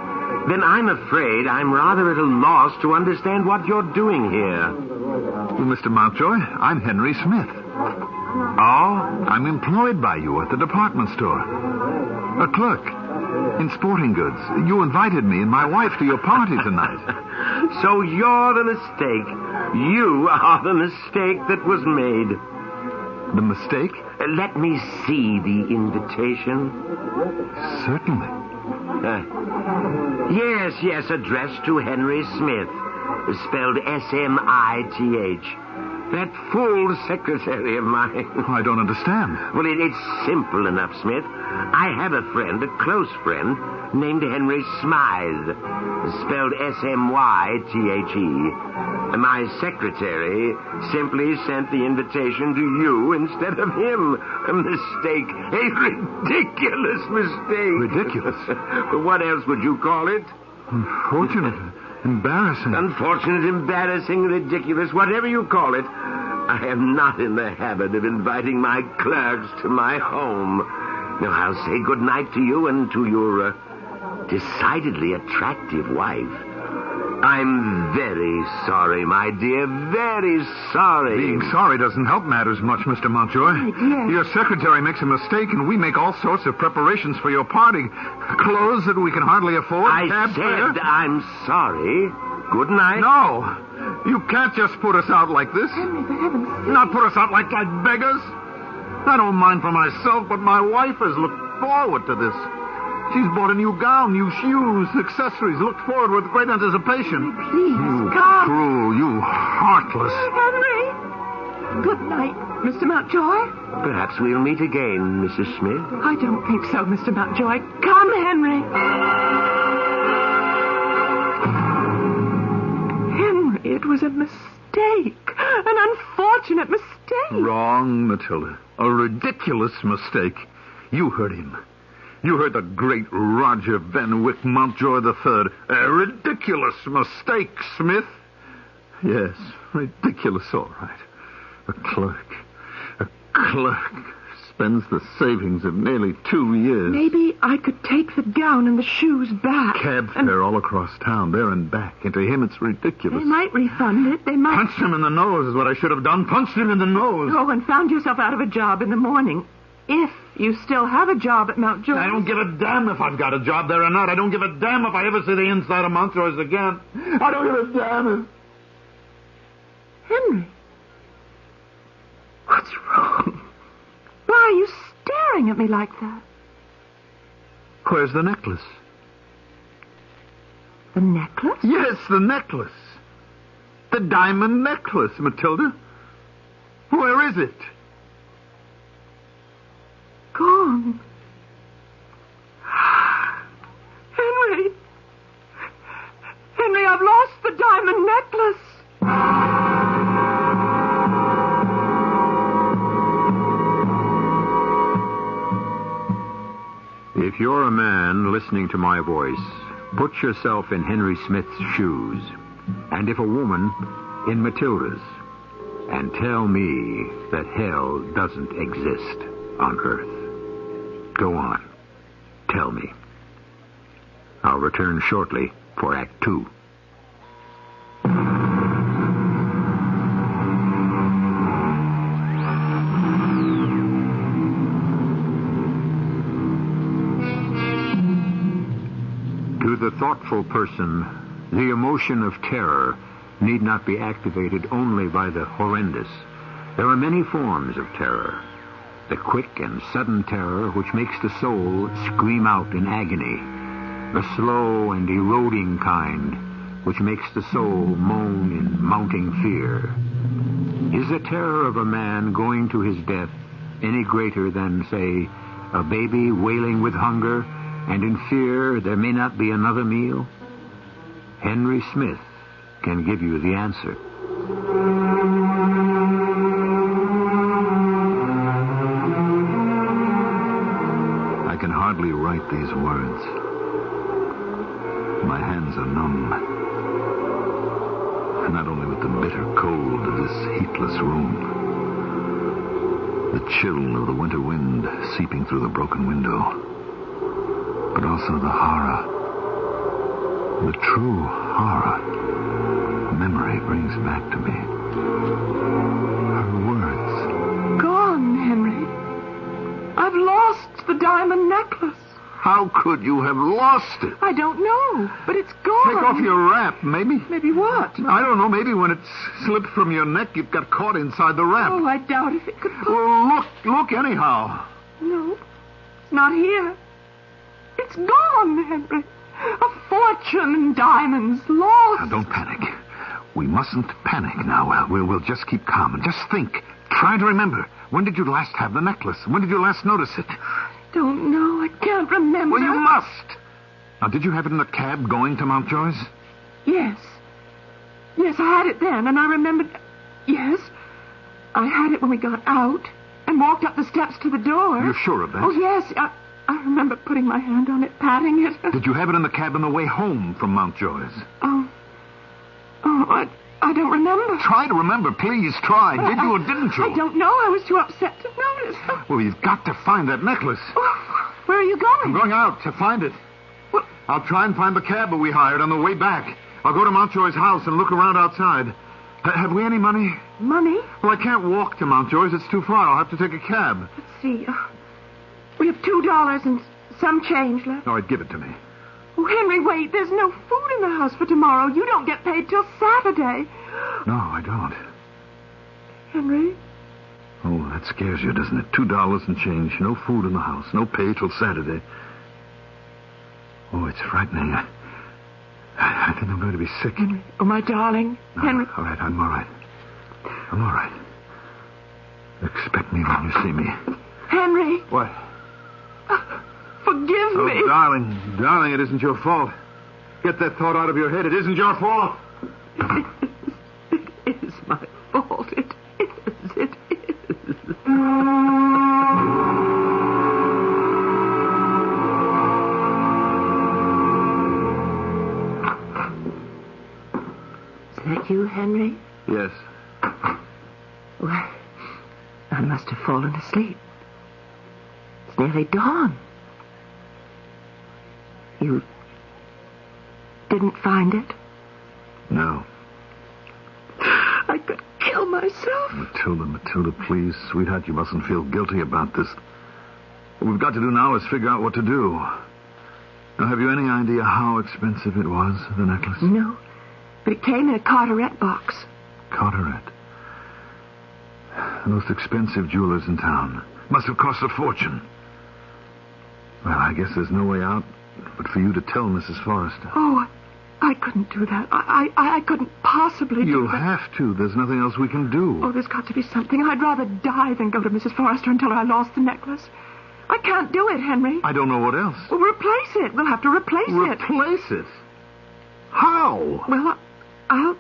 Then I'm afraid I'm rather at a loss to understand what you're doing here. Well, Mr. Mountjoy, I'm Henry Smith. Oh? I'm employed by you at the department store. A clerk in sporting goods. You invited me and my wife to your party tonight. So you're the mistake. You are the mistake that was made. The mistake? Let me see the invitation. Certainly. Yes, addressed to Henry Smith. Spelled S-M-I-T-H. That fool secretary of mine. I don't understand. Well, it's simple enough, Smith. I have a friend, a close friend, named Henry Smythe. Spelled S-M-Y-T-H-E. My secretary simply sent the invitation to you instead of him. A mistake. A ridiculous mistake. Ridiculous? What else would you call it? Unfortunate. Embarrassing. Unfortunate, embarrassing, ridiculous, whatever you call it. I am not in the habit of inviting my clerks to my home. Now, I'll say good night to you and to your decidedly attractive wife. I'm very sorry, my dear, very sorry. Being sorry doesn't help matters much, Mr. Mountjoy. Yes. Your secretary makes a mistake, and we make all sorts of preparations for your party. Clothes that we can hardly afford. I said I'm sorry. Good night. No. You can't just put us out like this. Henry, for heaven's sake. Not put us out like beggars. I don't mind for myself, but my wife has looked forward to this. She's bought a new gown, new shoes, accessories, looked forward with great anticipation. Please, You come. cruel, you heartless. Henry! Good night, Mr. Mountjoy. Perhaps we'll meet again, Mrs. Smith. I don't think so, Mr. Mountjoy. Come, Henry. Henry, it was a mistake. An unfortunate mistake. Wrong, Matilda. A ridiculous mistake. You heard him. You heard the great Roger Benwick Mountjoy III. A ridiculous mistake, Smith. Yes, ridiculous, all right. A clerk spends the savings of nearly 2 years. Maybe I could take the gown and the shoes back. Cab fare all across town, there and back. And to him, it's ridiculous. They might refund it. They might... Punched him in the nose is what I should have done. Punched him in the nose. Oh, and found yourself out of a job in the morning. If you still have a job at Mount Joyce. I don't give a damn if I've got a job there or not. I don't give a damn if I ever see the inside of Mount Joyce again. I don't give a damn if... Henry. What's wrong? Why are you staring at me like that? Where's the necklace? The necklace? Yes, the necklace. The diamond necklace, Matilda. Where is it? Gone. Henry. Henry, I've lost the diamond necklace. If you're a man listening to my voice, put yourself in Henry Smith's shoes, and if a woman, in Matilda's, and tell me that hell doesn't exist on Earth. Go on. Tell me. I'll return shortly for Act 2. To the thoughtful person, the emotion of terror need not be activated only by the horrendous. There are many forms of terror. The quick and sudden terror which makes the soul scream out in agony. The slow and eroding kind which makes the soul moan in mounting fear. Is the terror of a man going to his death any greater than, say, a baby wailing with hunger and in fear there may not be another meal? Henry Smith can give you the answer. I can hardly write these words. My hands are numb. Not only with the bitter cold of this heatless room, the chill of the winter wind seeping through the broken window, but also the horror, the true horror memory brings back to me. Her words. Gone, Henry. I've lost the diamond necklace. How could you have lost it? I don't know, but it's gone. Take off your wrap, maybe. Maybe what? I don't know. Maybe when it's slipped from your neck, it got caught inside the wrap. Oh, I doubt if it could... Well, look anyhow. No, it's not here. It's gone, Henry. A fortune in diamonds lost. Now, don't panic. We mustn't panic now. We'll just keep calm and just think. Try to remember. When did you last have the necklace? When did you last notice it? Don't know. I can't remember. Well, you must. Now, did you have it in the cab going to Mount Joyce? Yes. Yes, I had it then, and I remembered... Yes, I had it when we got out and walked up the steps to the door. You're sure of that? Oh, yes. I remember putting my hand on it, patting it. Did you have it in the cab on the way home from Mount Joyce? I don't remember. Try to remember, please. Try. Did you or didn't you? I don't know. I was too upset to notice. Well, you've got to find that necklace. Where are you going? I'm going out to find it. Well, I'll try and find the cab that we hired on the way back. I'll go to Mount Joy's house and look around outside. Have we any money? Money? Well, I can't walk to Mount Joy's. It's too far. I'll have to take a cab. Let's see. We have $2 and some change left. All right, give it to me. Oh, Henry, wait. There's no food in the house for tomorrow. You don't get paid till Saturday. No, I don't. Henry? Oh, that scares you, doesn't it? $2 and change. No food in the house. No pay till Saturday. Oh, it's frightening. I think I'm going to be sick. Henry. Oh, my darling. No, Henry. All right, I'm all right. I'm all right. Expect me when you see me. Henry. What? Forgive me. Oh, darling, it isn't your fault. Get that thought out of your head. It isn't your fault. It is my fault. It is. Is that you, Henry? Yes. Well, I must have fallen asleep. It's nearly dawn. You didn't find it? No. I could kill myself. Matilda, please. Sweetheart, you mustn't feel guilty about this. What we've got to do now is figure out what to do. Now, have you any idea how expensive it was, the necklace? No, but it came in a Carteret box. Carteret? The most expensive jewelers in town. Must have cost a fortune. Well, I guess there's no way out but for you to tell Mrs. Forrester. Oh, I couldn't do that. I couldn't possibly do You'll that. have to. There's nothing else we can do. Oh, there's got to be something. I'd rather die than go to Mrs. Forrester and tell her I lost the necklace. I can't do it, Henry. I don't know what else. Well, replace it. We'll have to replace it. Replace it? How? Well, I'll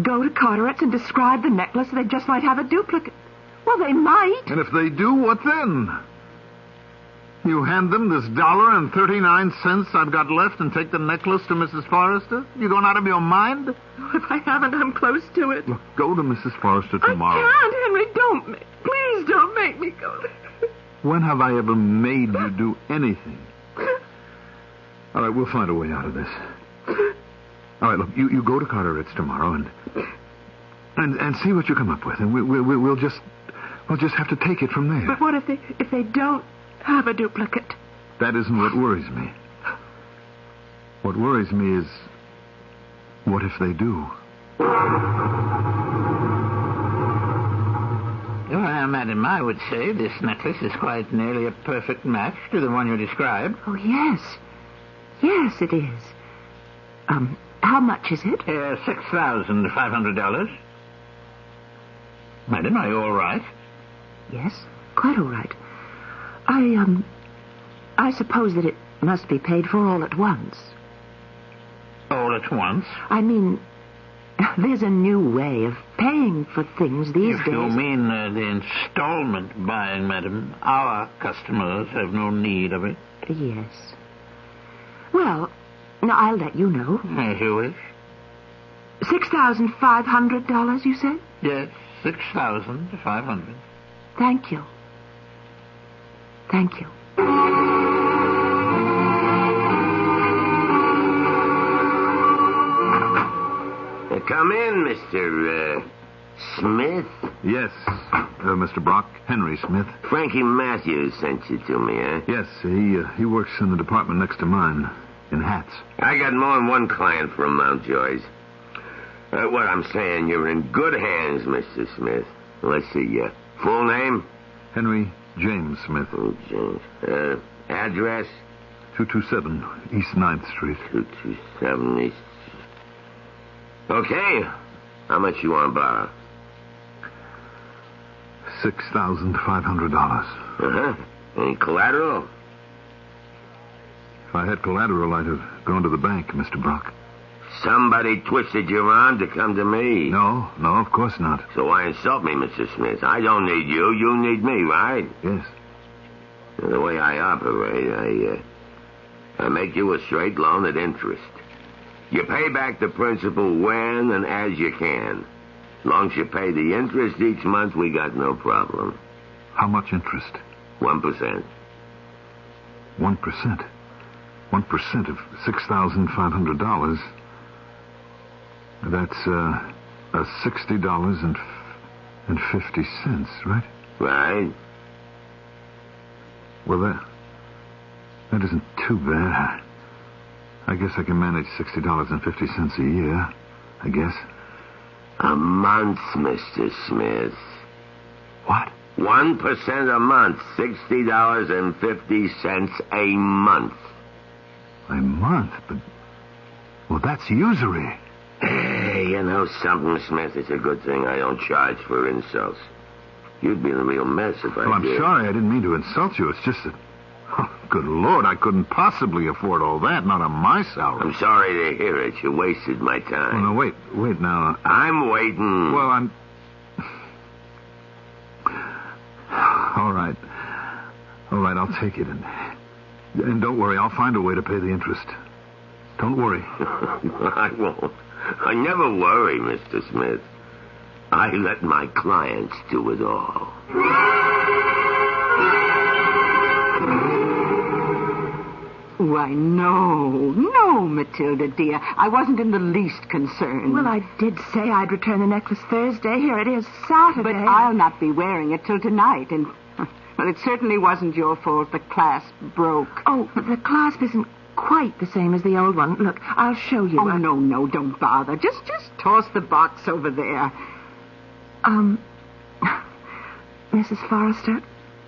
go to Carteret's and describe the necklace so they just might have a duplicate. Well, they might. And if they do, what then? You hand them this $1.39 I've got left and take the necklace to Mrs. Forrester? You going out of your mind? If I haven't, I'm close to it. Look, go to Mrs. Forrester tomorrow. I can't, Henry. Please don't make me go there. When have I ever made you do anything? All right, we'll find a way out of this. All right, look, you go to Carteret's tomorrow and see what you come up with, and we'll just have to take it from there. But what if they don't have a duplicate? That isn't what worries me. What worries me is, what if they do? Well, madam, I would say this necklace is quite nearly a perfect match to the one you described. Oh, yes. Yes, it is. How much is it? $6,500. Madam, are you all right? Yes, quite all right. I suppose that it must be paid for all at once. All at once? I mean, there's a new way of paying for things these days. If you mean the installment buying, madam, our customers have no need of it. Yes. Well, now I'll let you know. As you wish. $6,500, you said? Yes, $6,500. Thank you. Thank you. Come in, Mr. Smith. Yes, Mr. Brock. Henry Smith. Frankie Matthews sent you to me, eh? Yes, he works in the department next to mine, in hats. I got more than one client from Mountjoy's. What I'm saying, you're in good hands, Mr. Smith. Let's see, full name? Henry James Smith. Oh, James. Address? 227 East 9th Street. 227 East. Okay. How much you want to borrow? $6,500. Uh-huh. Any collateral? If I had collateral, I'd have gone to the bank, Mr. Brock. Somebody twisted your arm to come to me. No, of course not. So why insult me, Mr. Smith? I don't need you. You need me, right? Yes. The way I operate, I make you a straight loan at interest. You pay back the principal when and as you can. As long as you pay the interest each month, we got no problem. How much interest? 1%. 1%? 1% of $6,500. That's $60.50, right? Right. Well, that isn't too bad. I guess I can manage $60.50 a year, I guess. A month, Mr. Smith. What? 1% a month, $60.50 a month. A month? But, well, that's usury. Hey, you know something, Smith? It's a good thing I don't charge for insults. You'd be in a real mess if I I'm did. sorry. I didn't mean to insult you. It's just that... Oh, good Lord, I couldn't possibly afford all that, not on my salary. I'm sorry to hear it. You wasted my time. Well, no, wait now. I'm waiting. Well, I'm... All right, I'll take it. And don't worry, I'll find a way to pay the interest. Don't worry. I won't. I never worry, Mr. Smith. I let my clients do it all. Why, no, Matilda, dear. I wasn't in the least concerned. Well, I did say I'd return the necklace Thursday. Here it is, Saturday. But I'll not be wearing it till tonight, and... Well, it certainly wasn't your fault. The clasp broke. Oh, but the clasp isn't quite the same as the old one. Look, I'll show you. Oh, no, don't bother. Just toss the box over there. Mrs. Forrester,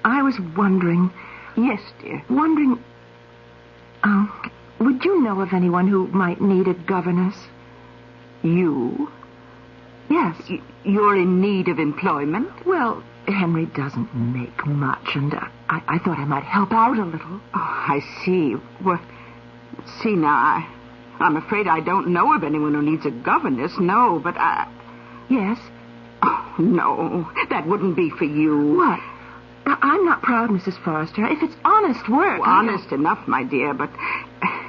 I was wondering... Yes, dear. Wondering... would you know of anyone who might need a governess? You? Yes. You're in need of employment? Well, Henry doesn't make much, and I thought I might help out a little. Oh, I see. Well, see now, I'm afraid I don't know of anyone who needs a governess, no, but Yes? Oh, no, that wouldn't be for you. What? I'm not proud, Mrs. Forrester. If it's honest work... Honest enough, my dear, but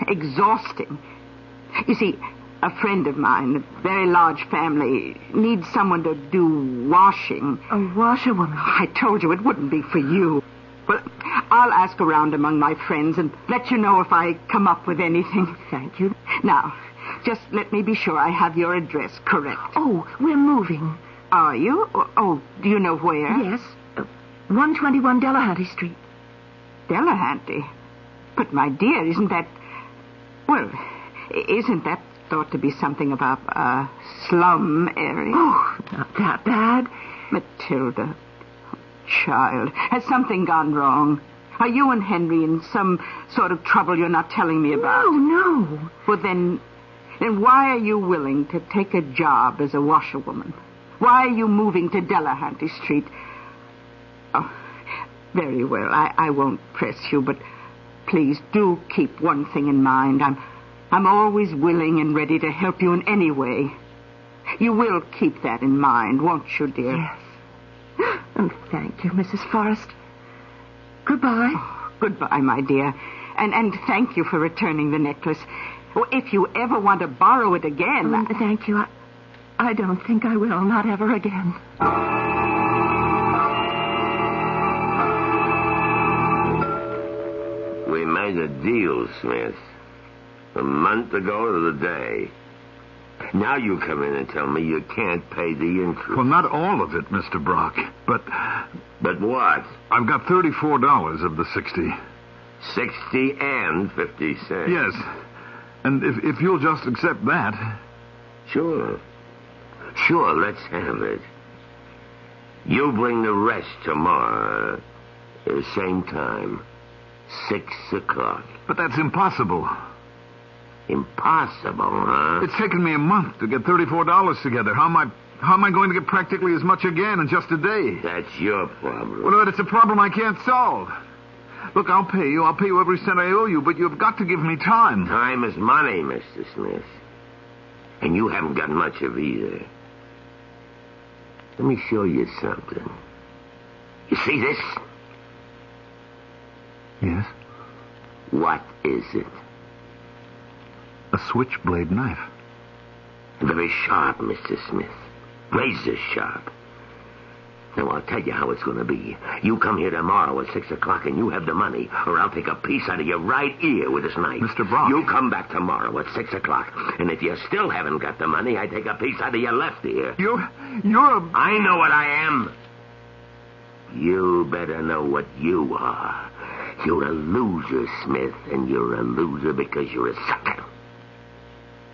exhausting. You see, a friend of mine, a very large family, needs someone to do washing. A washerwoman? I told you it wouldn't be for you. But I'll ask around among my friends and let you know if I come up with anything. Thank you. Now, just let me be sure I have your address correct. Oh, we're moving. Are you? Oh, do you know where? Yes. 121 Delahanty Street. Delahanty? But, my dear, isn't that thought to be something of a slum area? Oh, not that bad. Matilda, child, has something gone wrong? Are you and Henry in some sort of trouble you're not telling me about? No. Well, then why are you willing to take a job as a washerwoman? Why are you moving to Delahanty Street? Oh, very well. I won't press you, but please do keep one thing in mind. I'm always willing and ready to help you in any way. You will keep that in mind, won't you, dear? Yes. And thank you, Mrs. Forrest. Goodbye. Oh, goodbye, my dear. And thank you for returning the necklace. Oh, if you ever want to borrow it again... Thank you. I don't think I will. Not ever again. We made a deal, Smith. A month ago to the day. Now you come in and tell me you can't pay the interest. Well, not all of it, Mr. Brock, but... But what? I've got $34 of the 60. 60 and 50 cents. Yes. And if you'll just accept that... Sure, let's have it. You bring the rest tomorrow. Same time. 6 o'clock. But that's impossible. Impossible, huh? It's taken me a month to get $34 together. How am I going to get practically as much again in just a day? That's your problem. Well, but it's a problem I can't solve. Look, I'll pay you every cent I owe you, but you've got to give me time. Time is money, Mr. Smith. And you haven't got much of either. Let me show you something. You see this? Yes? What is it? A switchblade knife. Very sharp, Mr. Smith. Razor sharp. Now, I'll tell you how it's going to be. You come here tomorrow at 6 o'clock and you have the money, or I'll take a piece out of your right ear with this knife. Mr. Brock. You come back tomorrow at 6 o'clock, and if you still haven't got the money, I take a piece out of your left ear. You're a... I know what I am. You better know what you are. You're a loser, Smith, and you're a loser because you're a sucker.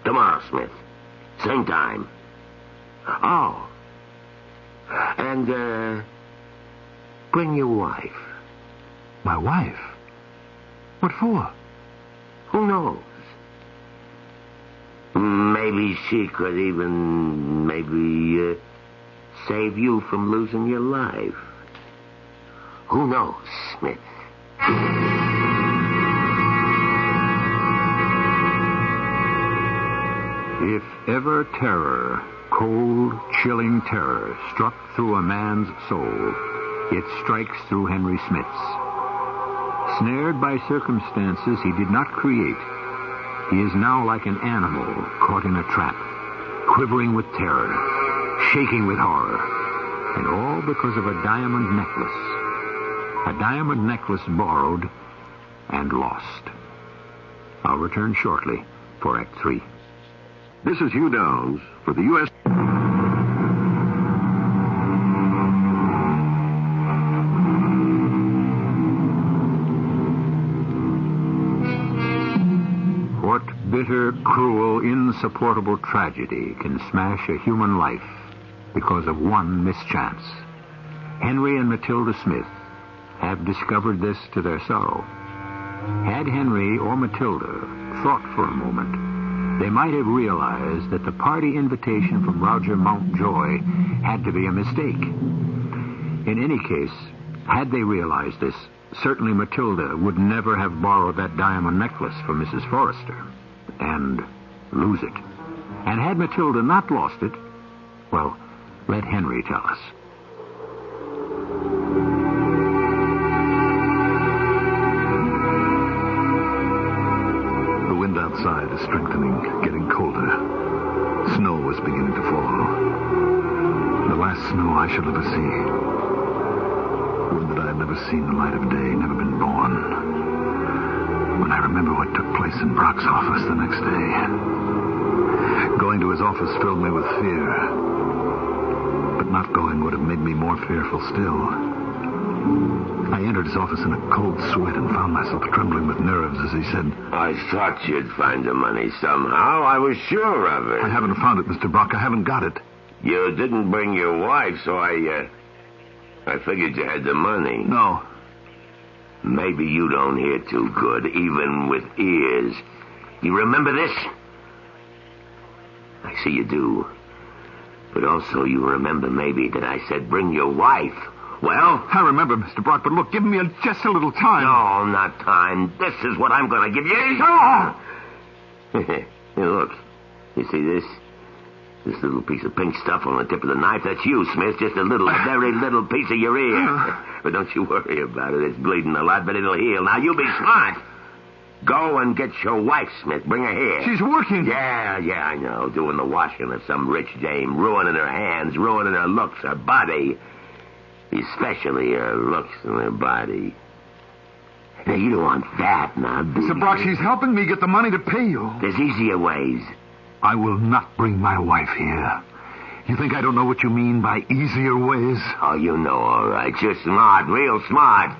Tomorrow, Smith. Same time. Oh. And, bring your wife. My wife? What for? Who knows? Maybe she could even, save you from losing your life. Who knows, Smith? If ever terror, cold, chilling terror, struck through a man's soul, it strikes through Henry Smith's. Snared by circumstances he did not create, he is now like an animal caught in a trap, quivering with terror, shaking with horror, and all because of a diamond necklace. A diamond necklace borrowed and lost. I'll return shortly for Act 3. This is Hugh Downs for the U.S. What bitter, cruel, insupportable tragedy can smash a human life because of one mischance? Henry and Matilda Smith have discovered this to their sorrow. Had Henry or Matilda thought for a moment, they might have realized that the party invitation from Roger Mountjoy had to be a mistake. In any case, had they realized this, certainly Matilda would never have borrowed that diamond necklace from Mrs. Forrester and lose it. And had Matilda not lost it, well, let Henry tell us. The wind outside is strengthening, getting colder. Snow is beginning to fall. The last snow I shall ever see. One that I have never seen the light of day, never been born. When I remember what took place in Brock's office the next day. Going to his office filled me with fear. But not going would have made me more fearful still. I entered his office in a cold sweat and found myself trembling with nerves as he said, I thought you'd find the money somehow. I was sure of it. I haven't found it, Mr. Brock. I haven't got it. You didn't bring your wife, so I figured you had the money. No. Maybe you don't hear too good, even with ears. You remember this? I see you do. But also you remember maybe that I said bring your wife. Well? I remember, Mr. Brock, but look, give me just a little time. No, not time. This is what I'm going to give you. Oh! Hey, look. You see this? This little piece of pink stuff on the tip of the knife, that's you, Smith. Just a little, very little piece of your ear. But don't you worry about it. It's bleeding a lot, but it'll heal. Now, you be smart. Go and get your wife, Smith. Bring her here. She's working. Yeah, I know. Doing the washing of some rich dame. Ruining her hands, ruining her looks, her body. Especially her looks and her body. Now, you don't want that now, do Mr. Brock, she's helping me get the money to pay you. There's easier ways. I will not bring my wife here. You think I don't know what you mean by easier ways? Oh, you know, all right. You're smart, real smart.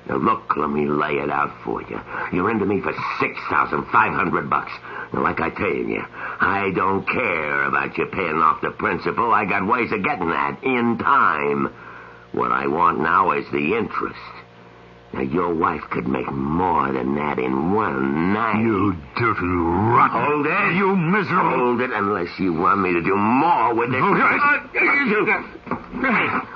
Now, look, let me lay it out for you. You're into me for $6,500. Now, like I tell you, I don't care about you paying off the principal. I got ways of getting that in time. What I want now is the interest. Now, your wife could make more than that in one night. You dirty rotten. Hold it. You miserable. Hold it unless you want me to do more with this.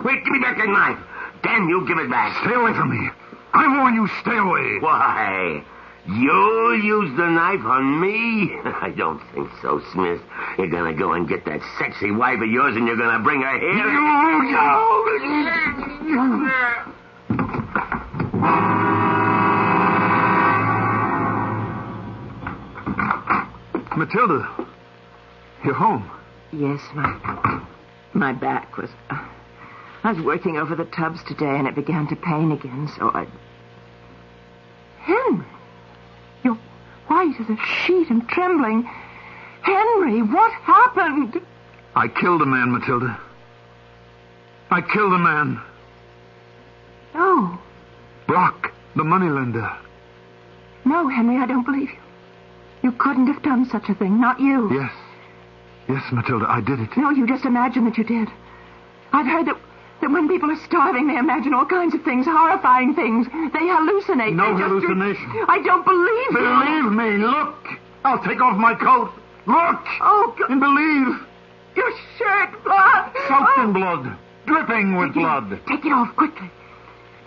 Wait, give me back that knife. Then you give it back. Stay away from me. I warn you, stay away. Why? You'll use the knife on me? I don't think so, Smith. You're going to go and get that sexy wife of yours and you're going to bring her here. Matilda, you're home. Yes, my back was... I was working over the tubs today and it began to pain again, so I... Henry! You're white as a sheet and trembling. Henry, what happened? I killed a man, Matilda. I killed a man. No. Brock, the moneylender. No, Henry, I don't believe you. You couldn't have done such a thing, not you. Yes. Yes, Matilda, I did it. No, you just imagine that you did. I've heard that when people are starving, they imagine all kinds of things, horrifying things. They hallucinate. No hallucination. I don't believe you. Believe me, look. I'll take off my coat. Look. Oh, God. And believe. Your shirt, blood. Soaked in blood. Dripping with blood. Take it off, quickly.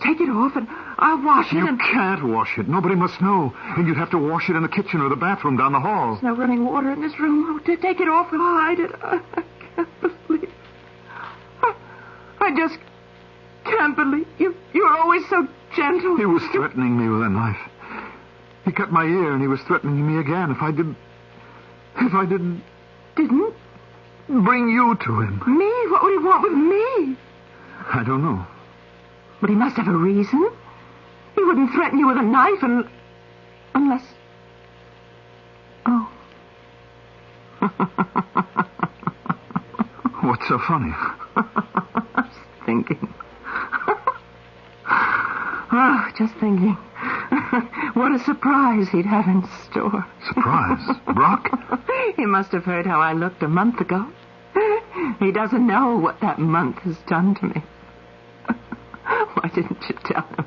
Take it off and I'll wash it. You can't wash it. Nobody must know. And you'd have to wash it in the kitchen or the bathroom down the hall. There's no running water in this room. Oh, take it off and hide it. I can't believe... I just can't believe you. You're always so gentle. He was threatening me with a knife. He cut my ear and he was threatening me again if I didn't... Didn't? Bring you to him. Me? What would he want with me? I don't know. But he must have a reason. He wouldn't threaten you with a knife unless Oh. What's so funny? I was thinking. Oh, just thinking. What a surprise he'd have in store. Surprise? Brock? He must have heard how I looked a month ago. He doesn't know what that month has done to me. Why didn't you tell him?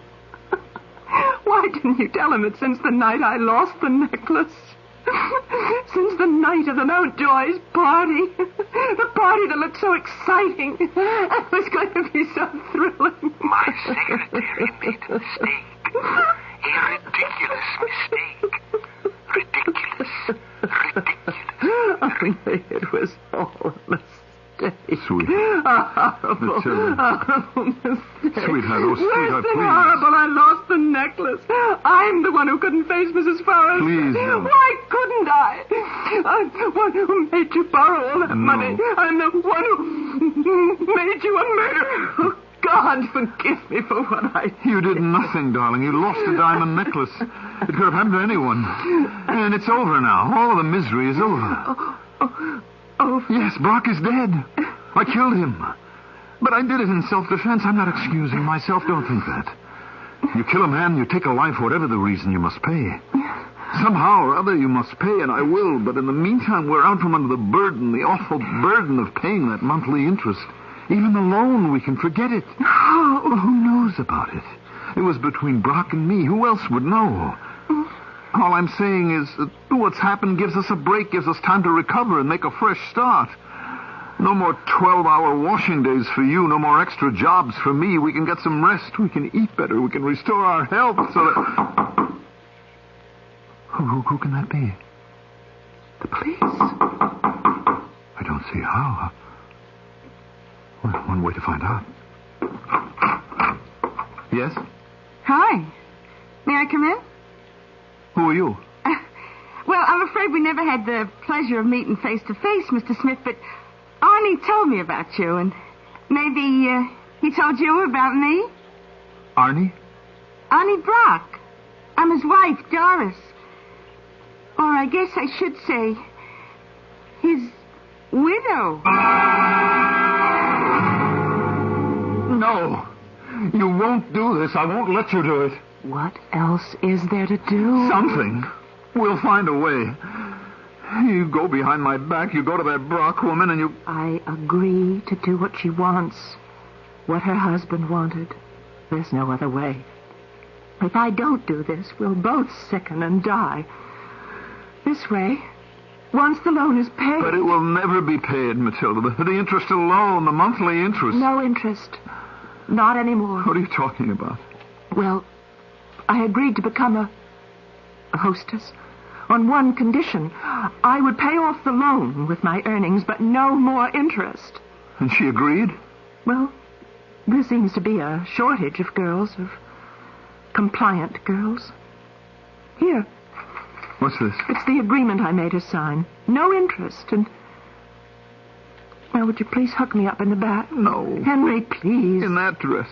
Why didn't you tell him that since the night I lost the necklace, since the night of the Mountjoy's party, the party that looked so exciting and was going to be so thrilling. My secretary made a mistake. A ridiculous mistake. Ridiculous. Only it was all a mistake. Sweet. A horrible mistake. Sweetheart, oh, sweetheart, Worse than please. horrible, I lost the necklace. I'm the one who couldn't face Mrs. Forrest. Please, no. Why couldn't I? I'm the one who made you borrow all that money. I'm the one who made you a murderer. Oh, God, forgive me for what I did. You did nothing, darling. You lost a diamond necklace. It could have happened to anyone. And it's over now. All of the misery is over. Oh. Yes, Brock is dead. I killed him. But I did it in self-defense. I'm not excusing myself. Don't think that. You kill a man, you take a life, whatever the reason, you must pay. Somehow or other you must pay, and I will. But in the meantime, we're out from under the burden, the awful burden of paying that monthly interest. Even the loan, we can forget it. Oh, who knows about it? It was between Brock and me. Who else would know? All I'm saying is that what's happened gives us a break, gives us time to recover and make a fresh start. No more 12-hour washing days for you, no more extra jobs for me. We can get some rest, we can eat better, we can restore our health so that... Who can that be? The police. I don't see how. Well, one way to find out. Yes? Hi. May I come in? Who are you? Well, I'm afraid we never had the pleasure of meeting face to face, Mr. Smith, but Arnie told me about you, and maybe he told you about me? Arnie? Arnie Brock. I'm his wife, Doris. Or I guess I should say, his widow. No. You won't do this. I won't let you do it. What else is there to do? Something. We'll find a way. You go behind my back, you go to that Brock woman, and you... I agree to do what she wants. What her husband wanted. There's no other way. If I don't do this, we'll both sicken and die. This way, once the loan is paid... But it will never be paid, Matilda. The interest alone, the monthly interest. No interest. Not anymore. What are you talking about? Well, I agreed to become a hostess on one condition. I would pay off the loan with my earnings, but no more interest. And she agreed? Well, there seems to be a shortage of girls, of compliant girls. Here. What's this? It's the agreement I made her sign. No interest, and... Well, would you please hook me up in the back? No. Henry, please. In that dress.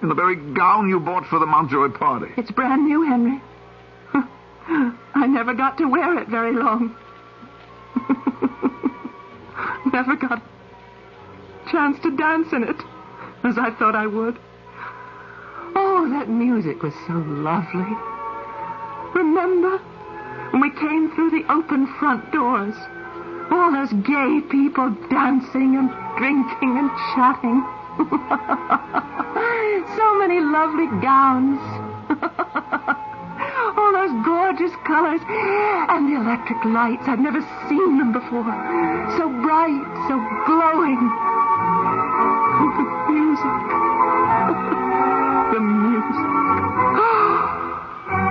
In the very gown you bought for the Mountjoy party. It's brand new, Henry. I never got to wear it very long. Never got a chance to dance in it, as I thought I would. Oh, that music was so lovely. Remember? When we came through the open front doors. All those gay people dancing and drinking and chatting. So many lovely gowns. All those gorgeous colors. And the electric lights. I've never seen them before. So bright, so glowing. The music. The music.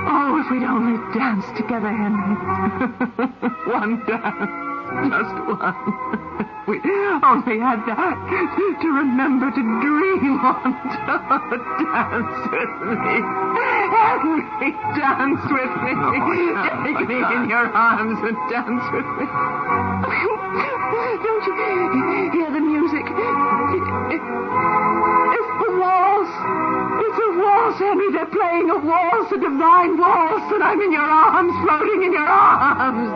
Oh, if we'd only danced together, Henry. One dance. Just one. We only had that to remember to dream on. Dance with me. Henry, dance with me. Take me in your arms and dance with me. Don't you hear the music? It's the waltz. It's a waltz, Henry. They're playing a waltz, a divine waltz, and I'm in your arms, floating in your arms.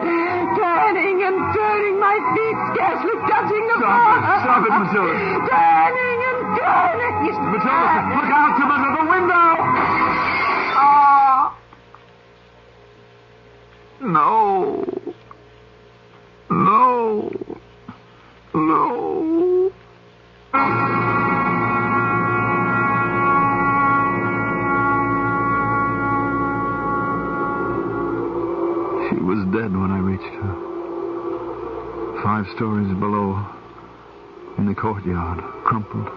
Turning and turning, my feet scarcely touching the floor. Stop it, Matilda. Turning and turning. Matilda, look out from under the window. No. No. No. She was dead when I reached her. 5 stories below, in the courtyard, crumpled,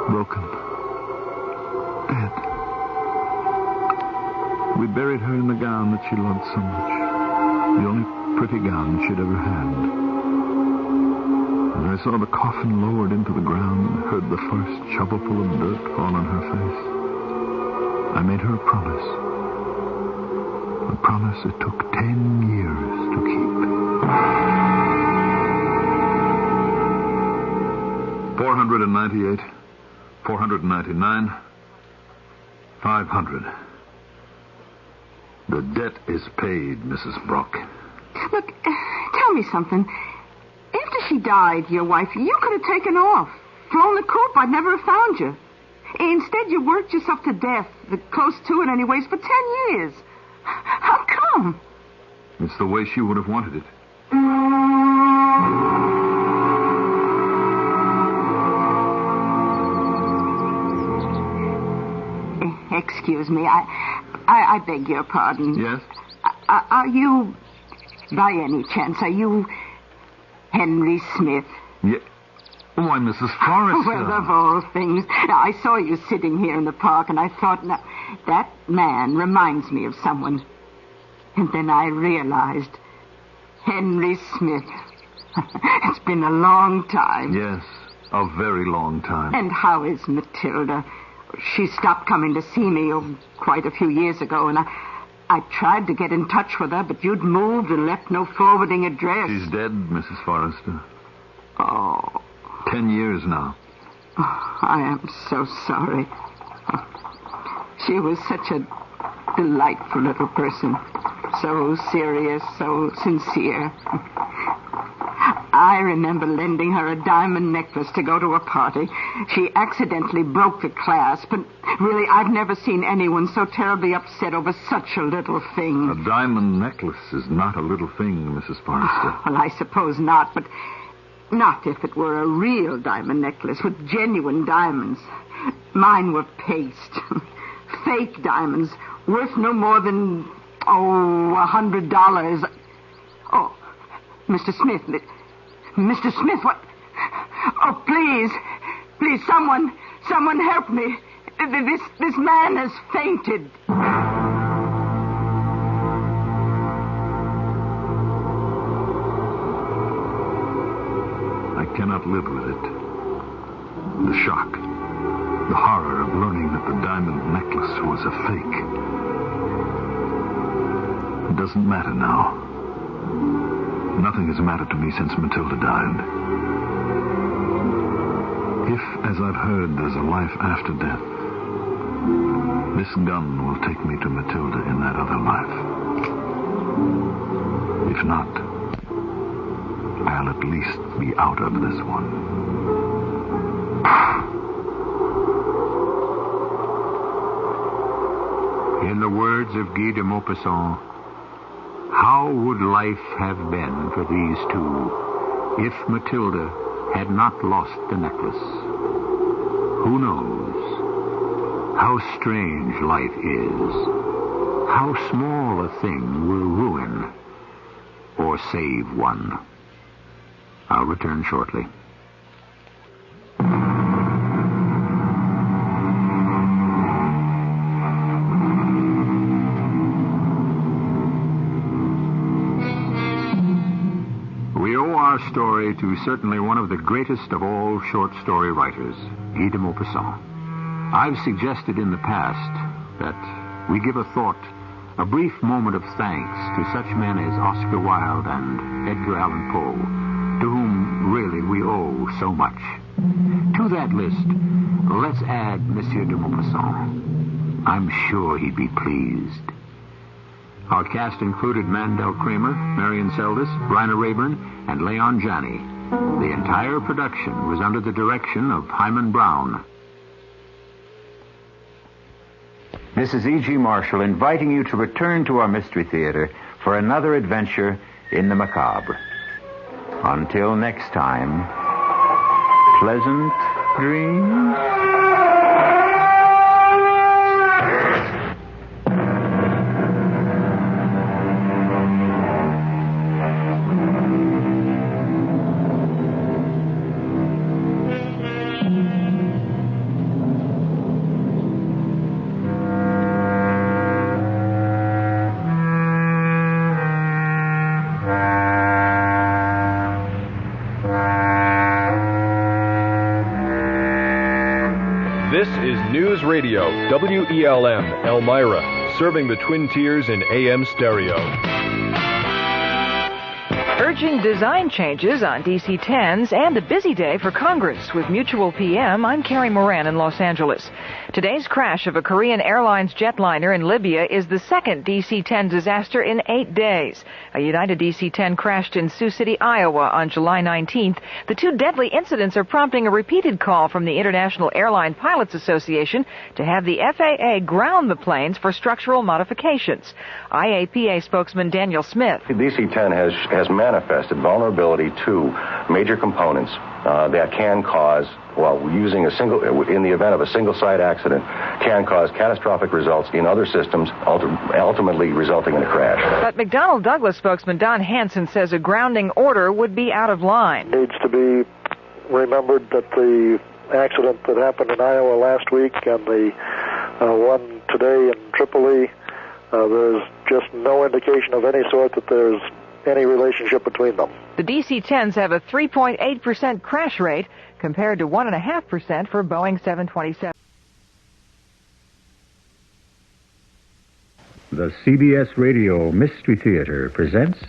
broken, dead. We buried her in the gown that she loved so much, the only pretty gown she'd ever had. And I saw the coffin lowered into the ground and heard the first shovelful of dirt fall on her face. I made her a promise. A promise it took 10 years to keep. 498, 499, 500. The debt is paid, Mrs. Brock. Look, tell me something. After she died, your wife, you could have taken off. Flown the coop, I'd never have found you. Instead, you worked yourself to death, close to it anyways, for 10 years. How come? It's the way she would have wanted it. Excuse me, I beg your pardon. Yes? Are you, by any chance, are you Henry Smith? Yeah. Why, Mrs. Forrester. Well, of all things. Now, I saw you sitting here in the park, and I thought, now, that man reminds me of someone. And then I realized, Henry Smith. It's been a long time. Yes, a very long time. And how is Matilda? She stopped coming to see me quite a few years ago, and I tried to get in touch with her, but you'd moved and left no forwarding address. She's dead, Mrs. Forrester. Oh. 10 years now. Oh, I am so sorry. She was such a delightful little person. So serious, so sincere. I remember lending her a diamond necklace to go to a party. She accidentally broke the clasp, and really, I've never seen anyone so terribly upset over such a little thing. A diamond necklace is not a little thing, Mrs. Forrester. Well, I suppose not, but not if it were a real diamond necklace with genuine diamonds. Mine were paste. Fake diamonds, worth no more than, $100. Oh, Mr. Smith. Mr. Smith, what? Oh, please, someone help me. This man has fainted. I cannot live with it. The shock, the horror of learning that the diamond necklace was a fake. It doesn't matter now. Nothing has mattered to me since Matilda died. If, as I've heard, there's a life after death, this gun will take me to Matilda in that other life. If not, I'll at least be out of this one. In the words of Guy de Maupassant, how would life have been for these two if Matilda had not lost the necklace? Who knows? How strange life is. How small a thing will ruin or save one. I'll return shortly. Story to certainly one of the greatest of all short story writers, Guy de Maupassant. I've suggested in the past that we give a thought, a brief moment of thanks to such men as Oscar Wilde and Edgar Allan Poe, to whom really we owe so much. To that list, Let's add Monsieur de Maupassant. I'm sure he'd be pleased. Our cast included Mandel Kramer, Marion Seldes, Bryna Rayburn, and Leon Janney. The entire production was under the direction of Hyman Brown. This is E.G. Marshall inviting you to return to our Mystery Theater for another adventure in the macabre. Until next time, pleasant dreams. This is News Radio, WELM, Elmira, serving the Twin Tiers in AM stereo. Urging design changes on DC-10s and a busy day for Congress. With Mutual PM, I'm Carrie Moran in Los Angeles. Today's crash of a Korean Airlines jetliner in Libya is the second DC-10 disaster in 8 days. A United DC-10 crashed in Sioux City, Iowa on July 19th. The two deadly incidents are prompting a repeated call from the International Airline Pilots Association to have the FAA ground the planes for structural modifications. IAPA spokesman Daniel Smith. DC-10 has manifested vulnerability to major components that can cause, in the event of a single-site accident, can cause catastrophic results in other systems, ultimately resulting in a crash. But McDonnell Douglas spokesman Don Hansen says a grounding order would be out of line. Needs to be remembered that the accident that happened in Iowa last week and the one today in Tripoli, there's just no indication of any sort that there's any relationship between them. The DC-10s have a 3.8% crash rate compared to 1.5% for Boeing 727. The CBS Radio Mystery Theater presents...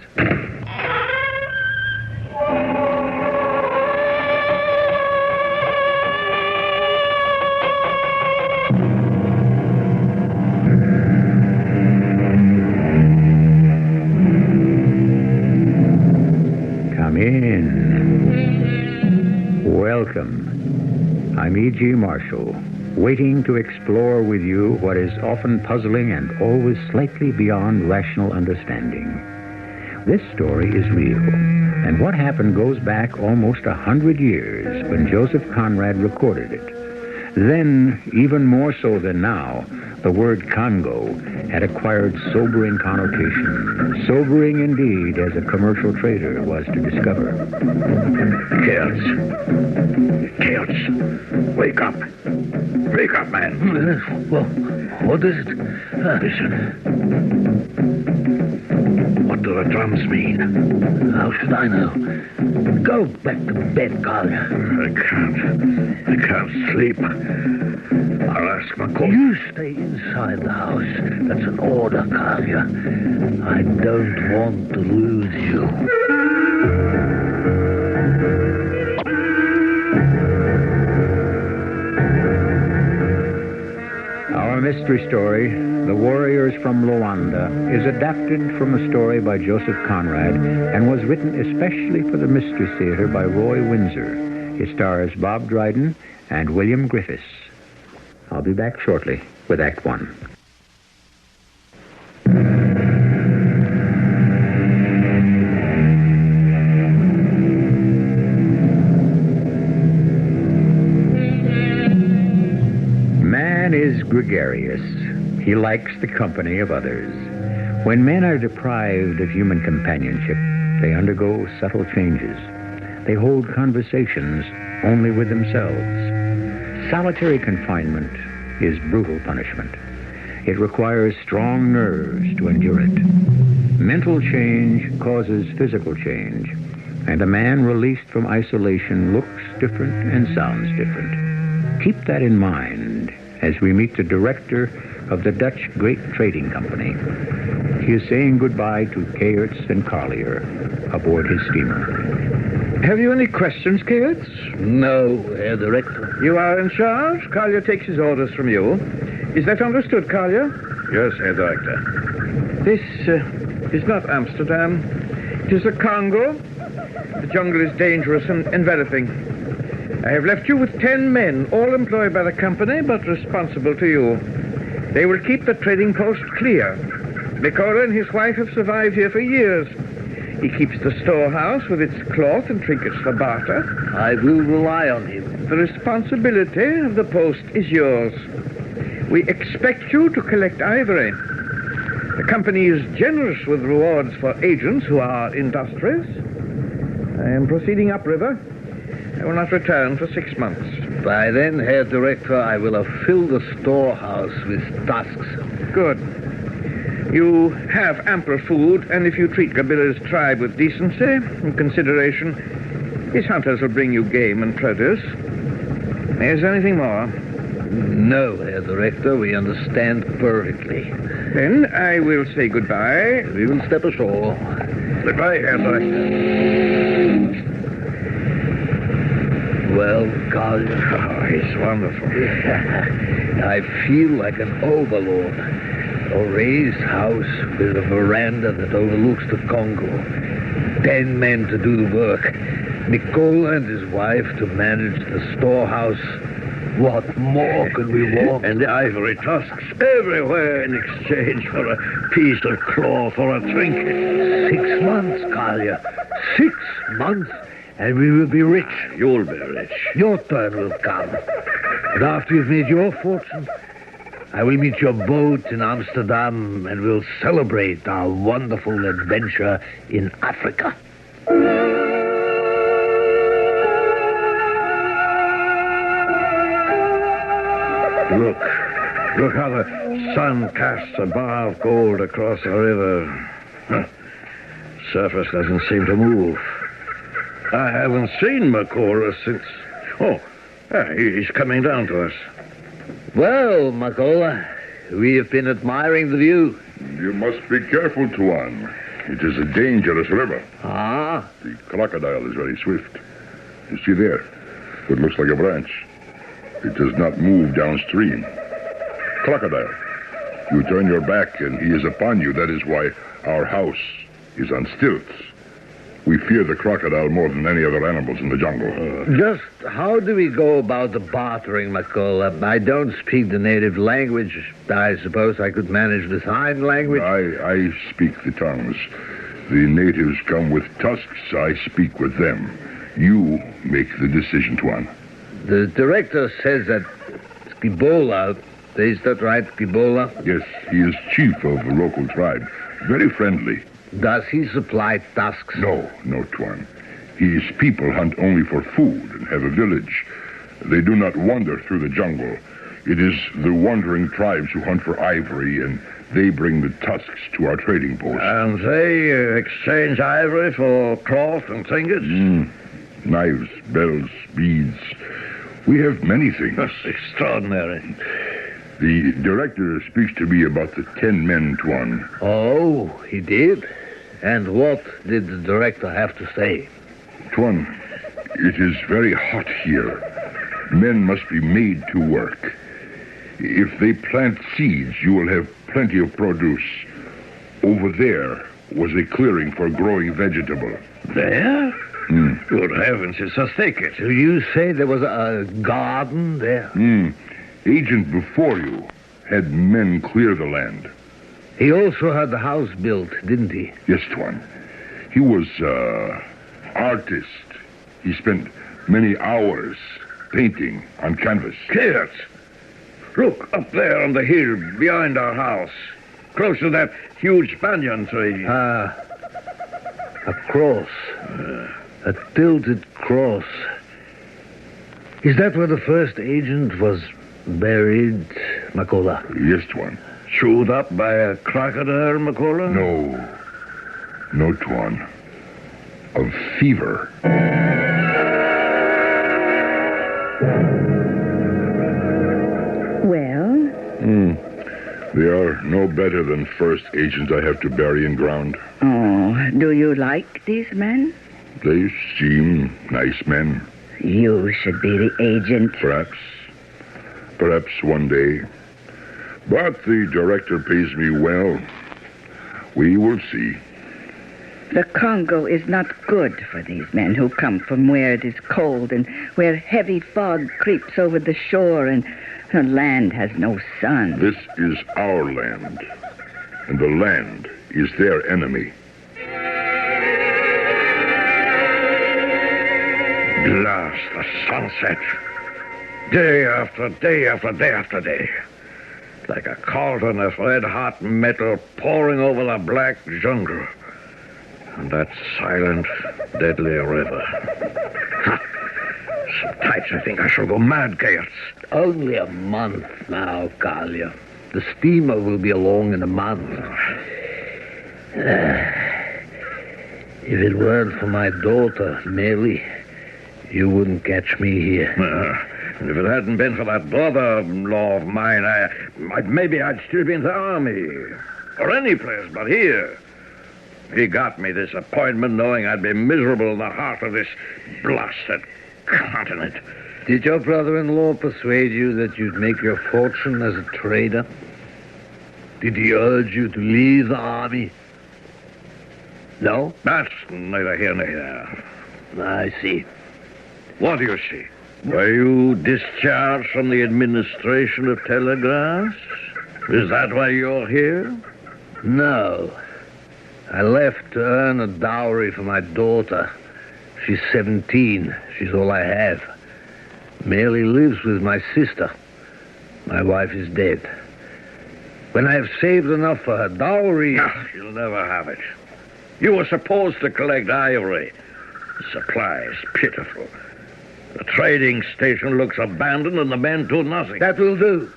Come in. Welcome. I'm E.G. Marshall, waiting to explore with you what is often puzzling and always slightly beyond rational understanding. This story is real, and what happened goes back almost 100 years when Joseph Conrad recorded it. Then, even more so than now, the word Congo had acquired sobering connotation. Sobering indeed, as a commercial trader was to discover. Chaos. Wake up. Wake up, man. Well, what is it? Listen. What do the drums mean? How should I know? Go back to bed, Collier. I can't sleep. I'll ask my cook. You stay inside the house. That's an order, Collier. I don't want to lose you. Our mystery story, The Warriors from Loanda, is adapted from a story by Joseph Conrad and was written especially for the Mystery Theater by Roy Windsor. It stars Bob Dryden and William Griffiths. I'll be back shortly with Act One. Man is gregarious. He likes the company of others. When men are deprived of human companionship, they undergo subtle changes. They hold conversations only with themselves. Solitary confinement is brutal punishment. It requires strong nerves to endure it. Mental change causes physical change, and a man released from isolation looks different and sounds different. Keep that in mind as we meet the director of the Dutch Great Trading Company. He is saying goodbye to Kayerts and Collier aboard his steamer. Have you any questions, Kate? No, Herr Director. You are in charge. Collier takes his orders from you. Is that understood, Collier? Yes, Herr Director. This is not Amsterdam. It is the Congo. The jungle is dangerous and enveloping. I have left you with 10 men, all employed by the company, but responsible to you. They will keep the trading post clear. Nicola and his wife have survived here for years. He keeps the storehouse with its cloth and trinkets for barter. I will rely on him. The responsibility of the post is yours. We expect you to collect ivory. The company is generous with rewards for agents who are industrious. I am proceeding upriver. I will not return for 6 months. By then, Herr Director, I will have filled the storehouse with tusks. Good. You have ample food, and if you treat Gabila's tribe with decency and consideration, his hunters will bring you game and produce. Is there anything more? No, Herr Director, we understand perfectly. Then I will say goodbye. We will step ashore. Goodbye, Herr Director. Well, Collier. Oh, he's wonderful. I feel like an overlord. A raised house with a veranda that overlooks the Congo. 10 men to do the work. Nicola and his wife to manage the storehouse. What more could we want? And the ivory tusks everywhere in exchange for a piece of cloth or a trinket. 6 months, Collier. 6 months, and we will be rich. You'll be rich. Your turn will come. And after you've made your fortune, I will meet your boat in Amsterdam and we'll celebrate our wonderful adventure in Africa. Look how the sun casts a bar of gold across the river. Surface doesn't seem to move. I haven't seen Makola since... he's coming down to us. Well, Makola, we have been admiring the view. You must be careful, Tuan. It is a dangerous river. Ah? The crocodile is very swift. You see there? It looks like a branch. It does not move downstream. Crocodile. You turn your back and he is upon you. That is why our house is on stilts. We fear the crocodile more than any other animals in the jungle. Just how do we go about the bartering, Makola? I don't speak the native language. I suppose I could manage the sign language. I speak the tongues. The natives come with tusks. I speak with them. You make the decision, Tuan. The director says that Skibola, is that right, Skibola? Yes, he is chief of a local tribe. Very friendly. Does he supply tusks? No, Tuan. His people hunt only for food and have a village. They do not wander through the jungle. It is the wandering tribes who hunt for ivory, and they bring the tusks to our trading post. And they exchange ivory for cloth and trinkets? Knives, bells, beads. We have many things. That's extraordinary. The director speaks to me about the 10 men, Tuan. Oh, he did? And what did the director have to say? Tuan, it is very hot here. Men must be made to work. If they plant seeds, you will have plenty of produce. Over there was a clearing for growing vegetable. There? Good heavens, it's a thicket. Do you say there was a garden there? Agent before you had men clear the land. He also had the house built, didn't he? Yes, Tuan. He was artist. He spent many hours painting on canvas. Kurt, look up there on the hill behind our house, close to that huge banyan tree. A cross. A tilted cross. Is that where the first agent was buried, Makola? Yes, Tuan. Chewed up by a crocodile, Makola? No, Tuan. Of fever. Well? They are no better than first agents I have to bury in ground. Oh, do you like these men? They seem nice men. You should be the agent. Perhaps one day. But the director pays me well. We will see. The Congo is not good for these men who come from where it is cold and where heavy fog creeps over the shore and the land has no sun. This is our land, and the land is their enemy. Glass, the sunset. Day after day after day after day. Like a cauldron of red-hot metal pouring over the black jungle. And that silent, deadly river. Sometimes I think I shall go mad, Gaius. Only a month now, Kalia. The steamer will be along in a month. If it weren't for my daughter, Mary, you wouldn't catch me here. If it hadn't been for that brother-in-law of mine, maybe I'd still be in the army. Or any place but here. He got me this appointment knowing I'd be miserable in the heart of this blasted continent. Did your brother-in-law persuade you that you'd make your fortune as a trader? Did he urge you to leave the army? No? That's neither here nor there. I see. What do you see? Were you discharged from the administration of telegraphs? Is that why you're here? No. I left to earn a dowry for my daughter. She's 17. She's all I have. Mary lives with my sister. My wife is dead. When I have saved enough for her dowry... No, she'll never have it. You were supposed to collect ivory. The supply is pitiful. The trading station looks abandoned and the men do nothing. That will do.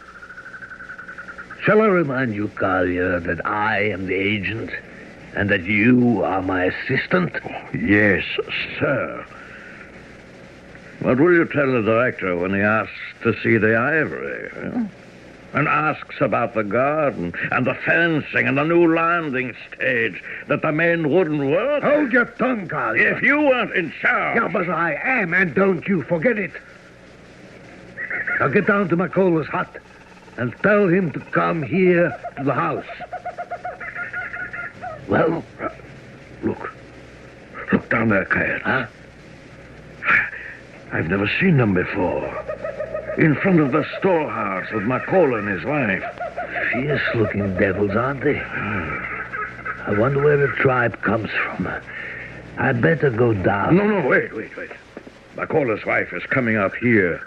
Shall I remind you, Kalia, that I am the agent... and that you are my assistant? Yes, sir. What will you tell the director when he asks to see the ivory? And asks about the garden and the fencing and the new landing stage that the men wouldn't work? Hold your tongue, Carl. If you weren't in charge... Yeah, but I am, and don't you forget it. Now get down to McCullough's hut and tell him to come here to the house. Well, look down there, Kate. Huh? I've never seen them before. In front of the storehouse with McCullough and his wife. Fierce-looking devils, aren't they? I wonder where the tribe comes from. I'd better go down. No, wait. McCullough's wife is coming up here.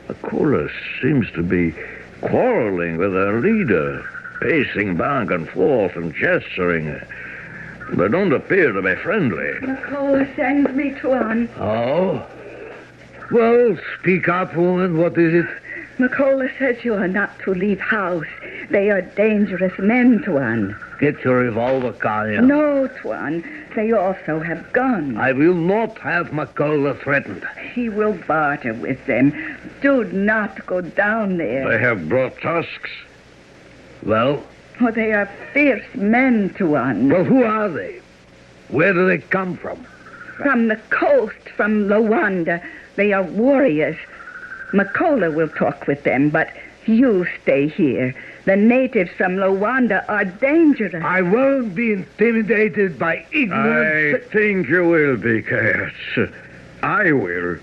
McCullough seems to be quarreling with her leader. Pacing back and forth and gesturing. They don't appear to be friendly. McCullough sends me, Tuan. Oh? Well, speak up, woman. What is it? McCullough says you are not to leave house. They are dangerous men, Tuan. Get your revolver, Kalia. No, Tuan. They also have guns. I will not have McCullough threatened. He will barter with them. Do not go down there. They have brought tusks. Well? Oh, they are fierce men, Tuan. Well, who are they? Where do they come from? From the coast, from Loanda. They are warriors. McCullough will talk with them, but you stay here. The natives from Loanda are dangerous. I won't be intimidated by ignorance. I think you will be, Cats. I will.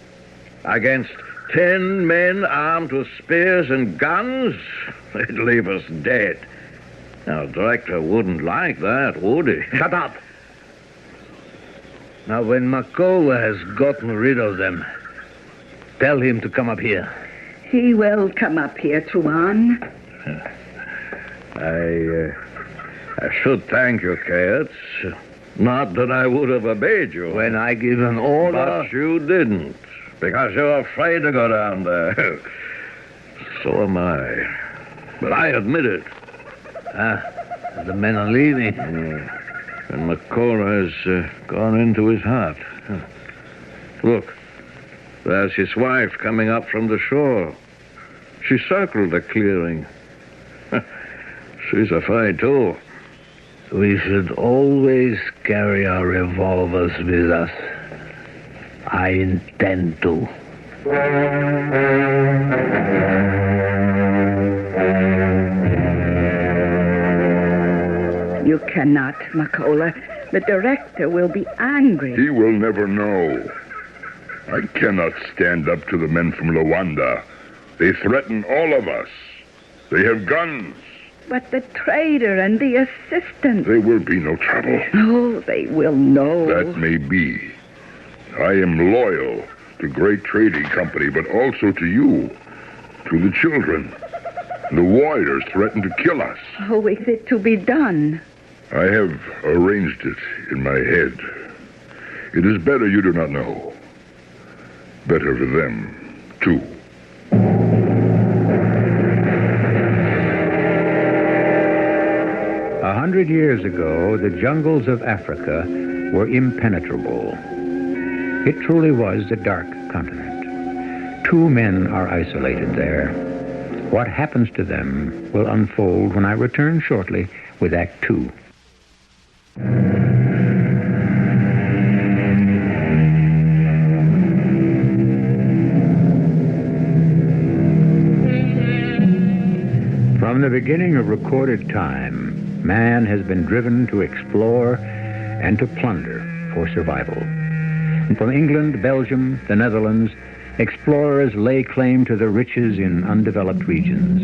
Against 10 men armed with spears and guns? They'd leave us dead. Now, the director wouldn't like that, would he? Shut up. Now, when McCullough has gotten rid of them, tell him to come up here. He will come up here, Tuan. I should thank you, Cats. Not that I would have obeyed you. When I give an order... But you didn't, because you're afraid to go down there. So am I. But I admit it. The men are leaving. And McCullough has gone into his hut. Look, there's his wife coming up from the shore. She circled the clearing. She's afraid, too. We should always carry our revolvers with us. I intend to. You cannot, Macola. The director will be angry. He will never know. I cannot stand up to the men from Loanda. They threaten all of us. They have guns. But the trader and the assistant... There will be no trouble. Oh, they will know. That may be. I am loyal to Great Trading Company, but also to you, to the children. The warriors threaten to kill us. Oh, is it to be done? I have arranged it in my head. It is better you do not know. Better for them, too. 100 years ago, the jungles of Africa were impenetrable. It truly was a dark continent. 2 men are isolated there. What happens to them will unfold when I return shortly with Act 2. From the beginning of recorded time, man has been driven to explore and to plunder for survival. And from England, Belgium, the Netherlands, explorers lay claim to the riches in undeveloped regions.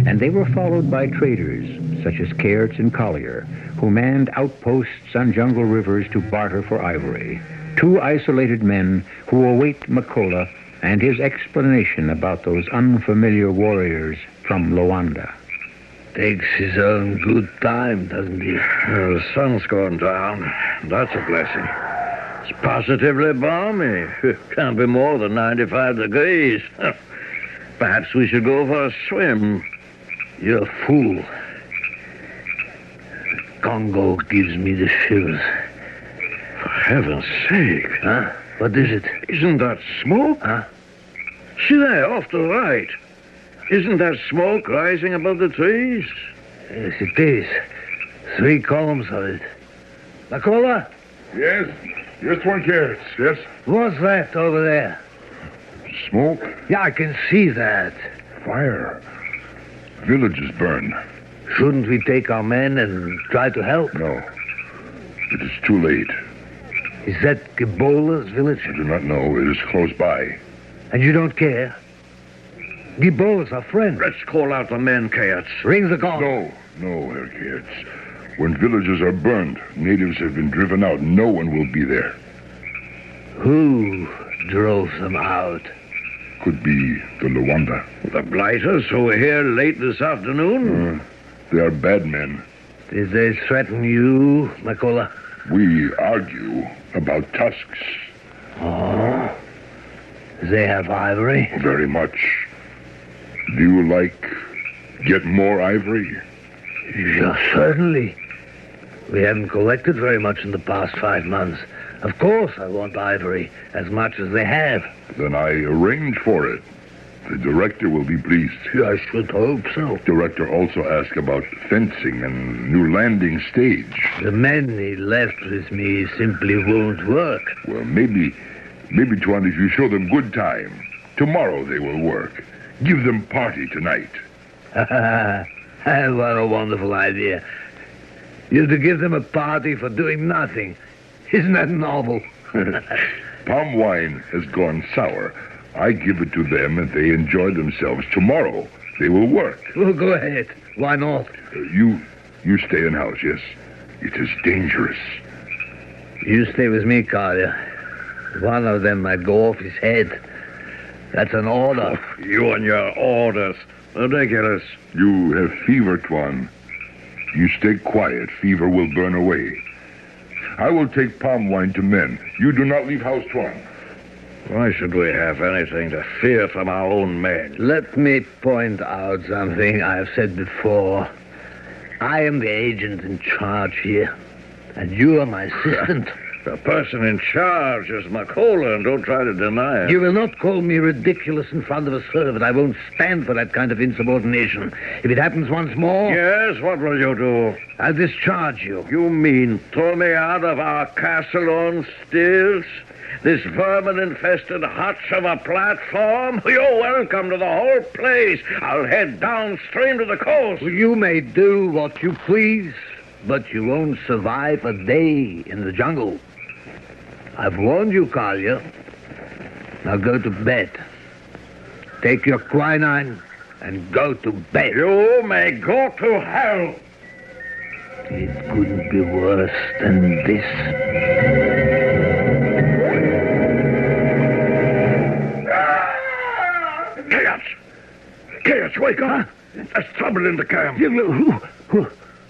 And they were followed by traders, such as Cairds and Collier, who manned outposts on jungle rivers to barter for ivory. 2 isolated men who await Macola and his explanation about those unfamiliar warriors from Loanda. Takes his own good time, doesn't he? The sun's gone down. That's a blessing. It's positively balmy. Can't be more than 95 degrees. Perhaps we should go for a swim. You're a fool. Congo gives me the shivers. For heaven's sake. Huh? What is it? Isn't that smoke? Huh? See there, off to the right. Isn't that smoke rising above the trees? Yes, it is. 3 columns of it. Macola? Yes? Yes, one carrots, yes? What's that over there? Smoke? Yeah, I can see that. Fire. Villages burn. Shouldn't we take our men and try to help? No. It is too late. Is that Gibola's village? I do not know. It is close by. And you don't care? Gibola's our friend. Let's call out the men, Cairds. Ring the gong. No, Herr Cairds. When villages are burned, natives have been driven out. No one will be there. Who drove them out? Could be the Loanda. The blighters who were here late this afternoon? They are bad men. Did they threaten you, Macola? We argue about tusks. Oh. They have ivory? Very much. Do you get more ivory? Yeah, certainly. We haven't collected very much in the past 5 months. Of course I want ivory, as much as they have. Then I arrange for it. The director will be pleased. I should hope so. Director also asked about fencing and new landing stage. The men he left with me simply won't work. Well, maybe, Tuan, if you show them good time, tomorrow they will work. Give them party tonight. What a wonderful idea. You're to give them a party for doing nothing. Isn't that novel? Palm wine has gone sour. I give it to them and they enjoy themselves. Tomorrow they will work. Well, go ahead. Why not? You stay in house, yes? It is dangerous. You stay with me, Collier. One of them might go off his head. That's an order. Oh, you and your orders. Ridiculous. You have fever, Tuan. You stay quiet. Fever will burn away. I will take palm wine to men. You do not leave house, Tuan. Why should we have anything to fear from our own men? Let me point out something I have said before. I am the agent in charge here, and you are my assistant. The person in charge is McCullough, and don't try to deny it. You will not call me ridiculous in front of a servant. I won't stand for that kind of insubordination. If it happens once more... Yes, what will you do? I'll discharge you. You mean throw me out of our castle on stilts? This vermin-infested hutch of a platform? You're welcome to the whole place. I'll head downstream to the coast. Well, you may do what you please, but you won't survive a day in the jungle. I've warned you, Collier. Now go to bed. Take your quinine and go to bed. You may go to hell. It couldn't be worse than this. Chaos, wake up. There's trouble in the camp.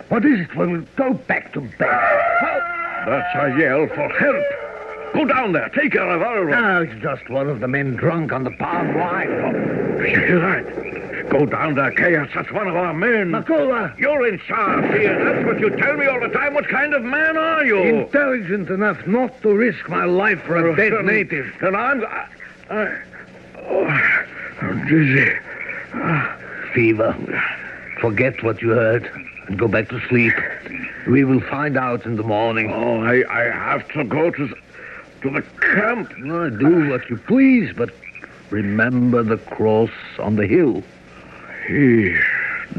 What is it? Well, go back to bed. That's a yell for help. Go down there. Take your revolver. No, it's just one of the men drunk on the palm wine. You're right. Go down there, Chaos. That's one of our men. McCullough. You're in charge here. That's what you tell me all the time. What kind of man are you? Intelligent enough not to risk my life for a dead native. And I'm dizzy. Fever. Forget what you heard and go back to sleep. We will find out in the morning. Oh, I have to go to the camp. No, do what you please, but remember the cross on the hill. He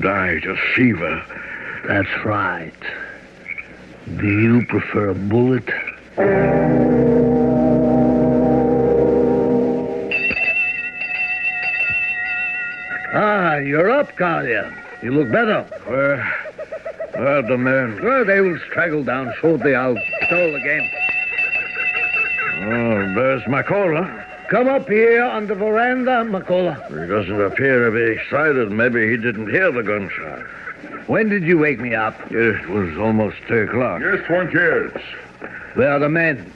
died of fever. That's right. Do you prefer a bullet? Ah, you're up, Collier. You look better. Where are the men? Well, they will straggle down shortly. I'll toll again. Oh, there's McCullough. Come up here on the veranda, McCullough. He doesn't appear to be excited. Maybe he didn't hear the gunshot. When did you wake me up? It was almost 3 o'clock. Yes, one cares. Where are the men?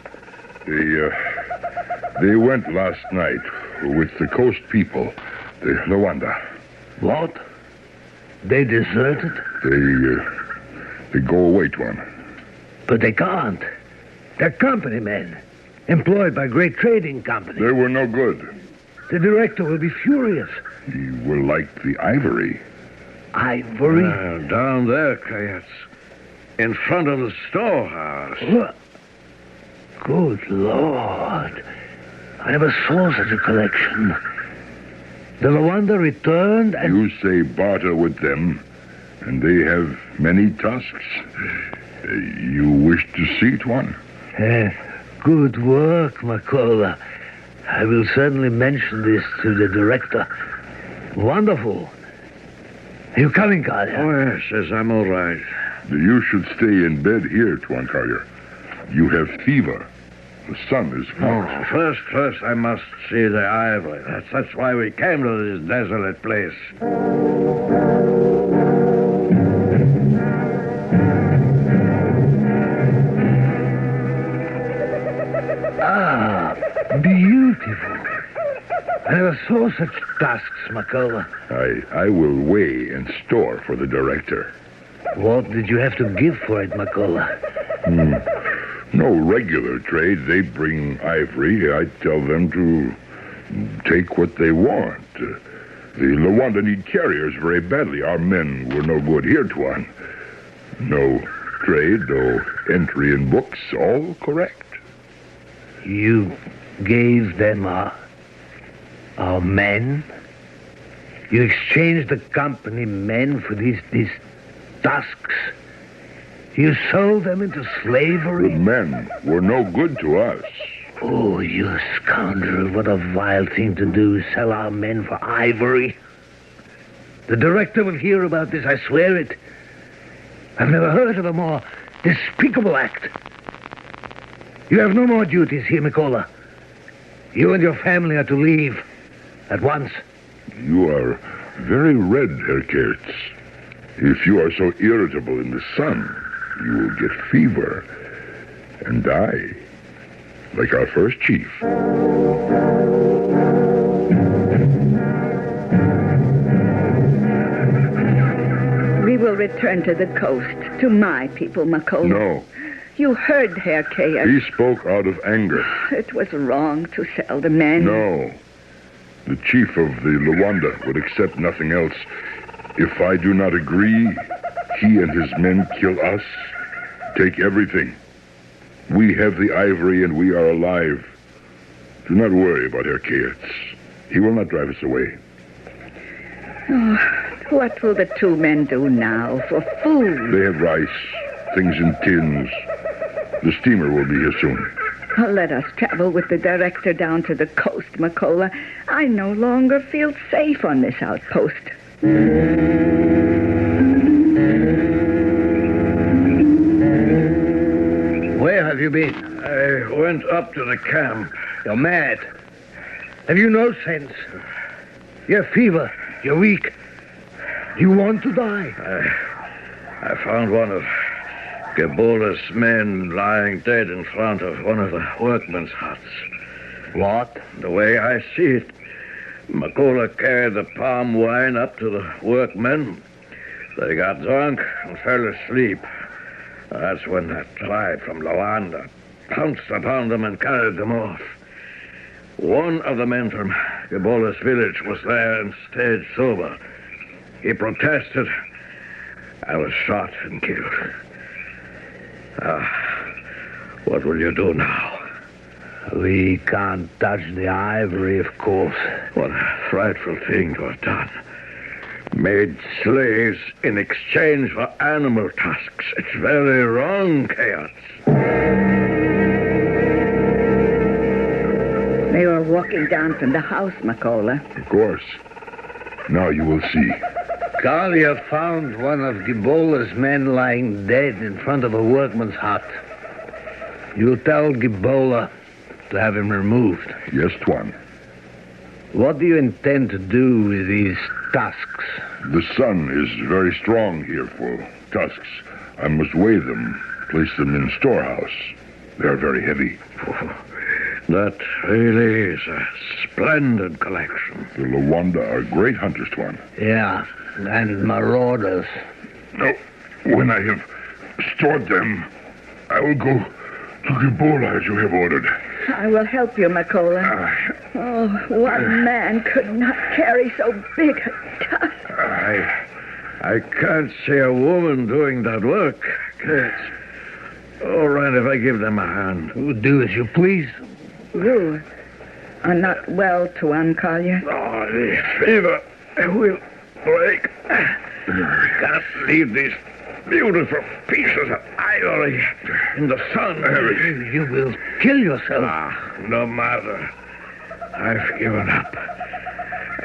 They went last night with the coast people, the Loanda. What? They deserted? They go away, Tuan. But they can't. They're company men, employed by great trading companies. They were no good. The director will be furious. He will like the ivory. Ivory? Down there, Kayats. In front of the storehouse. What? Good Lord. I never saw such a collection. The Loanda returned and... You say barter with them, and they have many tusks. You wish to see it, one? Good work, McCullough. I will certainly mention this to the director. Wonderful. Are you coming, Collier? Oh, yes, I'm all right. You should stay in bed here, Tuan Collier. You have fever. The sun is hot. Oh, first, I must see the ivory. That's why we came to this desolate place. Ah, beautiful. I never saw such tusks, McCullough. I will weigh and store for the director. What did you have to give for it, McCullough? No regular trade. They bring ivory. I tell them to take what they want. The Loanda need carriers very badly. Our men were no good here, Tuan. No trade, no entry in books. All correct. You gave them our men? You exchanged the company men for these tusks? You sold them into slavery? The men were no good to us. Oh, you scoundrel. What a vile thing to do, sell our men for ivory. The director will hear about this, I swear it. I've never heard of a more despicable act. You have no more duties here, McCullough. You and your family are to leave at once. You are very red, Herr Kurtz. If you are so irritable in the sun, you will get fever and die, like our first chief. We will return to the coast, to my people, McCullough. No. You heard Herr Chaos. He spoke out of anger. It was wrong to sell the men. No. The chief of the Loanda would accept nothing else. If I do not agree, he and his men kill us, take everything. We have the ivory and we are alive. Do not worry about Herr Chaos. He will not drive us away. Oh, what will the two men do now for food? They have rice, things in tins. The steamer will be here soon. Oh, let us travel with the director down to the coast, Macola. I no longer feel safe on this outpost. Where have you been? I went up to the camp. You're mad. Have you no sense? You have fever. You're weak. You want to die. I found one of Gebola's men lying dead in front of one of the workmen's huts. What? The way I see it, Macola carried the palm wine up to the workmen. They got drunk and fell asleep. That's when that tribe from Loanda pounced upon them and carried them off. One of the men from Gebola's village was there and stayed sober. He protested. I was shot and killed. What will you do now? We can't touch the ivory, of course. What a frightful thing to have done. Made slaves in exchange for animal tusks. It's very wrong, Chaos. They were walking down from the house, Macola. Of course. Now you will see. Galia found one of Gebola's men lying dead in front of a workman's hut. You tell Gebola to have him removed. Yes, Tuan. What do you intend to do with these tusks? The sun is very strong here for tusks. I must weigh them, place them in storehouse. They are very heavy. That really is a splendid collection. The Loanda are great hunters, Tuan. Yeah, and marauders. No, when I have stored them, I will go to Gebola as you have ordered. I will help you, Macola. Oh, one man could not carry so big a tusk. I can't see a woman doing that work. It's all right if I give them a hand. Do as you please. You are not well, Tuan Collier. Oh, the fever will break. Can't leave these beautiful pieces of ivory in the sun. You will kill yourself. No matter. I've given up.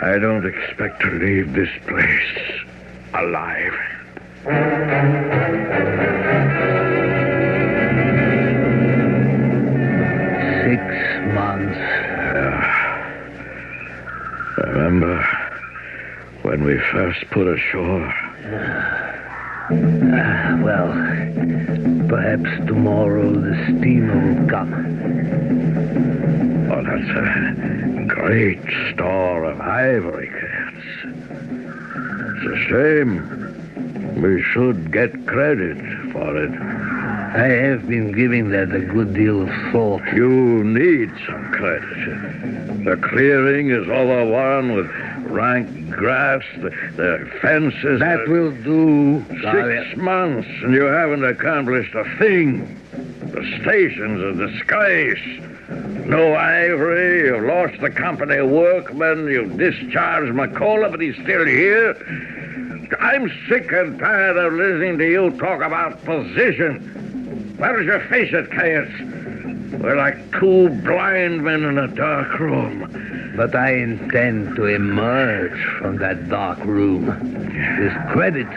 I don't expect to leave this place alive. 6 months. Remember when we first put ashore? Well, perhaps tomorrow the steamer will come. Oh, that's a great store of ivory cats. It's a shame. We should get credit for it. I have been giving that a good deal of thought. You need some credit. The clearing is overrun with rank grass, the fences... That will do. 6 months, and you haven't accomplished a thing. The station's a disgrace. No ivory, you've lost the company workmen, you've discharged Macola, but he's still here. I'm sick and tired of listening to you talk about position. Where does your face at, Chaos? We're like two blind men in a dark room. But I intend to emerge from that dark room. With credit.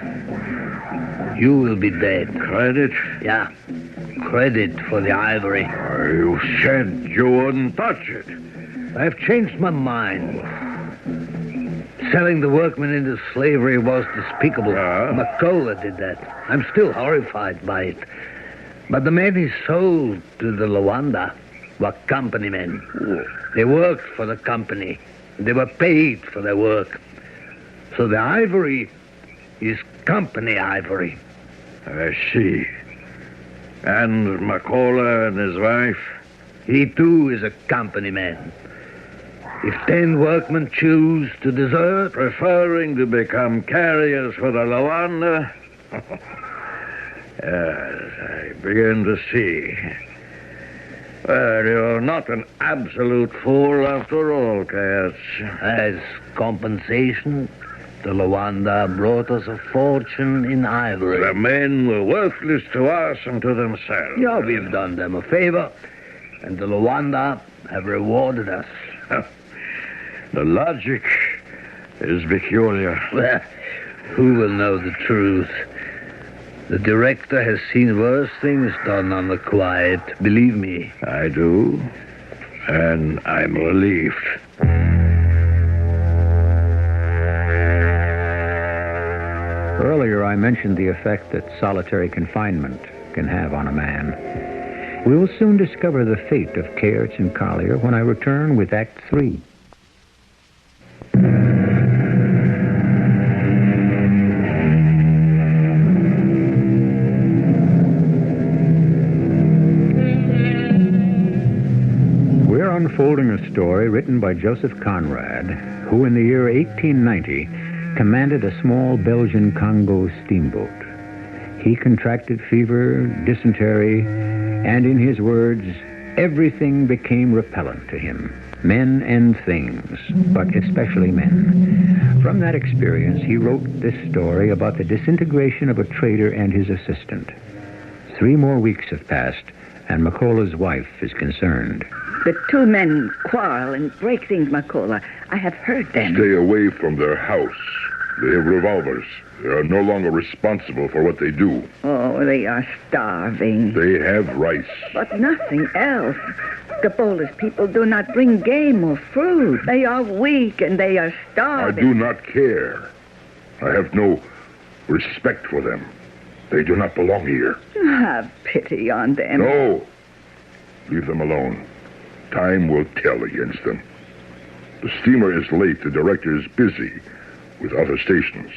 You will be dead. Credit? Yeah. Credit for the ivory. You said you wouldn't touch it. I've changed my mind. Selling the workmen into slavery was despicable. Macola did that. I'm still horrified by it. But the men he sold to the Loanda were company men. They worked for the company. They were paid for their work. So the ivory is company ivory. I see. And Macaulay and his wife? He, too, is a company man. If 10 workmen choose to desert... Preferring to become carriers for the Loanda? Yes, I begin to see. Well, you're not an absolute fool after all, Cats. As compensation, the Loanda brought us a fortune in ivory. The men were worthless to us and to themselves. Yeah, we've done them a favor, and the Loanda have rewarded us. The logic is peculiar. Well, who will know the truth? The director has seen worse things done on the quiet, believe me. I do, and I'm relieved. Earlier, I mentioned the effect that solitary confinement can have on a man. We will soon discover the fate of Cairds and Collier when I return with Act 3. We're unfolding a story written by Joseph Conrad, who in the year 1890 commanded a small Belgian Congo steamboat. He contracted fever, dysentery, and in his words, everything became repellent to him. Men and things, but especially men. From that experience, he wrote this story about the disintegration of a trader and his assistant. 3 more weeks have passed, and McCullough's wife is concerned. The 2 men quarrel and break things, McCullough. I have heard them. Stay away from their house. They have revolvers. They are no longer responsible for what they do. Oh, they are starving. They have rice. But nothing else. The Polish people do not bring game or fruit. They are weak and they are starving. I do not care. I have no respect for them. They do not belong here. Have pity on them. No. Leave them alone. Time will tell against them. The steamer is late. The director is busy with other stations.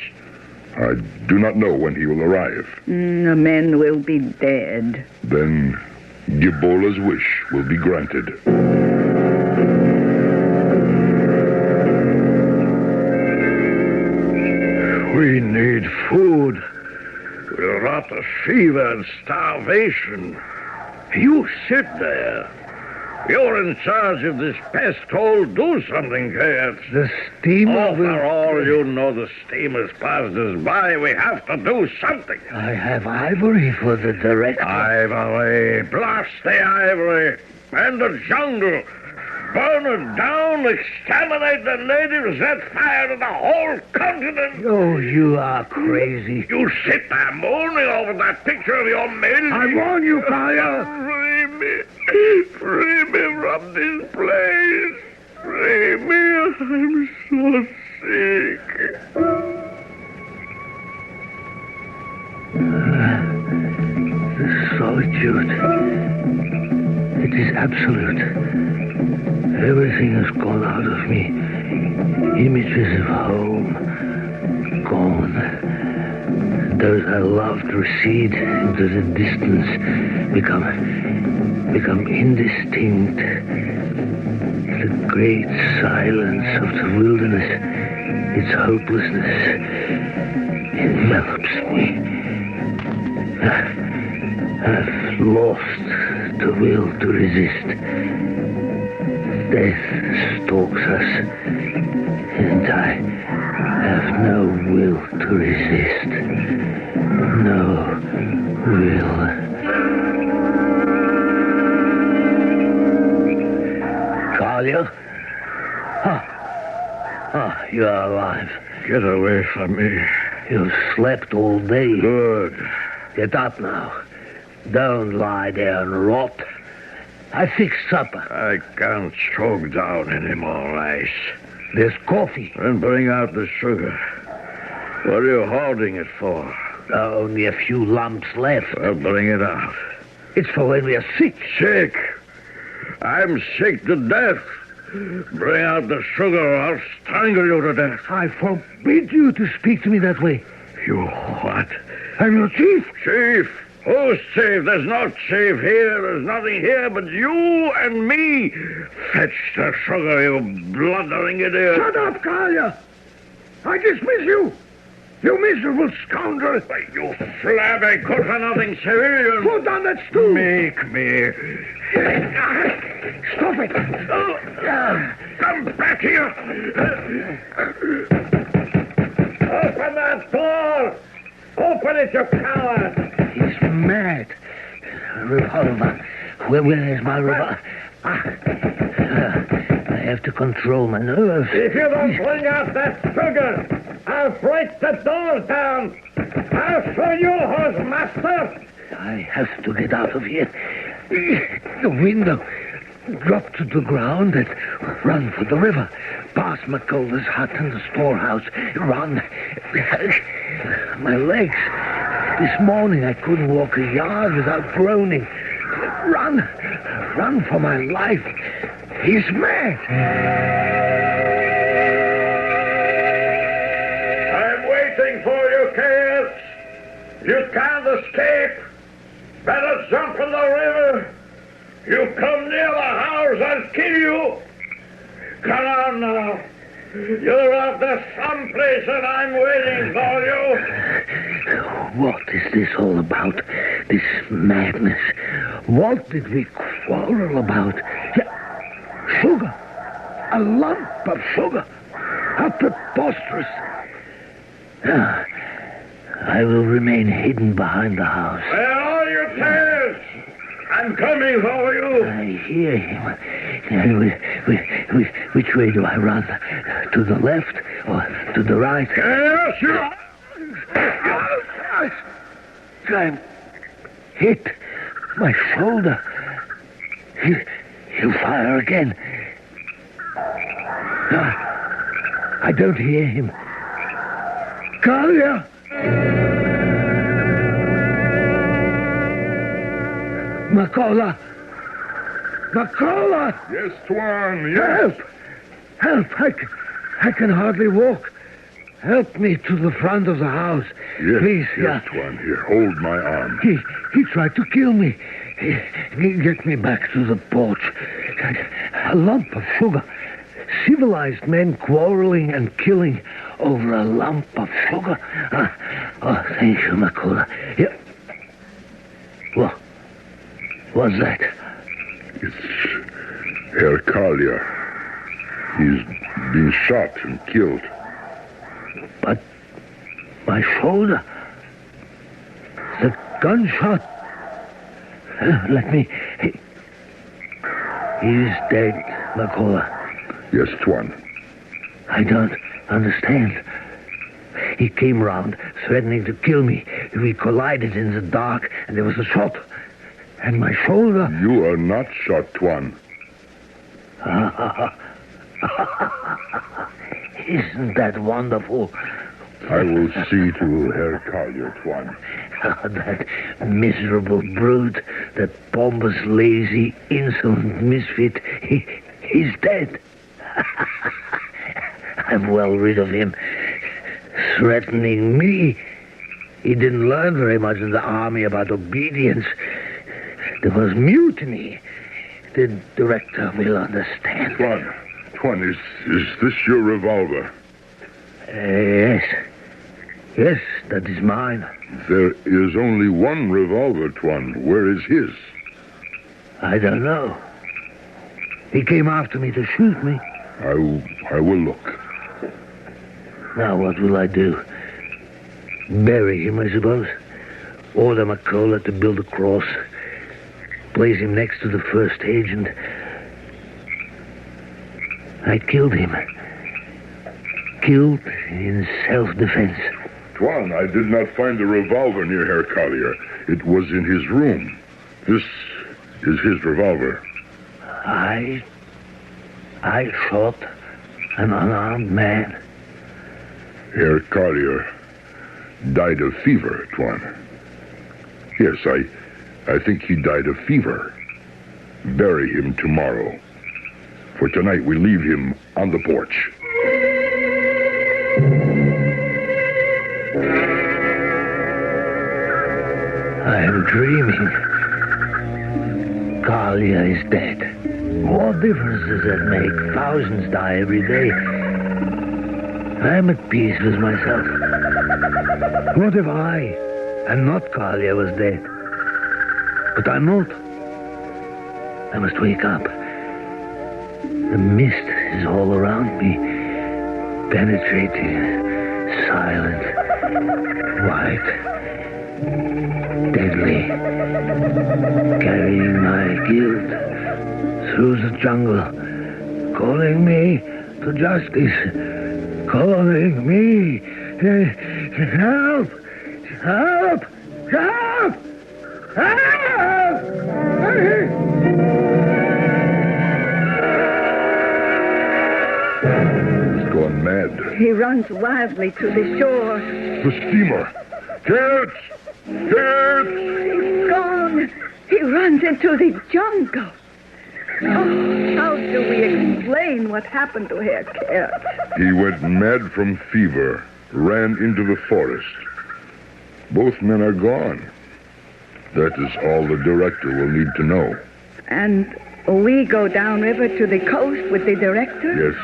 I do not know when he will arrive. The men will be dead. Then Gibola's wish will be granted. We need food. We'll rot of fever and starvation. You sit there. You're in charge of this pest hole. Do something, Cairds. The steamer will... For all you know, the steamer's passed us by. We have to do something. I have ivory for the director. Ivory. Blast the ivory. And the jungle. Burn it down. Exterminate the natives. Set fire to the whole continent. Oh, you are crazy. You sit there moaning over that picture of your mill. I warn you, Collier. Free me. Free me from this place. Free me. I'm so sick. The solitude. It is absolute. Everything has gone out of me. Images of home. Gone. Those I loved recede into the distance. Become indistinct. The great silence of the wilderness, its hopelessness, envelops me. I've lost the will to resist. Death stalks us, and I have no will to resist. No will. Collier? You're alive. Get away from me. You've slept all day. Good. Get up now. Don't lie there and rot. I fixed supper. I can't choke down any more ice. There's coffee. Then bring out the sugar. What are you holding it for? Only a few lumps left. Well, bring it out. It's for when we are sick. Sick? I'm sick to death. Bring out the sugar or I'll strangle you to death. I forbid you to speak to me that way. You what? I'm your chief. Chief? Who's safe? There's not safe here. There's nothing here but you and me. Fetch the sugar, you blundering idiot. Shut up, Kalia. I dismiss you. You miserable scoundrel. You flabby, good-for-nothing civilian. Put down that stool. Make me. Stop it. Come back here. Open that door. Open it, you coward. He's mad. Revolver. Where is my revolver? I have to control my nerves. If you don't bring out that sugar, I'll break the door down. I'll show you who's master. I have to get out of here. The window. Drop to the ground and run for the river. Past McCullough's hut and the storehouse. Run. My legs. This morning I couldn't walk a yard without groaning. Run. Run for my life. He's mad. I'm waiting for you, kids. You can't escape. Better jump in the river. You come near the house, I'll kill you. Come on now. You're out there someplace and I'm waiting for you. What is this all about? This madness? What did we quarrel about? Sugar. A lump of sugar. How preposterous. I will remain hidden behind the house. Where are you, Tez? I'm coming for you. I hear him. Which way do I run? To the left or to the right? Yes, you... I'm hit. My shoulder. He'll fire again. I don't hear him. Kalia! McCullough! McCullough! Yes, Tuan, yes. Help! I can hardly walk. Help me to the front of the house. Yes, please. Yes, Tuan, here, hold my arm. He tried to kill me. Get me back to the porch. A lump of sugar. Civilized men quarreling and killing over a lump of sugar. Thank you, McCullough. Yeah. What's that? It's Herr Kalia. He's been shot and killed. But my shoulder... The gunshot... Let me... He's dead, McCullough. Yes, Tuan. I don't understand. He came round, threatening to kill me. We collided in the dark, and there was a shot. And my shoulder... You are not shot, Tuan. Isn't that wonderful? I will see to Herr Kalia, Tuan. That miserable brute, that pompous, lazy, insolent misfit, he's dead. I'm well rid of him. Threatening me. He didn't learn very much in the army about obedience. There was mutiny. The director will understand. Tuan, is this your revolver? Yes. Yes, that is mine. There is only one revolver, Tuan. Where is his? I don't know. He came after me to shoot me. I will look. Now what will I do? Bury him, I suppose. Order McCullough to build a cross. Place him next to the first agent. I killed him. Killed in self-defense. Tuan, I did not find the revolver near Herr Kalia. It was in his room. This is his revolver. I shot an unarmed man. Herr Kalia died of fever, Tuan. Yes, I think he died of fever. Bury him tomorrow. For tonight we leave him on the porch. I am dreaming. Kalia is dead. What difference does that make? Thousands die every day. I am at peace with myself. What if I, and not Kalia, was dead? But I'm not. I must wake up. The mist is all around me, penetrating, silent, white, deadly, carrying my guilt through the jungle, calling me to justice, calling me. Help! Help! Help! Help! He's gone mad. He runs wildly to the shore. The steamer. Carrots! Carrots! He's gone. He runs into the jungle. Oh, how do we explain what happened to Herr Carrots? He went mad from fever, ran into the forest. Both men are gone. That is all the director will need to know. And we go downriver to the coast with the director? Yes.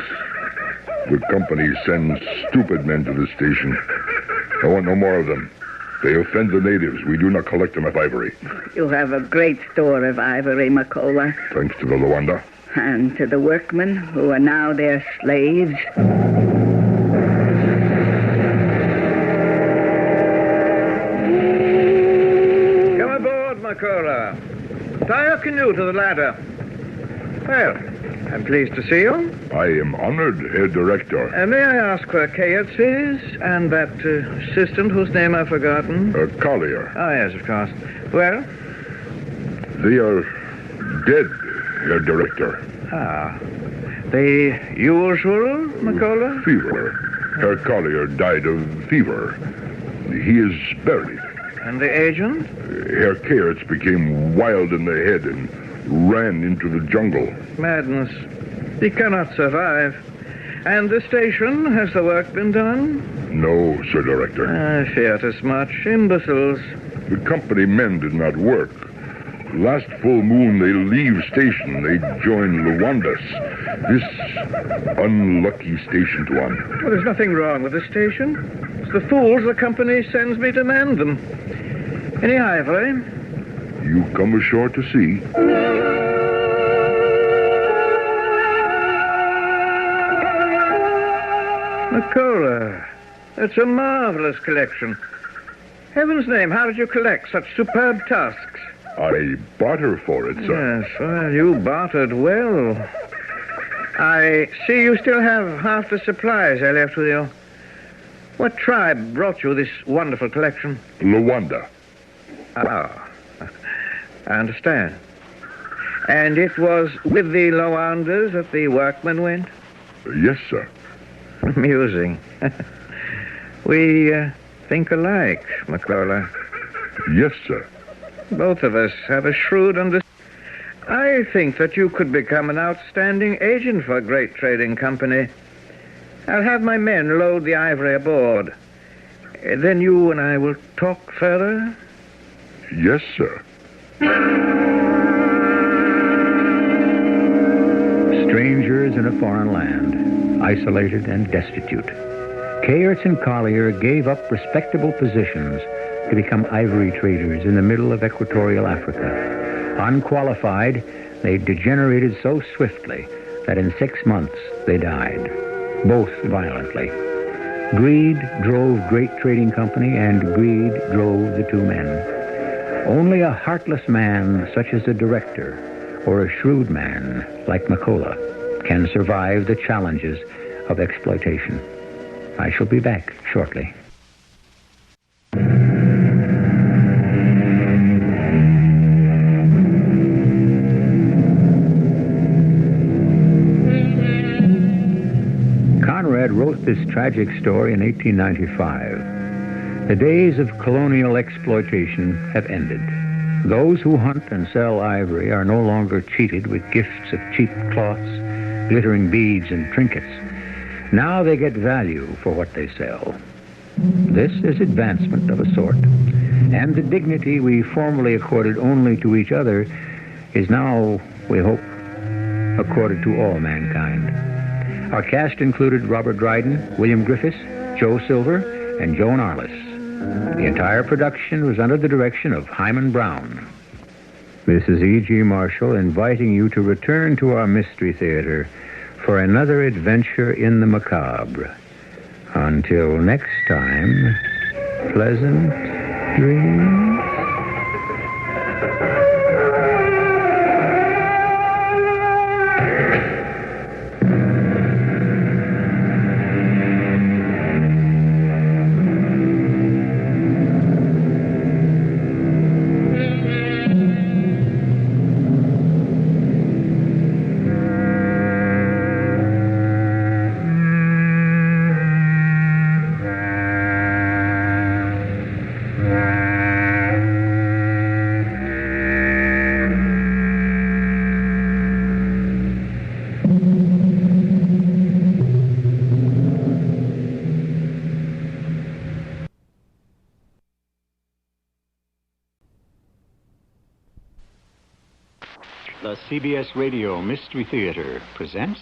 The company sends stupid men to the station. I want no more of them. They offend the natives. We do not collect enough ivory. You have a great store of ivory, Makola. Thanks to the Loanda. And to the workmen who are now their slaves. Come aboard, Makola. Tie your canoe to the ladder. Well, I'm pleased to see you. I am honored, Herr Director. May I ask where Kayetz is? And that assistant whose name I've forgotten? Collier. Oh, yes, of course. Well? They are dead, Herr Director. Ah. The usual, Makola? Fever. Herr Collier died of fever. He is buried. And the agent? Herr Kayetz became wild in the head and ran into the jungle. Madness. He cannot survive. And the station, has the work been done? No, Sir Director. I feared as much. Imbeciles. The company men did not work. Last full moon, they leave station. They join Loanda's. This unlucky station one. Well, there's nothing wrong with the station. It's the fools the company sends me to mend them. Any ivory? You come ashore to see. Makola, it's a marvelous collection. Heaven's name, how did you collect such superb tusks? I barter for it, sir. Yes, well, you bartered well. I see you still have half the supplies I left with you. What tribe brought you this wonderful collection? Loanda. Ah, I understand. And it was with the Loandas that the workmen went? Yes, sir. Amusing. We think alike, Makola. Yes, sir. Both of us have a shrewd understanding. I think that you could become an outstanding agent for a great trading company. I'll have my men load the ivory aboard. Then you and I will talk further? Yes, sir. Strangers in a foreign land, isolated and destitute. Kayerts and Collier gave up respectable positions to become ivory traders in the middle of equatorial Africa. Unqualified, they degenerated so swiftly that in 6 months they died, both violently. Greed drove great trading company, and greed drove the two men. Only a heartless man, such as a director, or a shrewd man like Makola, can survive the challenges of exploitation. I shall be back shortly. Conrad wrote this tragic story in 1895. The days of colonial exploitation have ended. Those who hunt and sell ivory are no longer cheated with gifts of cheap cloths, glittering beads, and trinkets. Now they get value for what they sell. This is advancement of a sort. And the dignity we formerly accorded only to each other is now, we hope, accorded to all mankind. Our cast included Robert Dryden, William Griffiths, Joe Silver, and Joan Arliss. The entire production was under the direction of Hyman Brown. This is E.G. Marshall inviting you to return to our Mystery Theater for another adventure in the macabre. Until next time, pleasant dreams. The CBS Radio Mystery Theater presents...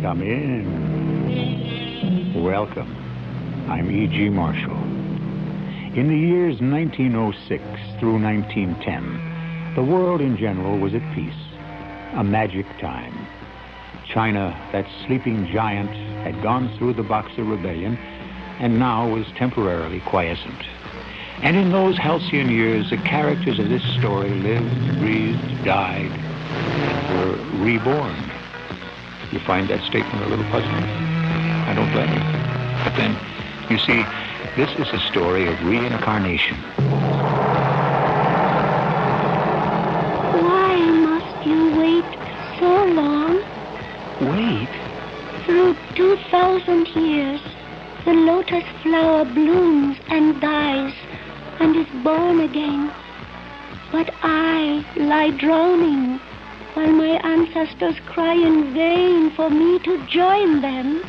Come in. Welcome. I'm E.G. Marshall. In the years 1906 through 1910, the world in general was at peace, a magic time. China, that sleeping giant, had gone through the Boxer Rebellion and now was temporarily quiescent. And in those halcyon years, the characters of this story lived, breathed, died, and were reborn. You find that statement a little puzzling? I don't blame you. But then, you see, this is a story of reincarnation. So long. Wait. Through 2,000 years, the lotus flower blooms and dies and is born again. But I lie drowning while my ancestors cry in vain for me to join them.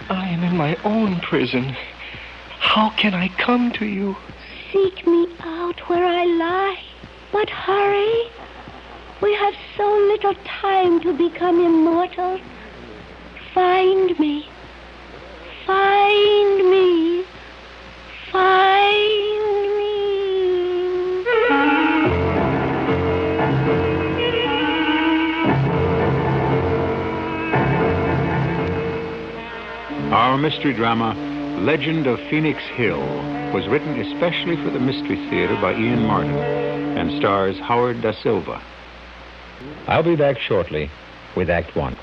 I am in my own prison. How can I come to you? Seek me out where I lie, but hurry. We have so little time to become immortal. Find me. Find me. Find me. Our mystery drama, Legend of Phoenix Hill, was written especially for the Mystery Theater by Ian Martin and stars Howard Da Silva. I'll be back shortly with Act One.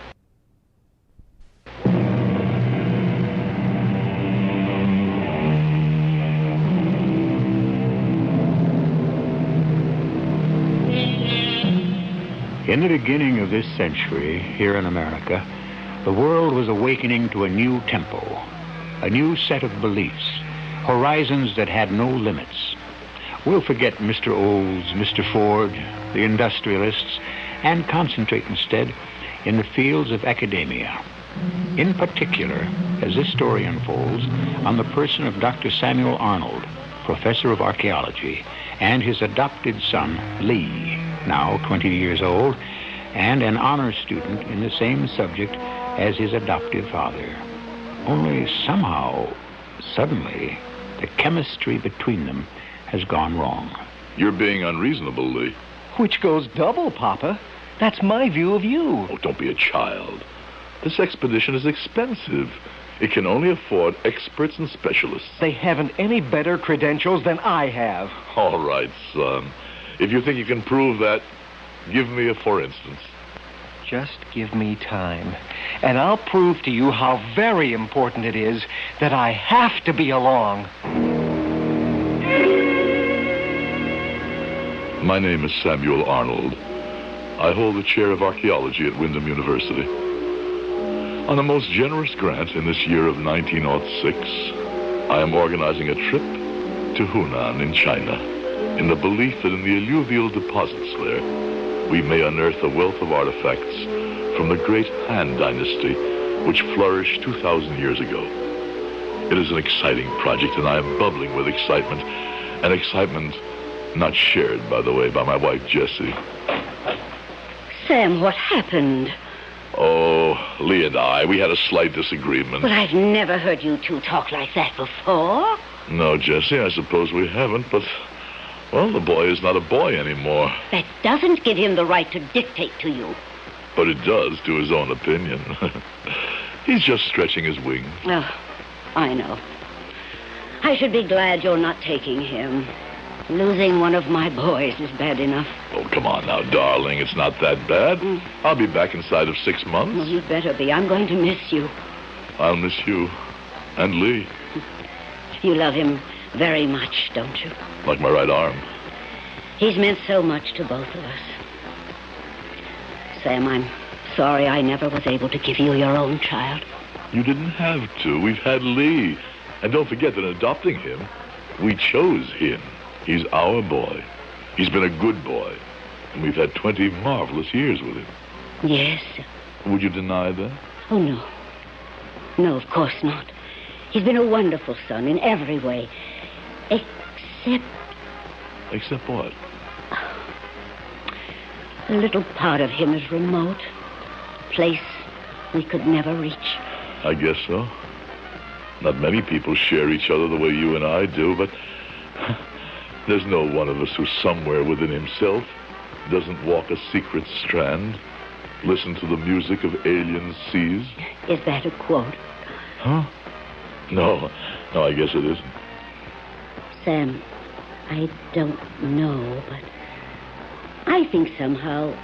In the beginning of this century, here in America, the world was awakening to a new tempo, a new set of beliefs, horizons that had no limits. We'll forget Mr. Olds, Mr. Ford, the industrialists, and concentrate instead in the fields of academia. In particular, as this story unfolds, on the person of Dr. Samuel Arnold, professor of archaeology, and his adopted son, Lee, now 20 years old, and an honors student in the same subject as his adoptive father. Only somehow, suddenly, the chemistry between them has gone wrong. You're being unreasonable, Lee. Which goes double, Papa. That's my view of you. Oh, don't be a child. This expedition is expensive. It can only afford experts and specialists. They haven't any better credentials than I have. All right, son. If you think you can prove that, give me a for instance. Just give me time, and I'll prove to you how very important it is that I have to be along. My name is Samuel Arnold. I hold the chair of archaeology at Windham University. On a most generous grant in this year of 1906, I am organizing a trip to Hunan in China, in the belief that in the alluvial deposits there, we may unearth a wealth of artifacts from the great Han Dynasty, which flourished 2,000 years ago. It is an exciting project, and I am bubbling with excitement, an excitement not shared, by the way, by my wife, Jessie. Sam, what happened? Oh, Lee and I, we had a slight disagreement. Well, I've never heard you two talk like that before. No, Jessie, I suppose we haven't, but, well, the boy is not a boy anymore. That doesn't give him the right to dictate to you. But it does to his own opinion. He's just stretching his wings. Oh, I know. I should be glad you're not taking him. Losing one of my boys is bad enough. Oh, come on now, darling. It's not that bad. I'll be back inside of 6 months. Well, you'd better be. I'm going to miss you. I'll miss you. And Lee. You love him very much, don't you? Like my right arm. He's meant so much to both of us. Sam, I'm sorry I never was able to give you your own child. You didn't have to. We've had Lee. And don't forget that in adopting him, we chose him. He's our boy. He's been a good boy. And we've had 20 marvelous years with him. Yes. Would you deny that? Oh, no. No, of course not. He's been a wonderful son in every way. Except... Except what? A little part of him is remote. A place we could never reach. I guess so. Not many people share each other the way you and I do, but there's no one of us who somewhere within himself doesn't walk a secret strand, listen to the music of alien seas. Is that a quote? Huh? No, I guess it isn't. Sam, I don't know, but I think somehow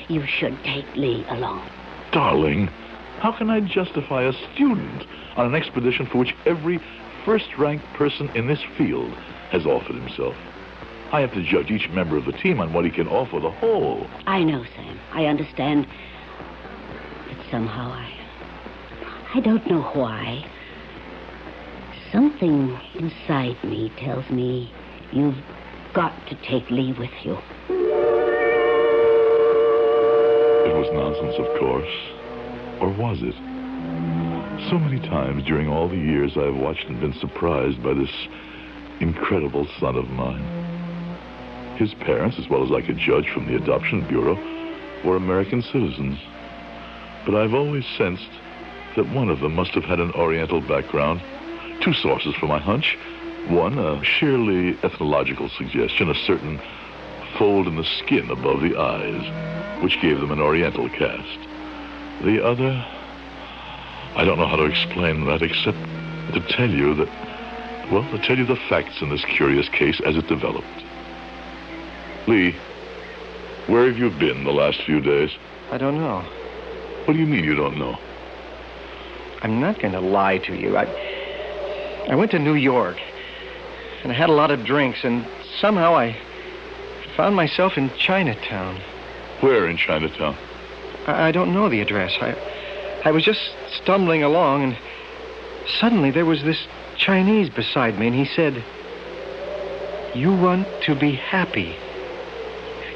you should take Lee along. Darling, how can I justify a student on an expedition for which every first-ranked person in this field has offered himself? I have to judge each member of the team on what he can offer the whole. I know, Sam. I understand. But somehow I don't know why. Something inside me tells me you've got to take Lee with you. It was nonsense, of course. Or was it? So many times during all the years I have watched and been surprised by this incredible son of mine. His parents, as well as I could judge from the Adoption Bureau, were American citizens. But I've always sensed that one of them must have had an Oriental background. Two sources for my hunch. One, a sheerly ethnological suggestion, a certain fold in the skin above the eyes, which gave them an Oriental cast. The other, I don't know how to explain that except to tell you that, well, to tell you the facts in this curious case as it developed. Lee, where have you been the last few days? I don't know. What do you mean you don't know? I'm not going to lie to you. I went to New York, and I had a lot of drinks, and somehow I found myself in Chinatown. Where in Chinatown? I don't know the address. I was just stumbling along, and suddenly there was this Chinese beside me, and he said, "You want to be happy.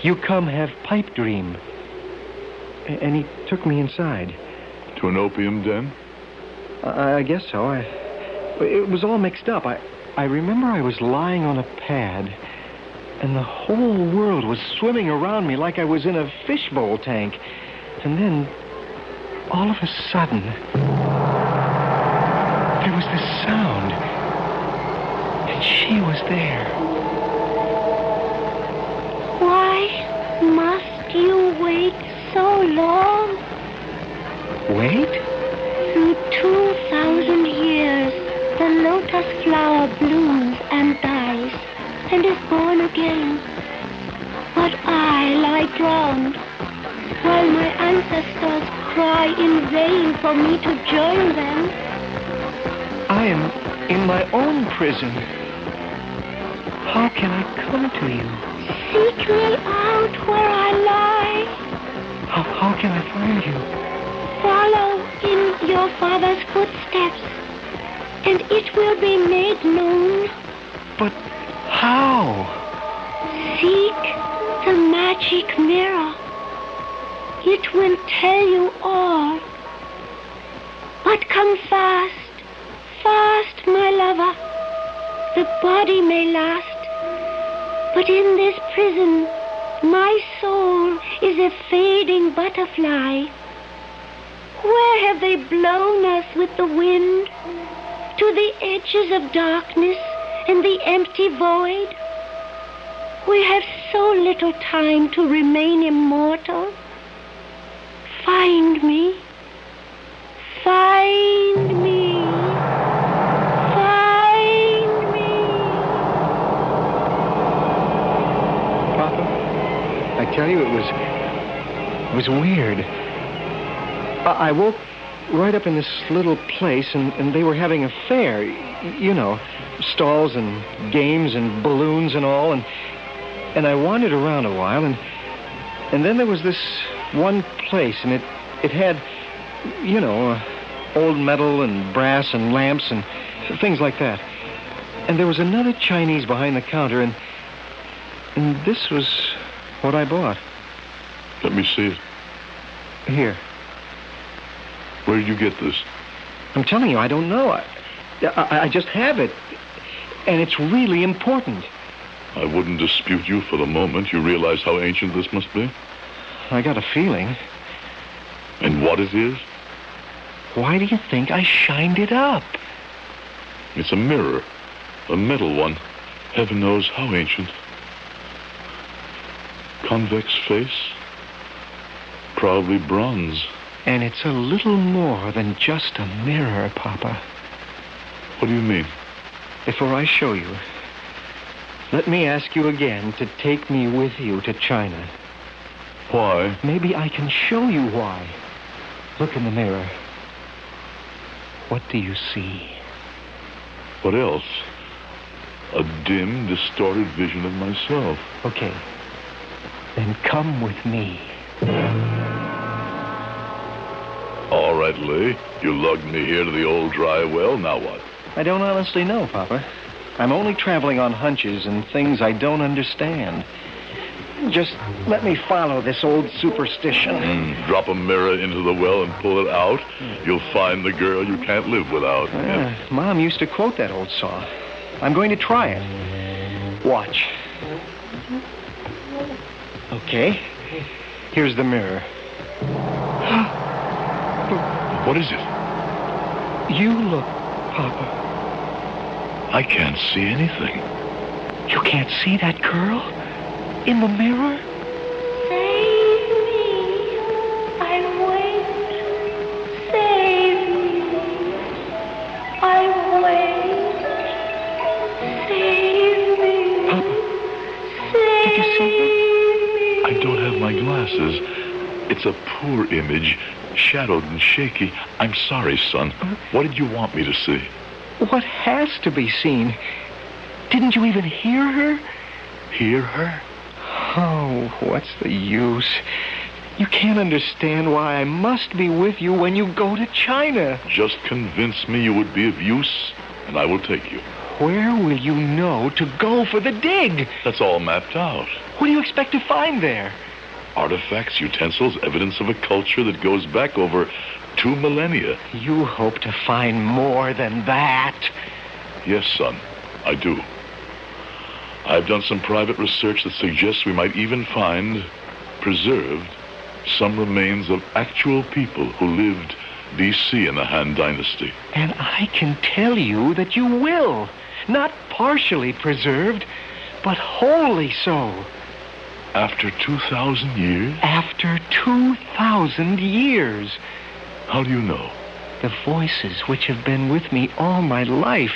You come have pipe dream." And he took me inside. To an opium den? I guess so. It was all mixed up. I remember I was lying on a pad, and the whole world was swimming around me like I was in a fishbowl tank. And then, all of a sudden, there was this sound, and she was there. Why must you wait so long? Wait? Through 2,000 years, the lotus flower blooms and dies, and is born again. But I lie drowned, while my ancestors cry in vain for me to join them. I am in my own prison. How can I come to you? Seek me out where I lie. How can I find you? Follow in your father's footsteps, and it will be made known. But How? Seek the magic mirror. It will tell you all. But come fast, fast, my lover. The body may last, but in this prison, my soul is a fading butterfly. Where have they blown us with the wind? To the edges of darkness and the empty void? We have so little time to remain immortal. Find me. Find me. Find me. Papa, I tell you, it was weird. I woke right up in this little place, and they were having a fair. You know, stalls and games and balloons and all, and I wandered around a while, and then there was this one place, and it had, you know, old metal and brass and lamps and things like that. And there was another Chinese behind the counter, and this was what I bought. Let me see it. Here. Where did you get this? I'm telling you, I don't know. I just have it. And it's really important. I wouldn't dispute you for the moment. You realize how ancient this must be? I got a feeling. And what it is? Why do you think I shined it up? It's a mirror. A metal one. Heaven knows how ancient. Convex face. Probably bronze. And it's a little more than just a mirror, Papa. What do you mean? Before I show you, let me ask you again to take me with you to China. Why? Maybe I can show you why. Look in the mirror. What do you see? What else? A dim, distorted vision of myself. Okay. Then come with me. All right, Lee. You lugged me here to the old dry well. Now what? I don't honestly know, Papa. I'm only traveling on hunches and things I don't understand. Just let me follow this old superstition. Drop a mirror into the well and pull it out. You'll find the girl you can't live without. Mom used to quote that old saw. I'm going to try it. Watch. Okay. Here's the mirror. What is it? You look, Papa. I can't see anything. You can't see that girl? In the mirror? Save me. I wait. Save me. I wait. Save me. Papa, did you see her? I don't have my glasses. It's a poor image, shadowed and shaky. I'm sorry, son. What did you want me to see? What has to be seen? Didn't you even hear her? Hear her? Oh, what's the use? You can't understand why I must be with you when you go to China. Just convince me you would be of use, and I will take you. Where will you know to go for the dig? That's all mapped out. What do you expect to find there? Artifacts, utensils, evidence of a culture that goes back over 2 millennia. You hope to find more than that. Yes, son, I do. I've done some private research that suggests we might even find, preserved, some remains of actual people who lived B.C. in the Han Dynasty. And I can tell you that you will. Not partially preserved, but wholly so. After 2,000 years? After 2,000 years. How do you know? The voices which have been with me all my life.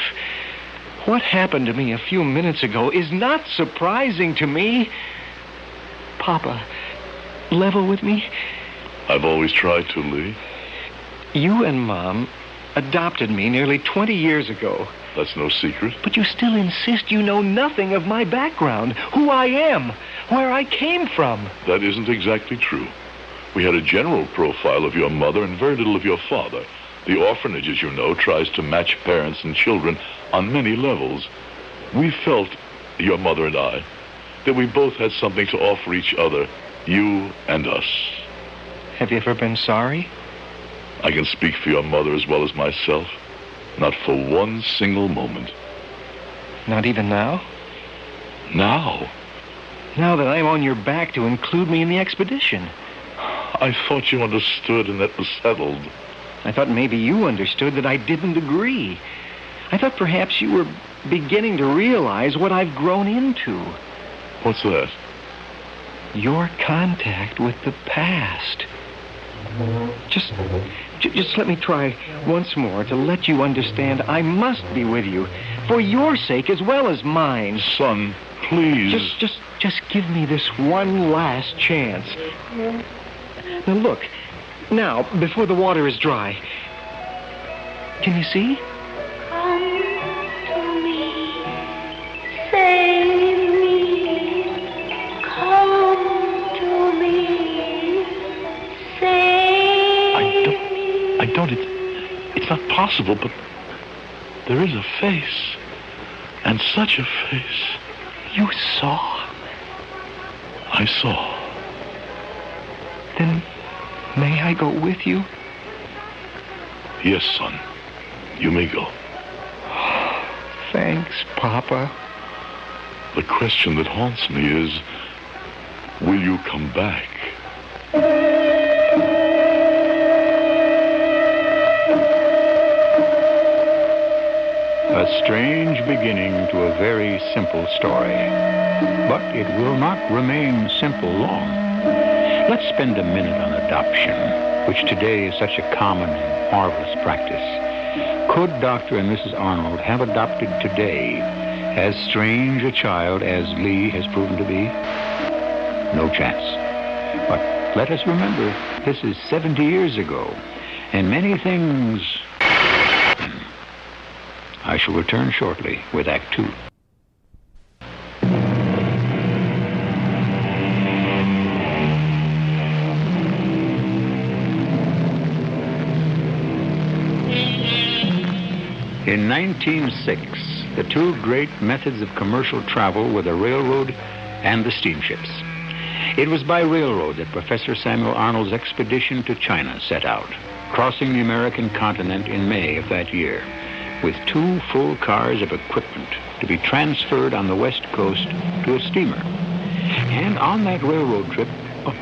What happened to me a few minutes ago is not surprising to me. Papa, level with me? I've always tried to, Lee. You and Mom adopted me nearly 20 years ago. That's no secret. But you still insist you know nothing of my background, who I am, where I came from. That isn't exactly true. We had a general profile of your mother and very little of your father. The orphanage, as you know, tries to match parents and children on many levels. We felt your mother and I, that we both had something to offer each other, you and us. Have you ever been sorry? I can speak for your mother as well as myself. Not for one single moment. Not even now? Now? Now that I'm on your back to include me in the expedition. I thought you understood and that was settled. I thought maybe you understood that I didn't agree. I thought perhaps you were beginning to realize what I've grown into. What's that? Your contact with the past. Just let me try once more to let you understand I must be with you. For your sake as well as mine. Son, please. Just give me this one last chance. Now look, now, before the water is dry. Can you see? Come to me, save me. Come to me, save me. I don't. It's not possible, but there is a face. And such a face. You saw? I saw. Then may I go with you? Yes, son. You may go. Thanks, Papa. The question that haunts me is, will you come back? A strange beginning to a very simple story. But it will not remain simple long. Let's spend a minute on adoption, which today is such a common and marvelous practice. Could Dr. and Mrs. Arnold have adopted today as strange a child as Lee has proven to be? No chance. But let us remember, this is 70 years ago, and many things... I shall return shortly with Act 2. In 1906, the two great methods of commercial travel were the railroad and the steamships. It was by railroad that Professor Samuel Arnold's expedition to China set out, crossing the American continent in May of that year, with 2 full cars of equipment to be transferred on the West Coast to a steamer. And on that railroad trip... Oh,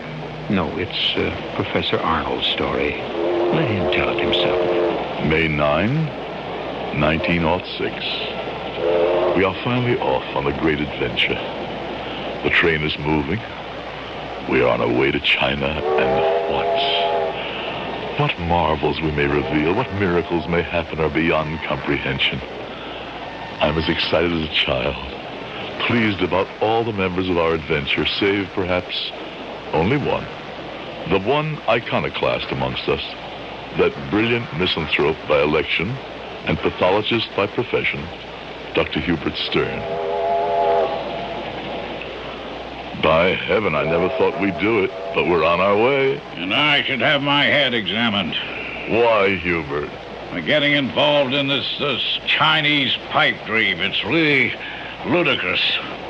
no, it's Professor Arnold's story. Let him tell it himself. May 9, 1906. We are finally off on the great adventure. The train is moving. We are on our way to China, and what marvels we may reveal, what miracles may happen are beyond comprehension. I'm as excited as a child, pleased about all the members of our adventure, save perhaps only one. The one iconoclast amongst us, that brilliant misanthrope by election and pathologist by profession, Dr. Hubert Stern. By heaven, I never thought we'd do it, but we're on our way. And I should have my head examined. Why, Hubert? We're getting involved in this Chinese pipe dream. It's really ludicrous.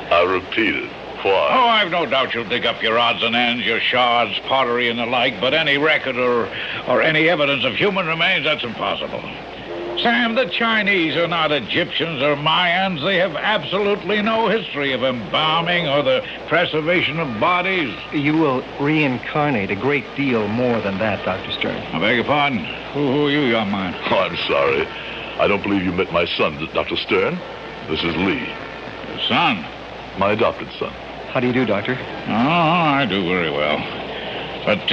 I repeat it. Why? Oh, I've no doubt you'll dig up your odds and ends, your shards, pottery, and the like, but any record or any evidence of human remains, that's impossible. Sam, the Chinese are not Egyptians or Mayans. They have absolutely no history of embalming or the preservation of bodies. You will reincarnate a great deal more than that, Dr. Stern. I beg your pardon? Who are you, young man? Oh, I'm sorry. I don't believe you met my son, Dr. Stern. This is Lee. Your son? My adopted son. How do you do, Doctor? Oh, I do very well. But,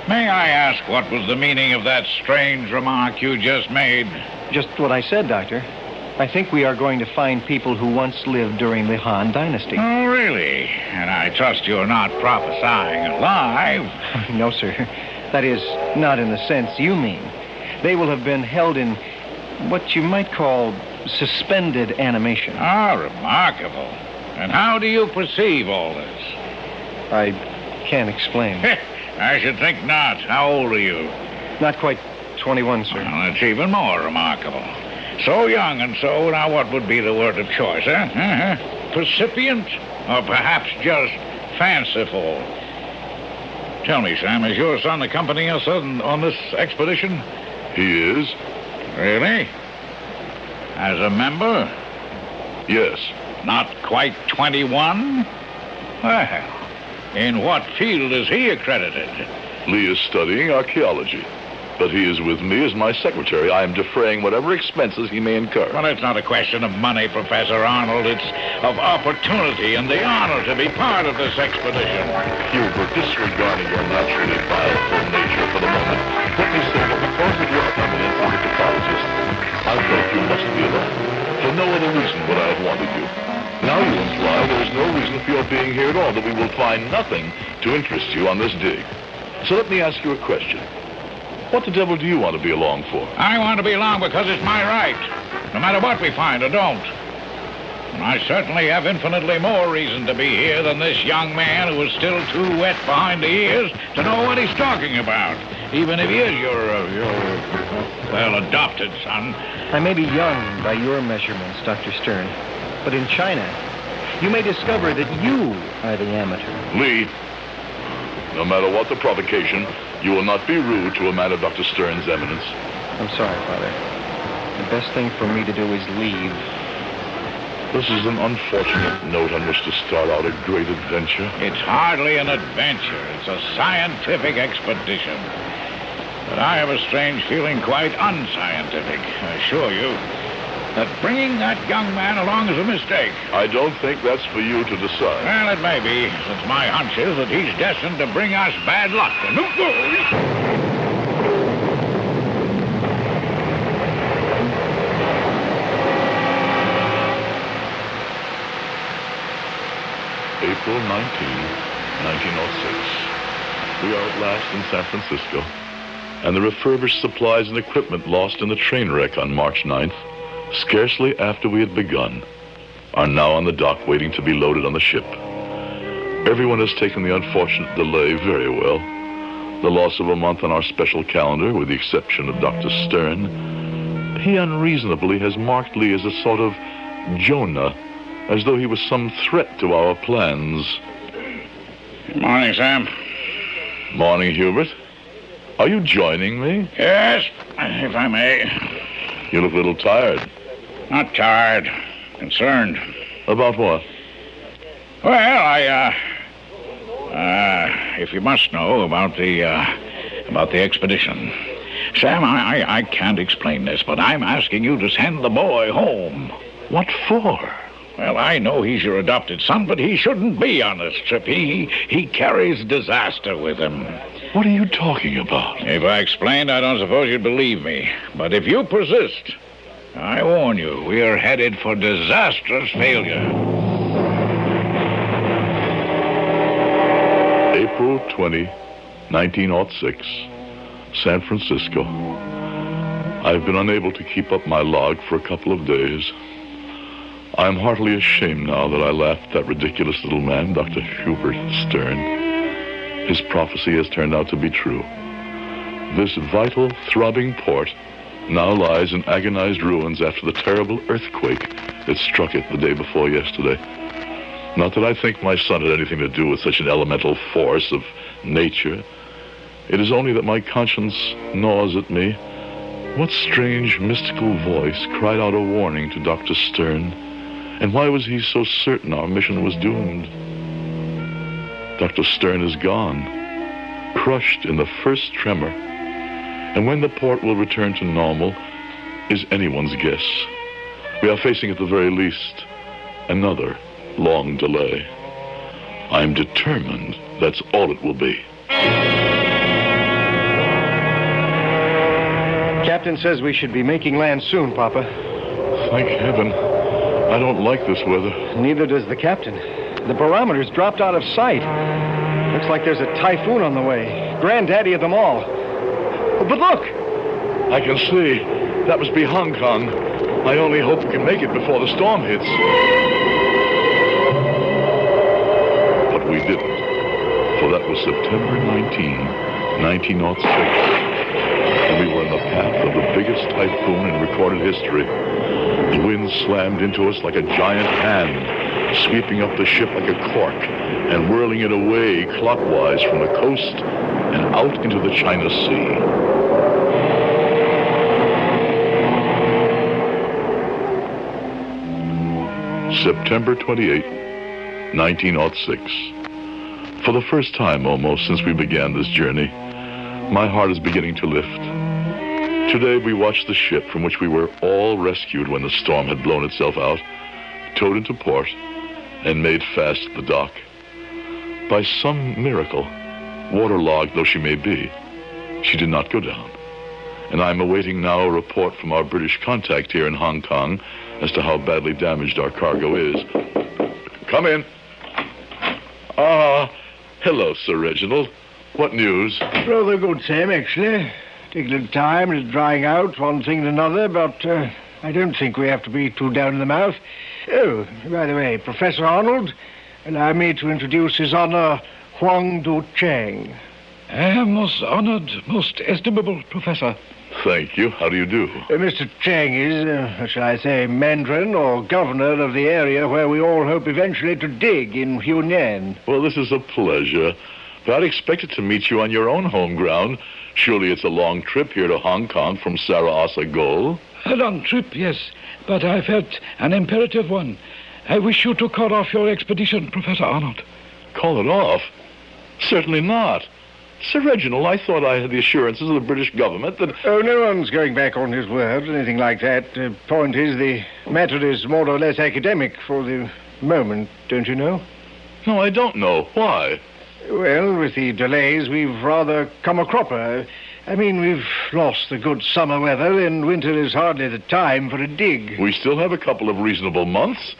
may I ask what was the meaning of that strange remark you just made? Just what I said, Doctor. I think we are going to find people who once lived during the Han Dynasty. Oh, really? And I trust you're not prophesying alive. No, sir. That is, not in the sense you mean. They will have been held in what you might call suspended animation. Ah, remarkable. And how do you perceive all this? I can't explain. I should think not. How old are you? Not quite 21, sir. Well, that's even more remarkable. So young and so, now what would be the word of choice, huh? percipient or perhaps just fanciful? Tell me, Sam, is your son accompanying us on this expedition? He is. Really? As a member? Yes. Not quite 21? Well, in what field is he accredited? Lee is studying archaeology. But he is with me as my secretary. I am defraying whatever expenses he may incur. Well, it's not a question of money, Professor Arnold. It's of opportunity and the honor to be part of this expedition. Hubert, disregarding your naturally guileful nature for the moment, let me say that because of your eminence as a pathologist, I felt you must be alone. For no other reason would I have wanted you. Now you imply there is no reason for your being here at all, that we will find nothing to interest you on this dig. So let me ask you a question. What the devil do you want to be along for? I want to be along because it's my right, no matter what we find or don't. And I certainly have infinitely more reason to be here than this young man who is still too wet behind the ears to know what he's talking about, even if he is your adopted son. I may be young by your measurements, Dr. Stern, but in China, you may discover that you are the amateur. Lee, no matter what the provocation, you will not be rude to a man of Dr. Stern's eminence. I'm sorry, Father. The best thing for me to do is leave. This is an unfortunate note on which to start out a great adventure. It's hardly an adventure. It's a scientific expedition. But I have a strange feeling quite unscientific, I assure you, that bringing that young man along is a mistake. I don't think that's for you to decide. Well, it may be, since my hunch is that he's destined to bring us bad luck. And who knows? April 19, 1906. We are at last in San Francisco, and the refurbished supplies and equipment lost in the train wreck on March 9th, scarcely after we had begun, are now on the dock waiting to be loaded on the ship. Everyone has taken the unfortunate delay very well. The loss of a month on our special calendar, with the exception of Dr. Stern, he unreasonably has marked Lee as a sort of Jonah, as though he was some threat to our plans. Morning, Sam. Morning, Hubert. Are you joining me? Yes, if I may. You look a little tired. Not tired. Concerned. About what? Well, if you must know about the expedition. Sam, I can't explain this, but I'm asking you to send the boy home. What for? Well, I know he's your adopted son, but he shouldn't be on this trip. He carries disaster with him. What are you talking about? If I explained, I don't suppose you'd believe me. But if you persist, I warn you, we are headed for disastrous failure. April 20, 1906, San Francisco. I've been unable to keep up my log for a couple of days. I'm heartily ashamed now that I laughed at that ridiculous little man, Dr. Hubert Stern. His prophecy has turned out to be true. This vital, throbbing port now lies in agonized ruins after the terrible earthquake that struck it the day before yesterday. Not that I think my son had anything to do with such an elemental force of nature. It is only that my conscience gnaws at me. What strange, mystical voice cried out a warning to Dr. Stern? And why was he so certain our mission was doomed? Dr. Stern is gone, crushed in the first tremor. And when the port will return to normal is anyone's guess. We are facing, at the very least, another long delay. I'm determined that's all it will be. Captain says we should be making land soon, Papa. Thank heaven. I don't like this weather. Neither does the captain. The barometer's dropped out of sight. Looks like there's a typhoon on the way. Granddaddy of them all. But look! I can see. That must be Hong Kong. I only hope we can make it before the storm hits. But we didn't. For that was September 19, 1906. And and we were in the path of the biggest typhoon in recorded history. The wind slammed into us like a giant hand, sweeping up the ship like a cork and whirling it away clockwise from the coast and out into the China Sea. September 28, 1906. For the first time almost since we began this journey, my heart is beginning to lift. Today we watched the ship from which we were all rescued when the storm had blown itself out, towed into port, and made fast at the dock. By some miracle, waterlogged though she may be, she did not go down. And I am awaiting now a report from our British contact here in Hong Kong as to how badly damaged our cargo is. Come in. Hello, Sir Reginald. What news? Rather good, Sam, actually. Take a little time, it's drying out, one thing and another, but I don't think we have to be too down in the mouth. Oh, by the way, Professor Arnold, allow me to introduce His Honor Huang Du Chang. I am most honored, most estimable Professor. Thank you. How do you do? Mr. Chang is, shall I say, Mandarin or governor of the area where we all hope eventually to dig in Hunan. Well, this is a pleasure. But I'd expected to meet you on your own home ground. Surely it's a long trip here to Hong Kong from Sarasa Gol. A long trip, yes, but I felt an imperative one. I wish you to call off your expedition, Professor Arnold. Call it off? Certainly not. Sir Reginald, I thought I had the assurances of the British government that... Oh, no one's going back on his word, anything like that. Point is, the matter is more or less academic for the moment, don't you know? No, I don't know. Why? Well, with the delays, we've rather come a cropper. I mean, we've lost the good summer weather, and winter is hardly the time for a dig. We still have a couple of reasonable months.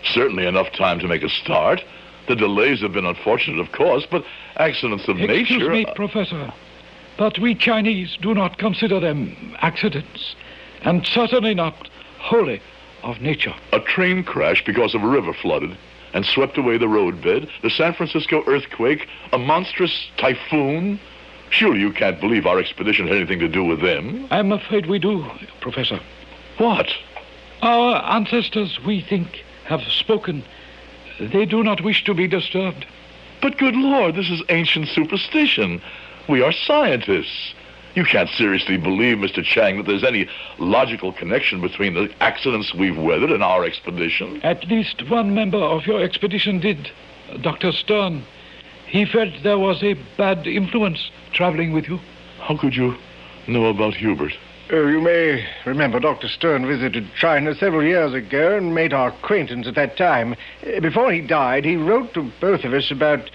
Certainly enough time to make a start. The delays have been unfortunate, of course, but accidents of nature... Excuse me, Professor, but we Chinese do not consider them accidents, and certainly not wholly of nature. A train crash because of a river flooded and swept away the roadbed, the San Francisco earthquake, a monstrous typhoon. Surely you can't believe our expedition had anything to do with them. I'm afraid we do, Professor. What? Our ancestors, we think, have spoken. They do not wish to be disturbed. But good Lord, this is ancient superstition. We are scientists. You can't seriously believe, Mr. Chang, that there's any logical connection between the accidents we've weathered and our expedition? At least one member of your expedition did, Dr. Stern. He felt there was a bad influence traveling with you. How could you know about Hubert? You may remember Dr. Stern visited China several years ago and made our acquaintance at that time. Before he died, he wrote to both of us about...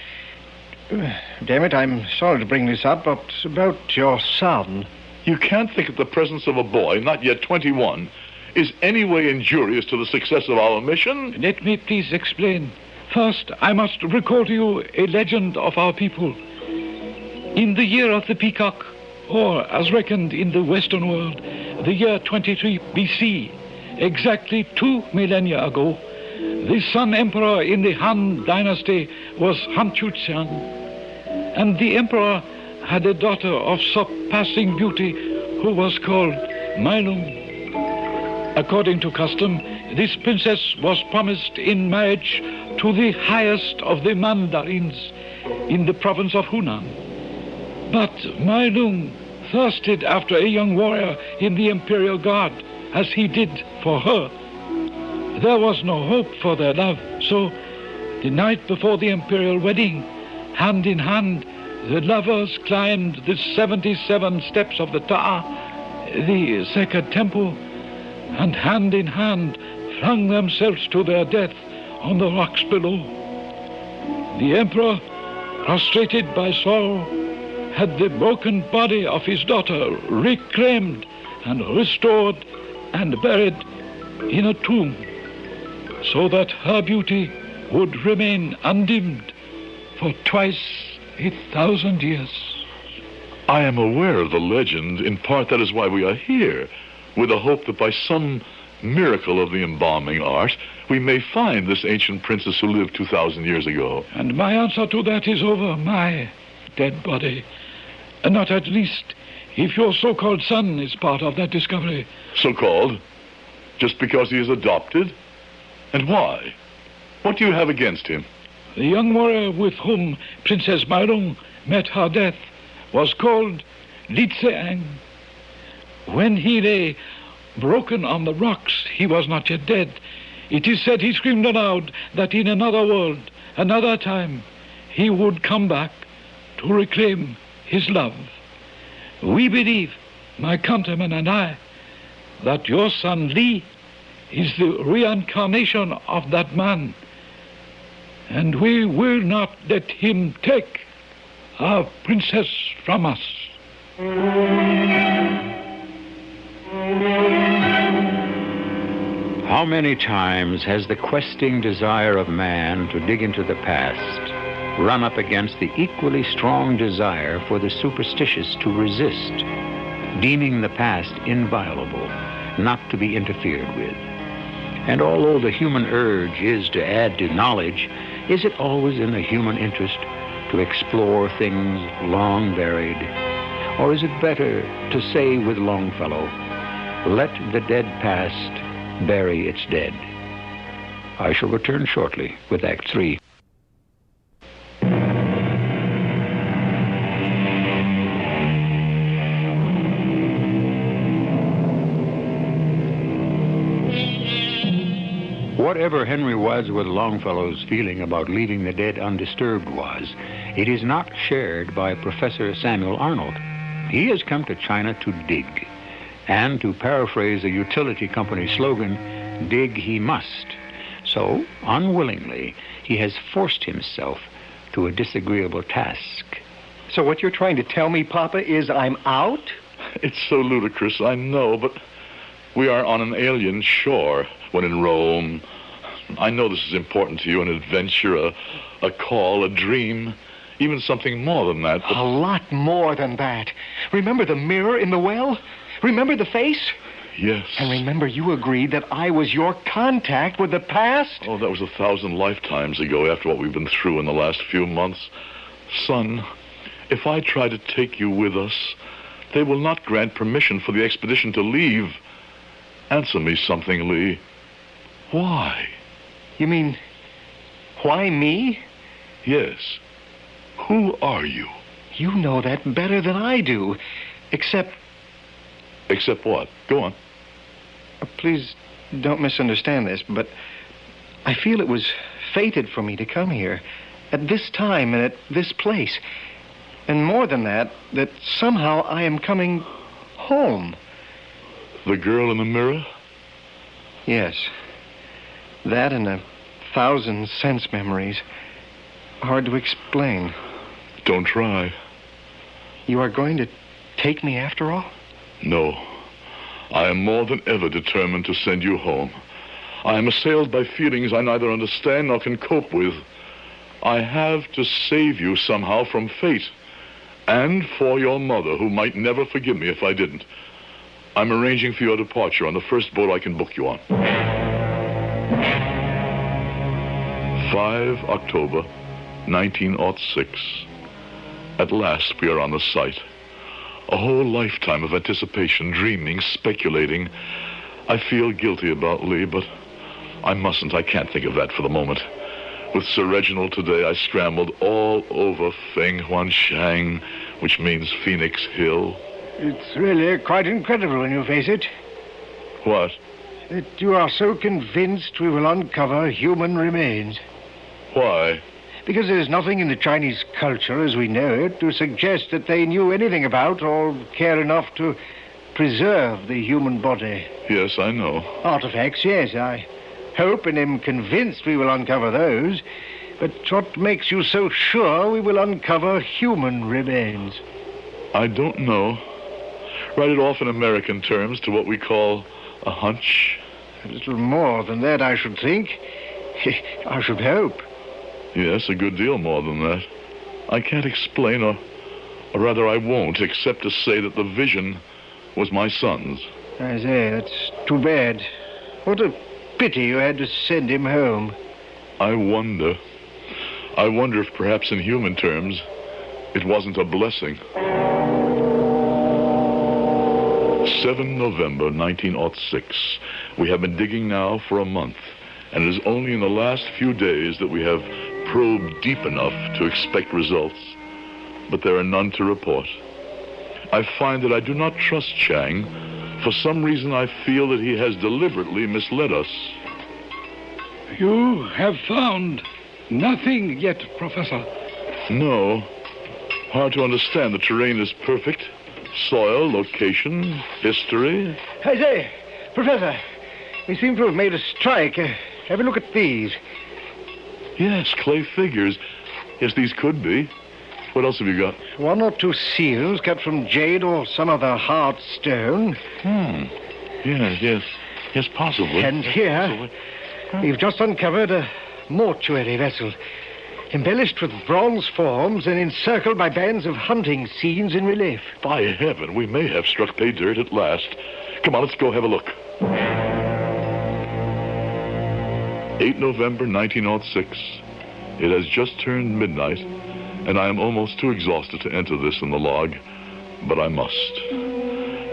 Damn it, I'm sorry to bring this up, but about your son. You can't think that the presence of a boy, not yet 21, is any way injurious to the success of our mission? Let me please explain. First, I must recall to you a legend of our people. In the year of the peacock, or as reckoned in the Western world, the year 23 BC, exactly 2 millennia ago, the Sun Emperor in the Han Dynasty was Han Chu-Xiang, and the Emperor had a daughter of surpassing beauty who was called Mai Lung. According to custom, this princess was promised in marriage to the highest of the mandarins in the province of Hunan. But Mai Lung thirsted after a young warrior in the imperial guard, as he did for her. There was no hope for their love, so the night before the imperial wedding, hand in hand, the lovers climbed the 77 steps of the tower, the sacred temple, and hand in hand flung themselves to their death on the rocks below. The emperor, prostrated by sorrow, had the broken body of his daughter reclaimed and restored and buried in a tomb, so that her beauty would remain undimmed for twice 1,000 years. I am aware of the legend. In part, that is why we are here, with the hope that by some miracle of the embalming art, we may find this ancient princess who lived 2,000 years ago. And my answer to that is over my dead body. Not at least if your so-called son is part of that discovery. So-called? Just because he is adopted? And why? What do you have against him? The young warrior with whom Princess Mairong met her death was called Litseang. When he lay broken on the rocks, he was not yet dead. It is said he screamed aloud that in another world, another time, he would come back to reclaim his love. We believe, my countrymen and I, that your son Li is the reincarnation of that man, and we will not let him take our princess from us. How many times has the questing desire of man to dig into the past run up against the equally strong desire for the superstitious to resist, deeming the past inviolable, not to be interfered with? And although the human urge is to add to knowledge, is it always in the human interest to explore things long buried? Or is it better to say with Longfellow, "Let the dead past bury its dead"? I shall return shortly with Act 3. Whatever Henry Wadsworth Longfellow's feeling about leaving the dead undisturbed was, it is not shared by Professor Samuel Arnold. He has come to China to dig, and to paraphrase a utility company slogan, dig he must. So, unwillingly, he has forced himself to a disagreeable task. So what you're trying to tell me, Papa, is I'm out? It's so ludicrous, I know, but we are on an alien shore when in Rome. I know this is important to you, an adventure, a call, a dream, even something more than that. But... A lot more than that. Remember the mirror in the well? Remember the face? Yes. And remember you agreed that I was your contact with the past? Oh, that was 1,000 lifetimes ago after what we've been through in the last few months. Son, if I try to take you with us, they will not grant permission for the expedition to leave. Answer me something, Lee. Why? You mean, why me? Yes. Who are you? You know that better than I do. Except... Except what? Go on. Please don't misunderstand this, but I feel it was fated for me to come here at this time and at this place. And more than that, that somehow I am coming home. The girl in the mirror? Yes. That and 1,000 sense memories. Hard to explain. Don't try. You are going to take me after all? No. I am more than ever determined to send you home. I am assailed by feelings I neither understand nor can cope with. I have to save you somehow from fate. And for your mother, who might never forgive me if I didn't. I'm arranging for your departure on the first boat I can book you on. 5 October, 1906. At last we are on the site. A whole lifetime of anticipation, dreaming, speculating. I feel guilty about Lee, but I mustn't. I can't think of that for the moment. With Sir Reginald today, I scrambled all over Feng Huanshan, which means Phoenix Hill. It's really quite incredible when you face it. What? That you are so convinced we will uncover human remains. Why? Because there's nothing in the Chinese culture as we know it to suggest that they knew anything about or care enough to preserve the human body. Yes, I know. Artifacts, yes, I hope and am convinced we will uncover those. But what makes you so sure we will uncover human remains? I don't know. Write it off in American terms to what we call a hunch. A little more than that, I should think. I should hope. Yes, a good deal more than that. I can't explain, or rather I won't, except to say that the vision was my son's. I say, that's too bad. What a pity you had to send him home. I wonder if perhaps in human terms, it wasn't a blessing. 7 November 1906. We have been digging now for a month, and it is only in the last few days that we have probed deep enough to expect results, but there are none to report. I find that I do not trust Chang. For some reason, I feel that he has deliberately misled us. You have found nothing yet, Professor. No. Hard to understand. The terrain is perfect. Soil, location, history. I say, Professor, we seem to have made a strike. Have a look at these. Yes, clay figures. Yes, these could be. What else have you got? 1 or 2 seals cut from jade or some other hard stone. Yes, possibly. And here, we've just uncovered a mortuary vessel, embellished with bronze forms and encircled by bands of hunting scenes in relief. By heaven, we may have struck pay dirt at last. Come on, let's go have a look. 8 November 1906. It has just turned midnight, and I am almost too exhausted to enter this in the log, but I must.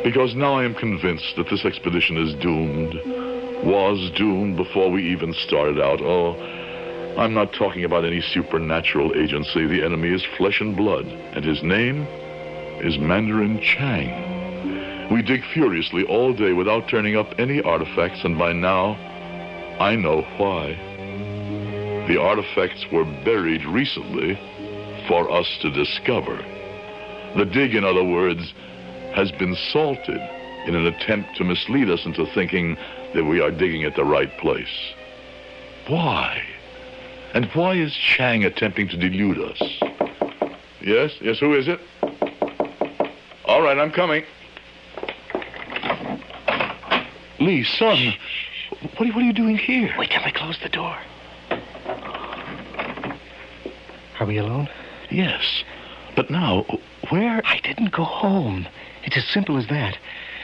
Because now I am convinced that this expedition is doomed. Was doomed before we even started out. Oh, I'm not talking about any supernatural agency. The enemy is flesh and blood, and his name is Mandarin Chang. We dig furiously all day without turning up any artifacts, and by now, I know why. The artifacts were buried recently for us to discover. The dig, in other words, has been salted in an attempt to mislead us into thinking that we are digging at the right place. Why? And why is Chang attempting to delude us? Yes, who is it? All right, I'm coming. Lee, son, what are you doing here? Wait till I close the door. Are we alone? Yes, but now, where? I didn't go home. It's as simple as that.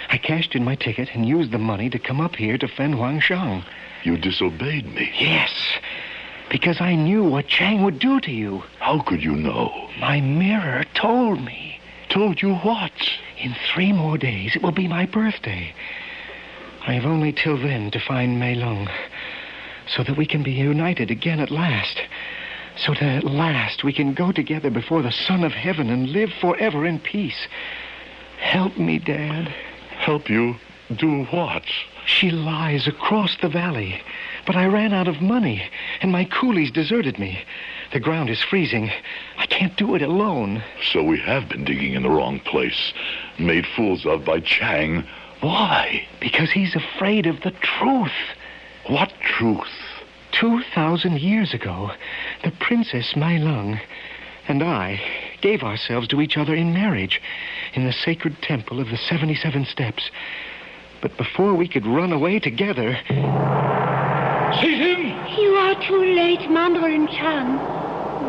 I cashed in my ticket and used the money to come up here to Fen Huangshang. You disobeyed me. Yes, because I knew what Chang would do to you. How could you know? My mirror told me. Told you what? In 3 more days, it will be my birthday. I have only till then to find Mei Lung, so that we can be united again at last. So that at last we can go together before the Son of Heaven and live forever in peace. Help me, Dad. Help you? Do what? She lies across the valley, but I ran out of money, and my coolies deserted me. The ground is freezing. I can't do it alone. So we have been digging in the wrong place, made fools of by Chang. Why? Because he's afraid of the truth. What truth? 2,000 years ago, the Princess Mei Lung and I gave ourselves to each other in marriage in the sacred temple of the 77 Steps. But before we could run away together... Seize him! You are too late, Mandarin Chang.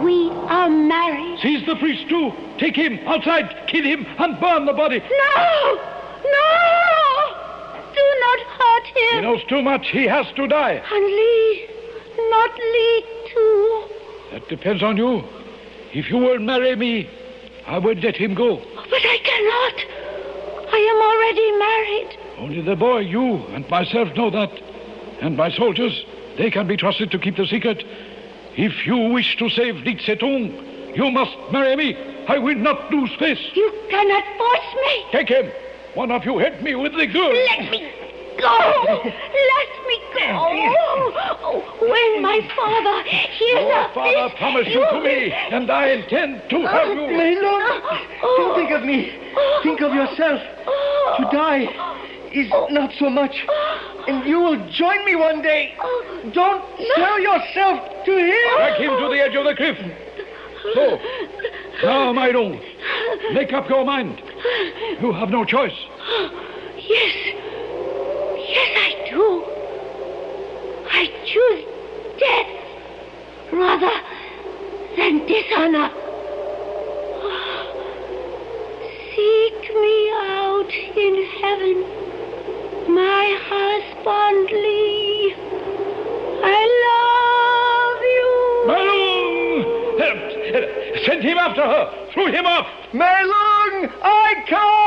We are married. Seize the priest, too. Take him outside, kill him, and burn the body. No! No! Do not hurt him. He knows too much. He has to die. And Lee... not Lee, too. That depends on you. If you will marry me, I will let him go. But I cannot. I am already married. Only the boy, you, and myself know that. And my soldiers, they can be trusted to keep the secret. If you wish to save Li Tsetung, you must marry me. I will not lose face. You cannot force me. Take him. One of you help me with the girl. Let me go. Let me go. When my father hears Your of father this, promised you to me, and I intend to have you. Mei Lung, don't think of me. Think of yourself. To die is not so much. And you will join me one day. Don't sell yourself to him. Drag him to the edge of the cliff. So, now, Mei Lung, make up your mind. You have no choice. Yes. Yes, I do. I choose death rather than dishonor. Seek me out in heaven, my husband Lee. I love you. Mei Lung! Send him after her. Throw him off. Mei Lung, I come!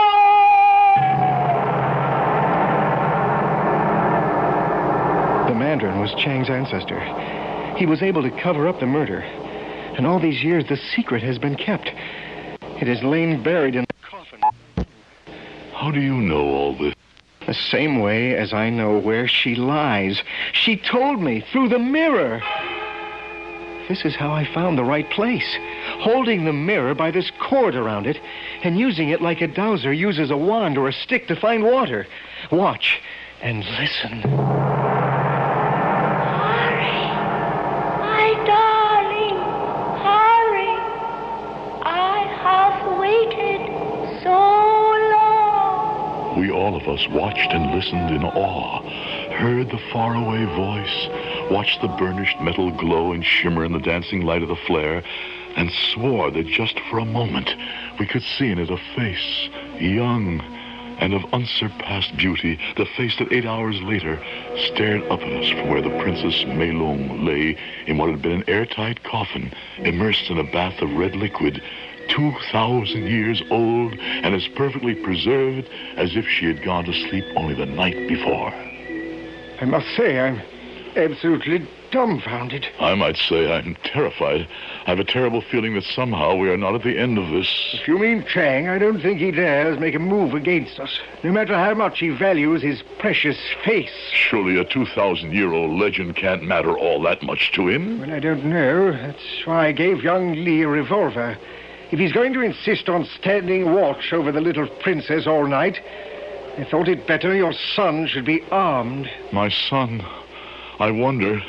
Mandarin was Chang's ancestor. He was able to cover up the murder. And all these years, the secret has been kept. It has lain buried in the coffin. How do you know all this? The same way as I know where she lies. She told me through the mirror. This is how I found the right place. Holding the mirror by this cord around it and using it like a dowser uses a wand or a stick to find water. Watch and listen. Hurry! My darling, hurry! I have waited so long. We all of us watched and listened in awe, heard the faraway voice, watched the burnished metal glow and shimmer in the dancing light of the flare, and swore that just for a moment we could see in it a face, young and of unsurpassed beauty, the face that 8 hours later stared up at us from where the Princess Mei Long lay in what had been an airtight coffin, immersed in a bath of red liquid, 2,000 years old and as perfectly preserved as if she had gone to sleep only the night before. I must say, I'm absolutely dumbfounded. I might say I'm terrified. I have a terrible feeling that somehow we are not at the end of this. If you mean Chang, I don't think he dares make a move against us, no matter how much he values his precious face. Surely a 2,000-year-old legend can't matter all that much to him. Well, I don't know. That's why I gave young Lee a revolver. If he's going to insist on standing watch over the little princess all night, I thought it better your son should be armed. My son? I wonder,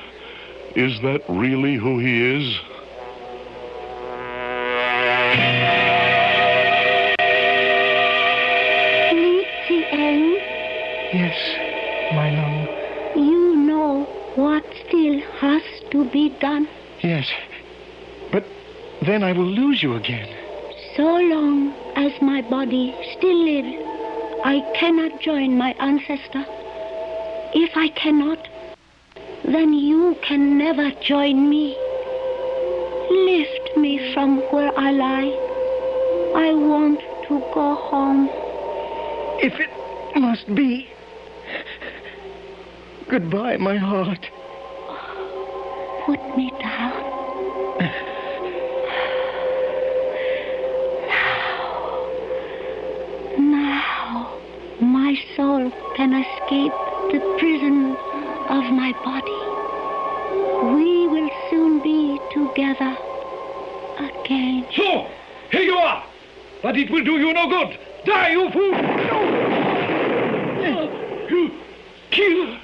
is that really who he is? Yes, my love. You know what still has to be done. Yes, but then I will lose you again. So long as my body still lives, I cannot join my ancestor. If I cannot, then you can never join me. Lift me from where I lie. I want to go home. If it must be. Goodbye, my heart. Put me down. Now, my soul can escape the prison of my body. We will soon be together again. So, here you are. But it will do you no good. Die, you fool! You kill.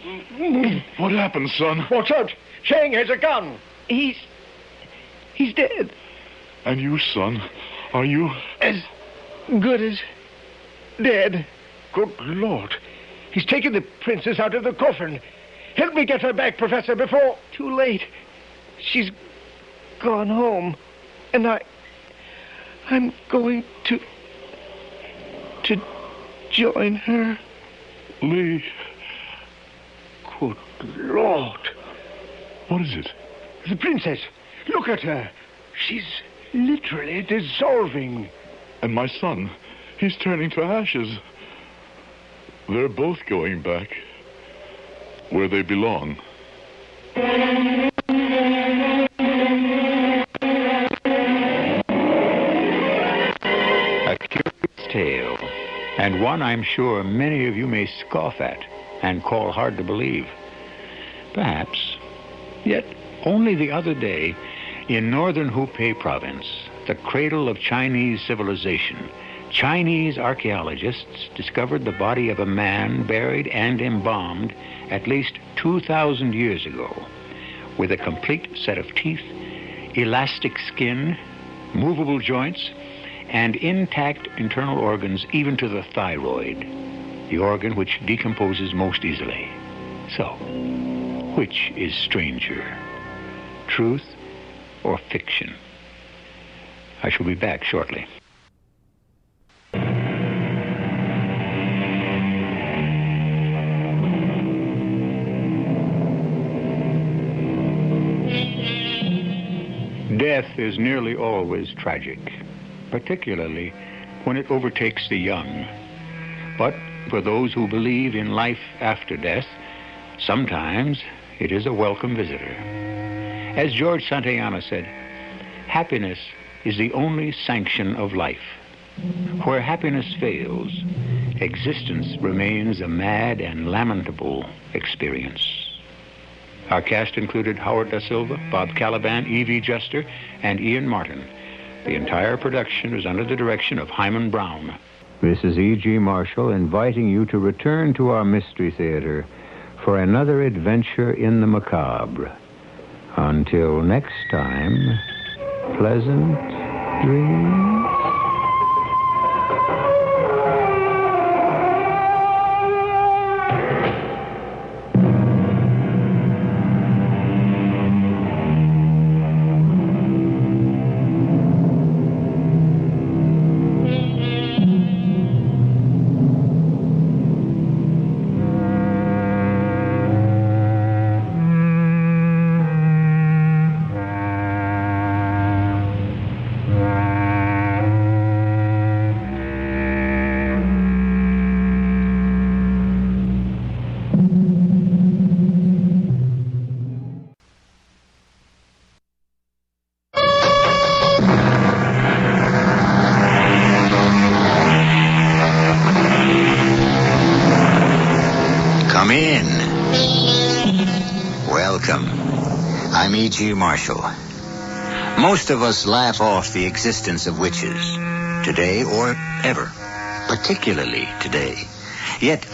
What happened, son? Watch out! Chang has a gun. He's dead. And you, son, are you? As good as dead. Good Lord. He's taken the princess out of the coffin. Help me get her back, Professor, before... Too late. She's gone home. And I'm going to join her. Lee. Good Lord. What is it? The princess. Look at her. She's literally dissolving. And my son, he's turning to ashes. They're both going back where they belong. A curious tale, and one I'm sure many of you may scoff at and call hard to believe. Perhaps. Yet, only the other day, in northern Hubei province, the cradle of Chinese civilization, Chinese archaeologists discovered the body of a man buried and embalmed at least 2,000 years ago, with a complete set of teeth, elastic skin, movable joints, and intact internal organs, even to the thyroid, the organ which decomposes most easily. So, which is stranger, truth or fiction? I shall be back shortly. Death is nearly always tragic, particularly when it overtakes the young. But for those who believe in life after death, sometimes it is a welcome visitor. As George Santayana said, happiness is the only sanction of life. Where happiness fails, existence remains a mad and lamentable experience. Our cast included Howard Da Silva, Bob Caliban, Evie Juster, and Ian Martin. The entire production is under the direction of Hyman Brown. This is E.G. Marshall inviting you to return to our Mystery Theater for another adventure in the macabre. Until next time, pleasant dreams. Come in. Welcome. I'm E.G. Marshall. Most of us laugh off the existence of witches, today or ever, particularly today. Yet,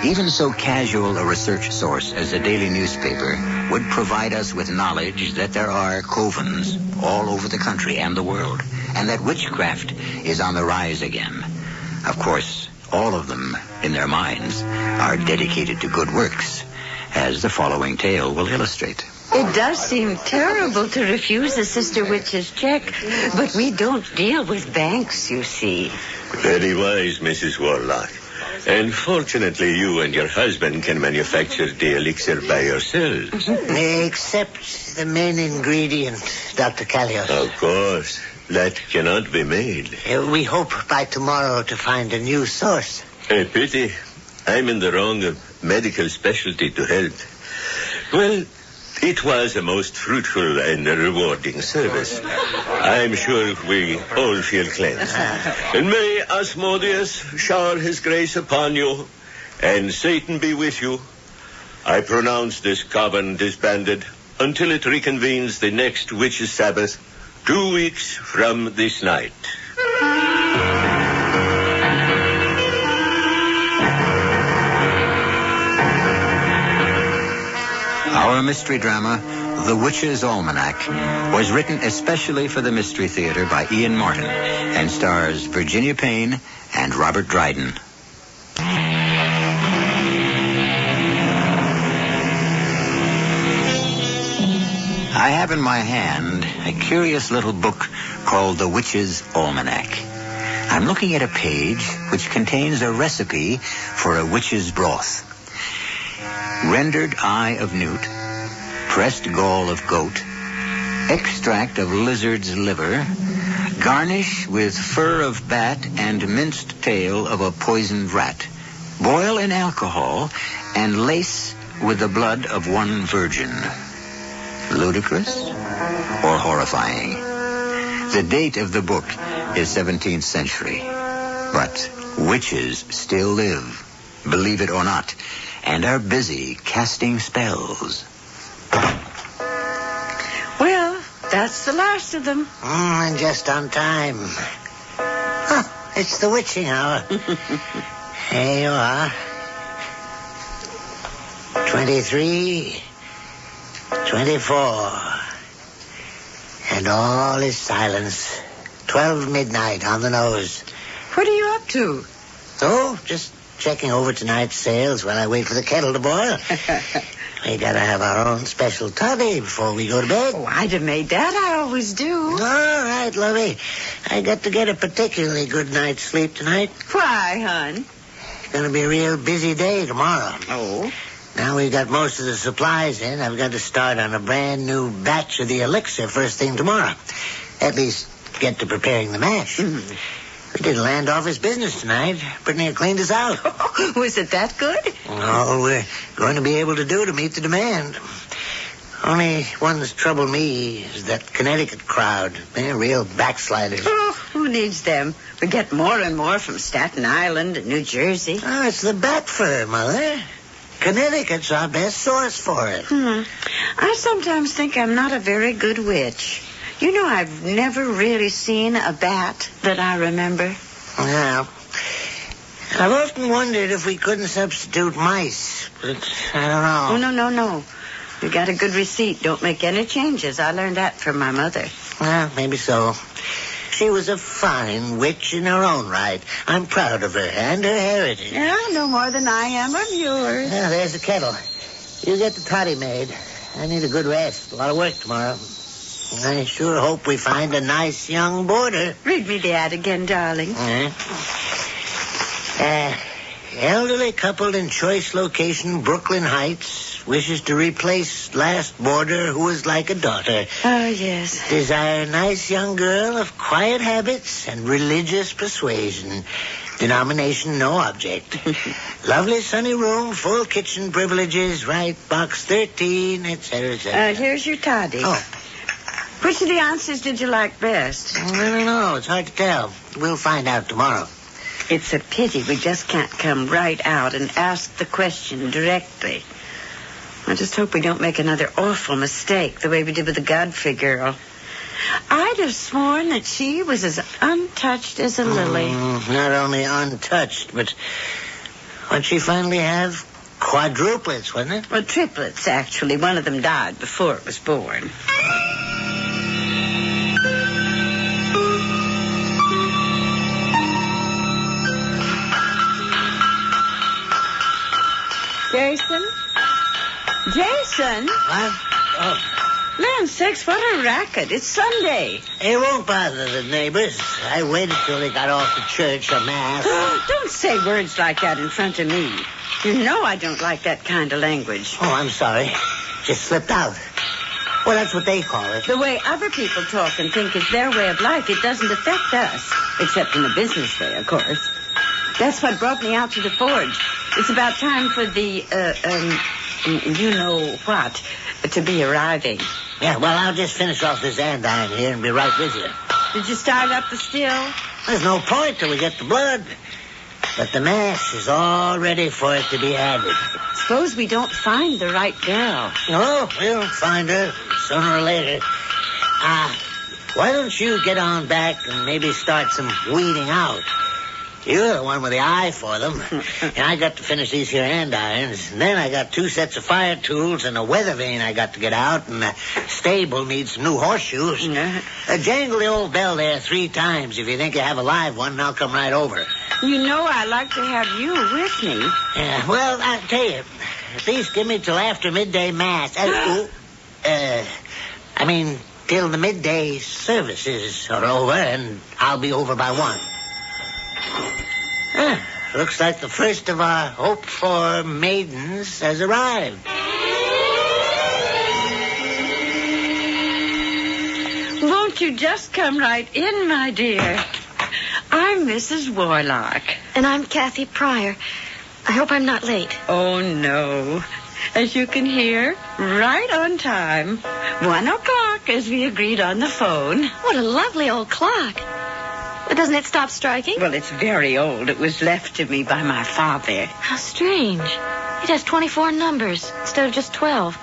even so casual a research source as a daily newspaper would provide us with knowledge that there are covens all over the country and the world, and that witchcraft is on the rise again. Of course, all of them, in their minds, are dedicated to good works, as the following tale will illustrate. It does seem terrible to refuse a sister witch's check, but we don't deal with banks, you see. Very wise, Mrs. Warlock. And fortunately, you and your husband can manufacture the elixir by yourselves. Except the main ingredient, Dr. Callios. Of course. That cannot be made. We hope by tomorrow to find a new source. A pity. I'm in the wrong medical specialty to help. Well, it was a most fruitful and rewarding service. I'm sure we all feel cleansed. And may Asmodeus shower his grace upon you, and Satan be with you. I pronounce this coven disbanded until it reconvenes the next Witches' Sabbath, 2 weeks from this night. Our mystery drama, The Witches Almanac, was written especially for the Mystery Theater by Ian Martin and stars Virginia Payne and Robert Dryden. I have in my hand a curious little book called The Witches Almanac. I'm looking at a page which contains a recipe for a witch's broth. Rendered eye of newt, pressed gall of goat, extract of lizard's liver, garnish with fur of bat and minced tail of a poisoned rat. Boil in alcohol and lace with the blood of one virgin. Ludicrous or horrifying? The date of the book is 17th century. But witches still live, believe it or not, and are busy casting spells. Well, that's the last of them. And just on time. Huh, it's the witching hour. Here you are. 23, 24. And all is silence. 12 midnight on the nose. What are you up to? Oh, just checking over tonight's sales while I wait for the kettle to boil. We gotta have our own special toddy before we go to bed. Oh, I'd have made that. I always do. All right, lovey. I got to get a particularly good night's sleep tonight. Why, hon? It's gonna be a real busy day tomorrow. Oh? Now we've got most of the supplies in. I've got to start on a brand new batch of the elixir first thing tomorrow. At least get to preparing the mash. Mm. We did a land office business tonight. Pretty near cleaned us out. Was it that good? All we're going to be able to do to meet the demand. Only ones trouble me is that Connecticut crowd. They're real backsliders. Oh, who needs them? We get more and more from Staten Island and New Jersey. Oh, it's the bat fur, Mother. Connecticut's our best source for it. I sometimes think I'm not a very good witch. You know, I've never really seen a bat that I remember. Well, I've often wondered if we couldn't substitute mice, but I don't know. Oh, no. You got a good receipt. Don't make any changes. I learned that from my mother. Well, maybe so. She was a fine witch in her own right. I'm proud of her and her heritage. Yeah, no more than I am of yours. Yeah, there's the kettle. You get the toddy made. I need a good rest. A lot of work tomorrow. I sure hope we find a nice young boarder. Read me the ad again, darling. Elderly couple in choice location, Brooklyn Heights, wishes to replace last boarder who was like a daughter. Oh, yes. Desire nice young girl of quiet habits and religious persuasion. Denomination no object. Lovely sunny room, full kitchen privileges, right, box 13, etc., etc. Here's your toddy. Oh. Which of the answers did you like best? I don't know. It's hard to tell. We'll find out tomorrow. It's a pity we just can't come right out and ask the question directly. I just hope we don't make another awful mistake the way we did with the Godfrey girl. I'd have sworn that she was as untouched as a lily. Not only untouched, but what'd she finally have? Quadruplets, wasn't it? Well, triplets, actually. One of them died before it was born. Jason? What? Oh. Land sakes, what a racket. It's Sunday. It won't bother the neighbors. I waited till they got off to church or mass. Don't say words like that in front of me. You know I don't like that kind of language. Oh, I'm sorry. Just slipped out. Well, that's what they call it. The way other people talk and think is their way of life, it doesn't affect us. Except in a business way, of course. That's what brought me out to the forge. It's about time for the, you know what, to be arriving. Yeah, well, I'll just finish off this andiron here and be right with you. Did you start up the still? There's no point till we get the blood. But the mass is all ready for it to be added. Suppose we don't find the right girl. No, we'll find her sooner or later. Why don't you get on back and maybe start some weeding out? You're the one with the eye for them. And I got to finish these here andirons. And then I got 2 sets of fire tools and a weather vane I got to get out. And the stable needs some new horseshoes. Jangle the old bell there 3 times. If you think you have a live one, and I'll come right over. You know I like to have you with me. Yeah, well, I'll tell you. At least give me till after midday mass. Till the midday services are over, and I'll be over by 1. Looks like the first of our hoped-for maidens has arrived. Won't you just come right in, my dear? I'm Mrs. Warlock. And I'm Kathy Pryor. I hope I'm not late. Oh, no. As you can hear, right on time. 1 o'clock, as we agreed on the phone. What a lovely old clock. Doesn't it stop striking? Well, it's very old. It was left to me by my father. How strange. It has 24 numbers instead of just 12.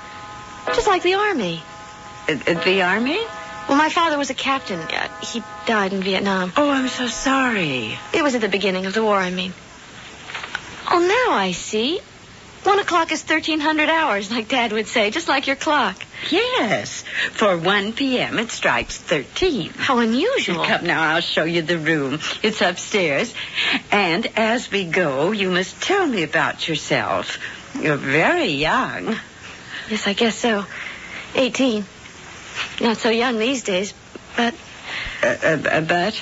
Just like the Army. The Army? Well, my father was a captain. He died in Vietnam. Oh, I'm so sorry. It was at the beginning of the war, I mean. Oh, now I see. 1 o'clock is 1,300 hours, like Dad would say, just like your clock. Yes. For 1 p.m., it strikes 13. How unusual. Come now, I'll show you the room. It's upstairs. And as we go, you must tell me about yourself. You're very young. Yes, I guess so. 18. Not so young these days, but... But?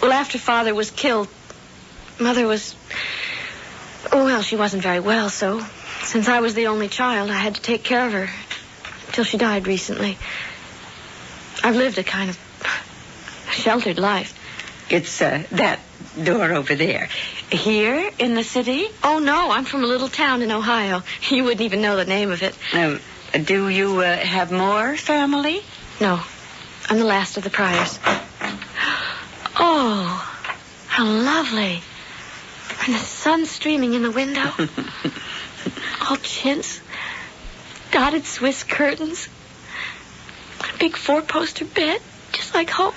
Well, after Father was killed, Mother was... Oh, well, she wasn't very well, so since I was the only child, I had to take care of her until she died recently. I've lived a kind of sheltered life. It's that door over there. Here in the city? Oh, no, I'm from a little town in Ohio. You wouldn't even know the name of it. Do you have more family? No. I'm the last of the Pryors. Oh, how lovely. And the sun streaming in the window. All chintz. Dotted Swiss curtains. A big four-poster bed, just like home.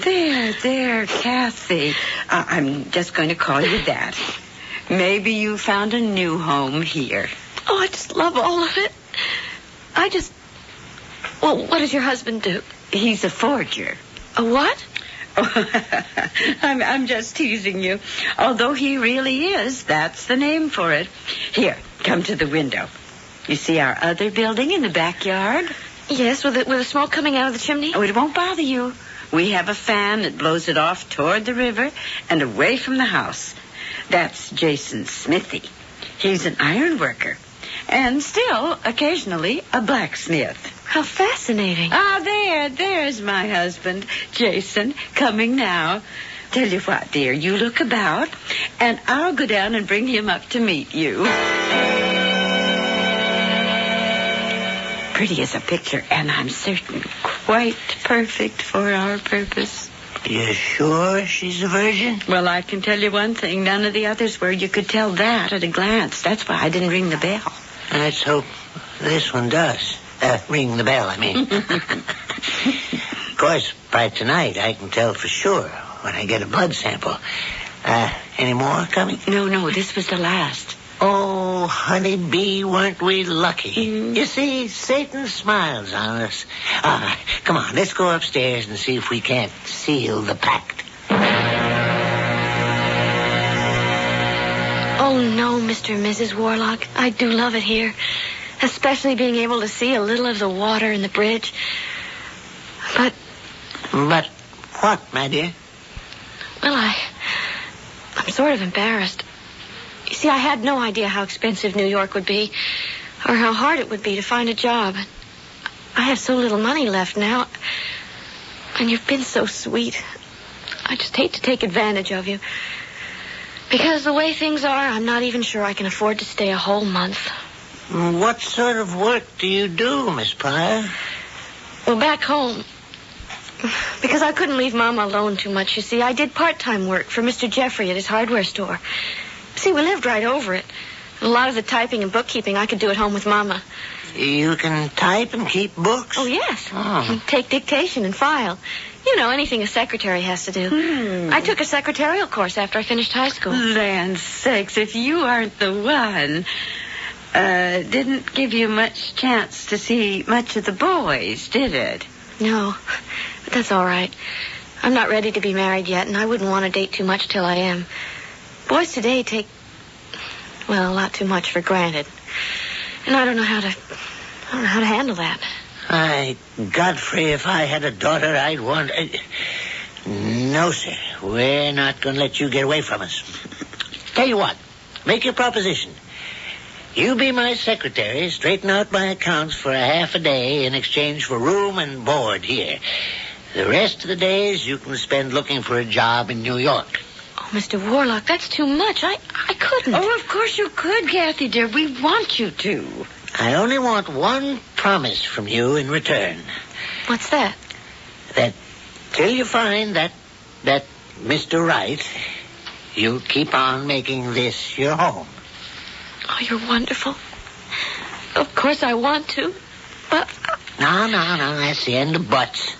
There, Kathy. I'm just going to call you that. Maybe you found a new home here. Oh, I just love all of it. Well, what does your husband do? He's a forger. A what? I'm just teasing you. Although he really is, that's the name for it. Here, come to the window. You see our other building in the backyard? Yes, with the smoke coming out of the chimney? Oh, it won't bother you. We have a fan that blows it off toward the river and away from the house. That's Jason's smithy. He's an iron worker. And still, occasionally, a blacksmith. How fascinating. There's my husband, Jason, coming now. Tell you what, dear, you look about, and I'll go down and bring him up to meet you. Pretty as a picture, and I'm certain quite perfect for our purpose. You sure she's a virgin? Well, I can tell you one thing. None of the others were. You could tell that at a glance. That's why I didn't ring the bell. Let's hope this one does. Ring the bell, I mean. Of course, by tonight, I can tell for sure when I get a blood sample. Any more coming? No, this was the last. Oh, honeybee, weren't we lucky? Mm-hmm. You see, Satan smiles on us. Come on, let's go upstairs and see if we can't seal the pact. Oh, no, Mr. and Mrs. Warlock. I do love it here. Especially being able to see a little of the water and the bridge. But what, my dear? Well, I'm sort of embarrassed. You see, I had no idea how expensive New York would be, or how hard it would be to find a job. I have so little money left now, and you've been so sweet. I just hate to take advantage of you. Because the way things are, I'm not even sure I can afford to stay a whole month. What sort of work do you do, Miss Pryor? Well, back home, because I couldn't leave Mama alone too much, you see, I did part-time work for Mr. Jeffrey at his hardware store. See, we lived right over it. A lot of the typing and bookkeeping I could do at home with Mama. You can type and keep books? Oh, yes. Oh. And take dictation and file. You know, anything a secretary has to do. I took a secretarial course after I finished high school. Land sakes, if you aren't the one. Didn't give you much chance to see much of the boys, did it? No, but that's all right. I'm not ready to be married yet, and I wouldn't want to date too much till I am. Boys today take, well, a lot too much for granted. And I don't know how to handle that. Godfrey, if I had a daughter, I'd want... No, sir. We're not going to let you get away from us. Tell you what. Make your proposition. You be my secretary, straighten out my accounts for a half a day in exchange for room and board here. The rest of the days you can spend looking for a job in New York. Oh, Mr. Warlock, that's too much. I couldn't. Oh, of course you could, Kathy, dear. We want you to. I only want one promise from you in return. What's that? That till you find that Mr. Right, you'll keep on making this your home. Oh, you're wonderful. Of course I want to, but... No, that's the end of buts.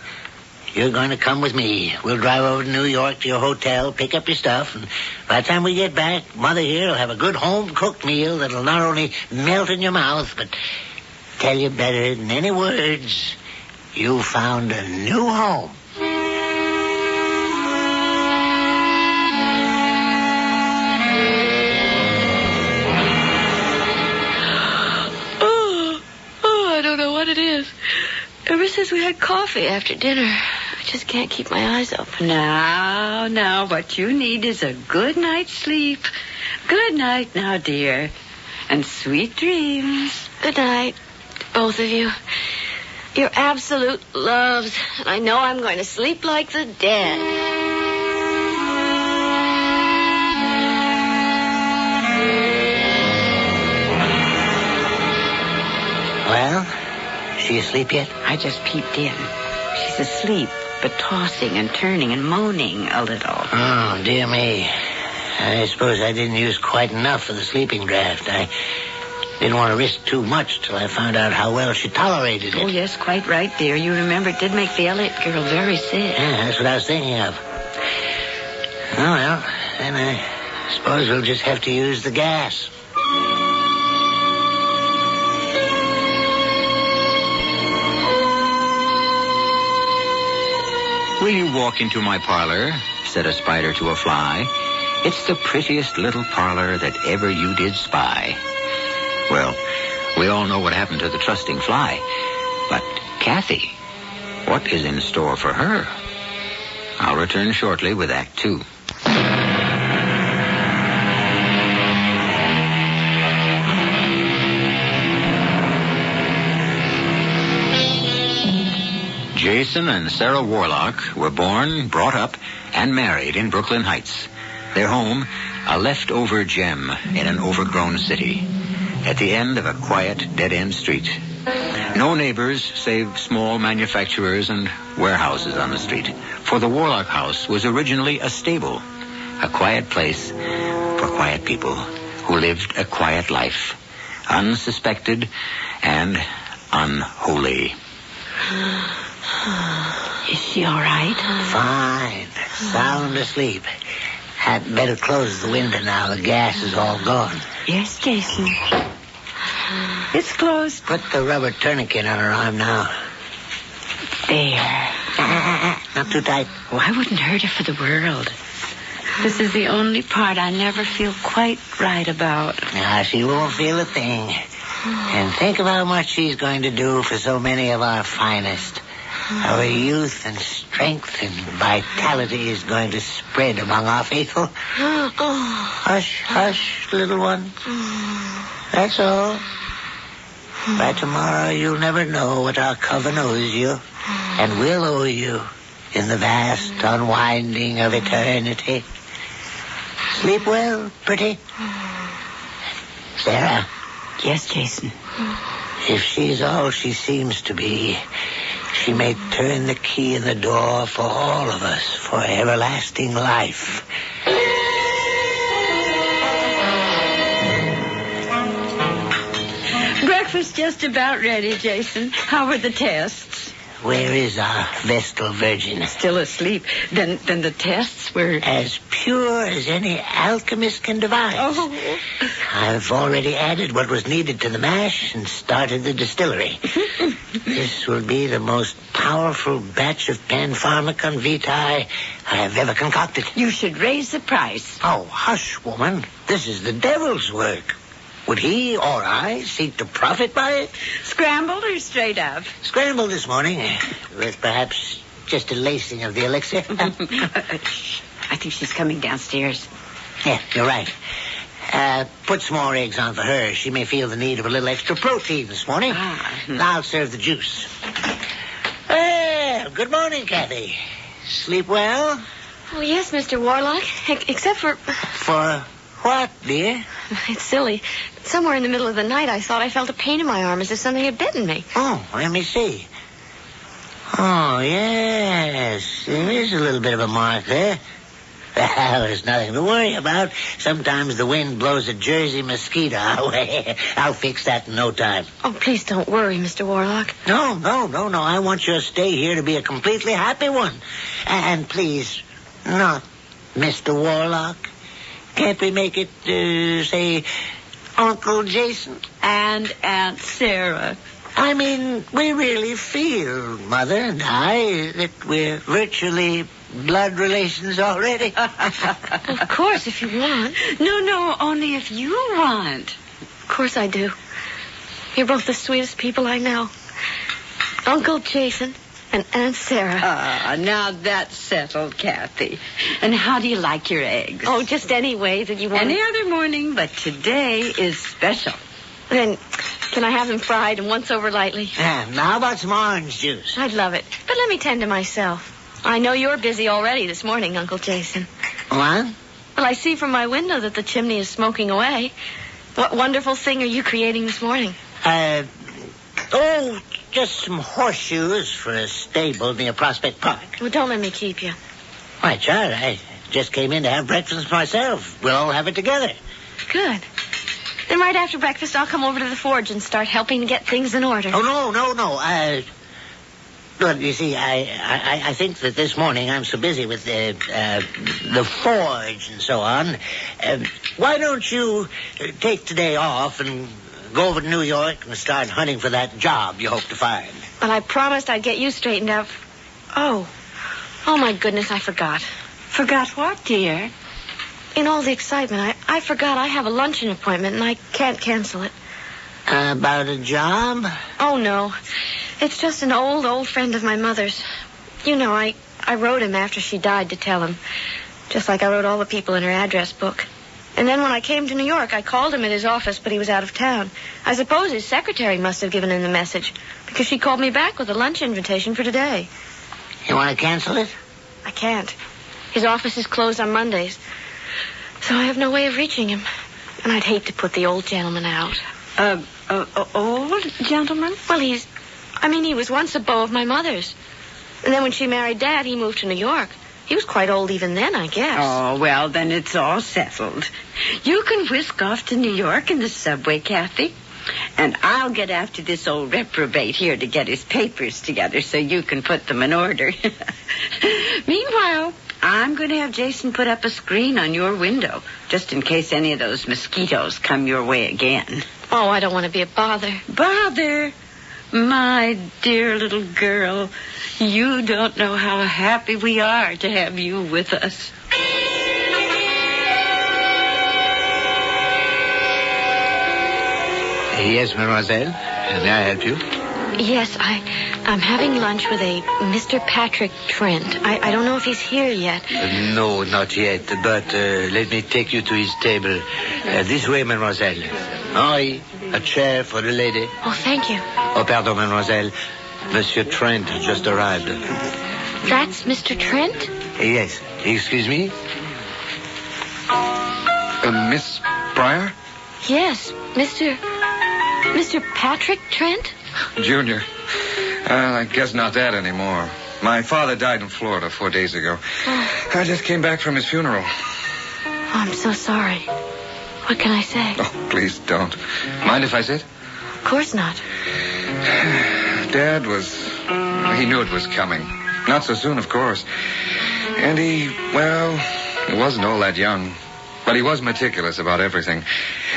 You're going to come with me. We'll drive over to New York to your hotel, pick up your stuff, and by the time we get back, Mother here will have a good home-cooked meal that'll not only melt in your mouth, but tell you better than any words, you found a new home. I don't know what it is. Ever since we had coffee after dinner, I just can't keep my eyes open. Now, what you need is a good night's sleep. Good night now, dear. And sweet dreams. Good night, both of you. You're absolute loves, and I know I'm going to sleep like the dead. Well, asleep yet? I just peeped in. She's asleep, but tossing and turning and moaning a little. Oh, dear me. I suppose I didn't use quite enough for the sleeping draft. I didn't want to risk too much till I found out how well she tolerated it. Oh, yes, quite right, dear. You remember it did make the Elliott girl very sick. Yeah, that's what I was thinking of. Oh, well, then I suppose we'll just have to use the gas. Will you walk into my parlor? Said a spider to a fly. It's the prettiest little parlor that ever you did spy. Well, we all know what happened to the trusting fly. But Kathy, what is in store for her? I'll return shortly with Act 2. Jason and Sarah Warlock were born, brought up, and married in Brooklyn Heights. Their home, a leftover gem in an overgrown city, at the end of a quiet, dead-end street. No neighbors save small manufacturers and warehouses on the street, for the Warlock house was originally a stable, a quiet place for quiet people who lived a quiet life, unsuspected and unholy. Is she all right? Fine. Sound asleep. I'd better close the window now. The gas is all gone. Yes, Jason. It's closed. Put the rubber tourniquet on her arm now. There. Not too tight. Oh, I wouldn't hurt her for the world. This is the only part I never feel quite right about. Now, she won't feel a thing. And think of how much she's going to do for so many of our finest. Our youth and strength and vitality is going to spread among our faithful. Hush, hush, little one. That's all. By tomorrow, you'll never know what our coven owes you and will owe you in the vast unwinding of eternity. Sleep well, pretty. Sarah. Yes, Jason. If she's all she seems to be, she may turn the key in the door for all of us for everlasting life. Breakfast just about ready, Jason. How were the tests? Where is our Vestal Virgin? Still asleep. Then the tests were... As pure as any alchemist can devise. Oh. I've already added what was needed to the mash and started the distillery. This will be the most powerful batch of Panpharmacon Vitae I have ever concocted. You should raise the price. Oh, hush, woman. This is the devil's work. Would he or I seek to profit by it? Scrambled or straight up? Scrambled this morning, with perhaps just a lacing of the elixir. I think she's coming downstairs. Yeah, you're right. Put some more eggs on for her. She may feel the need of a little extra protein this morning. I'll serve the juice. Well, good morning, Kathy. Sleep well? Oh, yes, Mr. Warlock. Except for... For what, dear? It's silly. Somewhere in the middle of the night, I thought I felt a pain in my arm as if something had bitten me. Oh, let me see. Oh, yes. There is a little bit of a mark there. Well, there's nothing to worry about. Sometimes the wind blows a Jersey mosquito our way. I'll fix that in no time. Oh, please don't worry, Mr. Warlock. No. I want your stay here to be a completely happy one. And please, not Mr. Warlock. Can't we make it, say, Uncle Jason? And Aunt Sarah. I mean, we really feel, Mother and I, that we're virtually blood relations already. Of course, if you want. No, only if you want. Of course I do. You're both the sweetest people I know. Uncle Jason and Aunt Sarah. Now that's settled, Kathy. And how do you like your eggs? Oh, just any way that you want. Any other morning, but today is special. Then can I have them fried and once over lightly? Now, how about some orange juice? I'd love it. But let me tend to myself. I know you're busy already this morning, Uncle Jason. What? Well, I see from my window that the chimney is smoking away. What wonderful thing are you creating this morning? just some horseshoes for a stable near Prospect Park. Well, don't let me keep you. Why, child, I just came in to have breakfast myself. We'll all have it together. Good. Then right after breakfast, I'll come over to the forge and start helping to get things in order. Oh, no. Well, you see, I think that this morning I'm so busy with the forge and so on. Why don't you take today off and go over to New York and start hunting for that job you hope to find? Well, I promised I'd get you straightened out. Oh, my goodness, I forgot. Forgot what, dear? In all the excitement, I forgot I have a luncheon appointment and I can't cancel it. About a job? Oh, no. It's just an old friend of my mother's. You know, I wrote him after she died to tell him. Just like I wrote all the people in her address book. And then when I came to New York, I called him at his office, but he was out of town. I suppose his secretary must have given him the message, because she called me back with a lunch invitation for today. You want to cancel it? I can't. His office is closed on Mondays. So I have no way of reaching him. And I'd hate to put the old gentleman out. Old gentleman? Well, he was once a beau of my mother's. And then when she married Dad, he moved to New York. He was quite old even then, I guess. Oh, well, then it's all settled. You can whisk off to New York in the subway, Kathy. And I'll get after this old reprobate here to get his papers together so you can put them in order. Meanwhile, I'm going to have Jason put up a screen on your window, just in case any of those mosquitoes come your way again. Oh, I don't want to be a bother. Bother? My dear little girl, you don't know how happy we are to have you with us. Yes, mademoiselle. May I help you? Yes, I'm having lunch with a Mr. Patrick Trent. I don't know if he's here yet. No, not yet. But let me take you to his table. This way, mademoiselle. Henri, a chair for the lady. Oh, thank you. Oh, pardon, mademoiselle. Monsieur Trent has just arrived. That's Mr. Trent? Yes. Excuse me? Miss Pryor? Yes, Mr. Patrick Trent? Junior. I guess not that anymore. My father died in Florida 4 days ago. Oh. I just came back from his funeral. Oh, I'm so sorry. What can I say? Oh, please don't. Mind if I sit? Of course not. Dad he knew it was coming. Not so soon, of course. And he wasn't all that young. But he was meticulous about everything.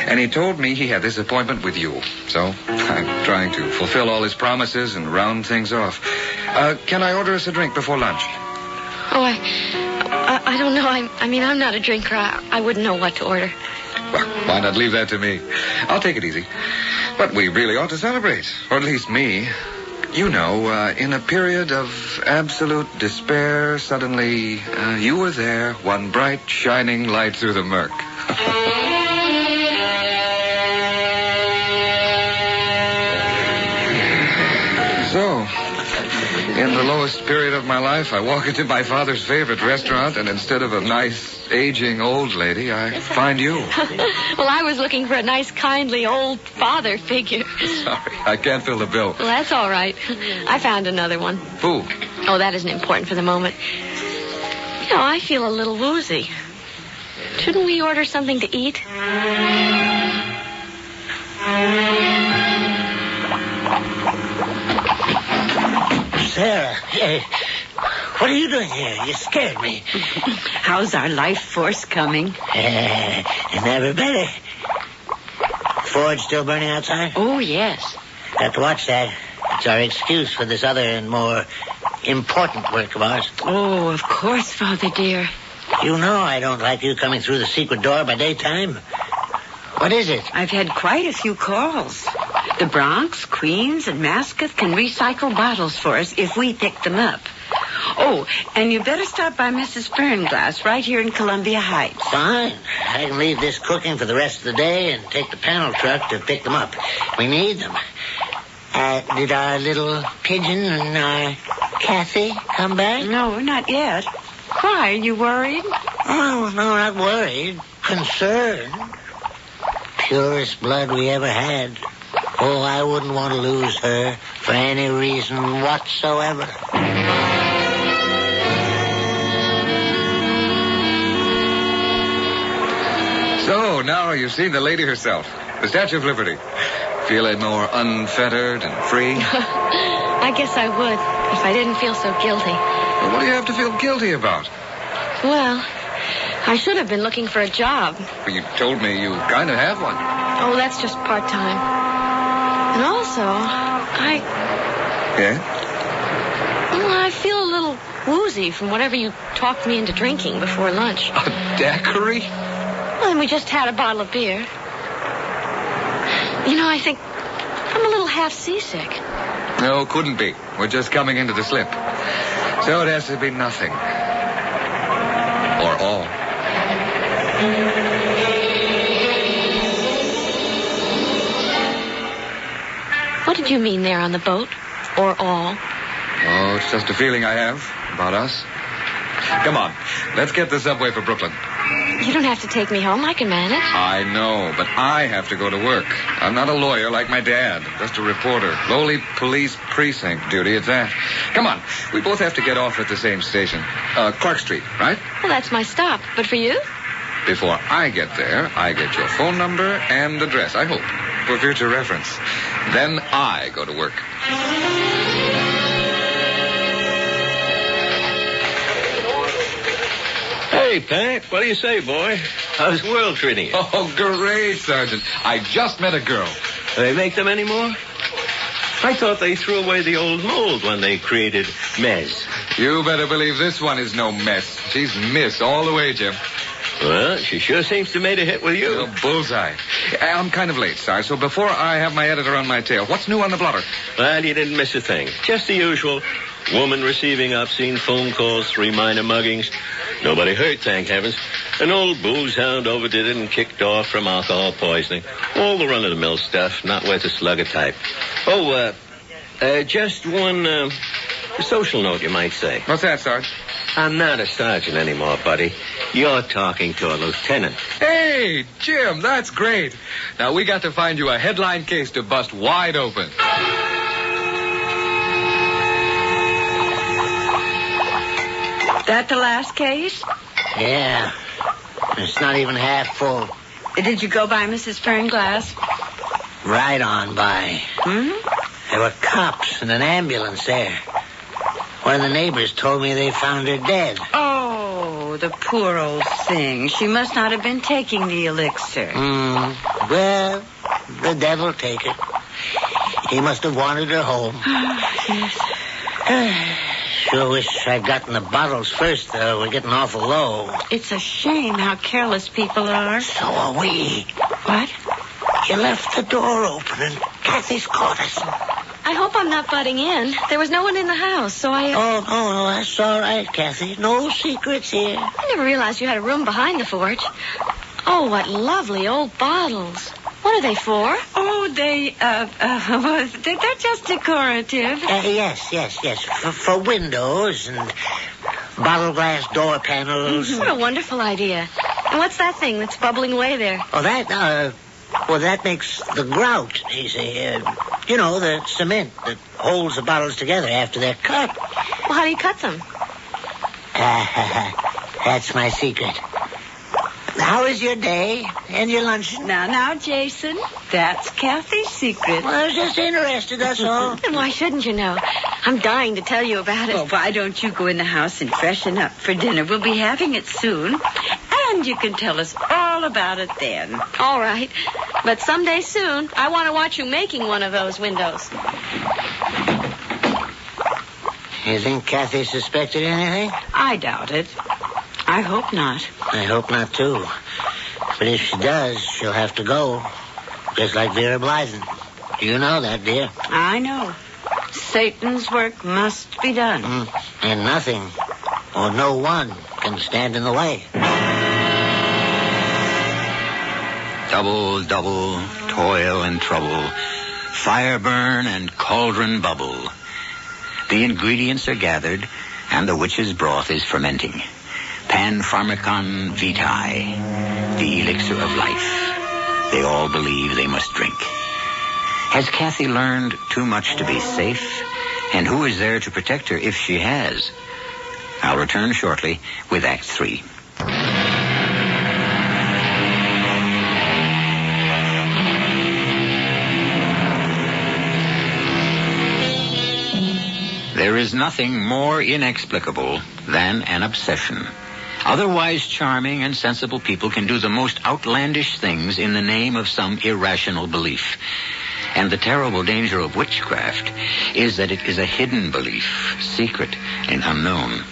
And he told me he had this appointment with you. So I'm trying to fulfill all his promises and round things off. Can I order us a drink before lunch? Oh, I don't know. I'm not a drinker. I wouldn't know what to order. Well, why not leave that to me? I'll take it easy. But we really ought to celebrate. Or at least me. You know, in a period of absolute despair, suddenly you were there, one bright, shining light through the murk. So, in the lowest period of my life, I walk into my father's favorite restaurant, and instead of a nice, aging old lady, I find you. Well, I was looking for a nice, kindly old father figure. Sorry, I can't fill the bill. Well, that's all right. I found another one. Who? Oh, that isn't important for the moment. You know, I feel a little woozy. Shouldn't we order something to eat? Sarah, hey, what are you doing here? You scared me. How's our life force coming? Never better. Forge still burning outside? Oh, yes. Have to watch that. It's our excuse for this other and more important work of ours. Oh, of course, Father dear. You know I don't like you coming through the secret door by daytime. What is it? I've had quite a few calls. The Bronx, Queens, and Mascot can recycle bottles for us if we pick them up. Oh, and you better stop by Mrs. Fernglass right here in Columbia Heights. Fine. I can leave this cooking for the rest of the day and take the panel truck to pick them up. We need them. Did our little pigeon and our Kathy come back? No, not yet. Why, are you worried? Oh, no, not worried. Concerned. Purest blood we ever had. Oh, I wouldn't want to lose her for any reason whatsoever. So, now you've seen the lady herself, the Statue of Liberty. Feeling more unfettered and free? I guess I would, if I didn't feel so guilty. Well, what do you have to feel guilty about? Well, I should have been looking for a job. Well, you told me you kind of have one. Oh, that's just part-time. And also, Yeah? Well, I feel a little woozy from whatever you talked me into drinking before lunch. A daiquiri? Well, and we just had a bottle of beer. You know, I think I'm a little half seasick. No, couldn't be. We're just coming into the slip. So it has to be nothing. Or all. What did you mean there on the boat? Or all? Oh, it's just a feeling I have about us. Come on, let's get the subway for Brooklyn. You don't have to take me home. I can manage. I know, but I have to go to work. I'm not a lawyer like my dad, just a reporter. Lowly police precinct duty, it's that. Come on, we both have to get off at the same station. Clark Street, right? Well, that's my stop. But for you? Before I get there, I get your phone number and address, I hope, for future reference. Then I go to work. Hey, Pat, what do you say, boy? How's the world treating you? Oh, great, Sergeant. I just met a girl. Do they make them anymore? I thought they threw away the old mold when they created Mez. You better believe this one is no mess. She's Miss all the way, Jim. Well, she sure seems to have made a hit with you. Oh, bullseye. I'm kind of late, Sarge, so before I have my editor on my tail, what's new on the blotter? Well, you didn't miss a thing. Just the usual. Woman receiving obscene phone calls, 3 minor muggings. Nobody hurt, thank heavens. An old booze hound overdid it and kicked off from alcohol poisoning. All the run-of-the-mill stuff, not worth a slug of type. Oh, just one social note, you might say. What's that, Sarge? I'm not a sergeant anymore, buddy. You're talking to a lieutenant. Hey, Jim, that's great. Now, we got to find you a headline case to bust wide open. That the last case? Yeah. It's not even half full. Did you go by Mrs. Fernglass? Right on by. Mm-hmm. There were cops and an ambulance there. One of the neighbors told me they found her dead. Oh, the poor old thing. She must not have been taking the elixir. Well, the devil take it. He must have wanted her home. Yes. Sure wish I'd gotten the bottles first, though. We're getting awful low. It's a shame how careless people are. So are we. What? You left the door open and Kathy's caught us. I hope I'm not butting in. There was no one in the house, so I... Oh, no, that's all right, Kathy. No secrets here. I never realized you had a room behind the forge. Oh, what lovely old bottles. What are they for? Oh, they're just decorative. Yes. For windows and bottle glass door panels. What a wonderful idea. And what's that thing that's bubbling away there? Oh, that makes the grout, you see. You know, the cement that holds the bottles together after they're cut. Well, how do you cut them? That's my secret. How is your day and your luncheon? Now, Jason, that's Kathy's secret. Well, I was just interested, that's all. Then why shouldn't you know? I'm dying to tell you about it. Well, why don't you go in the house and freshen up for dinner? We'll be having it soon. And you can tell us all about it then. All right. But someday soon, I want to watch you making one of those windows. You think Kathy suspected anything? I doubt it. I hope not. I hope not, too. But if she does, she'll have to go. Just like Vera Blythen. You know that, dear. I know. Satan's work must be done. And nothing or no one can stand in the way. Double, toil and trouble, fire burn and cauldron bubble. The ingredients are gathered, and the witch's broth is fermenting. Pan-pharmacon vitae, the elixir of life. They all believe they must drink. Has Kathy learned too much to be safe? And who is there to protect her if she has? I'll return shortly with Act 3. There is nothing more inexplicable than an obsession. Otherwise charming and sensible people can do the most outlandish things in the name of some irrational belief. And the terrible danger of witchcraft is that it is a hidden belief, secret and unknown.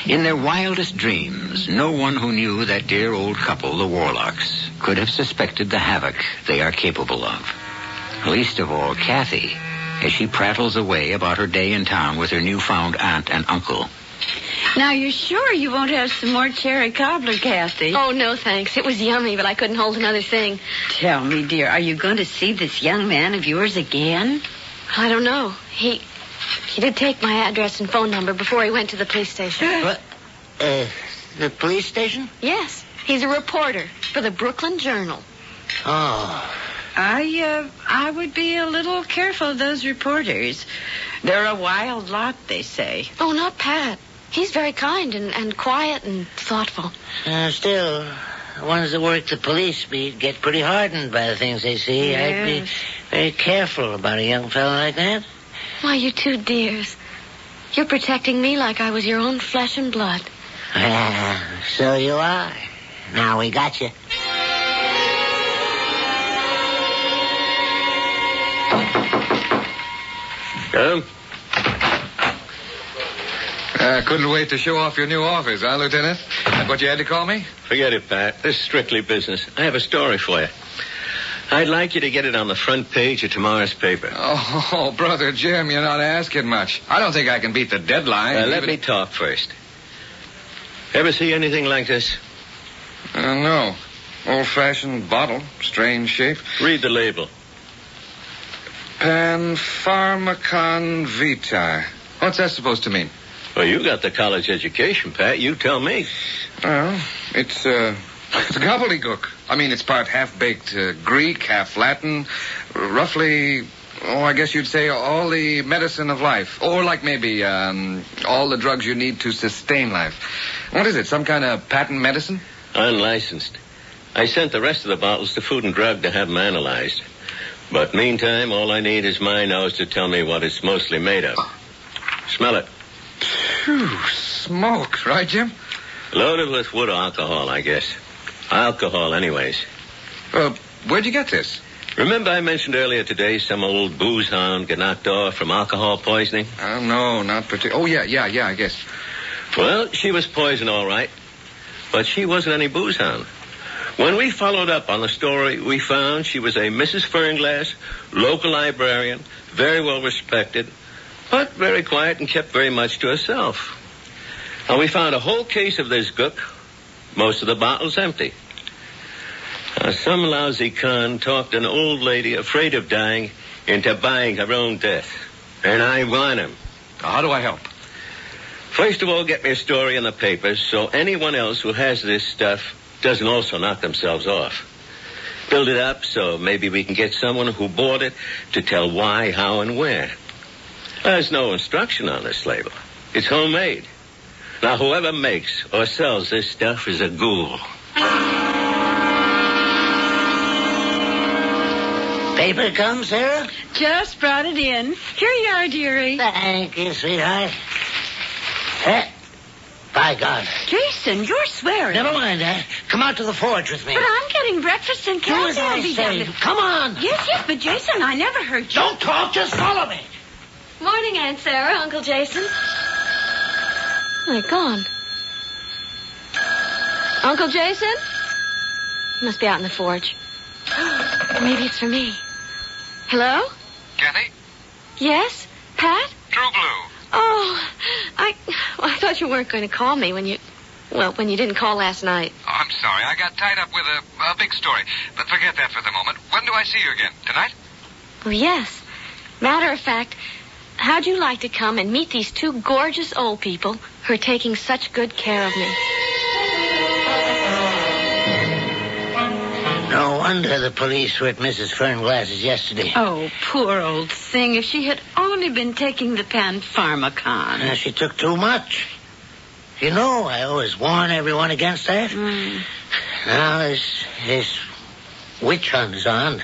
In their wildest dreams, no one who knew that dear old couple, the Warlocks, could have suspected the havoc they are capable of. Least of all, Kathy, as she prattles away about her day in town with her newfound aunt and uncle. Now, you're sure you won't have some more cherry cobbler, Kathy? Oh, no, thanks. It was yummy, but I couldn't hold another thing. Tell me, dear, are you going to see this young man of yours again? I don't know. He did take my address and phone number before he went to the police station. What? The police station? Yes. He's a reporter for the Brooklyn Journal. Oh. I would be a little careful of those reporters. They're a wild lot, they say. Oh, not Pat. He's very kind and quiet and thoughtful. Still, the ones that work the police beat get pretty hardened by the things they see. Yes. I'd be very careful about a young fellow like that. Why, you two dears. You're protecting me like I was your own flesh and blood. So you are. Now we got you. Come. Couldn't wait to show off your new office, huh, Lieutenant? That's what you had to call me? Forget it, Pat. This is strictly business. I have a story for you. I'd like you to get it on the front page of tomorrow's paper. Oh, Brother Jim, you're not asking much. I don't think I can beat the deadline. Let me talk first. Ever see anything like this? No. Old-fashioned bottle. Strange shape. Read the label. Panpharmacon Vitae. What's that supposed to mean? Well, you got the college education, Pat. You tell me. Well, it's gobbledygook. I mean, it's part half-baked Greek, half Latin. Roughly, I guess you'd say all the medicine of life. Or like maybe all the drugs you need to sustain life. What is it, some kind of patent medicine? Unlicensed. I sent the rest of the bottles to Food and Drug to have them analyzed. But meantime, all I need is my nose to tell me what it's mostly made of. Smell it. Phew, smoke, right, Jim? Loaded with wood alcohol, I guess. Alcohol, anyways. Where'd you get this? Remember I mentioned earlier today some old booze hound got knocked off from alcohol poisoning? No, not particularly. Oh, yeah, I guess. Well, she was poisoned, all right. But she wasn't any booze hound. When we followed up on the story, we found she was a Mrs. Fernglass, local librarian, very well respected, but very quiet and kept very much to herself. And we found a whole case of this gook, most of the bottles empty. Some lousy con talked an old lady afraid of dying into buying her own death. And I want him. How do I help? First of all, get me a story in the papers so anyone else who has this stuff doesn't also knock themselves off. Build it up so maybe we can get someone who bought it to tell why, how, and where. There's no instruction on this label. It's homemade. Now, whoever makes or sells this stuff is a ghoul. Paper come, Sarah? Just brought it in. Here you are, dearie. Thank you, sweetheart. By God. Jason, you're swearing. Never mind that. Come out to the forge with me. But I'm getting breakfast and Do as I say. Come on. Yes, but Jason, I never heard you. Don't talk, just follow me. Morning, Aunt Sarah, Uncle Jason. They're gone. Uncle Jason? Must be out in the forge. Maybe it's for me. Hello? Kathy? Yes? Pat? True Blue. Oh, I thought you weren't going to call me when you didn't call last night. Oh, I'm sorry. I got tied up with a big story. But forget that for the moment. When do I see you again? Tonight? Oh, yes. Matter of fact, how'd you like to come and meet these two gorgeous old people who are taking such good care of me? No wonder the police were at Mrs. Fernglass's yesterday. Oh, poor old thing. If she had only been taking the Panpharmacon. She took too much. You know, I always warn everyone against that. Now this witch hunt is on.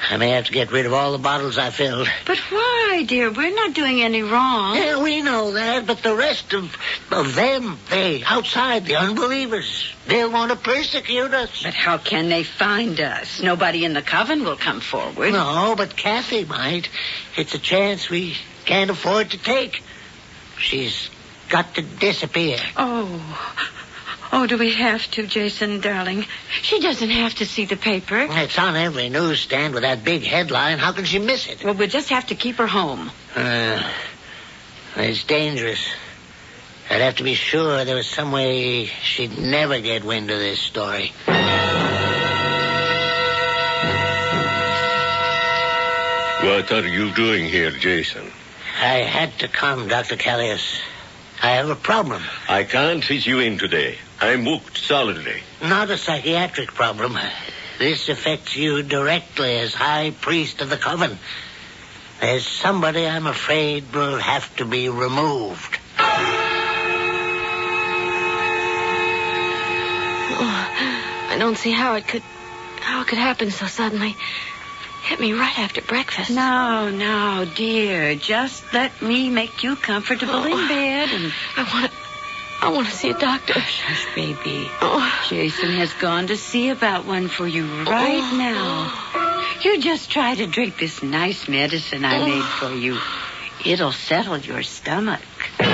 I may have to get rid of all the bottles I filled. But why, dear? We're not doing any wrong. Yeah, we know that, but the rest of them, they outside, the unbelievers, they'll want to persecute us. But how can they find us? Nobody in the coven will come forward. No, but Kathy might. It's a chance we can't afford to take. She's got to disappear. Oh, do we have to, Jason, darling? She doesn't have to see the paper. It's on every newsstand with that big headline. How can she miss it? Well, we'll just have to keep her home. It's dangerous. I'd have to be sure there was some way she'd never get wind of this story. What are you doing here, Jason? I had to come, Dr. Callius. I have a problem. I can't fit you in today. I'm booked solidly. Not a psychiatric problem. This affects you directly as High Priest of the Coven. There's somebody I'm afraid will have to be removed. I don't see how it could happen so suddenly. Hit me right after breakfast. No, dear. Just let me make you comfortable in bed. And I want to see a doctor. Hush, baby. Jason has gone to see about one for you right now. You just try to drink this nice medicine I made for you. It'll settle your stomach. All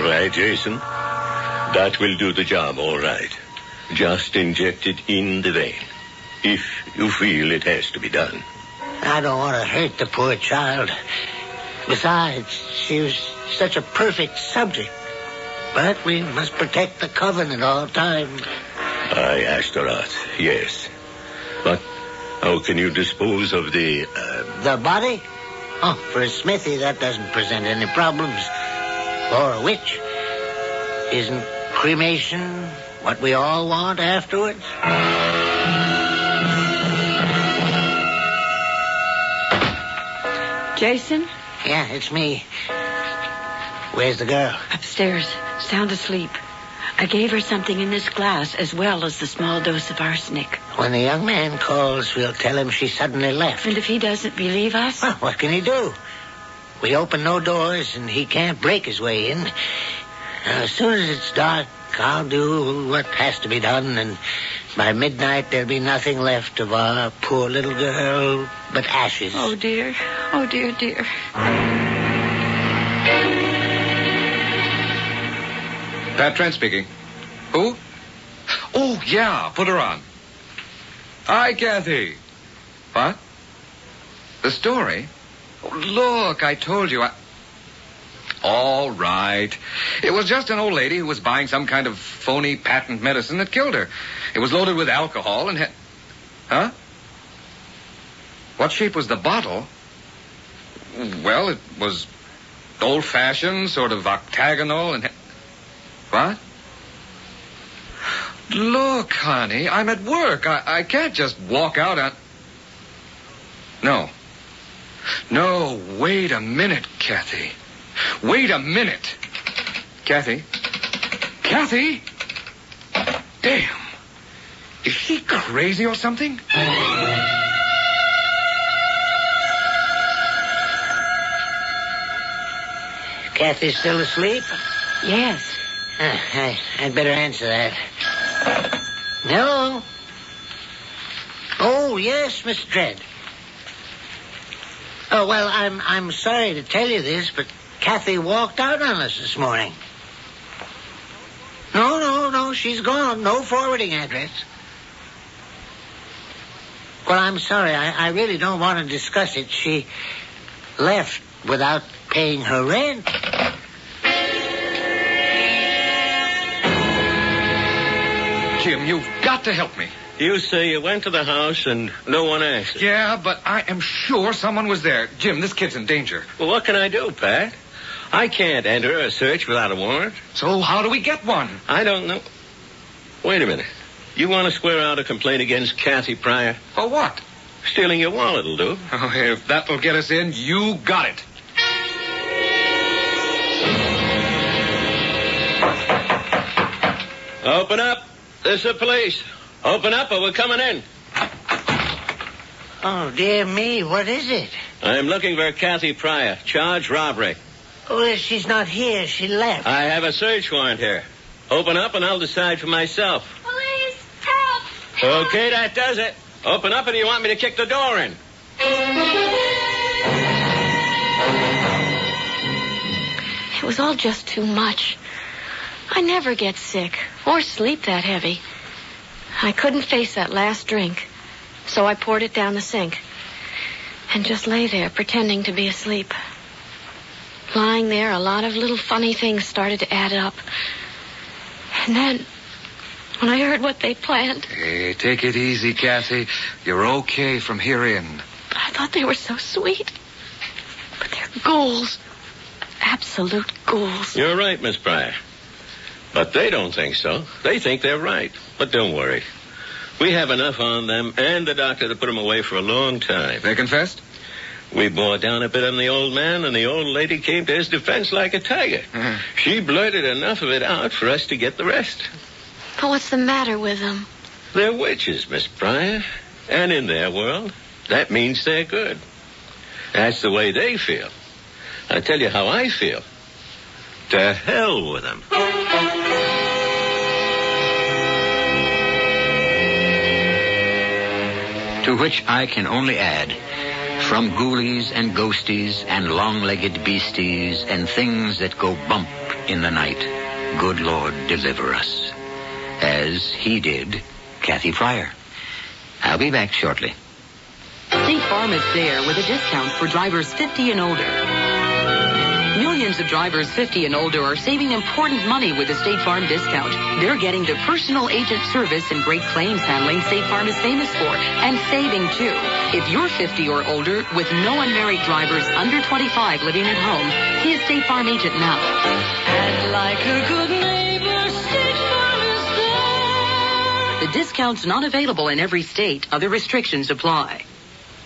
right, Jason. That will do the job, all right. Just inject it in the vein, if you feel it has to be done. I don't want to hurt the poor child. Besides, she was such a perfect subject. But we must protect the coven at all times. I asked her out, yes. But how can you dispose of the... The body? Oh, for a smithy, that doesn't present any problems. For a witch, isn't cremation what we all want afterwards? Jason? Yeah, it's me. Where's the girl? Upstairs, sound asleep. I gave her something in this glass as well as the small dose of arsenic. When the young man calls, we'll tell him she suddenly left. And if he doesn't believe us? Well, what can he do? We open no doors, and he can't break his way in. As soon as it's dark, I'll do what has to be done, and by midnight there'll be nothing left of our poor little girl but ashes. Oh, dear. Oh, dear, dear. Pat Trent speaking. Who? Oh, yeah, put her on. Hi, Kathy. What? The story? Oh, look, I told you. All right. It was just an old lady who was buying some kind of phony patent medicine that killed her. It was loaded with alcohol and had... Huh? What shape was the bottle? Well, it was old-fashioned, sort of octagonal and... What? Look, honey, I'm at work. I can't just walk out on... No, wait a minute, Kathy. Wait a minute. Kathy? Kathy? Damn. Is she crazy or something? Kathy's still asleep? Yes. I'd better answer that. Hello? Oh, yes, Mr. Dredd. Oh, well, I'm sorry to tell you this, but Kathy walked out on us this morning. No, she's gone. No forwarding address. Well, I'm sorry. I really don't want to discuss it. She left without paying her rent. Jim, you've got to help me. You say you went to the house and no one asked. Yeah, but I am sure someone was there. Jim, this kid's in danger. Well, what can I do, Pat? I can't enter a search without a warrant. So how do we get one? I don't know. Wait a minute. You want to square out a complaint against Kathy Pryor? For what? Stealing your wallet will do. Oh, if that'll get us in, you got it. Open up. This is the police. Open up or we're coming in. Oh, dear me, what is it? I'm looking for Kathy Pryor, charged robbery. Well, she's not here. She left. I have a search warrant here. Open up and I'll decide for myself. Police, help! Okay, that does it. Open up, or do you want me to kick the door in? It was all just too much. I never get sick or sleep that heavy. I couldn't face that last drink, so I poured it down the sink and just lay there pretending to be asleep. Lying there, a lot of little funny things started to add up. And then, when I heard what they planned... Hey, take it easy, Kathy. You're okay from here in. I thought they were so sweet. But they're ghouls. Absolute ghouls. You're right, Miss Pryor. But they don't think so. They think they're right. But don't worry. We have enough on them and the doctor to put them away for a long time. They confessed? We bore down a bit on the old man, and the old lady came to his defense like a tiger. She blurted enough of it out for us to get the rest. But what's the matter with them? They're witches, Miss Pryor. And in their world, that means they're good. That's the way they feel. I'll tell you how I feel. To hell with them. To which I can only add, from ghoulies and ghosties and long-legged beasties and things that go bump in the night, good Lord deliver us. As he did Kathy Pryor. I'll be back shortly. State Farm is there with a discount for drivers 50 and older. Millions of drivers 50 and older are saving important money with the State Farm discount. They're getting the personal agent service and great claims handling State Farm is famous for, and saving too. If you're 50 or older with no unmarried drivers under 25 living at home, see a State Farm agent now. And like a good neighbor, State Farm is there. The discount's not available in every state. Other restrictions apply.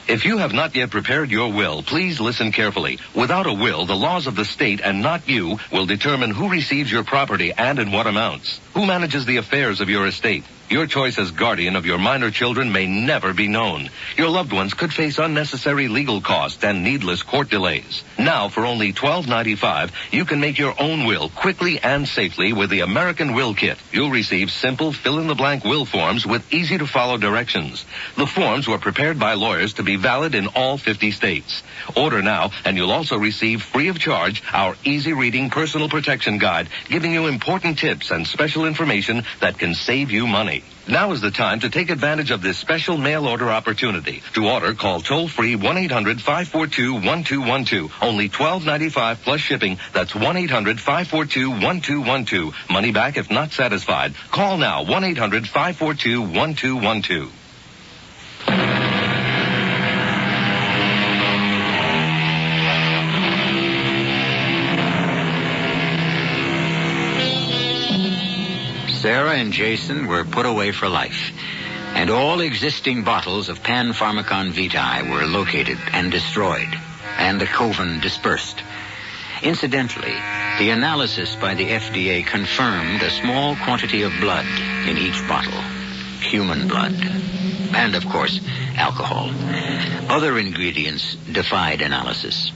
If you have not yet prepared your will, please listen carefully. Without a will, the laws of the state and not you will determine who receives your property and in what amounts. Who manages the affairs of your estate? Your choice as guardian of your minor children may never be known. Your loved ones could face unnecessary legal costs and needless court delays. Now, for only $12.95, you can make your own will quickly and safely with the American Will Kit. You'll receive simple fill-in-the-blank will forms with easy-to-follow directions. The forms were prepared by lawyers to be valid in all 50 states. Order now, and you'll also receive free of charge our easy-reading personal protection guide, giving you important tips and special information that can save you money. Now is the time to take advantage of this special mail order opportunity. To order, call toll-free 1-800-542-1212. Only $12.95 plus shipping. That's 1-800-542-1212. Money back if not satisfied. Call now, 1-800-542-1212. Sarah and Jason were put away for life, and all existing bottles of Pan-Pharmacon Vitae were located and destroyed, and the coven dispersed. Incidentally, the analysis by the FDA confirmed a small quantity of blood in each bottle, human blood, and, of course, alcohol. Other ingredients defied analysis.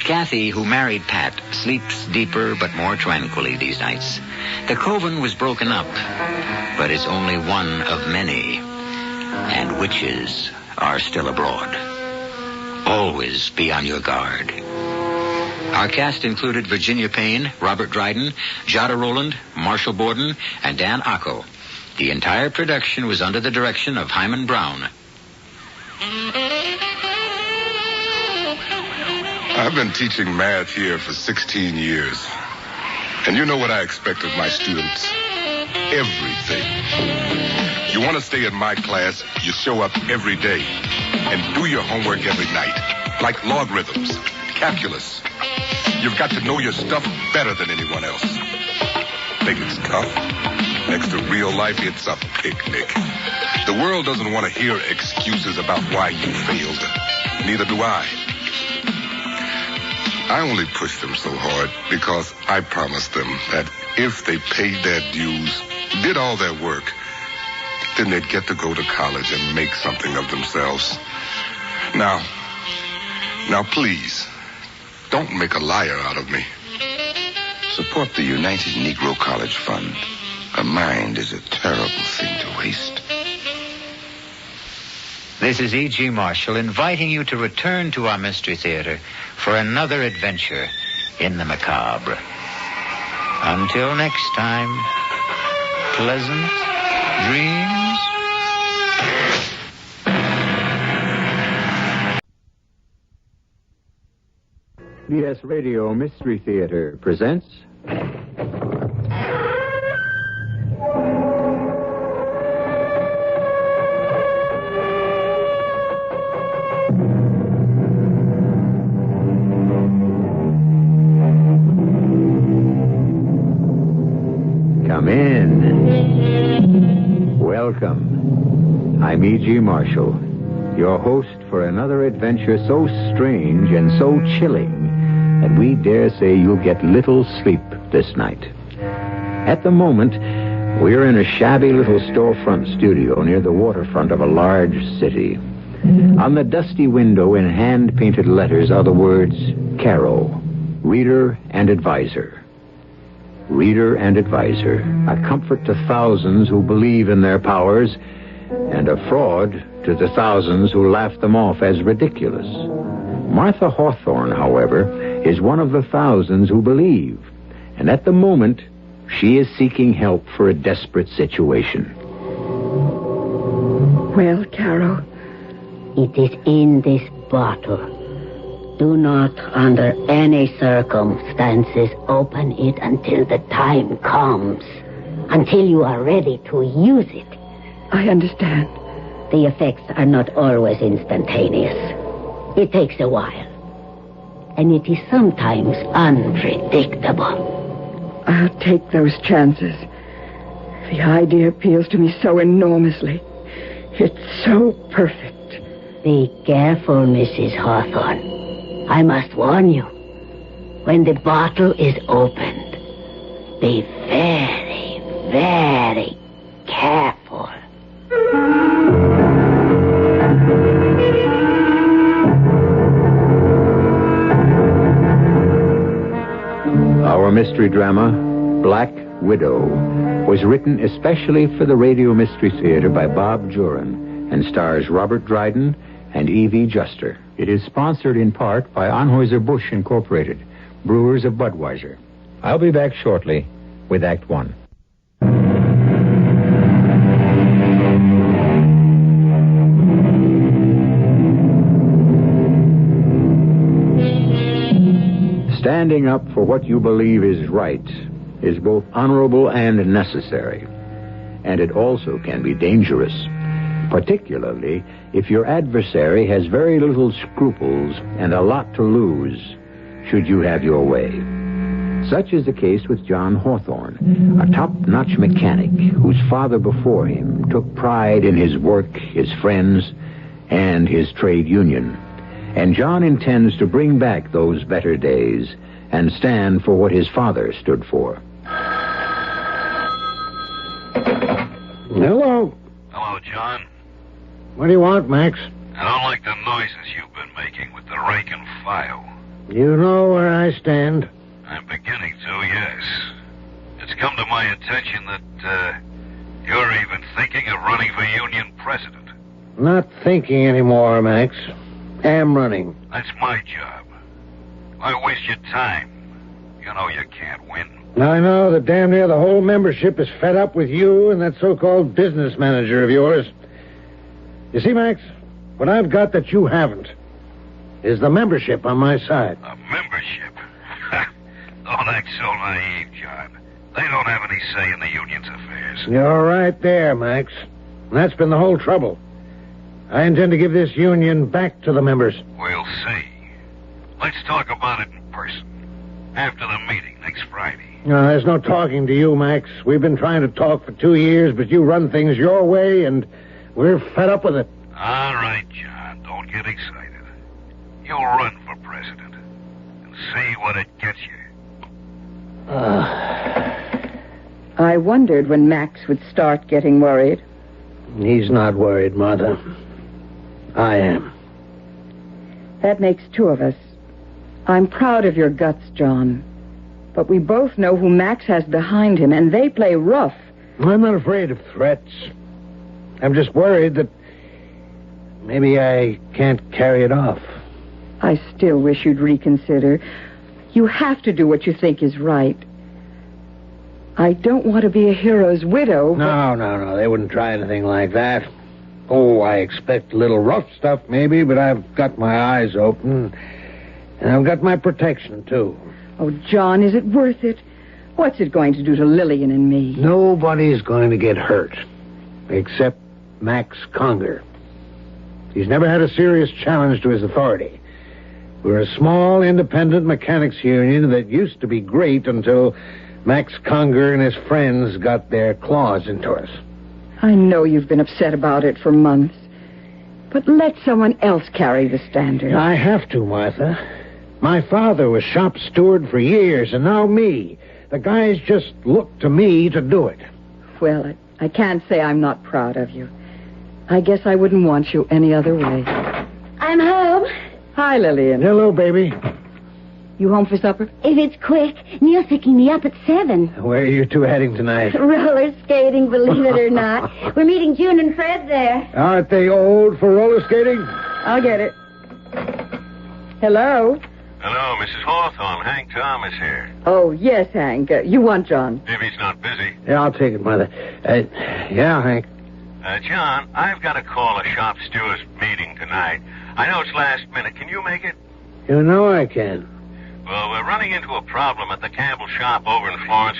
Kathy, who married Pat, sleeps deeper but more tranquilly these nights. The coven was broken up, but it's only one of many, and witches are still abroad. Always be on your guard. Our cast included Virginia Payne, Robert Dryden, Jada Rowland, Marshall Borden, and Dan Acco. The entire production was under the direction of Hyman Brown. I've been teaching math here for 16 years. And you know what I expect of my students? Everything. You want to stay in my class, you show up every day and do your homework every night. Like logarithms, calculus. You've got to know your stuff better than anyone else. Think it's tough? Next to real life, it's a picnic. The world doesn't want to hear excuses about why you failed. Neither do I. I only pushed them so hard because I promised them that if they paid their dues, did all their work, then they'd get to go to college and make something of themselves. Now, please, don't make a liar out of me. Support the United Negro College Fund. A mind is a terrible thing to waste. This is E.G. Marshall inviting you to return to our Mystery Theater for another adventure in the macabre. Until next time, pleasant dreams. CBS Radio Mystery Theater presents... Come in. Welcome. I'm E.G. Marshall, your host for another adventure so strange and so chilling that we dare say you'll get little sleep this night. At the moment, we're in a shabby little storefront studio near the waterfront of a large city. On the dusty window in hand-painted letters are the words, Caro, Reader and Advisor. Reader and Advisor, a comfort to thousands who believe in their powers, and a fraud to the thousands who laugh them off as ridiculous. Martha Hawthorne, however, is one of the thousands who believe, and at the moment, she is seeking help for a desperate situation. Well, Caro, it is in this bottle. Do not, under any circumstances, open it until the time comes. Until you are ready to use it. I understand. The effects are not always instantaneous. It takes a while. And it is sometimes unpredictable. I'll take those chances. The idea appeals to me so enormously. It's so perfect. Be careful, Mrs. Hawthorne. I must warn you. When the bottle is opened, be very, very careful. Our mystery drama, Black Widow, was written especially for the Radio Mystery Theater by Bob Juran and stars Robert Dryden and E.V. Juster. It is sponsored in part by Anheuser-Busch Incorporated, brewers of Budweiser. I'll be back shortly with Act One. Standing up for what you believe is right is both honorable and necessary. And it also can be dangerous, particularly if your adversary has very little scruples and a lot to lose should you have your way. Such is the case with John Hawthorne, a top-notch mechanic whose father before him took pride in his work, his friends, and his trade union. And John intends to bring back those better days and stand for what his father stood for. Hello. Hello, John. What do you want, Max? I don't like the noises you've been making with the rake and file. You know where I stand. I'm beginning to, yes. It's come to my attention that, you're even thinking of running for union president. Not thinking anymore, Max. Am running. That's my job. Why waste your time? You know you can't win. I know that damn near the whole membership is fed up with you and that so-called business manager of yours. You see, Max, what I've got that you haven't is the membership on my side. A membership? Don't act so naive, John. They don't have any say in the union's affairs. You're right there, Max. And that's been the whole trouble. I intend to give this union back to the members. We'll see. Let's talk about it in person. After the meeting next Friday. No, there's no talking to you, Max. We've been trying to talk for 2 years, but you run things your way, and we're fed up with it. All right, John. Don't get excited. You'll run for president and see what it gets you. I wondered when Max would start getting worried. He's not worried, Martha. I am. That makes 2 of us. I'm proud of your guts, John. But we both know who Max has behind him, and they play rough. I'm not afraid of threats. I'm just worried that maybe I can't carry it off. I still wish you'd reconsider. You have to do what you think is right. I don't want to be a hero's widow. No. They wouldn't try anything like that. Oh, I expect a little rough stuff, maybe, but I've got my eyes open. And I've got my protection, too. Oh, John, is it worth it? What's it going to do to Lillian and me? Nobody's going to get hurt. Except Max Conger. He's never had a serious challenge to his authority. We're a small, independent mechanics union that used to be great until Max Conger and his friends got their claws into us. I know you've been upset about it for months. But let someone else carry the standard. I have to, Martha. My father was shop steward for years, and now me. The guys just look to me to do it. Well, I can't say I'm not proud of you. I guess I wouldn't want you any other way. I'm home. Hi, Lillian. Hello, baby. You home for supper? If it's quick, Neil's picking me up at 7. Where are you two heading tonight? Roller skating, believe it or not. We're meeting June and Fred there. Aren't they old for roller skating? I'll get it. Hello? Hello, Mrs. Hawthorne. Hank Thomas here. Oh, yes, Hank. You want John? If he's not busy. Yeah, I'll take it, Mother. Yeah, Hank. John, I've got to call a shop stewards meeting tonight. I know it's last minute. Can you make it? You know I can. Well, we're running into a problem at the Campbell shop over in Florence.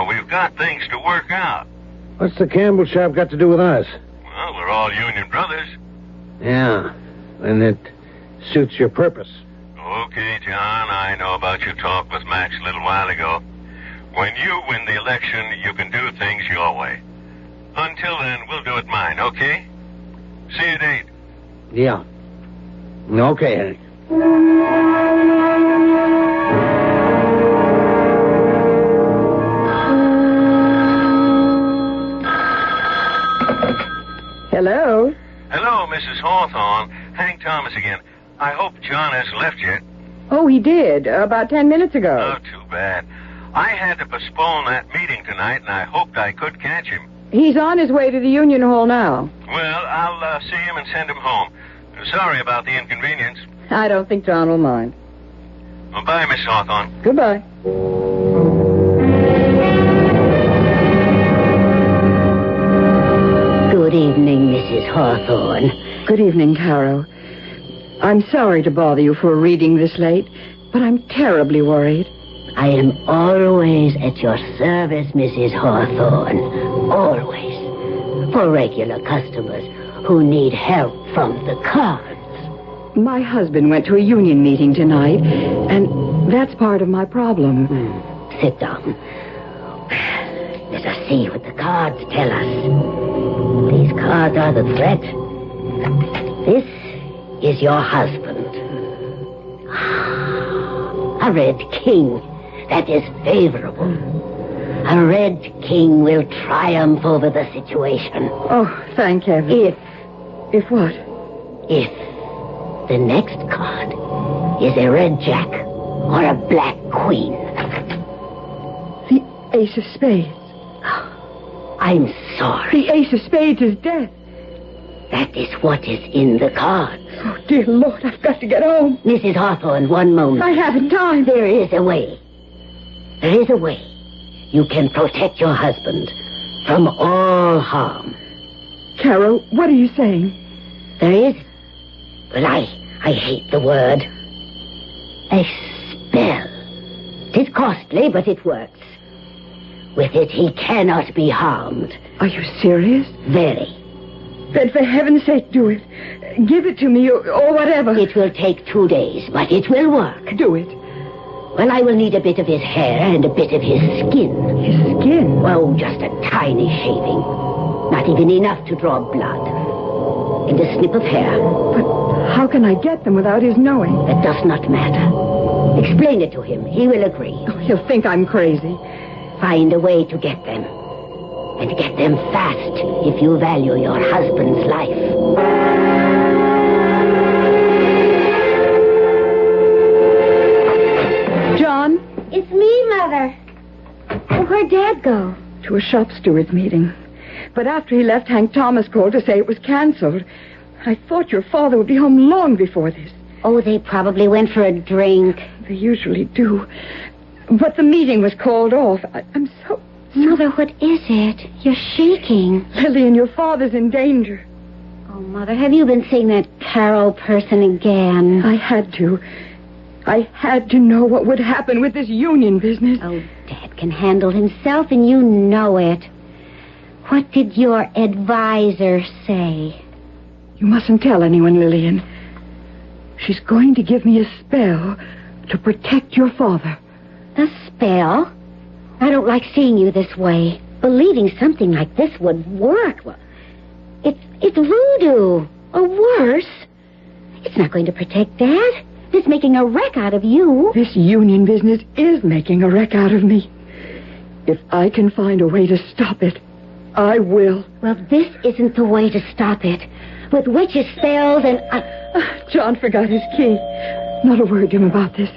We've got things to work out. What's the Campbell shop got to do with us? Well, we're all union brothers. Yeah, and it suits your purpose. Okay, John, I know about your talk with Max a little while ago. When you win the election, you can do things your way. Until then, we'll do it mine, okay? See you at 8. Yeah. Okay, Hank. Hello? Hello, Mrs. Hawthorne. Hank Thomas again. I hope John hasn't left yet. Oh, he did. About 10 minutes ago. Oh, too bad. I had to postpone that meeting tonight, and I hoped I could catch him. He's on his way to the Union Hall now. Well, I'll see him and send him home. Sorry about the inconvenience. I don't think John will mind. Well, bye, Miss Hawthorne. Goodbye. Good evening, Mrs. Hawthorne. Good evening, Caro. I'm sorry to bother you for reading this late, but I'm terribly worried. I am always at your service, Mrs. Hawthorne. Always. For regular customers who need help from the cards. My husband went to a union meeting tonight, and that's part of my problem. Sit down. Let us see what the cards tell us. These cards are the threat. This is your husband. A red king. That is favorable. A red king will triumph over the situation. Oh, thank heaven. If what? If the next card is a red jack or a black queen. The ace of spades. I'm sorry. The ace of spades is death. That is what is in the cards. Oh, dear Lord, I've got to get home. Mrs. Hawthorne, one moment. I haven't time. There is a way. There is a way. You can protect your husband from all harm. Caro, what are you saying? There is... Well, I hate the word. A spell. 'Tis costly, but it works. With it, he cannot be harmed. Are you serious? Very. Then for heaven's sake, do it. Give it to me, or whatever. It will take 2 days, but it will work. Do it. Well, I will need a bit of his hair and a bit of his skin. His skin? Oh, just a tiny shaving. Not even enough to draw blood. And a snip of hair. But how can I get them without his knowing? It does not matter. Explain it to him. He will agree. Oh, he'll think I'm crazy. Find a way to get them. And get them fast if you value your husband's life. John? It's me, Mother. Where'd Dad go? To a shop steward's meeting. But after he left, Hank Thomas called to say it was canceled. I thought your father would be home long before this. Oh, they probably went for a drink. They usually do. But the meeting was called off. I'm so... Mother, what is it? You're shaking. Lillian, your father's in danger. Oh, Mother, have you been seeing that Carol person again? I had to. I had to know what would happen with this union business. Oh, Dad can handle himself, and you know it. What did your advisor say? You mustn't tell anyone, Lillian. She's going to give me a spell to protect your father. A spell? I don't like seeing you this way. Believing something like this would work. Well, it's voodoo. Or worse. It's not going to protect Dad. It's making a wreck out of you. This union business is making a wreck out of me. If I can find a way to stop it, I will. Well, this isn't the way to stop it. With witches' spells and... John forgot his key. Not a word to him about this.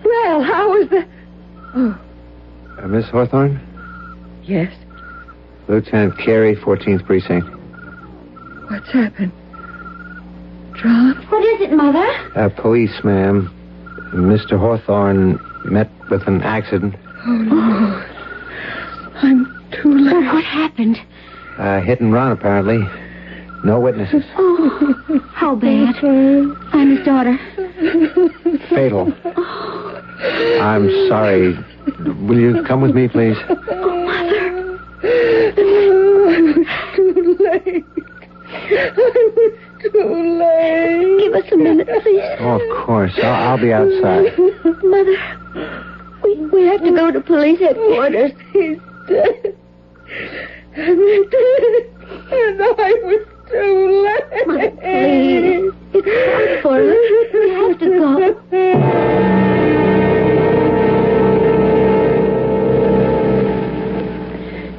Well, how is the... Oh. Miss Hawthorne? Yes? Lieutenant Carey, 14th Precinct. What's happened? John? What is it, Mother? Police, ma'am. Mr. Hawthorne met with an accident. Oh, no. I'm too late. Oh, what happened? Hit and run, apparently. No witnesses. Oh, how bad. I'm his daughter. Fatal. Oh. I'm sorry. Will you come with me, please? Oh, Mother. I was too late. I was too late. Give us a minute, please. Oh, of course. I'll be outside. Mother, we have to go to police headquarters. He's dead. And I was too late. Mother, please. It's hard for us. We have to go.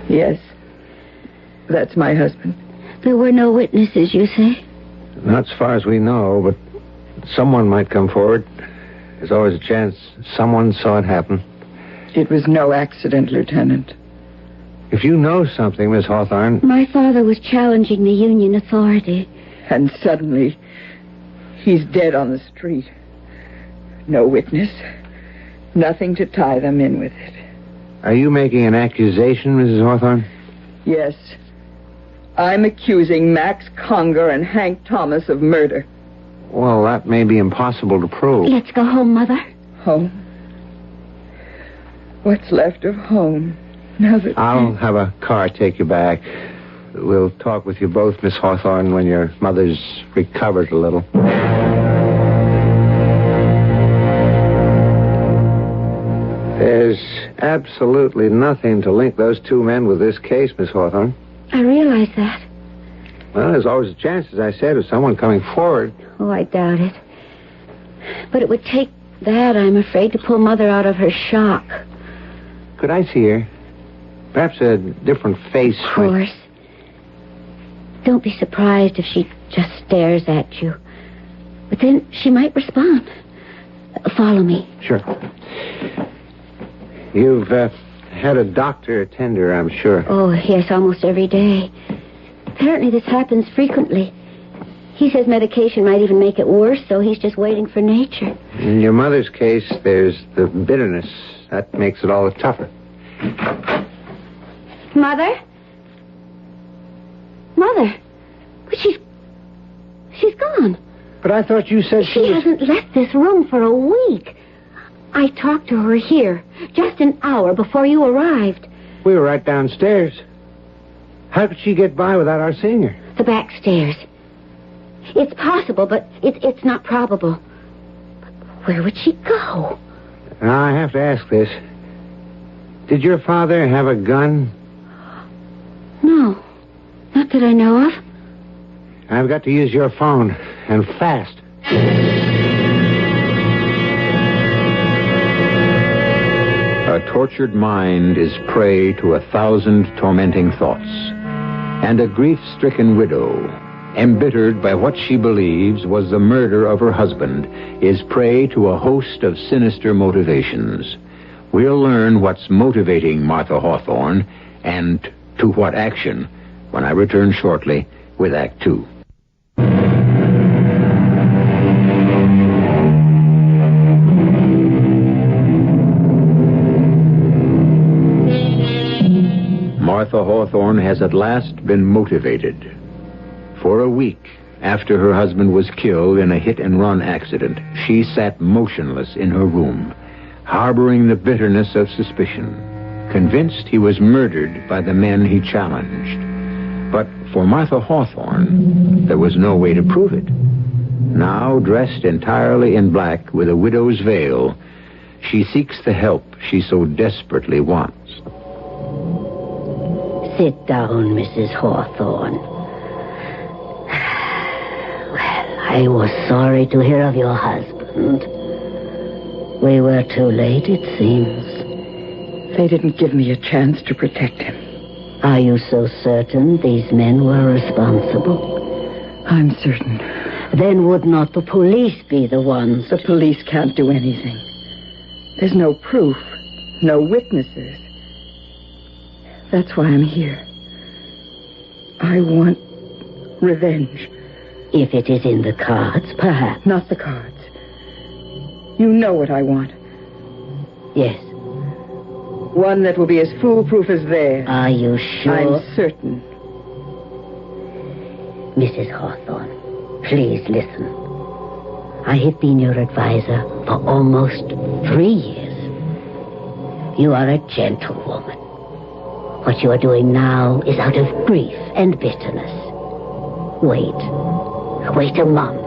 Yes. That's my husband. There were no witnesses, you say? Not as far as we know, but someone might come forward. There's always a chance someone saw it happen. It was no accident, Lieutenant. If you know something, Miss Hawthorne... My father was challenging the Union authority. And suddenly, he's dead on the street. No witness. Nothing to tie them in with it. Are you making an accusation, Mrs. Hawthorne? Yes. I'm accusing Max Conger and Hank Thomas of murder. Well, that may be impossible to prove. Let's go home, Mother. Home? What's left of home? Now that... I'll have a car take you back. We'll talk with you both, Miss Hawthorne, when your mother's recovered a little. There's absolutely nothing to link those two men with this case, Miss Hawthorne. I realize that. Well, there's always a chance, as I said, of someone coming forward. Oh, I doubt it. But it would take that, I'm afraid, to pull Mother out of her shock. Could I see her? Perhaps a different face. Of course. Don't be surprised if she just stares at you. But then she might respond. Follow me. Sure. You've had a doctor attend her, I'm sure. Oh, yes, almost every day. Apparently this happens frequently. He says medication might even make it worse, so he's just waiting for nature. In your mother's case, there's the bitterness. That makes it all the tougher. Mother? Mother? But she's gone. But I thought you said she hasn't left this room for a week. I talked to her here just an hour before you arrived. We were right downstairs. How could she get by without our seeing her? The back stairs. It's possible, but it's not probable. But where would she go? Now, I have to ask this. Did your father have a gun? No. Not that I know of. I've got to use your phone, and fast. A tortured mind is prey to 1,000 tormenting thoughts. And a grief-stricken widow, embittered by what she believes was the murder of her husband, is prey to a host of sinister motivations. We'll learn what's motivating Martha Hawthorne and to what action when I return shortly with Act Two. Martha Hawthorne has at last been motivated. For a week after her husband was killed in a hit-and-run accident, she sat motionless in her room, harboring the bitterness of suspicion, convinced he was murdered by the men he challenged. But for Martha Hawthorne, there was no way to prove it. Now, dressed entirely in black with a widow's veil, she seeks the help she so desperately wants. Sit down, Mrs. Hawthorne. Well, I was sorry to hear of your husband. We were too late, it seems. They didn't give me a chance to protect him. Are you so certain these men were responsible? I'm certain. Then would not the police be the ones? The police can't do anything. There's no proof, no witnesses. That's why I'm here. I want revenge. If it is in the cards, perhaps. Not the cards. You know what I want. Yes. One that will be as foolproof as theirs. Are you sure? I'm certain. Mrs. Hawthorne, please listen. I have been your advisor for almost 3 years. You are a gentlewoman. What you are doing now is out of grief and bitterness. Wait. Wait a month,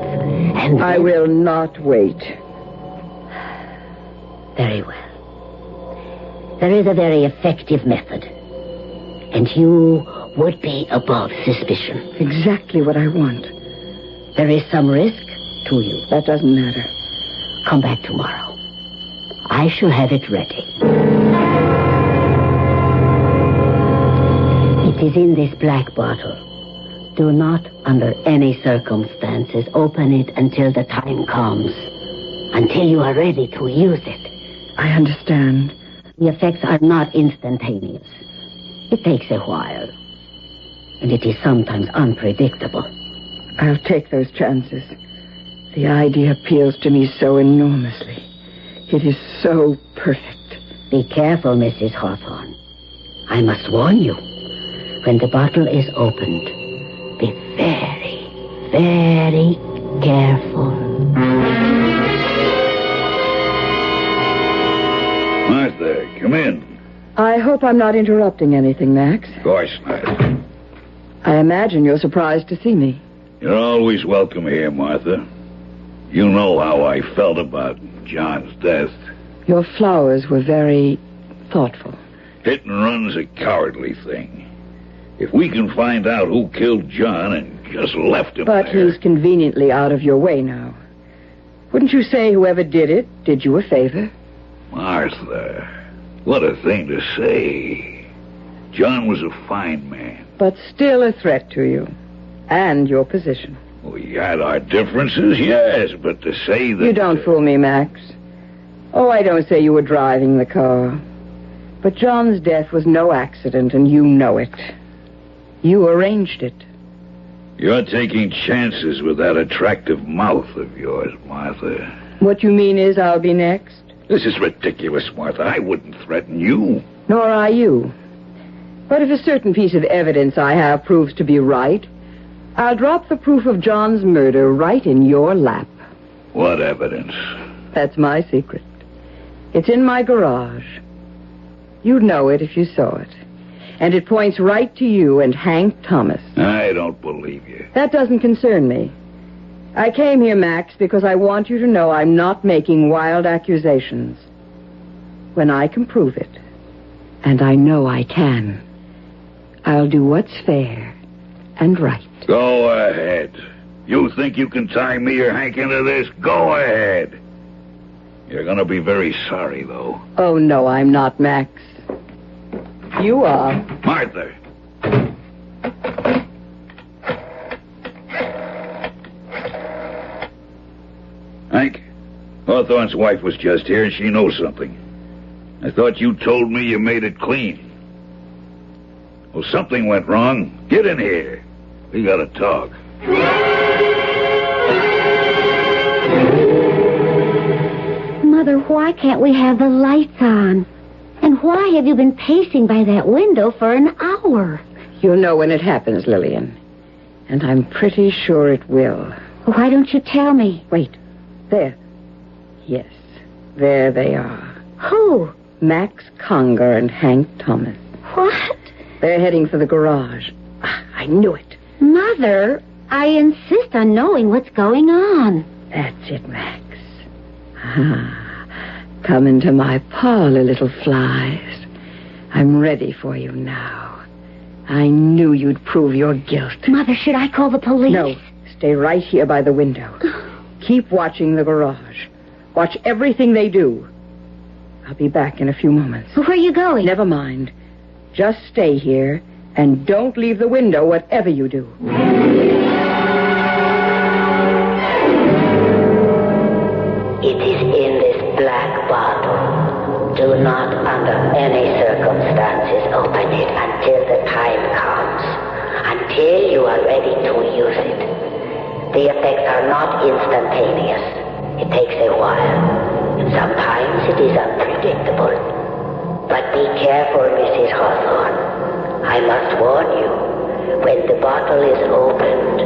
and I will not wait. Very well. There is a very effective method. And you would be above suspicion. Exactly what I want. There is some risk to you. That doesn't matter. Come back tomorrow. I shall have it ready. It is in this black bottle. Do not, under any circumstances, open it until the time comes. Until you are ready to use it. I understand. The effects are not instantaneous. It takes a while. And it is sometimes unpredictable. I'll take those chances. The idea appeals to me so enormously. It is so perfect. Be careful, Mrs. Hawthorne. I must warn you. When the bottle is opened, be very, very careful. Martha, come in. I hope I'm not interrupting anything, Max. Of course not. I imagine you're surprised to see me. You're always welcome here, Martha. You know how I felt about John's death. Your flowers were very thoughtful. Hit and run's a cowardly thing. If we can find out who killed John and just left him But there... he's conveniently out of your way now. Wouldn't you say whoever did it did you a favor? Martha, what a thing to say. John was a fine man. But still a threat to you. And your position. We had our differences, yes, but to say that... You don't fool me, Max. Oh, I don't say you were driving the car. But John's death was no accident, and you know it. You arranged it. You're taking chances with that attractive mouth of yours, Martha. What you mean is I'll be next? This is ridiculous, Martha. I wouldn't threaten you. Nor I you. But if a certain piece of evidence I have proves to be right, I'll drop the proof of John's murder right in your lap. What evidence? That's my secret. It's in my garage. You'd know it if you saw it. And it points right to you and Hank Thomas. I don't believe you. That doesn't concern me. I came here, Max, because I want you to know I'm not making wild accusations. When I can prove it, and I know I can, I'll do what's fair and right. Go ahead. You think you can tie me or Hank into this? Go ahead. You're going to be very sorry, though. Oh, no, I'm not, Max. You are. Martha. Hank, Hawthorne's wife was just here, and she knows something. I thought you told me you made it clean. Well, something went wrong. Get in here. We got to talk. Mother, why can't we have the lights on? And why have you been pacing by that window for an hour? You'll know when it happens, Lillian. And I'm pretty sure it will. Why don't you tell me? Wait. There. Yes. There they are. Who? Max Conger and Hank Thomas. What? They're heading for the garage. I knew it. Mother, I insist on knowing what's going on. That's it, Max. Come into my parlor, little flies. I'm ready for you now. I knew you'd prove your guilt. Mother, should I call the police? No. Stay right here by the window. Keep watching the garage. Watch everything they do. I'll be back in a few moments. Where are you going? Never mind. Just stay here and don't leave the window whatever you do. It is in this black bottle. Do not under any circumstances open it until the time comes. Until you are ready to use it. The effects are not instantaneous. It takes a while. And sometimes it is unpredictable. But be careful, Mrs. Hawthorne. I must warn you, when the bottle is opened,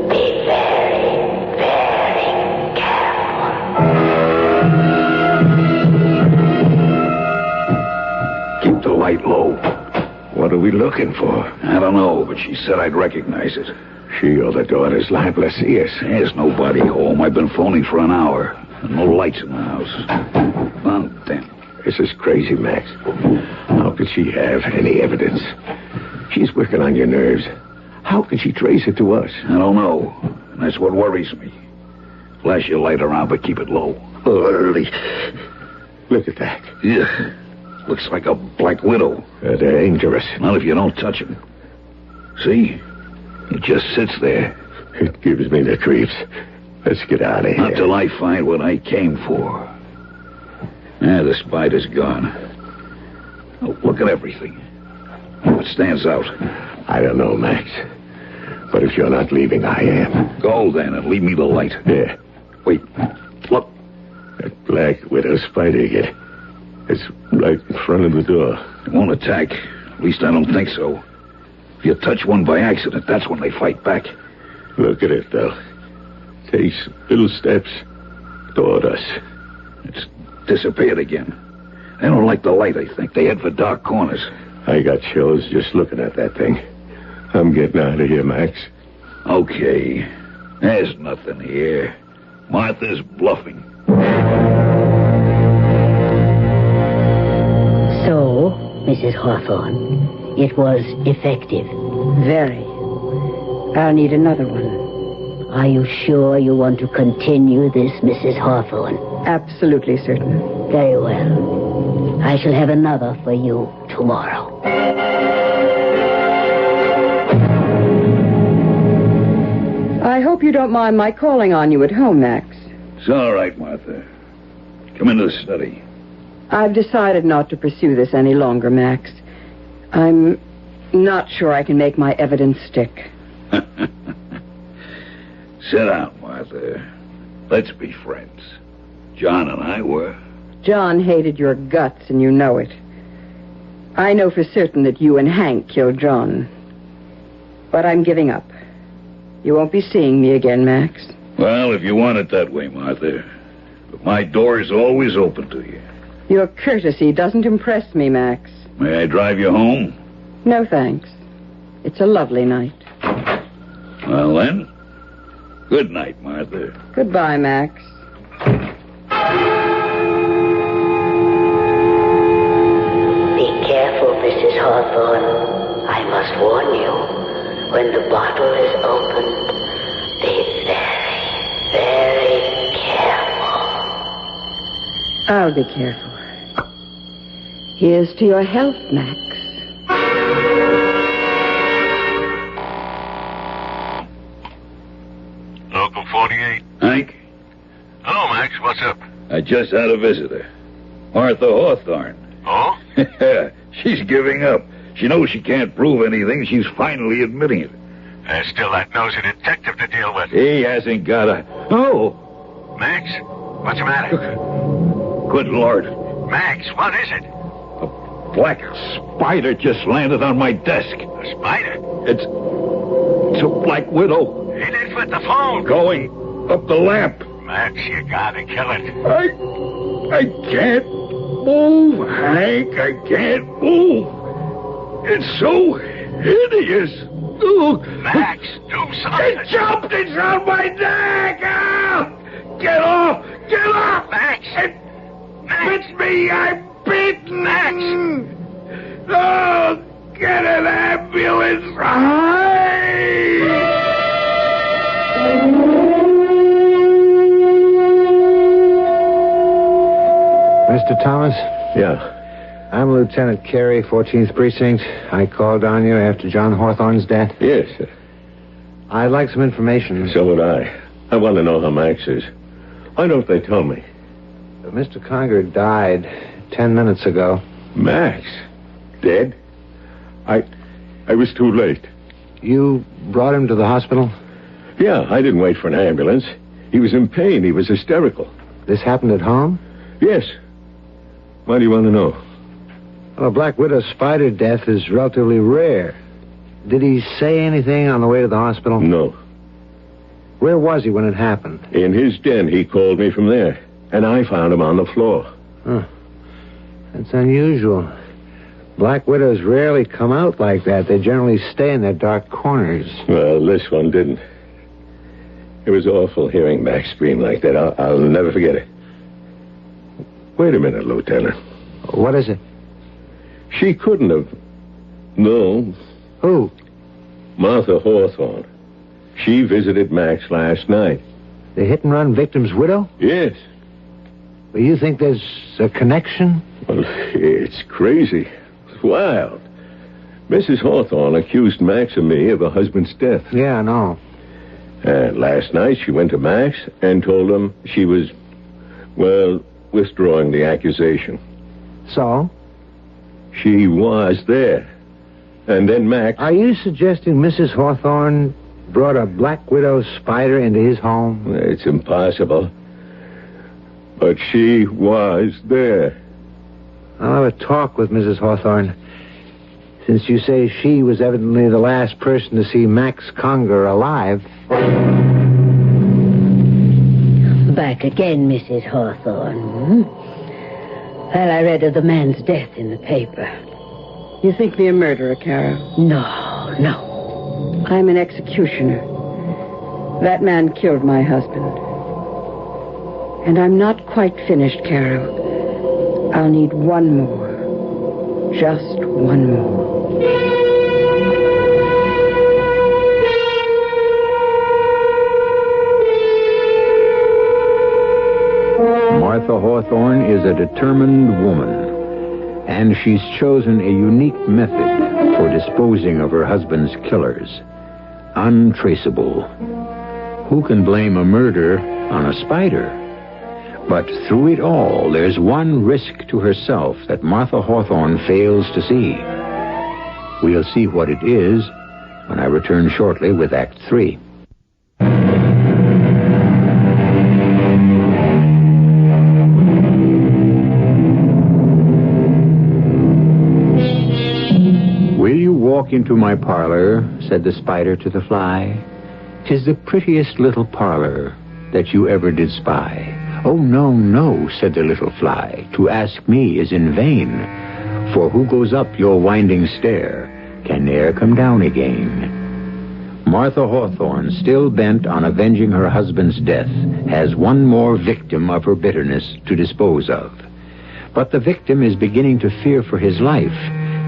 be very, very careful. Keep the light low. What are we looking for? I don't know, but she said I'd recognize it. She or the daughter's liable to see us. There's nobody home. I've been phoning for an hour. And no lights in the house. Well, then. This is crazy, Max. How could she have any evidence? She's working on your nerves. How could she trace it to us? I don't know. And that's what worries me. Flash your light around, but keep it low. Early. Look at that. Yeah. Looks like a black widow. They're dangerous. Not if you don't touch him. See? It just sits there. It gives me the creeps. Let's get out of here. Not till I find what I came for. The spider's gone. Oh, look at everything. What stands out? I don't know, Max. But if you're not leaving, I am. Go, then, and leave me the light. Yeah. Wait. Look. That black widow spider again. It's right in front of the door. It won't attack. At least I don't think so. If you touch one by accident, that's when they fight back. Look at it, though. Takes little steps toward us. It's disappeared again. They don't like the light, I think. They head for dark corners. I got chills just looking at that thing. I'm getting out of here, Max. Okay. There's nothing here. Martha's bluffing. So, Mrs. Hawthorne, it was effective. Very. I'll need another one. Are you sure you want to continue this, Mrs. Hawthorne? Absolutely certain. Very well. I shall have another for you tomorrow. I hope you don't mind my calling on you at home, Max. It's all right, Martha. Come into the study. I've decided not to pursue this any longer, Max. I'm not sure I can make my evidence stick. Sit down, Martha. Let's be friends. John and I were. John hated your guts, and you know it. I know for certain that you and Hank killed John. But I'm giving up. You won't be seeing me again, Max. Well, if you want it that way, Martha. But my door is always open to you. Your courtesy doesn't impress me, Max. May I drive you home? No, thanks. It's a lovely night. Well, then, good night, Martha. Goodbye, Max. Hawthorne, I must warn you, when the bottle is opened, be very, very careful. I'll be careful. Here's to your health, Max. Local 48. Hank, Hello, Max. What's up? I just had a visitor. Martha Hawthorne. Oh? She's giving up. She knows she can't prove anything. She's finally admitting it. There's still that nosy detective to deal with. He hasn't got a... Oh! Max, what's the matter? Good Lord. Max, what is it? A black spider just landed on my desk. A spider? It's a black widow. Hit it with the phone. Going up the lamp. Max, you gotta kill it. I can't move, Hank. I can't move. It's so hideous. Oh. Max, do something. It jumped. It's on my neck. Ah! Get off. Get off. Max. It bit me. I'm bitten. Max. Oh, get an ambulance. Mr. Thomas? Yeah. I'm Lieutenant Carey, 14th Precinct. I called on you after John Hawthorne's death. Yes. I'd like some information. So would I. I want to know how Max is. Why don't they tell me? Mr. Conger died 10 minutes ago. Max? Dead? I was too late. You brought him to the hospital? Yeah, I didn't wait for an ambulance. He was in pain. He was hysterical. This happened at home? Yes. Why do you want to know? Well, a black widow spider death is relatively rare. Did he say anything on the way to the hospital? No. Where was he when it happened? In his den. He called me from there. And I found him on the floor. Huh. That's unusual. Black widows rarely come out like that. They generally stay in their dark corners. Well, this one didn't. It was awful hearing Max scream like that. I'll never forget it. Wait a minute, Lieutenant. What is it? She couldn't have... No. Who? Martha Hawthorne. She visited Max last night. The hit-and-run victim's widow? Yes. Well, you think there's a connection? Well, it's crazy. It's wild. Mrs. Hawthorne accused Max and me of her husband's death. Yeah, I know. And last night she went to Max and told him she was, well, withdrawing the accusation. So? She was there. And then Max... Are you suggesting Mrs. Hawthorne brought a black widow spider into his home? It's impossible. But she was there. I'll have a talk with Mrs. Hawthorne. Since you say she was evidently the last person to see Max Conger alive. Back again, Mrs. Hawthorne. Well, I read of the man's death in the paper. You think me a murderer, Kara? No. I'm an executioner. That man killed my husband. And I'm not quite finished, Kara. I'll need one more. Just one more. Martha Hawthorne is a determined woman, and she's chosen a unique method for disposing of her husband's killers. Untraceable. Who can blame a murder on a spider? But through it all, there's one risk to herself that Martha Hawthorne fails to see. We'll see what it is when I return shortly with Act 3. Will you walk into my parlor, said the spider to the fly. 'Tis the prettiest little parlor that you ever did spy. Oh, no, no, said the little fly, to ask me is in vain, for who goes up your winding stair can ne'er come down again. Martha Hawthorne, still bent on avenging her husband's death, has one more victim of her bitterness to dispose of. But the victim is beginning to fear for his life,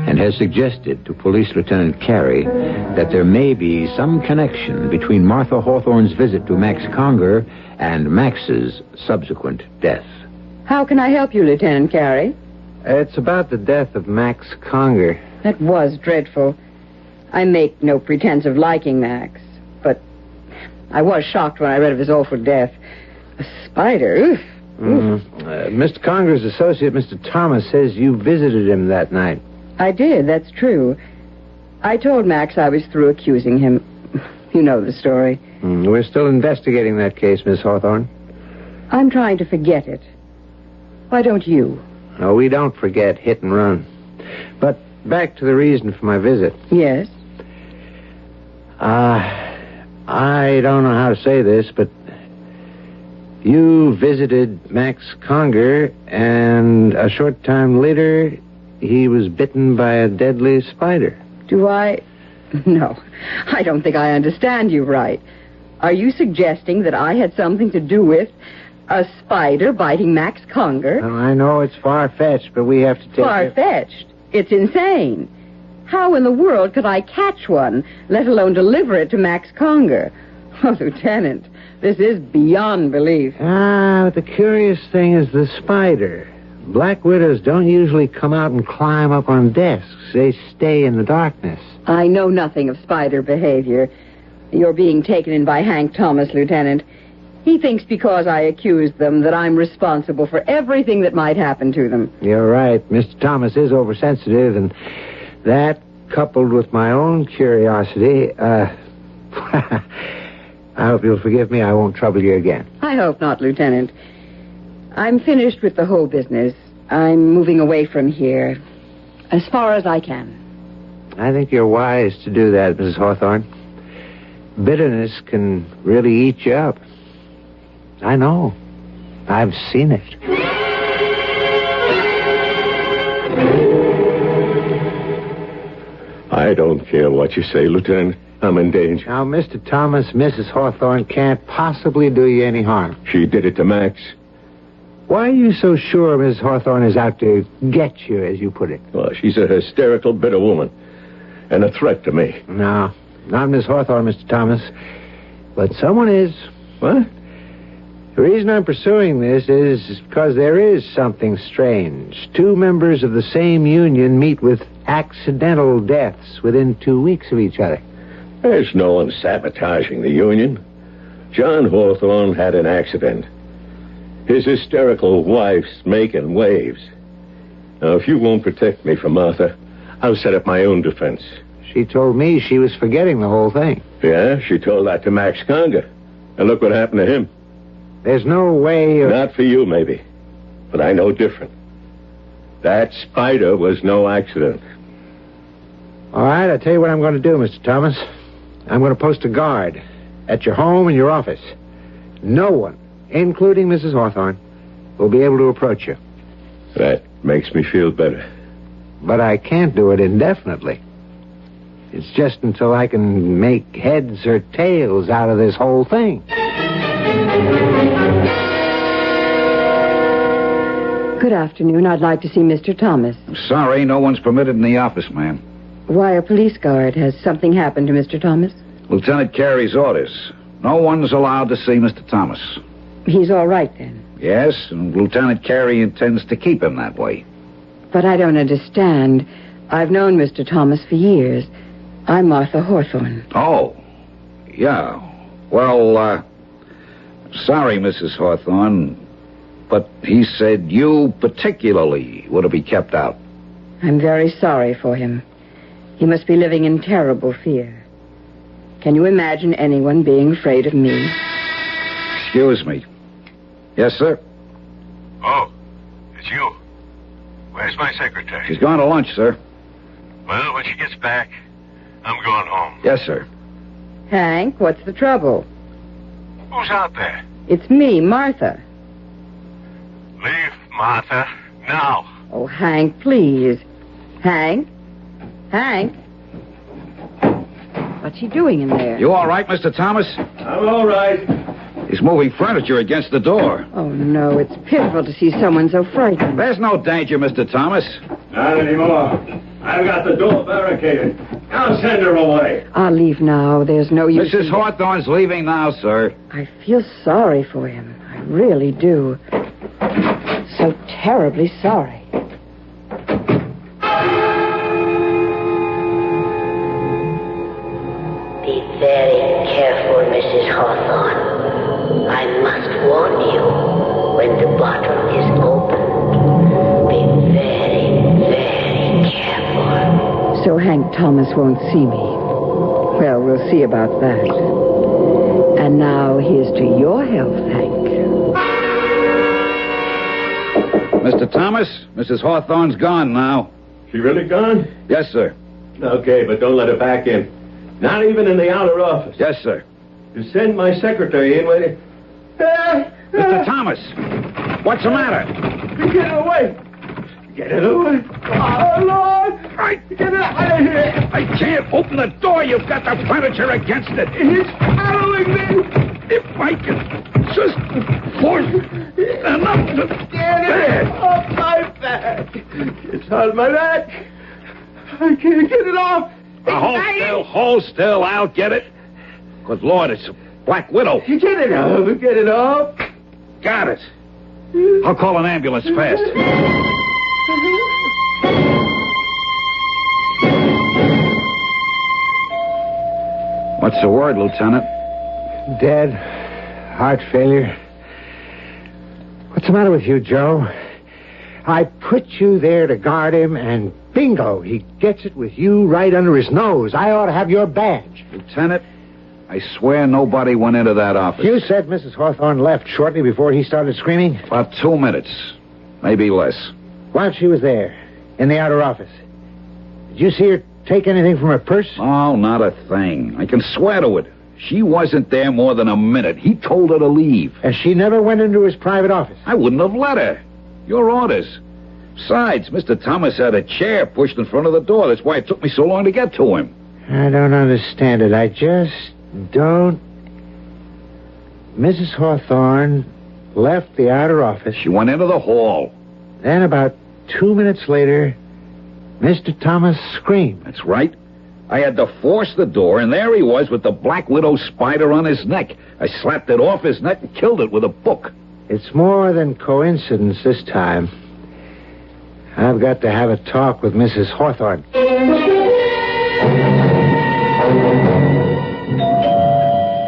and has suggested to Police Lieutenant Carey that there may be some connection between Martha Hawthorne's visit to Max Conger and Max's subsequent death. How can I help you, Lieutenant Carey? It's about the death of Max Conger. That was dreadful. I make no pretense of liking Max, but I was shocked when I read of his awful death. A spider, oof. Mr. Conger's associate, Mr. Thomas, says you visited him that night. I did, that's true. I told Max I was through accusing him. You know the story. We're still investigating that case, Miss Hawthorne. I'm trying to forget it. Why don't you? No, we don't forget hit and run. But back to the reason for my visit. Yes? I don't know how to say this, but you visited Max Conger, and a short time later, he was bitten by a deadly spider. Do I? No, I don't think I understand you right. Are you suggesting that I had something to do with a spider biting Max Conger? Well, I know it's far-fetched, but we have to take Far-fetched? It's insane. How in the world could I catch one, let alone deliver it to Max Conger? Oh, Lieutenant, this is beyond belief. But the curious thing is the spider. Black widows don't usually come out and climb up on desks. They stay in the darkness. I know nothing of spider behavior. You're being taken in by Hank Thomas, Lieutenant. He thinks because I accused them that I'm responsible for everything that might happen to them. You're right. Mr. Thomas is oversensitive, and that, coupled with my own curiosity, I hope you'll forgive me. I won't trouble you again. I hope not, Lieutenant. I'm finished with the whole business. I'm moving away from here as far as I can. I think you're wise to do that, Mrs. Hawthorne. Bitterness can really eat you up. I know. I've seen it. I don't care what you say, Lieutenant. I'm in danger. Now, Mr. Thomas, Mrs. Hawthorne can't possibly do you any harm. She did it to Max. Why are you so sure Mrs. Hawthorne is out to get you, as you put it? Well, she's a hysterical, bitter woman. And a threat to me. No, not Miss Hawthorne, Mr. Thomas. But someone is. What? The reason I'm pursuing this is because there is something strange. Two members of the same union meet with accidental deaths within 2 weeks of each other. There's no one sabotaging the union. John Hawthorne had an accident. His hysterical wife's making waves. Now, if you won't protect me from Martha, I'll set up my own defense. She told me she was forgetting the whole thing. Yeah, she told that to Max Conger. And look what happened to him. There's no way of... Not for you, maybe. But I know different. That spider was no accident. All right, I'll tell you what I'm going to do, Mr. Thomas. I'm going to post a guard at your home and your office. No one, including Mrs. Hawthorne, will be able to approach you. That makes me feel better. But I can't do it indefinitely. It's just until I can make heads or tails out of this whole thing. Good afternoon. I'd like to see Mr. Thomas. Sorry, no one's permitted in the office, ma'am. Why, a police guard. Has something happened to Mr. Thomas? Lieutenant Carey's orders. No one's allowed to see Mr. Thomas. He's all right, then? Yes, and Lieutenant Carey intends to keep him that way. But I don't understand. I've known Mr. Thomas for years. I'm Martha Hawthorne. Oh, yeah. Well, sorry, Mrs. Hawthorne, but he said you particularly were to be kept out. I'm very sorry for him. He must be living in terrible fear. Can you imagine anyone being afraid of me? Excuse me. Yes, sir? Oh, it's you. Where's my secretary? She's gone to lunch, sir. Well, when she gets back, I'm going home. Yes, sir. Hank, what's the trouble? Who's out there? It's me, Martha. Leave, Martha, now. Oh, Hank, please. Hank? Hank? What's he doing in there? You all right, Mr. Thomas? I'm all right. He's moving furniture against the door. Oh, no, it's pitiful to see someone so frightened. There's no danger, Mr. Thomas. Not anymore. I've got the door barricaded. I'll send her away. I'll leave now. There's no use. Mrs. Hawthorne's leaving now, sir. I feel sorry for him. I really do. So terribly sorry. Be very careful, Mrs. Hawthorne. I must warn you, when the bottle is opened, be very, very careful. So Hank Thomas won't see me. Well, we'll see about that. And now here's to your health, Hank. Mr. Thomas, Mrs. Hawthorne's gone now. She really gone? Yes, sir. Okay, but don't let her back in. Not even in the outer office. Yes, sir. You send my secretary in when it... Mr. Thomas, what's the matter? Get it away. Get it away. Oh, Lord. Get it out of here. I can't open the door. You've got the furniture against it. It's following me. If I can just force enough to... Get it off my back. It's on my back. I can't get it off. Hold still. I'll get it. Good Lord, it's a Black Widow. Get it off. Got it. I'll call an ambulance fast. What's the word, Lieutenant? Dead. Heart failure. What's the matter with you, Joe? I put you there to guard him, and bingo, he gets it with you right under his nose. I ought to have your badge. Lieutenant, I swear nobody went into that office. You said Mrs. Hawthorne left shortly before he started screaming? About 2 minutes. Maybe less. While she was there, in the outer office, did you see her take anything from her purse? Oh, not a thing. I can swear to it. She wasn't there more than a minute. He told her to leave. And she never went into his private office? I wouldn't have let her. Your orders. Besides, Mr. Thomas had a chair pushed in front of the door. That's why it took me so long to get to him. I don't understand it. I just don't... Mrs. Hawthorne left the outer office. She went into the hall. Then about 2 minutes later, Mr. Thomas screamed. That's right. I had to force the door, and there he was with the Black Widow spider on his neck. I slapped it off his neck and killed it with a book. It's more than coincidence this time. I've got to have a talk with Mrs. Hawthorne.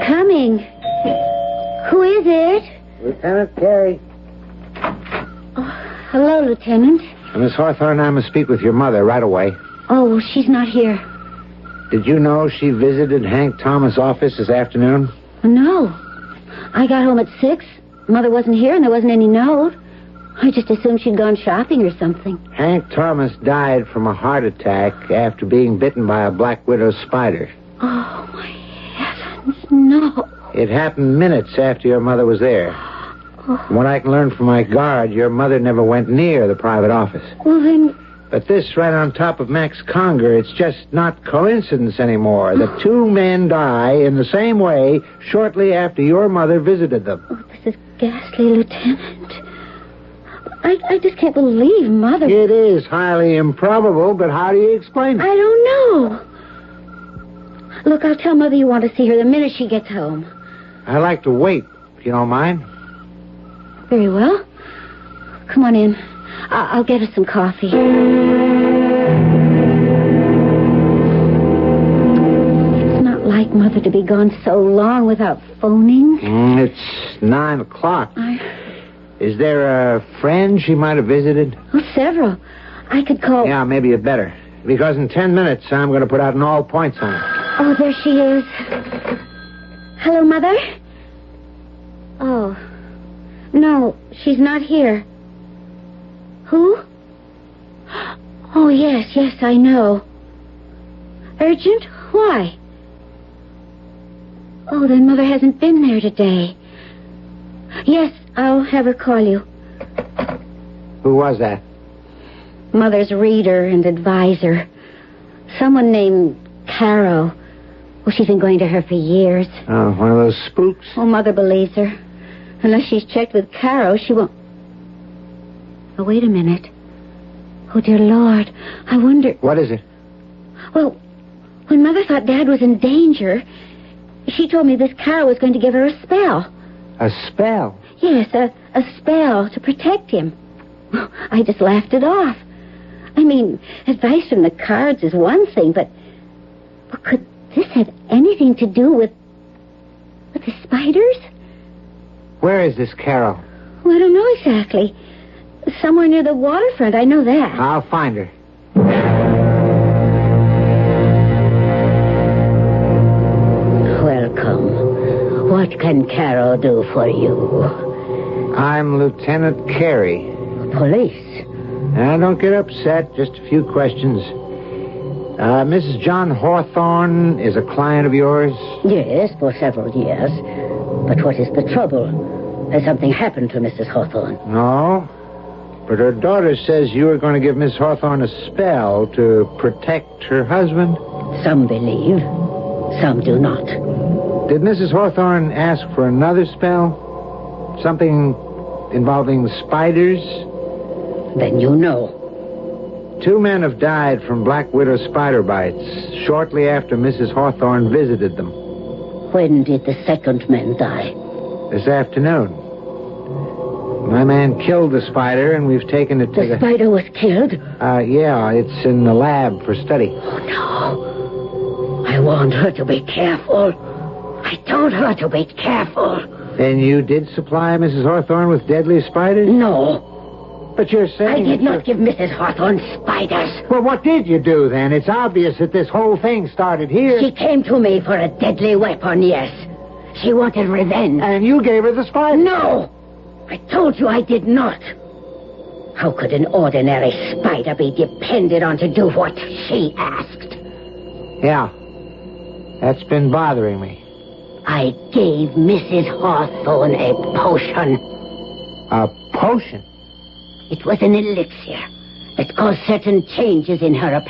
Coming. Who is it? Lieutenant Carey. Oh, hello, Lieutenant. Miss Hawthorne, I must speak with your mother right away. Oh, she's not here. Did you know she visited Hank Thomas' office this afternoon? No. I got home at 6. Mother wasn't here and there wasn't any note. I just assumed she'd gone shopping or something. Hank Thomas died from a heart attack after being bitten by a Black Widow spider. Oh, my heavens, no. It happened minutes after your mother was there. Oh. From what I can learn from my guard, your mother never went near the private office. Well, then... But this right on top of Max Conger, it's just not coincidence anymore. The two men die in the same way shortly after your mother visited them. Oh, this is ghastly, Lieutenant. I just can't believe Mother... It is highly improbable, but how do you explain it? I don't know. Look, I'll tell Mother you want to see her the minute she gets home. I'd like to wait, if you don't mind. Very well. Come on in. I'll get us some coffee. It's not like Mother to be gone so long without phoning. It's 9 o'clock. Is there a friend she might have visited? Oh, several. I could call... Yeah, maybe you'd better. Because in 10 minutes, I'm going to put out an all points on her. Oh, there she is. Hello, Mother? Oh. No, she's not here. Who? Oh, yes, I know. Urgent? Why? Oh, then Mother hasn't been there today. Yes, I'll have her call you. Who was that? Mother's reader and advisor. Someone named Caro. Well, she's been going to her for years. Oh, one of those spooks? Oh, Mother believes her. Unless she's checked with Caro, she won't... Oh, wait a minute. Oh, dear Lord. I wonder... What is it? Well, when Mother thought Dad was in danger, she told me this Carol was going to give her a spell. A spell? Yes, a spell to protect him. I just laughed it off. I mean, advice from the cards is one thing, but could this have anything to do with the spiders? Where is this Carol? Well, I don't know exactly. Somewhere near the waterfront, I know that. I'll find her. Welcome. What can Carol do for you? I'm Lieutenant Carey. Police? Now, don't get upset. Just a few questions. Mrs. John Hawthorne is a client of yours? Yes, for several years. But what is the trouble? Has something happened to Mrs. Hawthorne? No. But her daughter says you were going to give Miss Hawthorne a spell to protect her husband. Some believe. Some do not. Did Mrs. Hawthorne ask for another spell? Something involving spiders? Then you know. 2 men have died from black widow spider bites shortly after Mrs. Hawthorne visited them. When did the second man die? This afternoon. My man killed the spider, and we've taken it to the spider was killed? Yeah, it's in the lab for study. Oh, no. I warned her to be careful. I told her to be careful. Then you did supply Mrs. Hawthorne with deadly spiders? No. But you're saying... I did not give Mrs. Hawthorne spiders. Well, what did you do, then? It's obvious that this whole thing started here. She came to me for a deadly weapon, yes. She wanted revenge. And you gave her the spider? No! I told you I did not. How could an ordinary spider be depended on to do what she asked? Yeah. That's been bothering me. I gave Mrs. Hawthorne a potion. A potion? It was an elixir that caused certain changes in her appearance.